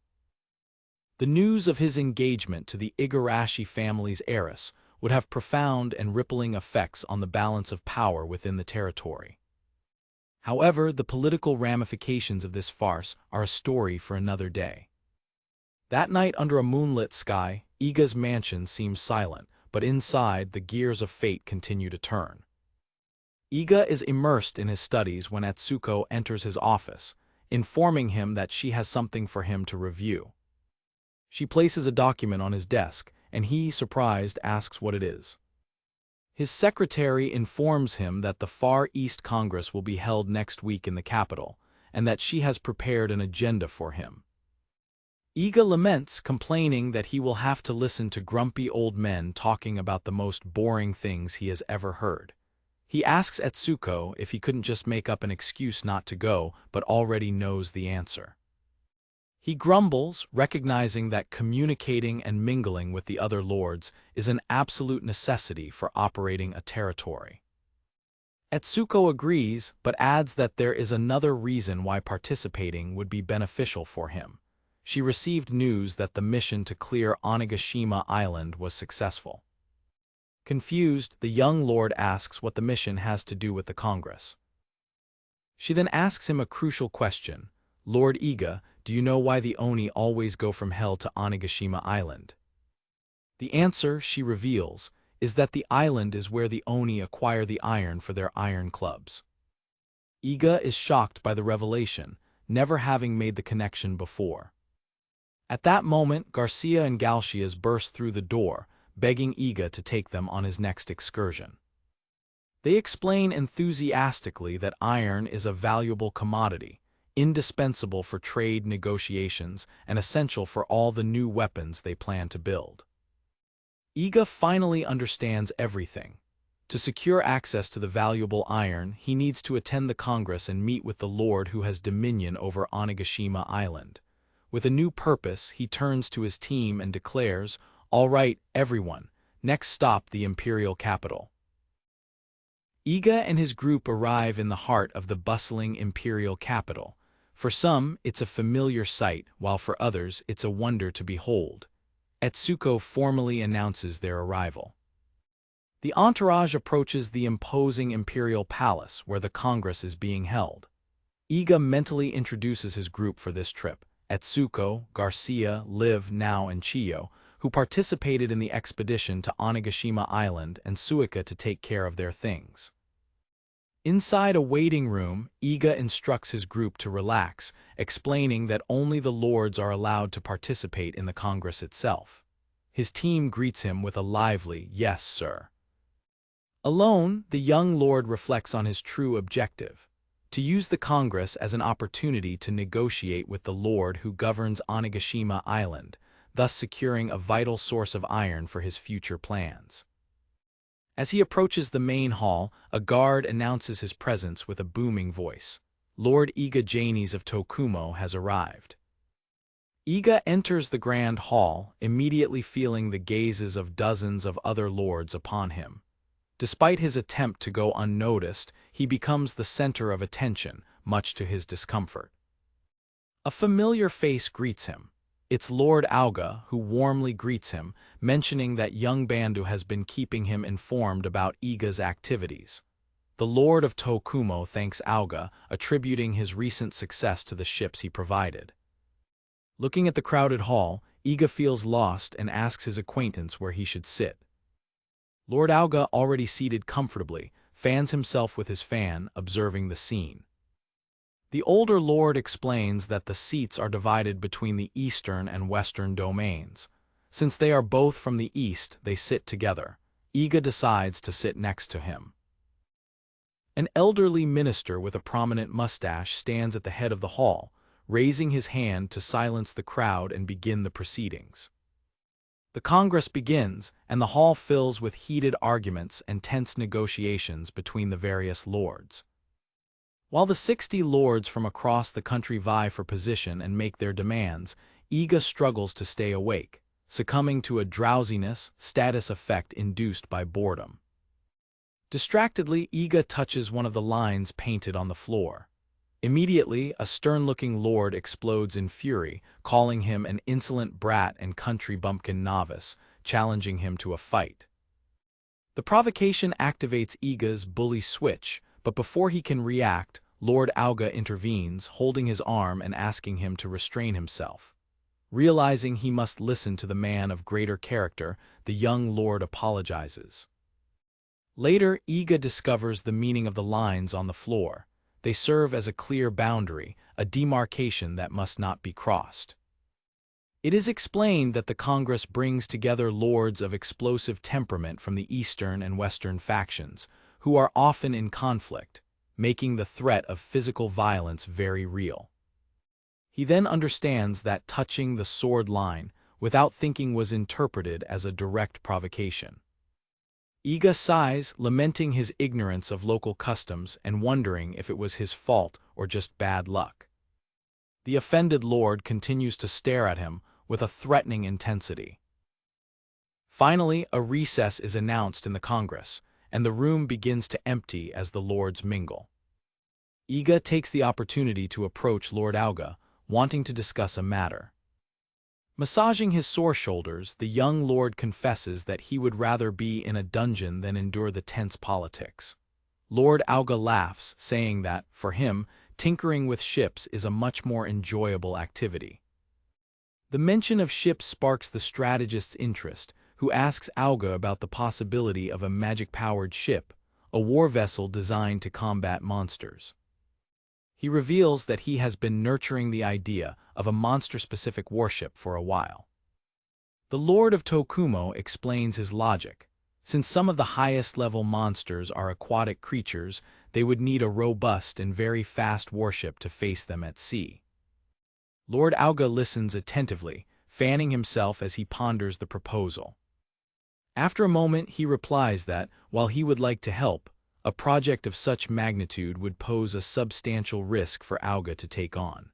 The news of his engagement to the Igarashi family's heiress would have profound and rippling effects on the balance of power within the territory. However, the political ramifications of this farce are a story for another day. That night, under a moonlit sky, Iga's mansion seems silent, but inside, the gears of fate continue to turn. Iga is immersed in his studies when Atsuko enters his office, informing him that she has something for him to review. She places a document on his desk, and he, surprised, asks what it is. His secretary informs him that the Far East Congress will be held next week in the capital, and that she has prepared an agenda for him. Iga laments, complaining that he will have to listen to grumpy old men talking about the most boring things he has ever heard. He asks Atsuko if he couldn't just make up an excuse not to go, but already knows the answer. He grumbles, recognizing that communicating and mingling with the other lords is an absolute necessity for operating a territory. Atsuko agrees, but adds that there is another reason why participating would be beneficial for him. She received news that the mission to clear Onigashima Island was successful. Confused, the young lord asks what the mission has to do with the Congress. She then asks him a crucial question. Lord Iga, do you know why the Oni always go from hell to Onigashima Island? The answer, she reveals, is that the island is where the Oni acquire the iron for their iron clubs. Iga is shocked by the revelation, never having made the connection before. At that moment, Garcia and Galcias burst through the door, begging Iga to take them on his next excursion. They explain enthusiastically that iron is a valuable commodity, indispensable for trade negotiations and essential for all the new weapons they plan to build. Iga finally understands everything. To secure access to the valuable iron, he needs to attend the Congress and meet with the Lord who has dominion over Onigashima Island. With a new purpose, he turns to his team and declares, "All right, everyone, next stop the imperial capital." Iga and his group arrive in the heart of the bustling imperial capital. For some, it's a familiar sight, while for others, it's a wonder to behold. Etsuko formally announces their arrival. The entourage approaches the imposing imperial palace where the Congress is being held. Iga mentally introduces his group for this trip: Etsuko, Garcia, Liv, Now, and Chiyo, who participated in the expedition to Onigashima Island, and Suika to take care of their things. Inside a waiting room, Iga instructs his group to relax, explaining that only the lords are allowed to participate in the Congress itself. His team greets him with a lively, "Yes, sir." Alone, the young lord reflects on his true objective: to use the Congress as an opportunity to negotiate with the lord who governs Onigashima Island, thus securing a vital source of iron for his future plans. As he approaches the main hall, a guard announces his presence with a booming voice. Lord Iga Janis of Tokumo has arrived. Iga enters the grand hall, immediately feeling the gazes of dozens of other lords upon him. Despite his attempt to go unnoticed, he becomes the center of attention, much to his discomfort. A familiar face greets him. It's Lord Auga, who warmly greets him, mentioning that young Bandu has been keeping him informed about Iga's activities. The Lord of Tokumo thanks Auga, attributing his recent success to the ships he provided. Looking at the crowded hall, Iga feels lost and asks his acquaintance where he should sit. Lord Auga, already seated comfortably, fans himself with his fan, observing the scene. The older lord explains that the seats are divided between the eastern and western domains. Since they are both from the east, they sit together. Iga decides to sit next to him. An elderly minister with a prominent mustache stands at the head of the hall, raising his hand to silence the crowd and begin the proceedings. The Congress begins, and the hall fills with heated arguments and tense negotiations between the various lords. While the 60 lords from across the country vie for position and make their demands, Iga struggles to stay awake, succumbing to a drowsiness, status effect induced by boredom. Distractedly, Iga touches one of the lines painted on the floor. Immediately, a stern-looking lord explodes in fury, calling him an insolent brat and country bumpkin novice, challenging him to a fight. The provocation activates Iga's bully switch, but before he can react, Lord Auga intervenes, holding his arm and asking him to restrain himself. Realizing he must listen to the man of greater character, the young lord apologizes. Later, Iga discovers the meaning of the lines on the floor. They serve as a clear boundary, a demarcation that must not be crossed. It is explained that the Congress brings together lords of explosive temperament from the eastern and western factions, who are often in conflict, making the threat of physical violence very real. He then understands that touching the sword line without thinking was interpreted as a direct provocation. Iga sighs, lamenting his ignorance of local customs and wondering if it was his fault or just bad luck. The offended lord continues to stare at him with a threatening intensity. Finally, a recess is announced in the Congress, and the room begins to empty as the lords mingle. Iga takes the opportunity to approach Lord Auga, wanting to discuss a matter. Massaging his sore shoulders, the young lord confesses that he would rather be in a dungeon than endure the tense politics. Lord Auga laughs, saying that, for him, tinkering with ships is a much more enjoyable activity. The mention of ships sparks the strategist's interest, who asks Auga about the possibility of a magic-powered ship, a war vessel designed to combat monsters. He reveals that he has been nurturing the idea of a monster-specific warship for a while. The Lord of Tokumo explains his logic. Since some of the highest-level monsters are aquatic creatures, they would need a robust and very fast warship to face them at sea. Lord Auga listens attentively, fanning himself as he ponders the proposal. After a moment, he replies that, while he would like to help, a project of such magnitude would pose a substantial risk for Auga to take on.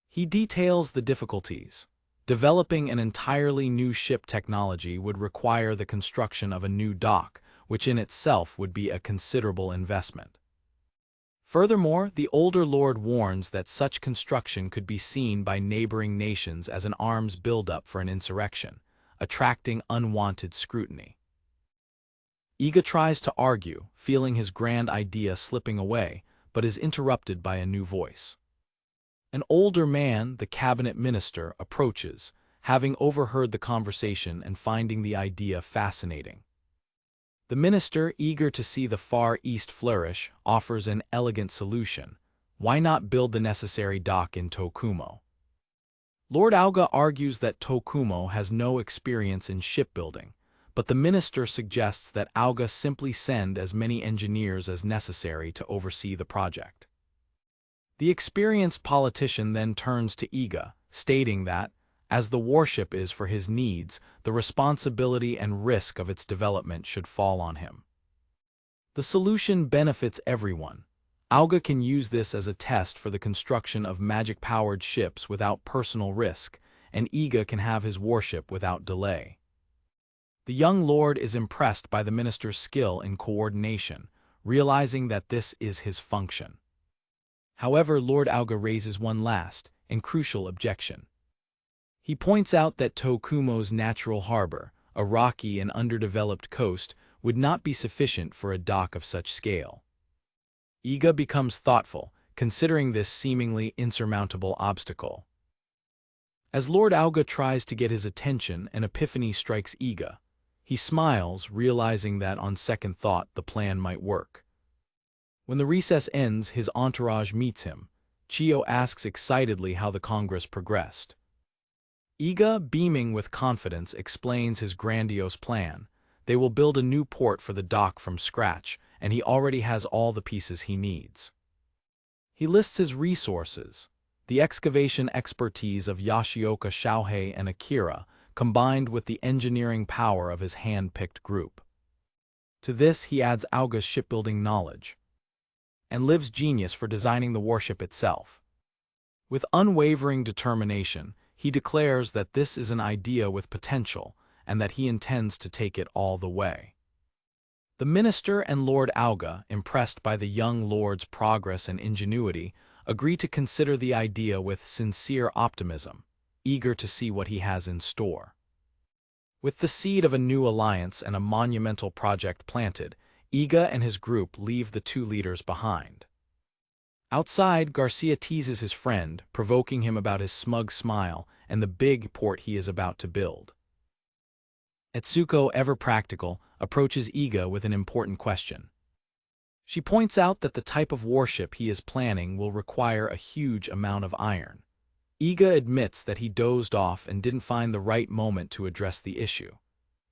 He details the difficulties. Developing an entirely new ship technology would require the construction of a new dock, which in itself would be a considerable investment. Furthermore, the older lord warns that such construction could be seen by neighboring nations as an arms buildup for an insurrection, attracting unwanted scrutiny. Iga tries to argue, feeling his grand idea slipping away, but is interrupted by a new voice. An older man, the cabinet minister, approaches, having overheard the conversation and finding the idea fascinating. The minister, eager to see the Far East flourish, offers an elegant solution. Why not build the necessary dock in Tokumo? Lord Auga argues that Tokumo has no experience in shipbuilding, but the minister suggests that Auga simply send as many engineers as necessary to oversee the project. The experienced politician then turns to Iga, stating that, as the warship is for his needs, the responsibility and risk of its development should fall on him. The solution benefits everyone. Auga can use this as a test for the construction of magic-powered ships without personal risk, and Iga can have his warship without delay. The young lord is impressed by the minister's skill in coordination, realizing that this is his function. However, Lord Auga raises one last and crucial objection. He points out that Tokumo's natural harbor, a rocky and underdeveloped coast, would not be sufficient for a dock of such scale. Iga becomes thoughtful, considering this seemingly insurmountable obstacle. As Lord Auga tries to get his attention, an epiphany strikes Iga. He smiles, realizing that on second thought the plan might work. When the recess ends, his entourage meets him. Chiyo asks excitedly how the Congress progressed. Iga, beaming with confidence, explains his grandiose plan. They will build a new port for the dock from scratch, and he already has all the pieces he needs. He lists his resources: the excavation expertise of Yoshioka Shohei and Akira, combined with the engineering power of his hand-picked group. To this he adds Auga's shipbuilding knowledge, and Liv's genius for designing the warship itself. With unwavering determination, he declares that this is an idea with potential, and that he intends to take it all the way. The minister and Lord Auga, impressed by the young lord's progress and ingenuity, agree to consider the idea with sincere optimism, eager to see what he has in store. With the seed of a new alliance and a monumental project planted, Iga and his group leave the two leaders behind. Outside, Garcia teases his friend, provoking him about his smug smile and the big port he is about to build. Etsuko, ever practical, approaches Iga with an important question. She points out that the type of warship he is planning will require a huge amount of iron. Iga admits that he dozed off and didn't find the right moment to address the issue.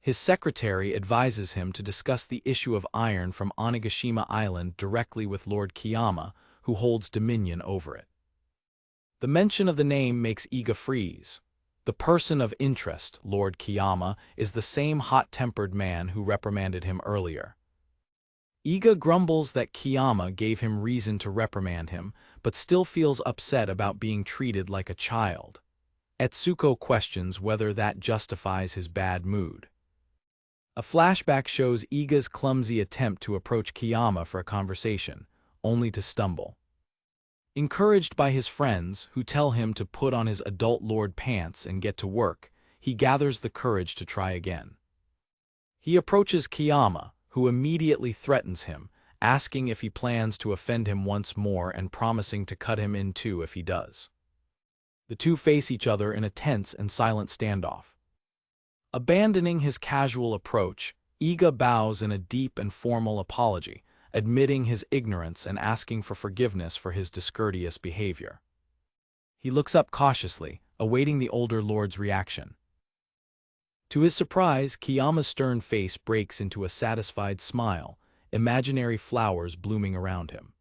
His secretary advises him to discuss the issue of iron from Onigashima Island directly with Lord Kiyama, who holds dominion over it. The mention of the name makes Iga freeze. The person of interest, Lord Kiyama, is the same hot-tempered man who reprimanded him earlier. Iga grumbles that Kiyama gave him reason to reprimand him, but still feels upset about being treated like a child. Etsuko questions whether that justifies his bad mood. A flashback shows Iga's clumsy attempt to approach Kiyama for a conversation, only to stumble. Encouraged by his friends, who tell him to put on his adult lord pants and get to work, he gathers the courage to try again. He approaches Kiyama, who immediately threatens him, asking if he plans to offend him once more and promising to cut him in two if he does. The two face each other in a tense and silent standoff. Abandoning his casual approach, Iga bows in a deep and formal apology, admitting his ignorance and asking for forgiveness for his discourteous behavior. He looks up cautiously, awaiting the older lord's reaction. To his surprise, Kiyama's stern face breaks into a satisfied smile, imaginary flowers blooming around him.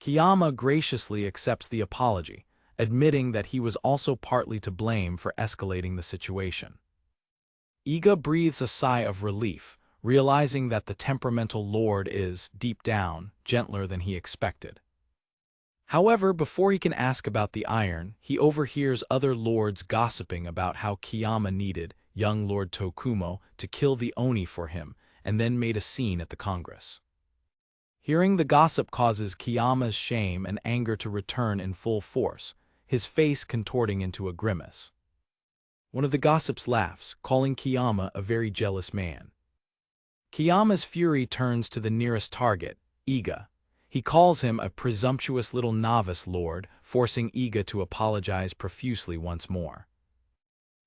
Kiyama graciously accepts the apology, admitting that he was also partly to blame for escalating the situation. Iga breathes a sigh of relief, realizing that the temperamental lord is, deep down, gentler than he expected. However, before he can ask about the iron, he overhears other lords gossiping about how Kiyama needed young Lord Tokumo to kill the Oni for him, and then made a scene at the Congress. Hearing the gossip causes Kiyama's shame and anger to return in full force, his face contorting into a grimace. One of the gossips laughs, calling Kiyama a very jealous man. Kiyama's fury turns to the nearest target, Iga. He calls him a presumptuous little novice lord, forcing Iga to apologize profusely once more.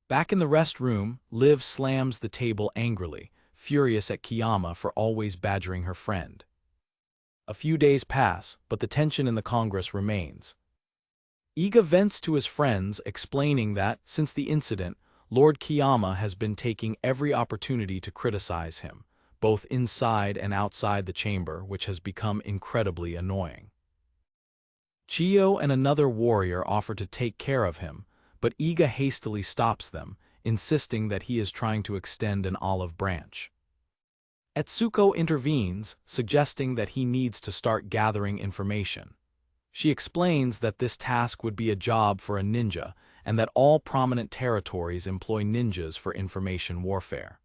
Back in the rest room, Liv slams the table angrily, furious at Kiyama for always badgering her friend. A few days pass, but the tension in the Congress remains. Iga vents to his friends, explaining that, since the incident, Lord Kiyama has been taking every opportunity to criticize him, both inside and outside the chamber, which has become incredibly annoying. Chiyo and another warrior offer to take care of him, but Iga hastily stops them, insisting that he is trying to extend an olive branch. Etsuko intervenes, suggesting that he needs to start gathering information. She explains that this task would be a job for a ninja, and that all prominent territories employ ninjas for information warfare.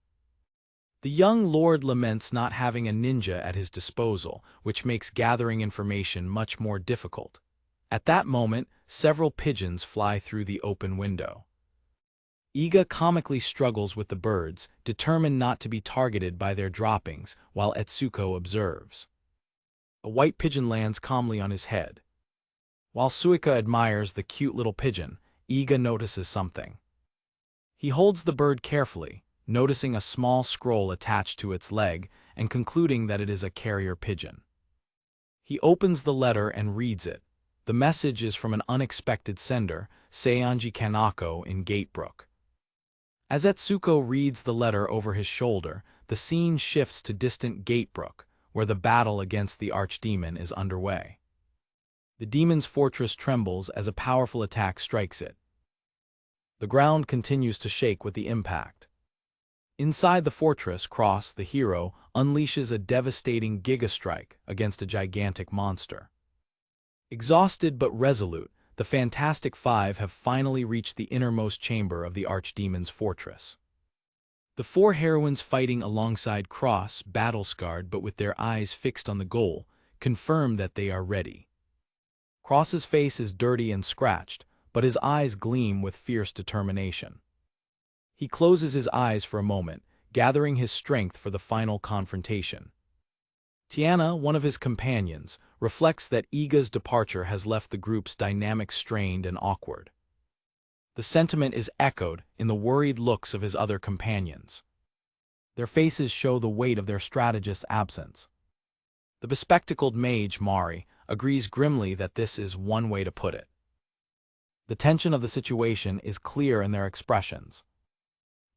The young lord laments not having a ninja at his disposal, which makes gathering information much more difficult. At that moment, several pigeons fly through the open window. Iga comically struggles with the birds, determined not to be targeted by their droppings, while Etsuko observes. A white pigeon lands calmly on his head. While Suika admires the cute little pigeon, Iga notices something. He holds the bird carefully, noticing a small scroll attached to its leg and concluding that it is a carrier pigeon. He opens the letter and reads it. The message is from an unexpected sender, Seonji Kanako in Gatebrook. As Etsuko reads the letter over his shoulder, the scene shifts to distant Gatebrook, where the battle against the archdemon is underway. The demon's fortress trembles as a powerful attack strikes it. The ground continues to shake with the impact. Inside the fortress, Cross, the hero, unleashes a devastating gigastrike against a gigantic monster. Exhausted but resolute, the Fantastic Five have finally reached the innermost chamber of the archdemon's fortress. The four heroines fighting alongside Cross, battle-scarred but with their eyes fixed on the goal, confirm that they are ready. Cross's face is dirty and scratched, but his eyes gleam with fierce determination. He closes his eyes for a moment, gathering his strength for the final confrontation. Tiana, one of his companions, reflects that Iga's departure has left the group's dynamic strained and awkward. The sentiment is echoed in the worried looks of his other companions. Their faces show the weight of their strategist's absence. The bespectacled mage, Mari, agrees grimly that this is one way to put it. The tension of the situation is clear in their expressions.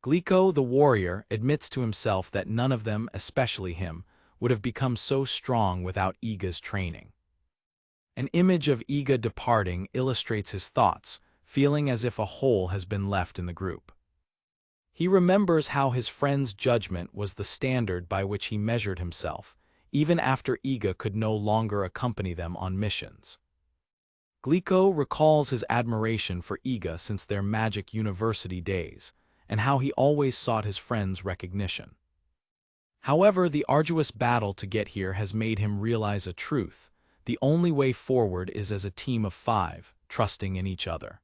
Glico, the warrior, admits to himself that none of them, especially him, would have become so strong without Iga's training. An image of Iga departing illustrates his thoughts, feeling as if a hole has been left in the group. He remembers how his friend's judgment was the standard by which he measured himself, even after Iga could no longer accompany them on missions. Glico recalls his admiration for Iga since their Magic University days, and how he always sought his friend's recognition. However, the arduous battle to get here has made him realize a truth, the only way forward is as a team of 5, trusting in each other.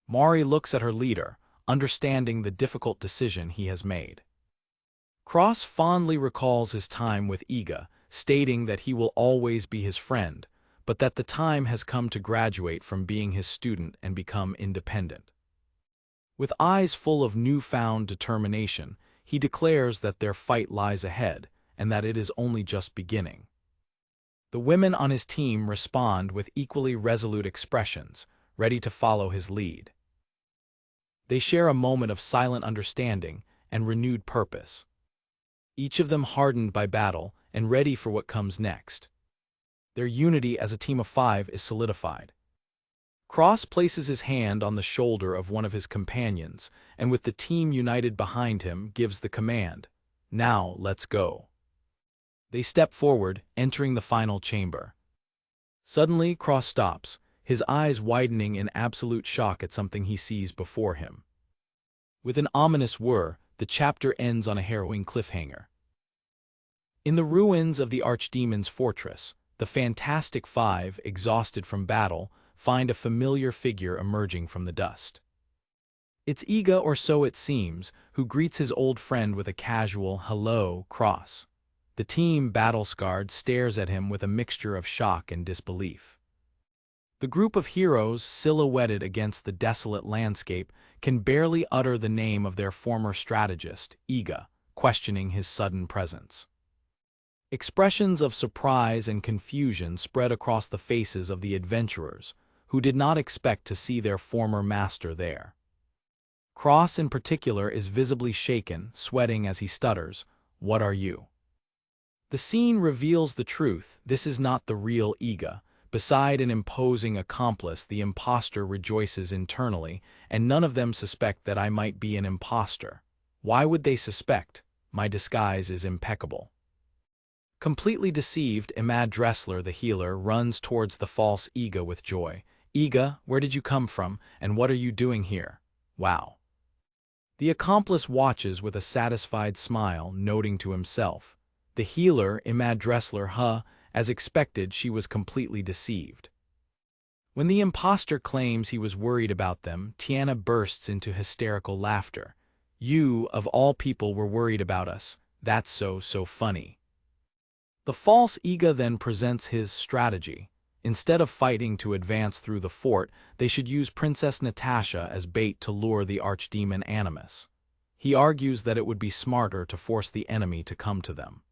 Mari looks at her leader, understanding the difficult decision he has made. Cross fondly recalls his time with Iga, stating that he will always be his friend, but that the time has come to graduate from being his student and become independent. With eyes full of newfound determination, he declares that their fight lies ahead and that it is only just beginning. The women on his team respond with equally resolute expressions, ready to follow his lead. They share a moment of silent understanding and renewed purpose, each of them hardened by battle and ready for what comes next. Their unity as a team of 5 is solidified. Cross places his hand on the shoulder of one of his companions, and with the team united behind him, gives the command, "Now, let's go." They step forward, entering the final chamber. Suddenly, Cross stops, his eyes widening in absolute shock at something he sees before him. With an ominous whir, the chapter ends on a harrowing cliffhanger. In the ruins of the Archdemon's fortress, the Fantastic Five, exhausted from battle, find a familiar figure emerging from the dust. It's Iga, or so it seems, who greets his old friend with a casual "Hello, Cross." The team, battle-scarred, stares at him with a mixture of shock and disbelief. The group of heroes, silhouetted against the desolate landscape, can barely utter the name of their former strategist, Iga, questioning his sudden presence. Expressions of surprise and confusion spread across the faces of the adventurers, who did not expect to see their former master there. Cross, in particular, is visibly shaken, sweating as he stutters, "What are you?" The scene reveals the truth. This is not the real Iga. Beside an imposing accomplice, the impostor rejoices internally, and none of them suspect that I might be an impostor. Why would they suspect? My disguise is impeccable. Completely deceived, Imad Dressler, the healer, runs towards the false Iga with joy. "Iga, where did you come from, and what are you doing here? Wow." The accomplice watches with a satisfied smile, noting to himself, "The healer, Imad Dressler, as expected, she was completely deceived." When the impostor claims he was worried about them, Tiana bursts into hysterical laughter. "You, of all people, were worried about us. That's so funny." The false Iga then presents his strategy. Instead of fighting to advance through the fort, they should use Princess Natasha as bait to lure the Archdemon Animus. He argues that it would be smarter to force the enemy to come to them.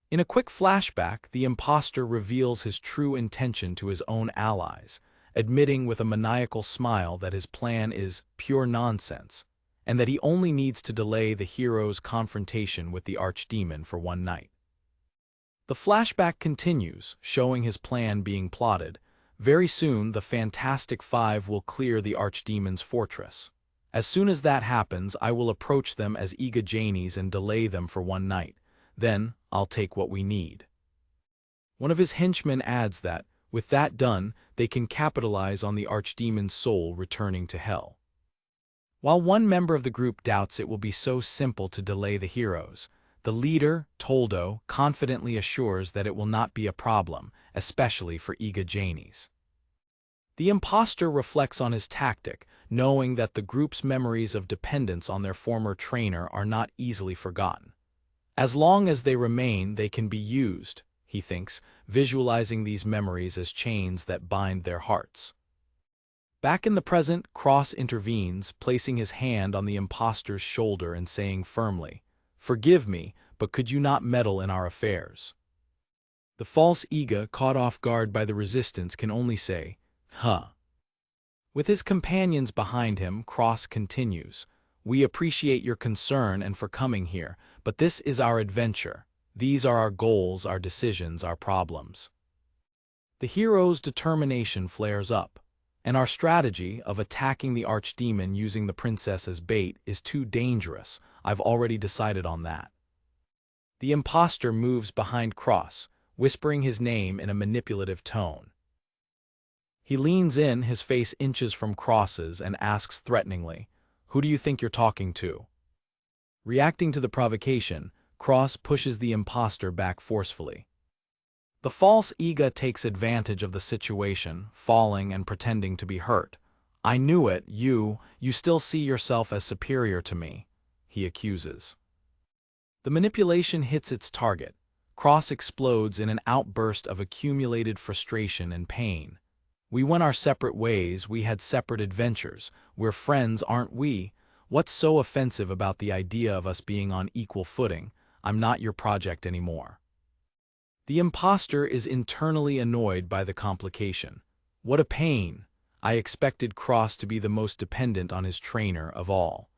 In a quick flashback, the impostor reveals his true intention to his own allies, admitting with a maniacal smile that his plan is pure nonsense, and that he only needs to delay the hero's confrontation with the Archdemon for one night. The flashback continues, showing his plan being plotted. Very soon, the Fantastic Five will clear the Archdemon's fortress. As soon as that happens, I will approach them as Iga Janies and delay them for one night. Then, I'll take what we need. One of his henchmen adds that, with that done, they can capitalize on the Archdemon's soul returning to hell. While one member of the group doubts it will be so simple to delay the heroes, the leader, Toldo, confidently assures that it will not be a problem, especially for Iga Janies. The impostor reflects on his tactic, knowing that the group's memories of dependence on their former trainer are not easily forgotten. As long as they remain, they can be used, he thinks, visualizing these memories as chains that bind their hearts. Back in the present, Cross intervenes, placing his hand on the impostor's shoulder and saying firmly, "Forgive me, but could you not meddle in our affairs?" The false Iga, caught off guard by the resistance, can only say, "Huh." With his companions behind him, Cross continues, "We appreciate your concern and for coming here, but this is our adventure. These are our goals, our decisions, our problems." The hero's determination flares up, and our strategy of attacking the Archdemon using the princess as bait is too dangerous. I've already decided on that. The impostor moves behind Cross, whispering his name in a manipulative tone. He leans in, his face inches from Cross's, and asks threateningly, "Who do you think you're talking to?" Reacting to the provocation, Cross pushes the impostor back forcefully. The false Iga takes advantage of the situation, falling and pretending to be hurt. "I knew it, you still see yourself as superior to me," he accuses. The manipulation hits its target. Cross explodes in an outburst of accumulated frustration and pain. "We went our separate ways, we had separate adventures. We're friends, aren't we? What's so offensive about the idea of us being on equal footing? I'm not your project anymore." The imposter is internally annoyed by the complication. What a pain! I expected Cross to be the most dependent on his trainer of all.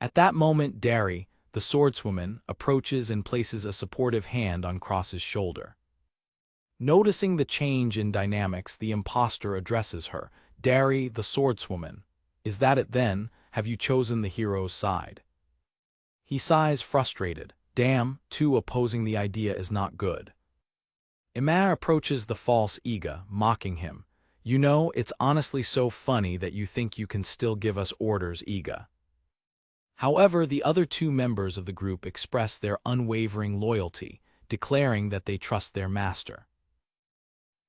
At that moment, Dari, the swordswoman, approaches and places a supportive hand on Cross's shoulder. Noticing the change in dynamics, the imposter addresses her. "Dari, the swordswoman. Is that it then? Have you chosen the hero's side?" He sighs, frustrated. Damn, two opposing the idea is not good. Ima approaches the false Iga, mocking him. "You know, it's honestly so funny that you think you can still give us orders, Iga." However, the other two members of the group express their unwavering loyalty, declaring that they trust their master.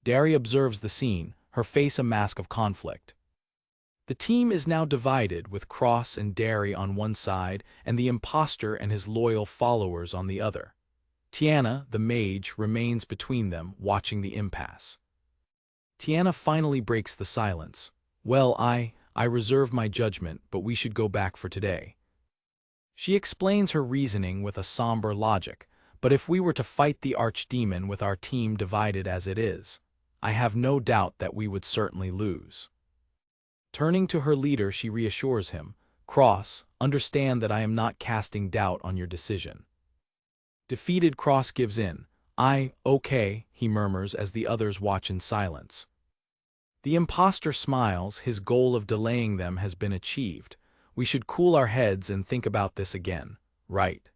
Dari observes the scene, her face a mask of conflict. The team is now divided, with Cross and Dari on one side and the imposter and his loyal followers on the other. Tiana, the mage, remains between them, watching the impasse. Tiana finally breaks the silence. "Well, I reserve my judgment, but we should go back for today." She explains her reasoning with a somber logic. "But if we were to fight the archdemon with our team divided as it is, I have no doubt that we would certainly lose." Turning to her leader, she reassures him. "Cross, understand that I am not casting doubt on your decision." Defeated, Cross gives in. Okay," he murmurs as the others watch in silence. The imposter smiles, his goal of delaying them has been achieved. "We should cool our heads and think about this again, right?"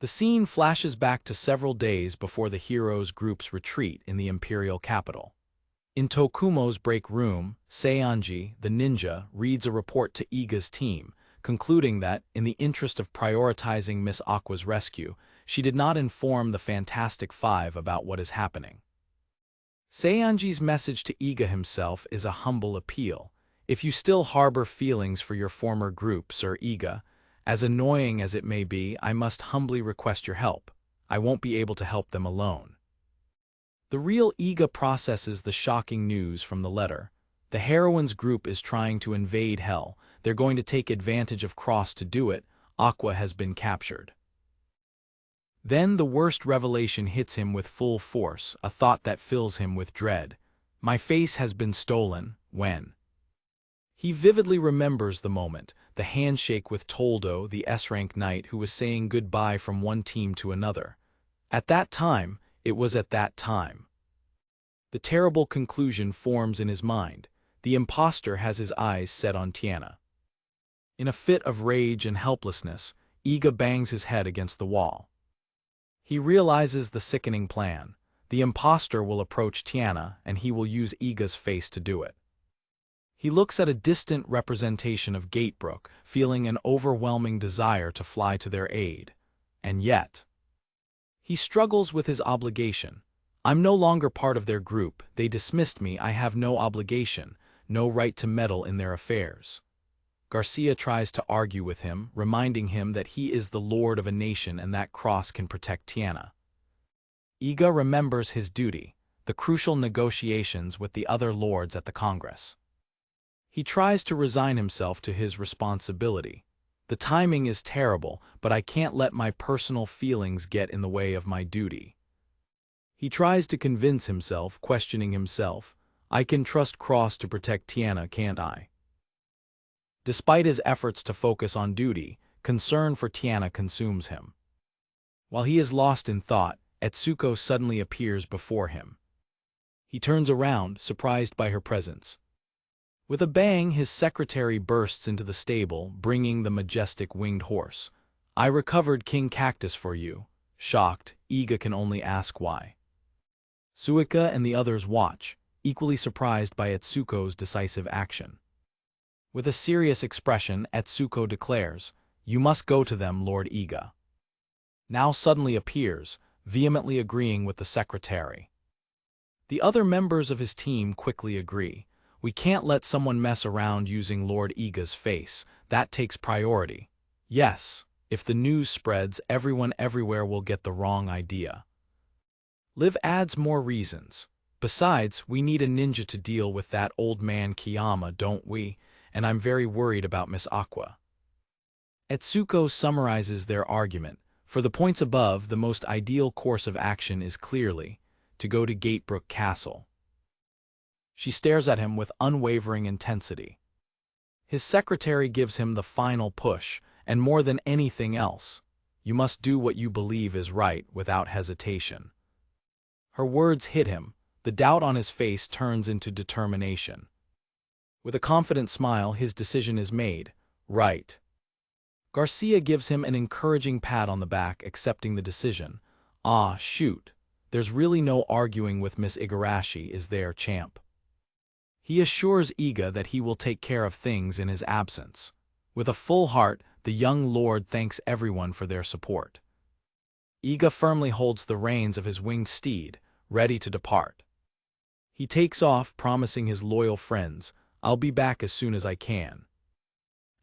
The scene flashes back to several days before the heroes' group's retreat in the imperial capital. In Tokumo's break room, Seonji, the ninja, reads a report to Iga's team, concluding that, in the interest of prioritizing Miss Aqua's rescue, she did not inform the Fantastic Five about what is happening. Seonji's message to Iga himself is a humble appeal. "If you still harbor feelings for your former group, Sir Iga, as annoying as it may be, I must humbly request your help. I won't be able to help them alone." The real Iga processes the shocking news from the letter. The heroine's group is trying to invade Hell. They're going to take advantage of Cross to do it. Aqua has been captured. Then the worst revelation hits him with full force, a thought that fills him with dread. My face has been stolen. When? He vividly remembers the moment, the handshake with Toldo, the S-rank knight who was saying goodbye from one team to another. At that time, it was at that time. The terrible conclusion forms in his mind. The imposter has his eyes set on Tiana. In a fit of rage and helplessness, Iga bangs his head against the wall. He realizes the sickening plan. The imposter will approach Tiana, and he will use Iga's face to do it. He looks at a distant representation of Gatebrook, feeling an overwhelming desire to fly to their aid. And yet, he struggles with his obligation. "I'm no longer part of their group. They dismissed me. I have no obligation, no right to meddle in their affairs." Garcia tries to argue with him, reminding him that he is the lord of a nation and that Cross can protect Tiana. Iga remembers his duty, the crucial negotiations with the other lords at the Congress. He tries to resign himself to his responsibility. "The timing is terrible, but I can't let my personal feelings get in the way of my duty." He tries to convince himself, questioning himself. "I can trust Cross to protect Tiana, can't I?" Despite his efforts to focus on duty, concern for Tiana consumes him. While he is lost in thought, Etsuko suddenly appears before him. He turns around, surprised by her presence. With a bang, his secretary bursts into the stable, bringing the majestic winged horse. "I recovered King Cactus for you." Shocked, Iga can only ask why. Suika and the others watch, equally surprised by Etsuko's decisive action. With a serious expression, Etsuko declares, "You must go to them, Lord Iga." Now suddenly appears, vehemently agreeing with the secretary. The other members of his team quickly agree. We can't let someone mess around using Lord Iga's face. That takes priority. Yes, if the news spreads, everyone everywhere will get the wrong idea. Liv adds more reasons. Besides, we need a ninja to deal with that old man Kiyama, don't we? And I'm very worried about Miss Aqua. Etsuko summarizes their argument. For the points above, the most ideal course of action is clearly to go to Gatebrook Castle. She stares at him with unwavering intensity. His secretary gives him the final push, and more than anything else, you must do what you believe is right without hesitation. Her words hit him. The doubt on his face turns into determination. With a confident smile, his decision is made. Right. Garcia gives him an encouraging pat on the back, accepting the decision. Ah, shoot. There's really no arguing with Miss Igarashi, is there, champ? He assures Iga that he will take care of things in his absence. With a full heart, the young lord thanks everyone for their support. Iga firmly holds the reins of his winged steed, ready to depart. He takes off, promising his loyal friends, I'll be back as soon as I can.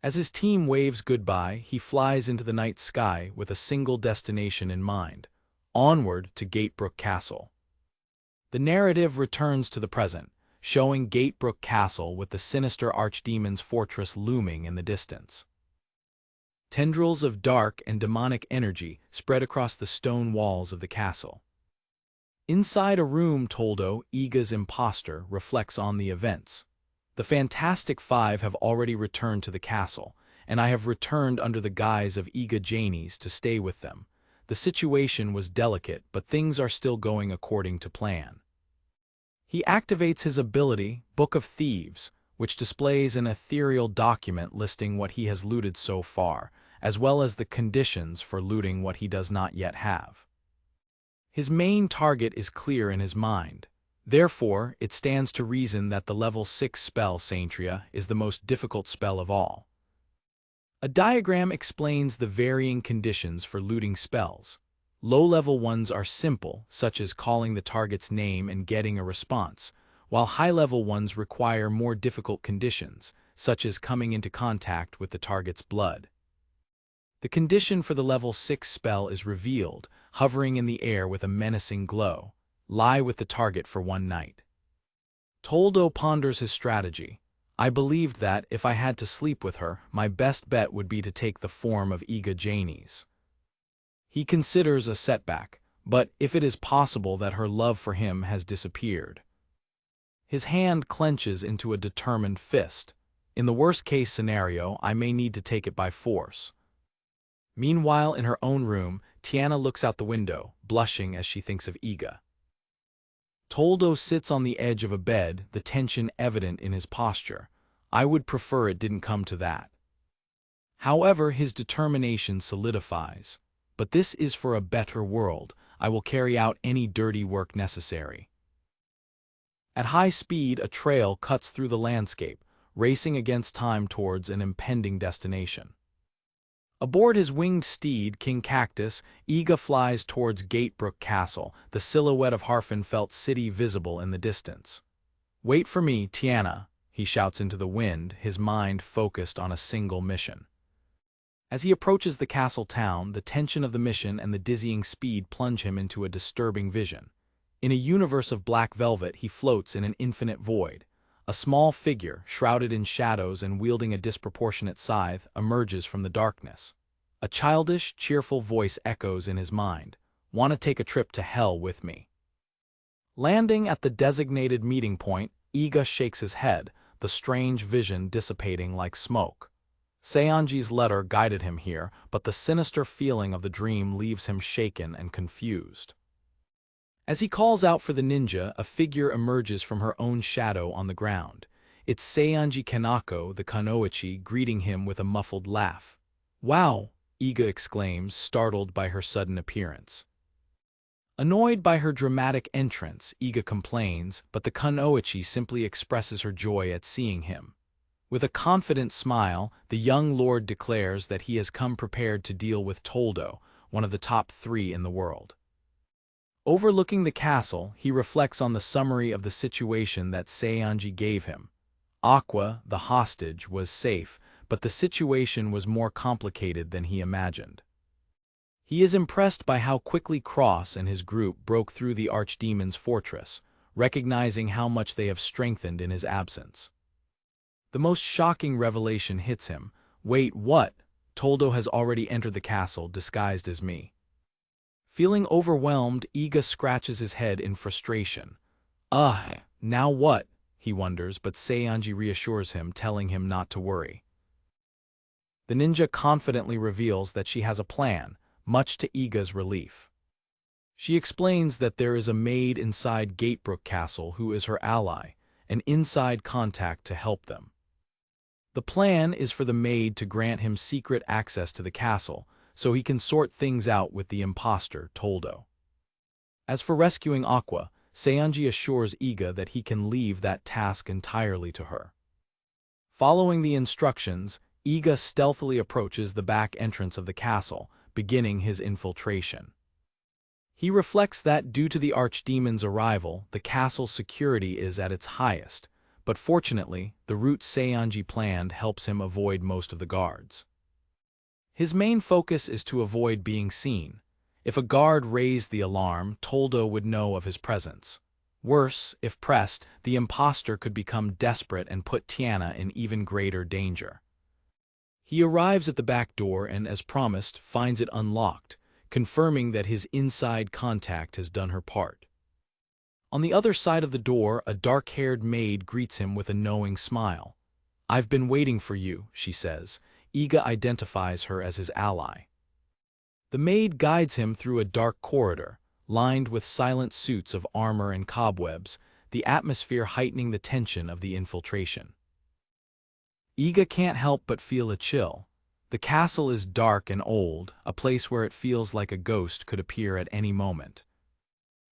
As his team waves goodbye, he flies into the night sky with a single destination in mind, onward to Gatebrook Castle. The narrative returns to the present, showing Gatebrook Castle with the sinister archdemon's fortress looming in the distance. Tendrils of dark and demonic energy spread across the stone walls of the castle. Inside a room, Toldo, Iga's imposter, reflects on the events. The Fantastic Five have already returned to the castle, and I have returned under the guise of Iga Janies to stay with them. The situation was delicate, but things are still going according to plan. He activates his ability, Book of Thieves, which displays an ethereal document listing what he has looted so far, as well as the conditions for looting what he does not yet have. His main target is clear in his mind. Therefore, it stands to reason that the level 6 spell Saintria is the most difficult spell of all. A diagram explains the varying conditions for looting spells. Low-level ones are simple, such as calling the target's name and getting a response, while high-level ones require more difficult conditions, such as coming into contact with the target's blood. The condition for the level 6 spell is revealed, hovering in the air with a menacing glow. Lie with the target for one night. Toldo ponders his strategy. I believed that, if I had to sleep with her, my best bet would be to take the form of Iga Janies. He considers a setback, but if it is possible that her love for him has disappeared. His hand clenches into a determined fist. In the worst-case scenario, I may need to take it by force. Meanwhile, in her own room, Tiana looks out the window, blushing as she thinks of Iga. Toldo sits on the edge of a bed, the tension evident in his posture. I would prefer it didn't come to that. However, his determination solidifies. But this is for a better world. I will carry out any dirty work necessary. At high speed, a trail cuts through the landscape, racing against time towards an impending destination. Aboard his winged steed, King Cactus, Iga flies towards Gatebrook Castle, the silhouette of Harfenfelt City visible in the distance. Wait for me, Tiana, he shouts into the wind, his mind focused on a single mission. As he approaches the castle town, the tension of the mission and the dizzying speed plunge him into a disturbing vision. In a universe of black velvet, he floats in an infinite void. A small figure, shrouded in shadows and wielding a disproportionate scythe, emerges from the darkness. A childish, cheerful voice echoes in his mind. Want to take a trip to hell with me? Landing at the designated meeting point, Iga shakes his head, the strange vision dissipating like smoke. Seonji's letter guided him here, but the sinister feeling of the dream leaves him shaken and confused. As he calls out for the ninja, a figure emerges from her own shadow on the ground. It's Seonji Kanako, the Kanoichi, greeting him with a muffled laugh. Wow! Iga exclaims, startled by her sudden appearance. Annoyed by her dramatic entrance, Iga complains, but the Kanoichi simply expresses her joy at seeing him. With a confident smile, the young lord declares that he has come prepared to deal with Toldo, one of the top 3 in the world. Overlooking the castle, he reflects on the summary of the situation that Seionji gave him. Aqua, the hostage, was safe, but the situation was more complicated than he imagined. He is impressed by how quickly Cross and his group broke through the Archdemon's fortress, recognizing how much they have strengthened in his absence. The most shocking revelation hits him. Wait, what? Toldo has already entered the castle, disguised as me. Feeling overwhelmed, Iga scratches his head in frustration. Now what? He wonders, but Seionji reassures him, telling him not to worry. The ninja confidently reveals that she has a plan, much to Iga's relief. She explains that there is a maid inside Gatebrook Castle who is her ally, an inside contact to help them. The plan is for the maid to grant him secret access to the castle, so he can sort things out with the imposter, Toldo. As for rescuing Aqua, Seionji assures Iga that he can leave that task entirely to her. Following the instructions, Iga stealthily approaches the back entrance of the castle, beginning his infiltration. He reflects that due to the Archdemon's arrival, the castle's security is at its highest, but fortunately, the route Seionji planned helps him avoid most of the guards. His main focus is to avoid being seen. If a guard raised the alarm, Toldo would know of his presence. Worse, if pressed, the imposter could become desperate and put Tiana in even greater danger. He arrives at the back door and, as promised, finds it unlocked, confirming that his inside contact has done her part. On the other side of the door, a dark-haired maid greets him with a knowing smile. "I've been waiting for you," she says. Iga identifies her as his ally. The maid guides him through a dark corridor, lined with silent suits of armor and cobwebs, the atmosphere heightening the tension of the infiltration. Iga can't help but feel a chill. The castle is dark and old, a place where it feels like a ghost could appear at any moment.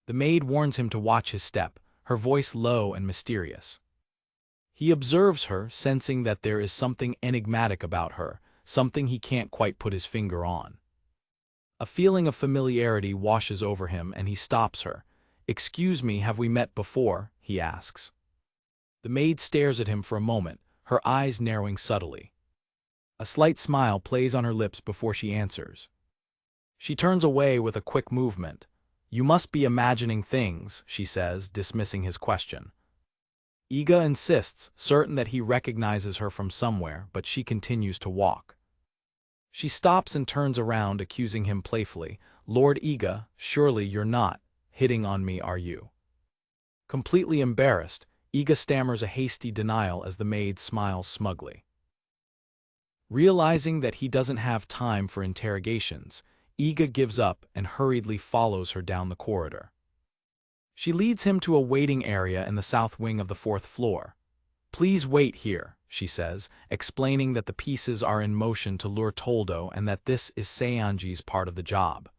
The maid warns him to watch his step, her voice low and mysterious. He observes her, sensing that there is something enigmatic about her, something he can't quite put his finger on. A feeling of familiarity washes over him and he stops her. "Excuse me, have we met before?" he asks. The maid stares at him for a moment, her eyes narrowing subtly. A slight smile plays on her lips before she answers. She turns away with a quick movement. "You must be imagining things," she says, dismissing his question. Iga insists, certain that he recognizes her from somewhere, but she continues to walk. She stops and turns around, accusing him playfully. "Lord Iga, surely you're not hitting on me, are you?" Completely embarrassed, Iga stammers a hasty denial as the maid smiles smugly. Realizing that he doesn't have time for interrogations, Iga gives up and hurriedly follows her down the corridor. She leads him to a waiting area in the south wing of the 4th floor. "Please wait here," she says, explaining that the pieces are in motion to lure Toldo and that this is Seionji's part of the job.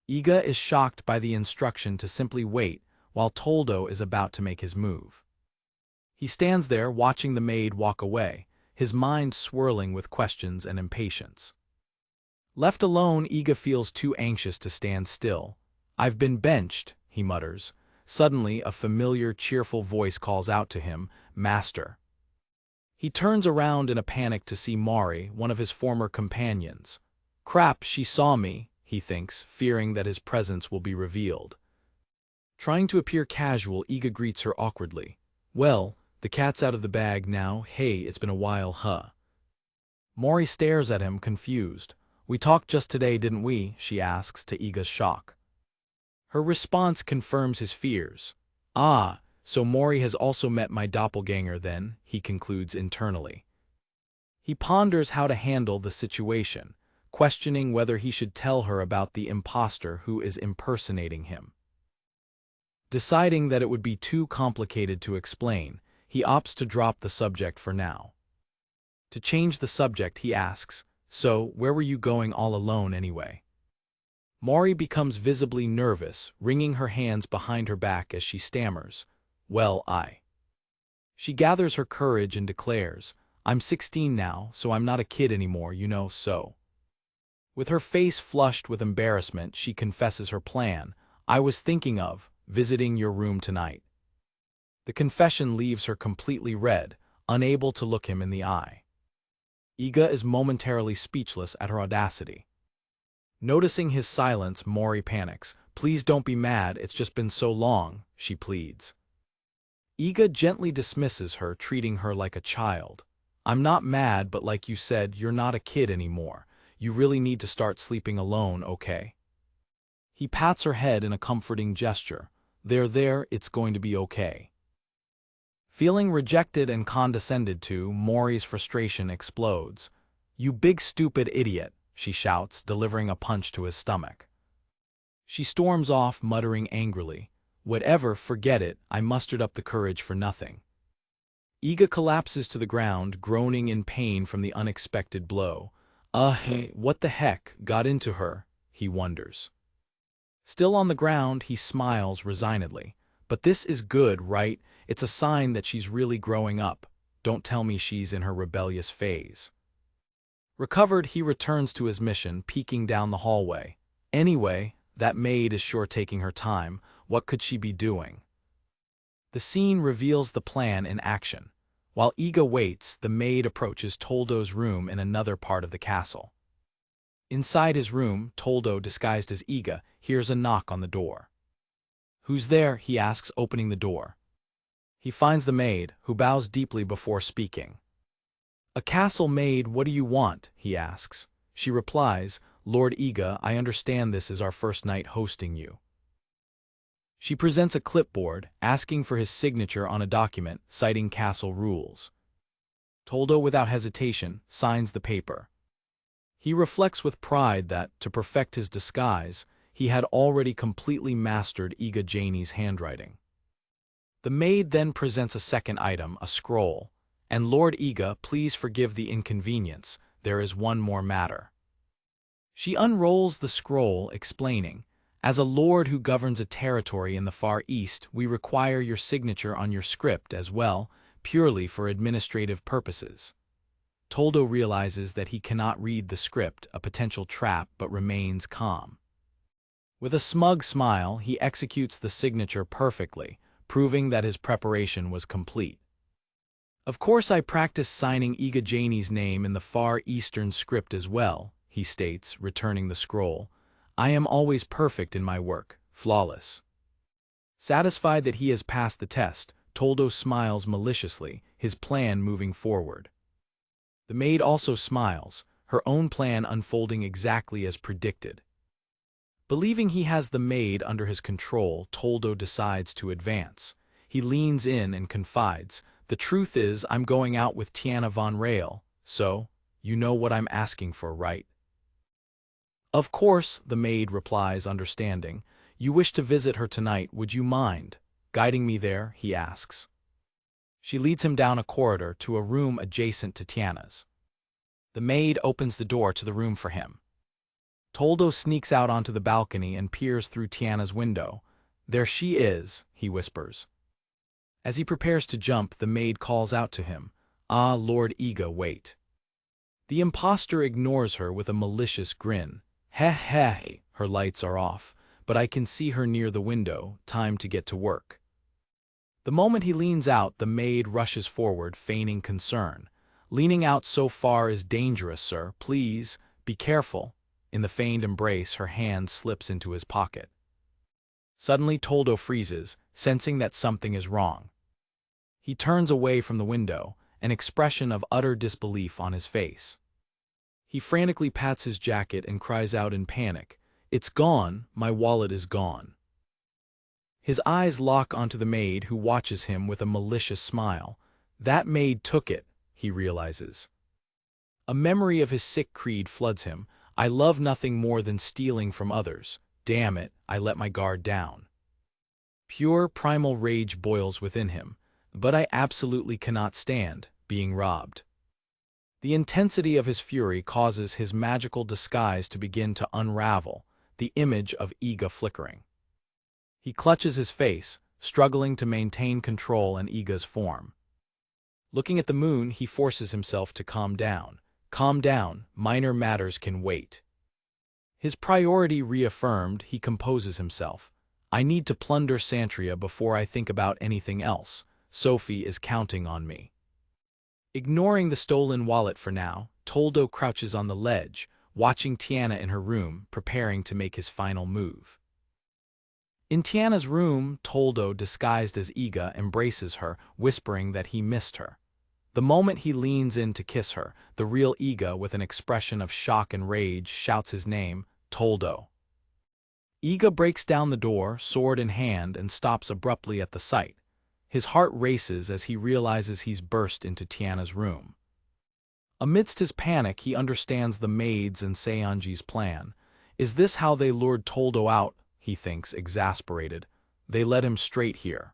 Iga is shocked by the instruction to simply wait while Toldo is about to make his move. He stands there watching the maid walk away, his mind swirling with questions and impatience. Left alone, Iga feels too anxious to stand still. "I've been benched," he mutters. Suddenly, a familiar, cheerful voice calls out to him, "Master." He turns around in a panic to see Mari, one of his former companions. "Crap, she saw me," he thinks, fearing that his presence will be revealed. Trying to appear casual, Iga greets her awkwardly. "Well, the cat's out of the bag now. Hey, it's been a while, huh?" Mori stares at him, confused. "We talked just today, didn't we?" she asks, to Iga's shock. Her response confirms his fears. "Ah, so Mori has also met my doppelganger then," he concludes internally. He ponders how to handle the situation, questioning whether he should tell her about the imposter who is impersonating him. Deciding that it would be too complicated to explain, he opts to drop the subject for now. To change the subject, he asks, "So, where were you going all alone anyway?" Mori becomes visibly nervous, wringing her hands behind her back as she stammers, "Well, She gathers her courage and declares, "I'm 16 now, so I'm not a kid anymore, you know, so." With her face flushed with embarrassment, she confesses her plan. I was thinking of visiting your room tonight. The confession leaves her completely red, unable to look him in the eye. Iga is momentarily speechless at her audacity. Noticing his silence, Mori panics. Please don't be mad, it's just been so long, she pleads. Iga gently dismisses her, treating her like a child. I'm not mad, but like you said, you're not a kid anymore. You really need to start sleeping alone, okay? He pats her head in a comforting gesture. There, it's going to be okay. Feeling rejected and condescended to, Mori's frustration explodes. You big stupid idiot, she shouts, delivering a punch to his stomach. She storms off, muttering angrily, whatever, forget it, I mustered up the courage for nothing. Iga collapses to the ground, groaning in pain from the unexpected blow. What the heck got into her, he wonders. Still on the ground, he smiles resignedly. But this is good, right? It's a sign that she's really growing up. Don't tell me she's in her rebellious phase. Recovered, he returns to his mission, peeking down the hallway. Anyway, that maid is sure taking her time. What could she be doing? The scene reveals the plan in action. While Iga waits, the maid approaches Toldo's room in another part of the castle. Inside his room, Toldo, disguised as Iga, hears a knock on the door. Who's there? He asks, opening the door. He finds the maid, who bows deeply before speaking. A castle maid, what do you want? He asks. She replies, Lord Iga, I understand this is our first night hosting you. She presents a clipboard, asking for his signature on a document, citing castle rules. Toldo, without hesitation, signs the paper. He reflects with pride that, to perfect his disguise, he had already completely mastered Iga Janie's handwriting. The maid then presents a second item, a scroll, and Lord Iga, please forgive the inconvenience, there is one more matter. She unrolls the scroll, explaining, as a lord who governs a territory in the Far East, we require your signature on your script as well, purely for administrative purposes. Toldo realizes that he cannot read the script, a potential trap, but remains calm. With a smug smile, he executes the signature perfectly, proving that his preparation was complete. Of course I practiced signing Iga Janie's name in the Far Eastern script as well, he states, returning the scroll. I am always perfect in my work, flawless. Satisfied that he has passed the test, Toldo smiles maliciously, his plan moving forward. The maid also smiles, her own plan unfolding exactly as predicted. Believing he has the maid under his control, Toldo decides to advance. He leans in and confides, the truth is I'm going out with Tiana von Rail, so, you know what I'm asking for, right? Of course, the maid replies, understanding. You wish to visit her tonight, would you mind guiding me there? He asks. She leads him down a corridor to a room adjacent to Tiana's. The maid opens the door to the room for him. Toldo sneaks out onto the balcony and peers through Tiana's window. There she is, he whispers. As he prepares to jump, the maid calls out to him, Ah, Lord Iga, wait. The impostor ignores her with a malicious grin. Heh, her lights are off, but I can see her near the window, time to get to work. The moment he leans out, the maid rushes forward, feigning concern. Leaning out so far is dangerous, sir. Please, be careful. In the feigned embrace, her hand slips into his pocket. Suddenly, Toldo freezes, sensing that something is wrong. He turns away from the window, an expression of utter disbelief on his face. He frantically pats his jacket and cries out in panic, It's gone, my wallet is gone. His eyes lock onto the maid, who watches him with a malicious smile. That maid took it, he realizes. A memory of his sick creed floods him. I love nothing more than stealing from others. Damn it, I let my guard down. Pure primal rage boils within him, but I absolutely cannot stand being robbed. The intensity of his fury causes his magical disguise to begin to unravel, the image of Iga flickering. He clutches his face, struggling to maintain control in Iga's form. Looking at the moon, he forces himself to calm down. Calm down, minor matters can wait. His priority reaffirmed, he composes himself. I need to plunder Santria before I think about anything else. Sophie is counting on me. Ignoring the stolen wallet for now, Toldo crouches on the ledge, watching Tiana in her room, preparing to make his final move. In Tiana's room, Toldo, disguised as Iga, embraces her, whispering that he missed her. The moment he leans in to kiss her, the real Iga, with an expression of shock and rage, shouts his name, Toldo. Iga breaks down the door, sword in hand, and stops abruptly at the sight. His heart races as he realizes he's burst into Tiana's room. Amidst his panic, he understands the maids and Seonji's plan. Is this how they lured Toldo out? He thinks, exasperated. They led him straight here.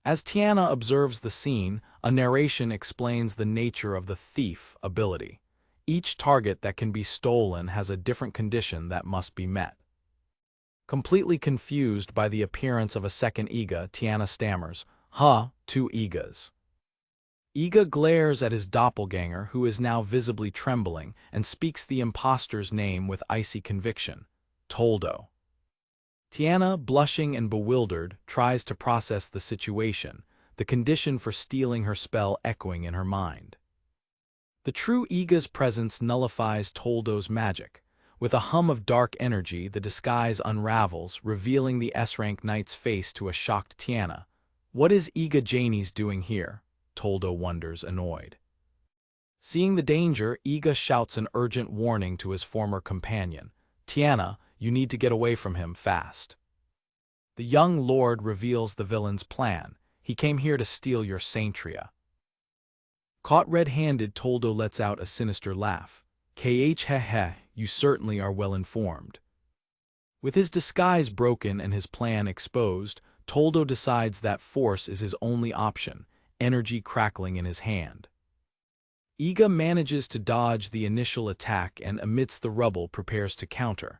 As Tiana observes the scene, a narration explains the nature of the thief ability. Each target that can be stolen has a different condition that must be met. Completely confused by the appearance of a second Iga, Tiana stammers, "Huh, two Igas." Iga glares at his doppelganger, who is now visibly trembling, and speaks the impostor's name with icy conviction, Toldo. Tiana, blushing and bewildered, tries to process the situation, the condition for stealing her spell echoing in her mind. The true Iga's presence nullifies Toldo's magic. With a hum of dark energy, the disguise unravels, revealing the S-rank knight's face to a shocked Tiana. What is Iga Janie's doing here? Toldo wonders, annoyed. Seeing the danger, Iga shouts an urgent warning to his former companion. Tiana, you need to get away from him fast. The young lord reveals the villain's plan. He came here to steal your Santria. Caught red-handed, Toldo lets out a sinister laugh. Kheh, you certainly are well informed. With his disguise broken and his plan exposed, Toldo decides that force is his only option, energy crackling in his hand. Iga manages to dodge the initial attack and amidst the rubble prepares to counter.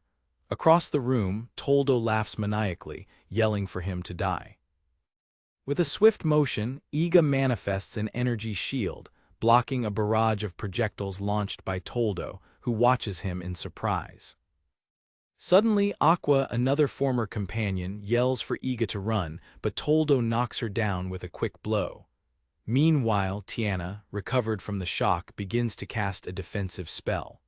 Across the room, Toldo laughs maniacally, yelling for him to die. With a swift motion, Iga manifests an energy shield, blocking a barrage of projectiles launched by Toldo, who watches him in surprise. Suddenly, Aqua, another former companion, yells for Iga to run, but Toldo knocks her down with a quick blow. Meanwhile, Tiana, recovered from the shock, begins to cast a defensive spell.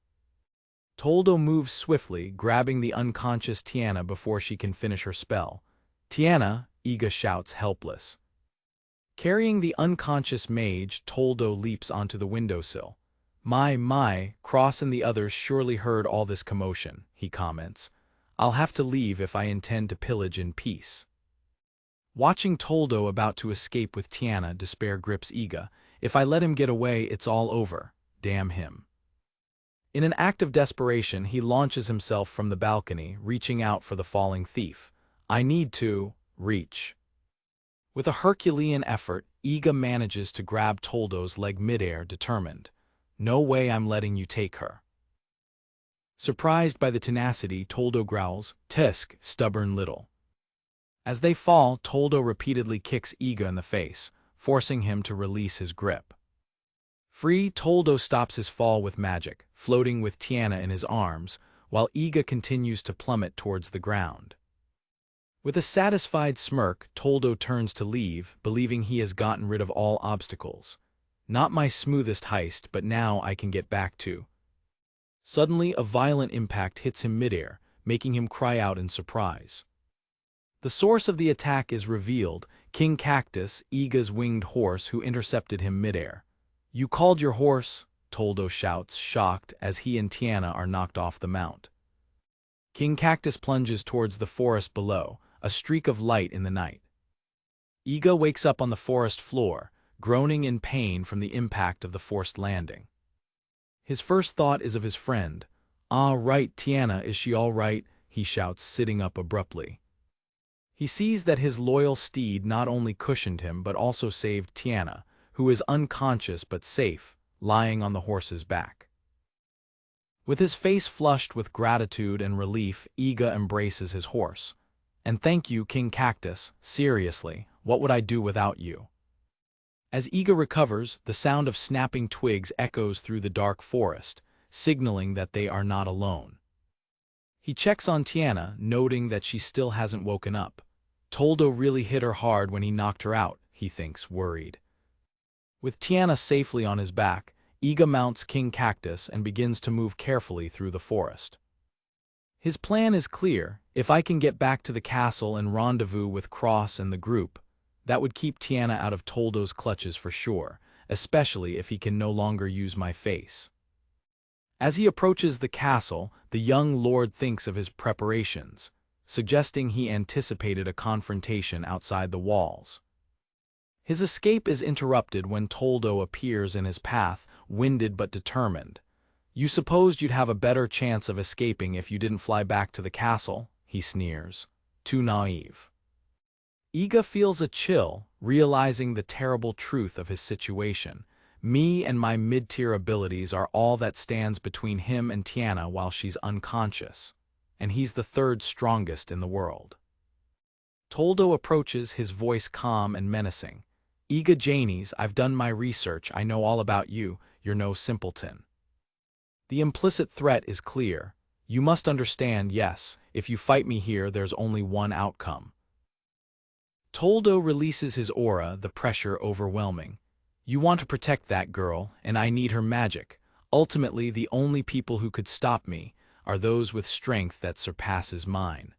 Toldo moves swiftly, grabbing the unconscious Tiana before she can finish her spell. Tiana, Iga shouts, helpless. Carrying the unconscious mage, Toldo leaps onto the windowsill. My, Cross and the others surely heard all this commotion, he comments. I'll have to leave if I intend to pillage in peace. Watching Toldo about to escape with Tiana, despair grips Iga. If I let him get away, it's all over. Damn him. In an act of desperation, he launches himself from the balcony, reaching out for the falling thief. I need to reach. With a Herculean effort, Iga manages to grab Toldo's leg midair, determined. No way I'm letting you take her. Surprised by the tenacity, Toldo growls, Tisk, stubborn little. As they fall, Toldo repeatedly kicks Iga in the face, forcing him to release his grip. Free, Toldo stops his fall with magic, floating with Tiana in his arms, while Iga continues to plummet towards the ground. With a satisfied smirk, Toldo turns to leave, believing he has gotten rid of all obstacles. Not my smoothest heist, but now I can get back to. Suddenly, a violent impact hits him midair, making him cry out in surprise. The source of the attack is revealed, King Cactus, Iga's winged horse, who intercepted him midair. You called your horse? Toldo shouts, shocked, as he and Tiana are knocked off the mount. King Cactus plunges towards the forest below, a streak of light in the night. Iga wakes up on the forest floor, groaning in pain from the impact of the forced landing. His first thought is of his friend. Ah, right, Tiana, is she all right? He shouts, sitting up abruptly. He sees that his loyal steed not only cushioned him but also saved Tiana, who is unconscious but safe, lying on the horse's back. With his face flushed with gratitude and relief, Iga embraces his horse. And thank you, King Cactus, seriously, what would I do without you? As Iga recovers, the sound of snapping twigs echoes through the dark forest, signaling that they are not alone. He checks on Tiana, noting that she still hasn't woken up. Toldo really hit her hard when he knocked her out, he thinks, worried. With Tiana safely on his back, Iga mounts King Cactus and begins to move carefully through the forest. His plan is clear: if I can get back to the castle and rendezvous with Cross and the group, that would keep Tiana out of Toldo's clutches for sure, especially if he can no longer use my face. As he approaches the castle, the young lord thinks of his preparations, suggesting he anticipated a confrontation outside the walls. His escape is interrupted when Toldo appears in his path, winded but determined. "You supposed you'd have a better chance of escaping if you didn't fly back to the castle," he sneers. Too naive. Iga feels a chill, realizing the terrible truth of his situation. Me and my mid-tier abilities are all that stands between him and Tiana while she's unconscious, and he's the third strongest in the world. Toldo approaches, his voice calm and menacing. "Iga Janies, I've done my research, I know all about you, you're no simpleton." The implicit threat is clear. You must understand, yes, if you fight me here, there's only one outcome. Toldo releases his aura, the pressure overwhelming. "You want to protect that girl, and I need her magic. Ultimately, the only people who could stop me are those with strength that surpasses mine."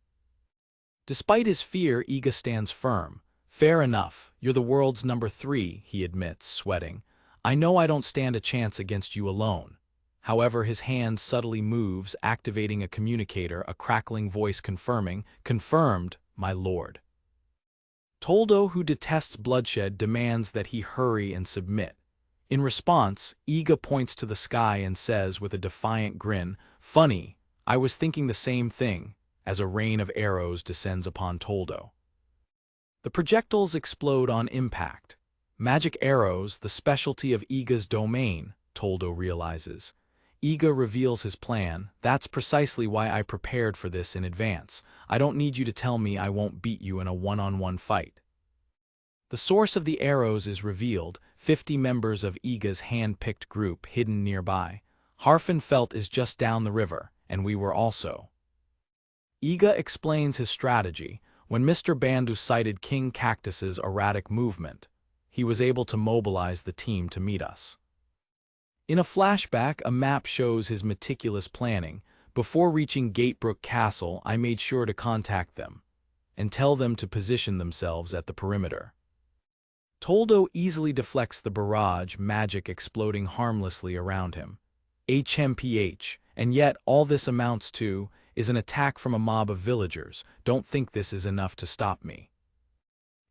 Despite his fear, Iga stands firm. "Fair enough, you're the world's number 3, he admits, sweating. "I know I don't stand a chance against you alone." However, his hand subtly moves, activating a communicator, a crackling voice confirming, "Confirmed, my lord." Toldo, who detests bloodshed, demands that he hurry and submit. In response, Iga points to the sky and says with a defiant grin, "Funny, I was thinking the same thing," as a rain of arrows descends upon Toldo. The projectiles explode on impact. Magic arrows, the specialty of Iga's domain, Toldo realizes. Iga reveals his plan. "That's precisely why I prepared for this in advance. I don't need you to tell me I won't beat you in a one-on-one fight." The source of the arrows is revealed, 50 members of Iga's hand-picked group hidden nearby. Harfenfelt is just down the river, and we were also. Iga explains his strategy. When Mr. Bandu cited King Cactus's erratic movement, he was able to mobilize the team to meet us. In a flashback, a map shows his meticulous planning. "Before reaching Gatebrook Castle, I made sure to contact them and tell them to position themselves at the perimeter." Toldo easily deflects the barrage, magic exploding harmlessly around him. HMPH, and yet all this amounts to is an attack from a mob of villagers. "Don't think this is enough to stop me."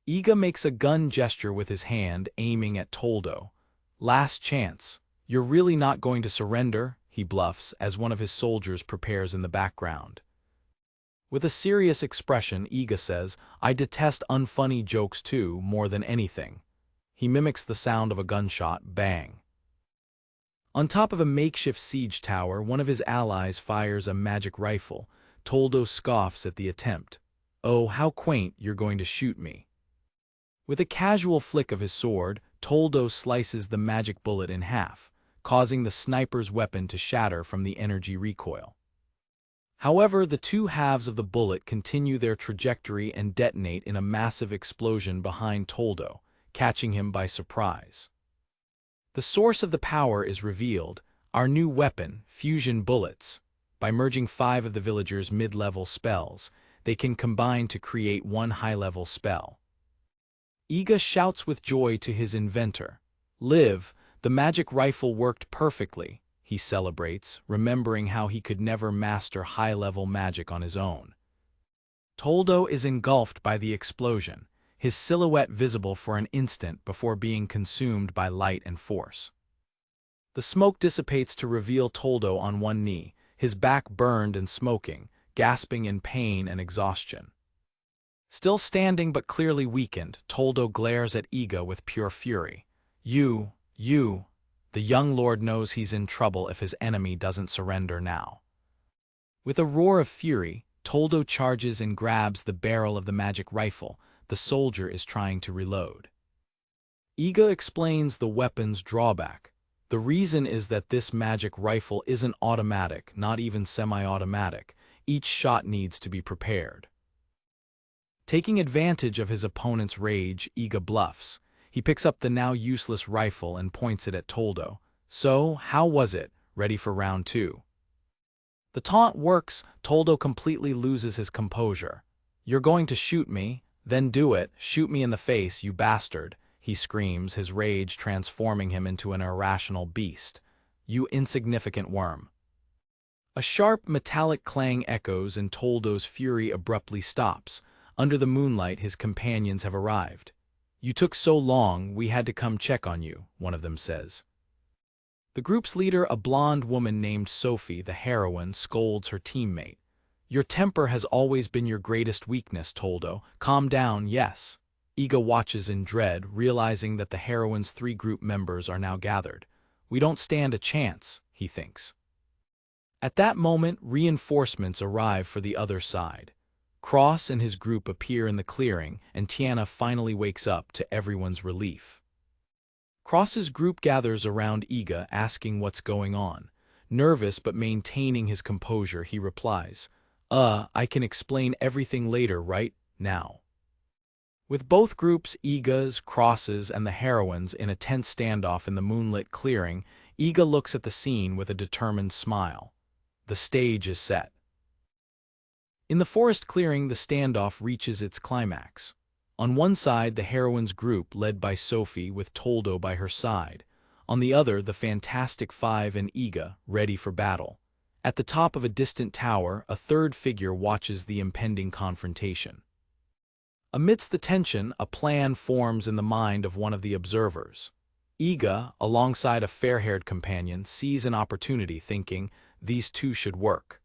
Iga makes a gun gesture with his hand, aiming at Toldo. "Last chance. You're really not going to surrender?" he bluffs as one of his soldiers prepares in the background. With a serious expression, Iga says, "I detest unfunny jokes too, more than anything." He mimics the sound of a gunshot, bang. On top of a makeshift siege tower, one of his allies fires a magic rifle. Toldo scoffs at the attempt. "Oh, how quaint, you're going to shoot me." With a casual flick of his sword, Toldo slices the magic bullet in half, causing the sniper's weapon to shatter from the energy recoil. However, the two halves of the bullet continue their trajectory and detonate in a massive explosion behind Toldo, catching him by surprise. The source of the power is revealed: our new weapon, fusion bullets. By merging 5 of the villagers' mid-level spells, they can combine to create one high-level spell. Iga shouts with joy to his inventor. "Live, the magic rifle worked perfectly," he celebrates, remembering how he could never master high-level magic on his own. Toldo is engulfed by the explosion, his silhouette visible for an instant before being consumed by light and force. The smoke dissipates to reveal Toldo on one knee, his back burned and smoking, gasping in pain and exhaustion. Still standing but clearly weakened, Toldo glares at Iga with pure fury. You. The young lord knows he's in trouble if his enemy doesn't surrender now." With a roar of fury, Toldo charges and grabs the barrel of the magic rifle. The soldier is trying to reload. Iga explains the weapon's drawback. "The reason is that this magic rifle isn't automatic, not even semi-automatic. Each shot needs to be prepared. Taking advantage of his opponent's rage, Iga bluffs. He picks up the now useless rifle and points it at Toldo. "So, how was it? Ready for round 2? The taunt works. Toldo completely loses his composure. "You're going to shoot me? Then do it. Shoot me in the face, you bastard," he screams, his rage transforming him into an irrational beast. "You insignificant worm." A sharp, metallic clang echoes and Toldo's fury abruptly stops. Under the moonlight, his companions have arrived. "You took so long, we had to come check on you," one of them says. The group's leader, a blonde woman named Sophie, the heroine, scolds her teammate. "Your temper has always been your greatest weakness, Toldo. Calm down, yes." Iga watches in dread, realizing that the heroine's 3 group members are now gathered. "We don't stand a chance," he thinks. At that moment, reinforcements arrive for the other side. Cross and his group appear in the clearing, and Tiana finally wakes up to everyone's relief. Cross's group gathers around Iga, asking what's going on. Nervous but maintaining his composure, he replies, I can explain everything later, right now." With both groups, Iga's, Cross's, and the heroines, in a tense standoff in the moonlit clearing, Iga looks at the scene with a determined smile. The stage is set. In the forest clearing, the standoff reaches its climax. On one side, the heroine's group, led by Sophie, with Toldo by her side. On the other, the Fantastic Five and Iga, ready for battle. At the top of a distant tower, a third figure watches the impending confrontation. Amidst the tension, a plan forms in the mind of one of the observers. Iga, alongside a fair-haired companion, sees an opportunity, thinking, "These two should work."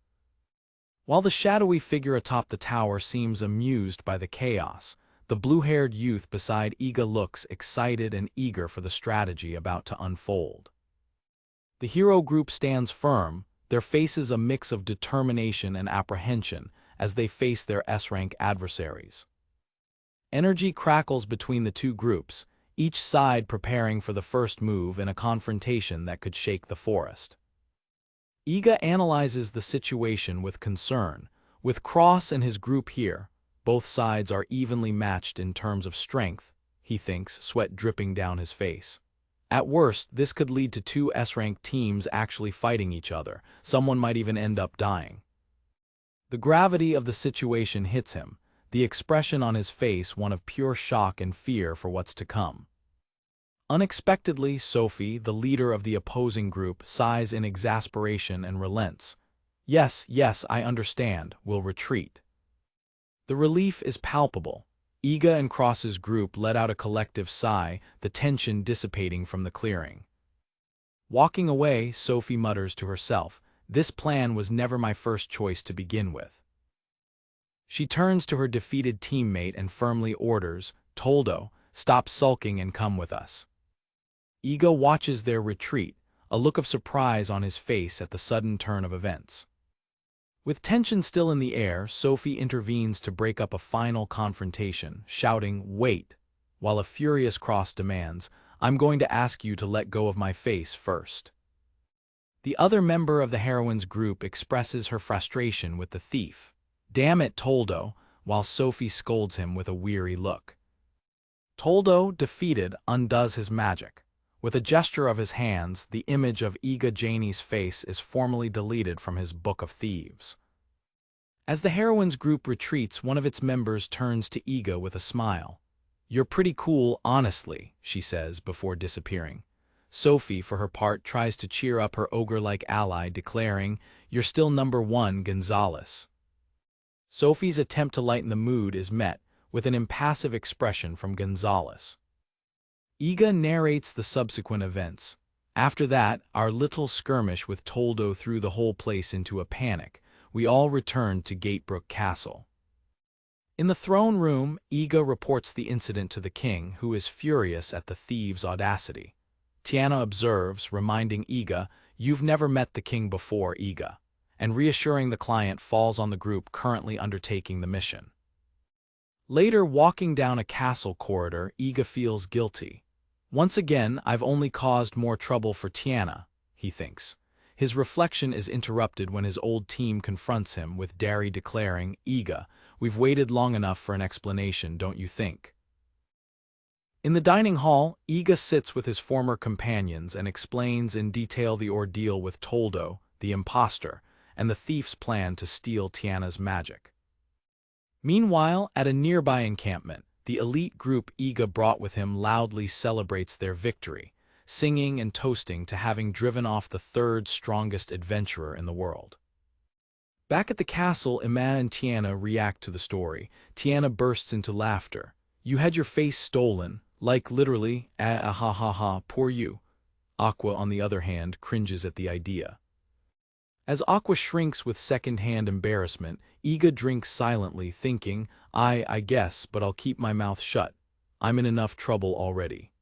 While the shadowy figure atop the tower seems amused by the chaos, the blue-haired youth beside Iga looks excited and eager for the strategy about to unfold. The hero group stands firm, their faces a mix of determination and apprehension as they face their S-rank adversaries. Energy crackles between the two groups, each side preparing for the first move in a confrontation that could shake the forest. Iga analyzes the situation with concern. With Cross and his group here, both sides are evenly matched in terms of strength, he thinks, sweat dripping down his face. At worst, this could lead to 2 S-rank teams actually fighting each other. Someone might even end up dying. The gravity of the situation hits him, the expression on his face one of pure shock and fear for what's to come. Unexpectedly, Sophie, the leader of the opposing group, sighs in exasperation and relents. Yes, I understand, we'll retreat." The relief is palpable. Iga and Cross's group let out a collective sigh, the tension dissipating from the clearing. Walking away, Sophie mutters to herself, "This plan was never my first choice to begin with." She turns to her defeated teammate and firmly orders, "Toldo, stop sulking and come with us." Iga watches their retreat, a look of surprise on his face at the sudden turn of events. With tension still in the air, Sophie intervenes to break up a final confrontation, shouting, "Wait," while a furious Cross demands, "I'm going to ask you to let go of my face first." The other member of the heroine's group expresses her frustration with the thief. "Damn it, Toldo," while Sophie scolds him with a weary look. Toldo, defeated, undoes his magic. With a gesture of his hands, the image of Iga Janie's face is formally deleted from his Book of Thieves. As the heroine's group retreats, one of its members turns to Iga with a smile. "You're pretty cool, honestly," she says before disappearing. Sophie, for her part, tries to cheer up her ogre-like ally, declaring, "You're still #1, Gonzalez." Sophie's attempt to lighten the mood is met with an impassive expression from Gonzalez. Iga narrates the subsequent events. After that, our little skirmish with Toldo threw the whole place into a panic. We all returned to Gatebrook Castle. In the throne room, Iga reports the incident to the king, who is furious at the thieves' audacity. Tiana observes, reminding Iga, "You've never met the king before, Iga," and reassuring the client falls on the group currently undertaking the mission. Later, walking down a castle corridor, Iga feels guilty. "Once again, I've only caused more trouble for Tiana," he thinks. His reflection is interrupted when his old team confronts him, with Dari declaring, "Iga, we've waited long enough for an explanation, don't you think?" In the dining hall, Iga sits with his former companions and explains in detail the ordeal with Toldo, the imposter, and the thief's plan to steal Tiana's magic. Meanwhile, at a nearby encampment, the elite group Iga brought with him loudly celebrates their victory, singing and toasting to having driven off the third strongest adventurer in the world. Back at the castle, Ima and Tiana react to the story. Tiana bursts into laughter. "You had your face stolen, like literally, ah ha ha ha, poor you." Aqua, on the other hand, cringes at the idea. As Aqua shrinks with second-hand embarrassment, Iga drinks silently, thinking, I guess, but I'll keep my mouth shut. I'm in enough trouble already."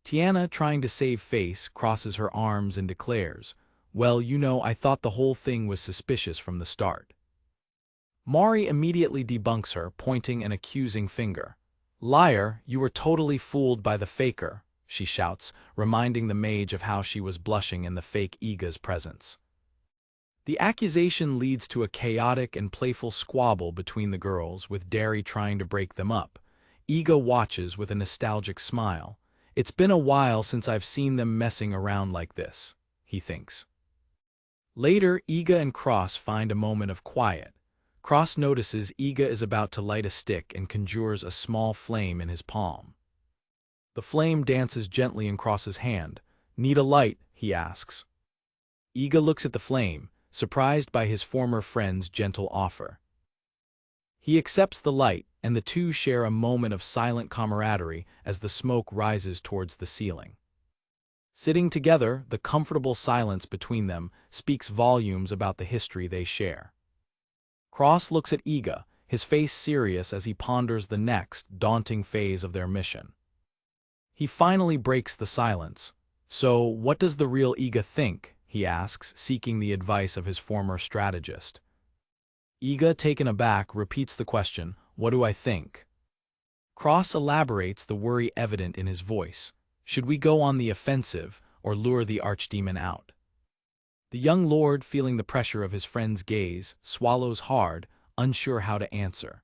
Tiana, trying to save face, crosses her arms and declares, "Well, you know, I thought the whole thing was suspicious from the start." Mari immediately debunks her, pointing an accusing finger. "Liar, you were totally fooled by the faker," she shouts, reminding the mage of how she was blushing in the fake Iga's presence. The accusation leads to a chaotic and playful squabble between the girls, with Dari trying to break them up. Iga watches with a nostalgic smile. "It's been a while since I've seen them messing around like this," he thinks. Later, Iga and Cross find a moment of quiet. Cross notices Iga is about to light a stick and conjures a small flame in his palm. The flame dances gently in Cross's hand. "Need a light?" he asks. Iga looks at the flame, surprised by his former friend's gentle offer. He accepts the light, and the two share a moment of silent camaraderie as the smoke rises towards the ceiling. Sitting together, the comfortable silence between them speaks volumes about the history they share. Cross looks at Iga, his face serious as he ponders the next, daunting phase of their mission. He finally breaks the silence. "So, what does the real Iga think?" he asks, seeking the advice of his former strategist. Iga, taken aback, repeats the question, "What do I think?" Cross elaborates, the worry evident in his voice. "Should we go on the offensive, or lure the archdemon out?" The young lord, feeling the pressure of his friend's gaze, swallows hard, unsure how to answer.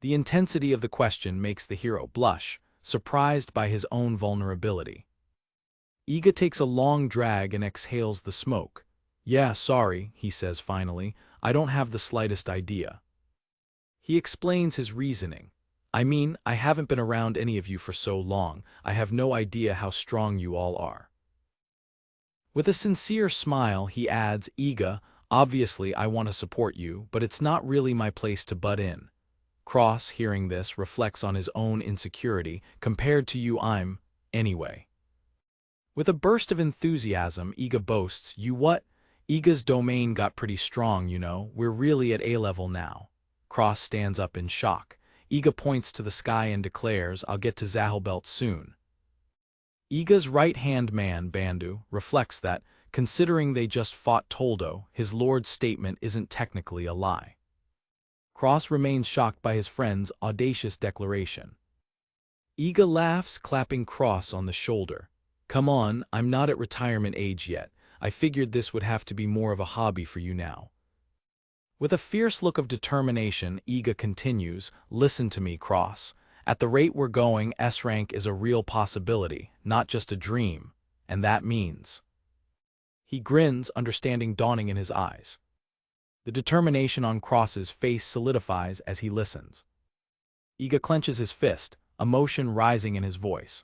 The intensity of the question makes the hero blush, surprised by his own vulnerability. Iga takes a long drag and exhales the smoke. "Yeah, sorry," he says finally, "I don't have the slightest idea." He explains his reasoning. "I mean, I haven't been around any of you for so long, I have no idea how strong you all are." With a sincere smile, he adds, "Iga, obviously I want to support you, but it's not really my place to butt in." Cross, hearing this, reflects on his own insecurity. "Compared to you, I'm, anyway." With a burst of enthusiasm, Iga boasts, "You what? Iga's domain got pretty strong, you know. We're really at A-level now." Cross stands up in shock. Iga points to the sky and declares, "I'll get to Zahelbelt soon." Iga's right-hand man, Bandu, reflects that, considering they just fought Toldo, his lord's statement isn't technically a lie. Cross remains shocked by his friend's audacious declaration. Iga laughs, clapping Cross on the shoulder. "Come on, I'm not at retirement age yet. I figured this would have to be more of a hobby for you now." With a fierce look of determination, Iga continues, "Listen to me, Cross. At the rate we're going, S-rank is a real possibility, not just a dream, and that means—" He grins, understanding dawning in his eyes. The determination on Cross's face solidifies as he listens. Iga clenches his fist, emotion rising in his voice.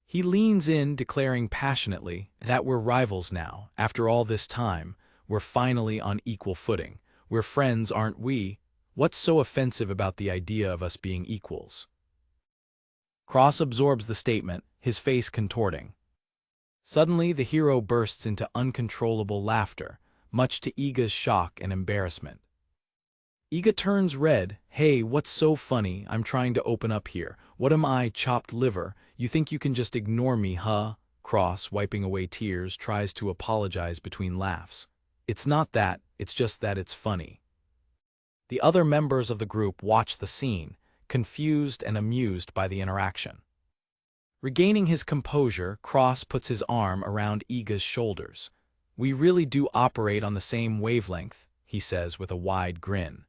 He leans in, declaring passionately that we're rivals now. After all this time, we're finally on equal footing. We're friends, aren't we? What's so offensive about the idea of us being equals? Cross absorbs the statement, his face contorting. Suddenly, the hero bursts into uncontrollable laughter, much to Iga's shock and embarrassment. Iga turns red. "Hey, what's so funny? I'm trying to open up here. What am I, chopped liver? You think you can just ignore me, huh?" Cross, wiping away tears, tries to apologize between laughs. "It's not that, it's just that it's funny." The other members of the group watch the scene, confused and amused by the interaction. Regaining his composure, Cross puts his arm around Iga's shoulders. We really do operate on the same wavelength, he says with a wide grin.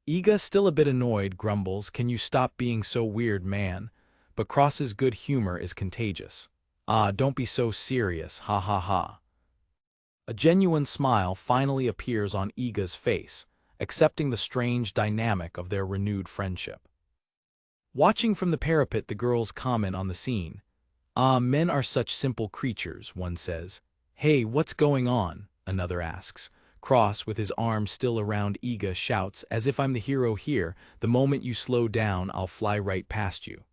Iga, still a bit annoyed, grumbles, "Can you stop being so weird, man?" But Cross's good humor is contagious. "Ah, don't be so serious, ha ha ha." A genuine smile finally appears on Iga's face, accepting the strange dynamic of their renewed friendship. Watching from the parapet, the girls comment on the scene. "Ah, men are such simple creatures," one says. "Hey, what's going on?" another asks. Cross, with his arm still around Iga, shouts, "As if I'm the hero here, the moment you slow down, I'll fly right past you."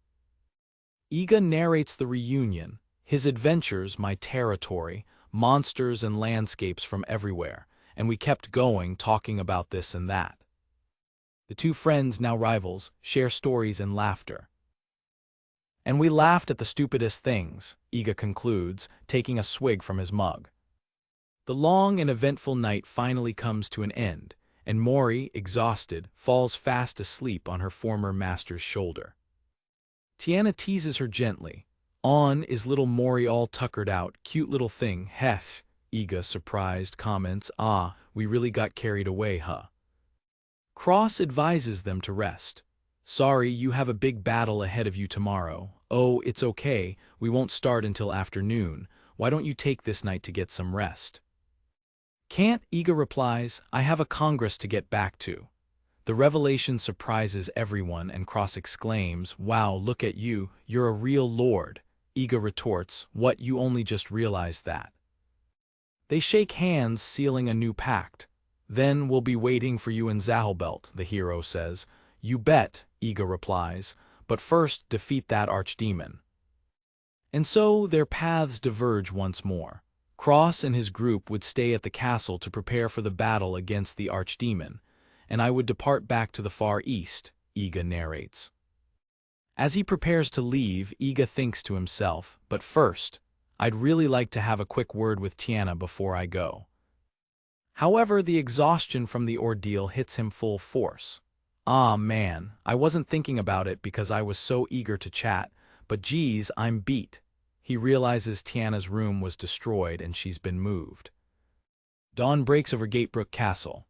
Iga narrates the reunion, his adventures, my territory, monsters and landscapes from everywhere, and we kept going, talking about this and that. The two friends, now rivals, share stories and laughter. "And we laughed at the stupidest things," Iga concludes, taking a swig from his mug. The long and eventful night finally comes to an end, and Mori, exhausted, falls fast asleep on her former master's shoulder. Tiana teases her gently. "On is little Mori all tuckered out, cute little thing, hef." Iga, surprised, comments, "Ah, we really got carried away, huh?" Cross advises them to rest. "Sorry, you have a big battle ahead of you tomorrow." "Oh, it's okay, we won't start until afternoon. Why don't you take this night to get some rest?" "Can't," Iga replies, "I have a congress to get back to." The revelation surprises everyone, and Cross exclaims, "Wow, look at you, you're a real lord." Iga retorts, "What, you only just realized that?" They shake hands, sealing a new pact. "Then we'll be waiting for you in Zahelbelt," the hero says. "You bet," Iga replies, "but first defeat that archdemon." And so their paths diverge once more. Cross and his group would stay at the castle to prepare for the battle against the archdemon, and I would depart back to the Far East, Iga narrates. As he prepares to leave, Iga thinks to himself, "But first, I'd really like to have a quick word with Tiana before I go." However, the exhaustion from the ordeal hits him full force. "Ah, man, I wasn't thinking about it because I was so eager to chat, but geez, I'm beat." He realizes Tiana's room was destroyed and she's been moved. Dawn breaks over Gatebrook Castle.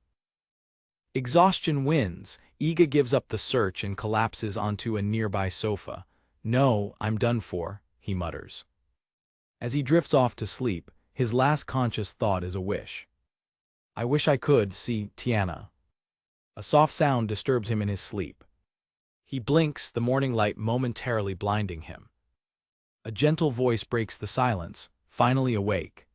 Exhaustion wins. Iga gives up the search and collapses onto a nearby sofa. "No, I'm done for," he mutters. As he drifts off to sleep, his last conscious thought is a wish. "I wish I could see Tiana." A soft sound disturbs him in his sleep. He blinks, the morning light momentarily blinding him. A gentle voice breaks the silence, finally awake.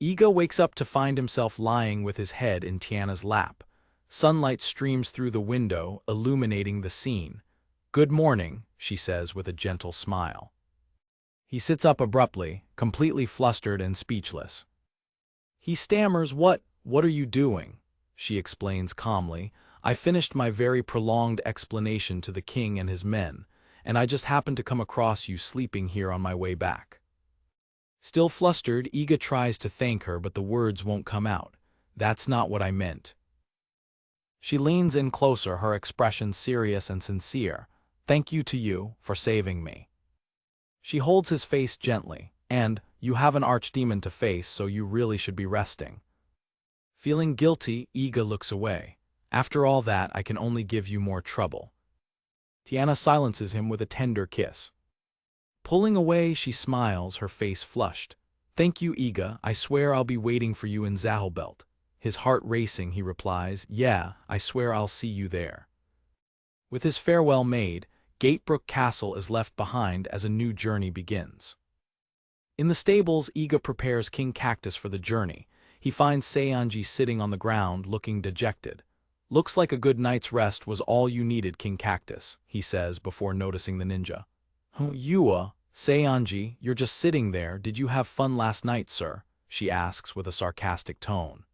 Iga wakes up to find himself lying with his head in Tiana's lap. Sunlight streams through the window, illuminating the scene. "Good morning," she says with a gentle smile. He sits up abruptly, completely flustered and speechless. He stammers, What are you doing?" She explains calmly, "I finished my very prolonged explanation to the king and his men, and I just happened to come across you sleeping here on my way back." Still flustered, Iga tries to thank her, but the words won't come out. "That's not what I meant." She leans in closer, her expression serious and sincere. "Thank you to you for saving me." She holds his face gently, and, "You have an archdemon to face, so you really should be resting." Feeling guilty, Iga looks away. "After all that, I can only give you more trouble." Tiana silences him with a tender kiss. Pulling away, she smiles, her face flushed. "Thank you, Iga, I swear I'll be waiting for you in Zahelbelt." His heart racing, he replies, "Yeah, I swear I'll see you there." With his farewell made, Gatebrook Castle is left behind as a new journey begins. In the stables, Iga prepares King Cactus for the journey. He finds Seonji sitting on the ground, looking dejected. "Looks like a good night's rest was all you needed, King Cactus," he says before noticing the ninja. "Yua, Seonji, you're just sitting there. Did you have fun last night, sir?" she asks with a sarcastic tone.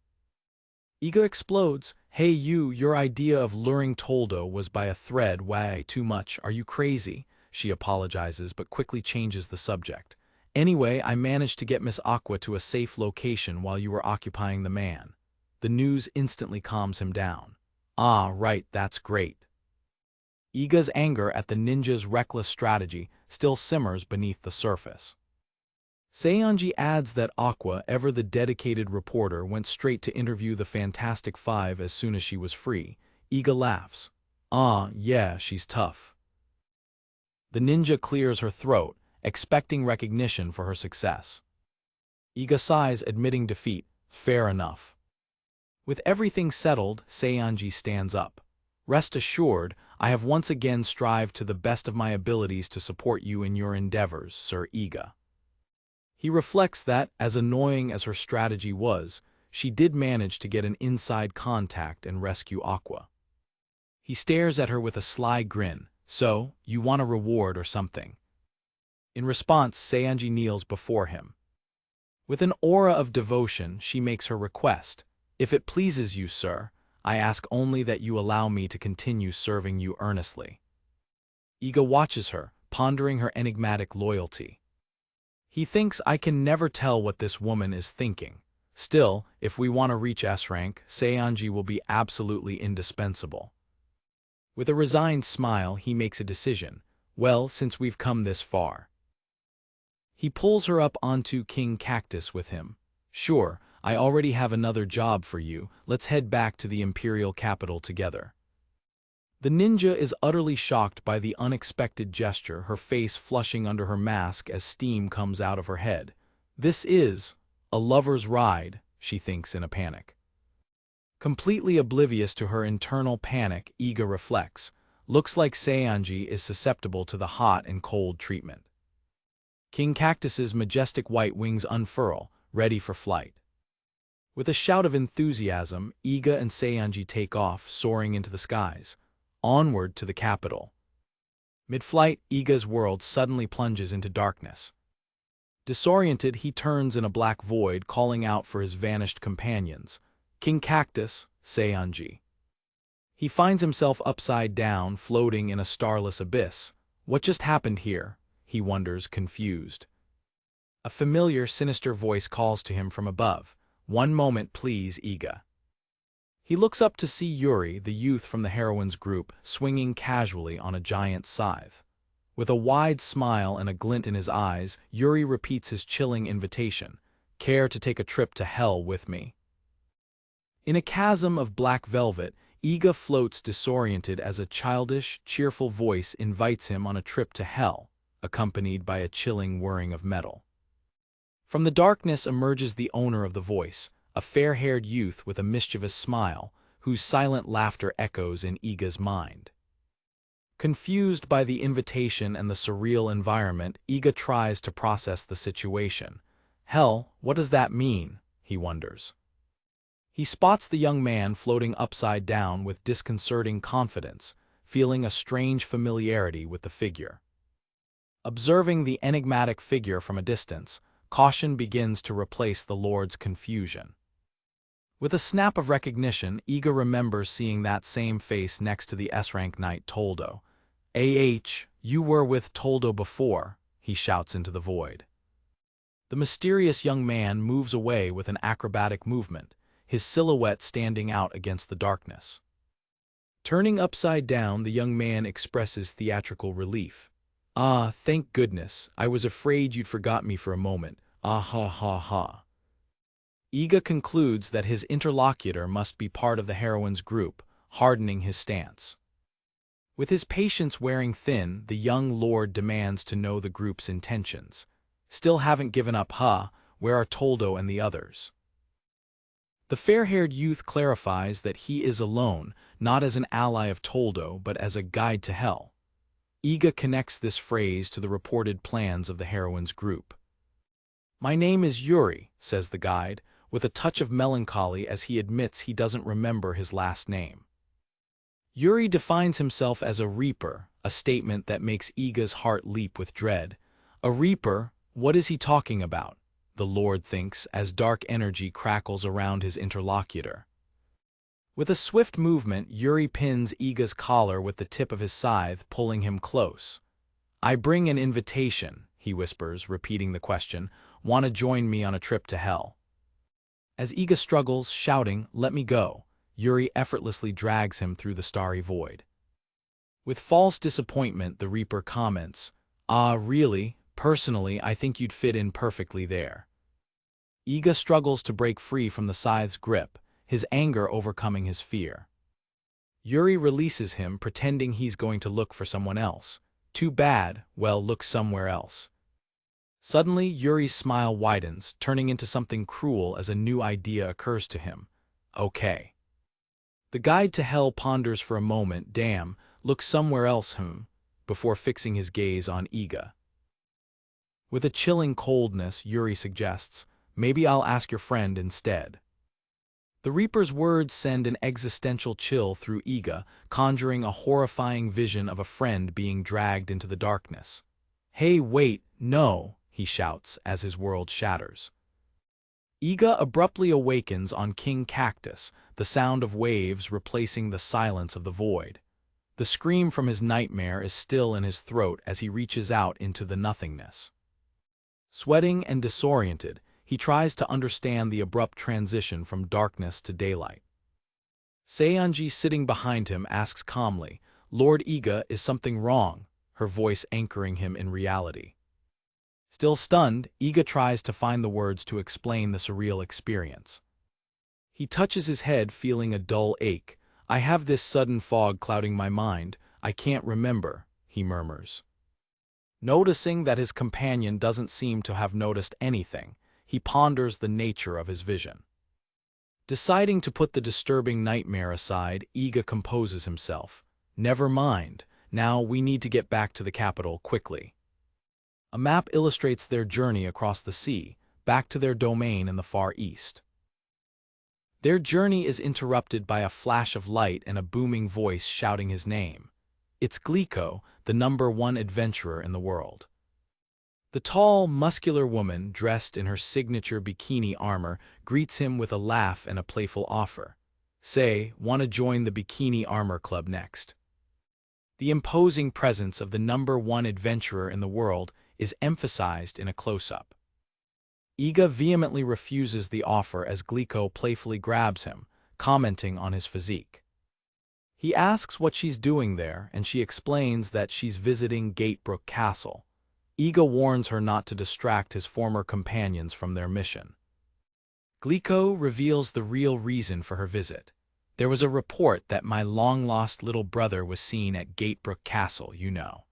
Iga explodes. "Hey you, your idea of luring Toldo was by a thread, way too much, are you crazy?" She apologizes but quickly changes the subject. "Anyway, I managed to get Miss Aqua to a safe location while you were occupying the man." The news instantly calms him down. "Ah, right, that's great." Iga's anger at the ninja's reckless strategy still simmers beneath the surface. Seonji adds that Aqua, ever the dedicated reporter, went straight to interview the Fantastic Five as soon as she was free. Iga laughs. Ah, yeah, she's tough. The ninja clears her throat, expecting recognition for her success. Iga sighs, admitting defeat. Fair enough. With everything settled, Seonji stands up. Rest assured, I have once again strived to the best of my abilities to support you in your endeavors, Sir Iga. He reflects that, as annoying as her strategy was, she did manage to get an inside contact and rescue Aqua. He stares at her with a sly grin. So, you want a reward or something? In response, Seonji kneels before him. With an aura of devotion, she makes her request. If it pleases you, sir, I ask only that you allow me to continue serving you earnestly. Iga watches her, pondering her enigmatic loyalty. He thinks, I can never tell what this woman is thinking. Still, if we want to reach S rank, Seonji will be absolutely indispensable. With a resigned smile, he makes a decision. Well, since we've come this far. He pulls her up onto King Cactus with him. Sure, I already have another job for you. Let's head back to the Imperial capital together. The ninja is utterly shocked by the unexpected gesture, her face flushing under her mask as steam comes out of her head. This is a lover's ride, she thinks in a panic. Completely oblivious to her internal panic, Iga reflects. Looks like Seonji is susceptible to the hot and cold treatment. King Cactus's majestic white wings unfurl, ready for flight. With a shout of enthusiasm, Iga and Seonji take off, soaring into the skies. Onward to the capital. Mid-flight, Iga's world suddenly plunges into darkness. Disoriented, he turns in a black void, calling out for his vanished companions. King Cactus, Seonji. He finds himself upside down, floating in a starless abyss. What just happened here? He wonders, confused. A familiar, sinister voice calls to him from above. One moment, please, Iga. He looks up to see Yuri, the youth from the heroine's group, swinging casually on a giant scythe. With a wide smile and a glint in his eyes, Yuri repeats his chilling invitation. Care to take a trip to hell with me? In a chasm of black velvet, Iga floats disoriented as a childish, cheerful voice invites him on a trip to hell, accompanied by a chilling whirring of metal. From the darkness emerges the owner of the voice, a fair-haired youth with a mischievous smile, whose silent laughter echoes in Iga's mind. Confused by the invitation and the surreal environment, Iga tries to process the situation. Hell, what does that mean? He wonders. He spots the young man floating upside down with disconcerting confidence, feeling a strange familiarity with the figure. Observing the enigmatic figure from a distance, caution begins to replace the Lord's confusion. With a snap of recognition, Iga remembers seeing that same face next to the S-rank knight Toldo. You were with Toldo before, he shouts into the void. The mysterious young man moves away with an acrobatic movement, his silhouette standing out against the darkness. Turning upside down, the young man expresses theatrical relief. Ah, thank goodness, I was afraid you'd forgot me for a moment. Ah ha ha ha. Iga concludes that his interlocutor must be part of the heroine's group, hardening his stance. With his patience wearing thin, the young lord demands to know the group's intentions. Still haven't given up, huh? Where are Toldo and the others? The fair-haired youth clarifies that he is alone, not as an ally of Toldo, but as a guide to hell. Iga connects this phrase to the reported plans of the heroine's group. My name is Yuri, says the guide, with a touch of melancholy as he admits he doesn't remember his last name. Yuri defines himself as a reaper, a statement that makes Iga's heart leap with dread. A reaper? What is he talking about? The Lord thinks as dark energy crackles around his interlocutor. With a swift movement, Yuri pins Iga's collar with the tip of his scythe, pulling him close. I bring an invitation, he whispers, repeating the question. Want to join me on a trip to hell? As Iga struggles, shouting, let me go, Yuri effortlessly drags him through the starry void. With false disappointment, the Reaper comments, ah, really? Personally, I think you'd fit in perfectly there. Iga struggles to break free from the scythe's grip, his anger overcoming his fear. Yuri releases him, pretending he's going to look for someone else. Too bad, well, look somewhere else. Suddenly, Yuri's smile widens, turning into something cruel as a new idea occurs to him. Okay. The guide to hell ponders for a moment, damn, look somewhere else, before fixing his gaze on Iga. With a chilling coldness, Yuri suggests, maybe I'll ask your friend instead. The Reaper's words send an existential chill through Iga, conjuring a horrifying vision of a friend being dragged into the darkness. Hey, wait, no, he shouts as his world shatters. Iga abruptly awakens on King Cactus, the sound of waves replacing the silence of the void. The scream from his nightmare is still in his throat as he reaches out into the nothingness. Sweating and disoriented, he tries to understand the abrupt transition from darkness to daylight. Seonji, sitting behind him, asks calmly, Lord Iga, is something wrong? Her voice anchoring him in reality. Still stunned, Iga tries to find the words to explain the surreal experience. He touches his head, feeling a dull ache. I have this sudden fog clouding my mind. I can't remember, he murmurs. Noticing that his companion doesn't seem to have noticed anything, he ponders the nature of his vision. Deciding to put the disturbing nightmare aside, Iga composes himself. Never mind, now we need to get back to the capital quickly. A map illustrates their journey across the sea, back to their domain in the Far East. Their journey is interrupted by a flash of light and a booming voice shouting his name. It's Glico, the #1 adventurer in the world. The tall, muscular woman, dressed in her signature bikini armor, greets him with a laugh and a playful offer. Say, wanna join the Bikini Armor Club next? The imposing presence of the #1 adventurer in the world is emphasized in a close-up. Iga vehemently refuses the offer as Glico playfully grabs him, commenting on his physique. He asks what she's doing there, and she explains that she's visiting Gatebrook Castle. Iga warns her not to distract his former companions from their mission. Glico reveals the real reason for her visit. There was a report that my long-lost little brother was seen at Gatebrook Castle, you know.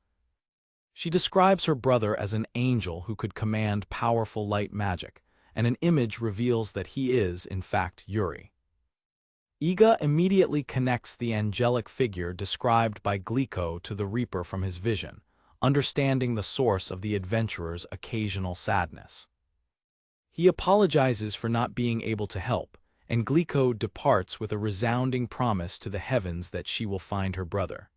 She describes her brother as an angel who could command powerful light magic, and an image reveals that he is, in fact, Yuri. Iga immediately connects the angelic figure described by Glico to the Reaper from his vision, understanding the source of the adventurer's occasional sadness. He apologizes for not being able to help, and Glico departs with a resounding promise to the heavens that she will find her brother.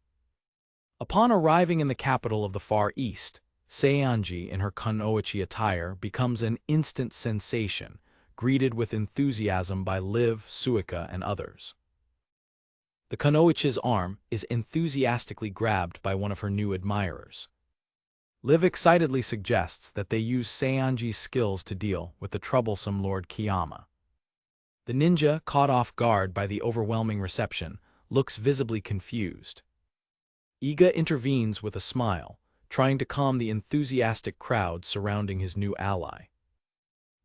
Upon arriving in the capital of the Far East, Seonji, in her kunoichi attire, becomes an instant sensation, greeted with enthusiasm by Liv, Suika, and others. The kunoichi's arm is enthusiastically grabbed by one of her new admirers. Liv excitedly suggests that they use Seonji's skills to deal with the troublesome Lord Kiyama. The ninja, caught off guard by the overwhelming reception, looks visibly confused. Iga intervenes with a smile, trying to calm the enthusiastic crowd surrounding his new ally.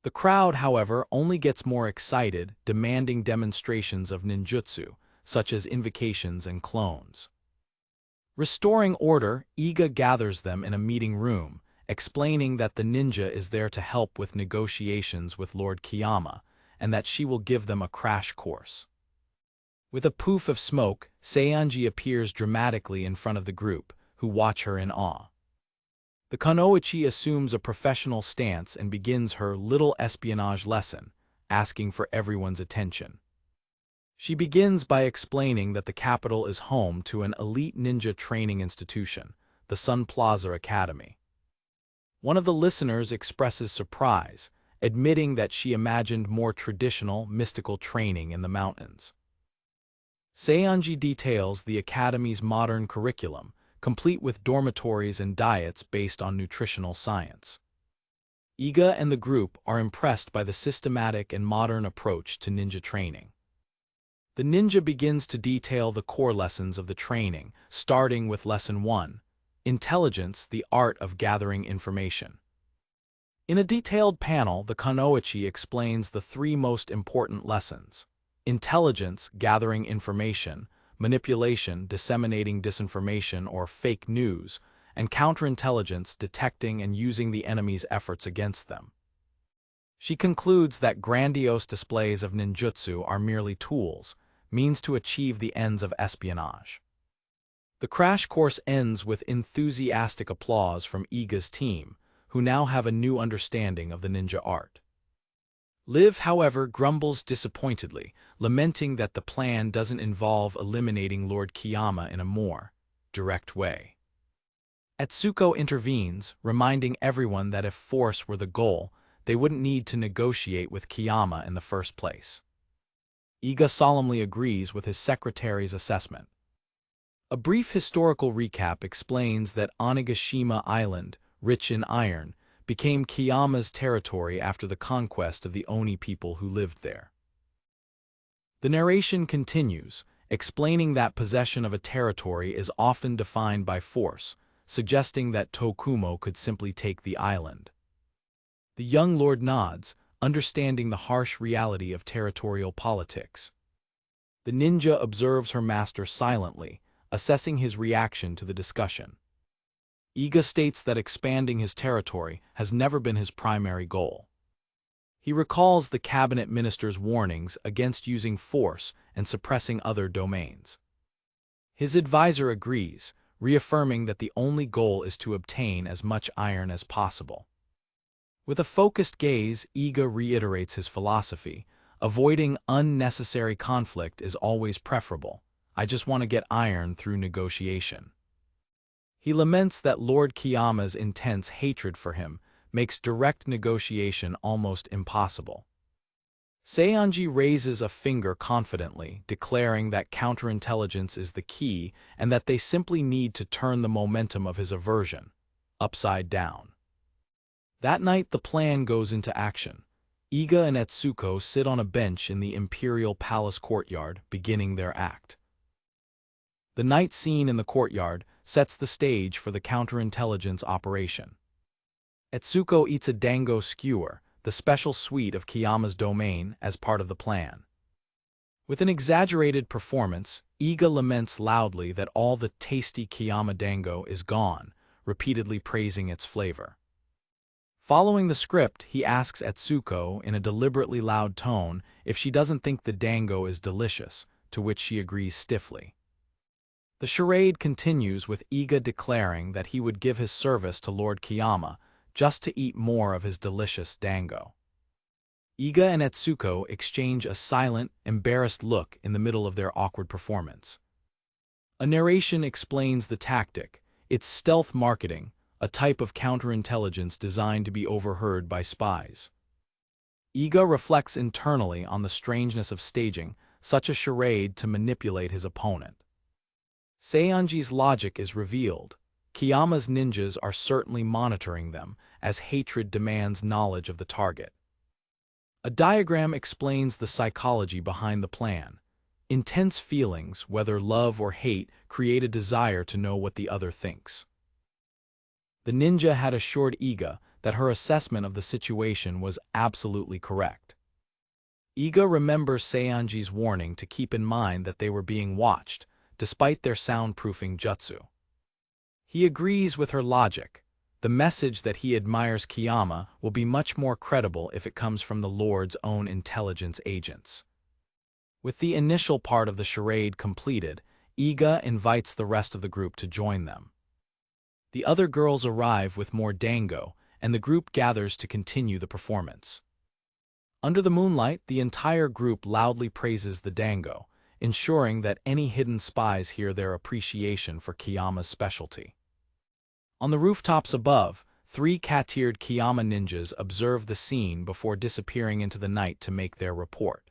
The crowd, however, only gets more excited, demanding demonstrations of ninjutsu, such as invocations and clones. Restoring order, Iga gathers them in a meeting room, explaining that the ninja is there to help with negotiations with Lord Kiyama, and that she will give them a crash course. With a poof of smoke, Seonji appears dramatically in front of the group, who watch her in awe. The kunoichi assumes a professional stance and begins her little espionage lesson, asking for everyone's attention. She begins by explaining that the capital is home to an elite ninja training institution, the Sun Plaza Academy. One of the listeners expresses surprise, admitting that she imagined more traditional, mystical training in the mountains. Seonji details the academy's modern curriculum, complete with dormitories and diets based on nutritional science. Iga and the group are impressed by the systematic and modern approach to ninja training. The ninja begins to detail the core lessons of the training, starting with Lesson 1, Intelligence, the art of gathering information. In a detailed panel, the Kunoichi explains the three most important lessons: intelligence, gathering information; manipulation, disseminating disinformation or fake news; and counterintelligence, detecting and using the enemy's efforts against them. She concludes that grandiose displays of ninjutsu are merely tools, means to achieve the ends of espionage. The crash course ends with enthusiastic applause from Iga's team, who now have a new understanding of the ninja art. Liv, however, grumbles disappointedly, lamenting that the plan doesn't involve eliminating Lord Kiyama in a more direct way. Etsuko intervenes, reminding everyone that if force were the goal, they wouldn't need to negotiate with Kiyama in the first place. Iga solemnly agrees with his secretary's assessment. A brief historical recap explains that Onigashima Island, rich in iron, became Kiyama's territory after the conquest of the Oni people who lived there. The narration continues, explaining that possession of a territory is often defined by force, suggesting that Tokumo could simply take the island. The young lord nods, understanding the harsh reality of territorial politics. The ninja observes her master silently, assessing his reaction to the discussion. Iga states that expanding his territory has never been his primary goal. He recalls the cabinet minister's warnings against using force and suppressing other domains. His advisor agrees, reaffirming that the only goal is to obtain as much iron as possible. With a focused gaze, Iga reiterates his philosophy: avoiding unnecessary conflict is always preferable. I just want to get iron through negotiation. He laments that Lord Kiyama's intense hatred for him makes direct negotiation almost impossible. Seionji raises a finger confidently, declaring that counterintelligence is the key and that they simply need to turn the momentum of his aversion upside down. That night the plan goes into action. Iga and Etsuko sit on a bench in the Imperial Palace courtyard, beginning their act. The night scene in the courtyard sets the stage for the counterintelligence operation. Etsuko eats a dango skewer, the special sweet of Kiyama's domain, as part of the plan. With an exaggerated performance, Iga laments loudly that all the tasty Kiyama dango is gone, repeatedly praising its flavor. Following the script, he asks Etsuko in a deliberately loud tone if she doesn't think the dango is delicious, to which she agrees stiffly. The charade continues with Iga declaring that he would give his service to Lord Kiyama just to eat more of his delicious dango. Iga and Etsuko exchange a silent, embarrassed look in the middle of their awkward performance. A narration explains the tactic: it's stealth marketing, a type of counterintelligence designed to be overheard by spies. Iga reflects internally on the strangeness of staging such a charade to manipulate his opponent. Seionji's logic is revealed. Kiyama's ninjas are certainly monitoring them, as hatred demands knowledge of the target. A diagram explains the psychology behind the plan. Intense feelings, whether love or hate, create a desire to know what the other thinks. The ninja had assured Iga that her assessment of the situation was absolutely correct. Iga remembers Seionji's warning to keep in mind that they were being watched, despite their soundproofing jutsu. He agrees with her logic. The message that he admires Kiyama will be much more credible if it comes from the Lord's own intelligence agents. With the initial part of the charade completed, Iga invites the rest of the group to join them. The other girls arrive with more dango, and the group gathers to continue the performance. Under the moonlight, the entire group loudly praises the dango, ensuring that any hidden spies hear their appreciation for Kiyama's specialty. On the rooftops above, 3 cat-eared Kiyama ninjas observe the scene before disappearing into the night to make their report.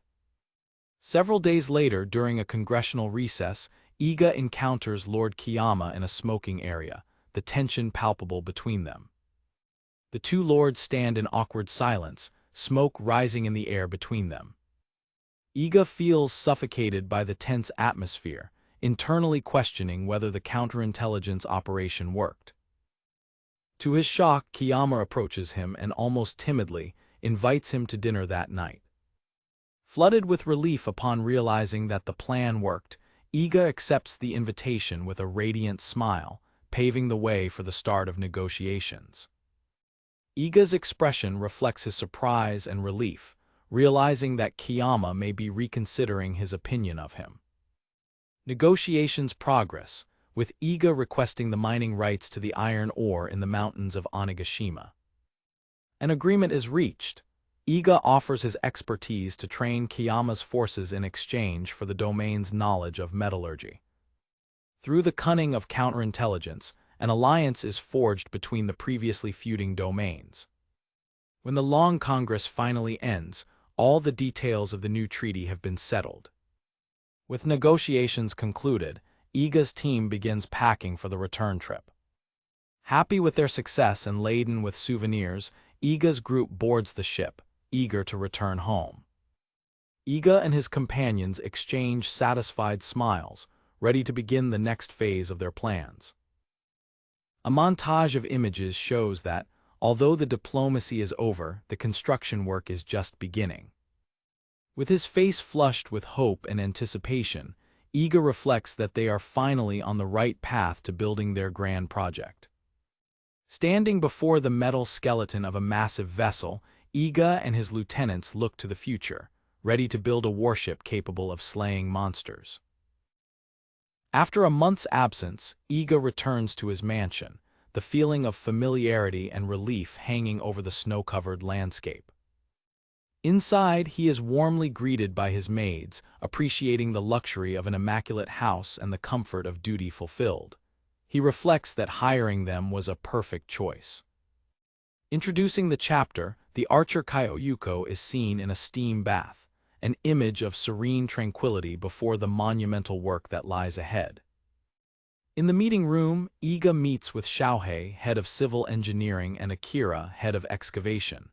Several days later, during a congressional recess, Iga encounters Lord Kiyama in a smoking area, the tension palpable between them. The two lords stand in awkward silence, smoke rising in the air between them. Iga feels suffocated by the tense atmosphere, internally questioning whether the counterintelligence operation worked. To his shock, Kiyama approaches him and almost timidly invites him to dinner that night. Flooded with relief upon realizing that the plan worked, Iga accepts the invitation with a radiant smile, paving the way for the start of negotiations. Iga's expression reflects his surprise and relief, realizing that Kiyama may be reconsidering his opinion of him. Negotiations progress, with Iga requesting the mining rights to the iron ore in the mountains of Onigashima. An agreement is reached. Iga offers his expertise to train Kiyama's forces in exchange for the domain's knowledge of metallurgy. Through the cunning of counterintelligence, an alliance is forged between the previously feuding domains. When the Long Congress finally ends, all the details of the new treaty have been settled. With negotiations concluded, Iga's team begins packing for the return trip. Happy with their success and laden with souvenirs, Iga's group boards the ship, eager to return home. Iga and his companions exchange satisfied smiles, ready to begin the next phase of their plans. A montage of images shows that, although the diplomacy is over, the construction work is just beginning. With his face flushed with hope and anticipation, Iga reflects that they are finally on the right path to building their grand project. Standing before the metal skeleton of a massive vessel, Iga and his lieutenants look to the future, ready to build a warship capable of slaying monsters. After a month's absence, Iga returns to his mansion, the feeling of familiarity and relief hanging over the snow-covered landscape. Inside, he is warmly greeted by his maids, appreciating the luxury of an immaculate house and the comfort of duty fulfilled. He reflects that hiring them was a perfect choice. Introducing the chapter, the archer Kyoyuko is seen in a steam bath, an image of serene tranquility before the monumental work that lies ahead. In the meeting room, Iga meets with Xiaohei, head of civil engineering, and Akira, head of excavation.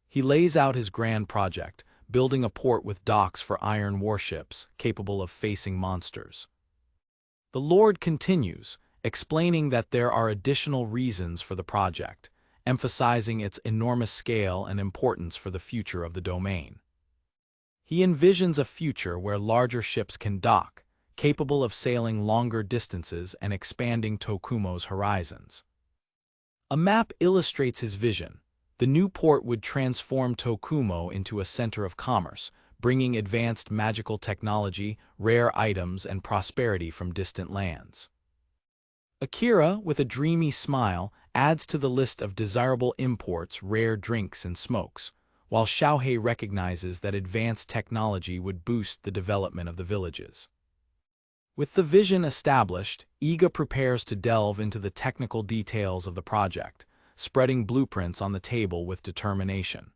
He lays out his grand project, building a port with docks for iron warships capable of facing monsters. The Lord continues, explaining that there are additional reasons for the project, emphasizing its enormous scale and importance for the future of the domain. He envisions a future where larger ships can dock, capable of sailing longer distances and expanding Tokumo's horizons. A map illustrates his vision. The new port would transform Tokumo into a center of commerce, bringing advanced magical technology, rare items, and prosperity from distant lands. Akira, with a dreamy smile, adds to the list of desirable imports rare drinks and smokes, while Xiaohei recognizes that advanced technology would boost the development of the villages. With the vision established, Iga prepares to delve into the technical details of the project, spreading blueprints on the table with determination.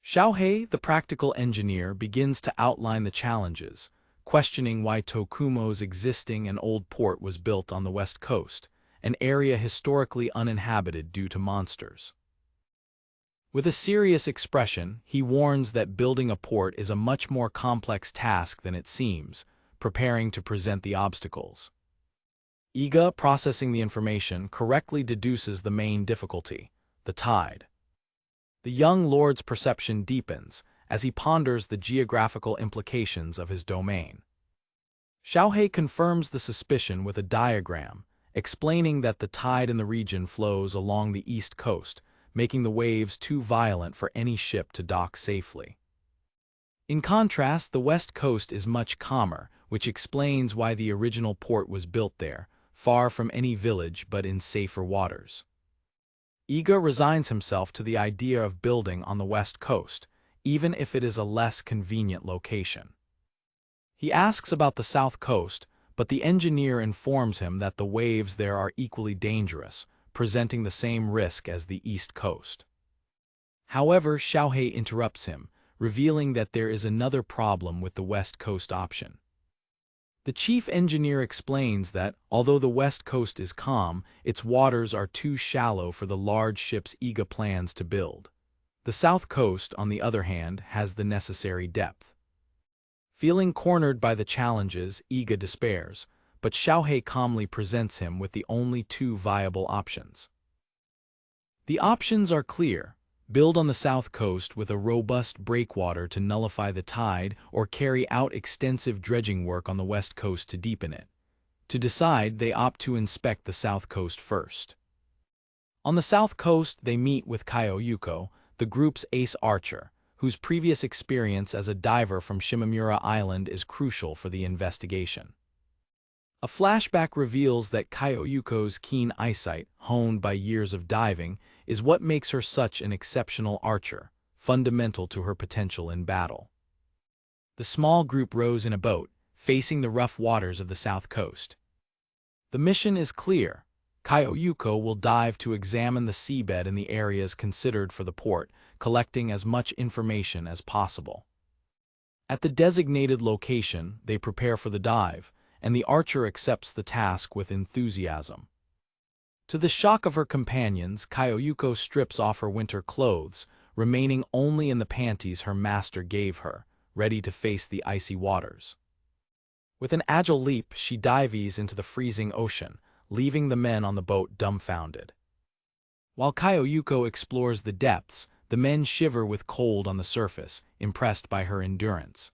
Xiaohei, the practical engineer, begins to outline the challenges, questioning why Tokumo's existing and old port was built on the west coast, an area historically uninhabited due to monsters. With a serious expression, he warns that building a port is a much more complex task than it seems, preparing to present the obstacles. Iga, processing the information, correctly deduces the main difficulty: the tide. The young lord's perception deepens as he ponders the geographical implications of his domain. Xiaohei confirms the suspicion with a diagram, explaining that the tide in the region flows along the east coast, making the waves too violent for any ship to dock safely. In contrast, the west coast is much calmer, which explains why the original port was built there, far from any village but in safer waters. Iga resigns himself to the idea of building on the west coast, even if it is a less convenient location. He asks about the south coast, but the engineer informs him that the waves there are equally dangerous, presenting the same risk as the east coast. However, Xiaohei interrupts him, revealing that there is another problem with the west coast option. The chief engineer explains that, although the west coast is calm, its waters are too shallow for the large ships Iga plans to build. The south coast, on the other hand, has the necessary depth. Feeling cornered by the challenges, Iga despairs, but Xiaohei calmly presents him with the only two viable options. The options are clear: build on the south coast with a robust breakwater to nullify the tide, or carry out extensive dredging work on the west coast to deepen it. To decide, they opt to inspect the south coast first. On the south coast, they meet with Kyoyuko, the group's ace archer, whose previous experience as a diver from Shimamura Island is crucial for the investigation. A flashback reveals that Kyoyuko's keen eyesight, honed by years of diving, is what makes her such an exceptional archer, fundamental to her potential in battle. The small group rows in a boat, facing the rough waters of the south coast. The mission is clear. Kyoyuko will dive to examine the seabed in the areas considered for the port, collecting as much information as possible. At the designated location, they prepare for the dive, and the archer accepts the task with enthusiasm. To the shock of her companions, Kyoyuko strips off her winter clothes, remaining only in the panties her master gave her, ready to face the icy waters. With an agile leap, she dives into the freezing ocean, leaving the men on the boat dumbfounded. While Kyoyuko explores the depths, the men shiver with cold on the surface, impressed by her endurance.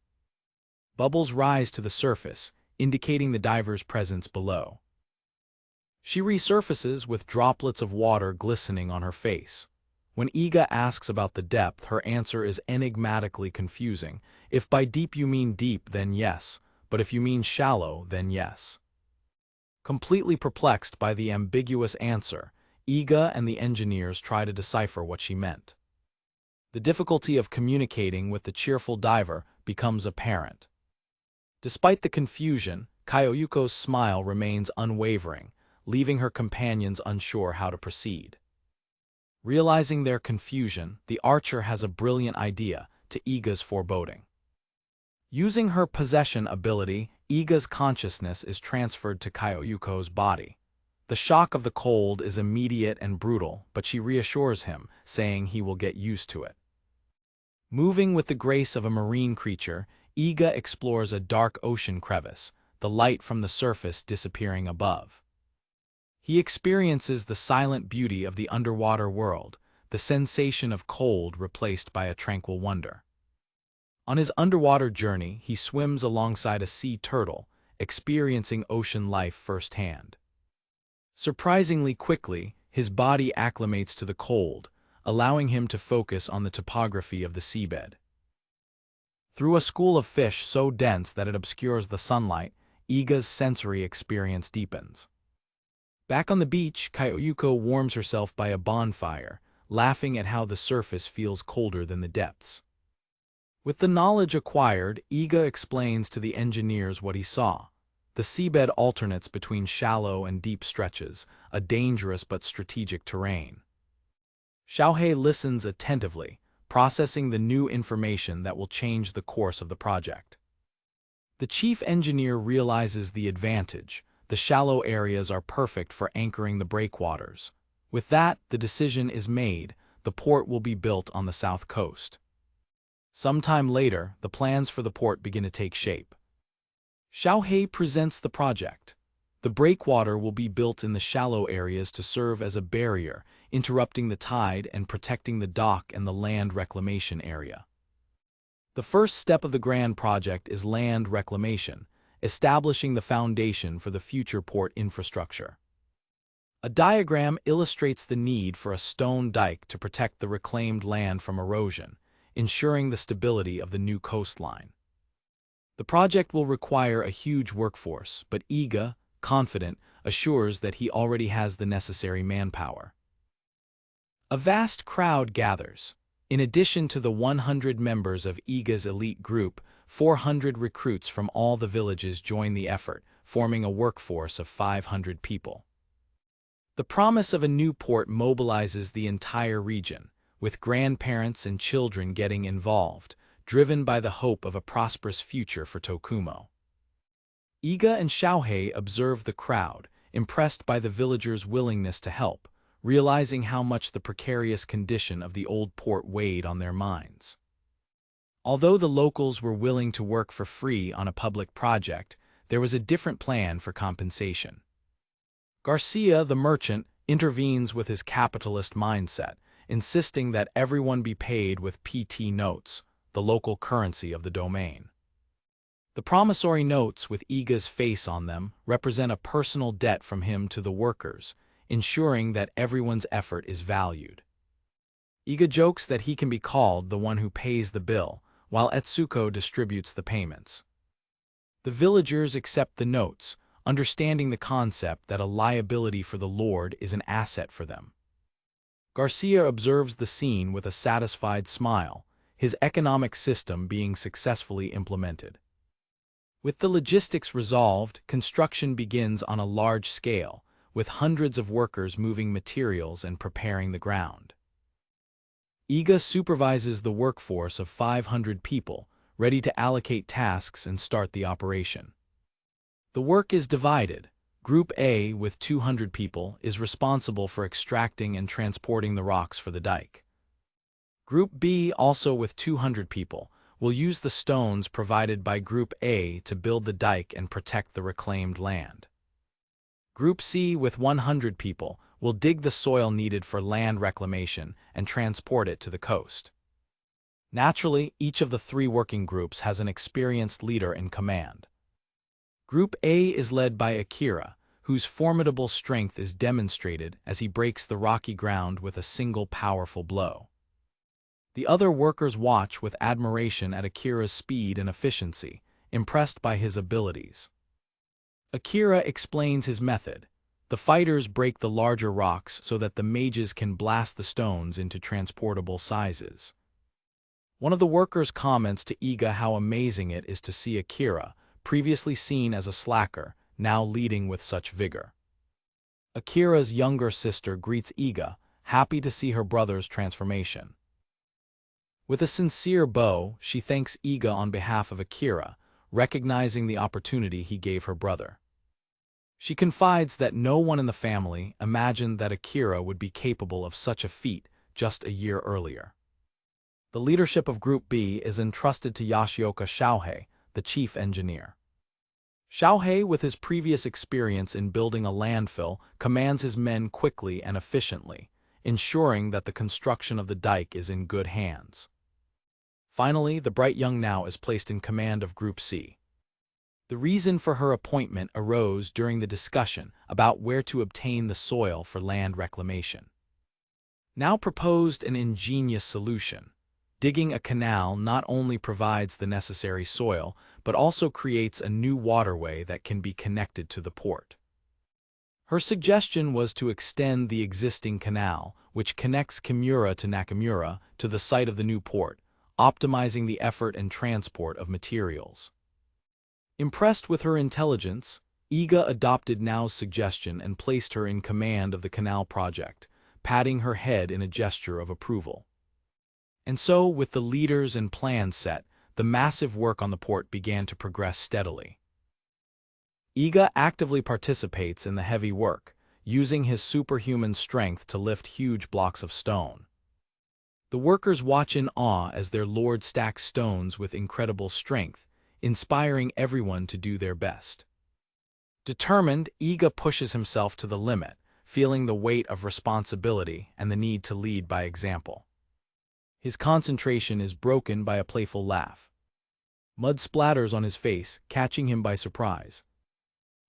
Bubbles rise to the surface, indicating the diver's presence below. She resurfaces with droplets of water glistening on her face. When Iga asks about the depth, her answer is enigmatically confusing. If by deep you mean deep, then yes, but if you mean shallow, then yes. Completely perplexed by the ambiguous answer, Iga and the engineers try to decipher what she meant. The difficulty of communicating with the cheerful diver becomes apparent. Despite the confusion, Kyoyuko's smile remains unwavering, leaving her companions unsure how to proceed. Realizing their confusion, the archer has a brilliant idea, to Iga's foreboding. Using her possession ability, Iga's consciousness is transferred to Kyoyuko's body. The shock of the cold is immediate and brutal, but she reassures him, saying he will get used to it. Moving with the grace of a marine creature, Iga explores a dark ocean crevice, the light from the surface disappearing above. He experiences the silent beauty of the underwater world, the sensation of cold replaced by a tranquil wonder. On his underwater journey, he swims alongside a sea turtle, experiencing ocean life firsthand. Surprisingly quickly, his body acclimates to the cold, allowing him to focus on the topography of the seabed. Through a school of fish so dense that it obscures the sunlight, Iga's sensory experience deepens. Back on the beach, Kyoyuko warms herself by a bonfire, laughing at how the surface feels colder than the depths. With the knowledge acquired, Iga explains to the engineers what he saw. The seabed alternates between shallow and deep stretches, a dangerous but strategic terrain. Xiaohei listens attentively, processing the new information that will change the course of the project. The chief engineer realizes the advantage. The shallow areas are perfect for anchoring the breakwaters. With that, the decision is made. The port will be built on the south coast. Sometime later, the plans for the port begin to take shape. Xiaohei presents the project. The breakwater will be built in the shallow areas to serve as a barrier, interrupting the tide and protecting the dock and the land reclamation area. The first step of the grand project is land reclamation, establishing the foundation for the future port infrastructure. A diagram illustrates the need for a stone dike to protect the reclaimed land from erosion, ensuring the stability of the new coastline. The project will require a huge workforce, but Iga, confident, assures that he already has the necessary manpower. A vast crowd gathers. In addition to the 100 members of Iga's elite group, 400 recruits from all the villages join the effort, forming a workforce of 500 people. The promise of a new port mobilizes the entire region, with grandparents and children getting involved, driven by the hope of a prosperous future for Tokumo. Iga and Xiaohei observe the crowd, impressed by the villagers' willingness to help, realizing how much the precarious condition of the old port weighed on their minds. Although the locals were willing to work for free on a public project, there was a different plan for compensation. Garcia, the merchant, intervenes with his capitalist mindset, insisting that everyone be paid with PT notes, the local currency of the domain. The promissory notes with Iga's face on them represent a personal debt from him to the workers, ensuring that everyone's effort is valued. Iga jokes that he can be called the one who pays the bill, while Etsuko distributes the payments. The villagers accept the notes, understanding the concept that a liability for the lord is an asset for them. Garcia observes the scene with a satisfied smile, his economic system being successfully implemented. With the logistics resolved, construction begins on a large scale, with hundreds of workers moving materials and preparing the ground. Iga supervises the workforce of 500 people, ready to allocate tasks and start the operation. The work is divided. Group A, with 200 people, is responsible for extracting and transporting the rocks for the dike. Group B, also with 200 people, will use the stones provided by Group A to build the dike and protect the reclaimed land. Group C, with 100 people, will dig the soil needed for land reclamation and transport it to the coast. Naturally, each of the three working groups has an experienced leader in command. Group A is led by Akira, whose formidable strength is demonstrated as he breaks the rocky ground with a single powerful blow. The other workers watch with admiration at Akira's speed and efficiency, impressed by his abilities. Akira explains his method. The fighters break the larger rocks so that the mages can blast the stones into transportable sizes. One of the workers comments to Iga how amazing it is to see Akira, previously seen as a slacker, now leading with such vigor. Akira's younger sister greets Iga, happy to see her brother's transformation. With a sincere bow, she thanks Iga on behalf of Akira, recognizing the opportunity he gave her brother. She confides that no one in the family imagined that Akira would be capable of such a feat just a year earlier. The leadership of Group B is entrusted to Yoshioka Shohei, the chief engineer. Shohei, with his previous experience in building a landfill, commands his men quickly and efficiently, ensuring that the construction of the dike is in good hands. Finally, the bright young now is placed in command of Group C. The reason for her appointment arose during the discussion about where to obtain the soil for land reclamation. Now proposed an ingenious solution. Digging a canal not only provides the necessary soil, but also creates a new waterway that can be connected to the port. Her suggestion was to extend the existing canal, which connects Kimura to Nakamura, to the site of the new port, optimizing the effort and transport of materials. Impressed with her intelligence, Iga adopted Nao's suggestion and placed her in command of the canal project, patting her head in a gesture of approval. And so, with the leaders and plans set, the massive work on the port began to progress steadily. Iga actively participates in the heavy work, using his superhuman strength to lift huge blocks of stone. The workers watch in awe as their lord stacks stones with incredible strength, inspiring everyone to do their best. Determined, Iga pushes himself to the limit, feeling the weight of responsibility and the need to lead by example. His concentration is broken by a playful laugh. Mud splatters on his face, catching him by surprise.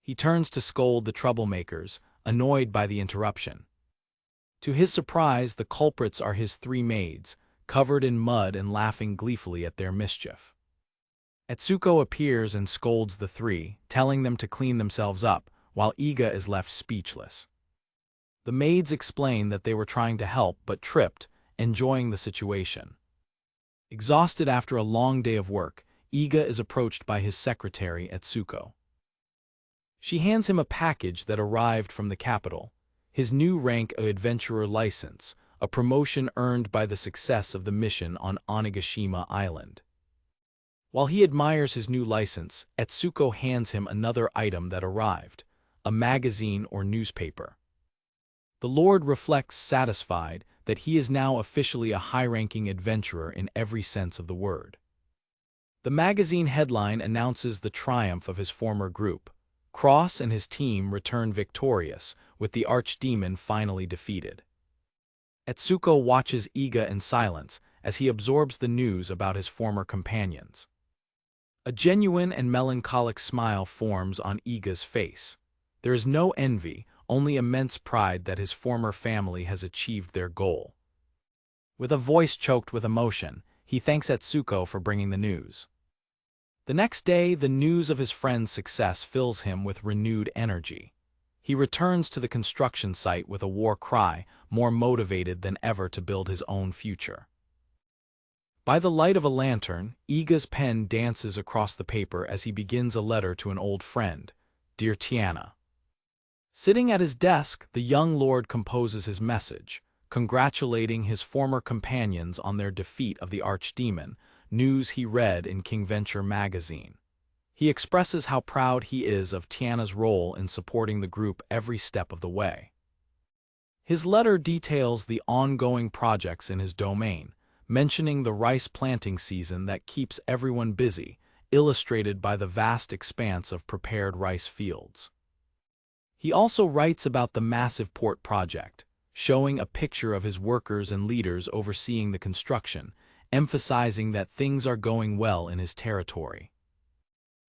He turns to scold the troublemakers, annoyed by the interruption. To his surprise, the culprits are his three maids, covered in mud and laughing gleefully at their mischief. Etsuko appears and scolds the three, telling them to clean themselves up, while Iga is left speechless. The maids explain that they were trying to help but tripped, enjoying the situation. Exhausted after a long day of work, Iga is approached by his secretary, Etsuko. She hands him a package that arrived from the capital, his new rank adventurer license, a promotion earned by the success of the mission on Onigashima Island. While he admires his new license, Etsuko hands him another item that arrived, a magazine or newspaper. The Lord reflects satisfied that he is now officially a high-ranking adventurer in every sense of the word. The magazine headline announces the triumph of his former group. Cross and his team return victorious, with the archdemon finally defeated. Etsuko watches Iga in silence as he absorbs the news about his former companions. A genuine and melancholic smile forms on Iga's face. There is no envy, only immense pride that his former family has achieved their goal. With a voice choked with emotion, he thanks Etsuko for bringing the news. The next day, the news of his friend's success fills him with renewed energy. He returns to the construction site with a war cry, more motivated than ever to build his own future. By the light of a lantern, Iga's pen dances across the paper as he begins a letter to an old friend, Dear Tiana. Sitting at his desk, the young lord composes his message, congratulating his former companions on their defeat of the archdemon, news he read in King Venture magazine. He expresses how proud he is of Tiana's role in supporting the group every step of the way. His letter details the ongoing projects in his domain, mentioning the rice planting season that keeps everyone busy, illustrated by the vast expanse of prepared rice fields. He also writes about the massive port project, showing a picture of his workers and leaders overseeing the construction, emphasizing that things are going well in his territory.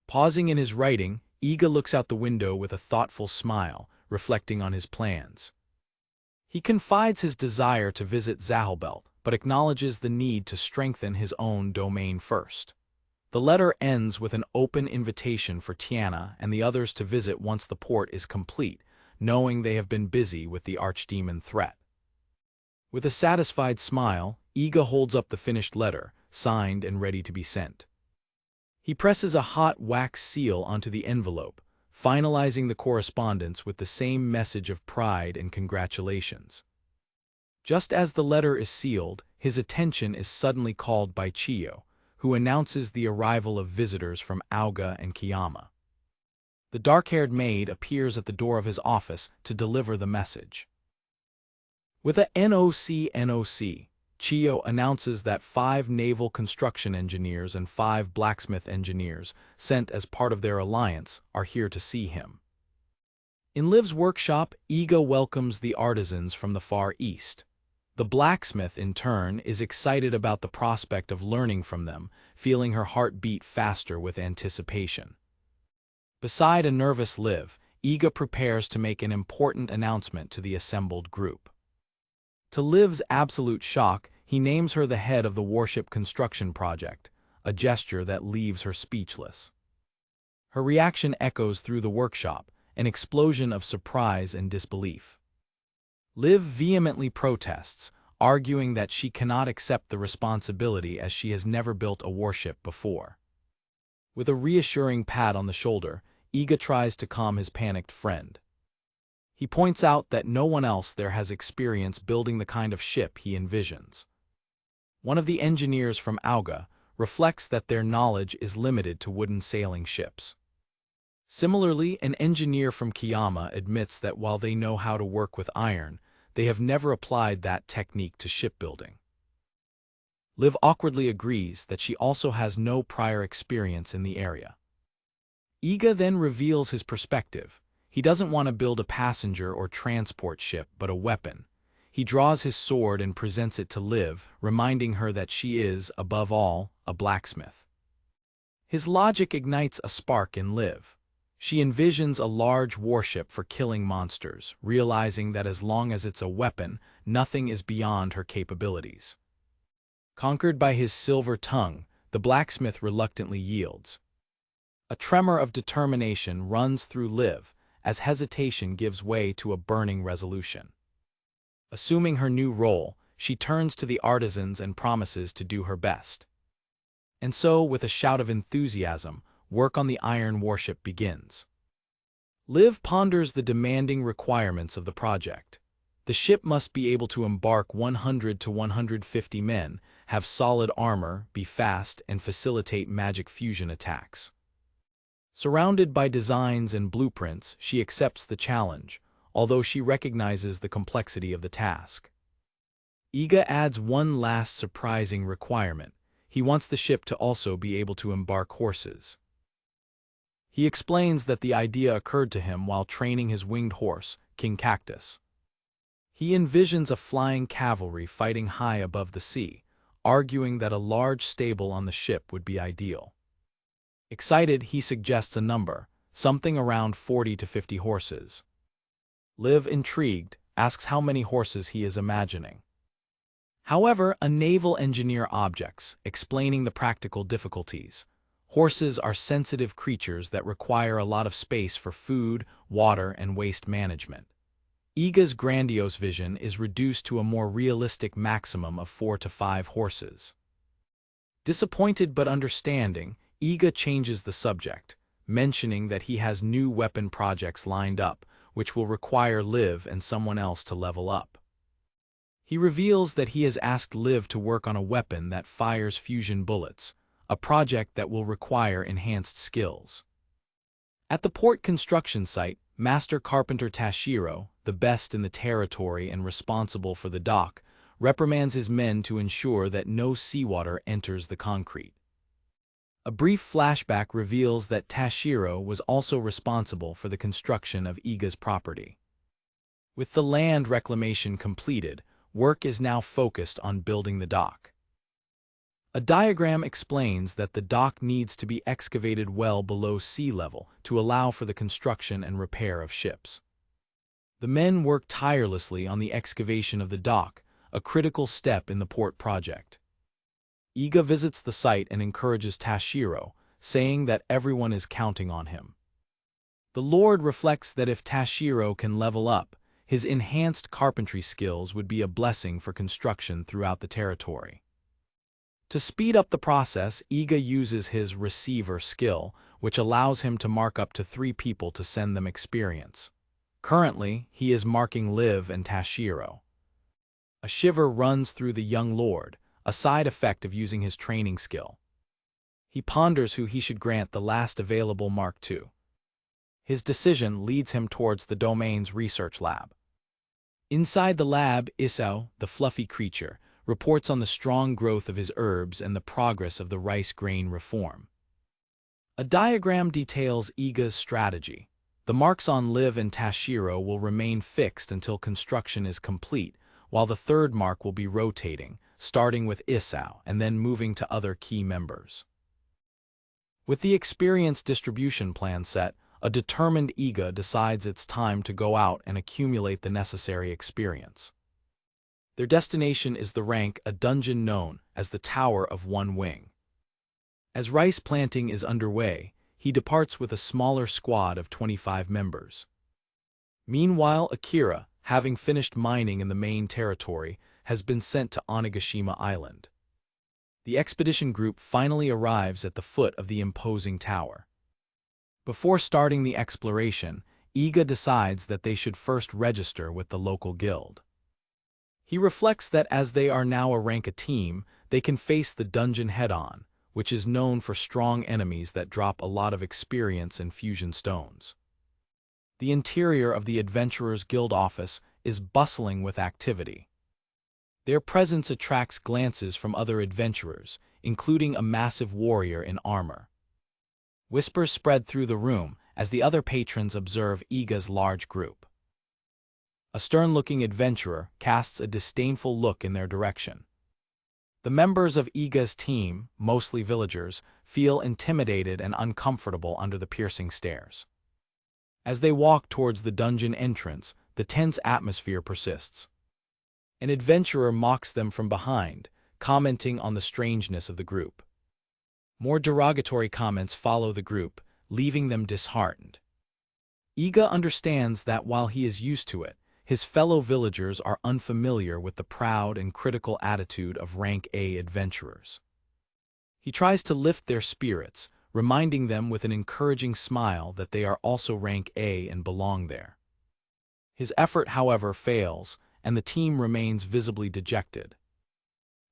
Pausing in his writing, Iga looks out the window with a thoughtful smile, reflecting on his plans. He confides his desire to visit Zahelbelt, but acknowledges the need to strengthen his own domain first. The letter ends with an open invitation for Tiana and the others to visit once the port is complete, knowing they have been busy with the archdemon threat. With a satisfied smile, Iga holds up the finished letter, signed and ready to be sent. He presses a hot wax seal onto the envelope, finalizing the correspondence with the same message of pride and congratulations. Just as the letter is sealed, his attention is suddenly called by Chiyo, who announces the arrival of visitors from Auga and Kiyama. The dark-haired maid appears at the door of his office to deliver the message. With a NOC, Chiyo announces that 5 naval construction engineers and 5 blacksmith engineers, sent as part of their alliance, are here to see him. In Liv's workshop, Iga welcomes the artisans from the Far East. The blacksmith, in turn, is excited about the prospect of learning from them, feeling her heart beat faster with anticipation. Beside a nervous Liv, Iga prepares to make an important announcement to the assembled group. To Liv's absolute shock, he names her the head of the warship construction project, a gesture that leaves her speechless. Her reaction echoes through the workshop, an explosion of surprise and disbelief. Liv vehemently protests, arguing that she cannot accept the responsibility as she has never built a warship before. With a reassuring pat on the shoulder, Iga tries to calm his panicked friend. He points out that no one else there has experience building the kind of ship he envisions. One of the engineers from Auga reflects that their knowledge is limited to wooden sailing ships. Similarly, an engineer from Kiyama admits that while they know how to work with iron, they have never applied that technique to shipbuilding. Liv awkwardly agrees that she also has no prior experience in the area. Iga then reveals his perspective. He doesn't want to build a passenger or transport ship, but a weapon. He draws his sword and presents it to Liv, reminding her that she is, above all, a blacksmith. His logic ignites a spark in Liv. She envisions a large warship for killing monsters, realizing that as long as it's a weapon, nothing is beyond her capabilities. Conquered by his silver tongue, the blacksmith reluctantly yields. A tremor of determination runs through Liv, as hesitation gives way to a burning resolution. Assuming her new role, she turns to the artisans and promises to do her best. And so, with a shout of enthusiasm, work on the iron warship begins. Liv ponders the demanding requirements of the project. The ship must be able to embark 100 to 150 men, have solid armor, be fast, and facilitate magic fusion attacks. Surrounded by designs and blueprints, she accepts the challenge, although she recognizes the complexity of the task. Iga adds one last surprising requirement. he wants the ship to also be able to embark horses. He explains that the idea occurred to him while training his winged horse, King Cactus. He envisions a flying cavalry fighting high above the sea, arguing that a large stable on the ship would be ideal. Excited, he suggests a number, something around 40 to 50 horses. Liv, intrigued, asks how many horses he is imagining. However, a naval engineer objects, explaining the practical difficulties. Horses are sensitive creatures that require a lot of space for food, water, and waste management. Iga's grandiose vision is reduced to a more realistic maximum of 4 to 5 horses. Disappointed but understanding, Iga changes the subject, mentioning that he has new weapon projects lined up, which will require Liv and someone else to level up. He reveals that he has asked Liv to work on a weapon that fires fusion bullets, a project that will require enhanced skills. At the port construction site, Master Carpenter Tashiro, the best in the territory and responsible for the dock, reprimands his men to ensure that no seawater enters the concrete. A brief flashback reveals that Tashiro was also responsible for the construction of Iga's property. With the land reclamation completed, work is now focused on building the dock. A diagram explains that the dock needs to be excavated well below sea level to allow for the construction and repair of ships. The men work tirelessly on the excavation of the dock, a critical step in the port project. Iga visits the site and encourages Tashiro, saying that everyone is counting on him. The Lord reflects that if Tashiro can level up, his enhanced carpentry skills would be a blessing for construction throughout the territory. To speed up the process, Iga uses his receiver skill, which allows him to mark up to 3 people to send them experience. Currently, he is marking Liv and Tashiro. A shiver runs through the young lord, a side effect of using his training skill. He ponders who he should grant the last available mark to. His decision leads him towards the domain's research lab. Inside the lab, Isao, the fluffy creature, reports on the strong growth of his herbs and the progress of the rice grain reform. A diagram details Iga's strategy. The marks on Liv and Tashiro will remain fixed until construction is complete, while the third mark will be rotating, starting with Isao and then moving to other key members. With the experience distribution plan set, a determined Iga decides it's time to go out and accumulate the necessary experience. Their destination is the rank, a dungeon known as the Tower of One Wing. As rice planting is underway, he departs with a smaller squad of 25 members. Meanwhile, Akira, having finished mining in the main territory, has been sent to Onigashima Island. The expedition group finally arrives at the foot of the imposing tower. Before starting the exploration, Iga decides that they should first register with the local guild. He reflects that as they are now a rank a team, they can face the dungeon head-on, which is known for strong enemies that drop a lot of experience and fusion stones. The interior of the Adventurers Guild office is bustling with activity. Their presence attracts glances from other adventurers, including a massive warrior in armor. Whispers spread through the room as the other patrons observe Iga's large group. A stern-looking adventurer casts a disdainful look in their direction. The members of Iga's team, mostly villagers, feel intimidated and uncomfortable under the piercing stares. As they walk towards the dungeon entrance, the tense atmosphere persists. An adventurer mocks them from behind, commenting on the strangeness of the group. More derogatory comments follow the group, leaving them disheartened. Iga understands that while he is used to it, his fellow villagers are unfamiliar with the proud and critical attitude of rank A adventurers. He tries to lift their spirits, reminding them with an encouraging smile that they are also rank A and belong there. His effort, however, fails, and the team remains visibly dejected.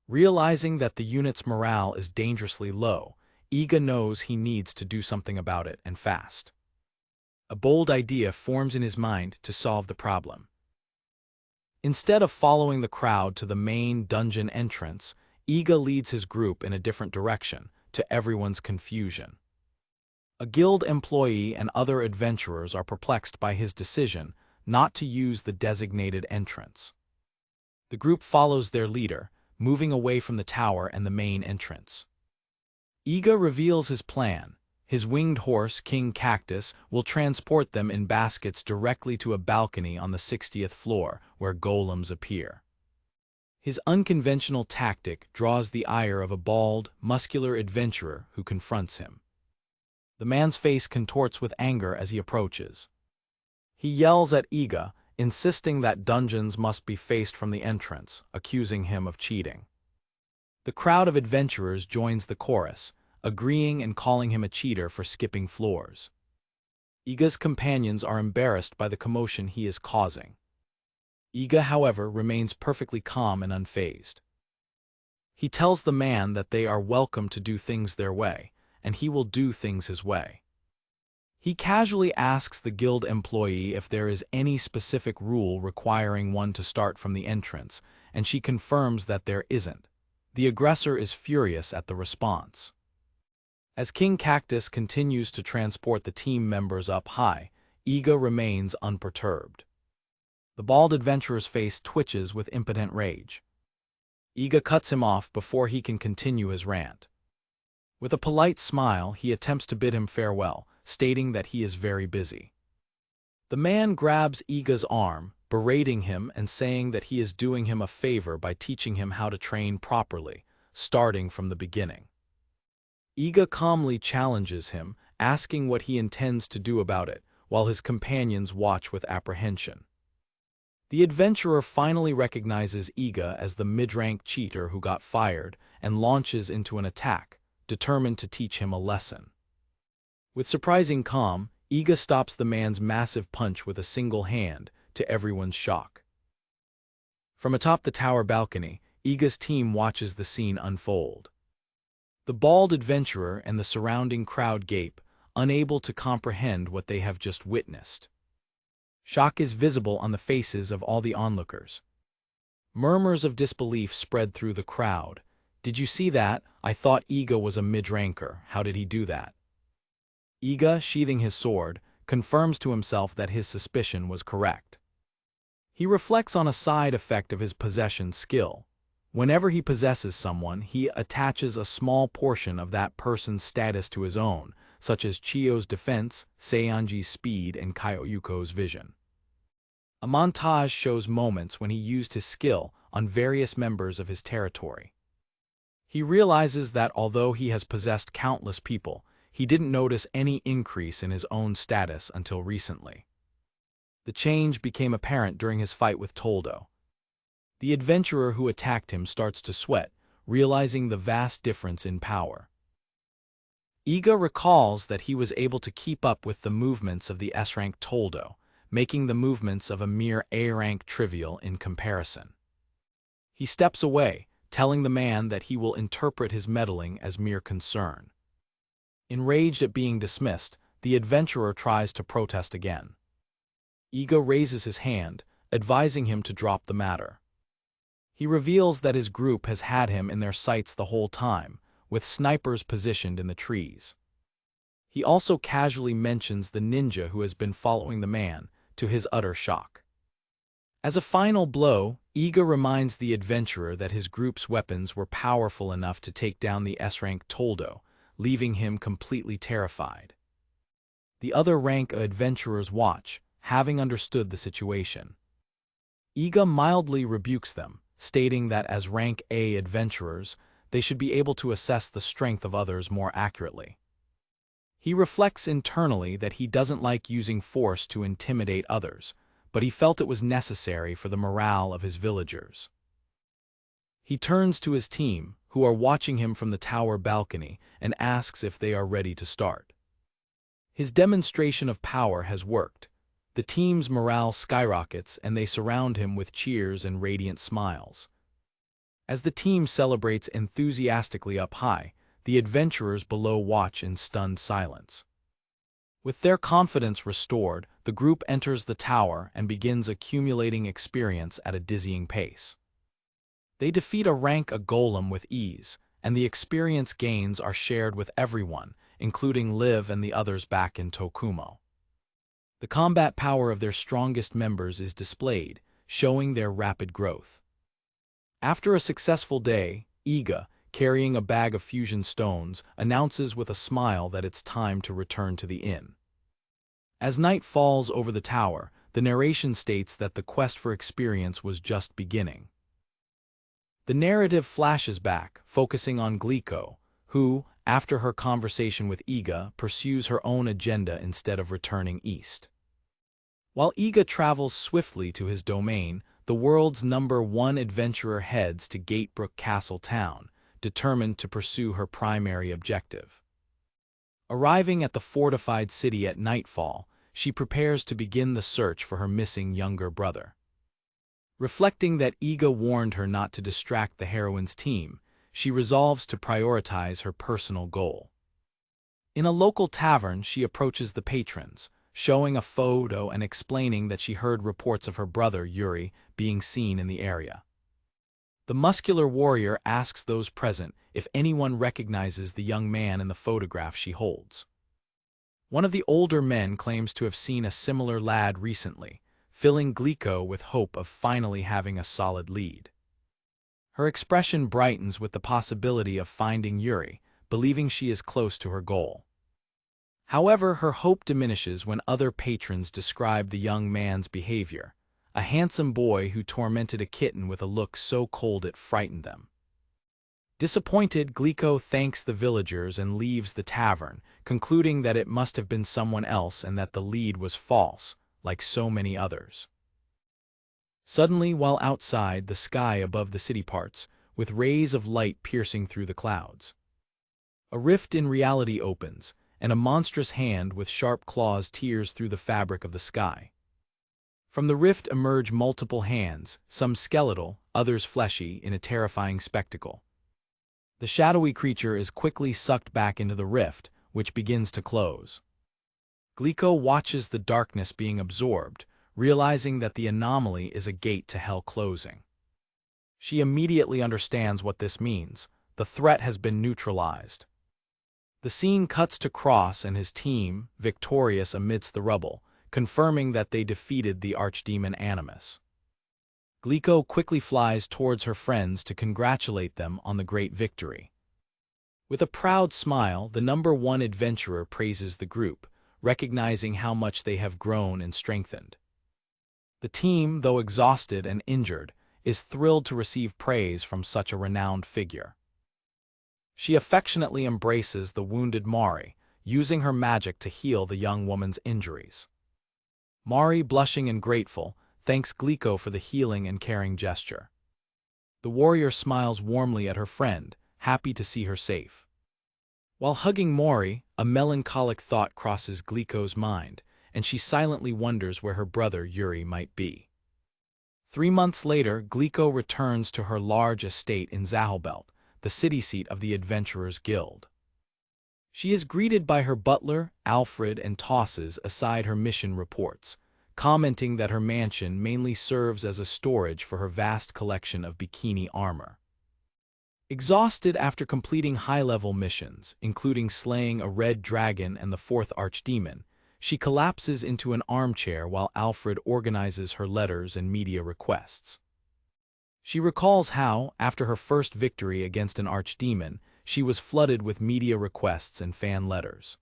Realizing that the unit's morale is dangerously low, Iga knows he needs to do something about it, and fast. A bold idea forms in his mind to solve the problem. Instead of following the crowd to the main dungeon entrance, Iga leads his group in a different direction, to everyone's confusion. A guild employee and other adventurers are perplexed by his decision not to use the designated entrance. The group follows their leader, moving away from the tower and the main entrance. Iga reveals his plan. His winged horse, King Cactus, will transport them in baskets directly to a balcony on the 60th floor, where golems appear. His unconventional tactic draws the ire of a bald, muscular adventurer who confronts him. The man's face contorts with anger as he approaches. He yells at Iga, insisting that dungeons must be faced from the entrance, accusing him of cheating. The crowd of adventurers joins the chorus, agreeing and calling him a cheater for skipping floors. Iga's companions are embarrassed by the commotion he is causing. Iga, however, remains perfectly calm and unfazed. He tells the man that they are welcome to do things their way, and he will do things his way. He casually asks the guild employee if there is any specific rule requiring one to start from the entrance, and she confirms that there isn't. The aggressor is furious at the response. As King Cactus continues to transport the team members up high, Iga remains unperturbed. The bald adventurer's face twitches with impotent rage. Iga cuts him off before he can continue his rant. With a polite smile, he attempts to bid him farewell, stating that he is very busy. The man grabs Iga's arm, berating him and saying that he is doing him a favor by teaching him how to train properly, starting from the beginning. Iga calmly challenges him, asking what he intends to do about it, while his companions watch with apprehension. The adventurer finally recognizes Iga as the mid-rank cheater who got fired and launches into an attack, determined to teach him a lesson. With surprising calm, Iga stops the man's massive punch with a single hand, to everyone's shock. From atop the tower balcony, Iga's team watches the scene unfold. The bald adventurer and the surrounding crowd gape, unable to comprehend what they have just witnessed. Shock is visible on the faces of all the onlookers. Murmurs of disbelief spread through the crowd. "Did you see that? I thought Iga was a mid-ranker. How did he do that?" Iga, sheathing his sword, confirms to himself that his suspicion was correct. He reflects on a side effect of his possession skill. Whenever he possesses someone, he attaches a small portion of that person's status to his own, such as Chiyo's defense, Seonji's speed, and Kyoyuko's vision. A montage shows moments when he used his skill on various members of his territory. He realizes that although he has possessed countless people, he didn't notice any increase in his own status until recently. The change became apparent during his fight with Toldo. The adventurer who attacked him starts to sweat, realizing the vast difference in power. Iga recalls that he was able to keep up with the movements of the S-rank Toldo, making the movements of a mere A-rank trivial in comparison. He steps away, telling the man that he will interpret his meddling as mere concern. Enraged at being dismissed, the adventurer tries to protest again. Iga raises his hand, advising him to drop the matter. He reveals that his group has had him in their sights the whole time, with snipers positioned in the trees. He also casually mentions the ninja who has been following the man, to his utter shock. As a final blow, Iga reminds the adventurer that his group's weapons were powerful enough to take down the S-rank Toldo, leaving him completely terrified. The other rank adventurers watch, having understood the situation. Iga mildly rebukes them, stating that as rank A adventurers, they should be able to assess the strength of others more accurately. He reflects internally that he doesn't like using force to intimidate others, but he felt it was necessary for the morale of his villagers. He turns to his team, who are watching him from the tower balcony, and asks if they are ready to start. His demonstration of power has worked. The team's morale skyrockets and they surround him with cheers and radiant smiles. As the team celebrates enthusiastically up high, the adventurers below watch in stunned silence. With their confidence restored, the group enters the tower and begins accumulating experience at a dizzying pace. They defeat a golem with ease, and the experience gains are shared with everyone, including Liv and the others back in Tokumo. The combat power of their strongest members is displayed, showing their rapid growth. After a successful day, Iga, carrying a bag of fusion stones, announces with a smile that it's time to return to the inn. As night falls over the tower, the narration states that the quest for experience was just beginning. The narrative flashes back, focusing on Glico, who, after her conversation with Iga, pursues her own agenda instead of returning east. While Iga travels swiftly to his domain, the world's #1 adventurer heads to Gatebrook Castle Town, determined to pursue her primary objective. Arriving at the fortified city at nightfall, she prepares to begin the search for her missing younger brother. Reflecting that Iga warned her not to distract the heroine's team, she resolves to prioritize her personal goal. In a local tavern, she approaches the patrons, showing a photo and explaining that she heard reports of her brother, Yuri, being seen in the area. The muscular warrior asks those present if anyone recognizes the young man in the photograph she holds. One of the older men claims to have seen a similar lad recently, filling Glico with hope of finally having a solid lead. Her expression brightens with the possibility of finding Yuri, believing she is close to her goal. However, her hope diminishes when other patrons describe the young man's behavior, a handsome boy who tormented a kitten with a look so cold it frightened them. Disappointed, Glico thanks the villagers and leaves the tavern, concluding that it must have been someone else and that the lead was false, like so many others. Suddenly, while outside, the sky above the city parts, with rays of light piercing through the clouds. A rift in reality opens, and a monstrous hand with sharp claws tears through the fabric of the sky. From the rift emerge multiple hands, some skeletal, others fleshy, in a terrifying spectacle. The shadowy creature is quickly sucked back into the rift, which begins to close. Glico watches the darkness being absorbed, realizing that the anomaly is a gate to hell closing. She immediately understands what this means. The threat has been neutralized. The scene cuts to Cross and his team, victorious amidst the rubble, confirming that they defeated the archdemon Animus. Glico quickly flies towards her friends to congratulate them on the great victory. With a proud smile, the #1 adventurer praises the group, recognizing how much they have grown and strengthened. The team, though exhausted and injured, is thrilled to receive praise from such a renowned figure. She affectionately embraces the wounded Mari, using her magic to heal the young woman's injuries. Mari, blushing and grateful, thanks Glico for the healing and caring gesture. The warrior smiles warmly at her friend, happy to see her safe. While hugging Mori, a melancholic thought crosses Glico's mind, and she silently wonders where her brother Yuri might be. 3 months later, Glico returns to her large estate in Zahelbelt, the city seat of the Adventurers Guild. She is greeted by her butler, Alfred, and tosses aside her mission reports, commenting that her mansion mainly serves as a storage for her vast collection of bikini armor. Exhausted after completing high-level missions, including slaying a red dragon and the 4th archdemon, she collapses into an armchair while Alfred organizes her letters and media requests. She recalls how, after her first victory against an archdemon, she was flooded with media requests and fan letters.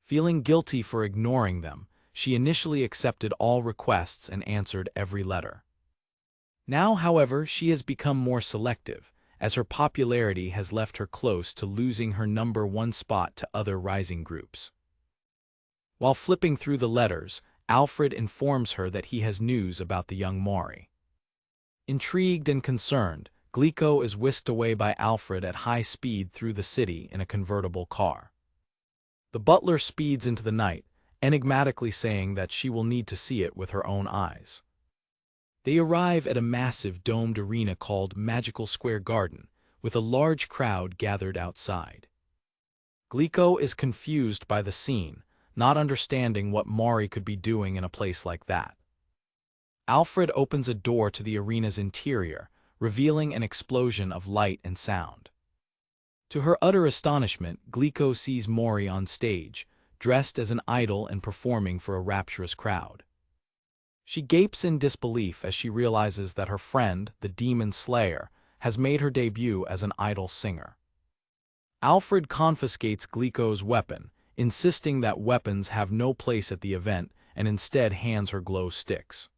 Feeling guilty for ignoring them, she initially accepted all requests and answered every letter. Now, however, she has become more selective, as her popularity has left her close to losing her #1 spot to other rising groups. While flipping through the letters, Alfred informs her that he has news about the young Mori. Intrigued and concerned, Glico is whisked away by Alfred at high speed through the city in a convertible car. The butler speeds into the night, enigmatically saying that she will need to see it with her own eyes. They arrive at a massive domed arena called Magical Square Garden, with a large crowd gathered outside. Glico is confused by the scene, not understanding what Mori could be doing in a place like that. Alfred opens a door to the arena's interior, revealing an explosion of light and sound. To her utter astonishment, Glico sees Mori on stage, dressed as an idol and performing for a rapturous crowd. She gapes in disbelief as she realizes that her friend, the Demon Slayer, has made her debut as an idol singer. Alfred confiscates Glico's weapon, insisting that weapons have no place at the event, and instead hands her glow sticks.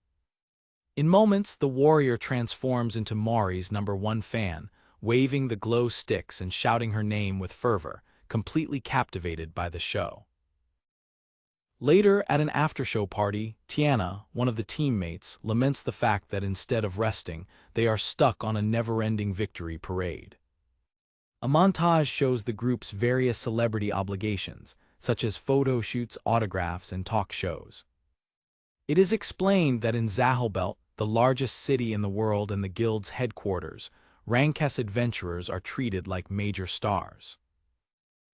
In moments, the warrior transforms into Mori's #1 fan, waving the glow sticks and shouting her name with fervor, completely captivated by the show. Later, at an after-show party, Tiana, one of the teammates, laments the fact that instead of resting, they are stuck on a never-ending victory parade. A montage shows the group's various celebrity obligations, such as photo shoots, autographs, and talk shows. It is explained that in Zahelbelt, the largest city in the world and the guild's headquarters, Rankas adventurers are treated like major stars.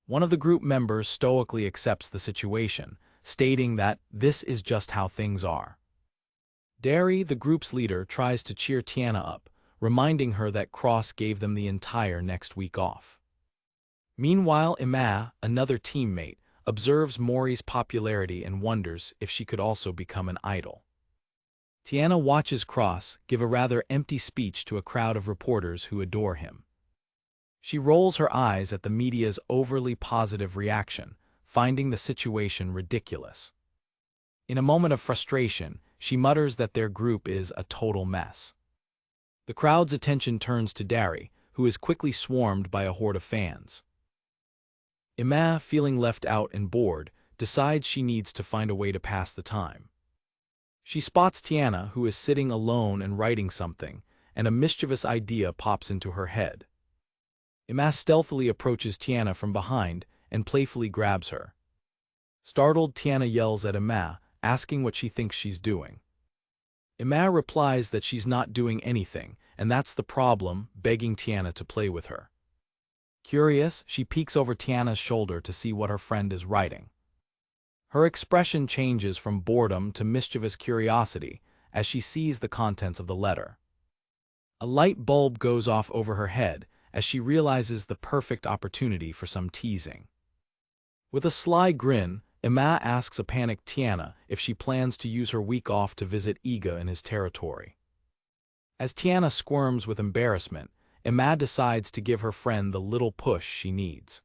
One of the group members stoically accepts the situation, stating that this is just how things are. Derry, the group's leader, tries to cheer Tiana up, reminding her that Cross gave them the entire next week off. Meanwhile, Ima, another teammate, observes Mori's popularity and wonders if she could also become an idol. Tiana watches Cross give a rather empty speech to a crowd of reporters who adore him. She rolls her eyes at the media's overly positive reaction, finding the situation ridiculous. In a moment of frustration, she mutters that their group is a total mess. The crowd's attention turns to Derry, who is quickly swarmed by a horde of fans. Ima, feeling left out and bored, decides she needs to find a way to pass the time. She spots Tiana, who is sitting alone and writing something, and a mischievous idea pops into her head. Ima stealthily approaches Tiana from behind and playfully grabs her. Startled, Tiana yells at Ima, asking what she thinks she's doing. Ima replies that she's not doing anything, and that's the problem, begging Tiana to play with her. Curious, she peeks over Tiana's shoulder to see what her friend is writing. Her expression changes from boredom to mischievous curiosity as she sees the contents of the letter. A light bulb goes off over her head as she realizes the perfect opportunity for some teasing. With a sly grin, Ima asks a panicked Tiana if she plans to use her week off to visit Iga in his territory. As Tiana squirms with embarrassment, Ima decides to give her friend the little push she needs.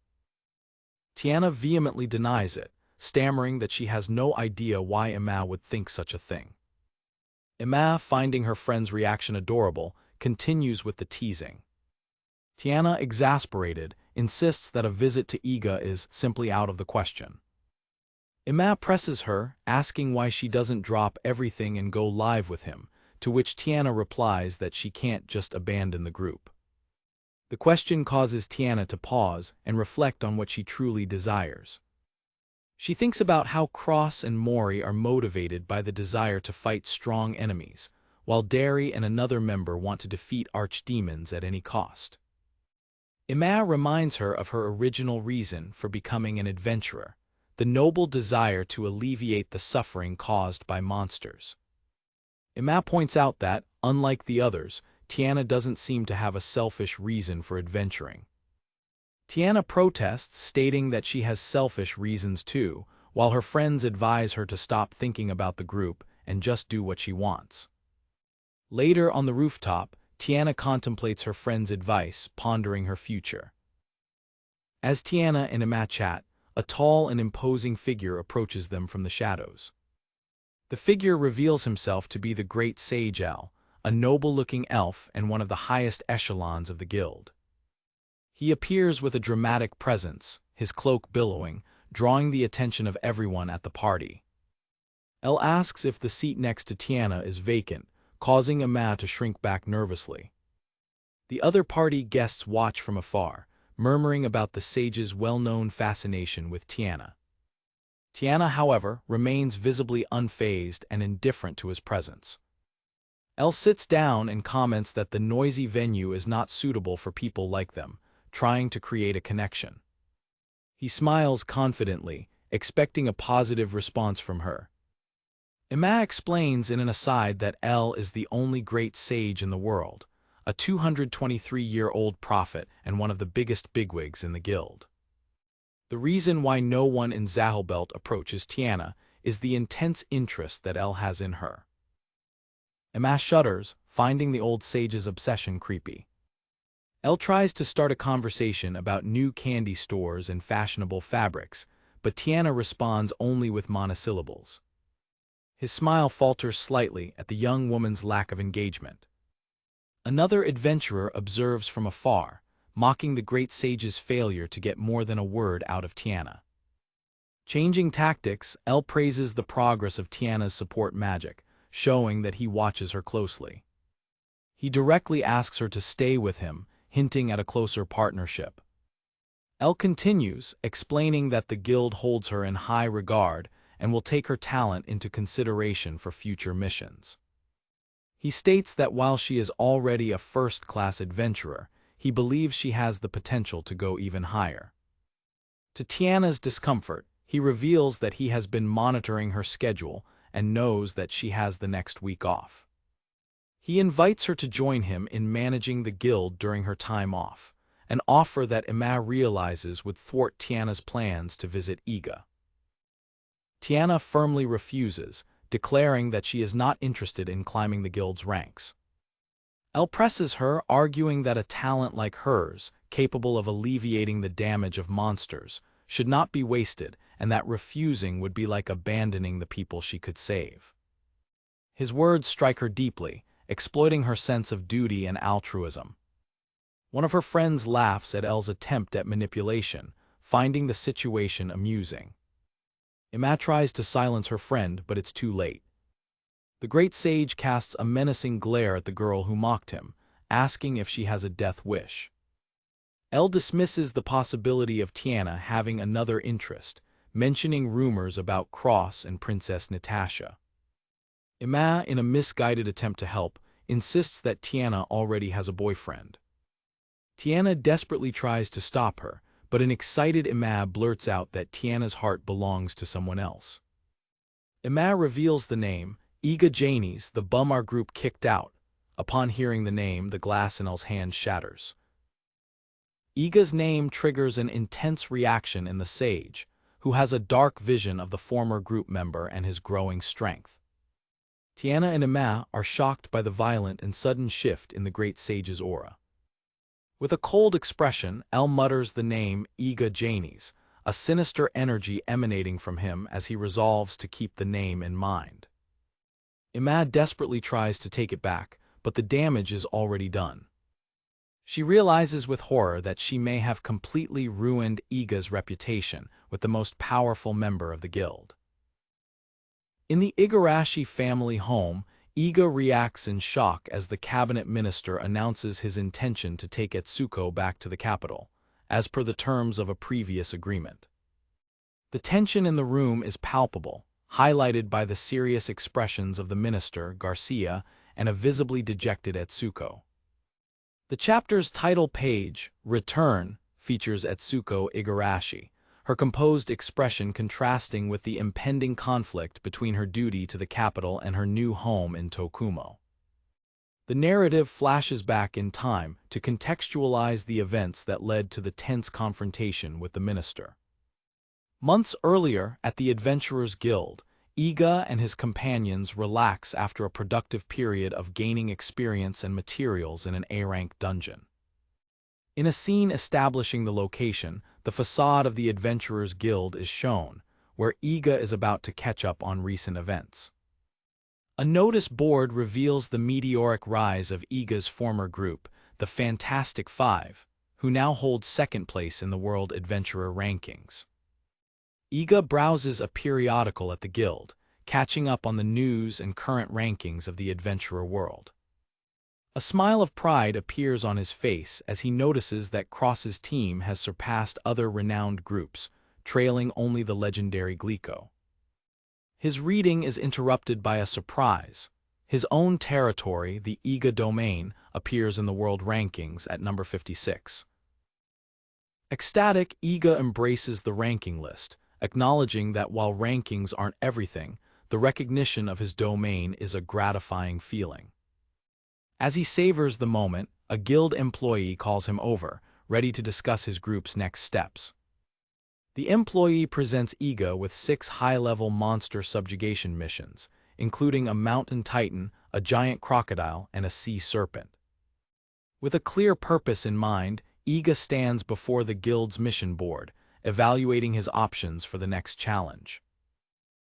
Tiana vehemently denies it, stammering that she has no idea why Ima would think such a thing. Ima, finding her friend's reaction adorable, continues with the teasing. Tiana, exasperated, insists that a visit to Iga is simply out of the question. Ima presses her, asking why she doesn't drop everything and go live with him, to which Tiana replies that she can't just abandon the group. The question causes Tiana to pause and reflect on what she truly desires. She thinks about how Cross and Mori are motivated by the desire to fight strong enemies, while Derry and another member want to defeat archdemons at any cost. Ima reminds her of her original reason for becoming an adventurer, the noble desire to alleviate the suffering caused by monsters. Ima points out that, unlike the others, Tiana doesn't seem to have a selfish reason for adventuring. Tiana protests, stating that she has selfish reasons too, while her friends advise her to stop thinking about the group and just do what she wants. Later on the rooftop, Tiana contemplates her friend's advice, pondering her future. As Tiana and Ima chat, a tall and imposing figure approaches them from the shadows. The figure reveals himself to be the great Sage El, a noble-looking elf and one of the highest echelons of the guild. He appears with a dramatic presence, his cloak billowing, drawing the attention of everyone at the party. El asks if the seat next to Tiana is vacant, causing Ima to shrink back nervously. The other party guests watch from afar, murmuring about the sage's well-known fascination with Tiana. Tiana, however, remains visibly unfazed and indifferent to his presence. El sits down and comments that the noisy venue is not suitable for people like them, trying to create a connection. He smiles confidently, expecting a positive response from her. Ima explains in an aside that El is the only great sage in the world, a 223-year-old prophet and one of the biggest bigwigs in the guild. The reason why no one in Zahilbelt approaches Tiana is the intense interest that El has in her. Emma shudders, finding the old sage's obsession creepy. El tries to start a conversation about new candy stores and fashionable fabrics, but Tiana responds only with monosyllables. His smile falters slightly at the young woman's lack of engagement. Another adventurer observes from afar, mocking the great sage's failure to get more than a word out of Tiana. Changing tactics, El praises the progress of Tiana's support magic, showing that he watches her closely. He directly asks her to stay with him, hinting at a closer partnership. El continues, explaining that the guild holds her in high regard and will take her talent into consideration for future missions. He states that while she is already a first-class adventurer, he believes she has the potential to go even higher. To Tiana's discomfort, he reveals that he has been monitoring her schedule and knows that she has the next week off. He invites her to join him in managing the guild during her time off, an offer that Emma realizes would thwart Tiana's plans to visit Iga. Tiana firmly refuses, declaring that she is not interested in climbing the guild's ranks. El presses her, arguing that a talent like hers, capable of alleviating the damage of monsters, should not be wasted, and that refusing would be like abandoning the people she could save. His words strike her deeply, exploiting her sense of duty and altruism. One of her friends laughs at El's attempt at manipulation, finding the situation amusing. Emma tries to silence her friend, but it's too late. The great sage casts a menacing glare at the girl who mocked him, asking if she has a death wish. El dismisses the possibility of Tiana having another interest, mentioning rumors about Cross and Princess Natasha. Emma, in a misguided attempt to help, insists that Tiana already has a boyfriend. Tiana desperately tries to stop her, but an excited Emma blurts out that Tiana's heart belongs to someone else. Emma reveals the name, Iga Janies, the bum our group kicked out. Upon hearing the name, the glass in El's hand shatters. Iga's name triggers an intense reaction in the sage, who has a dark vision of the former group member and his growing strength. Tiana and Emma are shocked by the violent and sudden shift in the great sage's aura. With a cold expression, El mutters the name Iga Janies, a sinister energy emanating from him as he resolves to keep the name in mind. Emma desperately tries to take it back, but the damage is already done. She realizes with horror that she may have completely ruined Iga's reputation with the most powerful member of the guild. In the Igarashi family home, Iga reacts in shock as the cabinet minister announces his intention to take Etsuko back to the capital, as per the terms of a previous agreement. The tension in the room is palpable, highlighted by the serious expressions of the minister, Garcia, and a visibly dejected Etsuko. The chapter's title page, Return, features Etsuko Igarashi, her composed expression contrasting with the impending conflict between her duty to the capital and her new home in Tokumo. The narrative flashes back in time to contextualize the events that led to the tense confrontation with the minister. Months earlier, at the Adventurers Guild, Iga and his companions relax after a productive period of gaining experience and materials in an A-rank dungeon. In a scene establishing the location, the facade of the Adventurers Guild is shown, where Iga is about to catch up on recent events. A notice board reveals the meteoric rise of Iga's former group, the Fantastic Five, who now hold second place in the World Adventurer rankings. Iga browses a periodical at the guild, catching up on the news and current rankings of the adventurer world. A smile of pride appears on his face as he notices that Cross's team has surpassed other renowned groups, trailing only the legendary Glico. His reading is interrupted by a surprise. His own territory, the Iga domain, appears in the world rankings at number 56. Ecstatic, Iga embraces the ranking list, acknowledging that while rankings aren't everything, the recognition of his domain is a gratifying feeling. As he savors the moment, a guild employee calls him over, ready to discuss his group's next steps. The employee presents Iga with 6 high-level monster subjugation missions, including a mountain titan, a giant crocodile, and a sea serpent. With a clear purpose in mind, Iga stands before the guild's mission board, evaluating his options for the next challenge.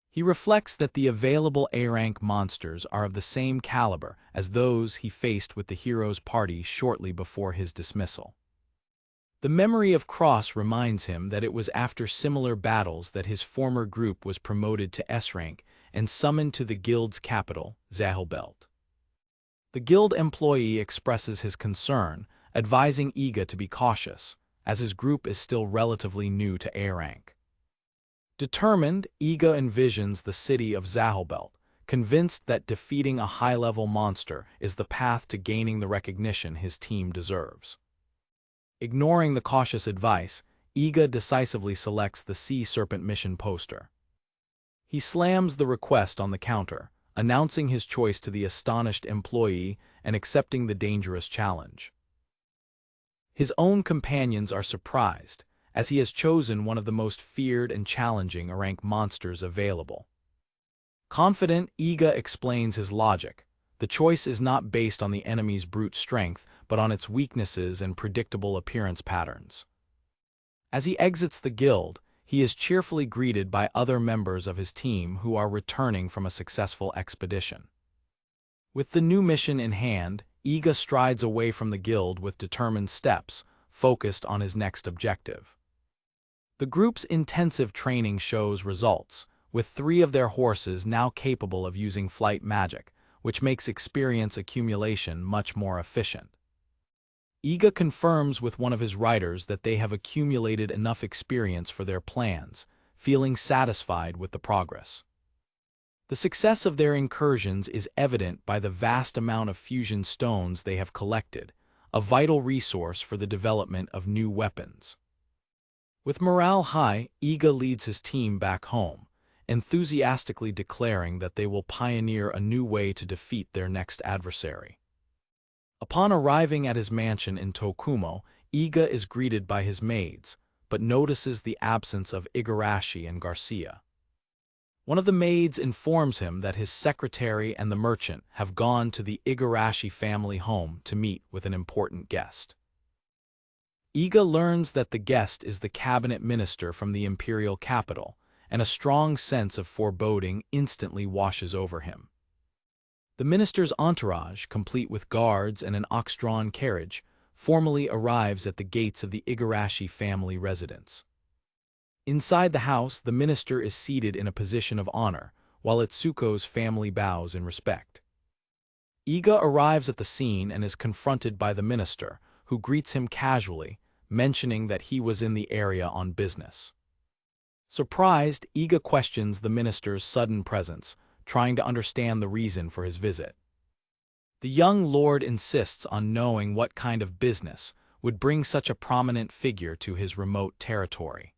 He reflects that the available A-rank monsters are of the same caliber as those he faced with the hero's party shortly before his dismissal. The memory of Cross reminds him that it was after similar battles that his former group was promoted to S-rank and summoned to the guild's capital, Zahilbelt. The guild employee expresses his concern, advising Iga to be cautious, as his group is still relatively new to A-rank. Determined, Iga envisions the city of Zahilbelt, convinced that defeating a high-level monster is the path to gaining the recognition his team deserves. Ignoring the cautious advice, Iga decisively selects the Sea Serpent mission poster. He slams the request on the counter, announcing his choice to the astonished employee and accepting the dangerous challenge. His own companions are surprised, as he has chosen one of the most feared and challenging A-rank monsters available. Confident, Iga explains his logic. The choice is not based on the enemy's brute strength, but on its weaknesses and predictable appearance patterns. As he exits the guild, he is cheerfully greeted by other members of his team who are returning from a successful expedition. With the new mission in hand, Iga strides away from the guild with determined steps, focused on his next objective. The group's intensive training shows results, with 3 of their horses now capable of using flight magic, which makes experience accumulation much more efficient. Iga confirms with one of his riders that they have accumulated enough experience for their plans, feeling satisfied with the progress. The success of their incursions is evident by the vast amount of fusion stones they have collected, a vital resource for the development of new weapons. With morale high, Iga leads his team back home, enthusiastically declaring that they will pioneer a new way to defeat their next adversary. Upon arriving at his mansion in Tokumo, Iga is greeted by his maids, but notices the absence of Igarashi and Garcia. One of the maids informs him that his secretary and the merchant have gone to the Igarashi family home to meet with an important guest. Iga learns that the guest is the cabinet minister from the imperial capital, and a strong sense of foreboding instantly washes over him. The minister's entourage, complete with guards and an ox-drawn carriage, formally arrives at the gates of the Igarashi family residence. Inside the house, the minister is seated in a position of honor, while Itsuko's family bows in respect. Iga arrives at the scene and is confronted by the minister, who greets him casually, mentioning that he was in the area on business. Surprised, Iga questions the minister's sudden presence, trying to understand the reason for his visit. The young lord insists on knowing what kind of business would bring such a prominent figure to his remote territory.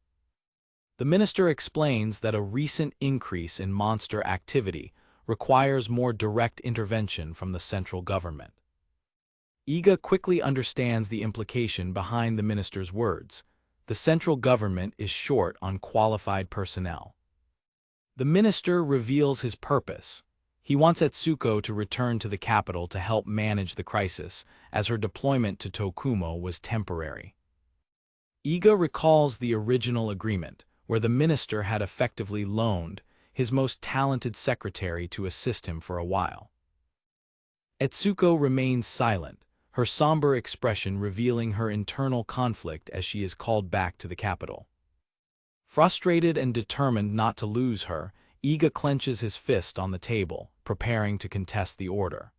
The minister explains that a recent increase in monster activity requires more direct intervention from the central government. Iga quickly understands the implication behind the minister's words. The central government is short on qualified personnel. The minister reveals his purpose. He wants Itsuko to return to the capital to help manage the crisis, as her deployment to Tokumo was temporary. Iga recalls the original agreement, where the minister had effectively loaned his most talented secretary to assist him for a while. Itsuko remains silent, her somber expression revealing her internal conflict as she is called back to the capital. Frustrated and determined not to lose her, Iga clenches his fist on the table, preparing to contest the order.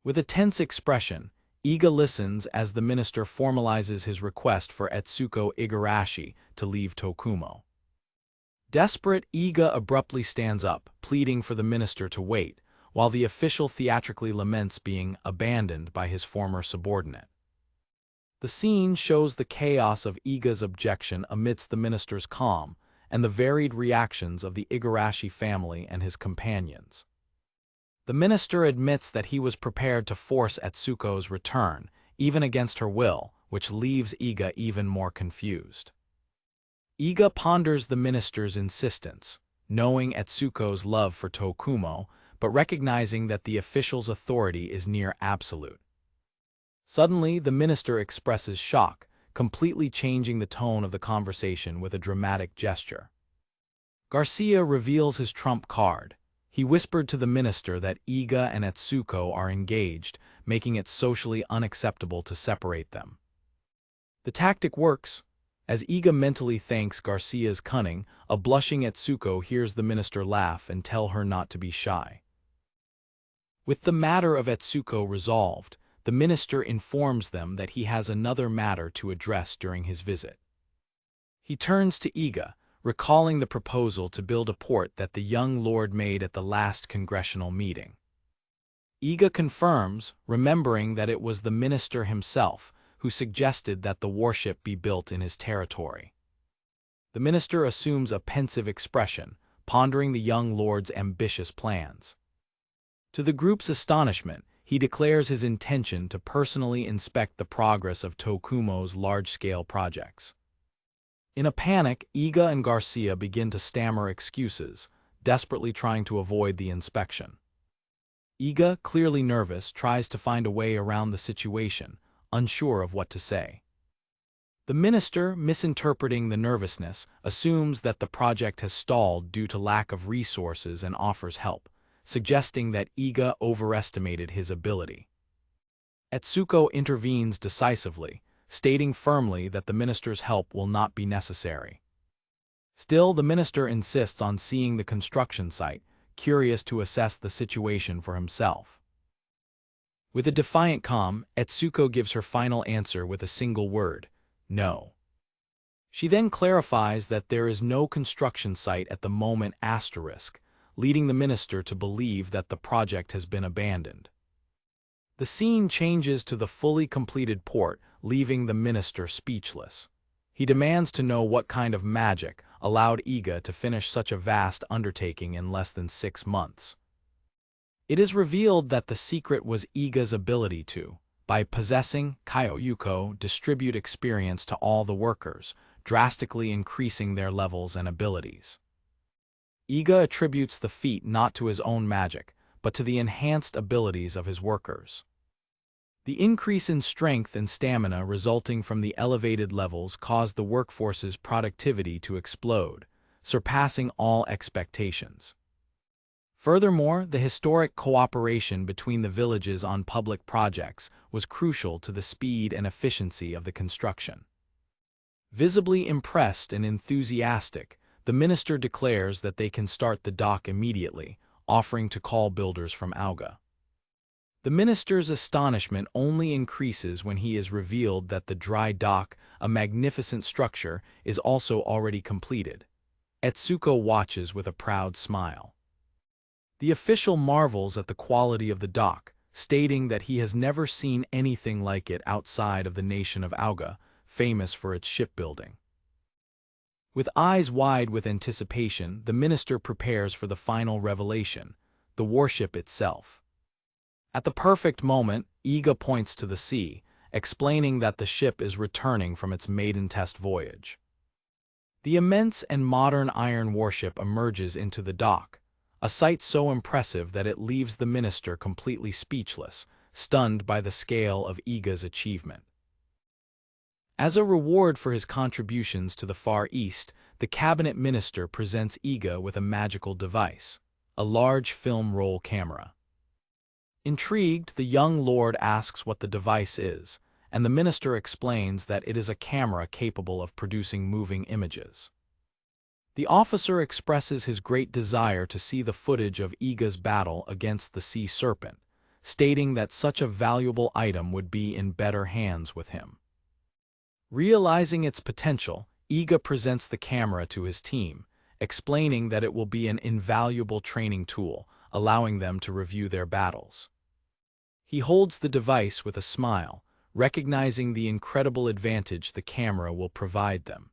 With a tense expression, Iga listens as the minister formalizes his request for Itsuko Igarashi to leave Tokumo. Desperate, Iga abruptly stands up, pleading for the minister to wait, while the official theatrically laments being abandoned by his former subordinate. The scene shows the chaos of Iga's objection amidst the minister's calm and the varied reactions of the Igarashi family and his companions. The minister admits that he was prepared to force Etsuko's return, even against her will, which leaves Iga even more confused. Iga ponders the minister's insistence, knowing Etsuko's love for Tokumo, but recognizing that the official's authority is near absolute. Suddenly, the minister expresses shock, completely changing the tone of the conversation with a dramatic gesture. Garcia reveals his trump card. He whispered to the minister that Iga and Etsuko are engaged, making it socially unacceptable to separate them. The tactic works. As Iga mentally thanks Garcia's cunning, a blushing Etsuko hears the minister laugh and tell her not to be shy. With the matter of Etsuko resolved, the minister informs them that he has another matter to address during his visit. He turns to Iga, recalling the proposal to build a port that the young lord made at the last congressional meeting. Iga confirms, remembering that it was the minister himself who suggested that the warship be built in his territory. The minister assumes a pensive expression, pondering the young lord's ambitious plans. To the group's astonishment, he declares his intention to personally inspect the progress of Tokumo's large-scale projects. In a panic, Iga and Garcia begin to stammer excuses, desperately trying to avoid the inspection. Iga, clearly nervous, tries to find a way around the situation, unsure of what to say. The minister, misinterpreting the nervousness, assumes that the project has stalled due to lack of resources and offers help, suggesting that Iga overestimated his ability. Etsuko intervenes decisively, stating firmly that the minister's help will not be necessary. Still, the minister insists on seeing the construction site, curious to assess the situation for himself. With a defiant calm, Etsuko gives her final answer with a single word: no. She then clarifies that there is no construction site at the moment *, leading the minister to believe that the project has been abandoned. The scene changes to the fully completed port, leaving the minister speechless. He demands to know what kind of magic allowed Iga to finish such a vast undertaking in less than 6 months. It is revealed that the secret was Iga's ability to, by possessing Kyoyuko, distribute experience to all the workers, drastically increasing their levels and abilities. Iga attributes the feat not to his own magic, but to the enhanced abilities of his workers. The increase in strength and stamina resulting from the elevated levels caused the workforce's productivity to explode, surpassing all expectations. Furthermore, the historic cooperation between the villages on public projects was crucial to the speed and efficiency of the construction. Visibly impressed and enthusiastic, the minister declares that they can start the dock immediately, offering to call builders from Auga. The minister's astonishment only increases when he is revealed that the dry dock, a magnificent structure, is also already completed. Etsuko watches with a proud smile. The official marvels at the quality of the dock, stating that he has never seen anything like it outside of the nation of Auga, famous for its shipbuilding. With eyes wide with anticipation, the minister prepares for the final revelation, the warship itself. At the perfect moment, Iga points to the sea, explaining that the ship is returning from its maiden test voyage. The immense and modern iron warship emerges into the dock, a sight so impressive that it leaves the minister completely speechless, stunned by the scale of Iga's achievement. As a reward for his contributions to the Far East, the cabinet minister presents Iga with a magical device, a large film roll camera. Intrigued, the young lord asks what the device is, and the minister explains that it is a camera capable of producing moving images. The officer expresses his great desire to see the footage of Iga's battle against the sea serpent, stating that such a valuable item would be in better hands with him. Realizing its potential, Iga presents the camera to his team, explaining that it will be an invaluable training tool, allowing them to review their battles. He holds the device with a smile, recognizing the incredible advantage the camera will provide them.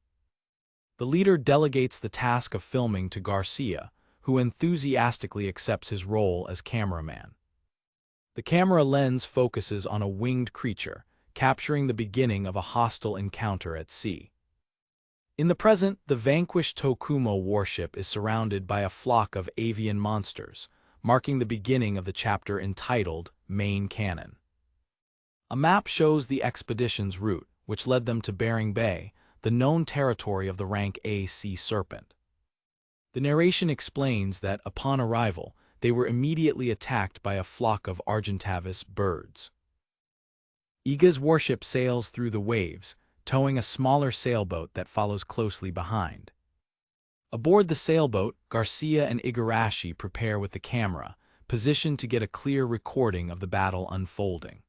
The leader delegates the task of filming to Garcia, who enthusiastically accepts his role as cameraman. The camera lens focuses on a winged creature, capturing the beginning of a hostile encounter at sea. In the present, the vanquished Tokumo warship is surrounded by a flock of avian monsters, marking the beginning of the chapter entitled Main Canon. A map shows the expedition's route, which led them to Bering Bay, the known territory of the rank A sea serpent. The narration explains that, upon arrival, they were immediately attacked by a flock of Argentavis birds. Iga's warship sails through the waves, towing a smaller sailboat that follows closely behind. Aboard the sailboat, Garcia and Igarashi prepare with the camera, positioned to get a clear recording of the battle unfolding.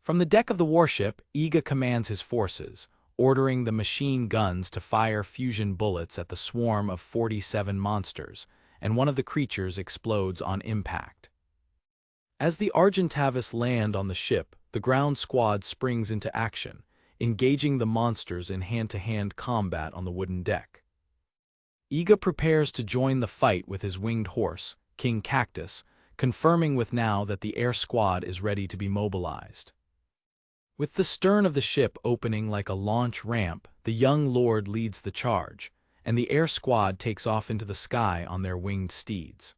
From the deck of the warship, Iga commands his forces, ordering the machine guns to fire fusion bullets at the swarm of 47 monsters, and one of the creatures explodes on impact. As the Argentavis land on the ship, the ground squad springs into action, engaging the monsters in hand-to-hand combat on the wooden deck. Iga prepares to join the fight with his winged horse, King Cactus, confirming with now that the air squad is ready to be mobilized. With the stern of the ship opening like a launch ramp, the young lord leads the charge, and the air squad takes off into the sky on their winged steeds.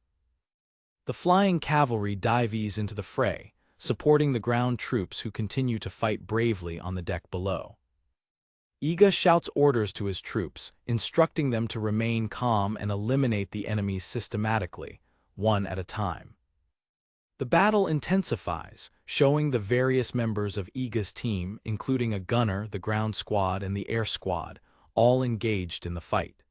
The flying cavalry dives into the fray, supporting the ground troops who continue to fight bravely on the deck below. Iga shouts orders to his troops, instructing them to remain calm and eliminate the enemies systematically, one at a time. The battle intensifies, showing the various members of Iga's team, including a gunner, the ground squad, and the air squad, all engaged in the fight.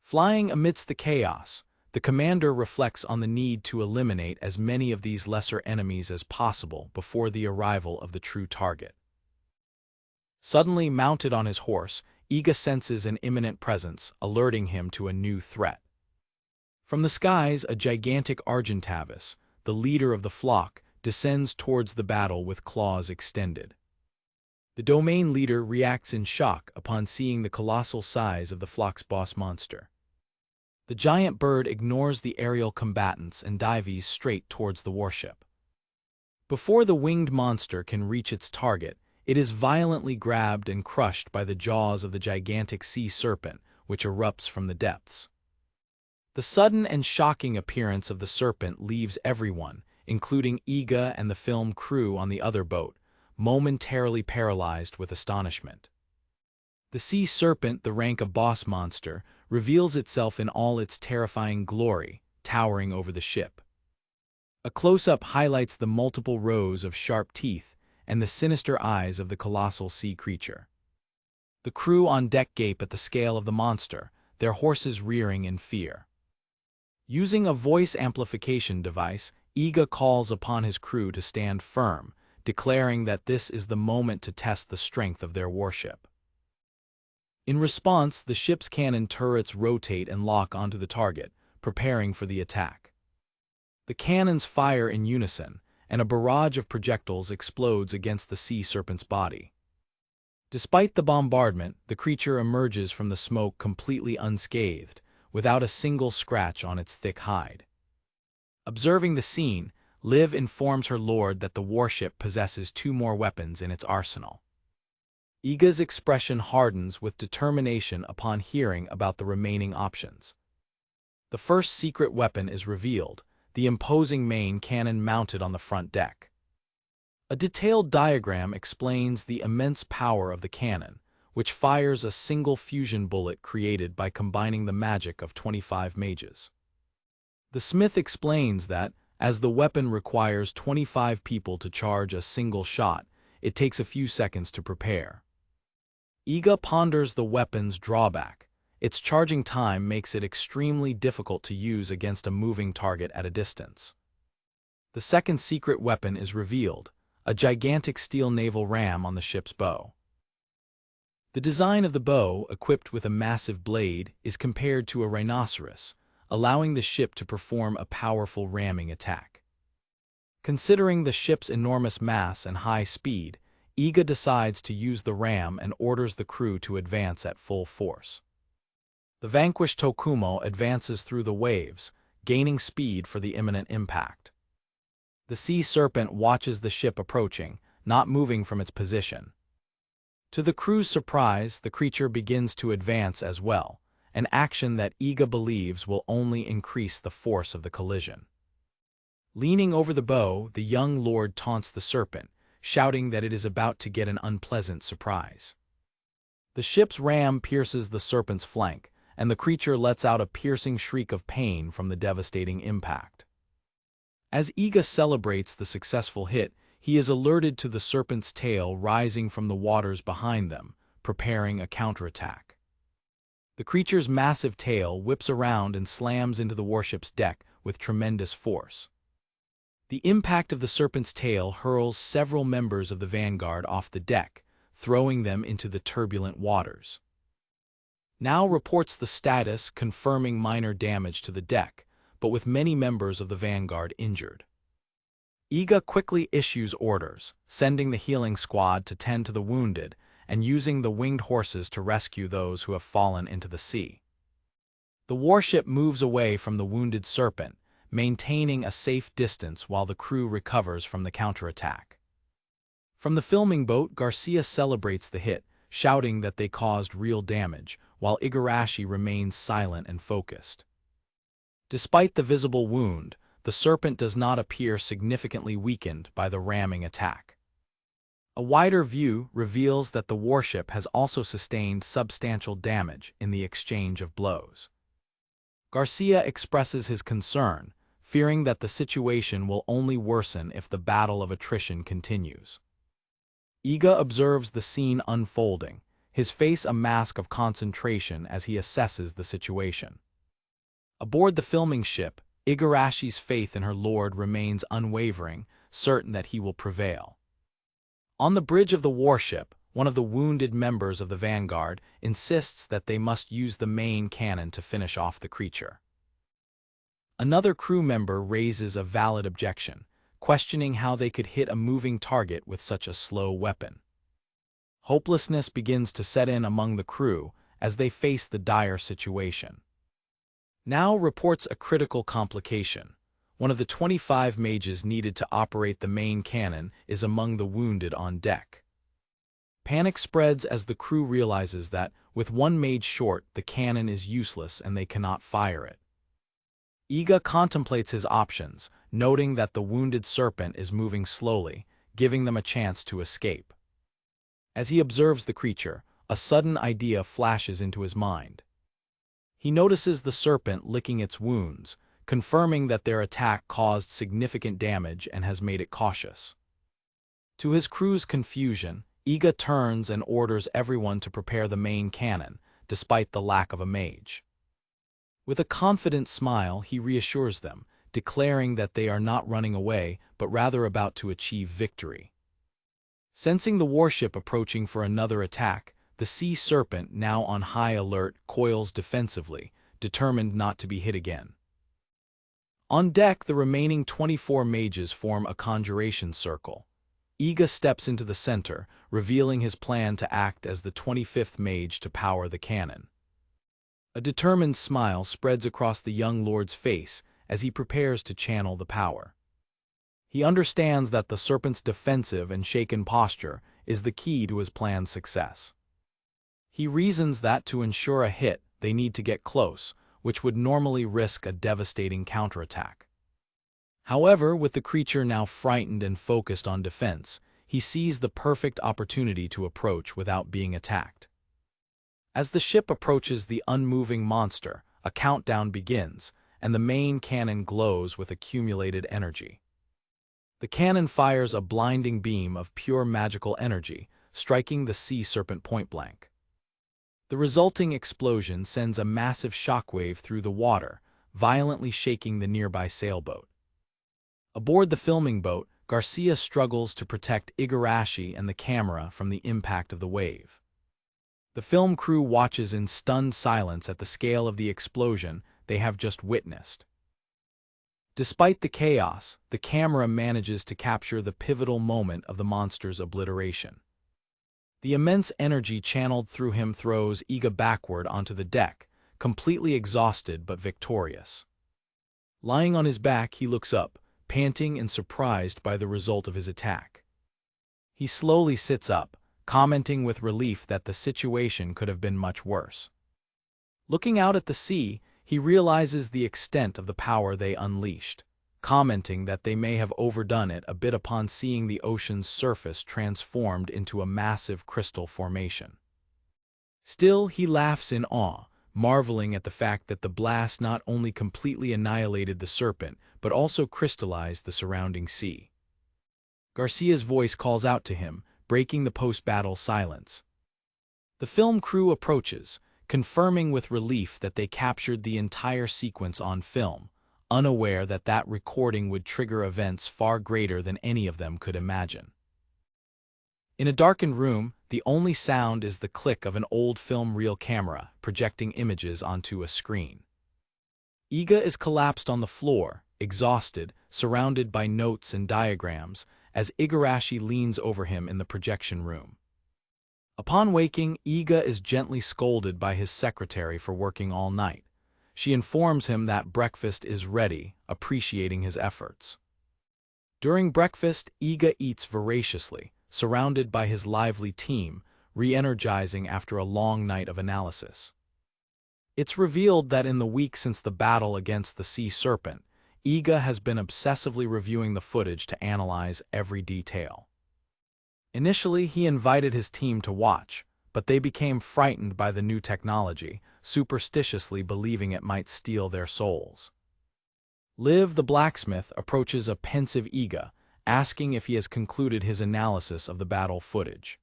Flying amidst the chaos, the commander reflects on the need to eliminate as many of these lesser enemies as possible before the arrival of the true target. Suddenly mounted on his horse, Iga senses an imminent presence, alerting him to a new threat. From the skies, a gigantic Argentavis, the leader of the flock, descends towards the battle with claws extended. The domain leader reacts in shock upon seeing the colossal size of the flock's boss monster. The giant bird ignores the aerial combatants and dives straight towards the warship. Before the winged monster can reach its target, it is violently grabbed and crushed by the jaws of the gigantic sea serpent, which erupts from the depths. The sudden and shocking appearance of the serpent leaves everyone, including Iga and the film crew on the other boat, momentarily paralyzed with astonishment. The sea serpent, the rank of boss monster, reveals itself in all its terrifying glory, towering over the ship. A close-up highlights the multiple rows of sharp teeth and the sinister eyes of the colossal sea creature. The crew on deck gape at the scale of the monster, their horses rearing in fear. Using a voice amplification device, Iga calls upon his crew to stand firm, declaring that this is the moment to test the strength of their warship. In response, the ship's cannon turrets rotate and lock onto the target, preparing for the attack. The cannons fire in unison, and a barrage of projectiles explodes against the sea serpent's body. Despite the bombardment, the creature emerges from the smoke completely unscathed, without a single scratch on its thick hide. Observing the scene, Liv informs her lord that the warship possesses 2 more weapons in its arsenal. Iga's expression hardens with determination upon hearing about the remaining options. The first secret weapon is revealed, the imposing main cannon mounted on the front deck. A detailed diagram explains the immense power of the cannon, which fires a single fusion bullet created by combining the magic of 25 mages. The smith explains that, as the weapon requires 25 people to charge a single shot, it takes a few seconds to prepare. Iga ponders the weapon's drawback. Its charging time makes it extremely difficult to use against a moving target at a distance. The second secret weapon is revealed, a gigantic steel naval ram on the ship's bow. The design of the bow, equipped with a massive blade, is compared to a rhinoceros, allowing the ship to perform a powerful ramming attack. Considering the ship's enormous mass and high speed, Iga decides to use the ram and orders the crew to advance at full force. The vanquished Tokumo advances through the waves, gaining speed for the imminent impact. The sea serpent watches the ship approaching, not moving from its position. To the crew's surprise, the creature begins to advance as well, an action that Iga believes will only increase the force of the collision. Leaning over the bow, the young lord taunts the serpent, shouting that it is about to get an unpleasant surprise. The ship's ram pierces the serpent's flank, and the creature lets out a piercing shriek of pain from the devastating impact. As Iga celebrates the successful hit, he is alerted to the serpent's tail rising from the waters behind them, preparing a counterattack. The creature's massive tail whips around and slams into the warship's deck with tremendous force. The impact of the serpent's tail hurls several members of the vanguard off the deck, throwing them into the turbulent waters. Now reports the status, confirming minor damage to the deck, but with many members of the vanguard injured. Iga quickly issues orders, sending the healing squad to tend to the wounded and using the winged horses to rescue those who have fallen into the sea. The warship moves away from the wounded serpent, maintaining a safe distance while the crew recovers from the counterattack. From the filming boat, Garcia celebrates the hit, shouting that they caused real damage, while Igarashi remains silent and focused. Despite the visible wound, the serpent does not appear significantly weakened by the ramming attack. A wider view reveals that the warship has also sustained substantial damage in the exchange of blows. Garcia expresses his concern, fearing that the situation will only worsen if the battle of attrition continues. Iga observes the scene unfolding, his face a mask of concentration as he assesses the situation. Aboard the filming ship, Igarashi's faith in her lord remains unwavering, certain that he will prevail. On the bridge of the warship, one of the wounded members of the vanguard insists that they must use the main cannon to finish off the creature. Another crew member raises a valid objection, questioning how they could hit a moving target with such a slow weapon. Hopelessness begins to set in among the crew as they face the dire situation. Now reports a critical complication. One of the 25 mages needed to operate the main cannon is among the wounded on deck. Panic spreads as the crew realizes that, with one mage short, the cannon is useless and they cannot fire it. Iga contemplates his options, noting that the wounded serpent is moving slowly, giving them a chance to escape. As he observes the creature, a sudden idea flashes into his mind. He notices the serpent licking its wounds, confirming that their attack caused significant damage and has made it cautious. To his crew's confusion, Iga turns and orders everyone to prepare the main cannon, despite the lack of a mage. With a confident smile, he reassures them, declaring that they are not running away, but rather about to achieve victory. Sensing the warship approaching for another attack, the sea serpent, now on high alert, coils defensively, determined not to be hit again. On deck, the remaining 24 mages form a conjuration circle. Iga steps into the center, revealing his plan to act as the 25th mage to power the cannon. A determined smile spreads across the young lord's face as he prepares to channel the power. He understands that the serpent's defensive and shaken posture is the key to his plan's success. He reasons that to ensure a hit, they need to get close, which would normally risk a devastating counterattack. However, with the creature now frightened and focused on defense, he sees the perfect opportunity to approach without being attacked. As the ship approaches the unmoving monster, a countdown begins, and the main cannon glows with accumulated energy. The cannon fires a blinding beam of pure magical energy, striking the sea serpent point-blank. The resulting explosion sends a massive shockwave through the water, violently shaking the nearby sailboat. Aboard the filming boat, Garcia struggles to protect Igarashi and the camera from the impact of the wave. The film crew watches in stunned silence at the scale of the explosion they have just witnessed. Despite the chaos, the camera manages to capture the pivotal moment of the monster's obliteration. The immense energy channeled through him throws Iga backward onto the deck, completely exhausted but victorious. Lying on his back, he looks up, panting and surprised by the result of his attack. He slowly sits up, commenting with relief that the situation could have been much worse. Looking out at the sea, he realizes the extent of the power they unleashed, commenting that they may have overdone it a bit upon seeing the ocean's surface transformed into a massive crystal formation. Still, he laughs in awe, marveling at the fact that the blast not only completely annihilated the serpent, but also crystallized the surrounding sea. Garcia's voice calls out to him, breaking the post-battle silence. The film crew approaches, confirming with relief that they captured the entire sequence on film, unaware that that recording would trigger events far greater than any of them could imagine. In a darkened room, the only sound is the click of an old film reel camera projecting images onto a screen. Iga is collapsed on the floor, exhausted, surrounded by notes and diagrams, as Igarashi leans over him in the projection room. Upon waking, Iga is gently scolded by his secretary for working all night. She informs him that breakfast is ready, appreciating his efforts. During breakfast, Iga eats voraciously, surrounded by his lively team, re-energizing after a long night of analysis. It's revealed that in the week since the battle against the sea serpent, Iga has been obsessively reviewing the footage to analyze every detail. Initially, he invited his team to watch, but they became frightened by the new technology, superstitiously believing it might steal their souls. Liv the blacksmith approaches a pensive Iga, asking if he has concluded his analysis of the battle footage.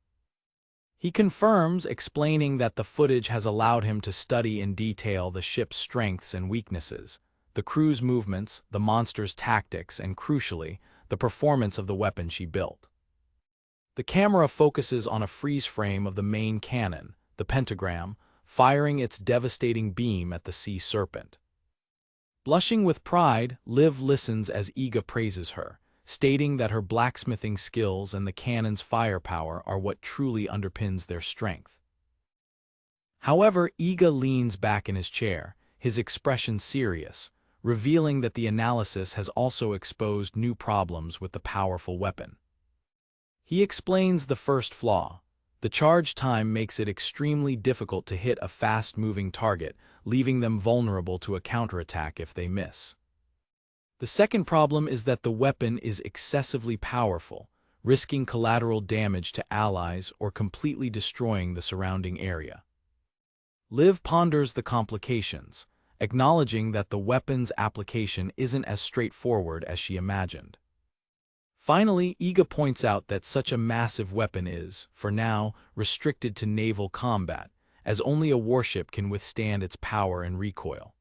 He confirms, explaining that the footage has allowed him to study in detail the ship's strengths and weaknesses, the crew's movements, the monster's tactics, and crucially, the performance of the weapon she built. The camera focuses on a freeze frame of the main cannon, the pentagram, firing its devastating beam at the sea serpent. Blushing with pride, Liv listens as Iga praises her, stating that her blacksmithing skills and the cannon's firepower are what truly underpins their strength. However, Iga leans back in his chair, his expression serious, revealing that the analysis has also exposed new problems with the powerful weapon. He explains the first flaw. The charge time makes it extremely difficult to hit a fast-moving target, leaving them vulnerable to a counterattack if they miss. The second problem is that the weapon is excessively powerful, risking collateral damage to allies or completely destroying the surrounding area. Liv ponders the complications, acknowledging that the weapon's application isn't as straightforward as she imagined. Finally, Iga points out that such a massive weapon is, for now, restricted to naval combat, as only a warship can withstand its power and recoil.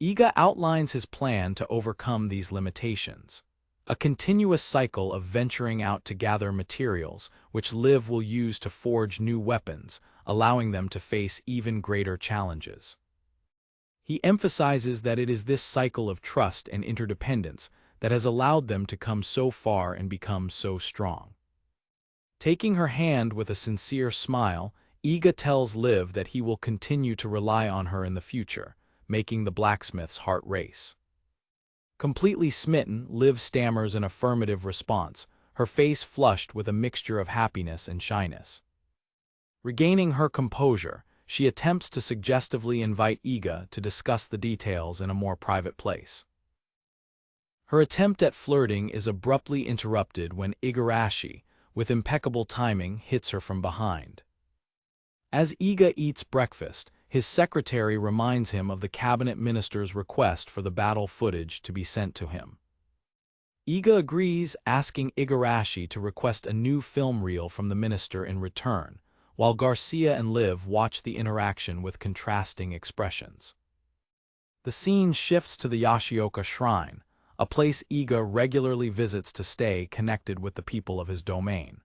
Iga outlines his plan to overcome these limitations, a continuous cycle of venturing out to gather materials, which Liv will use to forge new weapons, allowing them to face even greater challenges. He emphasizes that it is this cycle of trust and interdependence that has allowed them to come so far and become so strong. Taking her hand with a sincere smile, Iga tells Liv that he will continue to rely on her in the future, making the blacksmith's heart race. Completely smitten, Liv stammers an affirmative response, her face flushed with a mixture of happiness and shyness. Regaining her composure, she attempts to suggestively invite Iga to discuss the details in a more private place. Her attempt at flirting is abruptly interrupted when Igarashi, with impeccable timing, hits her from behind. As Iga eats breakfast, his secretary reminds him of the cabinet minister's request for the battle footage to be sent to him. Iga agrees, asking Igarashi to request a new film reel from the minister in return, while Garcia and Liv watch the interaction with contrasting expressions. The scene shifts to the Yashioka Shrine, a place Iga regularly visits to stay connected with the people of his domain.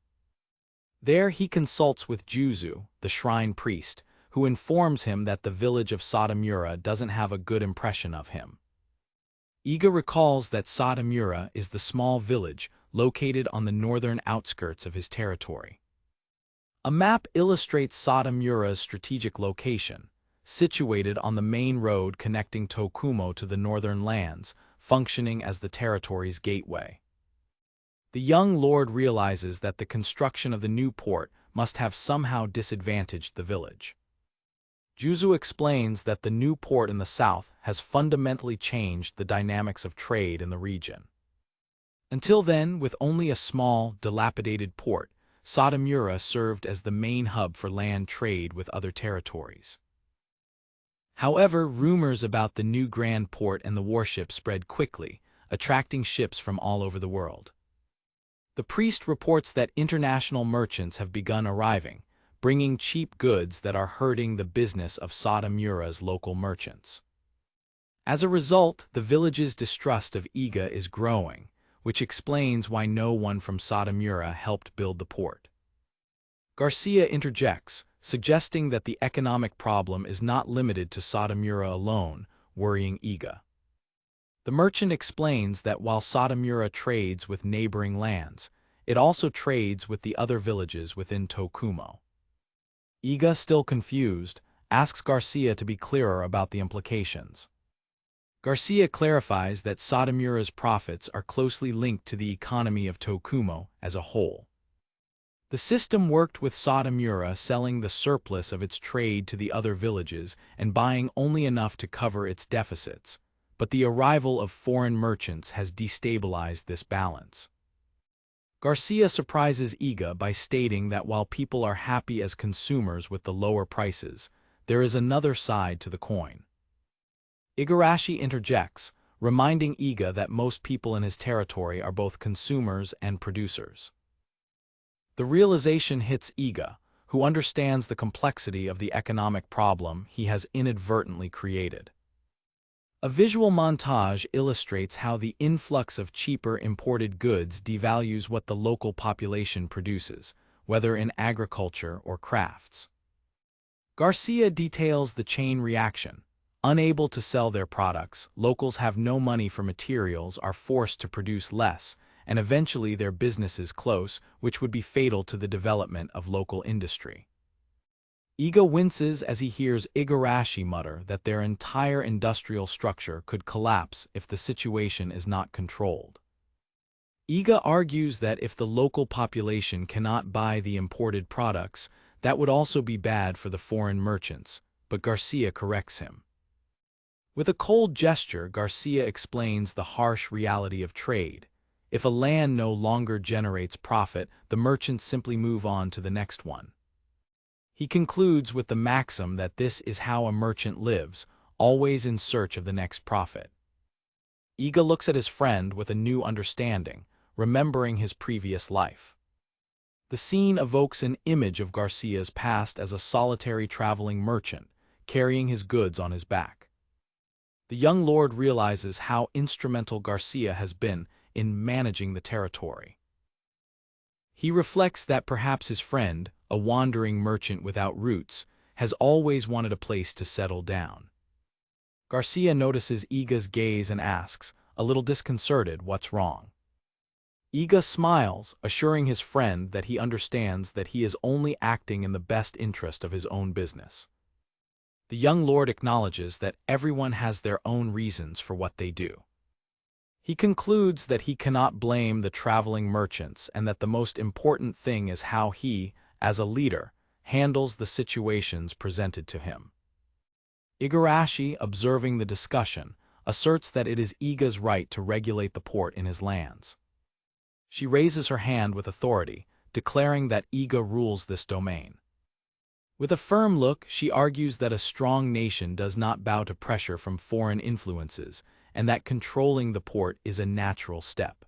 There he consults with Juzu, the shrine priest, who informs him that the village of Satomura doesn't have a good impression of him. Iga recalls that Satomura is the small village located on the northern outskirts of his territory. A map illustrates Satomura's strategic location, situated on the main road connecting Tokumo to the northern lands, functioning as the territory's gateway. The young lord realizes that the construction of the new port must have somehow disadvantaged the village. Juzu explains that the new port in the south has fundamentally changed the dynamics of trade in the region. Until then, with only a small, dilapidated port, Satomura served as the main hub for land trade with other territories. However, rumors about the new grand port and the warship spread quickly, attracting ships from all over the world. The priest reports that international merchants have begun arriving, bringing cheap goods that are hurting the business of Satomura's local merchants. As a result, the village's distrust of Iga is growing, which explains why no one from Satomura helped build the port. Garcia interjects, suggesting that the economic problem is not limited to Satomura alone, worrying Iga. The merchant explains that while Satomura trades with neighboring lands, it also trades with the other villages within Tokumo. Iga, still confused, asks Garcia to be clearer about the implications. Garcia clarifies that Satomura's profits are closely linked to the economy of Tokumo as a whole. The system worked with Satomura selling the surplus of its trade to the other villages and buying only enough to cover its deficits, but the arrival of foreign merchants has destabilized this balance. Garcia surprises Iga by stating that while people are happy as consumers with the lower prices, there is another side to the coin. Igarashi interjects, reminding Iga that most people in his territory are both consumers and producers. The realization hits Iga, who understands the complexity of the economic problem he has inadvertently created. A visual montage illustrates how the influx of cheaper imported goods devalues what the local population produces, whether in agriculture or crafts. Garcia details the chain reaction. Unable to sell their products, locals have no money for materials, are forced to produce less, and eventually their businesses close, which would be fatal to the development of local industry. Iga winces as he hears Igarashi mutter that their entire industrial structure could collapse if the situation is not controlled. Iga argues that if the local population cannot buy the imported products, that would also be bad for the foreign merchants, but Garcia corrects him. With a cold gesture, Garcia explains the harsh reality of trade. If a land no longer generates profit, the merchants simply move on to the next one. He concludes with the maxim that this is how a merchant lives, always in search of the next profit. Iga looks at his friend with a new understanding, remembering his previous life. The scene evokes an image of Garcia's past as a solitary traveling merchant, carrying his goods on his back. The young lord realizes how instrumental Garcia has been in managing the territory. He reflects that perhaps his friend, a wandering merchant without roots, has always wanted a place to settle down. Garcia notices Iga's gaze and asks, a little disconcerted, what's wrong? Iga smiles, assuring his friend that he understands that he is only acting in the best interest of his own business. The young lord acknowledges that everyone has their own reasons for what they do. He concludes that he cannot blame the traveling merchants and that the most important thing is how he, as a leader, handles the situations presented to him. Igarashi, observing the discussion, asserts that it is Iga's right to regulate the port in his lands. She raises her hand with authority, declaring that Iga rules this domain. With a firm look, she argues that a strong nation does not bow to pressure from foreign influences, and that controlling the port is a natural step.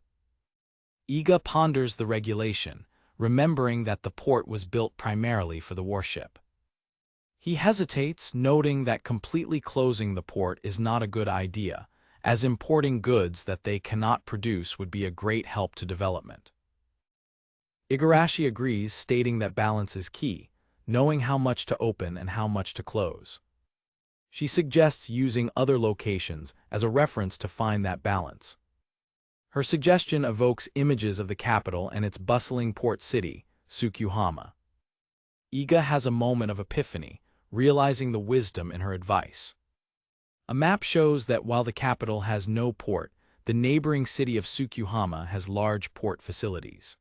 Iga ponders the regulation, remembering that the port was built primarily for the warship. He hesitates, noting that completely closing the port is not a good idea, as importing goods that they cannot produce would be a great help to development. Igarashi agrees, stating that balance is key, knowing how much to open and how much to close. She suggests using other locations as a reference to find that balance. Her suggestion evokes images of the capital and its bustling port city, Tsukuhama. Iga has a moment of epiphany, realizing the wisdom in her advice. A map shows that while the capital has no port, the neighboring city of Tsukuhama has large port facilities.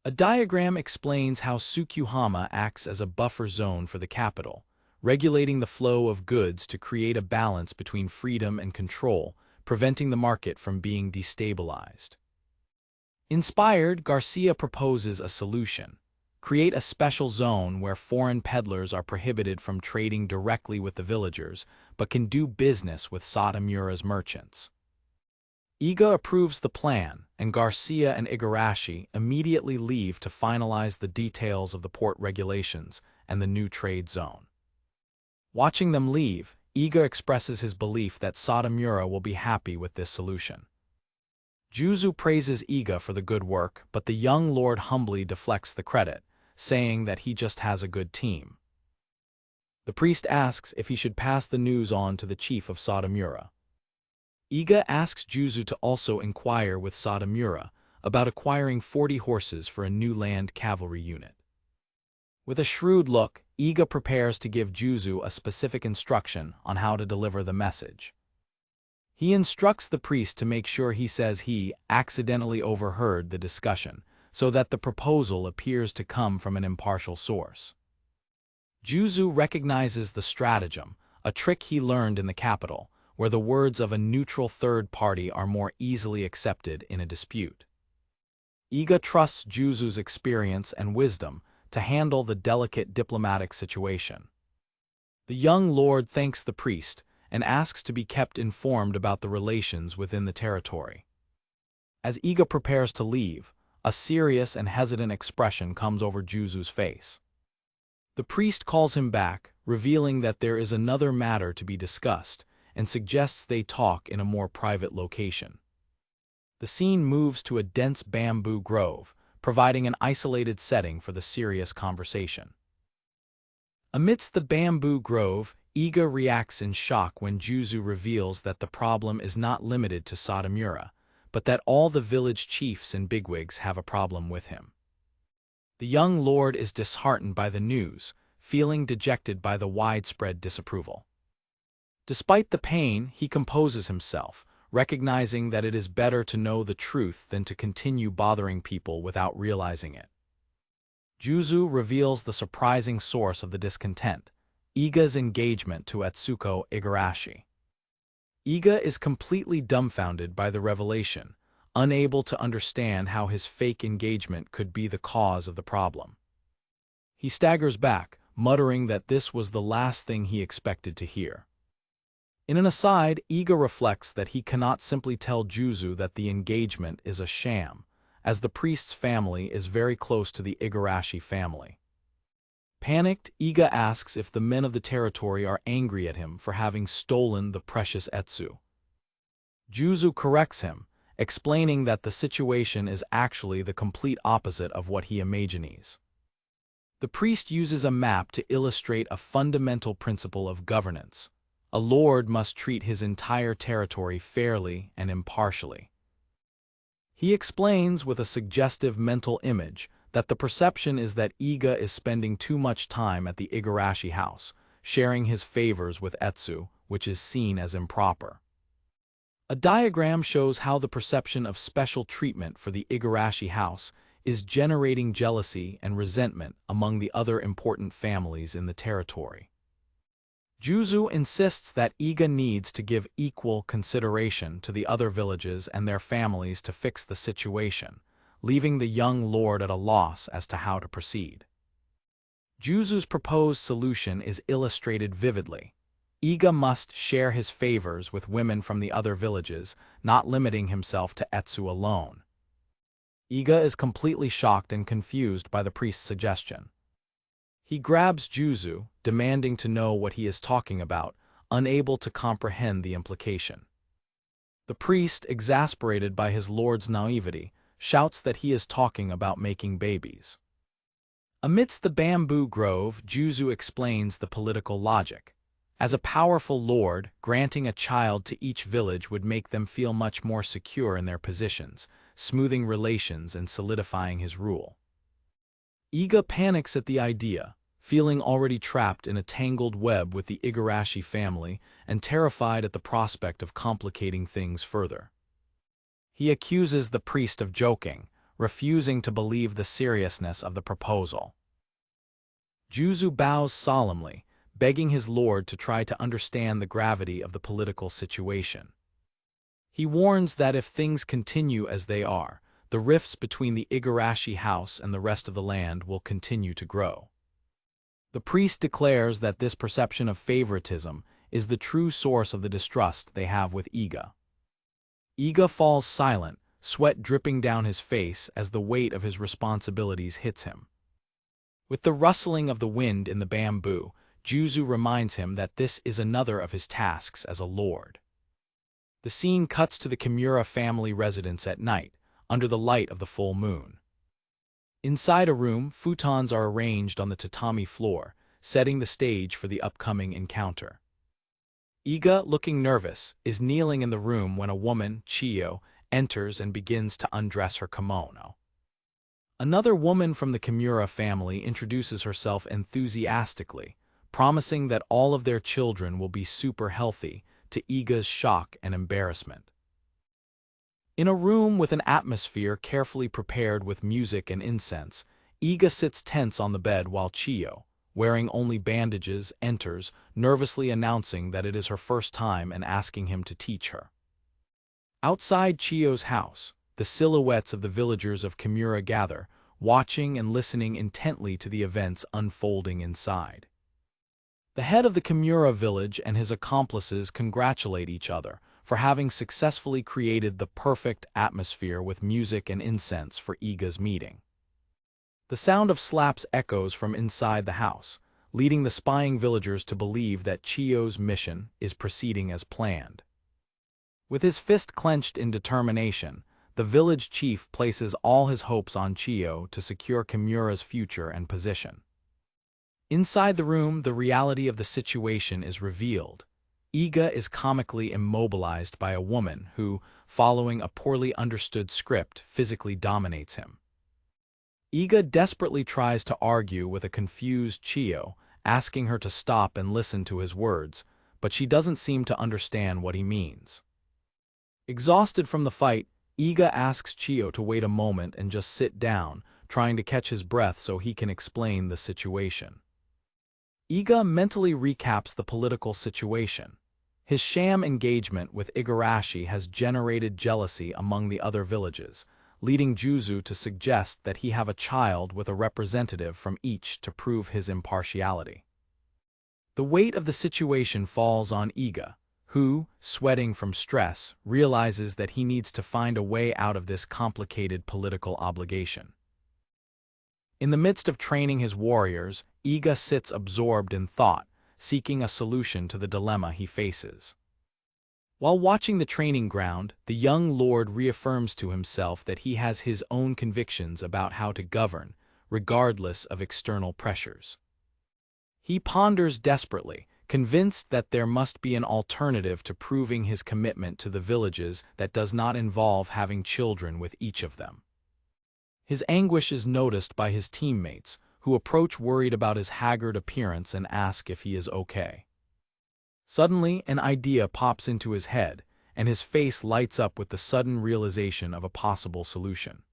A diagram explains how Tsukuhama acts as a buffer zone for the capital, regulating the flow of goods to create a balance between freedom and control, preventing the market from being destabilized. Inspired, Garcia proposes a solution. Create a special zone where foreign peddlers are prohibited from trading directly with the villagers, but can do business with Satomura's merchants. Iga approves the plan, and Garcia and Igarashi immediately leave to finalize the details of the port regulations and the new trade zone. Watching them leave, Iga expresses his belief that Satomura will be happy with this solution. Juzu praises Iga for the good work, but the young lord humbly deflects the credit, saying that he just has a good team. The priest asks if he should pass the news on to the chief of Satomura. Iga asks Juzu to also inquire with Satomura about acquiring 40 horses for a new land cavalry unit. With a shrewd look, Iga prepares to give Juzu a specific instruction on how to deliver the message. He instructs the priest to make sure he says he accidentally overheard the discussion, so that the proposal appears to come from an impartial source. Juzu recognizes the stratagem, a trick he learned in the capital, where the words of a neutral third party are more easily accepted in a dispute. Iga trusts Juzu's experience and wisdom to handle the delicate diplomatic situation. The young lord thanks the priest and asks to be kept informed about the relations within the territory. As Iga prepares to leave, a serious and hesitant expression comes over Juzu's face. The priest calls him back, revealing that there is another matter to be discussed, and suggests they talk in a more private location. The scene moves to a dense bamboo grove, providing an isolated setting for the serious conversation. Amidst the bamboo grove, Iga reacts in shock when Juzu reveals that the problem is not limited to Satomura, but that all the village chiefs and bigwigs have a problem with him. The young lord is disheartened by the news, feeling dejected by the widespread disapproval. Despite the pain, he composes himself, recognizing that it is better to know the truth than to continue bothering people without realizing it. Juzu reveals the surprising source of the discontent: Iga's engagement to Atsuko Igarashi. Iga is completely dumbfounded by the revelation, unable to understand how his fake engagement could be the cause of the problem. He staggers back, muttering that this was the last thing he expected to hear. In an aside, Iga reflects that he cannot simply tell Juzu that the engagement is a sham, as the priest's family is very close to the Igarashi family. Panicked, Iga asks if the men of the territory are angry at him for having stolen the precious Etsu. Juzu corrects him, explaining that the situation is actually the complete opposite of what he imagines. The priest uses a map to illustrate a fundamental principle of governance. A lord must treat his entire territory fairly and impartially. He explains with a suggestive mental image that the perception is that Iga is spending too much time at the Igarashi house, sharing his favors with Etsu, which is seen as improper. A diagram shows how the perception of special treatment for the Igarashi house is generating jealousy and resentment among the other important families in the territory. Juzu insists that Iga needs to give equal consideration to the other villages and their families to fix the situation, leaving the young lord at a loss as to how to proceed. Juzu's proposed solution is illustrated vividly. Iga must share his favors with women from the other villages, not limiting himself to Etsu alone. Iga is completely shocked and confused by the priest's suggestion. He grabs Juzu, demanding to know what he is talking about, unable to comprehend the implication. The priest, exasperated by his lord's naivety, shouts that he is talking about making babies. Amidst the bamboo grove, Juzu explains the political logic. As a powerful lord, granting a child to each village would make them feel much more secure in their positions, smoothing relations and solidifying his rule. Iga panics at the idea, feeling already trapped in a tangled web with the Igarashi family and terrified at the prospect of complicating things further. He accuses the priest of joking, refusing to believe the seriousness of the proposal. Juzu bows solemnly, begging his lord to try to understand the gravity of the political situation. He warns that if things continue as they are, the rifts between the Igarashi house and the rest of the land will continue to grow. The priest declares that this perception of favoritism is the true source of the distrust they have with Iga. Iga falls silent, sweat dripping down his face as the weight of his responsibilities hits him. With the rustling of the wind in the bamboo, Juzu reminds him that this is another of his tasks as a lord. The scene cuts to the Kimura family residence at night, under the light of the full moon. Inside a room, futons are arranged on the tatami floor, setting the stage for the upcoming encounter. Iga, looking nervous, is kneeling in the room when a woman, Chiyo, enters and begins to undress her kimono. Another woman from the Kimura family introduces herself enthusiastically, promising that all of their children will be super healthy, to Iga's shock and embarrassment. In a room with an atmosphere carefully prepared with music and incense, Iga sits tense on the bed while Chiyo, wearing only bandages, enters, nervously announcing that it is her first time and asking him to teach her. Outside Chiyo's house, the silhouettes of the villagers of Kimura gather, watching and listening intently to the events unfolding inside. The head of the Kimura village and his accomplices congratulate each other for having successfully created the perfect atmosphere with music and incense for Iga's meeting. The sound of slaps echoes from inside the house, leading the spying villagers to believe that Chiyo's mission is proceeding as planned. With his fist clenched in determination, the village chief places all his hopes on Chiyo to secure Kimura's future and position. Inside the room, the reality of the situation is revealed. Iga is comically immobilized by a woman who, following a poorly understood script, physically dominates him. Iga desperately tries to argue with a confused Chiyo, asking her to stop and listen to his words, but she doesn't seem to understand what he means. Exhausted from the fight, Iga asks Chiyo to wait a moment and just sit down, trying to catch his breath so he can explain the situation. Iga mentally recaps the political situation. His sham engagement with Igarashi has generated jealousy among the other villages, leading Juzu to suggest that he have a child with a representative from each to prove his impartiality. The weight of the situation falls on Iga, who, sweating from stress, realizes that he needs to find a way out of this complicated political obligation. In the midst of training his warriors, Iga sits absorbed in thought, seeking a solution to the dilemma he faces. While watching the training ground, the young lord reaffirms to himself that he has his own convictions about how to govern, regardless of external pressures. He ponders desperately, convinced that there must be an alternative to proving his commitment to the villages that does not involve having children with each of them. His anguish is noticed by his teammates, who approach worried about his haggard appearance and ask if he is okay. Suddenly, an idea pops into his head, and his face lights up with the sudden realization of a possible solution.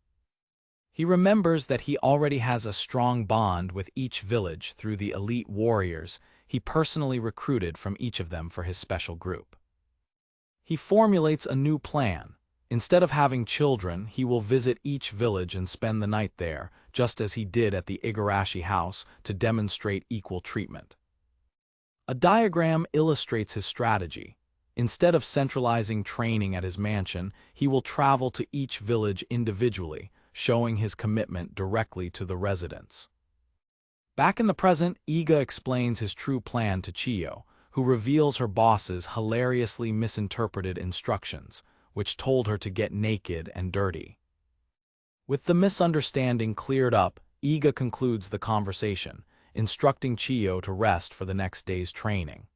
He remembers that he already has a strong bond with each village through the elite warriors he personally recruited from each of them for his special group. He formulates a new plan. Instead of having children, he will visit each village and spend the night there, just as he did at the Igarashi house, to demonstrate equal treatment. A diagram illustrates his strategy. Instead of centralizing training at his mansion, he will travel to each village individually, showing his commitment directly to the residents. Back in the present, Iga explains his true plan to Chiyo, who reveals her boss's hilariously misinterpreted instructions, which told her to get naked and dirty. With the misunderstanding cleared up, Iga concludes the conversation, instructing Chiyo to rest for the next day's training.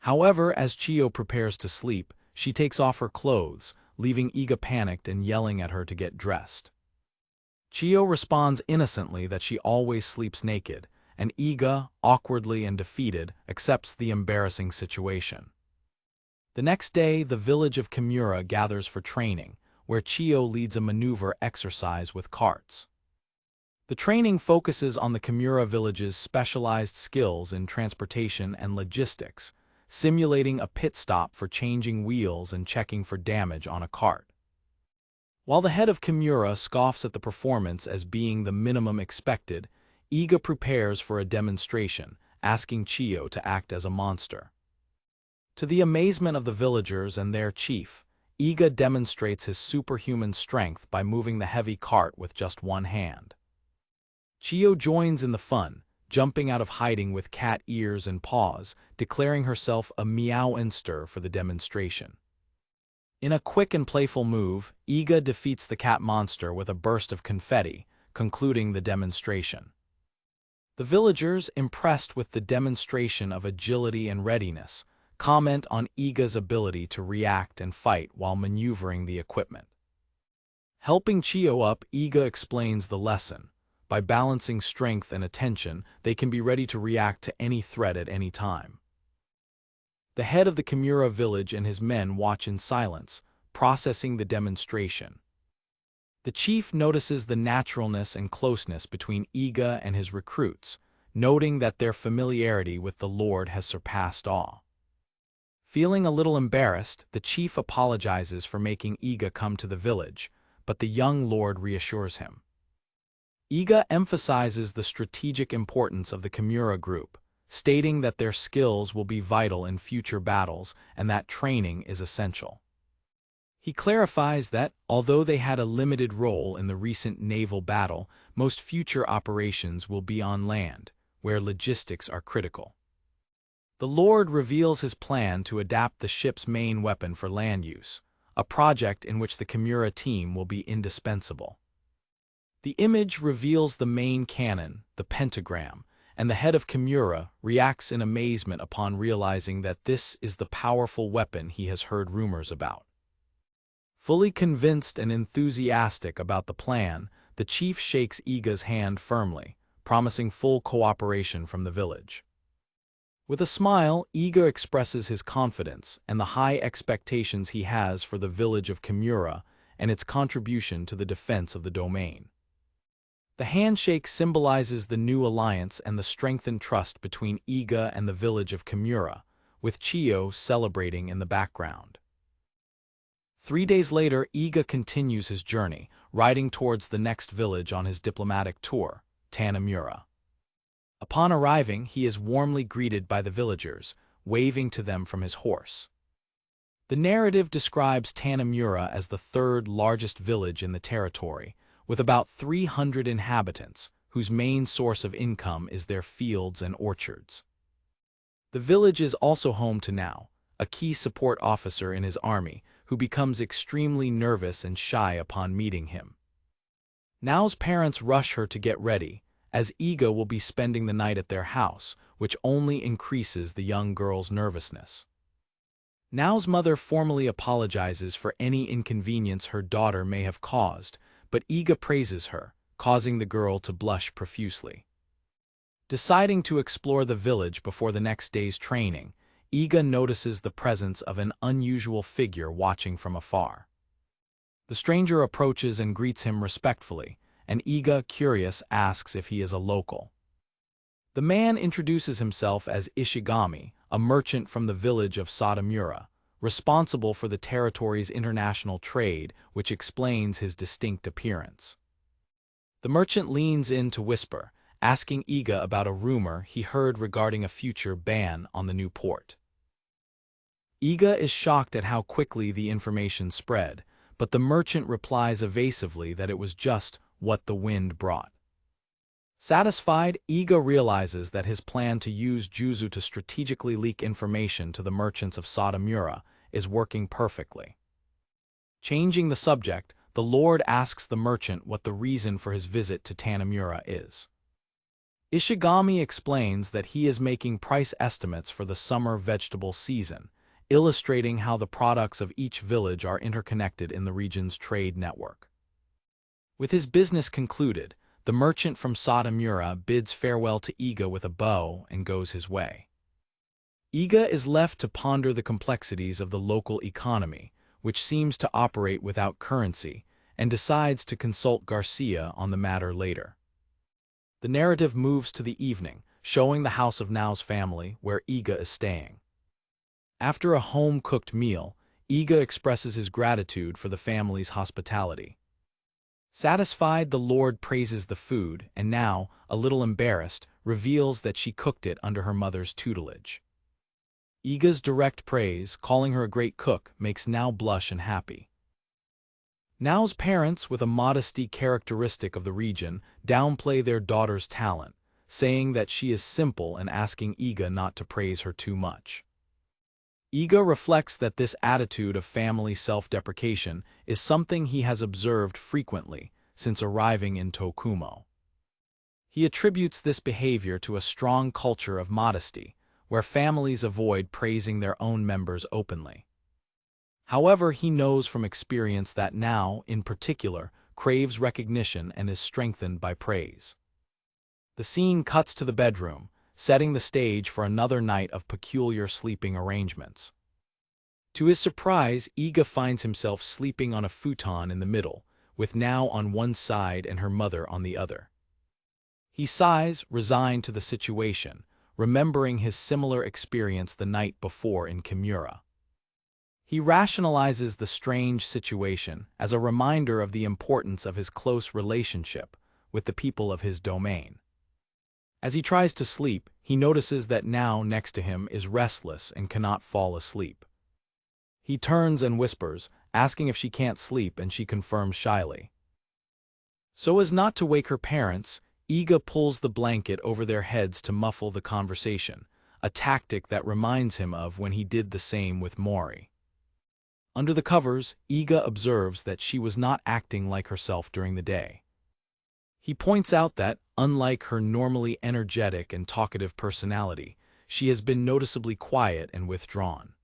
However, as Chiyo prepares to sleep, she takes off her clothes, leaving Iga panicked and yelling at her to get dressed. Chiyo responds innocently that she always sleeps naked, and Iga, awkwardly and defeated, accepts the embarrassing situation. The next day, the village of Kimura gathers for training, where Chiyo leads a maneuver exercise with carts. The training focuses on the Kimura village's specialized skills in transportation and logistics, simulating a pit stop for changing wheels and checking for damage on a cart. While the head of Kimura scoffs at the performance as being the minimum expected, Iga prepares for a demonstration, asking Chiyo to act as a monster. To the amazement of the villagers and their chief, Iga demonstrates his superhuman strength by moving the heavy cart with just one hand. Chiyo joins in the fun, jumping out of hiding with cat ears and paws, declaring herself a meow-inster for the demonstration. In a quick and playful move, Iga defeats the cat monster with a burst of confetti, concluding the demonstration. The villagers, impressed with the demonstration of agility and readiness, comment on Iga's ability to react and fight while maneuvering the equipment. Helping Chiyo up, Iga explains the lesson. By balancing strength and attention, they can be ready to react to any threat at any time. The head of the Kimura village and his men watch in silence, processing the demonstration. The chief notices the naturalness and closeness between Iga and his recruits, noting that their familiarity with the Lord has surpassed awe. Feeling a little embarrassed, the chief apologizes for making Iga come to the village, but the young lord reassures him. Iga emphasizes the strategic importance of the Kimura group, stating that their skills will be vital in future battles and that training is essential. He clarifies that, although they had a limited role in the recent naval battle, most future operations will be on land, where logistics are critical. The Lord reveals his plan to adapt the ship's main weapon for land use, a project in which the Kimura team will be indispensable. The image reveals the main cannon, the pentagram, and the head of Kimura reacts in amazement upon realizing that this is the powerful weapon he has heard rumors about. Fully convinced and enthusiastic about the plan, the chief shakes Iga's hand firmly, promising full cooperation from the village. With a smile, Iga expresses his confidence and the high expectations he has for the village of Kimura and its contribution to the defense of the domain. The handshake symbolizes the new alliance and the strengthened trust between Iga and the village of Kimura, with Chiyo celebrating in the background. 3 days later, Iga continues his journey, riding towards the next village on his diplomatic tour, Tanemura. Upon arriving, he is warmly greeted by the villagers, waving to them from his horse. The narrative describes Tanemura as the third largest village in the territory, with about 300 inhabitants, whose main source of income is their fields and orchards. The village is also home to Nao, a key support officer in his army, who becomes extremely nervous and shy upon meeting him. Nao's parents rush her to get ready, as Iga will be spending the night at their house, which only increases the young girl's nervousness. Nao's mother formally apologizes for any inconvenience her daughter may have caused, but Iga praises her, causing the girl to blush profusely. Deciding to explore the village before the next day's training, Iga notices the presence of an unusual figure watching from afar. The stranger approaches and greets him respectfully, and Iga, curious, asks if he is a local. The man introduces himself as Ishigami, a merchant from the village of Satomura, responsible for the territory's international trade, which explains his distinct appearance. The merchant leans in to whisper, asking Iga about a rumor he heard regarding a future ban on the new port. Iga is shocked at how quickly the information spread, but the merchant replies evasively that it was just what the wind brought. Satisfied, Iga realizes that his plan to use Juzu to strategically leak information to the merchants of Satomura is working perfectly. Changing the subject, the Lord asks the merchant what the reason for his visit to Tanemura is. Ishigami explains that he is making price estimates for the summer vegetable season, illustrating how the products of each village are interconnected in the region's trade network. With his business concluded, the merchant from Satamura bids farewell to Iga with a bow and goes his way. Iga is left to ponder the complexities of the local economy, which seems to operate without currency, and decides to consult Garcia on the matter later. The narrative moves to the evening, showing the house of Nao's family where Iga is staying. After a home-cooked meal, Iga expresses his gratitude for the family's hospitality. Satisfied, the Lord praises the food and now, a little embarrassed, reveals that she cooked it under her mother's tutelage. Iga's direct praise, calling her a great cook, makes Nao blush and happy. Nao's parents, with a modesty characteristic of the region, downplay their daughter's talent, saying that she is simple and asking Iga not to praise her too much. Iga reflects that this attitude of family self-deprecation is something he has observed frequently since arriving in Tokumo. He attributes this behavior to a strong culture of modesty, where families avoid praising their own members openly. However, he knows from experience that Nao, in particular, craves recognition and is strengthened by praise. The scene cuts to the bedroom, setting the stage for another night of peculiar sleeping arrangements. To his surprise, Iga finds himself sleeping on a futon in the middle, with Nao on one side and her mother on the other. He sighs, resigned to the situation, remembering his similar experience the night before in Kimura. He rationalizes the strange situation as a reminder of the importance of his close relationship with the people of his domain. As he tries to sleep, he notices that Nao next to him is restless and cannot fall asleep. He turns and whispers, asking if she can't sleep, and she confirms shyly. So as not to wake her parents, Iga pulls the blanket over their heads to muffle the conversation, a tactic that reminds him of when he did the same with Mori. Under the covers, Iga observes that she was not acting like herself during the day. He points out that, unlike her normally energetic and talkative personality, she has been noticeably quiet and withdrawn.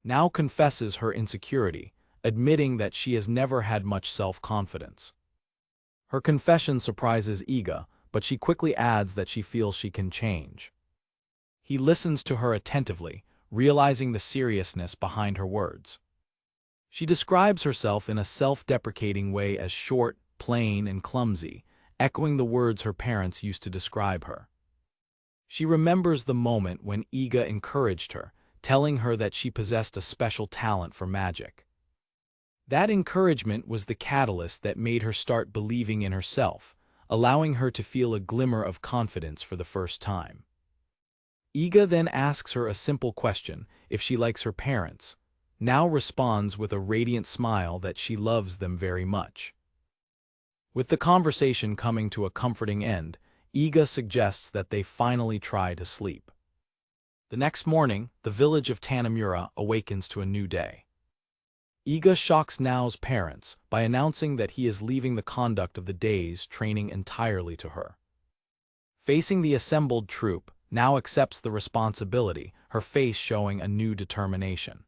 Nao confesses her insecurity, admitting that she has never had much self-confidence. Her confession surprises Iga, but she quickly adds that she feels she can change. He listens to her attentively, realizing the seriousness behind her words. She describes herself in a self-deprecating way as short, plain, and clumsy, echoing the words her parents used to describe her. She remembers the moment when Iga encouraged her, telling her that she possessed a special talent for magic. That encouragement was the catalyst that made her start believing in herself, allowing her to feel a glimmer of confidence for the first time. Iga then asks her a simple question, if she likes her parents. Nao responds with a radiant smile that she loves them very much. With the conversation coming to a comforting end, Iga suggests that they finally try to sleep. The next morning, the village of Tanamura awakens to a new day. Iga shocks Nao's parents by announcing that he is leaving the conduct of the day's training entirely to her. Facing the assembled troupe, Nao accepts the responsibility, her face showing a new determination.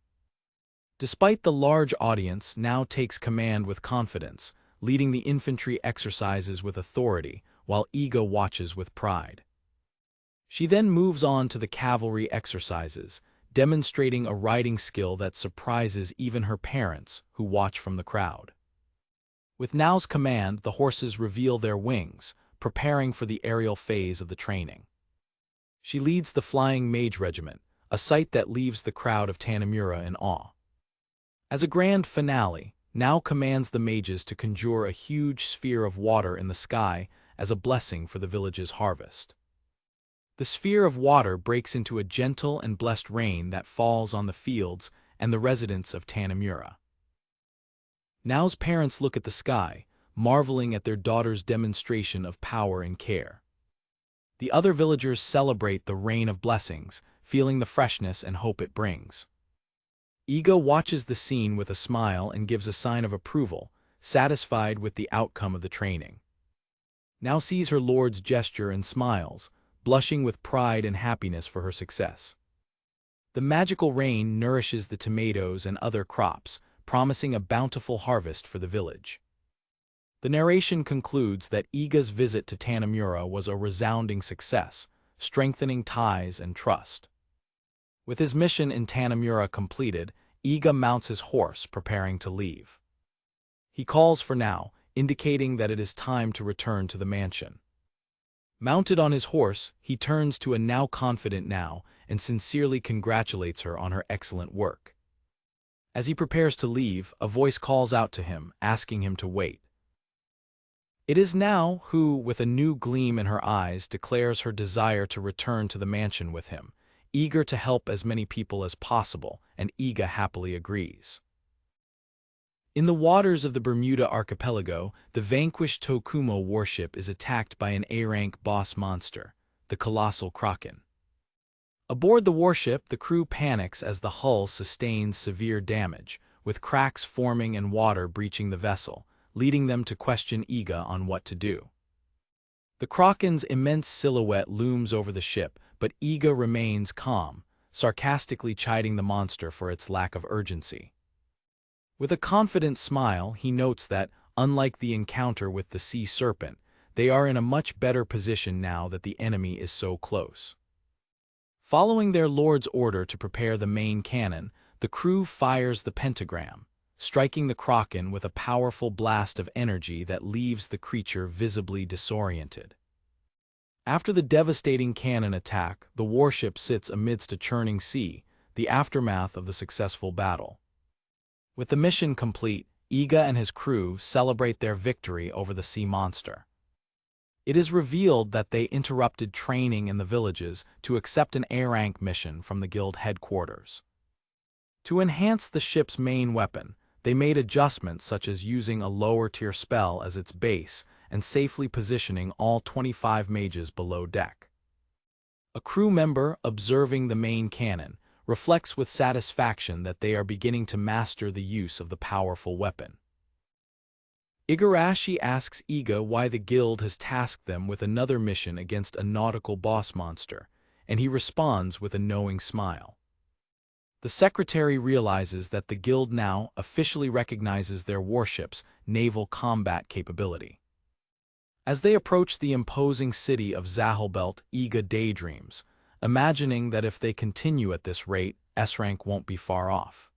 Despite the large audience, Nao takes command with confidence, leading the infantry exercises with authority, while Iga watches with pride. She then moves on to the cavalry exercises, demonstrating a riding skill that surprises even her parents, who watch from the crowd. With Nao's command, the horses reveal their wings, preparing for the aerial phase of the training. She leads the Flying Mage Regiment, a sight that leaves the crowd of Tanamura in awe. As a grand finale, Nao commands the mages to conjure a huge sphere of water in the sky as a blessing for the village's harvest. The sphere of water breaks into a gentle and blessed rain that falls on the fields and the residents of Tanamura. Nao's parents look at the sky, marveling at their daughter's demonstration of power and care. The other villagers celebrate the rain of blessings, feeling the freshness and hope it brings. Iga watches the scene with a smile and gives a sign of approval, satisfied with the outcome of the training. Nao sees her lord's gesture and smiles, blushing with pride and happiness for her success. The magical rain nourishes the tomatoes and other crops, promising a bountiful harvest for the village. The narration concludes that Iga's visit to Tanamura was a resounding success, strengthening ties and trust. With his mission in Tanamura completed, Iga mounts his horse, preparing to leave. He calls for now, indicating that it is time to return to the mansion. Mounted on his horse, he turns to a now confident Now and sincerely congratulates her on her excellent work. As he prepares to leave, a voice calls out to him, asking him to wait. It is Now who, with a new gleam in her eyes, declares her desire to return to the mansion with him, eager to help as many people as possible, and Iga happily agrees. In the waters of the Bermuda Archipelago, the vanquished Tokumo warship is attacked by an A-rank boss monster, the colossal Kraken. Aboard the warship, the crew panics as the hull sustains severe damage, with cracks forming and water breaching the vessel, leading them to question Iga on what to do. The Kraken's immense silhouette looms over the ship, but Iga remains calm, sarcastically chiding the monster for its lack of urgency. With a confident smile, he notes that, unlike the encounter with the sea serpent, they are in a much better position now that the enemy is so close. Following their lord's order to prepare the main cannon, the crew fires the pentagram, striking the Kraken with a powerful blast of energy that leaves the creature visibly disoriented. After the devastating cannon attack, the warship sits amidst a churning sea, the aftermath of the successful battle. With the mission complete, Iga and his crew celebrate their victory over the sea monster. It is revealed that they interrupted training in the villages to accept an A-rank mission from the guild headquarters. To enhance the ship's main weapon, they made adjustments such as using a lower-tier spell as its base and safely positioning all 25 mages below deck. A crew member, observing the main cannon, reflects with satisfaction that they are beginning to master the use of the powerful weapon. Igarashi asks Iga why the guild has tasked them with another mission against a nautical boss monster, and he responds with a knowing smile. The secretary realizes that the guild now officially recognizes their warship's naval combat capability. As they approach the imposing city of Zahelbelt, Iga daydreams, imagining that if they continue at this rate, S-rank won't be far off.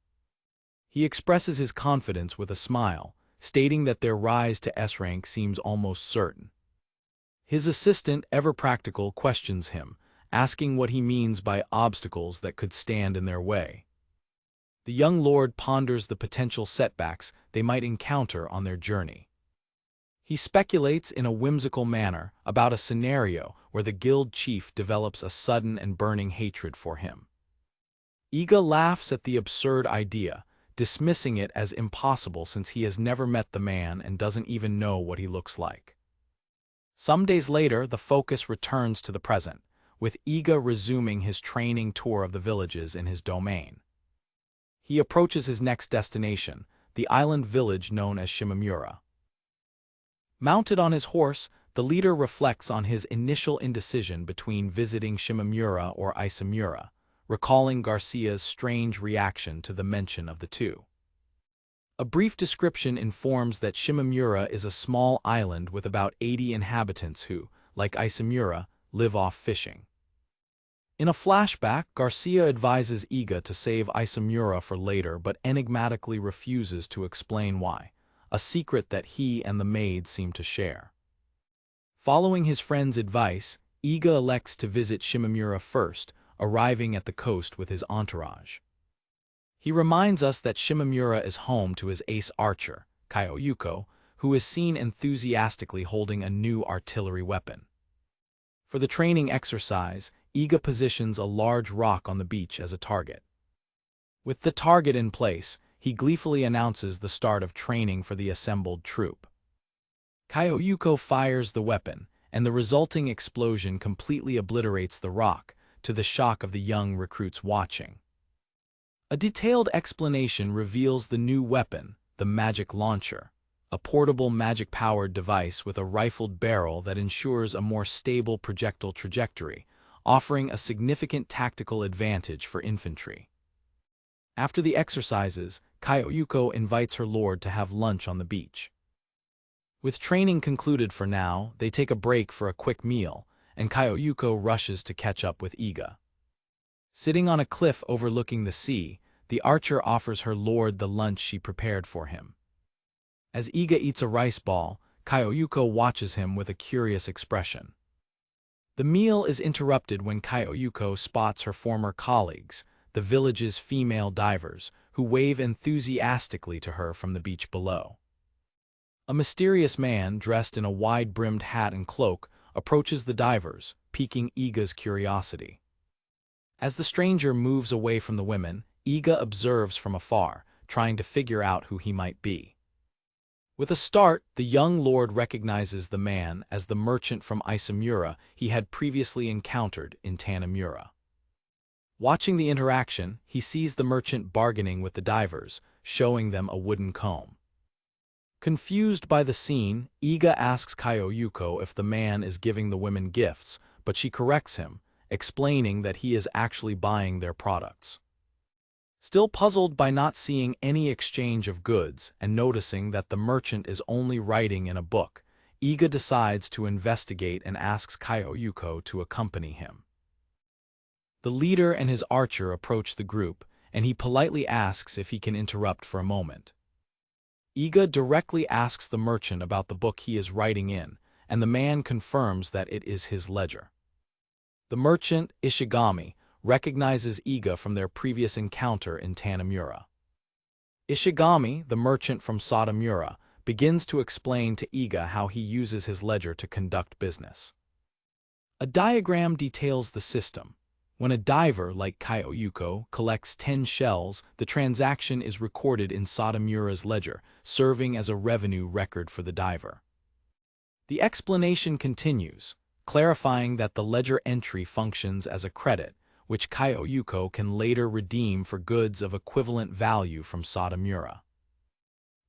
He expresses his confidence with a smile, stating that their rise to S-rank seems almost certain. His assistant, ever practical, questions him, asking what he means by obstacles that could stand in their way. The young lord ponders the potential setbacks they might encounter on their journey. He speculates in a whimsical manner about a scenario where the guild chief develops a sudden and burning hatred for him. Iga laughs at the absurd idea, dismissing it as impossible since he has never met the man and doesn't even know what he looks like. Some days later, the focus returns to the present, with Iga resuming his training tour of the villages in his domain. He approaches his next destination, the island village known as Shimamura. Mounted on his horse, the leader reflects on his initial indecision between visiting Shimamura or Isamura, recalling Garcia's strange reaction to the mention of the two. A brief description informs that Shimamura is a small island with about 80 inhabitants who, like Isamura, live off fishing. In a flashback, Garcia advises Iga to save Isamura for later but enigmatically refuses to explain why, a secret that he and the maid seem to share. Following his friend's advice, Iga elects to visit Shimamura first, arriving at the coast with his entourage. He reminds us that Shimamura is home to his ace archer, Kyoyuko, who is seen enthusiastically holding a new artillery weapon. For the training exercise, Iga positions a large rock on the beach as a target. With the target in place, he gleefully announces the start of training for the assembled troop. Kyoyuko fires the weapon, and the resulting explosion completely obliterates the rock, to the shock of the young recruits watching. A detailed explanation reveals the new weapon, the magic launcher, a portable magic-powered device with a rifled barrel that ensures a more stable projectile trajectory, offering a significant tactical advantage for infantry. After the exercises, Kyoyuko invites her lord to have lunch on the beach. With training concluded for now, they take a break for a quick meal, and Kyoyuko rushes to catch up with Iga. Sitting on a cliff overlooking the sea, the archer offers her lord the lunch she prepared for him. As Iga eats a rice ball, Kyoyuko watches him with a curious expression. The meal is interrupted when Kyoyuko spots her former colleagues, the village's female divers, who wave enthusiastically to her from the beach below. A mysterious man, dressed in a wide-brimmed hat and cloak, approaches the divers, piquing Iga's curiosity. As the stranger moves away from the women, Iga observes from afar, trying to figure out who he might be. With a start, the young lord recognizes the man as the merchant from Isemura he had previously encountered in Tanemura. Watching the interaction, he sees the merchant bargaining with the divers, showing them a wooden comb. Confused by the scene, Iga asks Kyoyuko if the man is giving the women gifts, but she corrects him, explaining that he is actually buying their products. Still puzzled by not seeing any exchange of goods and noticing that the merchant is only writing in a book, Iga decides to investigate and asks Kyoyuko to accompany him. The leader and his archer approach the group, and he politely asks if he can interrupt for a moment. Iga directly asks the merchant about the book he is writing in, and the man confirms that it is his ledger. The merchant, Ishigami, recognizes Iga from their previous encounter in Tanemura. Ishigami, the merchant from Satomura, begins to explain to Iga how he uses his ledger to conduct business. A diagram details the system. When a diver like Kyoyuko collects 10 shells, the transaction is recorded in Satomura's ledger, serving as a revenue record for the diver. The explanation continues, clarifying that the ledger entry functions as a credit, which Kyoyuko can later redeem for goods of equivalent value from Satomura.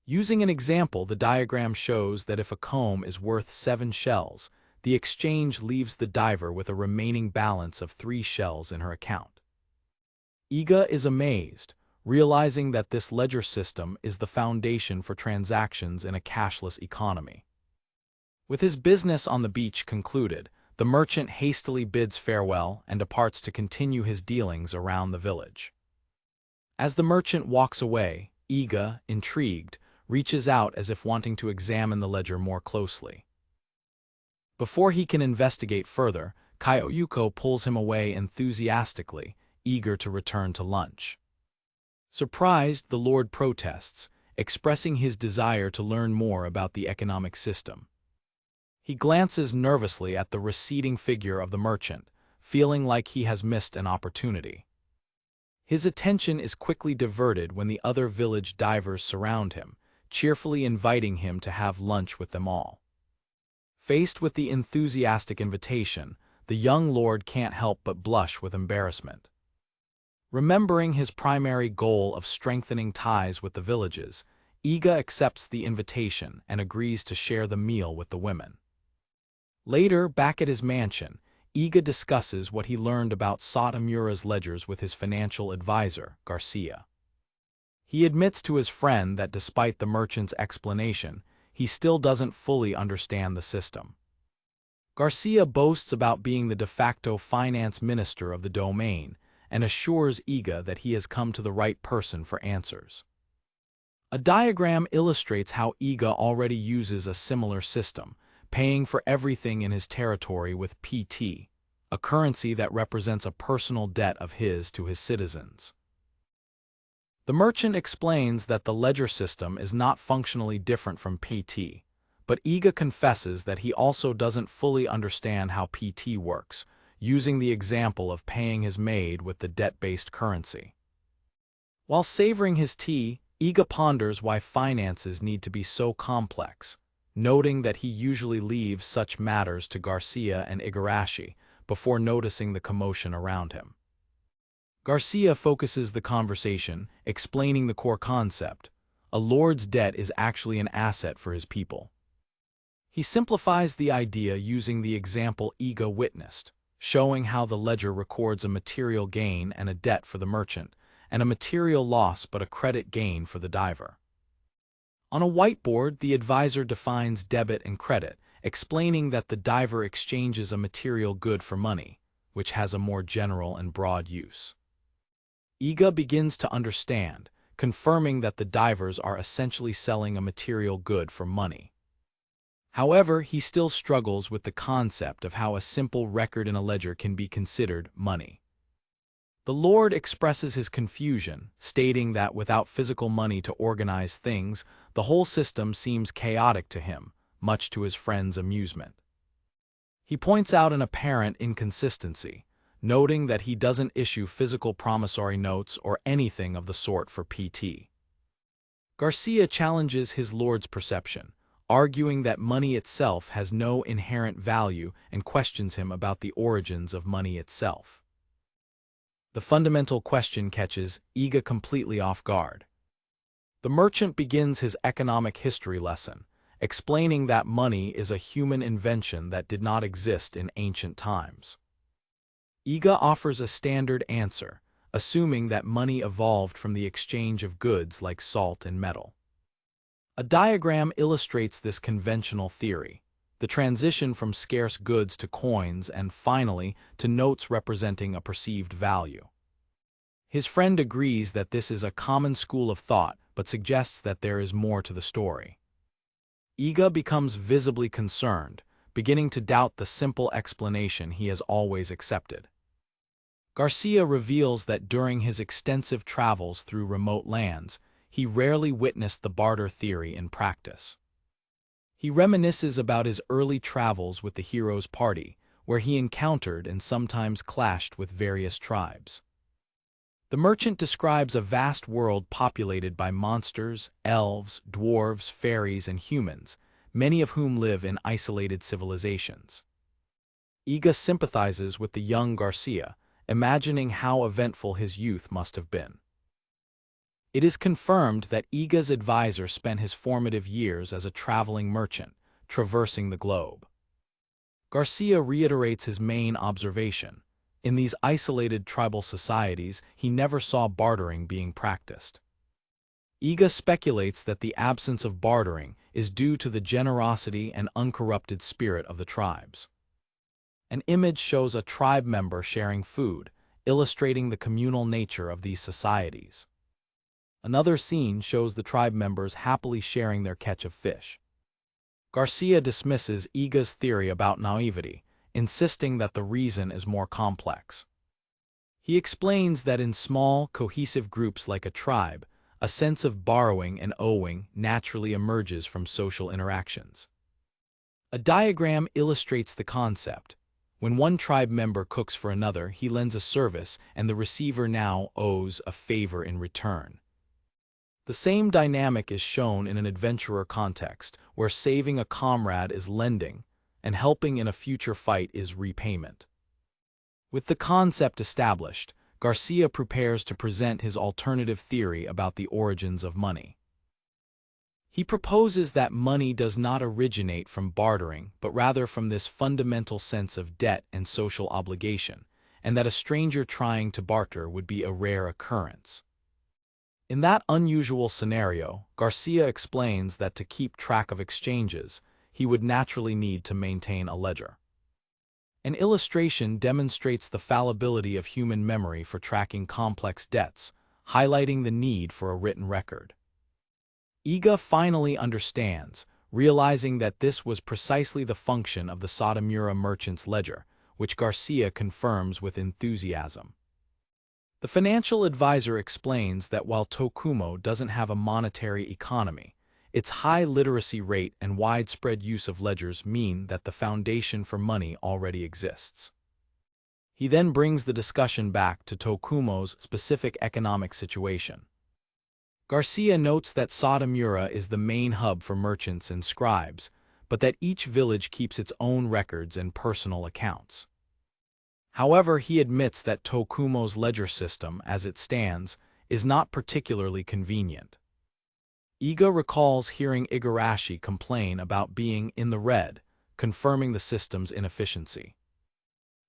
Using an example, the diagram shows that if a comb is worth 7 shells, the exchange leaves the diver with a remaining balance of 3 shells in her account. Iga is amazed, realizing that this ledger system is the foundation for transactions in a cashless economy. With his business on the beach concluded, the merchant hastily bids farewell and departs to continue his dealings around the village. As the merchant walks away, Iga, intrigued, reaches out as if wanting to examine the ledger more closely. Before he can investigate further, Kyoyuko pulls him away enthusiastically, eager to return to lunch. Surprised, the Lord protests, expressing his desire to learn more about the economic system. He glances nervously at the receding figure of the merchant, feeling like he has missed an opportunity. His attention is quickly diverted when the other village divers surround him, cheerfully inviting him to have lunch with them all. Faced with the enthusiastic invitation, the young lord can't help but blush with embarrassment. Remembering his primary goal of strengthening ties with the villages, Iga accepts the invitation and agrees to share the meal with the women. Later, back at his mansion, Iga discusses what he learned about Satomura's ledgers with his financial advisor, Garcia. He admits to his friend that despite the merchant's explanation, he still doesn't fully understand the system. Garcia boasts about being the de facto finance minister of the domain and assures Iga that he has come to the right person for answers. A diagram illustrates how Iga already uses a similar system, paying for everything in his territory with PT, a currency that represents a personal debt of his to his citizens. The merchant explains that the ledger system is not functionally different from PT, but Iga confesses that he also doesn't fully understand how PT works, using the example of paying his maid with the debt-based currency. While savoring his tea, Iga ponders why finances need to be so complex, noting that he usually leaves such matters to Garcia and Igarashi before noticing the commotion around him. Garcia focuses the conversation, explaining the core concept: a lord's debt is actually an asset for his people. He simplifies the idea using the example Iga witnessed, showing how the ledger records a material gain and a debt for the merchant, and a material loss but a credit gain for the diver. On a whiteboard, the advisor defines debit and credit, explaining that the diver exchanges a material good for money, which has a more general and broad use. Iga begins to understand, confirming that the divers are essentially selling a material good for money. However, he still struggles with the concept of how a simple record in a ledger can be considered money. The Lord expresses his confusion, stating that without physical money to organize things, the whole system seems chaotic to him, much to his friend's amusement. He points out an apparent inconsistency, noting that he doesn't issue physical promissory notes or anything of the sort for PT. Garcia challenges his Lord's perception, arguing that money itself has no inherent value and questions him about the origins of money itself. The fundamental question catches Iga completely off guard. The merchant begins his economic history lesson, explaining that money is a human invention that did not exist in ancient times. Iga offers a standard answer, assuming that money evolved from the exchange of goods like salt and metal. A diagram illustrates this conventional theory, the transition from scarce goods to coins and, finally, to notes representing a perceived value. His friend agrees that this is a common school of thought, but suggests that there is more to the story. Iga becomes visibly concerned, beginning to doubt the simple explanation he has always accepted. Garcia reveals that during his extensive travels through remote lands, he rarely witnessed the barter theory in practice. He reminisces about his early travels with the hero's party, where he encountered and sometimes clashed with various tribes. The merchant describes a vast world populated by monsters, elves, dwarves, fairies, and humans, many of whom live in isolated civilizations. Iga sympathizes with the young Garcia, imagining how eventful his youth must have been. It is confirmed that Iga's advisor spent his formative years as a traveling merchant, traversing the globe. Garcia reiterates his main observation. In these isolated tribal societies, he never saw bartering being practiced. Iga speculates that the absence of bartering is due to the generosity and uncorrupted spirit of the tribes. An image shows a tribe member sharing food, illustrating the communal nature of these societies. Another scene shows the tribe members happily sharing their catch of fish. Garcia dismisses Iga's theory about naivety, insisting that the reason is more complex. He explains that in small, cohesive groups like a tribe, a sense of borrowing and owing naturally emerges from social interactions. A diagram illustrates the concept. When one tribe member cooks for another, he lends a service, and the receiver now owes a favor in return. The same dynamic is shown in an adventurer context, where saving a comrade is lending, and helping in a future fight is repayment. With the concept established, Garcia prepares to present his alternative theory about the origins of money. He proposes that money does not originate from bartering, but rather from this fundamental sense of debt and social obligation, and that a stranger trying to barter would be a rare occurrence. In that unusual scenario, Garcia explains that to keep track of exchanges, he would naturally need to maintain a ledger. An illustration demonstrates the fallibility of human memory for tracking complex debts, highlighting the need for a written record. Iga finally understands, realizing that this was precisely the function of the Sotomura merchant's ledger, which Garcia confirms with enthusiasm. The financial advisor explains that while Tokumo doesn't have a monetary economy, its high literacy rate and widespread use of ledgers mean that the foundation for money already exists. He then brings the discussion back to Tokumo's specific economic situation. Garcia notes that Sotomura is the main hub for merchants and scribes, but that each village keeps its own records and personal accounts. However, he admits that Tokumo's ledger system, as it stands, is not particularly convenient. Iga recalls hearing Igarashi complain about being in the red, confirming the system's inefficiency.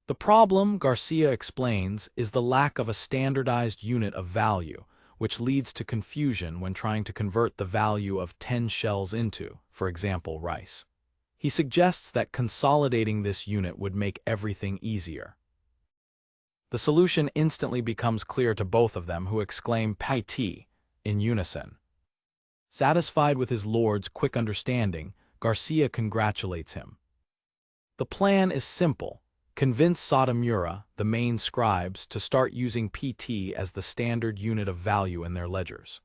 The problem, Garcia explains, is the lack of a standardized unit of value, which leads to confusion when trying to convert the value of 10 shells into, for example, rice. He suggests that consolidating this unit would make everything easier. The solution instantly becomes clear to both of them, who exclaim "Pai-ti" in unison. Satisfied with his lord's quick understanding, Garcia congratulates him. The plan is simple: convince Satomura, the main scribes, to start using PT as the standard unit of value in their ledgers.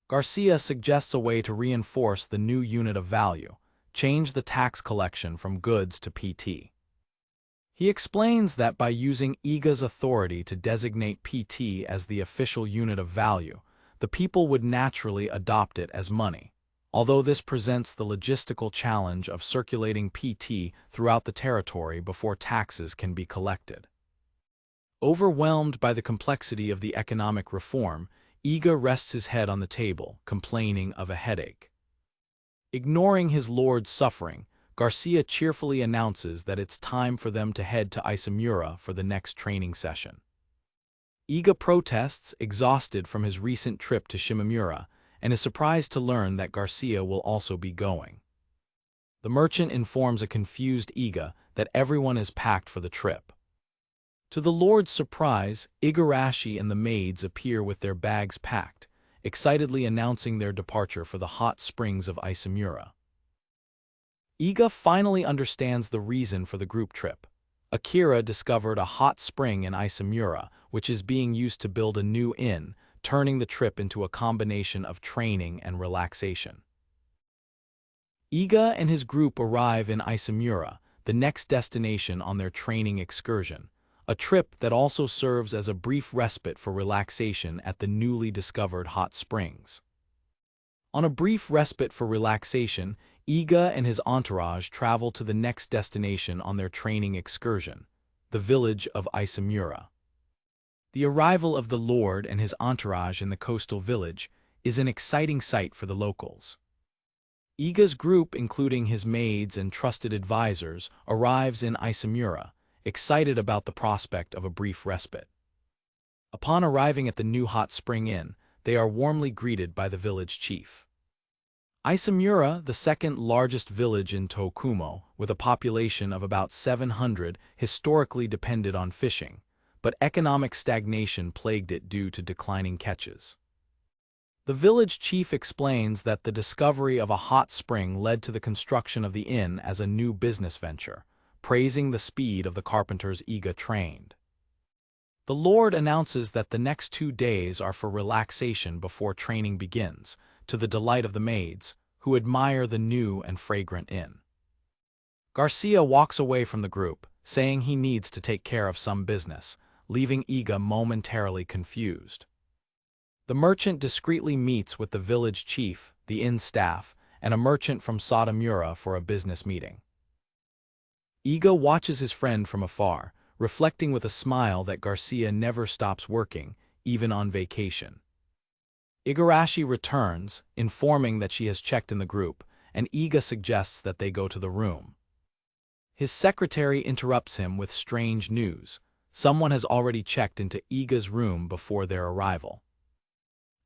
Garcia suggests a way to reinforce the new unit of value: change the tax collection from goods to PT. He explains that by using Iga's authority to designate PT as the official unit of value, the people would naturally adopt it as money, although this presents the logistical challenge of circulating PT throughout the territory before taxes can be collected. Overwhelmed by the complexity of the economic reform, Iga rests his head on the table, complaining of a headache. Ignoring his lord's suffering, Garcia cheerfully announces that it's time for them to head to Isemura for the next training session. Iga protests, exhausted from his recent trip to Shimamura, and is surprised to learn that Garcia will also be going. The merchant informs a confused Iga that everyone is packed for the trip. To the lord's surprise, Igarashi and the maids appear with their bags packed, excitedly announcing their departure for the hot springs of Isemura. Iga finally understands the reason for the group trip. Akira discovered a hot spring in Isemura, which is being used to build a new inn, turning the trip into a combination of training and relaxation. Iga and his group arrive in Isemura, the next destination on their training excursion, a trip that also serves as a brief respite for relaxation at the newly discovered hot springs. On a brief respite for relaxation, Iga and his entourage travel to the next destination on their training excursion, the village of Isemura. The arrival of the lord and his entourage in the coastal village is an exciting sight for the locals. Iga's group, including his maids and trusted advisors, arrives in Isemura, excited about the prospect of a brief respite. Upon arriving at the new hot spring inn, they are warmly greeted by the village chief. Isemura, the second largest village in Tokumo, with a population of about 700, historically depended on fishing, but economic stagnation plagued it due to declining catches. The village chief explains that the discovery of a hot spring led to the construction of the inn as a new business venture, praising the speed of the carpenters Iga trained. The lord announces that the next 2 days are for relaxation before training begins, to the delight of the maids, who admire the new and fragrant inn. Garcia walks away from the group, saying he needs to take care of some business, leaving Iga momentarily confused. The merchant discreetly meets with the village chief, the inn staff, and a merchant from Satomura for a business meeting. Iga watches his friend from afar, reflecting with a smile that Garcia never stops working, even on vacation. Igarashi returns, informing that she has checked in the group, and Iga suggests that they go to the room. His secretary interrupts him with strange news: someone has already checked into Iga's room before their arrival.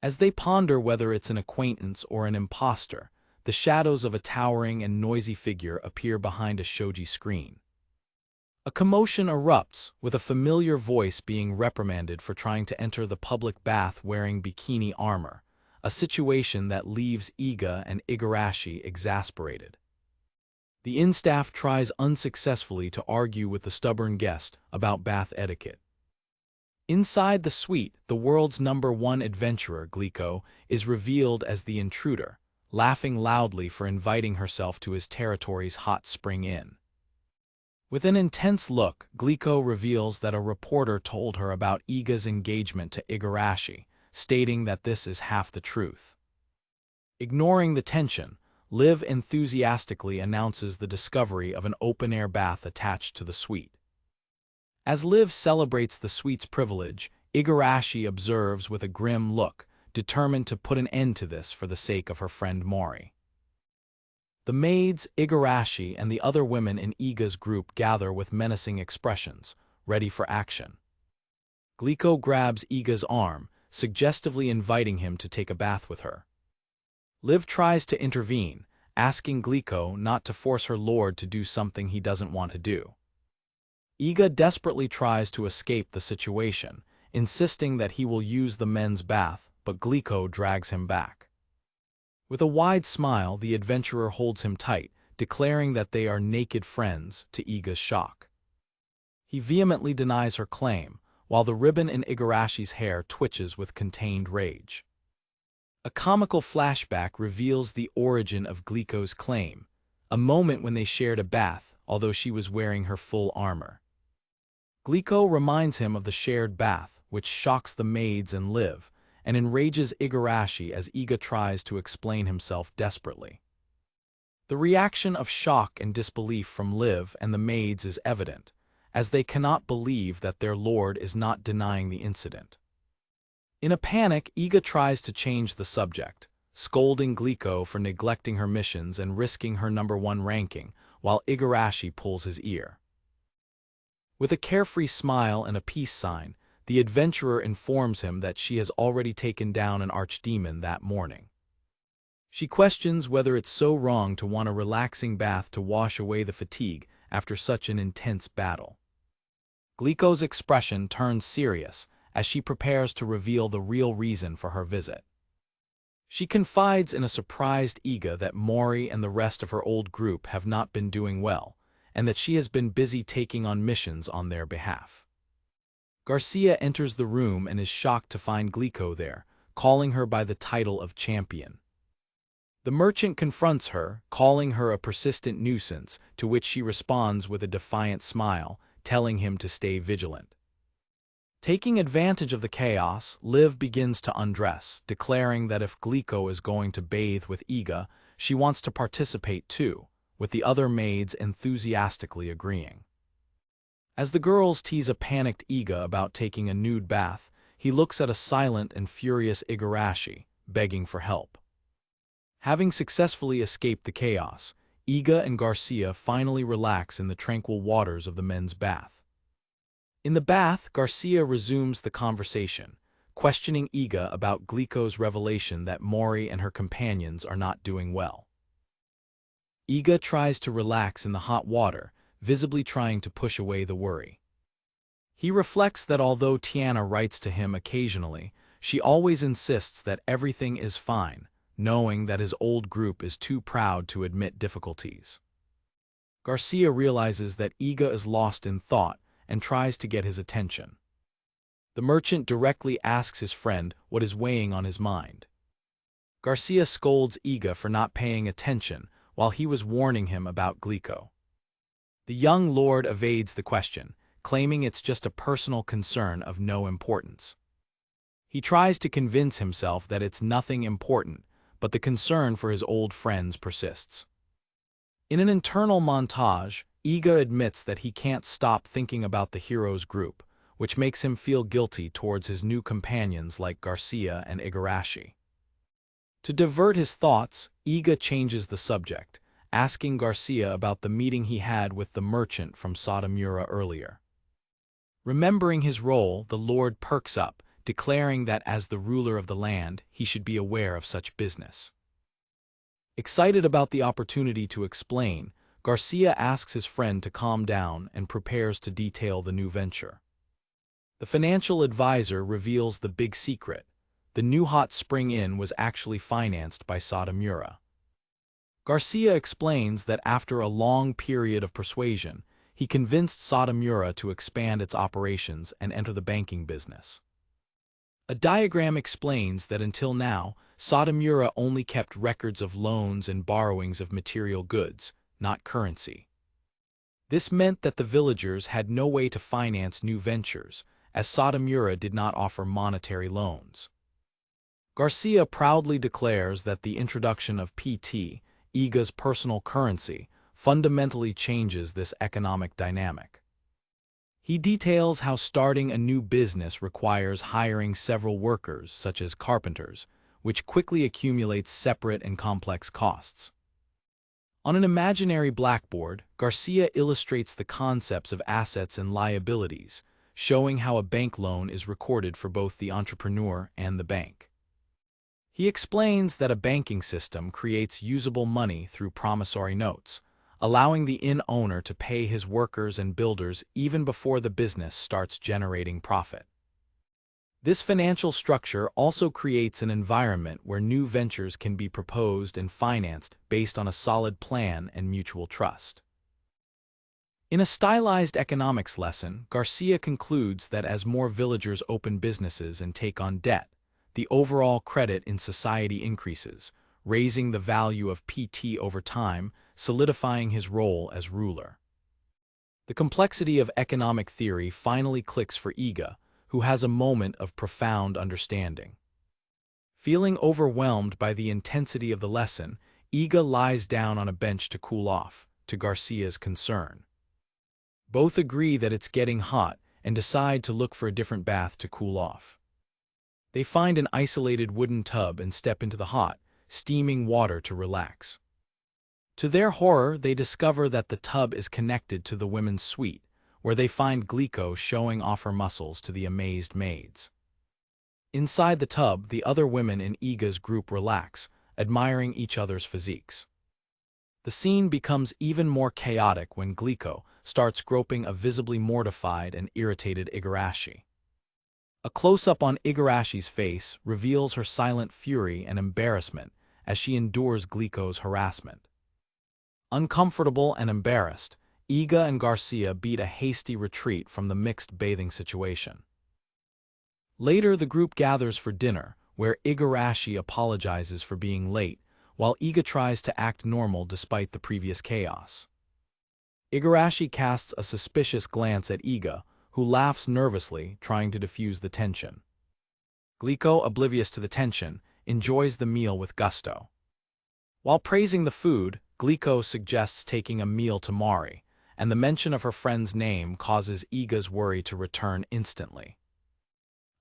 As they ponder whether it's an acquaintance or an imposter, the shadows of a towering and noisy figure appear behind a shoji screen. A commotion erupts, with a familiar voice being reprimanded for trying to enter the public bath wearing bikini armor, a situation that leaves Iga and Igarashi exasperated. The inn staff tries unsuccessfully to argue with the stubborn guest about bath etiquette. Inside the suite, the world's #1 adventurer, Glico, is revealed as the intruder, laughing loudly for inviting herself to his territory's hot spring inn. With an intense look, Glico reveals that a reporter told her about Iga's engagement to Igarashi, stating that this is half the truth. Ignoring the tension, Liv enthusiastically announces the discovery of an open-air bath attached to the suite. As Liv celebrates the suite's privilege, Igarashi observes with a grim look, determined to put an end to this for the sake of her friend Mori. The maids, Igarashi, and the other women in Iga's group gather with menacing expressions, ready for action. Glico grabs Iga's arm, suggestively inviting him to take a bath with her. Liv tries to intervene, asking Glico not to force her lord to do something he doesn't want to do. Iga desperately tries to escape the situation, insisting that he will use the men's bath, but Glico drags him back. With a wide smile, the adventurer holds him tight, declaring that they are naked friends, to Iga's shock. He vehemently denies her claim, while the ribbon in Igarashi's hair twitches with contained rage. A comical flashback reveals the origin of Glico's claim, a moment when they shared a bath, although she was wearing her full armor. Glico reminds him of the shared bath, which shocks the maids and Liv, and enrages Igarashi as Iga tries to explain himself desperately. The reaction of shock and disbelief from Liv and the maids is evident, as they cannot believe that their lord is not denying the incident. In a panic, Iga tries to change the subject, scolding Glico for neglecting her missions and risking her #1 ranking, while Igarashi pulls his ear. With a carefree smile and a peace sign, the adventurer informs him that she has already taken down an archdemon that morning. She questions whether it's so wrong to want a relaxing bath to wash away the fatigue after such an intense battle. Glico's expression turns serious as she prepares to reveal the real reason for her visit. She confides in a surprised Iga that Mori and the rest of her old group have not been doing well, and that she has been busy taking on missions on their behalf. Garcia enters the room and is shocked to find Glico there, calling her by the title of champion. The merchant confronts her, calling her a persistent nuisance, to which she responds with a defiant smile, telling him to stay vigilant. Taking advantage of the chaos, Liv begins to undress, declaring that if Glico is going to bathe with Iga, she wants to participate too, with the other maids enthusiastically agreeing. As the girls tease a panicked Iga about taking a nude bath, he looks at a silent and furious Igarashi, begging for help. Having successfully escaped the chaos, Iga and Garcia finally relax in the tranquil waters of the men's bath. In the bath, Garcia resumes the conversation, questioning Iga about Glico's revelation that Mori and her companions are not doing well. Iga tries to relax in the hot water, visibly trying to push away the worry. He reflects that although Tiana writes to him occasionally, she always insists that everything is fine, knowing that his old group is too proud to admit difficulties. Garcia realizes that Iga is lost in thought and tries to get his attention. The merchant directly asks his friend what is weighing on his mind. Garcia scolds Iga for not paying attention while he was warning him about Glico. The young lord evades the question, claiming it's just a personal concern of no importance. He tries to convince himself that it's nothing important, but the concern for his old friends persists. In an internal montage, Iga admits that he can't stop thinking about the hero's group, which makes him feel guilty towards his new companions like Garcia and Igarashi. To divert his thoughts, Iga changes the subject, asking Garcia about the meeting he had with the merchant from Satomura earlier. Remembering his role, the lord perks up, declaring that as the ruler of the land, he should be aware of such business. Excited about the opportunity to explain, Garcia asks his friend to calm down and prepares to detail the new venture. The financial advisor reveals the big secret. The new hot spring inn was actually financed by Satomura. Garcia explains that after a long period of persuasion, he convinced Satomura to expand its operations and enter the banking business. A diagram explains that until now, Satomura only kept records of loans and borrowings of material goods, not currency. This meant that the villagers had no way to finance new ventures, as Satomura did not offer monetary loans. Garcia proudly declares that the introduction of PT, Iga's personal currency, fundamentally changes this economic dynamic. He details how starting a new business requires hiring several workers, such as carpenters, which quickly accumulates separate and complex costs. On an imaginary blackboard, Garcia illustrates the concepts of assets and liabilities, showing how a bank loan is recorded for both the entrepreneur and the bank. He explains that a banking system creates usable money through promissory notes, allowing the inn owner to pay his workers and builders even before the business starts generating profit. This financial structure also creates an environment where new ventures can be proposed and financed based on a solid plan and mutual trust. In a stylized economics lesson, Garcia concludes that as more villagers open businesses and take on debt, the overall credit in society increases, raising the value of PT over time, solidifying his role as ruler. The complexity of economic theory finally clicks for Iga, who has a moment of profound understanding. Feeling overwhelmed by the intensity of the lesson, Iga lies down on a bench to cool off, to Garcia's concern. Both agree that it's getting hot and decide to look for a different bath to cool off. They find an isolated wooden tub and step into the hot, steaming water to relax. To their horror, they discover that the tub is connected to the women's suite, where they find Glico showing off her muscles to the amazed maids. Inside the tub, the other women in Iga's group relax, admiring each other's physiques. The scene becomes even more chaotic when Glico starts groping a visibly mortified and irritated Igarashi. A close-up on Igarashi's face reveals her silent fury and embarrassment as she endures Glico's harassment. Uncomfortable and embarrassed, Iga and Garcia beat a hasty retreat from the mixed bathing situation. Later, the group gathers for dinner, where Igarashi apologizes for being late, while Iga tries to act normal despite the previous chaos. Igarashi casts a suspicious glance at Iga, who laughs nervously, trying to diffuse the tension. Glico, oblivious to the tension, enjoys the meal with gusto. While praising the food, Glico suggests taking a meal to Mari, and the mention of her friend's name causes Iga's worry to return instantly.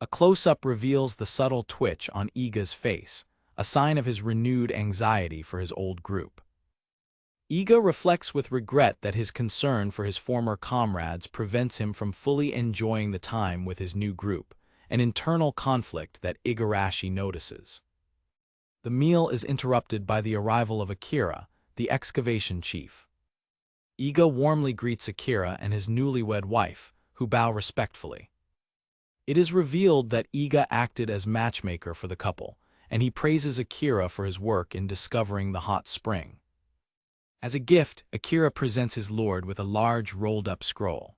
A close-up reveals the subtle twitch on Iga's face, a sign of his renewed anxiety for his old group. Iga reflects with regret that his concern for his former comrades prevents him from fully enjoying the time with his new group, an internal conflict that Igarashi notices. The meal is interrupted by the arrival of Akira, the excavation chief. Iga warmly greets Akira and his newlywed wife, who bow respectfully. It is revealed that Iga acted as matchmaker for the couple, and he praises Akira for his work in discovering the hot spring. As a gift, Akira presents his lord with a large rolled-up scroll.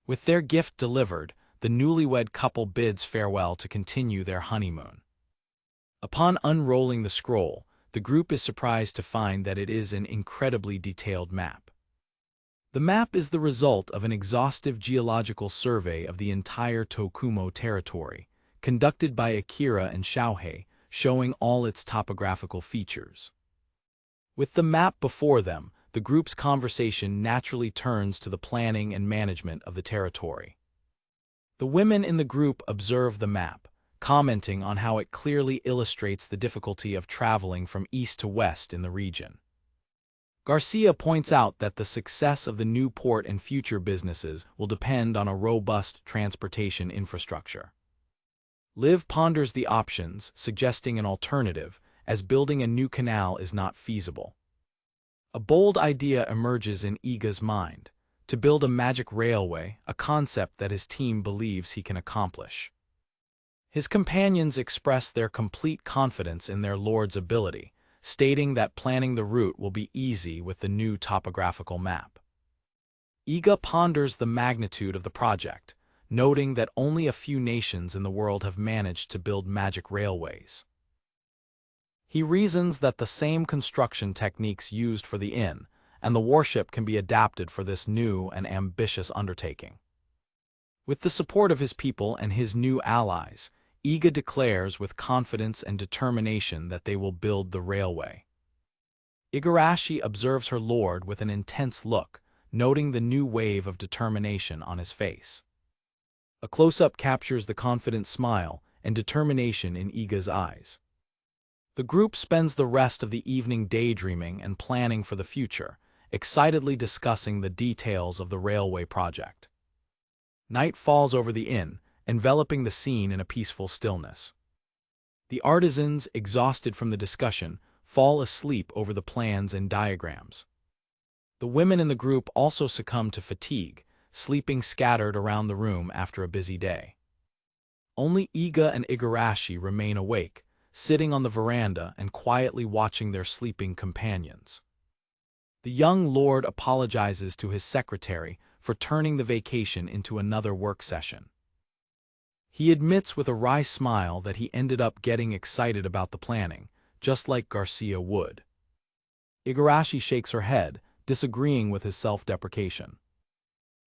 With their gift delivered, the newlywed couple bids farewell to continue their honeymoon. Upon unrolling the scroll, the group is surprised to find that it is an incredibly detailed map. The map is the result of an exhaustive geological survey of the entire Tokumo territory, conducted by Akira and Shohei, showing all its topographical features. With the map before them, the group's conversation naturally turns to the planning and management of the territory. The women in the group observe the map, commenting on how it clearly illustrates the difficulty of traveling from east to west in the region. Garcia points out that the success of the new port and future businesses will depend on a robust transportation infrastructure. Liv ponders the options, suggesting an alternative, as building a new canal is not feasible. A bold idea emerges in Iga's mind: to build a magic railway, a concept that his team believes he can accomplish. His companions express their complete confidence in their lord's ability, stating that planning the route will be easy with the new topographical map. Iga ponders the magnitude of the project, noting that only a few nations in the world have managed to build magic railways. He reasons that the same construction techniques used for the inn and the warship can be adapted for this new and ambitious undertaking. With the support of his people and his new allies, Iga declares with confidence and determination that they will build the railway. Igarashi observes her lord with an intense look, noting the new wave of determination on his face. A close-up captures the confident smile and determination in Iga's eyes. The group spends the rest of the evening daydreaming and planning for the future, excitedly discussing the details of the railway project. Night falls over the inn, enveloping the scene in a peaceful stillness. The artisans, exhausted from the discussion, fall asleep over the plans and diagrams. The women in the group also succumb to fatigue, sleeping scattered around the room after a busy day. Only Iga and Igarashi remain awake, sitting on the veranda and quietly watching their sleeping companions. The young lord apologizes to his secretary for turning the vacation into another work session. He admits with a wry smile that he ended up getting excited about the planning, just like Garcia would. Igarashi shakes her head, disagreeing with his self-deprecation.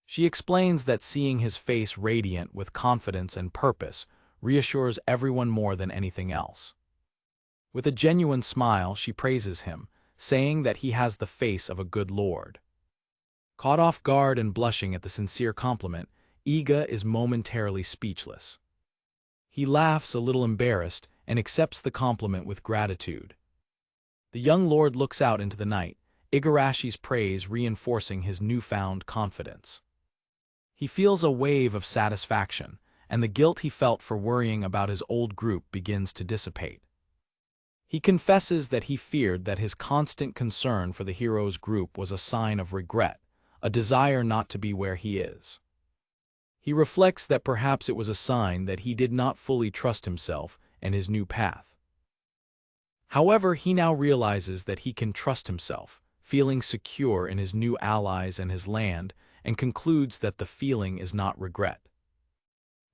She explains that seeing his face radiant with confidence and purpose reassures everyone more than anything else. With a genuine smile, she praises him, saying that he has the face of a good lord. Caught off guard and blushing at the sincere compliment, Iga is momentarily speechless. He laughs a little embarrassed and accepts the compliment with gratitude. The young lord looks out into the night, Igarashi's praise reinforcing his newfound confidence. He feels a wave of satisfaction, and the guilt he felt for worrying about his old group begins to dissipate. He confesses that he feared that his constant concern for the hero's group was a sign of regret, a desire not to be where he is. He reflects that perhaps it was a sign that he did not fully trust himself and his new path. However, he now realizes that he can trust himself, feeling secure in his new allies and his land, and concludes that the feeling is not regret.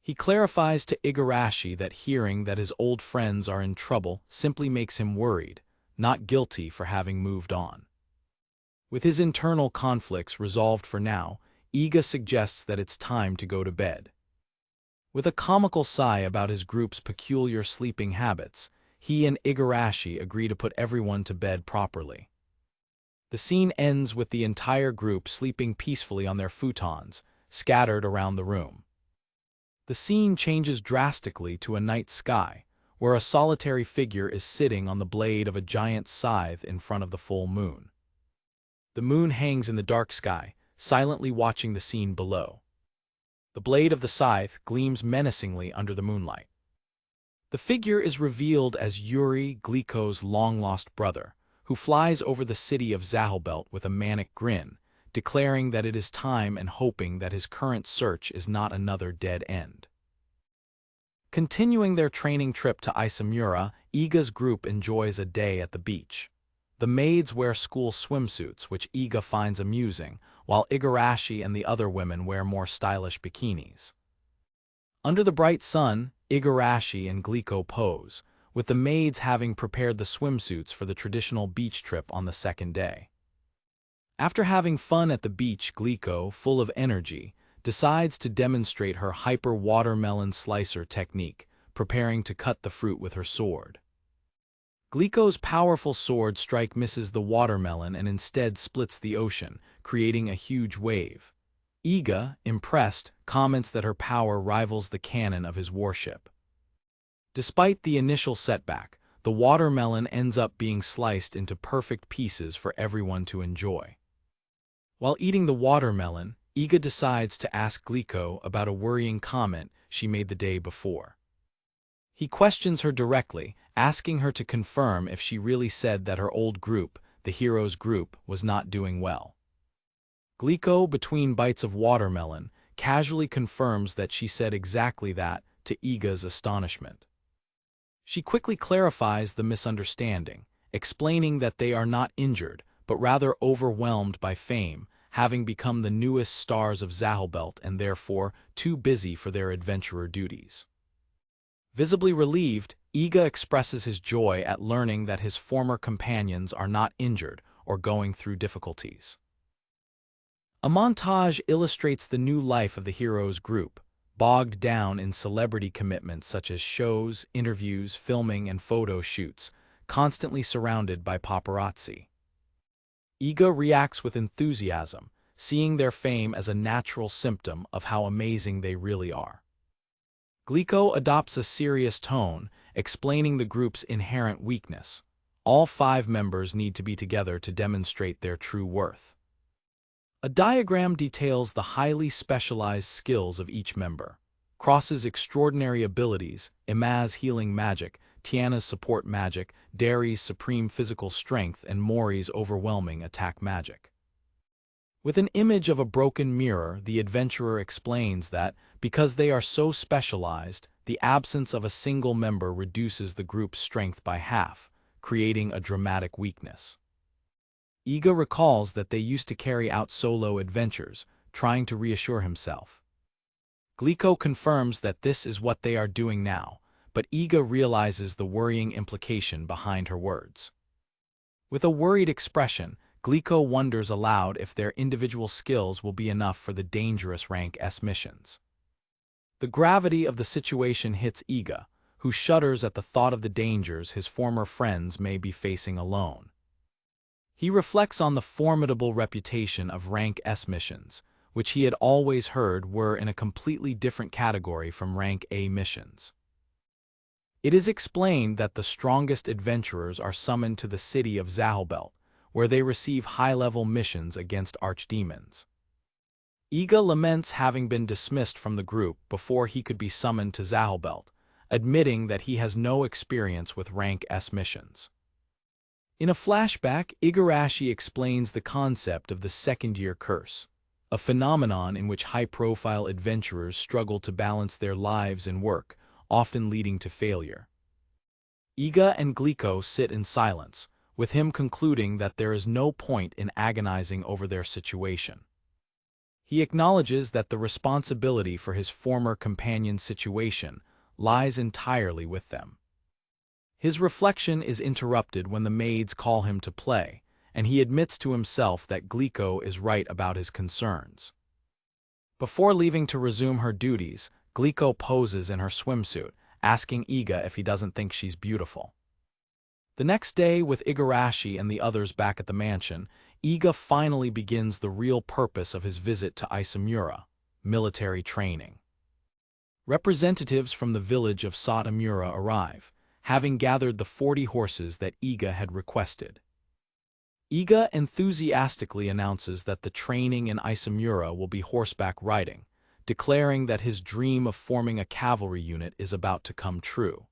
He clarifies to Igarashi that hearing that his old friends are in trouble simply makes him worried, not guilty for having moved on. With his internal conflicts resolved for now, Iga suggests that it's time to go to bed. With a comical sigh about his group's peculiar sleeping habits, he and Igarashi agree to put everyone to bed properly. The scene ends with the entire group sleeping peacefully on their futons, scattered around the room. The scene changes drastically to a night sky, where a solitary figure is sitting on the blade of a giant scythe in front of the full moon. The moon hangs in the dark sky, silently watching the scene below. The blade of the scythe gleams menacingly under the moonlight. The figure is revealed as Yuri, Glico's long-lost brother, who flies over the city of Zahelbelt with a manic grin, declaring that it is time and hoping that his current search is not another dead end. Continuing their training trip to Isamura, Iga's group enjoys a day at the beach. The maids wear school swimsuits, which Iga finds amusing, while Igarashi and the other women wear more stylish bikinis. Under the bright sun, Igarashi and Glico pose, with the maids having prepared the swimsuits for the traditional beach trip on the second day. After having fun at the beach, Glico, full of energy, decides to demonstrate her hyper-watermelon slicer technique, preparing to cut the fruit with her sword. Glico's powerful sword strike misses the watermelon and instead splits the ocean, creating a huge wave. Iga, impressed, comments that her power rivals the cannon of his warship. Despite the initial setback, the watermelon ends up being sliced into perfect pieces for everyone to enjoy. While eating the watermelon, Iga decides to ask Glico about a worrying comment she made the day before. He questions her directly, asking her to confirm if she really said that her old group, the hero's group, was not doing well. Glico, between bites of watermelon, casually confirms that she said exactly that, to Iga's astonishment. She quickly clarifies the misunderstanding, explaining that they are not injured, but rather overwhelmed by fame, having become the newest stars of Zahelbelt and therefore too busy for their adventurer duties. Visibly relieved, Iga expresses his joy at learning that his former companions are not injured or going through difficulties. A montage illustrates the new life of the hero's group, bogged down in celebrity commitments such as shows, interviews, filming, and photo shoots, constantly surrounded by paparazzi. Iga reacts with enthusiasm, seeing their fame as a natural symptom of how amazing they really are. Glico adopts a serious tone, explaining the group's inherent weakness. All 5 members need to be together to demonstrate their true worth. A diagram details the highly specialized skills of each member. Cross's extraordinary abilities, Ima's healing magic, Tiana's support magic, Dari's supreme physical strength, and Mori's overwhelming attack magic. With an image of a broken mirror, the adventurer explains that, because they are so specialized, the absence of a single member reduces the group's strength by half, creating a dramatic weakness. Iga recalls that they used to carry out solo adventures, trying to reassure himself. Glico confirms that this is what they are doing now, but Iga realizes the worrying implication behind her words. With a worried expression, Glico wonders aloud if their individual skills will be enough for the dangerous Rank S missions. The gravity of the situation hits Iga, who shudders at the thought of the dangers his former friends may be facing alone. He reflects on the formidable reputation of Rank S missions, which he had always heard were in a completely different category from Rank A missions. It is explained that the strongest adventurers are summoned to the city of Zahelbelt, where they receive high-level missions against archdemons. Iga laments having been dismissed from the group before he could be summoned to Zahelbelt, admitting that he has no experience with Rank S missions. In a flashback, Igarashi explains the concept of the second-year curse, a phenomenon in which high-profile adventurers struggle to balance their lives and work, often leading to failure. Iga and Glico sit in silence, with him concluding that there is no point in agonizing over their situation. He acknowledges that the responsibility for his former companion's situation lies entirely with them. His reflection is interrupted when the maids call him to play, and he admits to himself that Glico is right about his concerns. Before leaving to resume her duties, Glico poses in her swimsuit, asking Iga if he doesn't think she's beautiful. The next day, with Igarashi and the others back at the mansion, Iga finally begins the real purpose of his visit to Isamura, military training. Representatives from the village of Satamura arrive, having gathered the 40 horses that Iga had requested. Iga enthusiastically announces that the training in Isamura will be horseback riding, declaring that his dream of forming a cavalry unit is about to come true.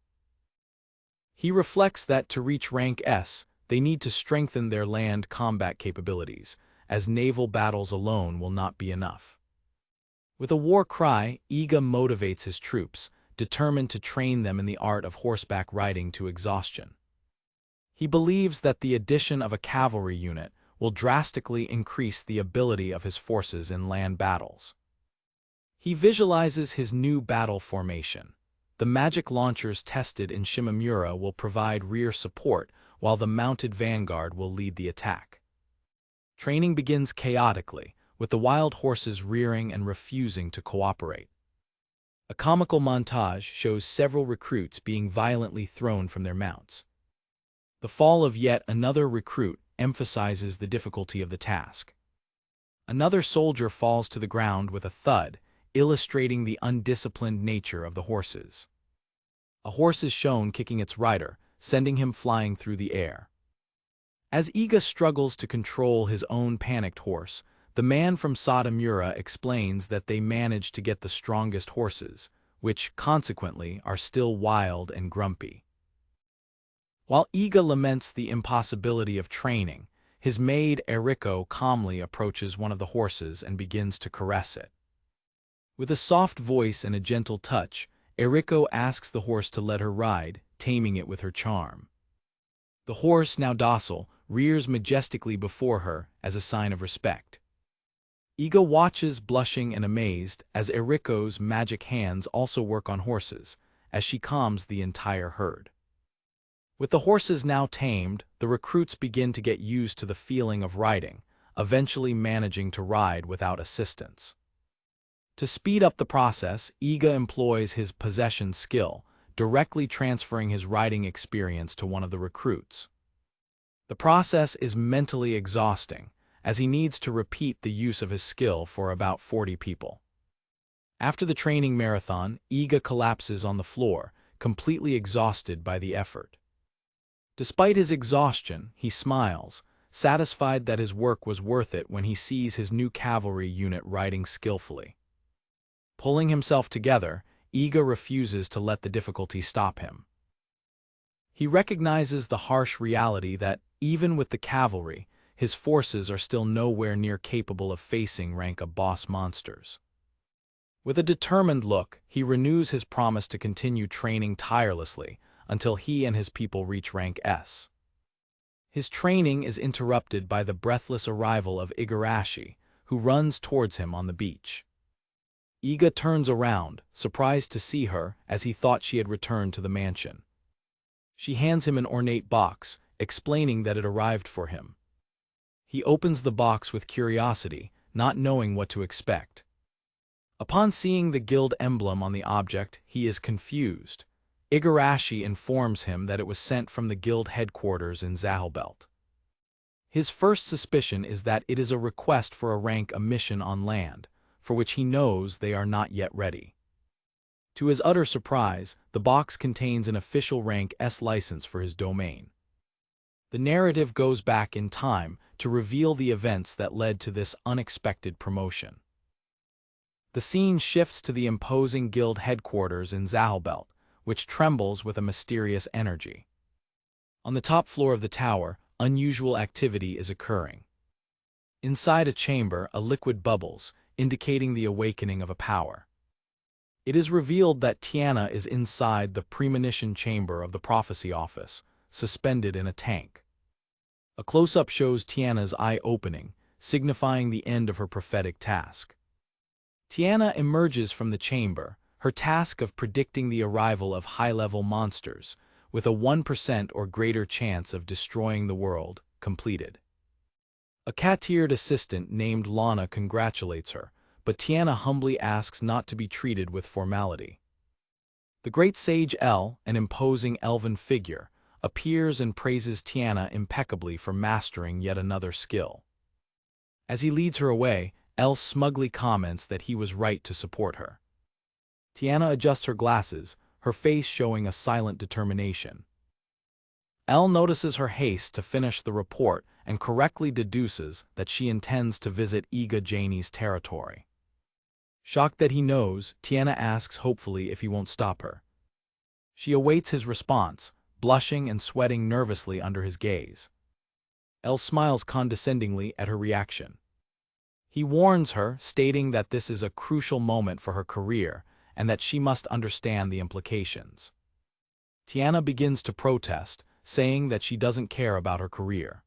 He reflects that to reach Rank S, they need to strengthen their land combat capabilities, as naval battles alone will not be enough. With a war cry, Iga motivates his troops, determined to train them in the art of horseback riding to exhaustion. He believes that the addition of a cavalry unit will drastically increase the ability of his forces in land battles. He visualizes his new battle formation. The magic launchers tested in Shimamura will provide rear support, while the mounted vanguard will lead the attack. Training begins chaotically, with the wild horses rearing and refusing to cooperate. A comical montage shows several recruits being violently thrown from their mounts. The fall of yet another recruit emphasizes the difficulty of the task. Another soldier falls to the ground with a thud, illustrating the undisciplined nature of the horses. A horse is shown kicking its rider, sending him flying through the air. As Iga struggles to control his own panicked horse, the man from Satamura explains that they managed to get the strongest horses, which, consequently, are still wild and grumpy. While Iga laments the impossibility of training, his maid Eriko calmly approaches one of the horses and begins to caress it. With a soft voice and a gentle touch, Eriko asks the horse to let her ride, taming it with her charm. The horse, now docile, rears majestically before her as a sign of respect. Iga watches, blushing and amazed, as Eriko's magic hands also work on horses, as she calms the entire herd. With the horses now tamed, the recruits begin to get used to the feeling of riding, eventually managing to ride without assistance. To speed up the process, Iga employs his possession skill, directly transferring his riding experience to one of the recruits. The process is mentally exhausting, as he needs to repeat the use of his skill for about 40 people. After the training marathon, Iga collapses on the floor, completely exhausted by the effort. Despite his exhaustion, he smiles, satisfied that his work was worth it when he sees his new cavalry unit riding skillfully. Pulling himself together, Iga refuses to let the difficulty stop him. He recognizes the harsh reality that, even with the cavalry, his forces are still nowhere near capable of facing rank boss monsters. With a determined look, he renews his promise to continue training tirelessly until he and his people reach rank S. His training is interrupted by the breathless arrival of Igarashi, who runs towards him on the beach. Iga turns around, surprised to see her, as he thought she had returned to the mansion. She hands him an ornate box, explaining that it arrived for him. He opens the box with curiosity, not knowing what to expect. Upon seeing the guild emblem on the object, he is confused. Igarashi informs him that it was sent from the guild headquarters in Zahelbelt. His first suspicion is that it is a request for a mission on land, for which he knows they are not yet ready. To his utter surprise, the box contains an official rank S license for his domain. The narrative goes back in time to reveal the events that led to this unexpected promotion. The scene shifts to the imposing guild headquarters in Zahelbelt, which trembles with a mysterious energy. On the top floor of the tower, unusual activity is occurring. Inside a chamber, a liquid bubbles, indicating the awakening of a power. It is revealed that Tiana is inside the premonition chamber of the prophecy office, suspended in a tank. A close-up shows Tiana's eye opening, signifying the end of her prophetic task. Tiana emerges from the chamber, her task of predicting the arrival of high-level monsters, with a 1% or greater chance of destroying the world, completed. A cat-eared assistant named Lana congratulates her, but Tiana humbly asks not to be treated with formality. The great sage El, an imposing elven figure, appears and praises Tiana impeccably for mastering yet another skill. As he leads her away, El smugly comments that he was right to support her. Tiana adjusts her glasses, her face showing a silent determination. El notices her haste to finish the report and correctly deduces that she intends to visit Iga Janie's territory. Shocked that he knows, Tiana asks hopefully if he won't stop her. She awaits his response, blushing and sweating nervously under his gaze. El smiles condescendingly at her reaction. He warns her, stating that this is a crucial moment for her career and that she must understand the implications. Tiana begins to protest, saying that she doesn't care about her career.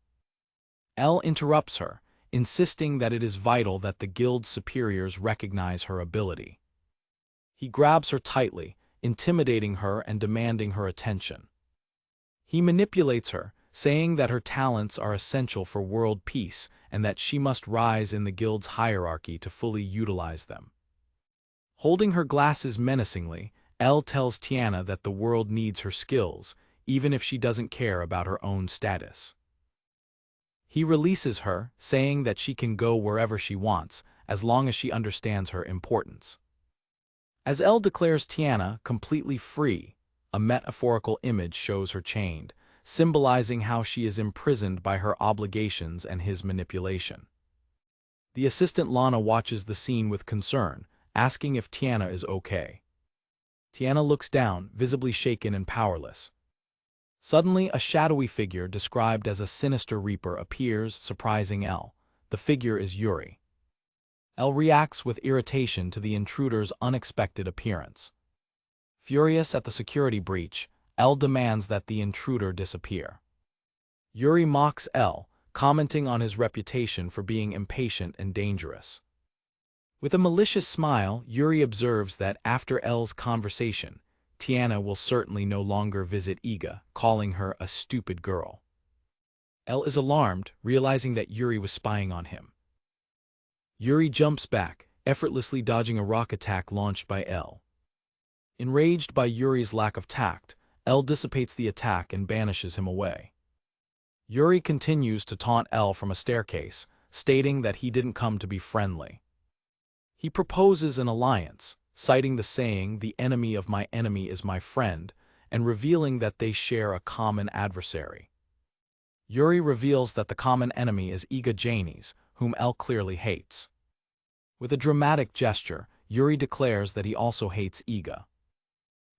El interrupts her, insisting that it is vital that the guild's superiors recognize her ability. He grabs her tightly, intimidating her and demanding her attention. He manipulates her, saying that her talents are essential for world peace and that she must rise in the guild's hierarchy to fully utilize them. Holding her glasses menacingly, El tells Tiana that the world needs her skills, even if she doesn't care about her own status. He releases her, saying that she can go wherever she wants, as long as she understands her importance. As El declares Tiana completely free, a metaphorical image shows her chained, symbolizing how she is imprisoned by her obligations and his manipulation. The assistant Lana watches the scene with concern, asking if Tiana is okay. Tiana looks down, visibly shaken and powerless. Suddenly, a shadowy figure described as a sinister reaper appears, surprising El. The figure is Yuri. El reacts with irritation to the intruder's unexpected appearance. Furious at the security breach, El demands that the intruder disappear. Yuri mocks El, commenting on his reputation for being impatient and dangerous. With a malicious smile, Yuri observes that after El's conversation, Tiana will certainly no longer visit Iga, calling her a stupid girl. El is alarmed, realizing that Yuri was spying on him. Yuri jumps back, effortlessly dodging a rock attack launched by El. Enraged by Yuri's lack of tact, El dissipates the attack and banishes him away. Yuri continues to taunt El from a staircase, stating that he didn't come to be friendly. He proposes an alliance, citing the saying, "The enemy of my enemy is my friend," and revealing that they share a common adversary. Yuri reveals that the common enemy is Iga Janis, whom L clearly hates. With a dramatic gesture, Yuri declares that he also hates Iga.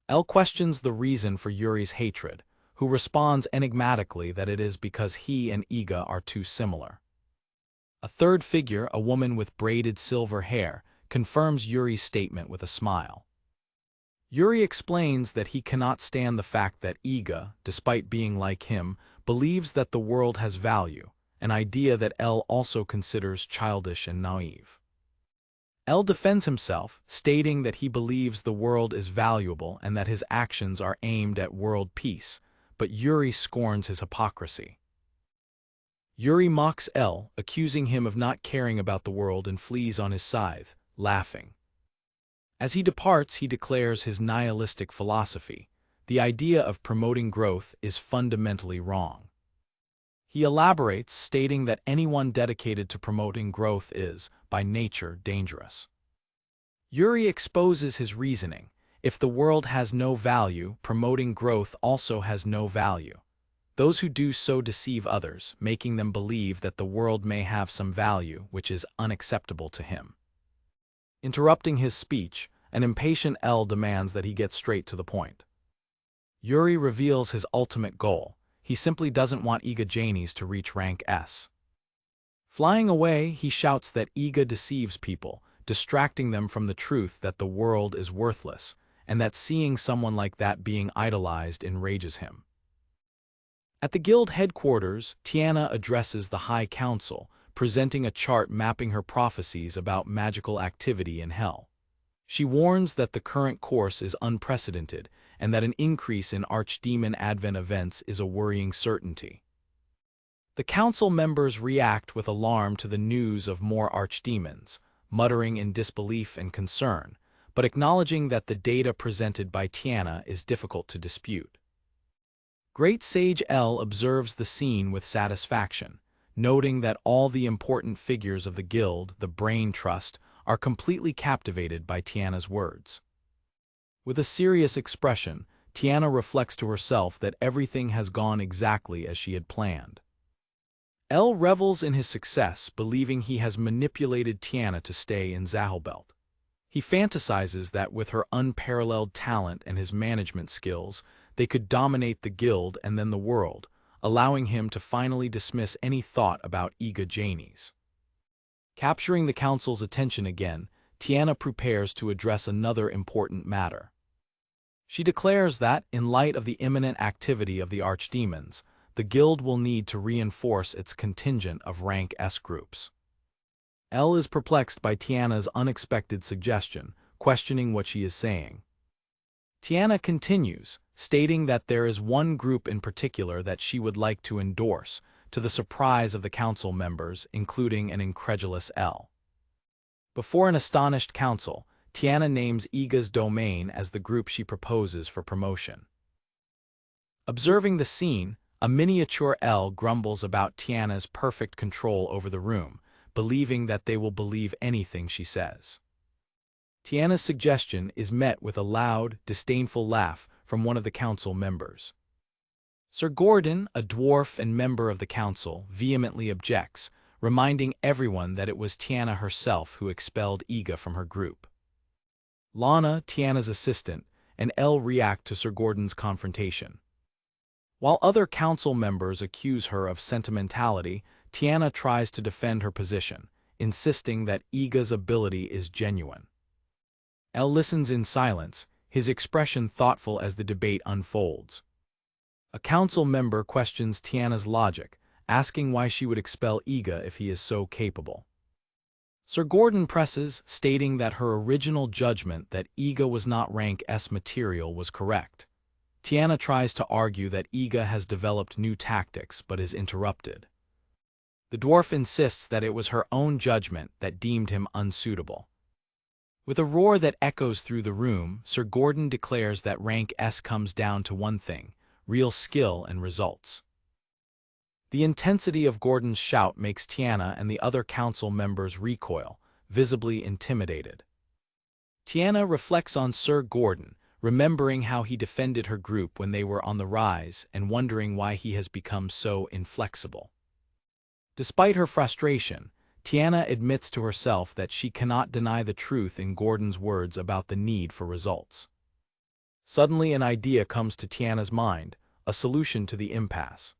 L questions the reason for Yuri's hatred, who responds enigmatically that it is because he and Iga are too similar. A third figure, a woman with braided silver hair, confirms Yuri's statement with a smile. Yuri explains that he cannot stand the fact that Iga, despite being like him, believes that the world has value, an idea that L also considers childish and naive. L defends himself, stating that he believes the world is valuable and that his actions are aimed at world peace, but Yuri scorns his hypocrisy. Yuri mocks L, accusing him of not caring about the world, and flees on his scythe, laughing. As he departs, he declares his nihilistic philosophy: the idea of promoting growth is fundamentally wrong. He elaborates, stating that anyone dedicated to promoting growth is, by nature, dangerous. Yuri exposes his reasoning: if the world has no value, promoting growth also has no value. Those who do so deceive others, making them believe that the world may have some value, which is unacceptable to him. Interrupting his speech, an impatient L demands that he get straight to the point. Yuri reveals his ultimate goal: he simply doesn't want Iga Janis to reach rank S. Flying away, he shouts that Iga deceives people, distracting them from the truth that the world is worthless, and that seeing someone like that being idolized enrages him. At the guild headquarters, Tiana addresses the High Council, presenting a chart mapping her prophecies about magical activity in Hell. She warns that the current course is unprecedented and that an increase in Archdemon Advent events is a worrying certainty. The council members react with alarm to the news of more archdemons, muttering in disbelief and concern, but acknowledging that the data presented by Tiana is difficult to dispute. Great Sage L observes the scene with satisfaction, noting that all the important figures of the guild, the Brain Trust, are completely captivated by Tiana's words. With a serious expression, Tiana reflects to herself that everything has gone exactly as she had planned. L revels in his success, believing he has manipulated Tiana to stay in Zahelbelt. He fantasizes that with her unparalleled talent and his management skills, they could dominate the guild and then the world, allowing him to finally dismiss any thought about Iga Janis. Capturing the council's attention again, Tiana prepares to address another important matter. She declares that, in light of the imminent activity of the archdemons, the guild will need to reinforce its contingent of rank S groups. L is perplexed by Tiana's unexpected suggestion, questioning what she is saying. Tiana continues, stating that there is one group in particular that she would like to endorse, to the surprise of the council members, including an incredulous L. Before an astonished council, Tiana names Iga's domain as the group she proposes for promotion. Observing the scene, a miniature L grumbles about Tiana's perfect control over the room, believing that they will believe anything she says. Tiana's suggestion is met with a loud, disdainful laugh from one of the council members. Sir Gordon, a dwarf and member of the council, vehemently objects, reminding everyone that it was Tiana herself who expelled Iga from her group. Lana, Tiana's assistant, and L react to Sir Gordon's confrontation. While other council members accuse her of sentimentality, Tiana tries to defend her position, insisting that Iga's ability is genuine. L listens in silence, his expression thoughtful as the debate unfolds. A council member questions Tiana's logic, asking why she would expel Iga if he is so capable. Sir Gordon presses, stating that her original judgment that Iga was not rank S material was correct. Tiana tries to argue that Iga has developed new tactics but is interrupted. The dwarf insists that it was her own judgment that deemed him unsuitable. With a roar that echoes through the room, Sir Gordon declares that rank S comes down to one thing: real skill and results. The intensity of Gordon's shout makes Tiana and the other council members recoil, visibly intimidated. Tiana reflects on Sir Gordon, remembering how he defended her group when they were on the rise and wondering why he has become so inflexible. Despite her frustration, Tiana admits to herself that she cannot deny the truth in Gordon's words about the need for results. Suddenly an idea comes to Tiana's mind, a solution to the impasse.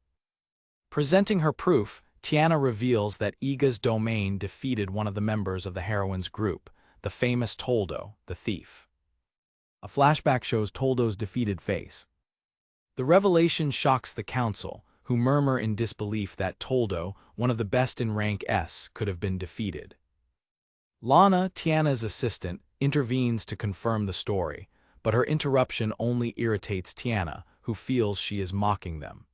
Presenting her proof, Tiana reveals that Iga's domain defeated one of the members of the heroine's group, the famous Toldo, the thief. A flashback shows Toldo's defeated face. The revelation shocks the council, who murmur in disbelief that Toldo, one of the best in rank S, could have been defeated. Lana, Tiana's assistant, intervenes to confirm the story, but her interruption only irritates Tiana, who feels she is mocking them.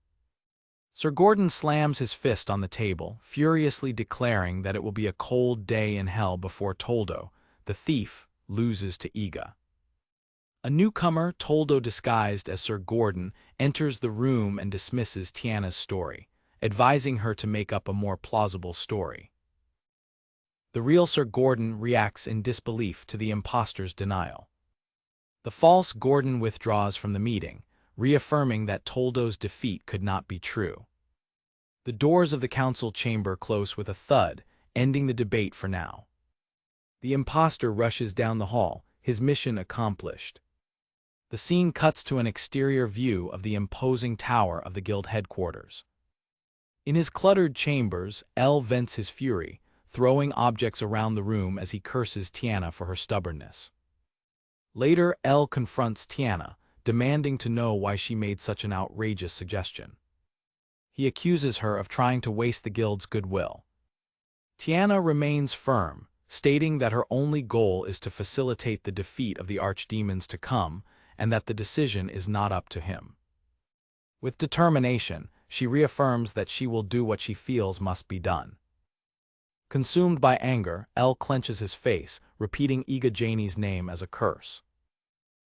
Sir Gordon slams his fist on the table, furiously declaring that it will be a cold day in hell before Toldo, the thief, loses to Iga. A newcomer, Toldo disguised as Sir Gordon, enters the room and dismisses Tiana's story, advising her to make up a more plausible story. The real Sir Gordon reacts in disbelief to the impostor's denial. The false Gordon withdraws from the meeting, reaffirming that Toldo's defeat could not be true. The doors of the council chamber close with a thud, ending the debate for now. The impostor rushes down the hall, his mission accomplished. The scene cuts to an exterior view of the imposing tower of the guild headquarters. In his cluttered chambers, L vents his fury, throwing objects around the room as he curses Tiana for her stubbornness. Later, L confronts Tiana, demanding to know why she made such an outrageous suggestion. He accuses her of trying to waste the guild's goodwill. Tiana remains firm, stating that her only goal is to facilitate the defeat of the archdemons to come, and that the decision is not up to him. With determination, she reaffirms that she will do what she feels must be done. Consumed by anger, L clenches his face, repeating Iga Janie's name as a curse.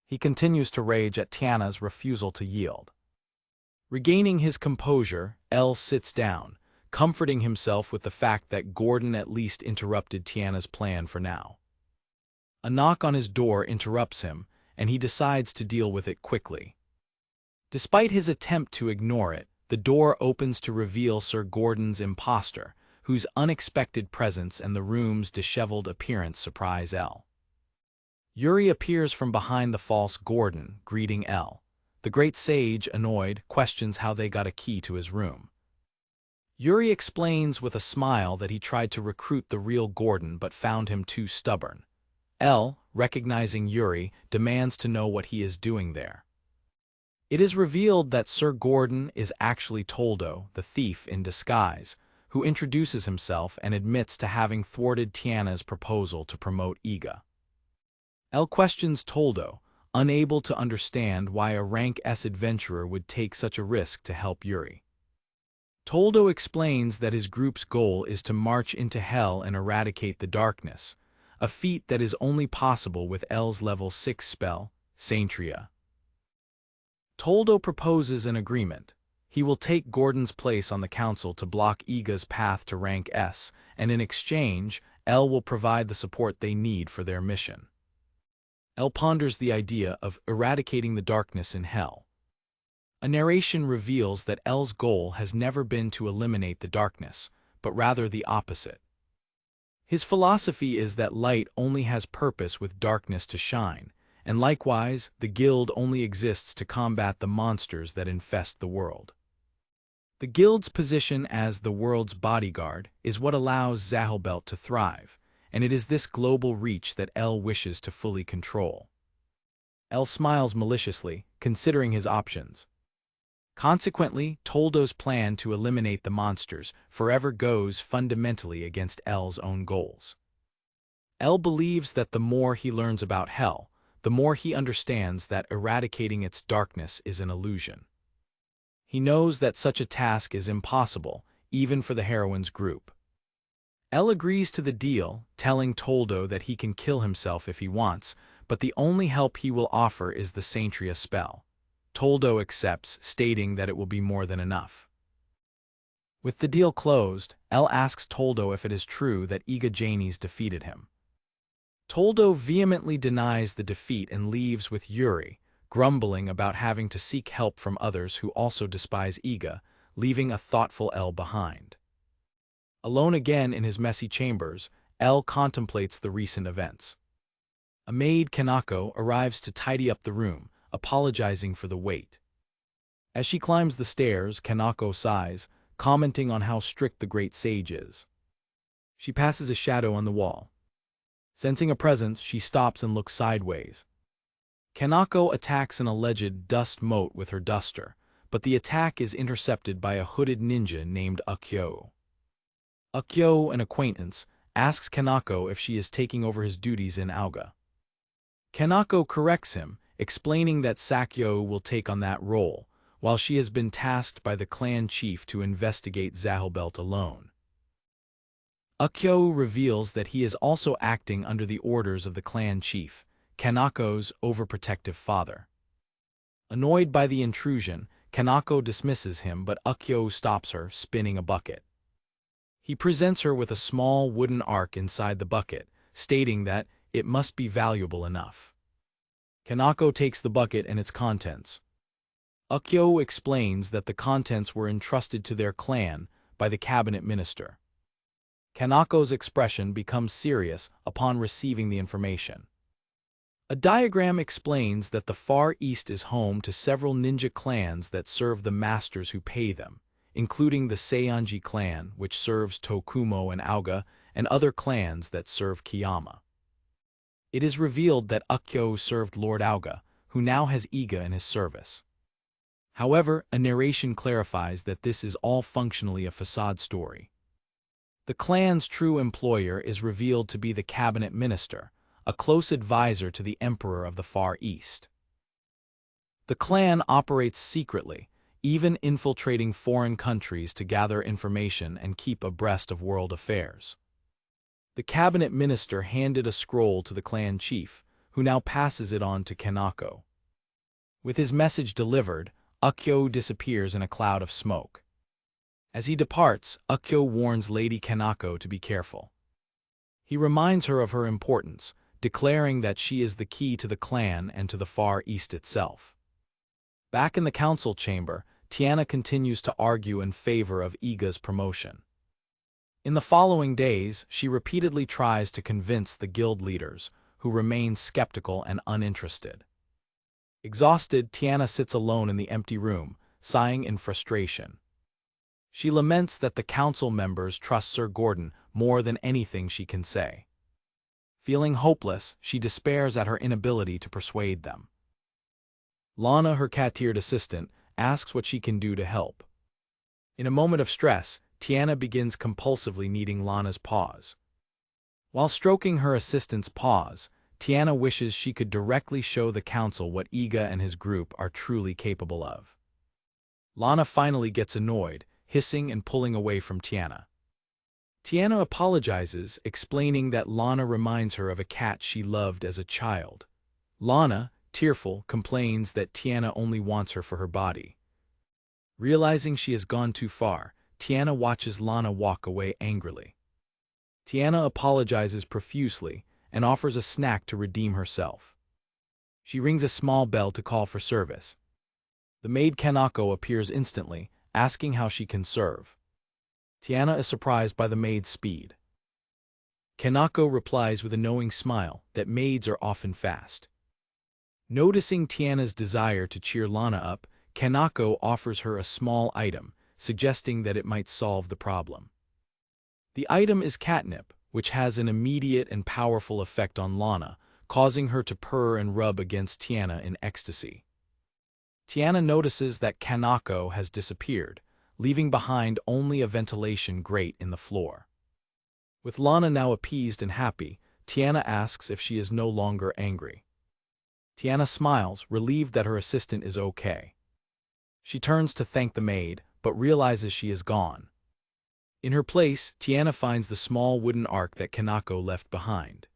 He continues to rage at Tiana's refusal to yield. Regaining his composure, L sits down, comforting himself with the fact that Gordon at least interrupted Tiana's plan for now. A knock on his door interrupts him, and he decides to deal with it quickly. Despite his attempt to ignore it, the door opens to reveal Sir Gordon's impostor, whose unexpected presence and the room's disheveled appearance surprise L. Yuri appears from behind the false Gordon, greeting L. The great sage, annoyed, questions how they got a key to his room. Yuri explains with a smile that he tried to recruit the real Gordon but found him too stubborn. L, recognizing Yuri, demands to know what he is doing there. It is revealed that Sir Gordon is actually Toldo, the thief in disguise, who introduces himself and admits to having thwarted Tiana's proposal to promote Iga. L questions Toldo, unable to understand why a rank S adventurer would take such a risk to help Yuri. Toldo explains that his group's goal is to march into hell and eradicate the darkness, a feat that is only possible with L's level 6 spell, Saintria. Toldo proposes an agreement. He will take Gordon's place on the council to block Iga's path to rank S, and in exchange, L will provide the support they need for their mission. L ponders the idea of eradicating the darkness in hell. A narration reveals that L's goal has never been to eliminate the darkness, but rather the opposite. His philosophy is that light only has purpose with darkness to shine, and likewise, the guild only exists to combat the monsters that infest the world. The guild's position as the world's bodyguard is what allows Zahilbelt to thrive, and it is this global reach that L wishes to fully control. L smiles maliciously, considering his options. Consequently, Toldo's plan to eliminate the monsters forever goes fundamentally against L's own goals. L believes that the more he learns about hell, the more he understands that eradicating its darkness is an illusion. He knows that such a task is impossible, even for the heroine's group. L agrees to the deal, telling Toldo that he can kill himself if he wants, but the only help he will offer is the Saintria spell. Toldo accepts, stating that it will be more than enough. With the deal closed, L asks Toldo if it is true that Iga Janie's defeated him. Toldo vehemently denies the defeat and leaves with Yuri, grumbling about having to seek help from others who also despise Iga, leaving a thoughtful L behind. Alone again in his messy chambers, L contemplates the recent events. A maid, Kanako, arrives to tidy up the room, apologizing for the wait. As she climbs the stairs, Kanako sighs, commenting on how strict the great sage is. She passes a shadow on the wall. Sensing a presence, she stops and looks sideways. Kanako attacks an alleged dust mote with her duster, but the attack is intercepted by a hooded ninja named Akyo. Akyo, an acquaintance, asks Kanako if she is taking over his duties in Aoga. Kanako corrects him, explaining that Sakyo will take on that role, while she has been tasked by the clan chief to investigate Zahobelt alone. Akyo reveals that he is also acting under the orders of the clan chief, Kanako's overprotective father. Annoyed by the intrusion, Kanako dismisses him, but Akyo stops her, spinning a bucket. He presents her with a small wooden ark inside the bucket, stating that it must be valuable enough. Kanako takes the bucket and its contents. Akyo explains that the contents were entrusted to their clan by the cabinet minister. Kanako's expression becomes serious upon receiving the information. A diagram explains that the Far East is home to several ninja clans that serve the masters who pay them, including the Seianji clan, which serves Tokumo and Aoga, and other clans that serve Kiyama. It is revealed that Akyo served Lord Aoga, who now has Iga in his service. However, a narration clarifies that this is all functionally a facade story. The clan's true employer is revealed to be the cabinet minister, a close advisor to the Emperor of the Far East. The clan operates secretly, even infiltrating foreign countries to gather information and keep abreast of world affairs. The cabinet minister handed a scroll to the clan chief, who now passes it on to Kanako. With his message delivered, Akyo disappears in a cloud of smoke. As he departs, Akyo warns Lady Kanako to be careful. He reminds her of her importance, declaring that she is the key to the clan and to the Far East itself. Back in the council chamber, Tiana continues to argue in favor of Iga's promotion. In the following days, she repeatedly tries to convince the guild leaders, who remain skeptical and uninterested. Exhausted, Tiana sits alone in the empty room, sighing in frustration. She laments that the council members trust Sir Gordon more than anything she can say. Feeling hopeless, she despairs at her inability to persuade them. Lana, her cat-eared assistant, asks what she can do to help. In a moment of stress, Tiana begins compulsively kneading Lana's paws. While stroking her assistant's paws, Tiana wishes she could directly show the council what Iga and his group are truly capable of. Lana finally gets annoyed, hissing and pulling away from Tiana. Tiana apologizes, explaining that Lana reminds her of a cat she loved as a child. Lana, tearful, complains that Tiana only wants her for her body. Realizing she has gone too far, Tiana watches Lana walk away angrily. Tiana apologizes profusely and offers a snack to redeem herself. She rings a small bell to call for service. The maid Kanako appears instantly, asking how she can serve. Tiana is surprised by the maid's speed. Kanako replies with a knowing smile that maids are often fast. Noticing Tiana's desire to cheer Lana up, Kanako offers her a small item, suggesting that it might solve the problem. The item is catnip, which has an immediate and powerful effect on Lana, causing her to purr and rub against Tiana in ecstasy. Tiana notices that Kanako has disappeared, leaving behind only a ventilation grate in the floor. With Lana now appeased and happy, Tiana asks if she is no longer angry. Tiana smiles, relieved that her assistant is okay. She turns to thank the maid, but realizes she is gone. In her place, Tiana finds the small wooden ark that Kanako left behind.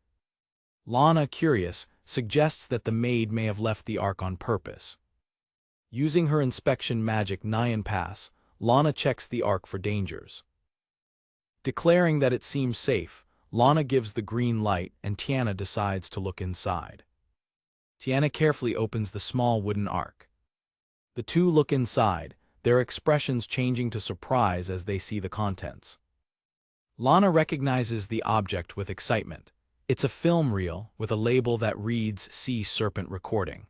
Lana, curious, suggests that the maid may have left the ark on purpose. Using her inspection magic Nyan Pass, Lana checks the ark for dangers. Declaring that it seems safe, Lana gives the green light and Tiana decides to look inside. Tiana carefully opens the small wooden ark. The two look inside, their expressions changing to surprise as they see the contents. Lana recognizes the object with excitement. It's a film reel with a label that reads Sea Serpent Recording.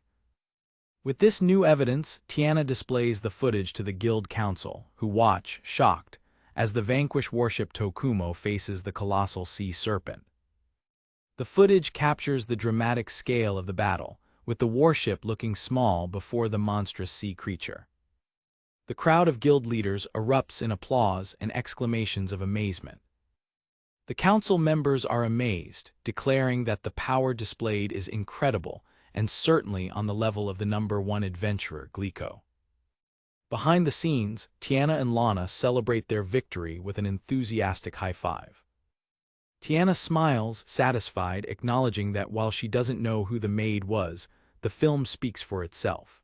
With this new evidence, Tiana displays the footage to the Guild Council, who watch, shocked, as the vanquished warship Tokumo faces the colossal sea serpent. The footage captures the dramatic scale of the battle, with the warship looking small before the monstrous sea creature. The crowd of guild leaders erupts in applause and exclamations of amazement. The council members are amazed, declaring that the power displayed is incredible and certainly on the level of the #1 adventurer, Glico. Behind the scenes, Tiana and Lana celebrate their victory with an enthusiastic high five. Tiana smiles, satisfied, acknowledging that while she doesn't know who the maid was, the film speaks for itself.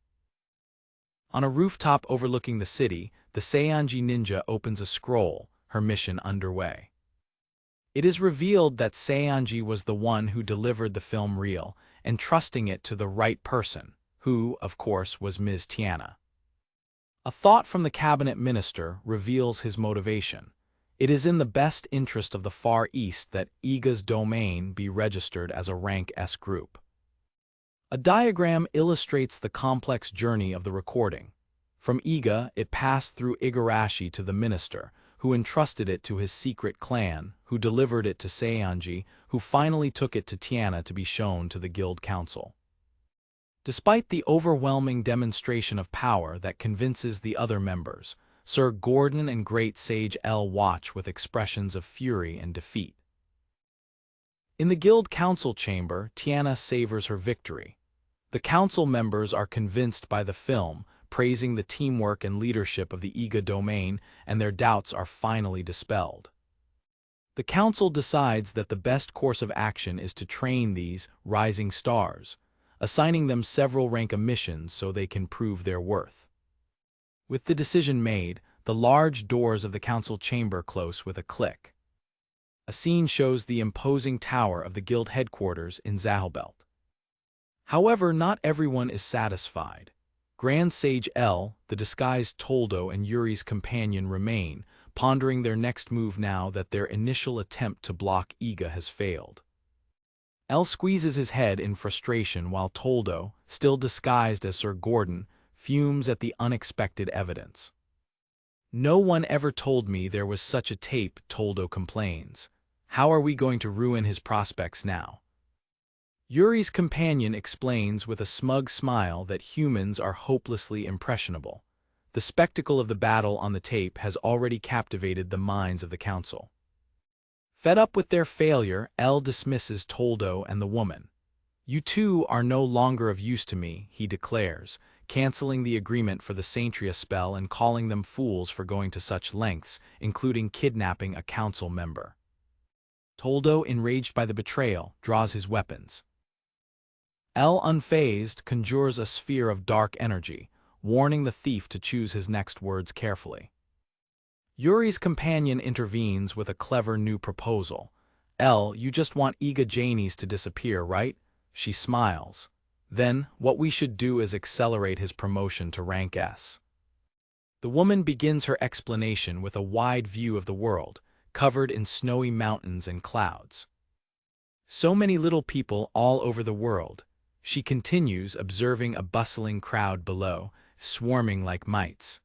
On a rooftop overlooking the city, the Seianji ninja opens a scroll, her mission underway. It is revealed that Seianji was the one who delivered the film reel, entrusting it to the right person, who, of course, was Ms. Tiana. A thought from the cabinet minister reveals his motivation. It is in the best interest of the Far East that Iga's domain be registered as a Rank S group. A diagram illustrates the complex journey of the recording. From Iga, it passed through Igarashi to the minister, who entrusted it to his secret clan, who delivered it to Seianji, who finally took it to Tiana to be shown to the Guild Council. Despite the overwhelming demonstration of power that convinces the other members, Sir Gordon and Great Sage L watch with expressions of fury and defeat. In the Guild Council chamber, Tiana savors her victory. The council members are convinced by the film, praising the teamwork and leadership of the Iga domain, and their doubts are finally dispelled. The council decides that the best course of action is to train these rising stars, assigning them several rank missions so they can prove their worth. With the decision made, the large doors of the council chamber close with a click. A scene shows the imposing tower of the guild headquarters in Zahelbelt. However, not everyone is satisfied. Grand Sage L, the disguised Toldo, and Yuri's companion remain, pondering their next move now that their initial attempt to block Iga has failed. L squeezes his head in frustration while Toldo, still disguised as Sir Gordon, fumes at the unexpected evidence. "No one ever told me there was such a tape," Toldo complains. "How are we going to ruin his prospects now?" Yuri's companion explains with a smug smile that humans are hopelessly impressionable. The spectacle of the battle on the tape has already captivated the minds of the council. Fed up with their failure, L dismisses Toldo and the woman. "You two are no longer of use to me," he declares, canceling the agreement for the Saintria spell and calling them fools for going to such lengths, including kidnapping a council member. Toldo, enraged by the betrayal, draws his weapons. L, unfazed, conjures a sphere of dark energy, warning the thief to choose his next words carefully. Yuri's companion intervenes with a clever new proposal. "L, you just want Iga Janies to disappear, right?" She smiles. "Then, what we should do is accelerate his promotion to rank S." The woman begins her explanation with a wide view of the world, covered in snowy mountains and clouds. "So many little people all over the world," she continues, observing a bustling crowd below, swarming like mites.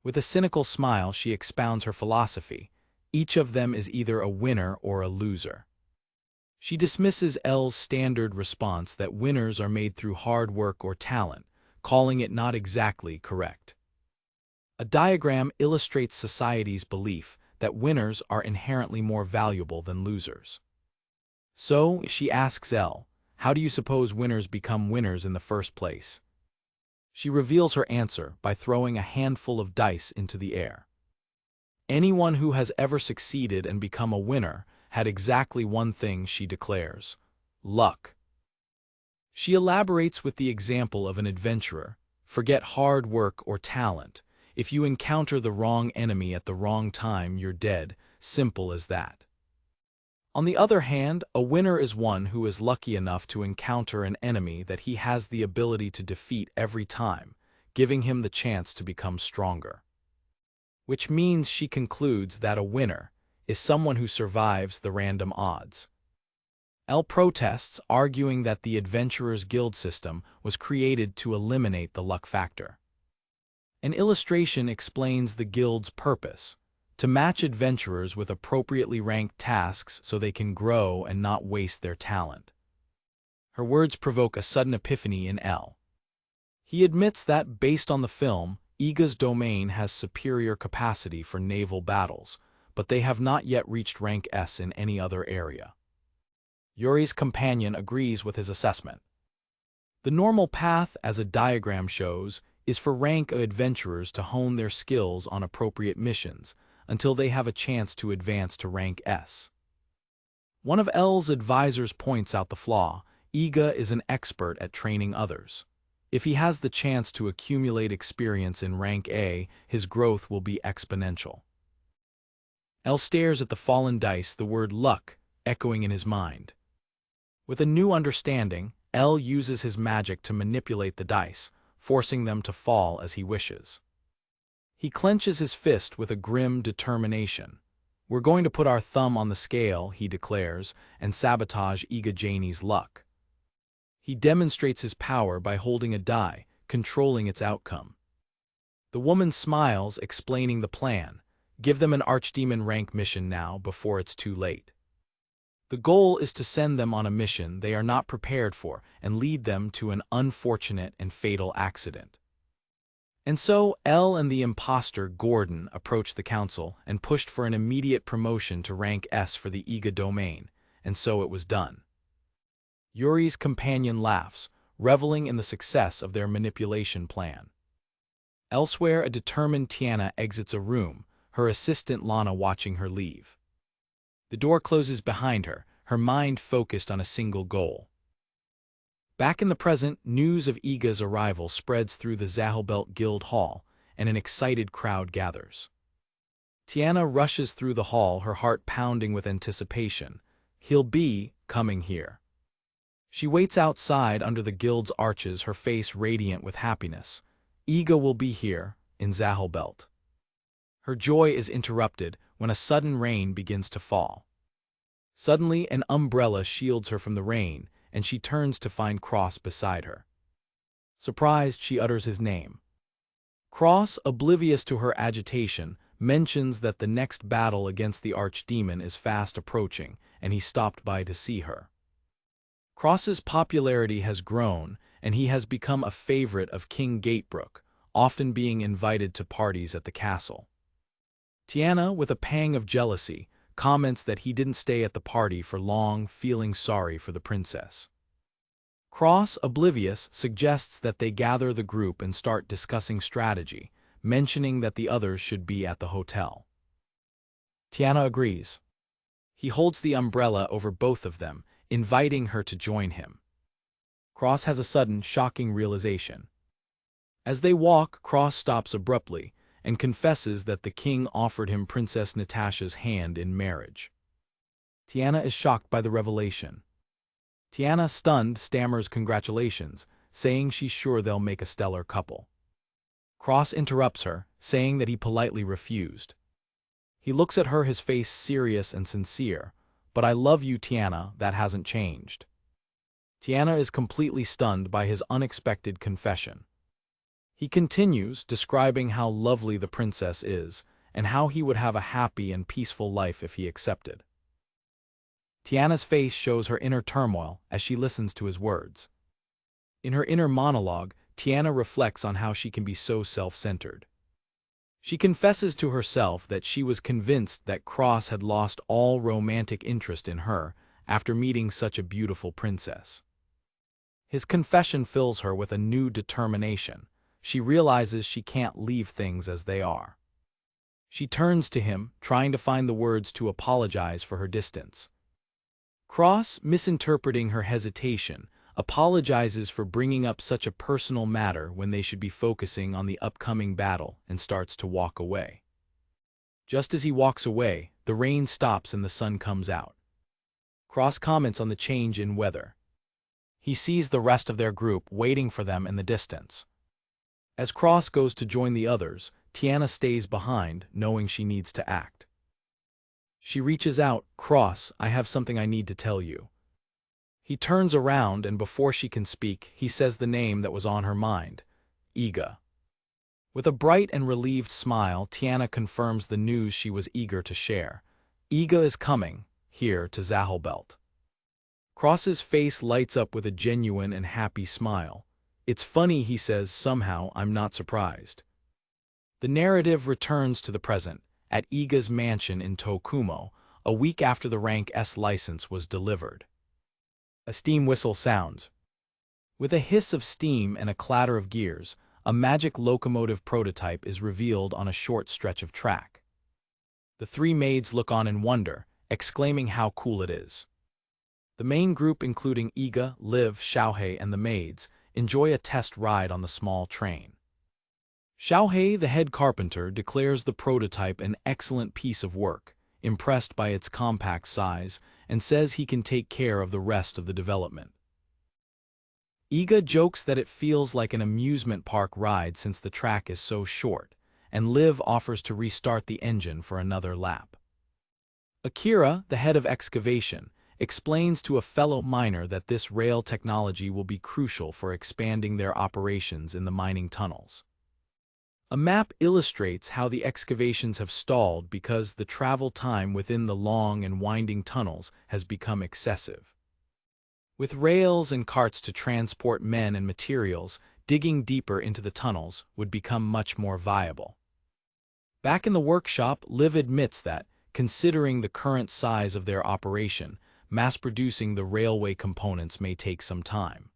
With a cynical smile, she expounds her philosophy. Each of them is either a winner or a loser. She dismisses L's standard response that winners are made through hard work or talent, calling it not exactly correct. A diagram illustrates society's belief that winners are inherently more valuable than losers. So, she asks L, "How do you suppose winners become winners in the first place?" She reveals her answer by throwing a handful of dice into the air. Anyone who has ever succeeded and become a winner had exactly one thing, she declares: luck. She elaborates with the example of an adventurer. "Forget hard work or talent. If you encounter the wrong enemy at the wrong time, you're dead. Simple as that." On the other hand, a winner is one who is lucky enough to encounter an enemy that he has the ability to defeat every time, giving him the chance to become stronger. Which means she concludes that a winner is someone who survives the random odds. L protests, arguing that the Adventurers Guild system was created to eliminate the luck factor. An illustration explains the guild's purpose: to match adventurers with appropriately ranked tasks so they can grow and not waste their talent. Her words provoke a sudden epiphany in L. He admits that, based on the film, Iga's domain has superior capacity for naval battles, but they have not yet reached rank S in any other area. Yuri's companion agrees with his assessment. The normal path, as a diagram shows, is for rank adventurers to hone their skills on appropriate missions until they have a chance to advance to rank S. One of L's advisors points out the flaw: Iga is an expert at training others. If he has the chance to accumulate experience in rank A, his growth will be exponential. L stares at the fallen dice, the word luck echoing in his mind. With a new understanding, L uses his magic to manipulate the dice, forcing them to fall as he wishes. He clenches his fist with a grim determination. "We're going to put our thumb on the scale," he declares, "and sabotage Iga Janie's luck." He demonstrates his power by holding a die, controlling its outcome. The woman smiles, explaining the plan: give them an archdemon rank mission now, before it's too late. The goal is to send them on a mission they are not prepared for and lead them to an unfortunate and fatal accident. And so, L and the imposter, Gordon, approached the council and pushed for an immediate promotion to rank S for the Iga domain, and so it was done. Yuri's companion laughs, reveling in the success of their manipulation plan. Elsewhere, a determined Tiana exits a room, her assistant Lana watching her leave. The door closes behind her, her mind focused on a single goal. Back in the present, news of Iga's arrival spreads through the Zahelbelt Guild Hall, and an excited crowd gathers. Tiana rushes through the hall, her heart pounding with anticipation. He'll be coming here. She waits outside under the guild's arches, her face radiant with happiness. Iga will be here, in Zahelbelt. Her joy is interrupted when a sudden rain begins to fall. Suddenly, an umbrella shields her from the rain, and she turns to find Cross beside her. Surprised, she utters his name. Cross, oblivious to her agitation, mentions that the next battle against the archdemon is fast approaching, and he stopped by to see her. Cross's popularity has grown, and he has become a favorite of King Gatebrook, often being invited to parties at the castle. Tiana, with a pang of jealousy, comments that he didn't stay at the party for long, feeling sorry for the princess. Cross, oblivious, suggests that they gather the group and start discussing strategy, mentioning that the others should be at the hotel. Tiana agrees. He holds the umbrella over both of them, inviting her to join him. Cross has a sudden, shocking realization. As they walk, Cross stops abruptly and confesses that the king offered him Princess Natasha's hand in marriage. Tiana is shocked by the revelation. Tiana, stunned, stammers congratulations, saying she's sure they'll make a stellar couple. Cross interrupts her, saying that he politely refused. He looks at her, his face serious and sincere. "But I love you, Tiana, that hasn't changed." Tiana is completely stunned by his unexpected confession. He continues, describing how lovely the princess is, and how he would have a happy and peaceful life if he accepted. Tiana's face shows her inner turmoil as she listens to his words. In her inner monologue, Tiana reflects on how she can be so self-centered. She confesses to herself that she was convinced that Cross had lost all romantic interest in her after meeting such a beautiful princess. His confession fills her with a new determination. She realizes she can't leave things as they are. She turns to him, trying to find the words to apologize for her distance. Cross, misinterpreting her hesitation, apologizes for bringing up such a personal matter when they should be focusing on the upcoming battle, and starts to walk away. Just as he walks away, the rain stops and the sun comes out. Cross comments on the change in weather. He sees the rest of their group waiting for them in the distance. As Cross goes to join the others, Tiana stays behind, knowing she needs to act. She reaches out, "Cross, I have something I need to tell you." He turns around and before she can speak, he says the name that was on her mind, Iga. With a bright and relieved smile, Tiana confirms the news she was eager to share. Iga is coming, here, to Zahelbelt. Cross's face lights up with a genuine and happy smile. "It's funny," he says, "somehow I'm not surprised." The narrative returns to the present, at Iga's mansion in Tokumo, a week after the Rank S license was delivered. A steam whistle sounds. With a hiss of steam and a clatter of gears, a magic locomotive prototype is revealed on a short stretch of track. The three maids look on in wonder, exclaiming how cool it is. The main group, including Iga, Liv, Xiaohei, and the maids, enjoy a test ride on the small train. Xiaohei, the head carpenter, declares the prototype an excellent piece of work, impressed by its compact size, and says he can take care of the rest of the development. Iga jokes that it feels like an amusement park ride since the track is so short, and Liv offers to restart the engine for another lap. Akira, the head of excavation, explains to a fellow miner that this rail technology will be crucial for expanding their operations in the mining tunnels. A map illustrates how the excavations have stalled because the travel time within the long and winding tunnels has become excessive. With rails and carts to transport men and materials, digging deeper into the tunnels would become much more viable. Back in the workshop, Liv admits that, considering the current size of their operation, mass-producing the railway components may take some time.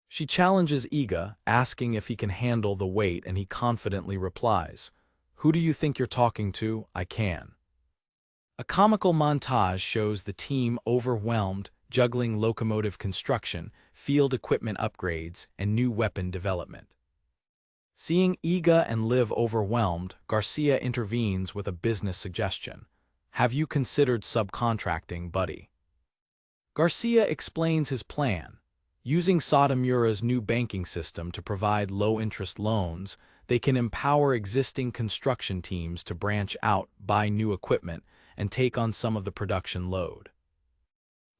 She challenges Iga, asking if he can handle the weight, and he confidently replies, "Who do you think you're talking to? I can." A comical montage shows the team overwhelmed, juggling locomotive construction, field equipment upgrades, and new weapon development. Seeing Iga and Liv overwhelmed, Garcia intervenes with a business suggestion. "Have you considered subcontracting, buddy?" Garcia explains his plan. Using Sadamura's new banking system to provide low-interest loans, they can empower existing construction teams to branch out, buy new equipment, and take on some of the production load.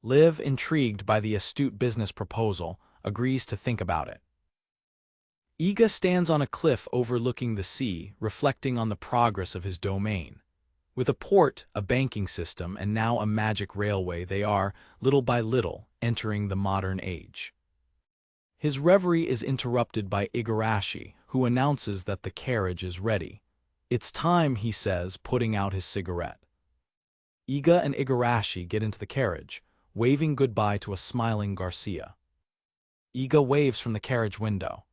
Liv, intrigued by the astute business proposal, agrees to think about it. Iga stands on a cliff overlooking the sea, reflecting on the progress of his domain. With a port, a banking system, and now a magic railway, they are, little by little, entering the modern age. His reverie is interrupted by Igarashi, who announces that the carriage is ready. "It's time," he says, putting out his cigarette. Iga and Igarashi get into the carriage, waving goodbye to a smiling Garcia. Iga waves from the carriage window.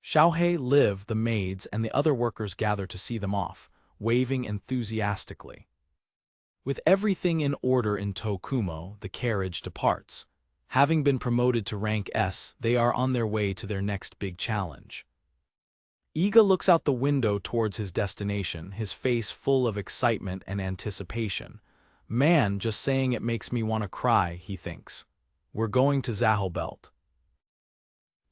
Xiaohei, Liv, the maids, and the other workers gather to see them off, waving enthusiastically. With everything in order in Tokumo, the carriage departs. Having been promoted to rank S, they are on their way to their next big challenge. Iga looks out the window towards his destination, his face full of excitement and anticipation. "Man, just saying it makes me want to cry," he thinks. "We're going to Zahelbelt."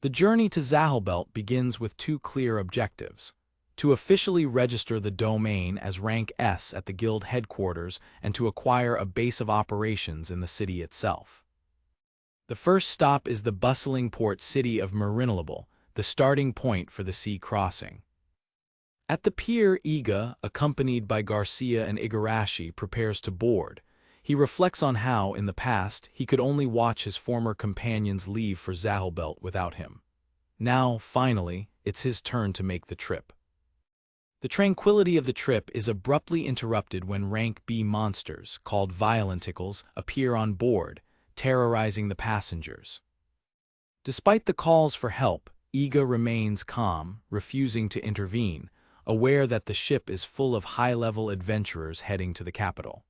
The journey to Zahelbelt begins with two clear objectives: to officially register the domain as rank S at the guild headquarters and to acquire a base of operations in the city itself. The first stop is the bustling port city of Marinalable, the starting point for the sea crossing. At the pier, Iga, accompanied by Garcia and Igarashi, prepares to board. He reflects on how, in the past, he could only watch his former companions leave for Zahelbelt without him. Now, finally, it's his turn to make the trip. The tranquility of the trip is abruptly interrupted when rank B monsters, called Violenticles, appear on board, terrorizing the passengers. Despite the calls for help, Iga remains calm, refusing to intervene, aware that the ship is full of high-level adventurers heading to the capital.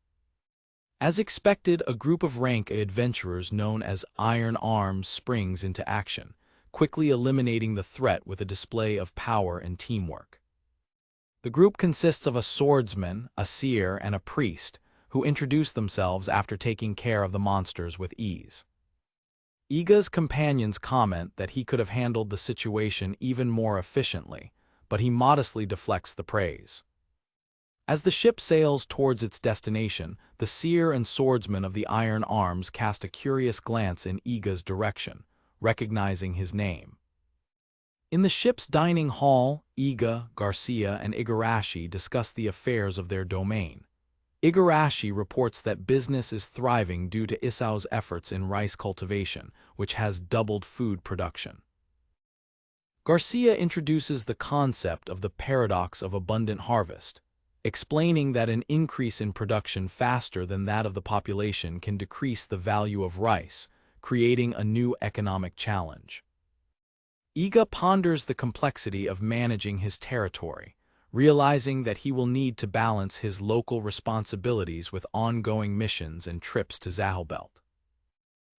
As expected, a group of rank A adventurers known as Iron Arms springs into action, quickly eliminating the threat with a display of power and teamwork. The group consists of a swordsman, a seer, and a priest, who introduce themselves after taking care of the monsters with ease. Iga's companions comment that he could have handled the situation even more efficiently, but he modestly deflects the praise. As the ship sails towards its destination, the seer and swordsman of the Iron Arms cast a curious glance in Iga's direction, recognizing his name. In the ship's dining hall, Iga, Garcia, and Igarashi discuss the affairs of their domain. Igarashi reports that business is thriving due to Isao's efforts in rice cultivation, which has doubled food production. Garcia introduces the concept of the paradox of abundant harvest, explaining that an increase in production faster than that of the population can decrease the value of rice, creating a new economic challenge. Iga ponders the complexity of managing his territory, realizing that he will need to balance his local responsibilities with ongoing missions and trips to Zahelbelt.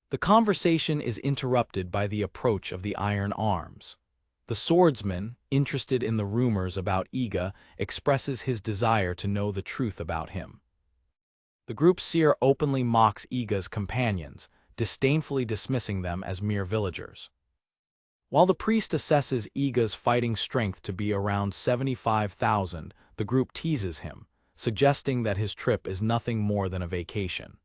The conversation is interrupted by the approach of the Iron Arms. The swordsman, interested in the rumors about Iga, expresses his desire to know the truth about him. The group seer openly mocks Iga's companions, disdainfully dismissing them as mere villagers. While the priest assesses Iga's fighting strength to be around 75,000, the group teases him, suggesting that his trip is nothing more than a vacation.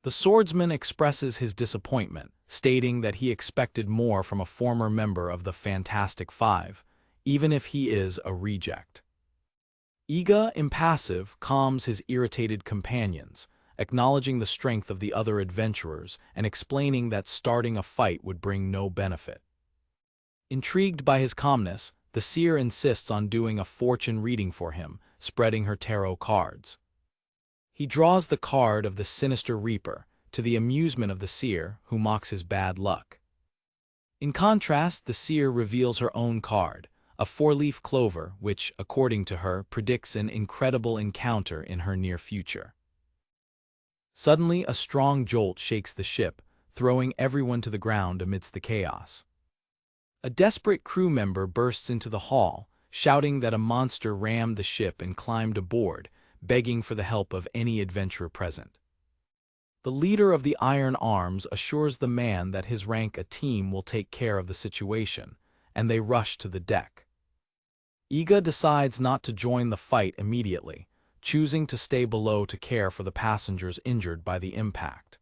The swordsman expresses his disappointment, stating that he expected more from a former member of the Fantastic Five, even if he is a reject. Iga, impassive, calms his irritated companions, acknowledging the strength of the other adventurers and explaining that starting a fight would bring no benefit. Intrigued by his calmness, the seer insists on doing a fortune reading for him, spreading her tarot cards. He draws the card of the Sinister Reaper, to the amusement of the seer, who mocks his bad luck. In contrast, the seer reveals her own card, a four-leaf clover which, according to her, predicts an incredible encounter in her near future. Suddenly, a strong jolt shakes the ship, throwing everyone to the ground amidst the chaos. A desperate crew member bursts into the hall, shouting that a monster rammed the ship and climbed aboard, begging for the help of any adventurer present. The leader of the Iron Arms assures the man that his rank a team will take care of the situation, and they rush to the deck. Iga decides not to join the fight immediately, choosing to stay below to care for the passengers injured by the impact.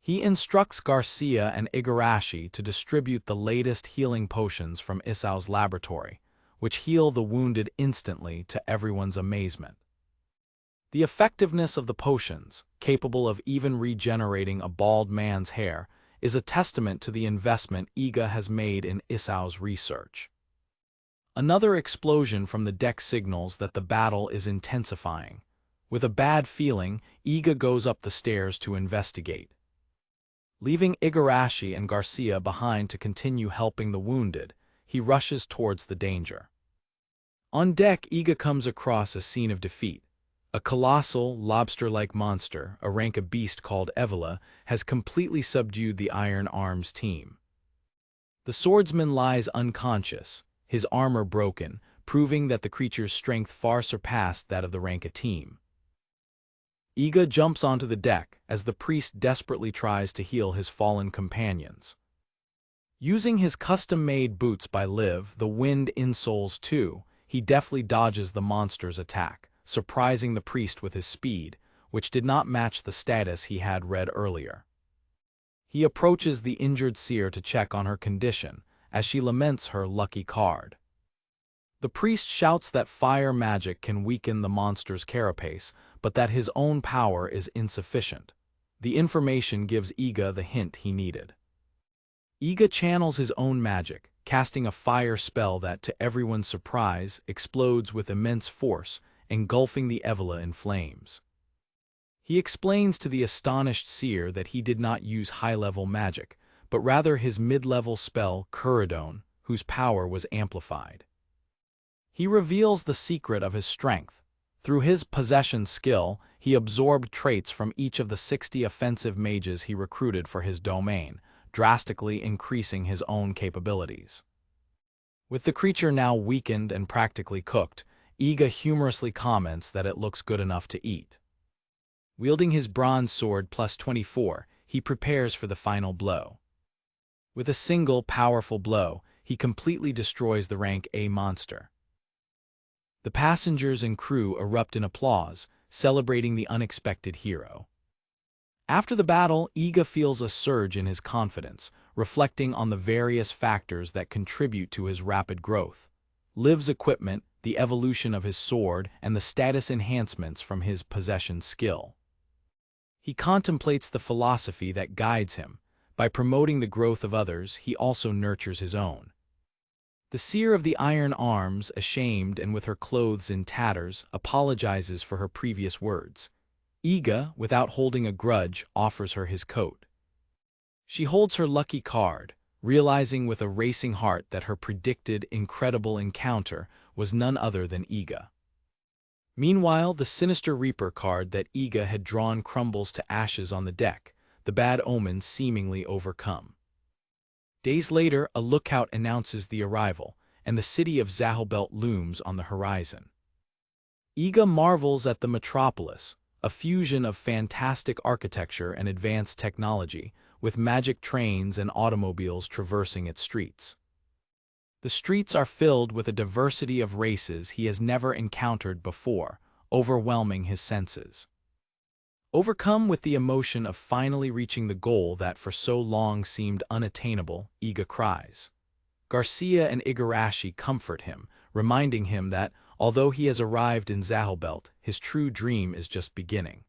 He instructs Garcia and Igarashi to distribute the latest healing potions from Isao's laboratory, which heal the wounded instantly to everyone's amazement. The effectiveness of the potions, capable of even regenerating a bald man's hair, is a testament to the investment Iga has made in Isao's research. Another explosion from the deck signals that the battle is intensifying. With a bad feeling, Iga goes up the stairs to investigate. Leaving Igarashi and Garcia behind to continue helping the wounded, he rushes towards the danger. On deck, Iga comes across a scene of defeat. A colossal, lobster-like monster, a rank beast called Evola, has completely subdued the Iron Arms team. The swordsman lies unconscious, his armor broken, proving that the creature's strength far surpassed that of the Ranka team. Iga jumps onto the deck as the priest desperately tries to heal his fallen companions. Using his custom-made boots by Liv, the Wind Insoles 2, he deftly dodges the monster's attack, surprising the priest with his speed, which did not match the status he had read earlier. He approaches the injured seer to check on her condition, as she laments her lucky card. The priest shouts that fire magic can weaken the monster's carapace, but that his own power is insufficient. The information gives Iga the hint he needed. Iga channels his own magic, casting a fire spell that, to everyone's surprise, explodes with immense force, engulfing the Evola in flames. He explains to the astonished seer that he did not use high-level magic, but rather his mid-level spell, Kurodon, whose power was amplified. He reveals the secret of his strength. Through his possession skill, he absorbed traits from each of the 60 offensive mages he recruited for his domain, drastically increasing his own capabilities. With the creature now weakened and practically cooked, Iga humorously comments that it looks good enough to eat. Wielding his bronze sword plus 24, he prepares for the final blow. With a single powerful blow, he completely destroys the rank A monster. The passengers and crew erupt in applause, celebrating the unexpected hero. After the battle, Iga feels a surge in his confidence, reflecting on the various factors that contribute to his rapid growth. Liv's equipment, the evolution of his sword, and the status enhancements from his possession skill. He contemplates the philosophy that guides him. By promoting the growth of others, he also nurtures his own. The seer of the iron arms, ashamed and with her clothes in tatters, apologizes for her previous words. Iga, without holding a grudge, offers her his coat. She holds her lucky card, realizing with a racing heart that her predicted incredible encounter was none other than Iga. Meanwhile, the Sinister Reaper card that Iga had drawn crumbles to ashes on the deck, the bad omens seemingly overcome. Days later, a lookout announces the arrival, and the city of Zahilbelt looms on the horizon. Iga marvels at the metropolis, a fusion of fantastic architecture and advanced technology, with magic trains and automobiles traversing its streets. The streets are filled with a diversity of races he has never encountered before, overwhelming his senses. Overcome with the emotion of finally reaching the goal that for so long seemed unattainable, Iga cries. Garcia and Igarashi comfort him, reminding him that, although he has arrived in Zahilbelt, his true dream is just beginning.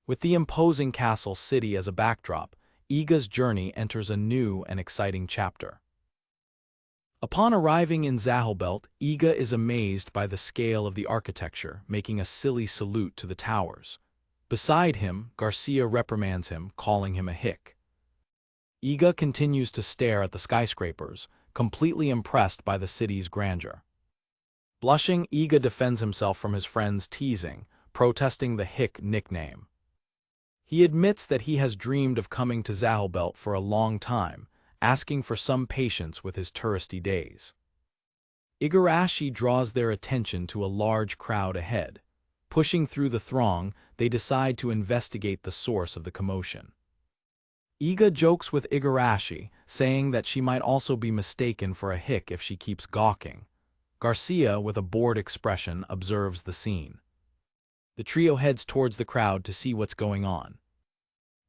With the imposing castle city as a backdrop, Iga's journey enters a new and exciting chapter. Upon arriving in Zahilbelt, Iga is amazed by the scale of the architecture, making a silly salute to the towers. Beside him, Garcia reprimands him, calling him a hick. Iga continues to stare at the skyscrapers, completely impressed by the city's grandeur. Blushing, Iga defends himself from his friend's teasing, protesting the hick nickname. He admits that he has dreamed of coming to Zahilbelt for a long time, asking for some patience with his touristy days. Igarashi draws their attention to a large crowd ahead. Pushing through the throng, they decide to investigate the source of the commotion. Iga jokes with Igarashi, saying that she might also be mistaken for a hick if she keeps gawking. Garcia, with a bored expression, observes the scene. The trio heads towards the crowd to see what's going on.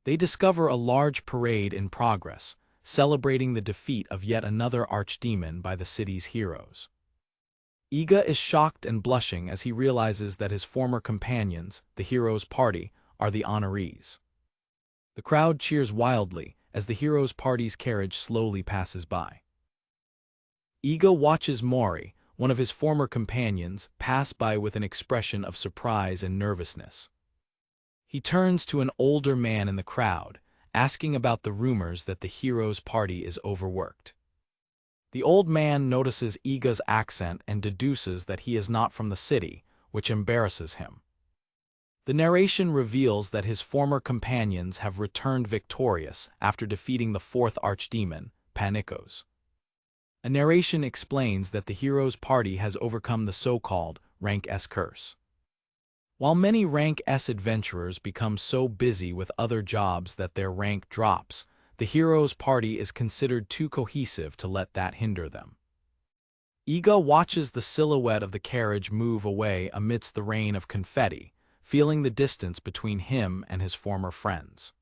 They discover a large parade in progress, celebrating the defeat of yet another archdemon by the city's heroes. Iga is shocked and blushing as he realizes that his former companions, the heroes' party, are the honorees. The crowd cheers wildly as the heroes' party's carriage slowly passes by. Iga watches Mori, one of his former companions, pass by with an expression of surprise and nervousness. He turns to an older man in the crowd, asking about the rumors that the hero's party is overworked. The old man notices Iga's accent and deduces that he is not from the city, which embarrasses him. The narration reveals that his former companions have returned victorious after defeating the fourth archdemon, Panikos. A narration explains that the hero's party has overcome the so-called Rank S curse. While many Rank S adventurers become so busy with other jobs that their rank drops, the hero's party is considered too cohesive to let that hinder them. Iga watches the silhouette of the carriage move away amidst the rain of confetti, feeling the distance between him and his former friends.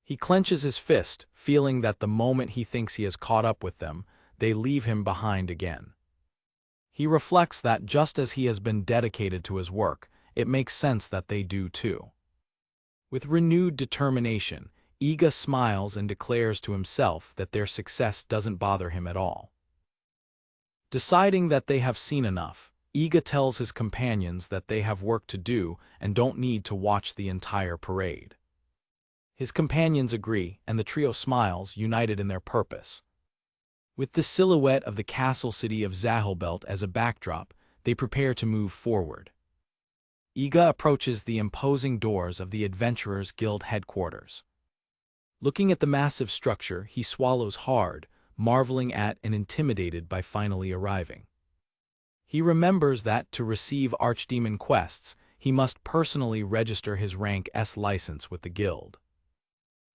He clenches his fist, feeling that the moment he thinks he has caught up with them, they leave him behind again. He reflects that just as he has been dedicated to his work, it makes sense that they do too. With renewed determination, Iga smiles and declares to himself that their success doesn't bother him at all. Deciding that they have seen enough, Iga tells his companions that they have work to do and don't need to watch the entire parade. His companions agree, and the trio smiles, united in their purpose. With the silhouette of the castle city of Zahilbelt as a backdrop, they prepare to move forward. Iga approaches the imposing doors of the Adventurers Guild headquarters. Looking at the massive structure, he swallows hard, marveling at and intimidated by finally arriving. He remembers that to receive archdemon quests, he must personally register his rank S license with the guild.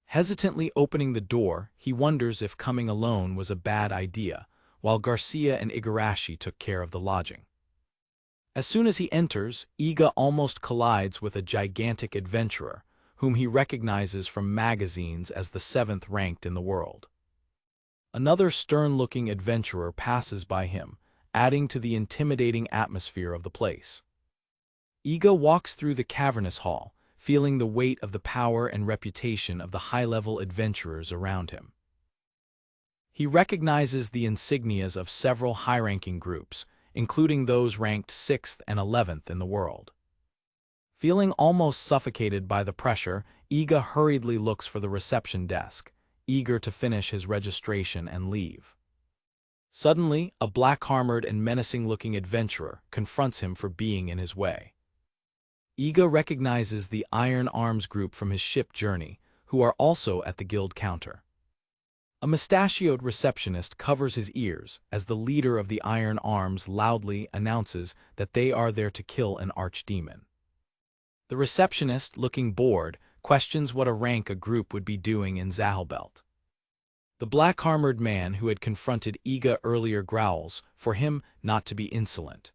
Hesitantly opening the door, he wonders if coming alone was a bad idea, while Garcia and Igarashi took care of the lodging. As soon as he enters, Iga almost collides with a gigantic adventurer, whom he recognizes from magazines as the 7th ranked in the world. Another stern-looking adventurer passes by him, adding to the intimidating atmosphere of the place. Iga walks through the cavernous hall, feeling the weight of the power and reputation of the high-level adventurers around him. He recognizes the insignias of several high-ranking groups, including those ranked 6th and 11th in the world. Feeling almost suffocated by the pressure, Iga hurriedly looks for the reception desk, eager to finish his registration and leave. Suddenly, a black-armored and menacing-looking adventurer confronts him for being in his way. Iga recognizes the Iron Arms group from his ship journey, who are also at the guild counter. A mustachioed receptionist covers his ears as the leader of the Iron Arms loudly announces that they are there to kill an archdemon. The receptionist, looking bored, questions what a rank a group would be doing in Zahelbelt. The black-armored man who had confronted Iga earlier growls for him not to be insolent.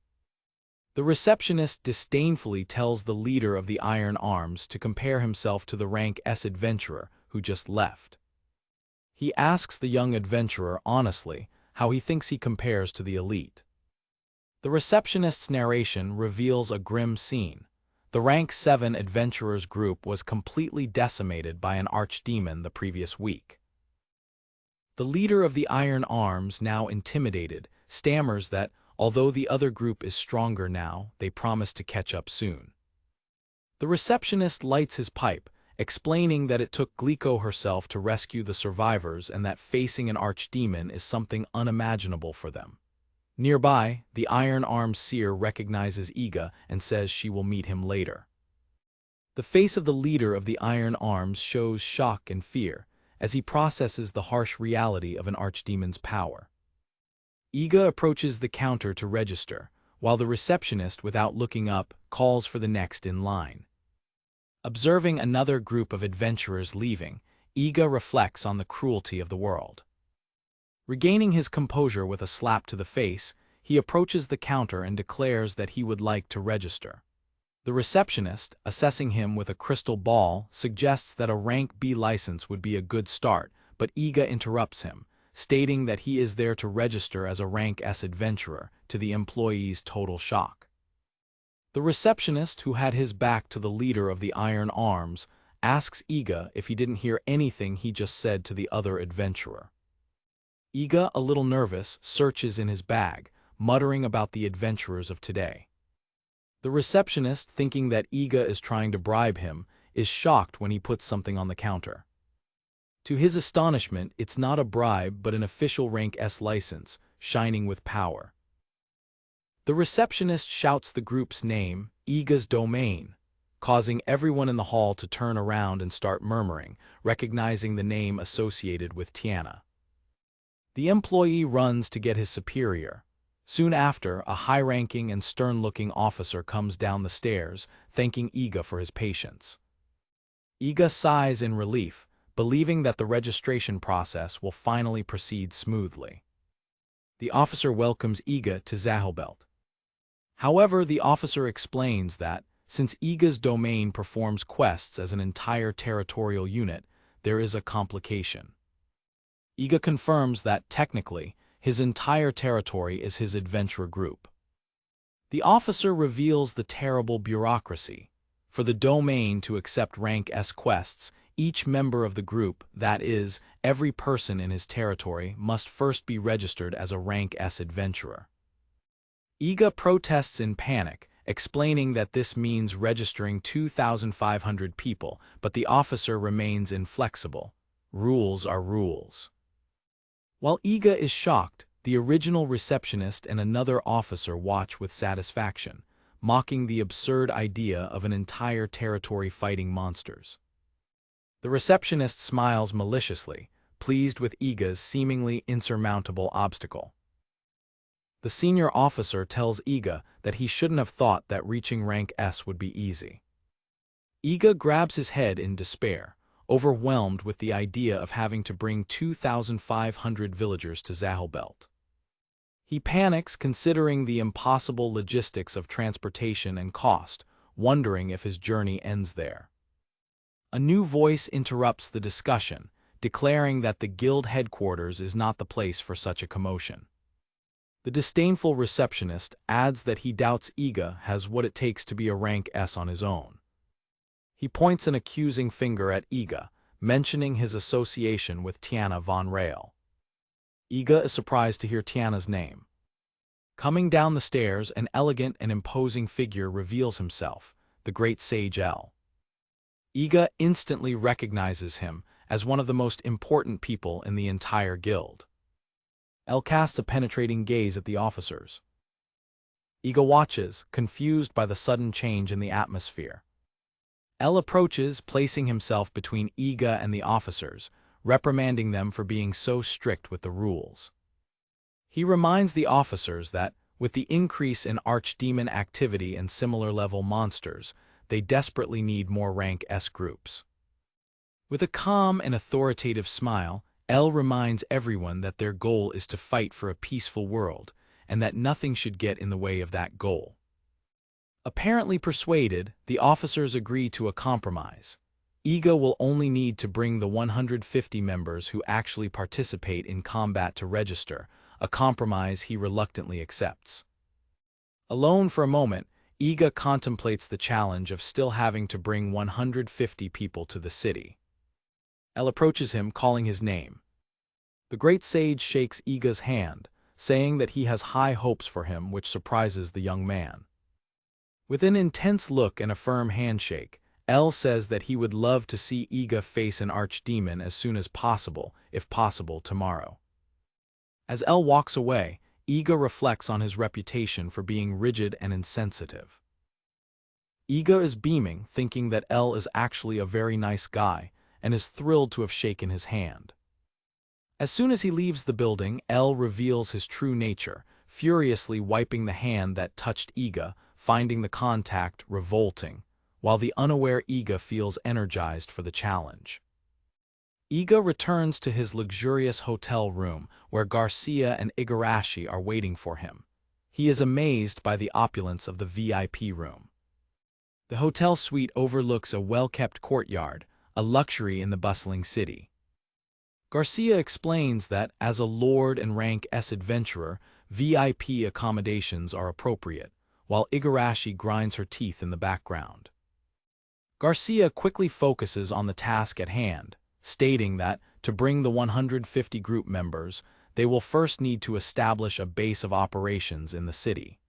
The receptionist disdainfully tells the leader of the Iron Arms to compare himself to the rank S adventurer who just left. He asks the young adventurer honestly how he thinks he compares to the elite. The receptionist's narration reveals a grim scene. The rank 7 adventurers group was completely decimated by an archdemon the previous week. The leader of the Iron Arms, now intimidated, stammers that, although the other group is stronger now, they promise to catch up soon. The receptionist lights his pipe, explaining that it took Glico herself to rescue the survivors and that facing an archdemon is something unimaginable for them. Nearby, the Iron Arms seer recognizes Iga and says she will meet him later. The face of the leader of the Iron Arms shows shock and fear as he processes the harsh reality of an archdemon's power. Iga approaches the counter to register, while the receptionist, without looking up, calls for the next in line. Observing another group of adventurers leaving, Iga reflects on the cruelty of the world. Regaining his composure with a slap to the face, he approaches the counter and declares that he would like to register. The receptionist, assessing him with a crystal ball, suggests that a rank B license would be a good start, but Iga interrupts him, stating that he is there to register as a rank S adventurer, to the employee's total shock. The receptionist, who had his back to the leader of the Iron Arms, asks Iga if he didn't hear anything he just said to the other adventurer. Iga, a little nervous, searches in his bag, muttering about the adventurers of today. The receptionist, thinking that Iga is trying to bribe him, is shocked when he puts something on the counter. To his astonishment, it's not a bribe but an official rank S license, shining with power. The receptionist shouts the group's name, Iga's domain, causing everyone in the hall to turn around and start murmuring, recognizing the name associated with Tiana. The employee runs to get his superior. Soon after, a high-ranking and stern-looking officer comes down the stairs, thanking Iga for his patience. Iga sighs in relief, believing that the registration process will finally proceed smoothly. The officer welcomes Iga to Zahelbelt. However, the officer explains that, since Iga's domain performs quests as an entire territorial unit, there is a complication. Iga confirms that, technically, his entire territory is his adventurer group. The officer reveals the terrible bureaucracy. For the domain to accept rank S quests, each member of the group, that is, every person in his territory, must first be registered as a rank S adventurer. Iga protests in panic, explaining that this means registering 2,500 people, but the officer remains inflexible. Rules are rules. While Iga is shocked, the original receptionist and another officer watch with satisfaction, mocking the absurd idea of an entire territory fighting monsters. The receptionist smiles maliciously, pleased with Iga's seemingly insurmountable obstacle. The senior officer tells Iga that he shouldn't have thought that reaching rank S would be easy. Iga grabs his head in despair, overwhelmed with the idea of having to bring 2,500 villagers to Zahelbelt. He panics considering the impossible logistics of transportation and cost, wondering if his journey ends there. A new voice interrupts the discussion, declaring that the guild headquarters is not the place for such a commotion. The disdainful receptionist adds that he doubts Iga has what it takes to be a rank S on his own. He points an accusing finger at Iga, mentioning his association with Tiana von Rail. Iga is surprised to hear Tiana's name. Coming down the stairs, an elegant and imposing figure reveals himself, the great sage L. Iga instantly recognizes him as one of the most important people in the entire guild. L casts a penetrating gaze at the officers. Iga watches, confused by the sudden change in the atmosphere. L approaches, placing himself between Iga and the officers, reprimanding them for being so strict with the rules. He reminds the officers that, with the increase in archdemon activity and similar-level monsters, they desperately need more rank S groups. With a calm and authoritative smile, L reminds everyone that their goal is to fight for a peaceful world, and that nothing should get in the way of that goal. Apparently persuaded, the officers agree to a compromise. Iga will only need to bring the 150 members who actually participate in combat to register, a compromise he reluctantly accepts. Alone for a moment, Iga contemplates the challenge of still having to bring 150 people to the city. L approaches him, calling his name. The great sage shakes Iga's hand, saying that he has high hopes for him, which surprises the young man. With an intense look and a firm handshake, L says that he would love to see Iga face an archdemon as soon as possible, if possible tomorrow. As L walks away, Iga reflects on his reputation for being rigid and insensitive. Iga is beaming, thinking that L is actually a very nice guy, and is thrilled to have shaken his hand. As soon as he leaves the building, L reveals his true nature, furiously wiping the hand that touched Iga, finding the contact revolting, while the unaware Iga feels energized for the challenge. Iga returns to his luxurious hotel room, where Garcia and Igarashi are waiting for him. He is amazed by the opulence of the VIP room. The hotel suite overlooks a well-kept courtyard, a luxury in the bustling city. Garcia explains that, as a Lord and Rank S adventurer, VIP accommodations are appropriate, while Igarashi grinds her teeth in the background. Garcia quickly focuses on the task at hand, stating that, to bring the 150 group members, they will first need to establish a base of operations in the city.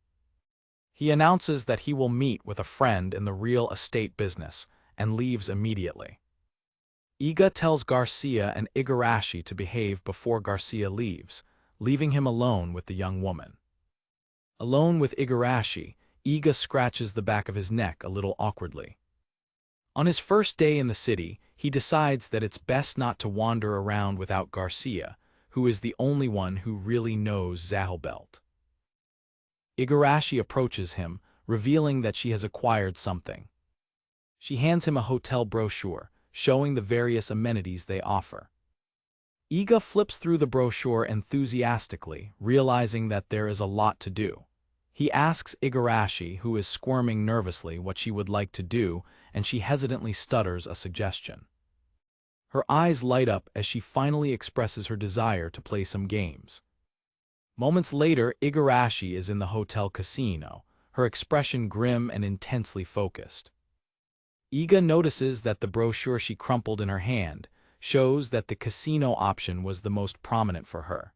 He announces that he will meet with a friend in the real estate business, and leaves immediately. Iga tells Garcia and Igarashi to behave before Garcia leaves, leaving him alone with the young woman. Alone with Igarashi, Iga scratches the back of his neck a little awkwardly. On his first day in the city, he decides that it's best not to wander around without Garcia, who is the only one who really knows Zahelbelt. Igarashi approaches him, revealing that she has acquired something. She hands him a hotel brochure, showing the various amenities they offer. Iga flips through the brochure enthusiastically, realizing that there is a lot to do. He asks Igarashi, who is squirming nervously, what she would like to do, and she hesitantly stutters a suggestion. Her eyes light up as she finally expresses her desire to play some games. Moments later, Igarashi is in the hotel casino, her expression grim and intensely focused. Iga notices that the brochure she crumpled in her hand shows that the casino option was the most prominent for her.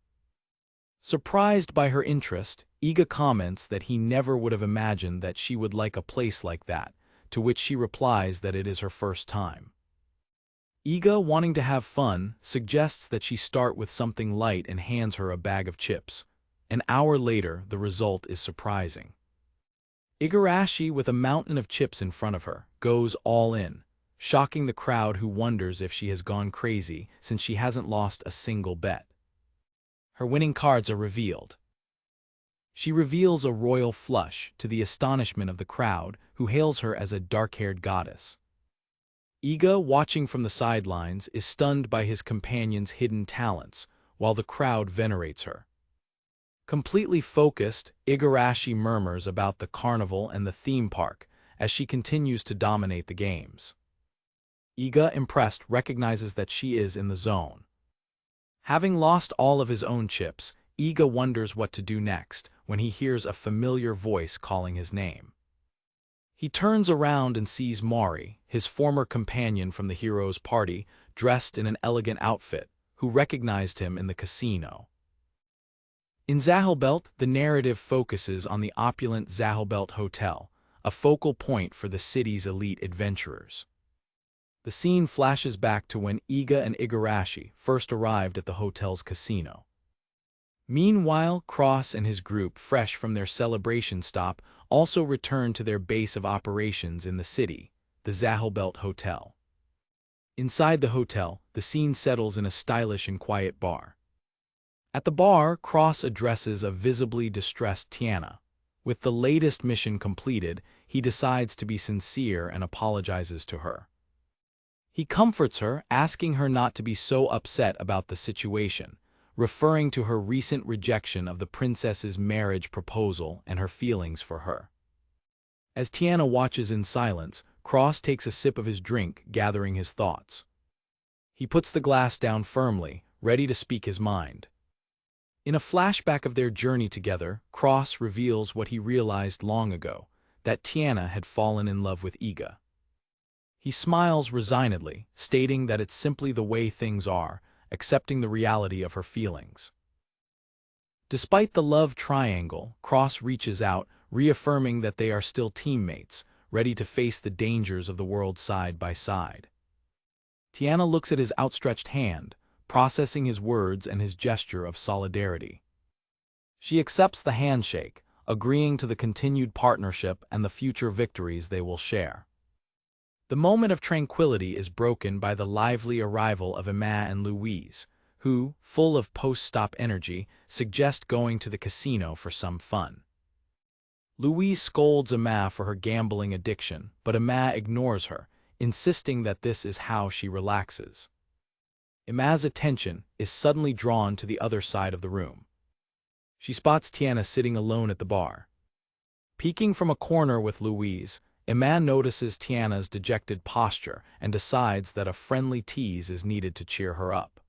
Surprised by her interest, Iga comments that he never would have imagined that she would like a place like that, to which she replies that it is her first time. Iga, wanting to have fun, suggests that she start with something light and hands her a bag of chips. An hour later, the result is surprising. Igarashi, with a mountain of chips in front of her, goes all in, shocking the crowd who wonders if she has gone crazy since she hasn't lost a single bet. Her winning cards are revealed. She reveals a royal flush to the astonishment of the crowd, who hails her as a dark-haired goddess. Iga, watching from the sidelines, is stunned by his companion's hidden talents, while the crowd venerates her. Completely focused, Igarashi murmurs about the carnival and the theme park as she continues to dominate the games. Iga, impressed, recognizes that she is in the zone. Having lost all of his own chips, Iga wonders what to do next when he hears a familiar voice calling his name. He turns around and sees Mari, his former companion from the hero's party, dressed in an elegant outfit, who recognized him in the casino. In Zahelbelt, the narrative focuses on the opulent Zahelbelt Hotel, a focal point for the city's elite adventurers. The scene flashes back to when Iga and Igarashi first arrived at the hotel's casino. Meanwhile, Cross and his group, fresh from their celebration stop, also return to their base of operations in the city, the Zahelbelt Hotel. Inside the hotel, the scene settles in a stylish and quiet bar. At the bar, Cross addresses a visibly distressed Tiana. With the latest mission completed, he decides to be sincere and apologizes to her. He comforts her, asking her not to be so upset about the situation, referring to her recent rejection of the princess's marriage proposal and her feelings for her. As Tiana watches in silence, Cross takes a sip of his drink, gathering his thoughts. He puts the glass down firmly, ready to speak his mind. In a flashback of their journey together, Cross reveals what he realized long ago, that Tiana had fallen in love with Iga. He smiles resignedly, stating that it's simply the way things are, accepting the reality of her feelings. Despite the love triangle, Cross reaches out, reaffirming that they are still teammates, ready to face the dangers of the world side by side. Tiana looks at his outstretched hand, processing his words and his gesture of solidarity. She accepts the handshake, agreeing to the continued partnership and the future victories they will share. The moment of tranquility is broken by the lively arrival of Emma and Louise, who, full of post-stop energy, suggest going to the casino for some fun. Louise scolds Emma for her gambling addiction, but Emma ignores her, insisting that this is how she relaxes. Emma's attention is suddenly drawn to the other side of the room. She spots Tiana sitting alone at the bar. Peeking from a corner with Louise, Emma notices Tiana's dejected posture and decides that a friendly tease is needed to cheer her up.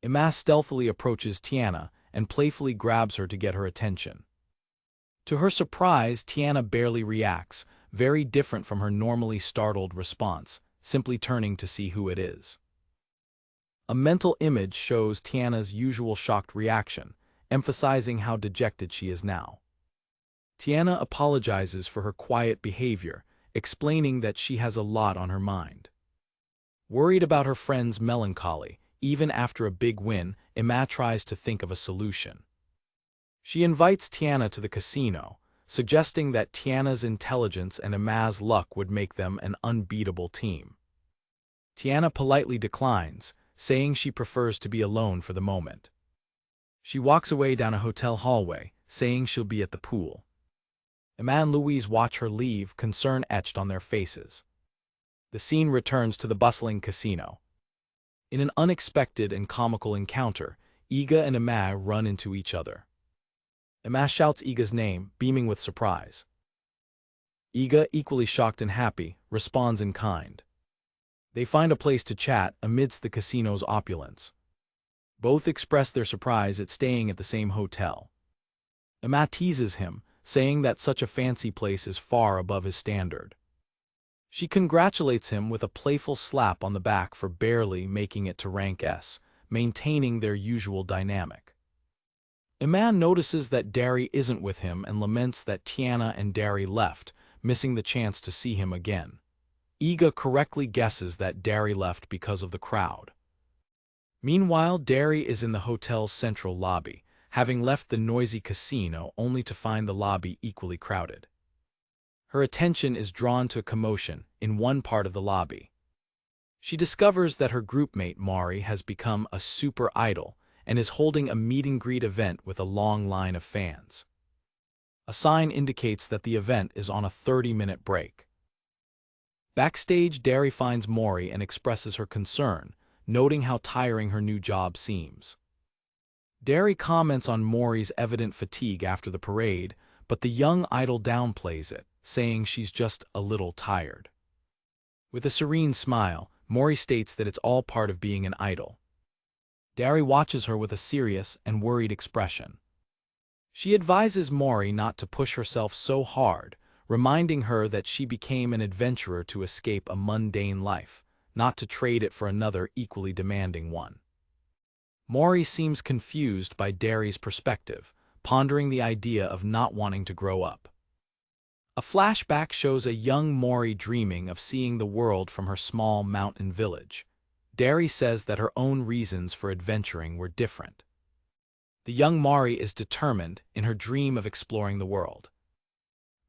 Emma stealthily approaches Tiana and playfully grabs her to get her attention. To her surprise, Tiana barely reacts, very different from her normally startled response, simply turning to see who it is. A mental image shows Tiana's usual shocked reaction, emphasizing how dejected she is now. Tiana apologizes for her quiet behavior, explaining that she has a lot on her mind. Worried about her friend's melancholy, even after a big win, Emma tries to think of a solution. She invites Tiana to the casino, suggesting that Tiana's intelligence and Emma's luck would make them an unbeatable team. Tiana politely declines, saying she prefers to be alone for the moment. She walks away down a hotel hallway, saying she'll be at the pool. Emma and Louise watch her leave, concern etched on their faces. The scene returns to the bustling casino. In an unexpected and comical encounter, Iga and Emma run into each other. Emma shouts Iga's name, beaming with surprise. Iga, equally shocked and happy, responds in kind. They find a place to chat amidst the casino's opulence. Both express their surprise at staying at the same hotel. Emma teases him, saying that such a fancy place is far above his standard. She congratulates him with a playful slap on the back for barely making it to rank S, maintaining their usual dynamic. Emma notices that Dari isn't with him and laments that Tiana and Dari left, missing the chance to see him again. Iga correctly guesses that Dari left because of the crowd. Meanwhile, Dari is in the hotel's central lobby, having left the noisy casino only to find the lobby equally crowded. Her attention is drawn to a commotion in one part of the lobby. She discovers that her groupmate Mari has become a super idol and is holding a meet-and-greet event with a long line of fans. A sign indicates that the event is on a 30-minute break. Backstage, Derry finds Mori and expresses her concern, noting how tiring her new job seems. Derry comments on Mori's evident fatigue after the parade, but the young idol downplays it, saying she's just a little tired. With a serene smile, Mori states that it's all part of being an idol. Derry watches her with a serious and worried expression. She advises Mori not to push herself so hard, reminding her that she became an adventurer to escape a mundane life, not to trade it for another equally demanding one. Mori seems confused by Derry's perspective, pondering the idea of not wanting to grow up. A flashback shows a young Mori dreaming of seeing the world from her small mountain village. Derry says that her own reasons for adventuring were different. The young Mori is determined in her dream of exploring the world.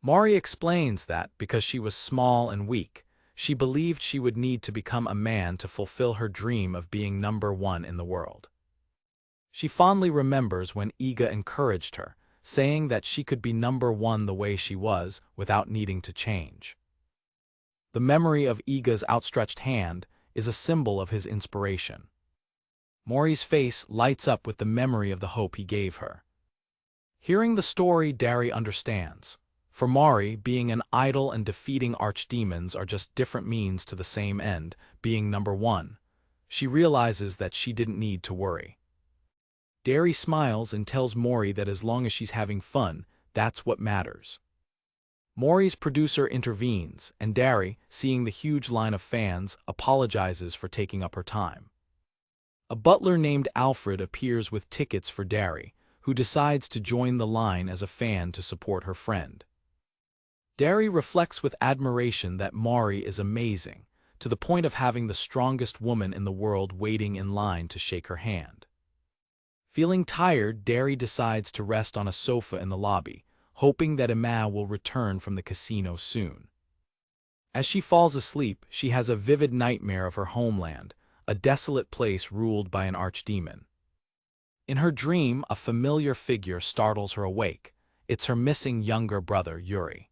Mori explains that, because she was small and weak, she believed she would need to become a man to fulfill her dream of being #1 in the world. She fondly remembers when Iga encouraged her, saying that she could be #1 the way she was without needing to change. The memory of Iga's outstretched hand is a symbol of his inspiration. Mori's face lights up with the memory of the hope he gave her. Hearing the story, Derry understands. For Mori, being an idol and defeating archdemons are just different means to the same end, being #1. She realizes that she didn't need to worry. Derry smiles and tells Mori that as long as she's having fun, that's what matters. Mori's producer intervenes, and Derry, seeing the huge line of fans, apologizes for taking up her time. A butler named Alfred appears with tickets for Derry, who decides to join the line as a fan to support her friend. Derry reflects with admiration that Mori is amazing, to the point of having the strongest woman in the world waiting in line to shake her hand. Feeling tired, Derry decides to rest on a sofa in the lobby, hoping that Emma will return from the casino soon. As she falls asleep, she has a vivid nightmare of her homeland, a desolate place ruled by an archdemon. In her dream, a familiar figure startles her awake. It's her missing younger brother, Yuri.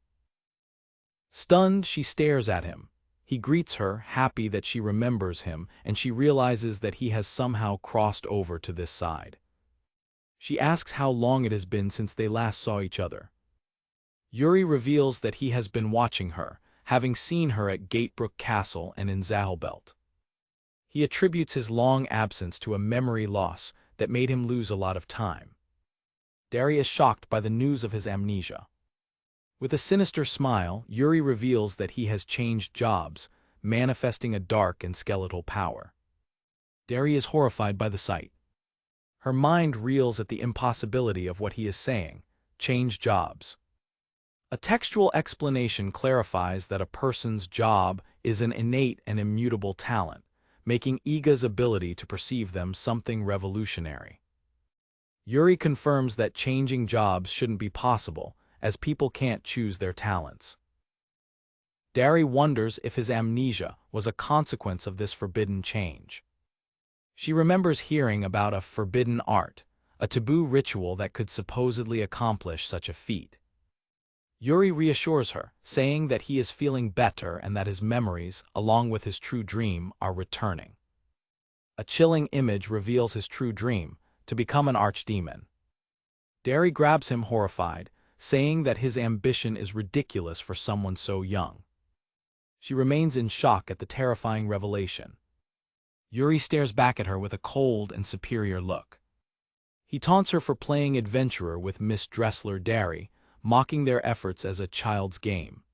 Stunned, she stares at him. He greets her, happy that she remembers him, and she realizes that he has somehow crossed over to this side. She asks how long it has been since they last saw each other. Yuri reveals that he has been watching her, having seen her at Gatebrook Castle and in Zahelbelt. He attributes his long absence to a memory loss that made him lose a lot of time. Derry is shocked by the news of his amnesia. With a sinister smile, Yuri reveals that he has changed jobs, manifesting a dark and skeletal power. Derry is horrified by the sight. Her mind reels at the impossibility of what he is saying: change jobs. A textual explanation clarifies that a person's job is an innate and immutable talent, making Iga's ability to perceive them something revolutionary. Yuri confirms that changing jobs shouldn't be possible, as people can't choose their talents. Derry wonders if his amnesia was a consequence of this forbidden change. She remembers hearing about a forbidden art, a taboo ritual that could supposedly accomplish such a feat. Yuri reassures her, saying that he is feeling better and that his memories, along with his true dream, are returning. A chilling image reveals his true dream, to become an archdemon. Derry grabs him horrified, saying that his ambition is ridiculous for someone so young. She remains in shock at the terrifying revelation. Yuri stares back at her with a cold and superior look. He taunts her for playing adventurer with Miss Dressler Derry, mocking their efforts as a child's game.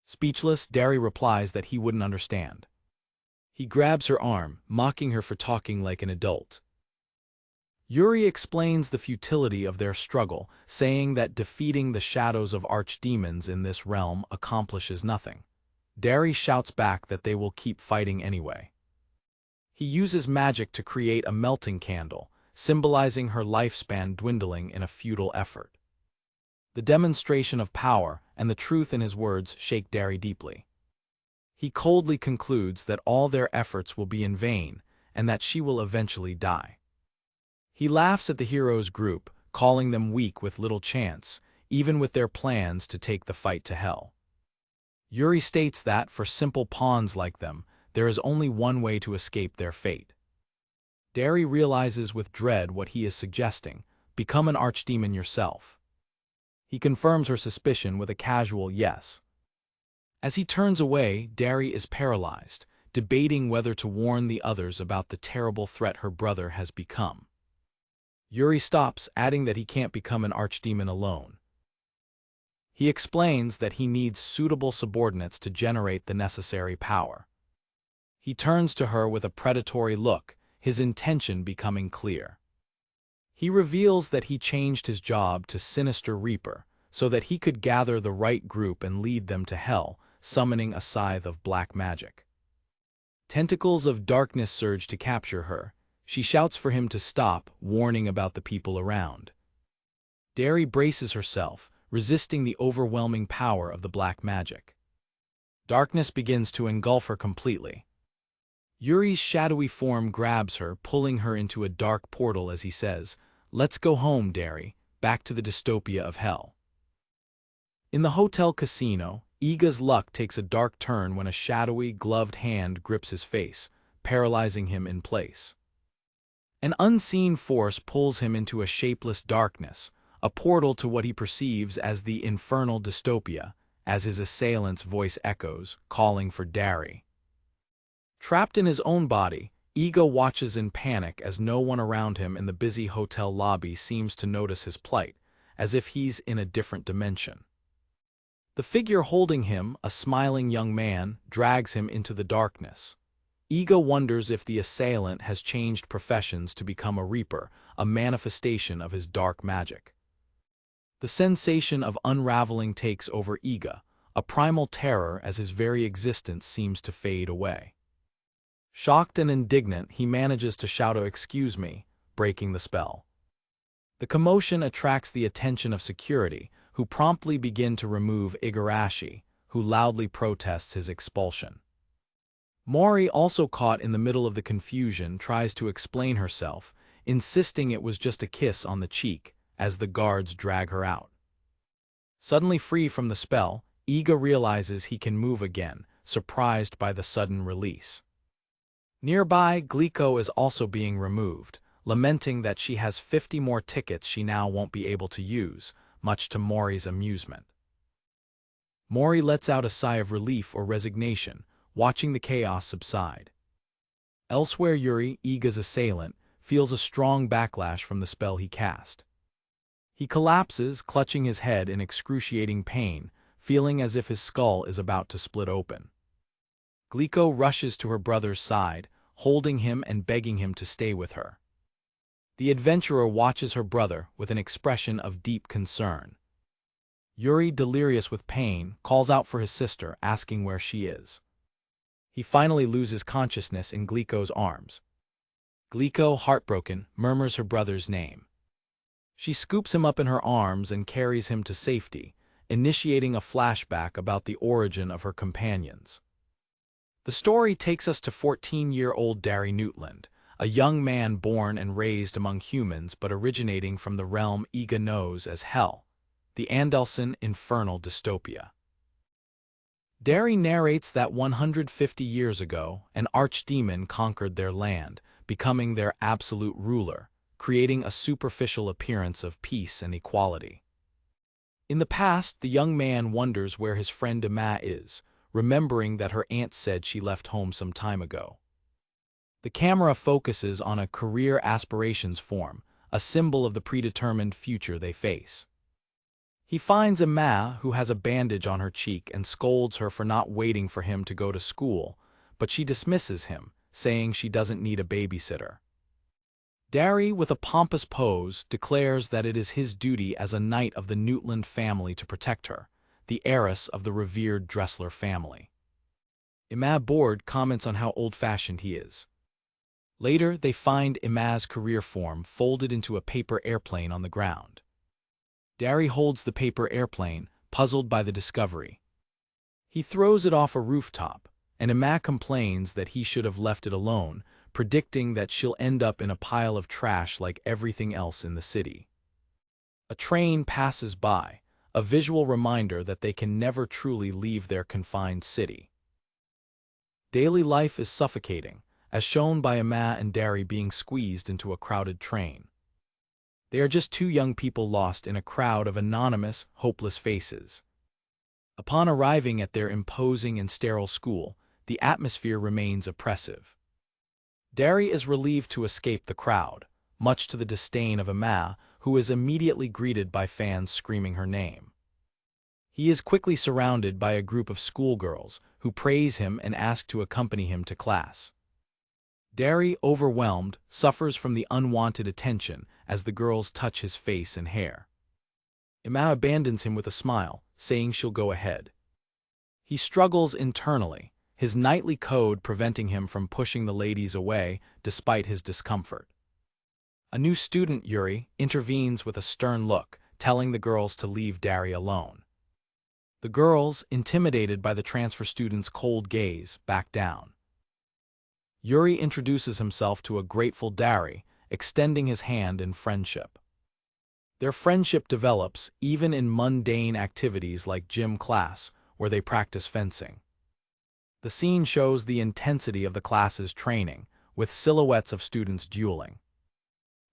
Speechless, Derry replies that he wouldn't understand. He grabs her arm, mocking her for talking like an adult. Yuri explains the futility of their struggle, saying that defeating the shadows of archdemons in this realm accomplishes nothing. Derry shouts back that they will keep fighting anyway. He uses magic to create a melting candle, symbolizing her lifespan dwindling in a futile effort. The demonstration of power and the truth in his words shake Derry deeply. He coldly concludes that all their efforts will be in vain and that she will eventually die. He laughs at the heroes' group, calling them weak with little chance, even with their plans to take the fight to hell. Yuri states that, for simple pawns like them, there is only one way to escape their fate. Dari realizes with dread what he is suggesting: become an archdemon yourself. He confirms her suspicion with a casual yes. As he turns away, Dari is paralyzed, debating whether to warn the others about the terrible threat her brother has become. Yuri stops, adding that he can't become an archdemon alone. He explains that he needs suitable subordinates to generate the necessary power. He turns to her with a predatory look, his intention becoming clear. He reveals that he changed his job to Sinister Reaper so that he could gather the right group and lead them to hell, summoning a scythe of black magic. Tentacles of darkness surge to capture her. She shouts for him to stop, warning about the people around. Dari braces herself, resisting the overwhelming power of the black magic. Darkness begins to engulf her completely. Yuri's shadowy form grabs her, pulling her into a dark portal as he says, "Let's go home, Dari, back to the dystopia of hell." In the hotel casino, Iga's luck takes a dark turn when a shadowy, gloved hand grips his face, paralyzing him in place. An unseen force pulls him into a shapeless darkness, a portal to what he perceives as the infernal dystopia, as his assailant's voice echoes, calling for Dari. Trapped in his own body, Iga watches in panic as no one around him in the busy hotel lobby seems to notice his plight, as if he's in a different dimension. The figure holding him, a smiling young man, drags him into the darkness. Iga wonders if the assailant has changed professions to become a reaper, a manifestation of his dark magic. The sensation of unraveling takes over Iga, a primal terror as his very existence seems to fade away. Shocked and indignant, he manages to shout, "Oh, excuse me," breaking the spell. The commotion attracts the attention of security, who promptly begin to remove Igarashi, who loudly protests his expulsion. Mori, also caught in the middle of the confusion, tries to explain herself, insisting it was just a kiss on the cheek, as the guards drag her out. Suddenly free from the spell, Iga realizes he can move again, surprised by the sudden release. Nearby, Glico is also being removed, lamenting that she has 50 more tickets she now won't be able to use, much to Mori's amusement. Mori lets out a sigh of relief or resignation, watching the chaos subside. Elsewhere, Yuri, Iga's assailant, feels a strong backlash from the spell he cast. He collapses, clutching his head in excruciating pain, feeling as if his skull is about to split open. Glico rushes to her brother's side, holding him and begging him to stay with her. The adventurer watches her brother with an expression of deep concern. Yuri, delirious with pain, calls out for his sister, asking where she is. He finally loses consciousness in Glico's arms. Glico, heartbroken, murmurs her brother's name. She scoops him up in her arms and carries him to safety, initiating a flashback about the origin of her companions. The story takes us to 14-year-old Dari Newtland, a young man born and raised among humans but originating from the realm Iga knows as Hell, the Andelson infernal dystopia. Dari narrates that 150 years ago, an archdemon conquered their land, becoming their absolute ruler, creating a superficial appearance of peace and equality. In the past, the young man wonders where his friend Ima is, remembering that her aunt said she left home some time ago. The camera focuses on a career aspirations form, a symbol of the predetermined future they face. He finds Ima, who has a bandage on her cheek, and scolds her for not waiting for him to go to school, but she dismisses him, saying she doesn't need a babysitter. Dari, with a pompous pose, declares that it is his duty as a knight of the Newtland family to protect her, the heiress of the revered Dressler family. Ima, bored, comments on how old-fashioned he is. Later, they find Ima's career form folded into a paper airplane on the ground. Dari holds the paper airplane, puzzled by the discovery. He throws it off a rooftop, and Ima complains that he should have left it alone, predicting that she'll end up in a pile of trash like everything else in the city. A train passes by, a visual reminder that they can never truly leave their confined city. Daily life is suffocating, as shown by Ima and Dari being squeezed into a crowded train. They are just two young people lost in a crowd of anonymous, hopeless faces. Upon arriving at their imposing and sterile school, the atmosphere remains oppressive. Dari is relieved to escape the crowd, much to the disdain of Ima, who is immediately greeted by fans screaming her name. He is quickly surrounded by a group of schoolgirls, who praise him and ask to accompany him to class. Dari, overwhelmed, suffers from the unwanted attention as the girls touch his face and hair. Ima abandons him with a smile, saying she'll go ahead. He struggles internally, his knightly code preventing him from pushing the ladies away despite his discomfort. A new student, Yuri, intervenes with a stern look, telling the girls to leave Dari alone. The girls, intimidated by the transfer student's cold gaze, back down. Yuri introduces himself to a grateful Dari, extending his hand in friendship. Their friendship develops even in mundane activities like gym class, where they practice fencing. The scene shows the intensity of the class's training, with silhouettes of students dueling.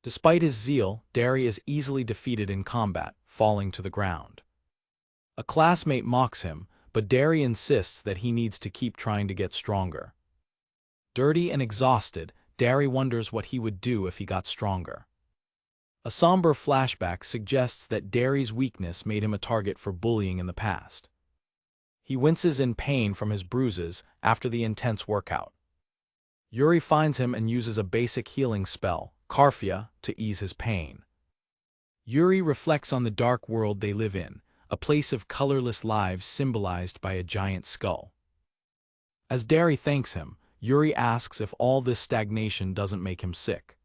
Despite his zeal, Dari is easily defeated in combat, falling to the ground. A classmate mocks him, but Dari insists that he needs to keep trying to get stronger. Dirty and exhausted, Dari wonders what he would do if he got stronger. A somber flashback suggests that Dari's weakness made him a target for bullying in the past. He winces in pain from his bruises after the intense workout. Yuri finds him and uses a basic healing spell, Karfia, to ease his pain. Yuri reflects on the dark world they live in, a place of colorless lives symbolized by a giant skull. As Dari thanks him, Yuri asks if all this stagnation doesn't make him sick.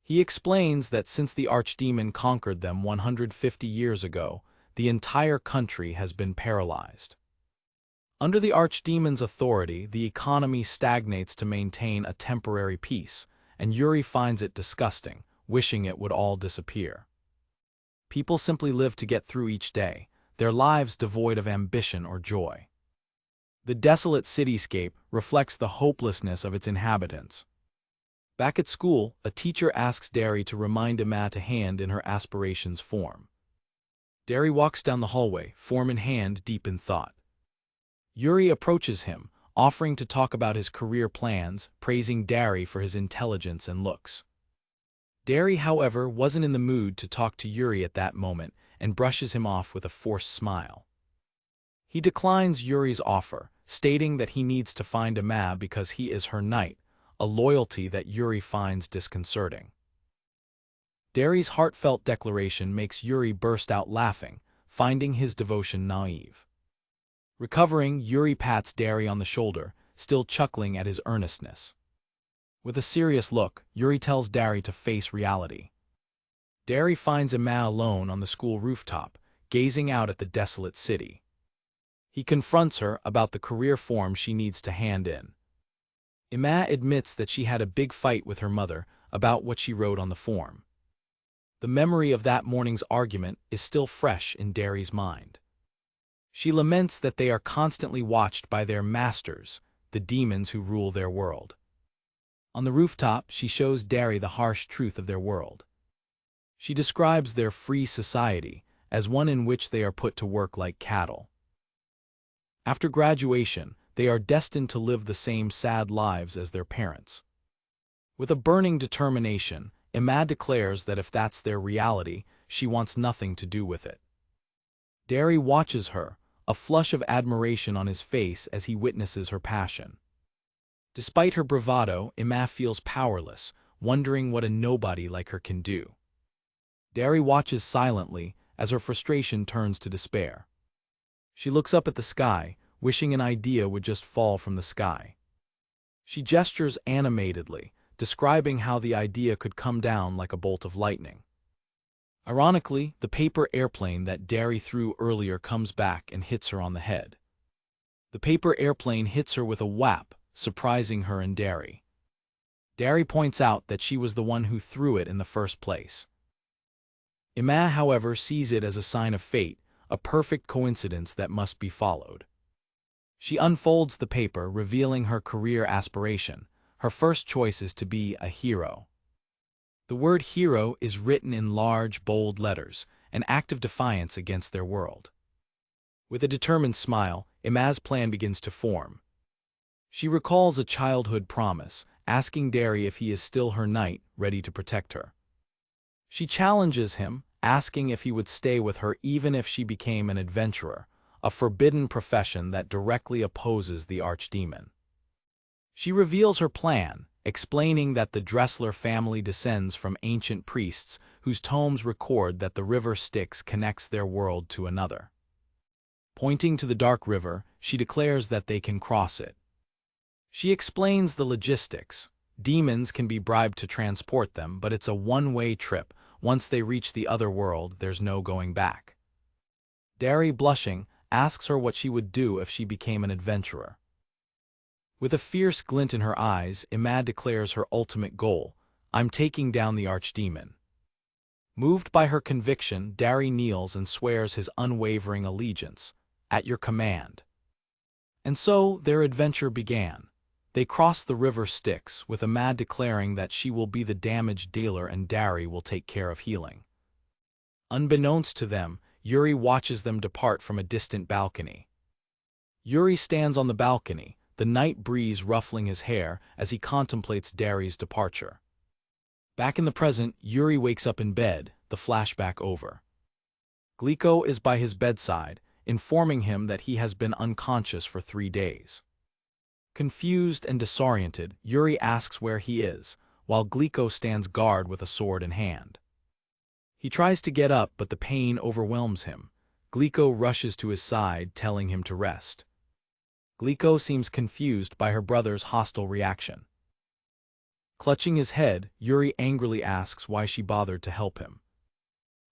He explains that since the archdemon conquered them 150 years ago, the entire country has been paralyzed. Under the archdemon's authority, the economy stagnates to maintain a temporary peace, and Yuri finds it disgusting, wishing it would all disappear. People simply live to get through each day, their lives devoid of ambition or joy. The desolate cityscape reflects the hopelessness of its inhabitants. Back at school, a teacher asks Dari to remind Ima to hand in her aspirations form. Dari walks down the hallway, form in hand, deep in thought. Yuri approaches him, offering to talk about his career plans, praising Dari for his intelligence and looks. Dari, however, wasn't in the mood to talk to Yuri at that moment and brushes him off with a forced smile. He declines Yuri's offer, stating that he needs to find Ima because he is her knight, a loyalty that Yuri finds disconcerting. Dari's heartfelt declaration makes Yuri burst out laughing, finding his devotion naive. Recovering, Yuri pats Dari on the shoulder, still chuckling at his earnestness. With a serious look, Yuri tells Dari to face reality. Dari finds Ima alone on the school rooftop, gazing out at the desolate city. He confronts her about the career form she needs to hand in. Ima admits that she had a big fight with her mother about what she wrote on the form. The memory of that morning's argument is still fresh in Dari's mind. She laments that they are constantly watched by their masters, the demons who rule their world. On the rooftop, she shows Dari the harsh truth of their world. She describes their free society as one in which they are put to work like cattle. After graduation, they are destined to live the same sad lives as their parents. With a burning determination, Ima declares that if that's their reality, she wants nothing to do with it. Dari watches her, a flush of admiration on his face as he witnesses her passion. Despite her bravado, Ima feels powerless, wondering what a nobody like her can do. Dari watches silently as her frustration turns to despair. She looks up at the sky, wishing an idea would just fall from the sky. She gestures animatedly, describing how the idea could come down like a bolt of lightning. Ironically, the paper airplane that Dari threw earlier comes back and hits her on the head. The paper airplane hits her with a whap, surprising her and Dari. Dari points out that she was the one who threw it in the first place. Ima, however, sees it as a sign of fate, a perfect coincidence that must be followed. She unfolds the paper, revealing her career aspiration. Her first choice is to be a hero. The word hero is written in large, bold letters, an act of defiance against their world. With a determined smile, Ima's plan begins to form. She recalls a childhood promise, asking Derry if he is still her knight, ready to protect her. She challenges him, asking if he would stay with her even if she became an adventurer, a forbidden profession that directly opposes the archdemon. She reveals her plan, explaining that the Dressler family descends from ancient priests whose tomes record that the river Styx connects their world to another. Pointing to the dark river, she declares that they can cross it. She explains the logistics. Demons can be bribed to transport them, but it's a one-way trip. Once they reach the other world, there's no going back. Derry, blushing, asks her what she would do if she became an adventurer. With a fierce glint in her eyes, Ima declares her ultimate goal: "I'm taking down the archdemon." Moved by her conviction, Derry kneels and swears his unwavering allegiance. "At your command." And so their adventure began. They crossed the river Styx, with Ima declaring that she will be the damage dealer and Derry will take care of healing. Unbeknownst to them, Yuri watches them depart from a distant balcony. Yuri stands on the balcony, the night breeze ruffling his hair as he contemplates Derry's departure. Back in the present, Yuri wakes up in bed, the flashback over. Glico is by his bedside, informing him that he has been unconscious for 3 days. Confused and disoriented, Yuri asks where he is, while Glico stands guard with a sword in hand. He tries to get up, but the pain overwhelms him. Glico rushes to his side, telling him to rest. Glico seems confused by her brother's hostile reaction. Clutching his head, Yuri angrily asks why she bothered to help him.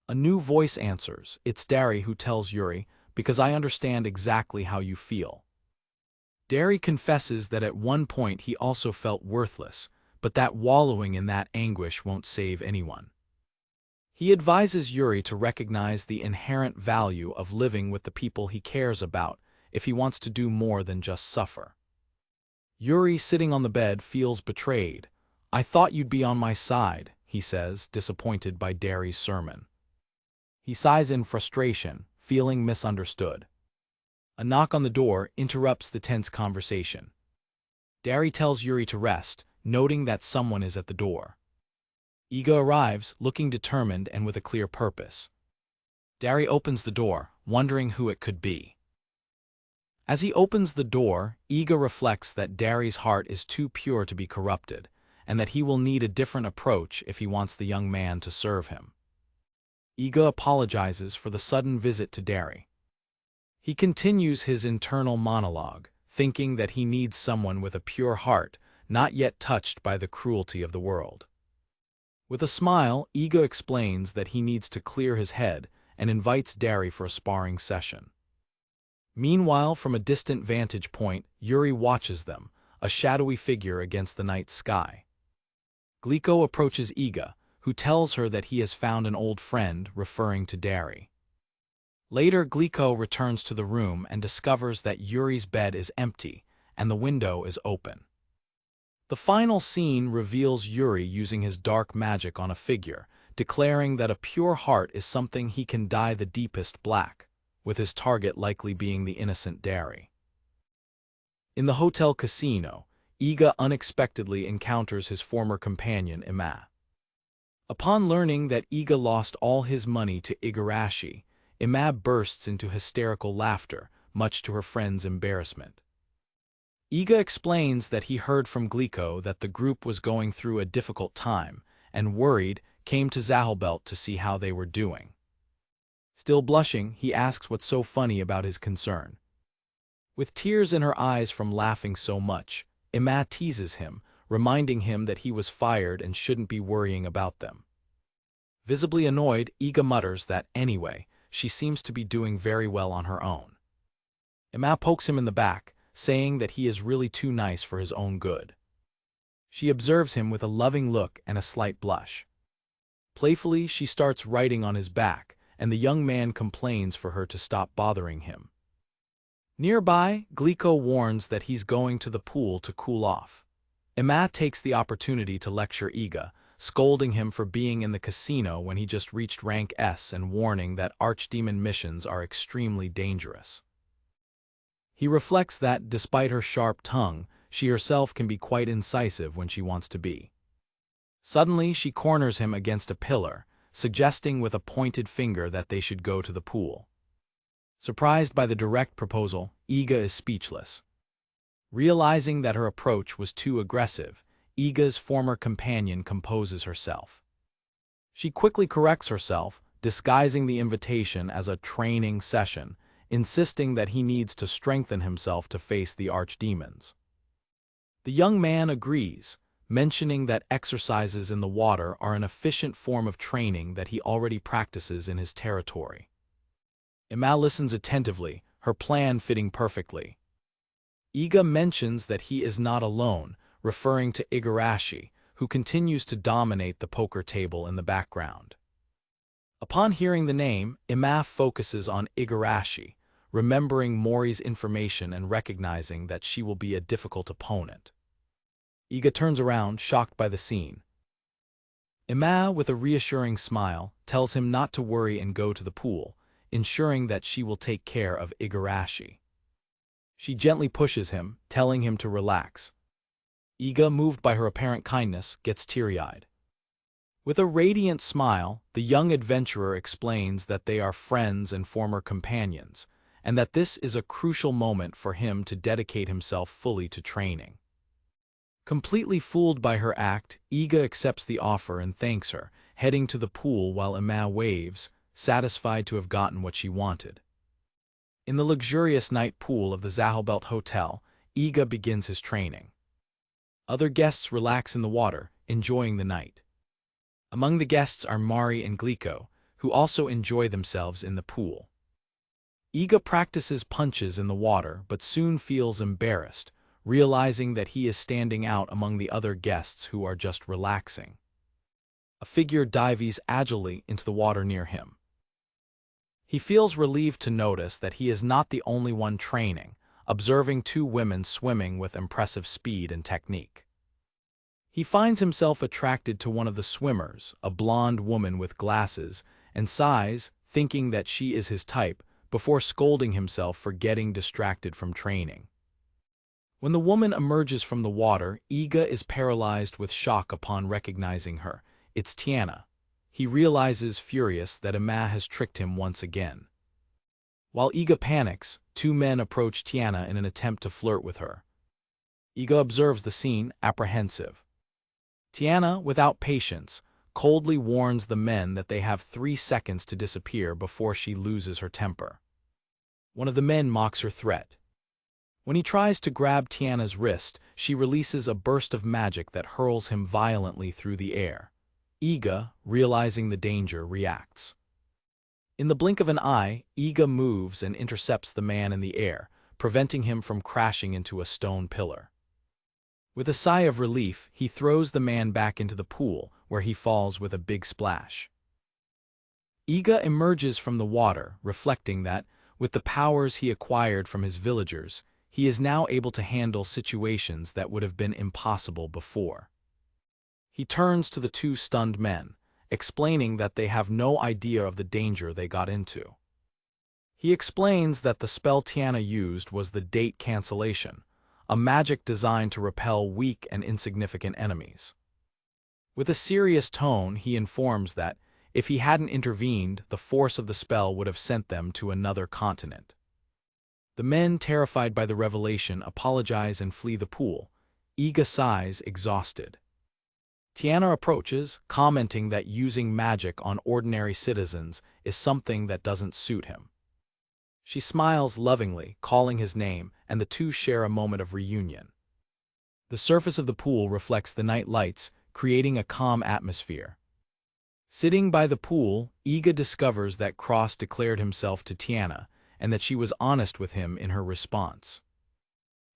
A new voice answers. It's Derry, who tells Yuri, "Because I understand exactly how you feel." Derry confesses that at one point he also felt worthless, but that wallowing in that anguish won't save anyone. He advises Yuri to recognize the inherent value of living with the people he cares about if he wants to do more than just suffer. Yuri, sitting on the bed, feels betrayed. "I thought you'd be on my side," he says, disappointed by Derry's sermon. He sighs in frustration, feeling misunderstood. A knock on the door interrupts the tense conversation. Derry tells Yuri to rest, noting that someone is at the door. Iga arrives, looking determined and with a clear purpose. Derry opens the door, wondering who it could be. As he opens the door, Iga reflects that Derry's heart is too pure to be corrupted, and that he will need a different approach if he wants the young man to serve him. Iga apologizes for the sudden visit to Derry. He continues his internal monologue, thinking that he needs someone with a pure heart, not yet touched by the cruelty of the world. With a smile, Iga explains that he needs to clear his head and invites Derry for a sparring session. Meanwhile, from a distant vantage point, Yuri watches them, a shadowy figure against the night sky. Glico approaches Iga, who tells her that he has found an old friend, referring to Derry. Later, Glico returns to the room and discovers that Yuri's bed is empty and the window is open. The final scene reveals Yuri using his dark magic on a figure, declaring that a pure heart is something he can dye the deepest black, with his target likely being the innocent Derry. In the hotel casino, Iga unexpectedly encounters his former companion, Ima. Upon learning that Iga lost all his money to Igarashi, Ima bursts into hysterical laughter, much to her friend's embarrassment. Iga explains that he heard from Glico that the group was going through a difficult time, and worried, came to Zahelbelt to see how they were doing. Still blushing, he asks what's so funny about his concern. With tears in her eyes from laughing so much, Ima teases him, reminding him that he was fired and shouldn't be worrying about them. Visibly annoyed, Iga mutters that, anyway, she seems to be doing very well on her own. Ima pokes him in the back, saying that he is really too nice for his own good. She observes him with a loving look and a slight blush. Playfully, she starts writing on his back, and the young man complains for her to stop bothering him. Nearby, Glico warns that he's going to the pool to cool off. Ima takes the opportunity to lecture Iga, scolding him for being in the casino when he just reached rank S and warning that archdemon missions are extremely dangerous. He reflects that, despite her sharp tongue, she herself can be quite incisive when she wants to be. Suddenly, she corners him against a pillar, suggesting with a pointed finger that they should go to the pool. Surprised by the direct proposal, Iga is speechless. Realizing that her approach was too aggressive, Iga's former companion composes herself. She quickly corrects herself, disguising the invitation as a training session, insisting that he needs to strengthen himself to face the archdemons. The young man agrees, mentioning that exercises in the water are an efficient form of training that he already practices in his territory. Ima listens attentively, her plan fitting perfectly. Iga mentions that he is not alone, referring to Igarashi, who continues to dominate the poker table in the background. Upon hearing the name, Ima focuses on Igarashi, remembering Mori's information and recognizing that she will be a difficult opponent. Iga turns around, shocked by the scene. Ima, with a reassuring smile, tells him not to worry and go to the pool, ensuring that she will take care of Igarashi. She gently pushes him, telling him to relax. Iga, moved by her apparent kindness, gets teary-eyed. With a radiant smile, the young adventurer explains that they are friends and former companions, and that this is a crucial moment for him to dedicate himself fully to training. Completely fooled by her act, Iga accepts the offer and thanks her, heading to the pool while Ima waves, satisfied to have gotten what she wanted. In the luxurious night pool of the Zahelbelt Hotel, Iga begins his training. Other guests relax in the water, enjoying the night. Among the guests are Mari and Glico, who also enjoy themselves in the pool. Iga practices punches in the water but soon feels embarrassed, realizing that he is standing out among the other guests who are just relaxing. A figure dives agilely into the water near him. He feels relieved to notice that he is not the only one training, observing two women swimming with impressive speed and technique. He finds himself attracted to one of the swimmers, a blonde woman with glasses, and sighs, thinking that she is his type, before scolding himself for getting distracted from training. When the woman emerges from the water, Iga is paralyzed with shock upon recognizing her. It's Tiana. He realizes, furious, that Ima has tricked him once again. While Iga panics, two men approach Tiana in an attempt to flirt with her. Iga observes the scene, apprehensive. Tiana, without patience, coldly warns the men that they have 3 seconds to disappear before she loses her temper. One of the men mocks her threat. When he tries to grab Tiana's wrist, she releases a burst of magic that hurls him violently through the air. Iga, realizing the danger, reacts. In the blink of an eye, Iga moves and intercepts the man in the air, preventing him from crashing into a stone pillar. With a sigh of relief, he throws the man back into the pool, where he falls with a big splash. Iga emerges from the water, reflecting that, with the powers he acquired from his villagers, he is now able to handle situations that would have been impossible before. He turns to the two stunned men, explaining that they have no idea of the danger they got into. He explains that the spell Tiana used was the date cancellation, a magic designed to repel weak and insignificant enemies. With a serious tone, he informs that, if he hadn't intervened, the force of the spell would have sent them to another continent. The men, terrified by the revelation, apologize and flee the pool. Iga sighs, exhausted. Tiana approaches, commenting that using magic on ordinary citizens is something that doesn't suit him. She smiles lovingly, calling his name, and the two share a moment of reunion. The surface of the pool reflects the night lights, creating a calm atmosphere. Sitting by the pool, Iga discovers that Cross declared himself to Tiana, and that she was honest with him in her response.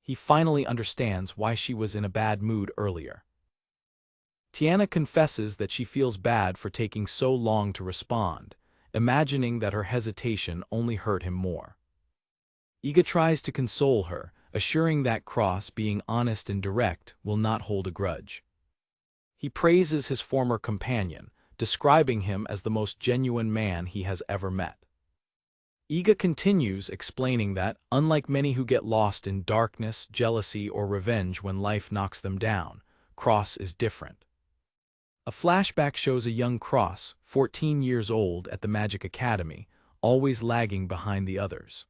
He finally understands why she was in a bad mood earlier. Tiana confesses that she feels bad for taking so long to respond, imagining that her hesitation only hurt him more. Iga tries to console her, assuring that Cross, being honest and direct, will not hold a grudge. He praises his former companion, describing him as the most genuine man he has ever met. Iga continues, explaining that, unlike many who get lost in darkness, jealousy, or revenge when life knocks them down, Cross is different. A flashback shows a young Cross, 14 years old, at the Magic Academy, always lagging behind the others.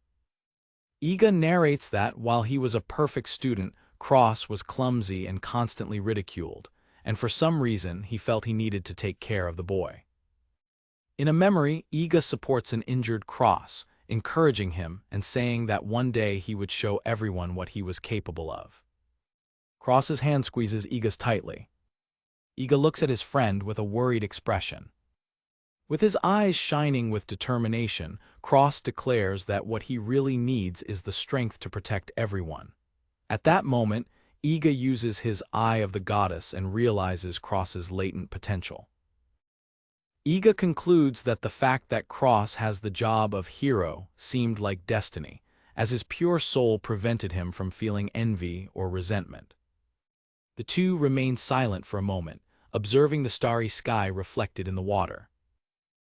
Iga narrates that, while he was a perfect student, Cross was clumsy and constantly ridiculed, and for some reason he felt he needed to take care of the boy. In a memory, Iga supports an injured Cross, encouraging him and saying that one day he would show everyone what he was capable of. Cross's hand squeezes Iga's tightly. Iga looks at his friend with a worried expression. With his eyes shining with determination, Cross declares that what he really needs is the strength to protect everyone. At that moment, Iga uses his Eye of the Goddess and realizes Cross's latent potential. Iga concludes that the fact that Cross has the job of hero seemed like destiny, as his pure soul prevented him from feeling envy or resentment. The two remain silent for a moment, observing the starry sky reflected in the water.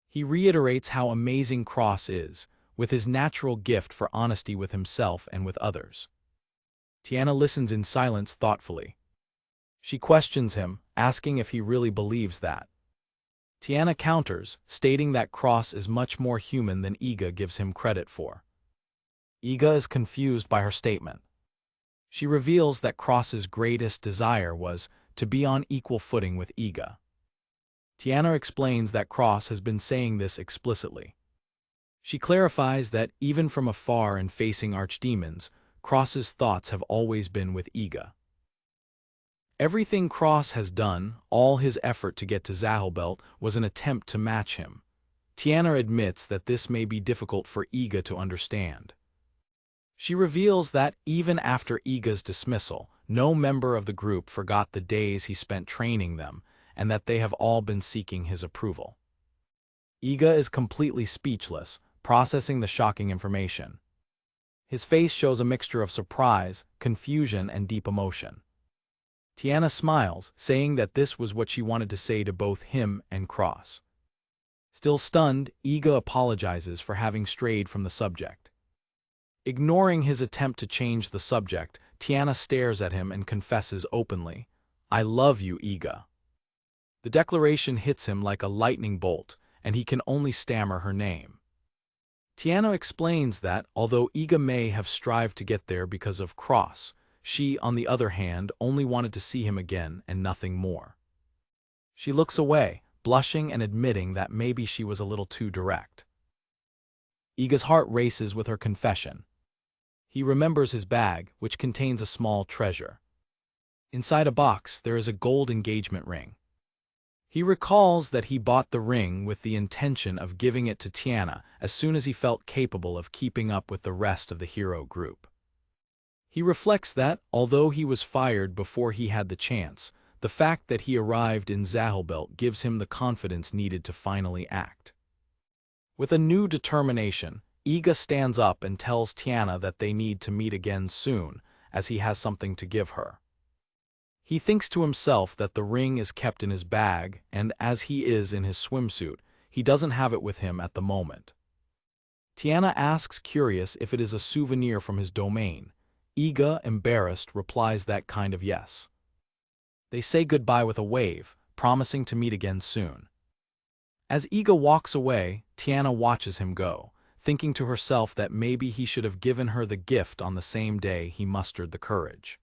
He reiterates how amazing Cross is, with his natural gift for honesty with himself and with others. Tiana listens in silence thoughtfully. She questions him, asking if he really believes that. Tiana counters, stating that Cross is much more human than Iga gives him credit for. Iga is confused by her statement. She reveals that Cross's greatest desire was to be on equal footing with Iga. Tiana explains that Cross has been saying this explicitly. She clarifies that even from afar and facing archdemons, Cross's thoughts have always been with Iga. Everything Cross has done, all his effort to get to Zahelbelt, was an attempt to match him. Tiana admits that this may be difficult for Iga to understand. She reveals that, even after Iga's dismissal, no member of the group forgot the days he spent training them, and that they have all been seeking his approval. Iga is completely speechless, processing the shocking information. His face shows a mixture of surprise, confusion, and deep emotion. Tiana smiles, saying that this was what she wanted to say to both him and Cross. Still stunned, Iga apologizes for having strayed from the subject. Ignoring his attempt to change the subject, Tiana stares at him and confesses openly, "I love you, Iga." The declaration hits him like a lightning bolt, and he can only stammer her name. Tiana explains that, although Iga may have strived to get there because of Cross, she, on the other hand, only wanted to see him again and nothing more. She looks away, blushing and admitting that maybe she was a little too direct. Iga's heart races with her confession. He remembers his bag, which contains a small treasure. Inside a box, there is a gold engagement ring. He recalls that he bought the ring with the intention of giving it to Tiana as soon as he felt capable of keeping up with the rest of the hero group. He reflects that, although he was fired before he had the chance, the fact that he arrived in Zahelbelt gives him the confidence needed to finally act. With a new determination, Iga stands up and tells Tiana that they need to meet again soon, as he has something to give her. He thinks to himself that the ring is kept in his bag, and as he is in his swimsuit, he doesn't have it with him at the moment. Tiana asks, curious, if it is a souvenir from his domain. Iga, embarrassed, replies that kind of yes. They say goodbye with a wave, promising to meet again soon. As Iga walks away, Tiana watches him go, thinking to herself that maybe he should have given her the gift on the same day he mustered the courage.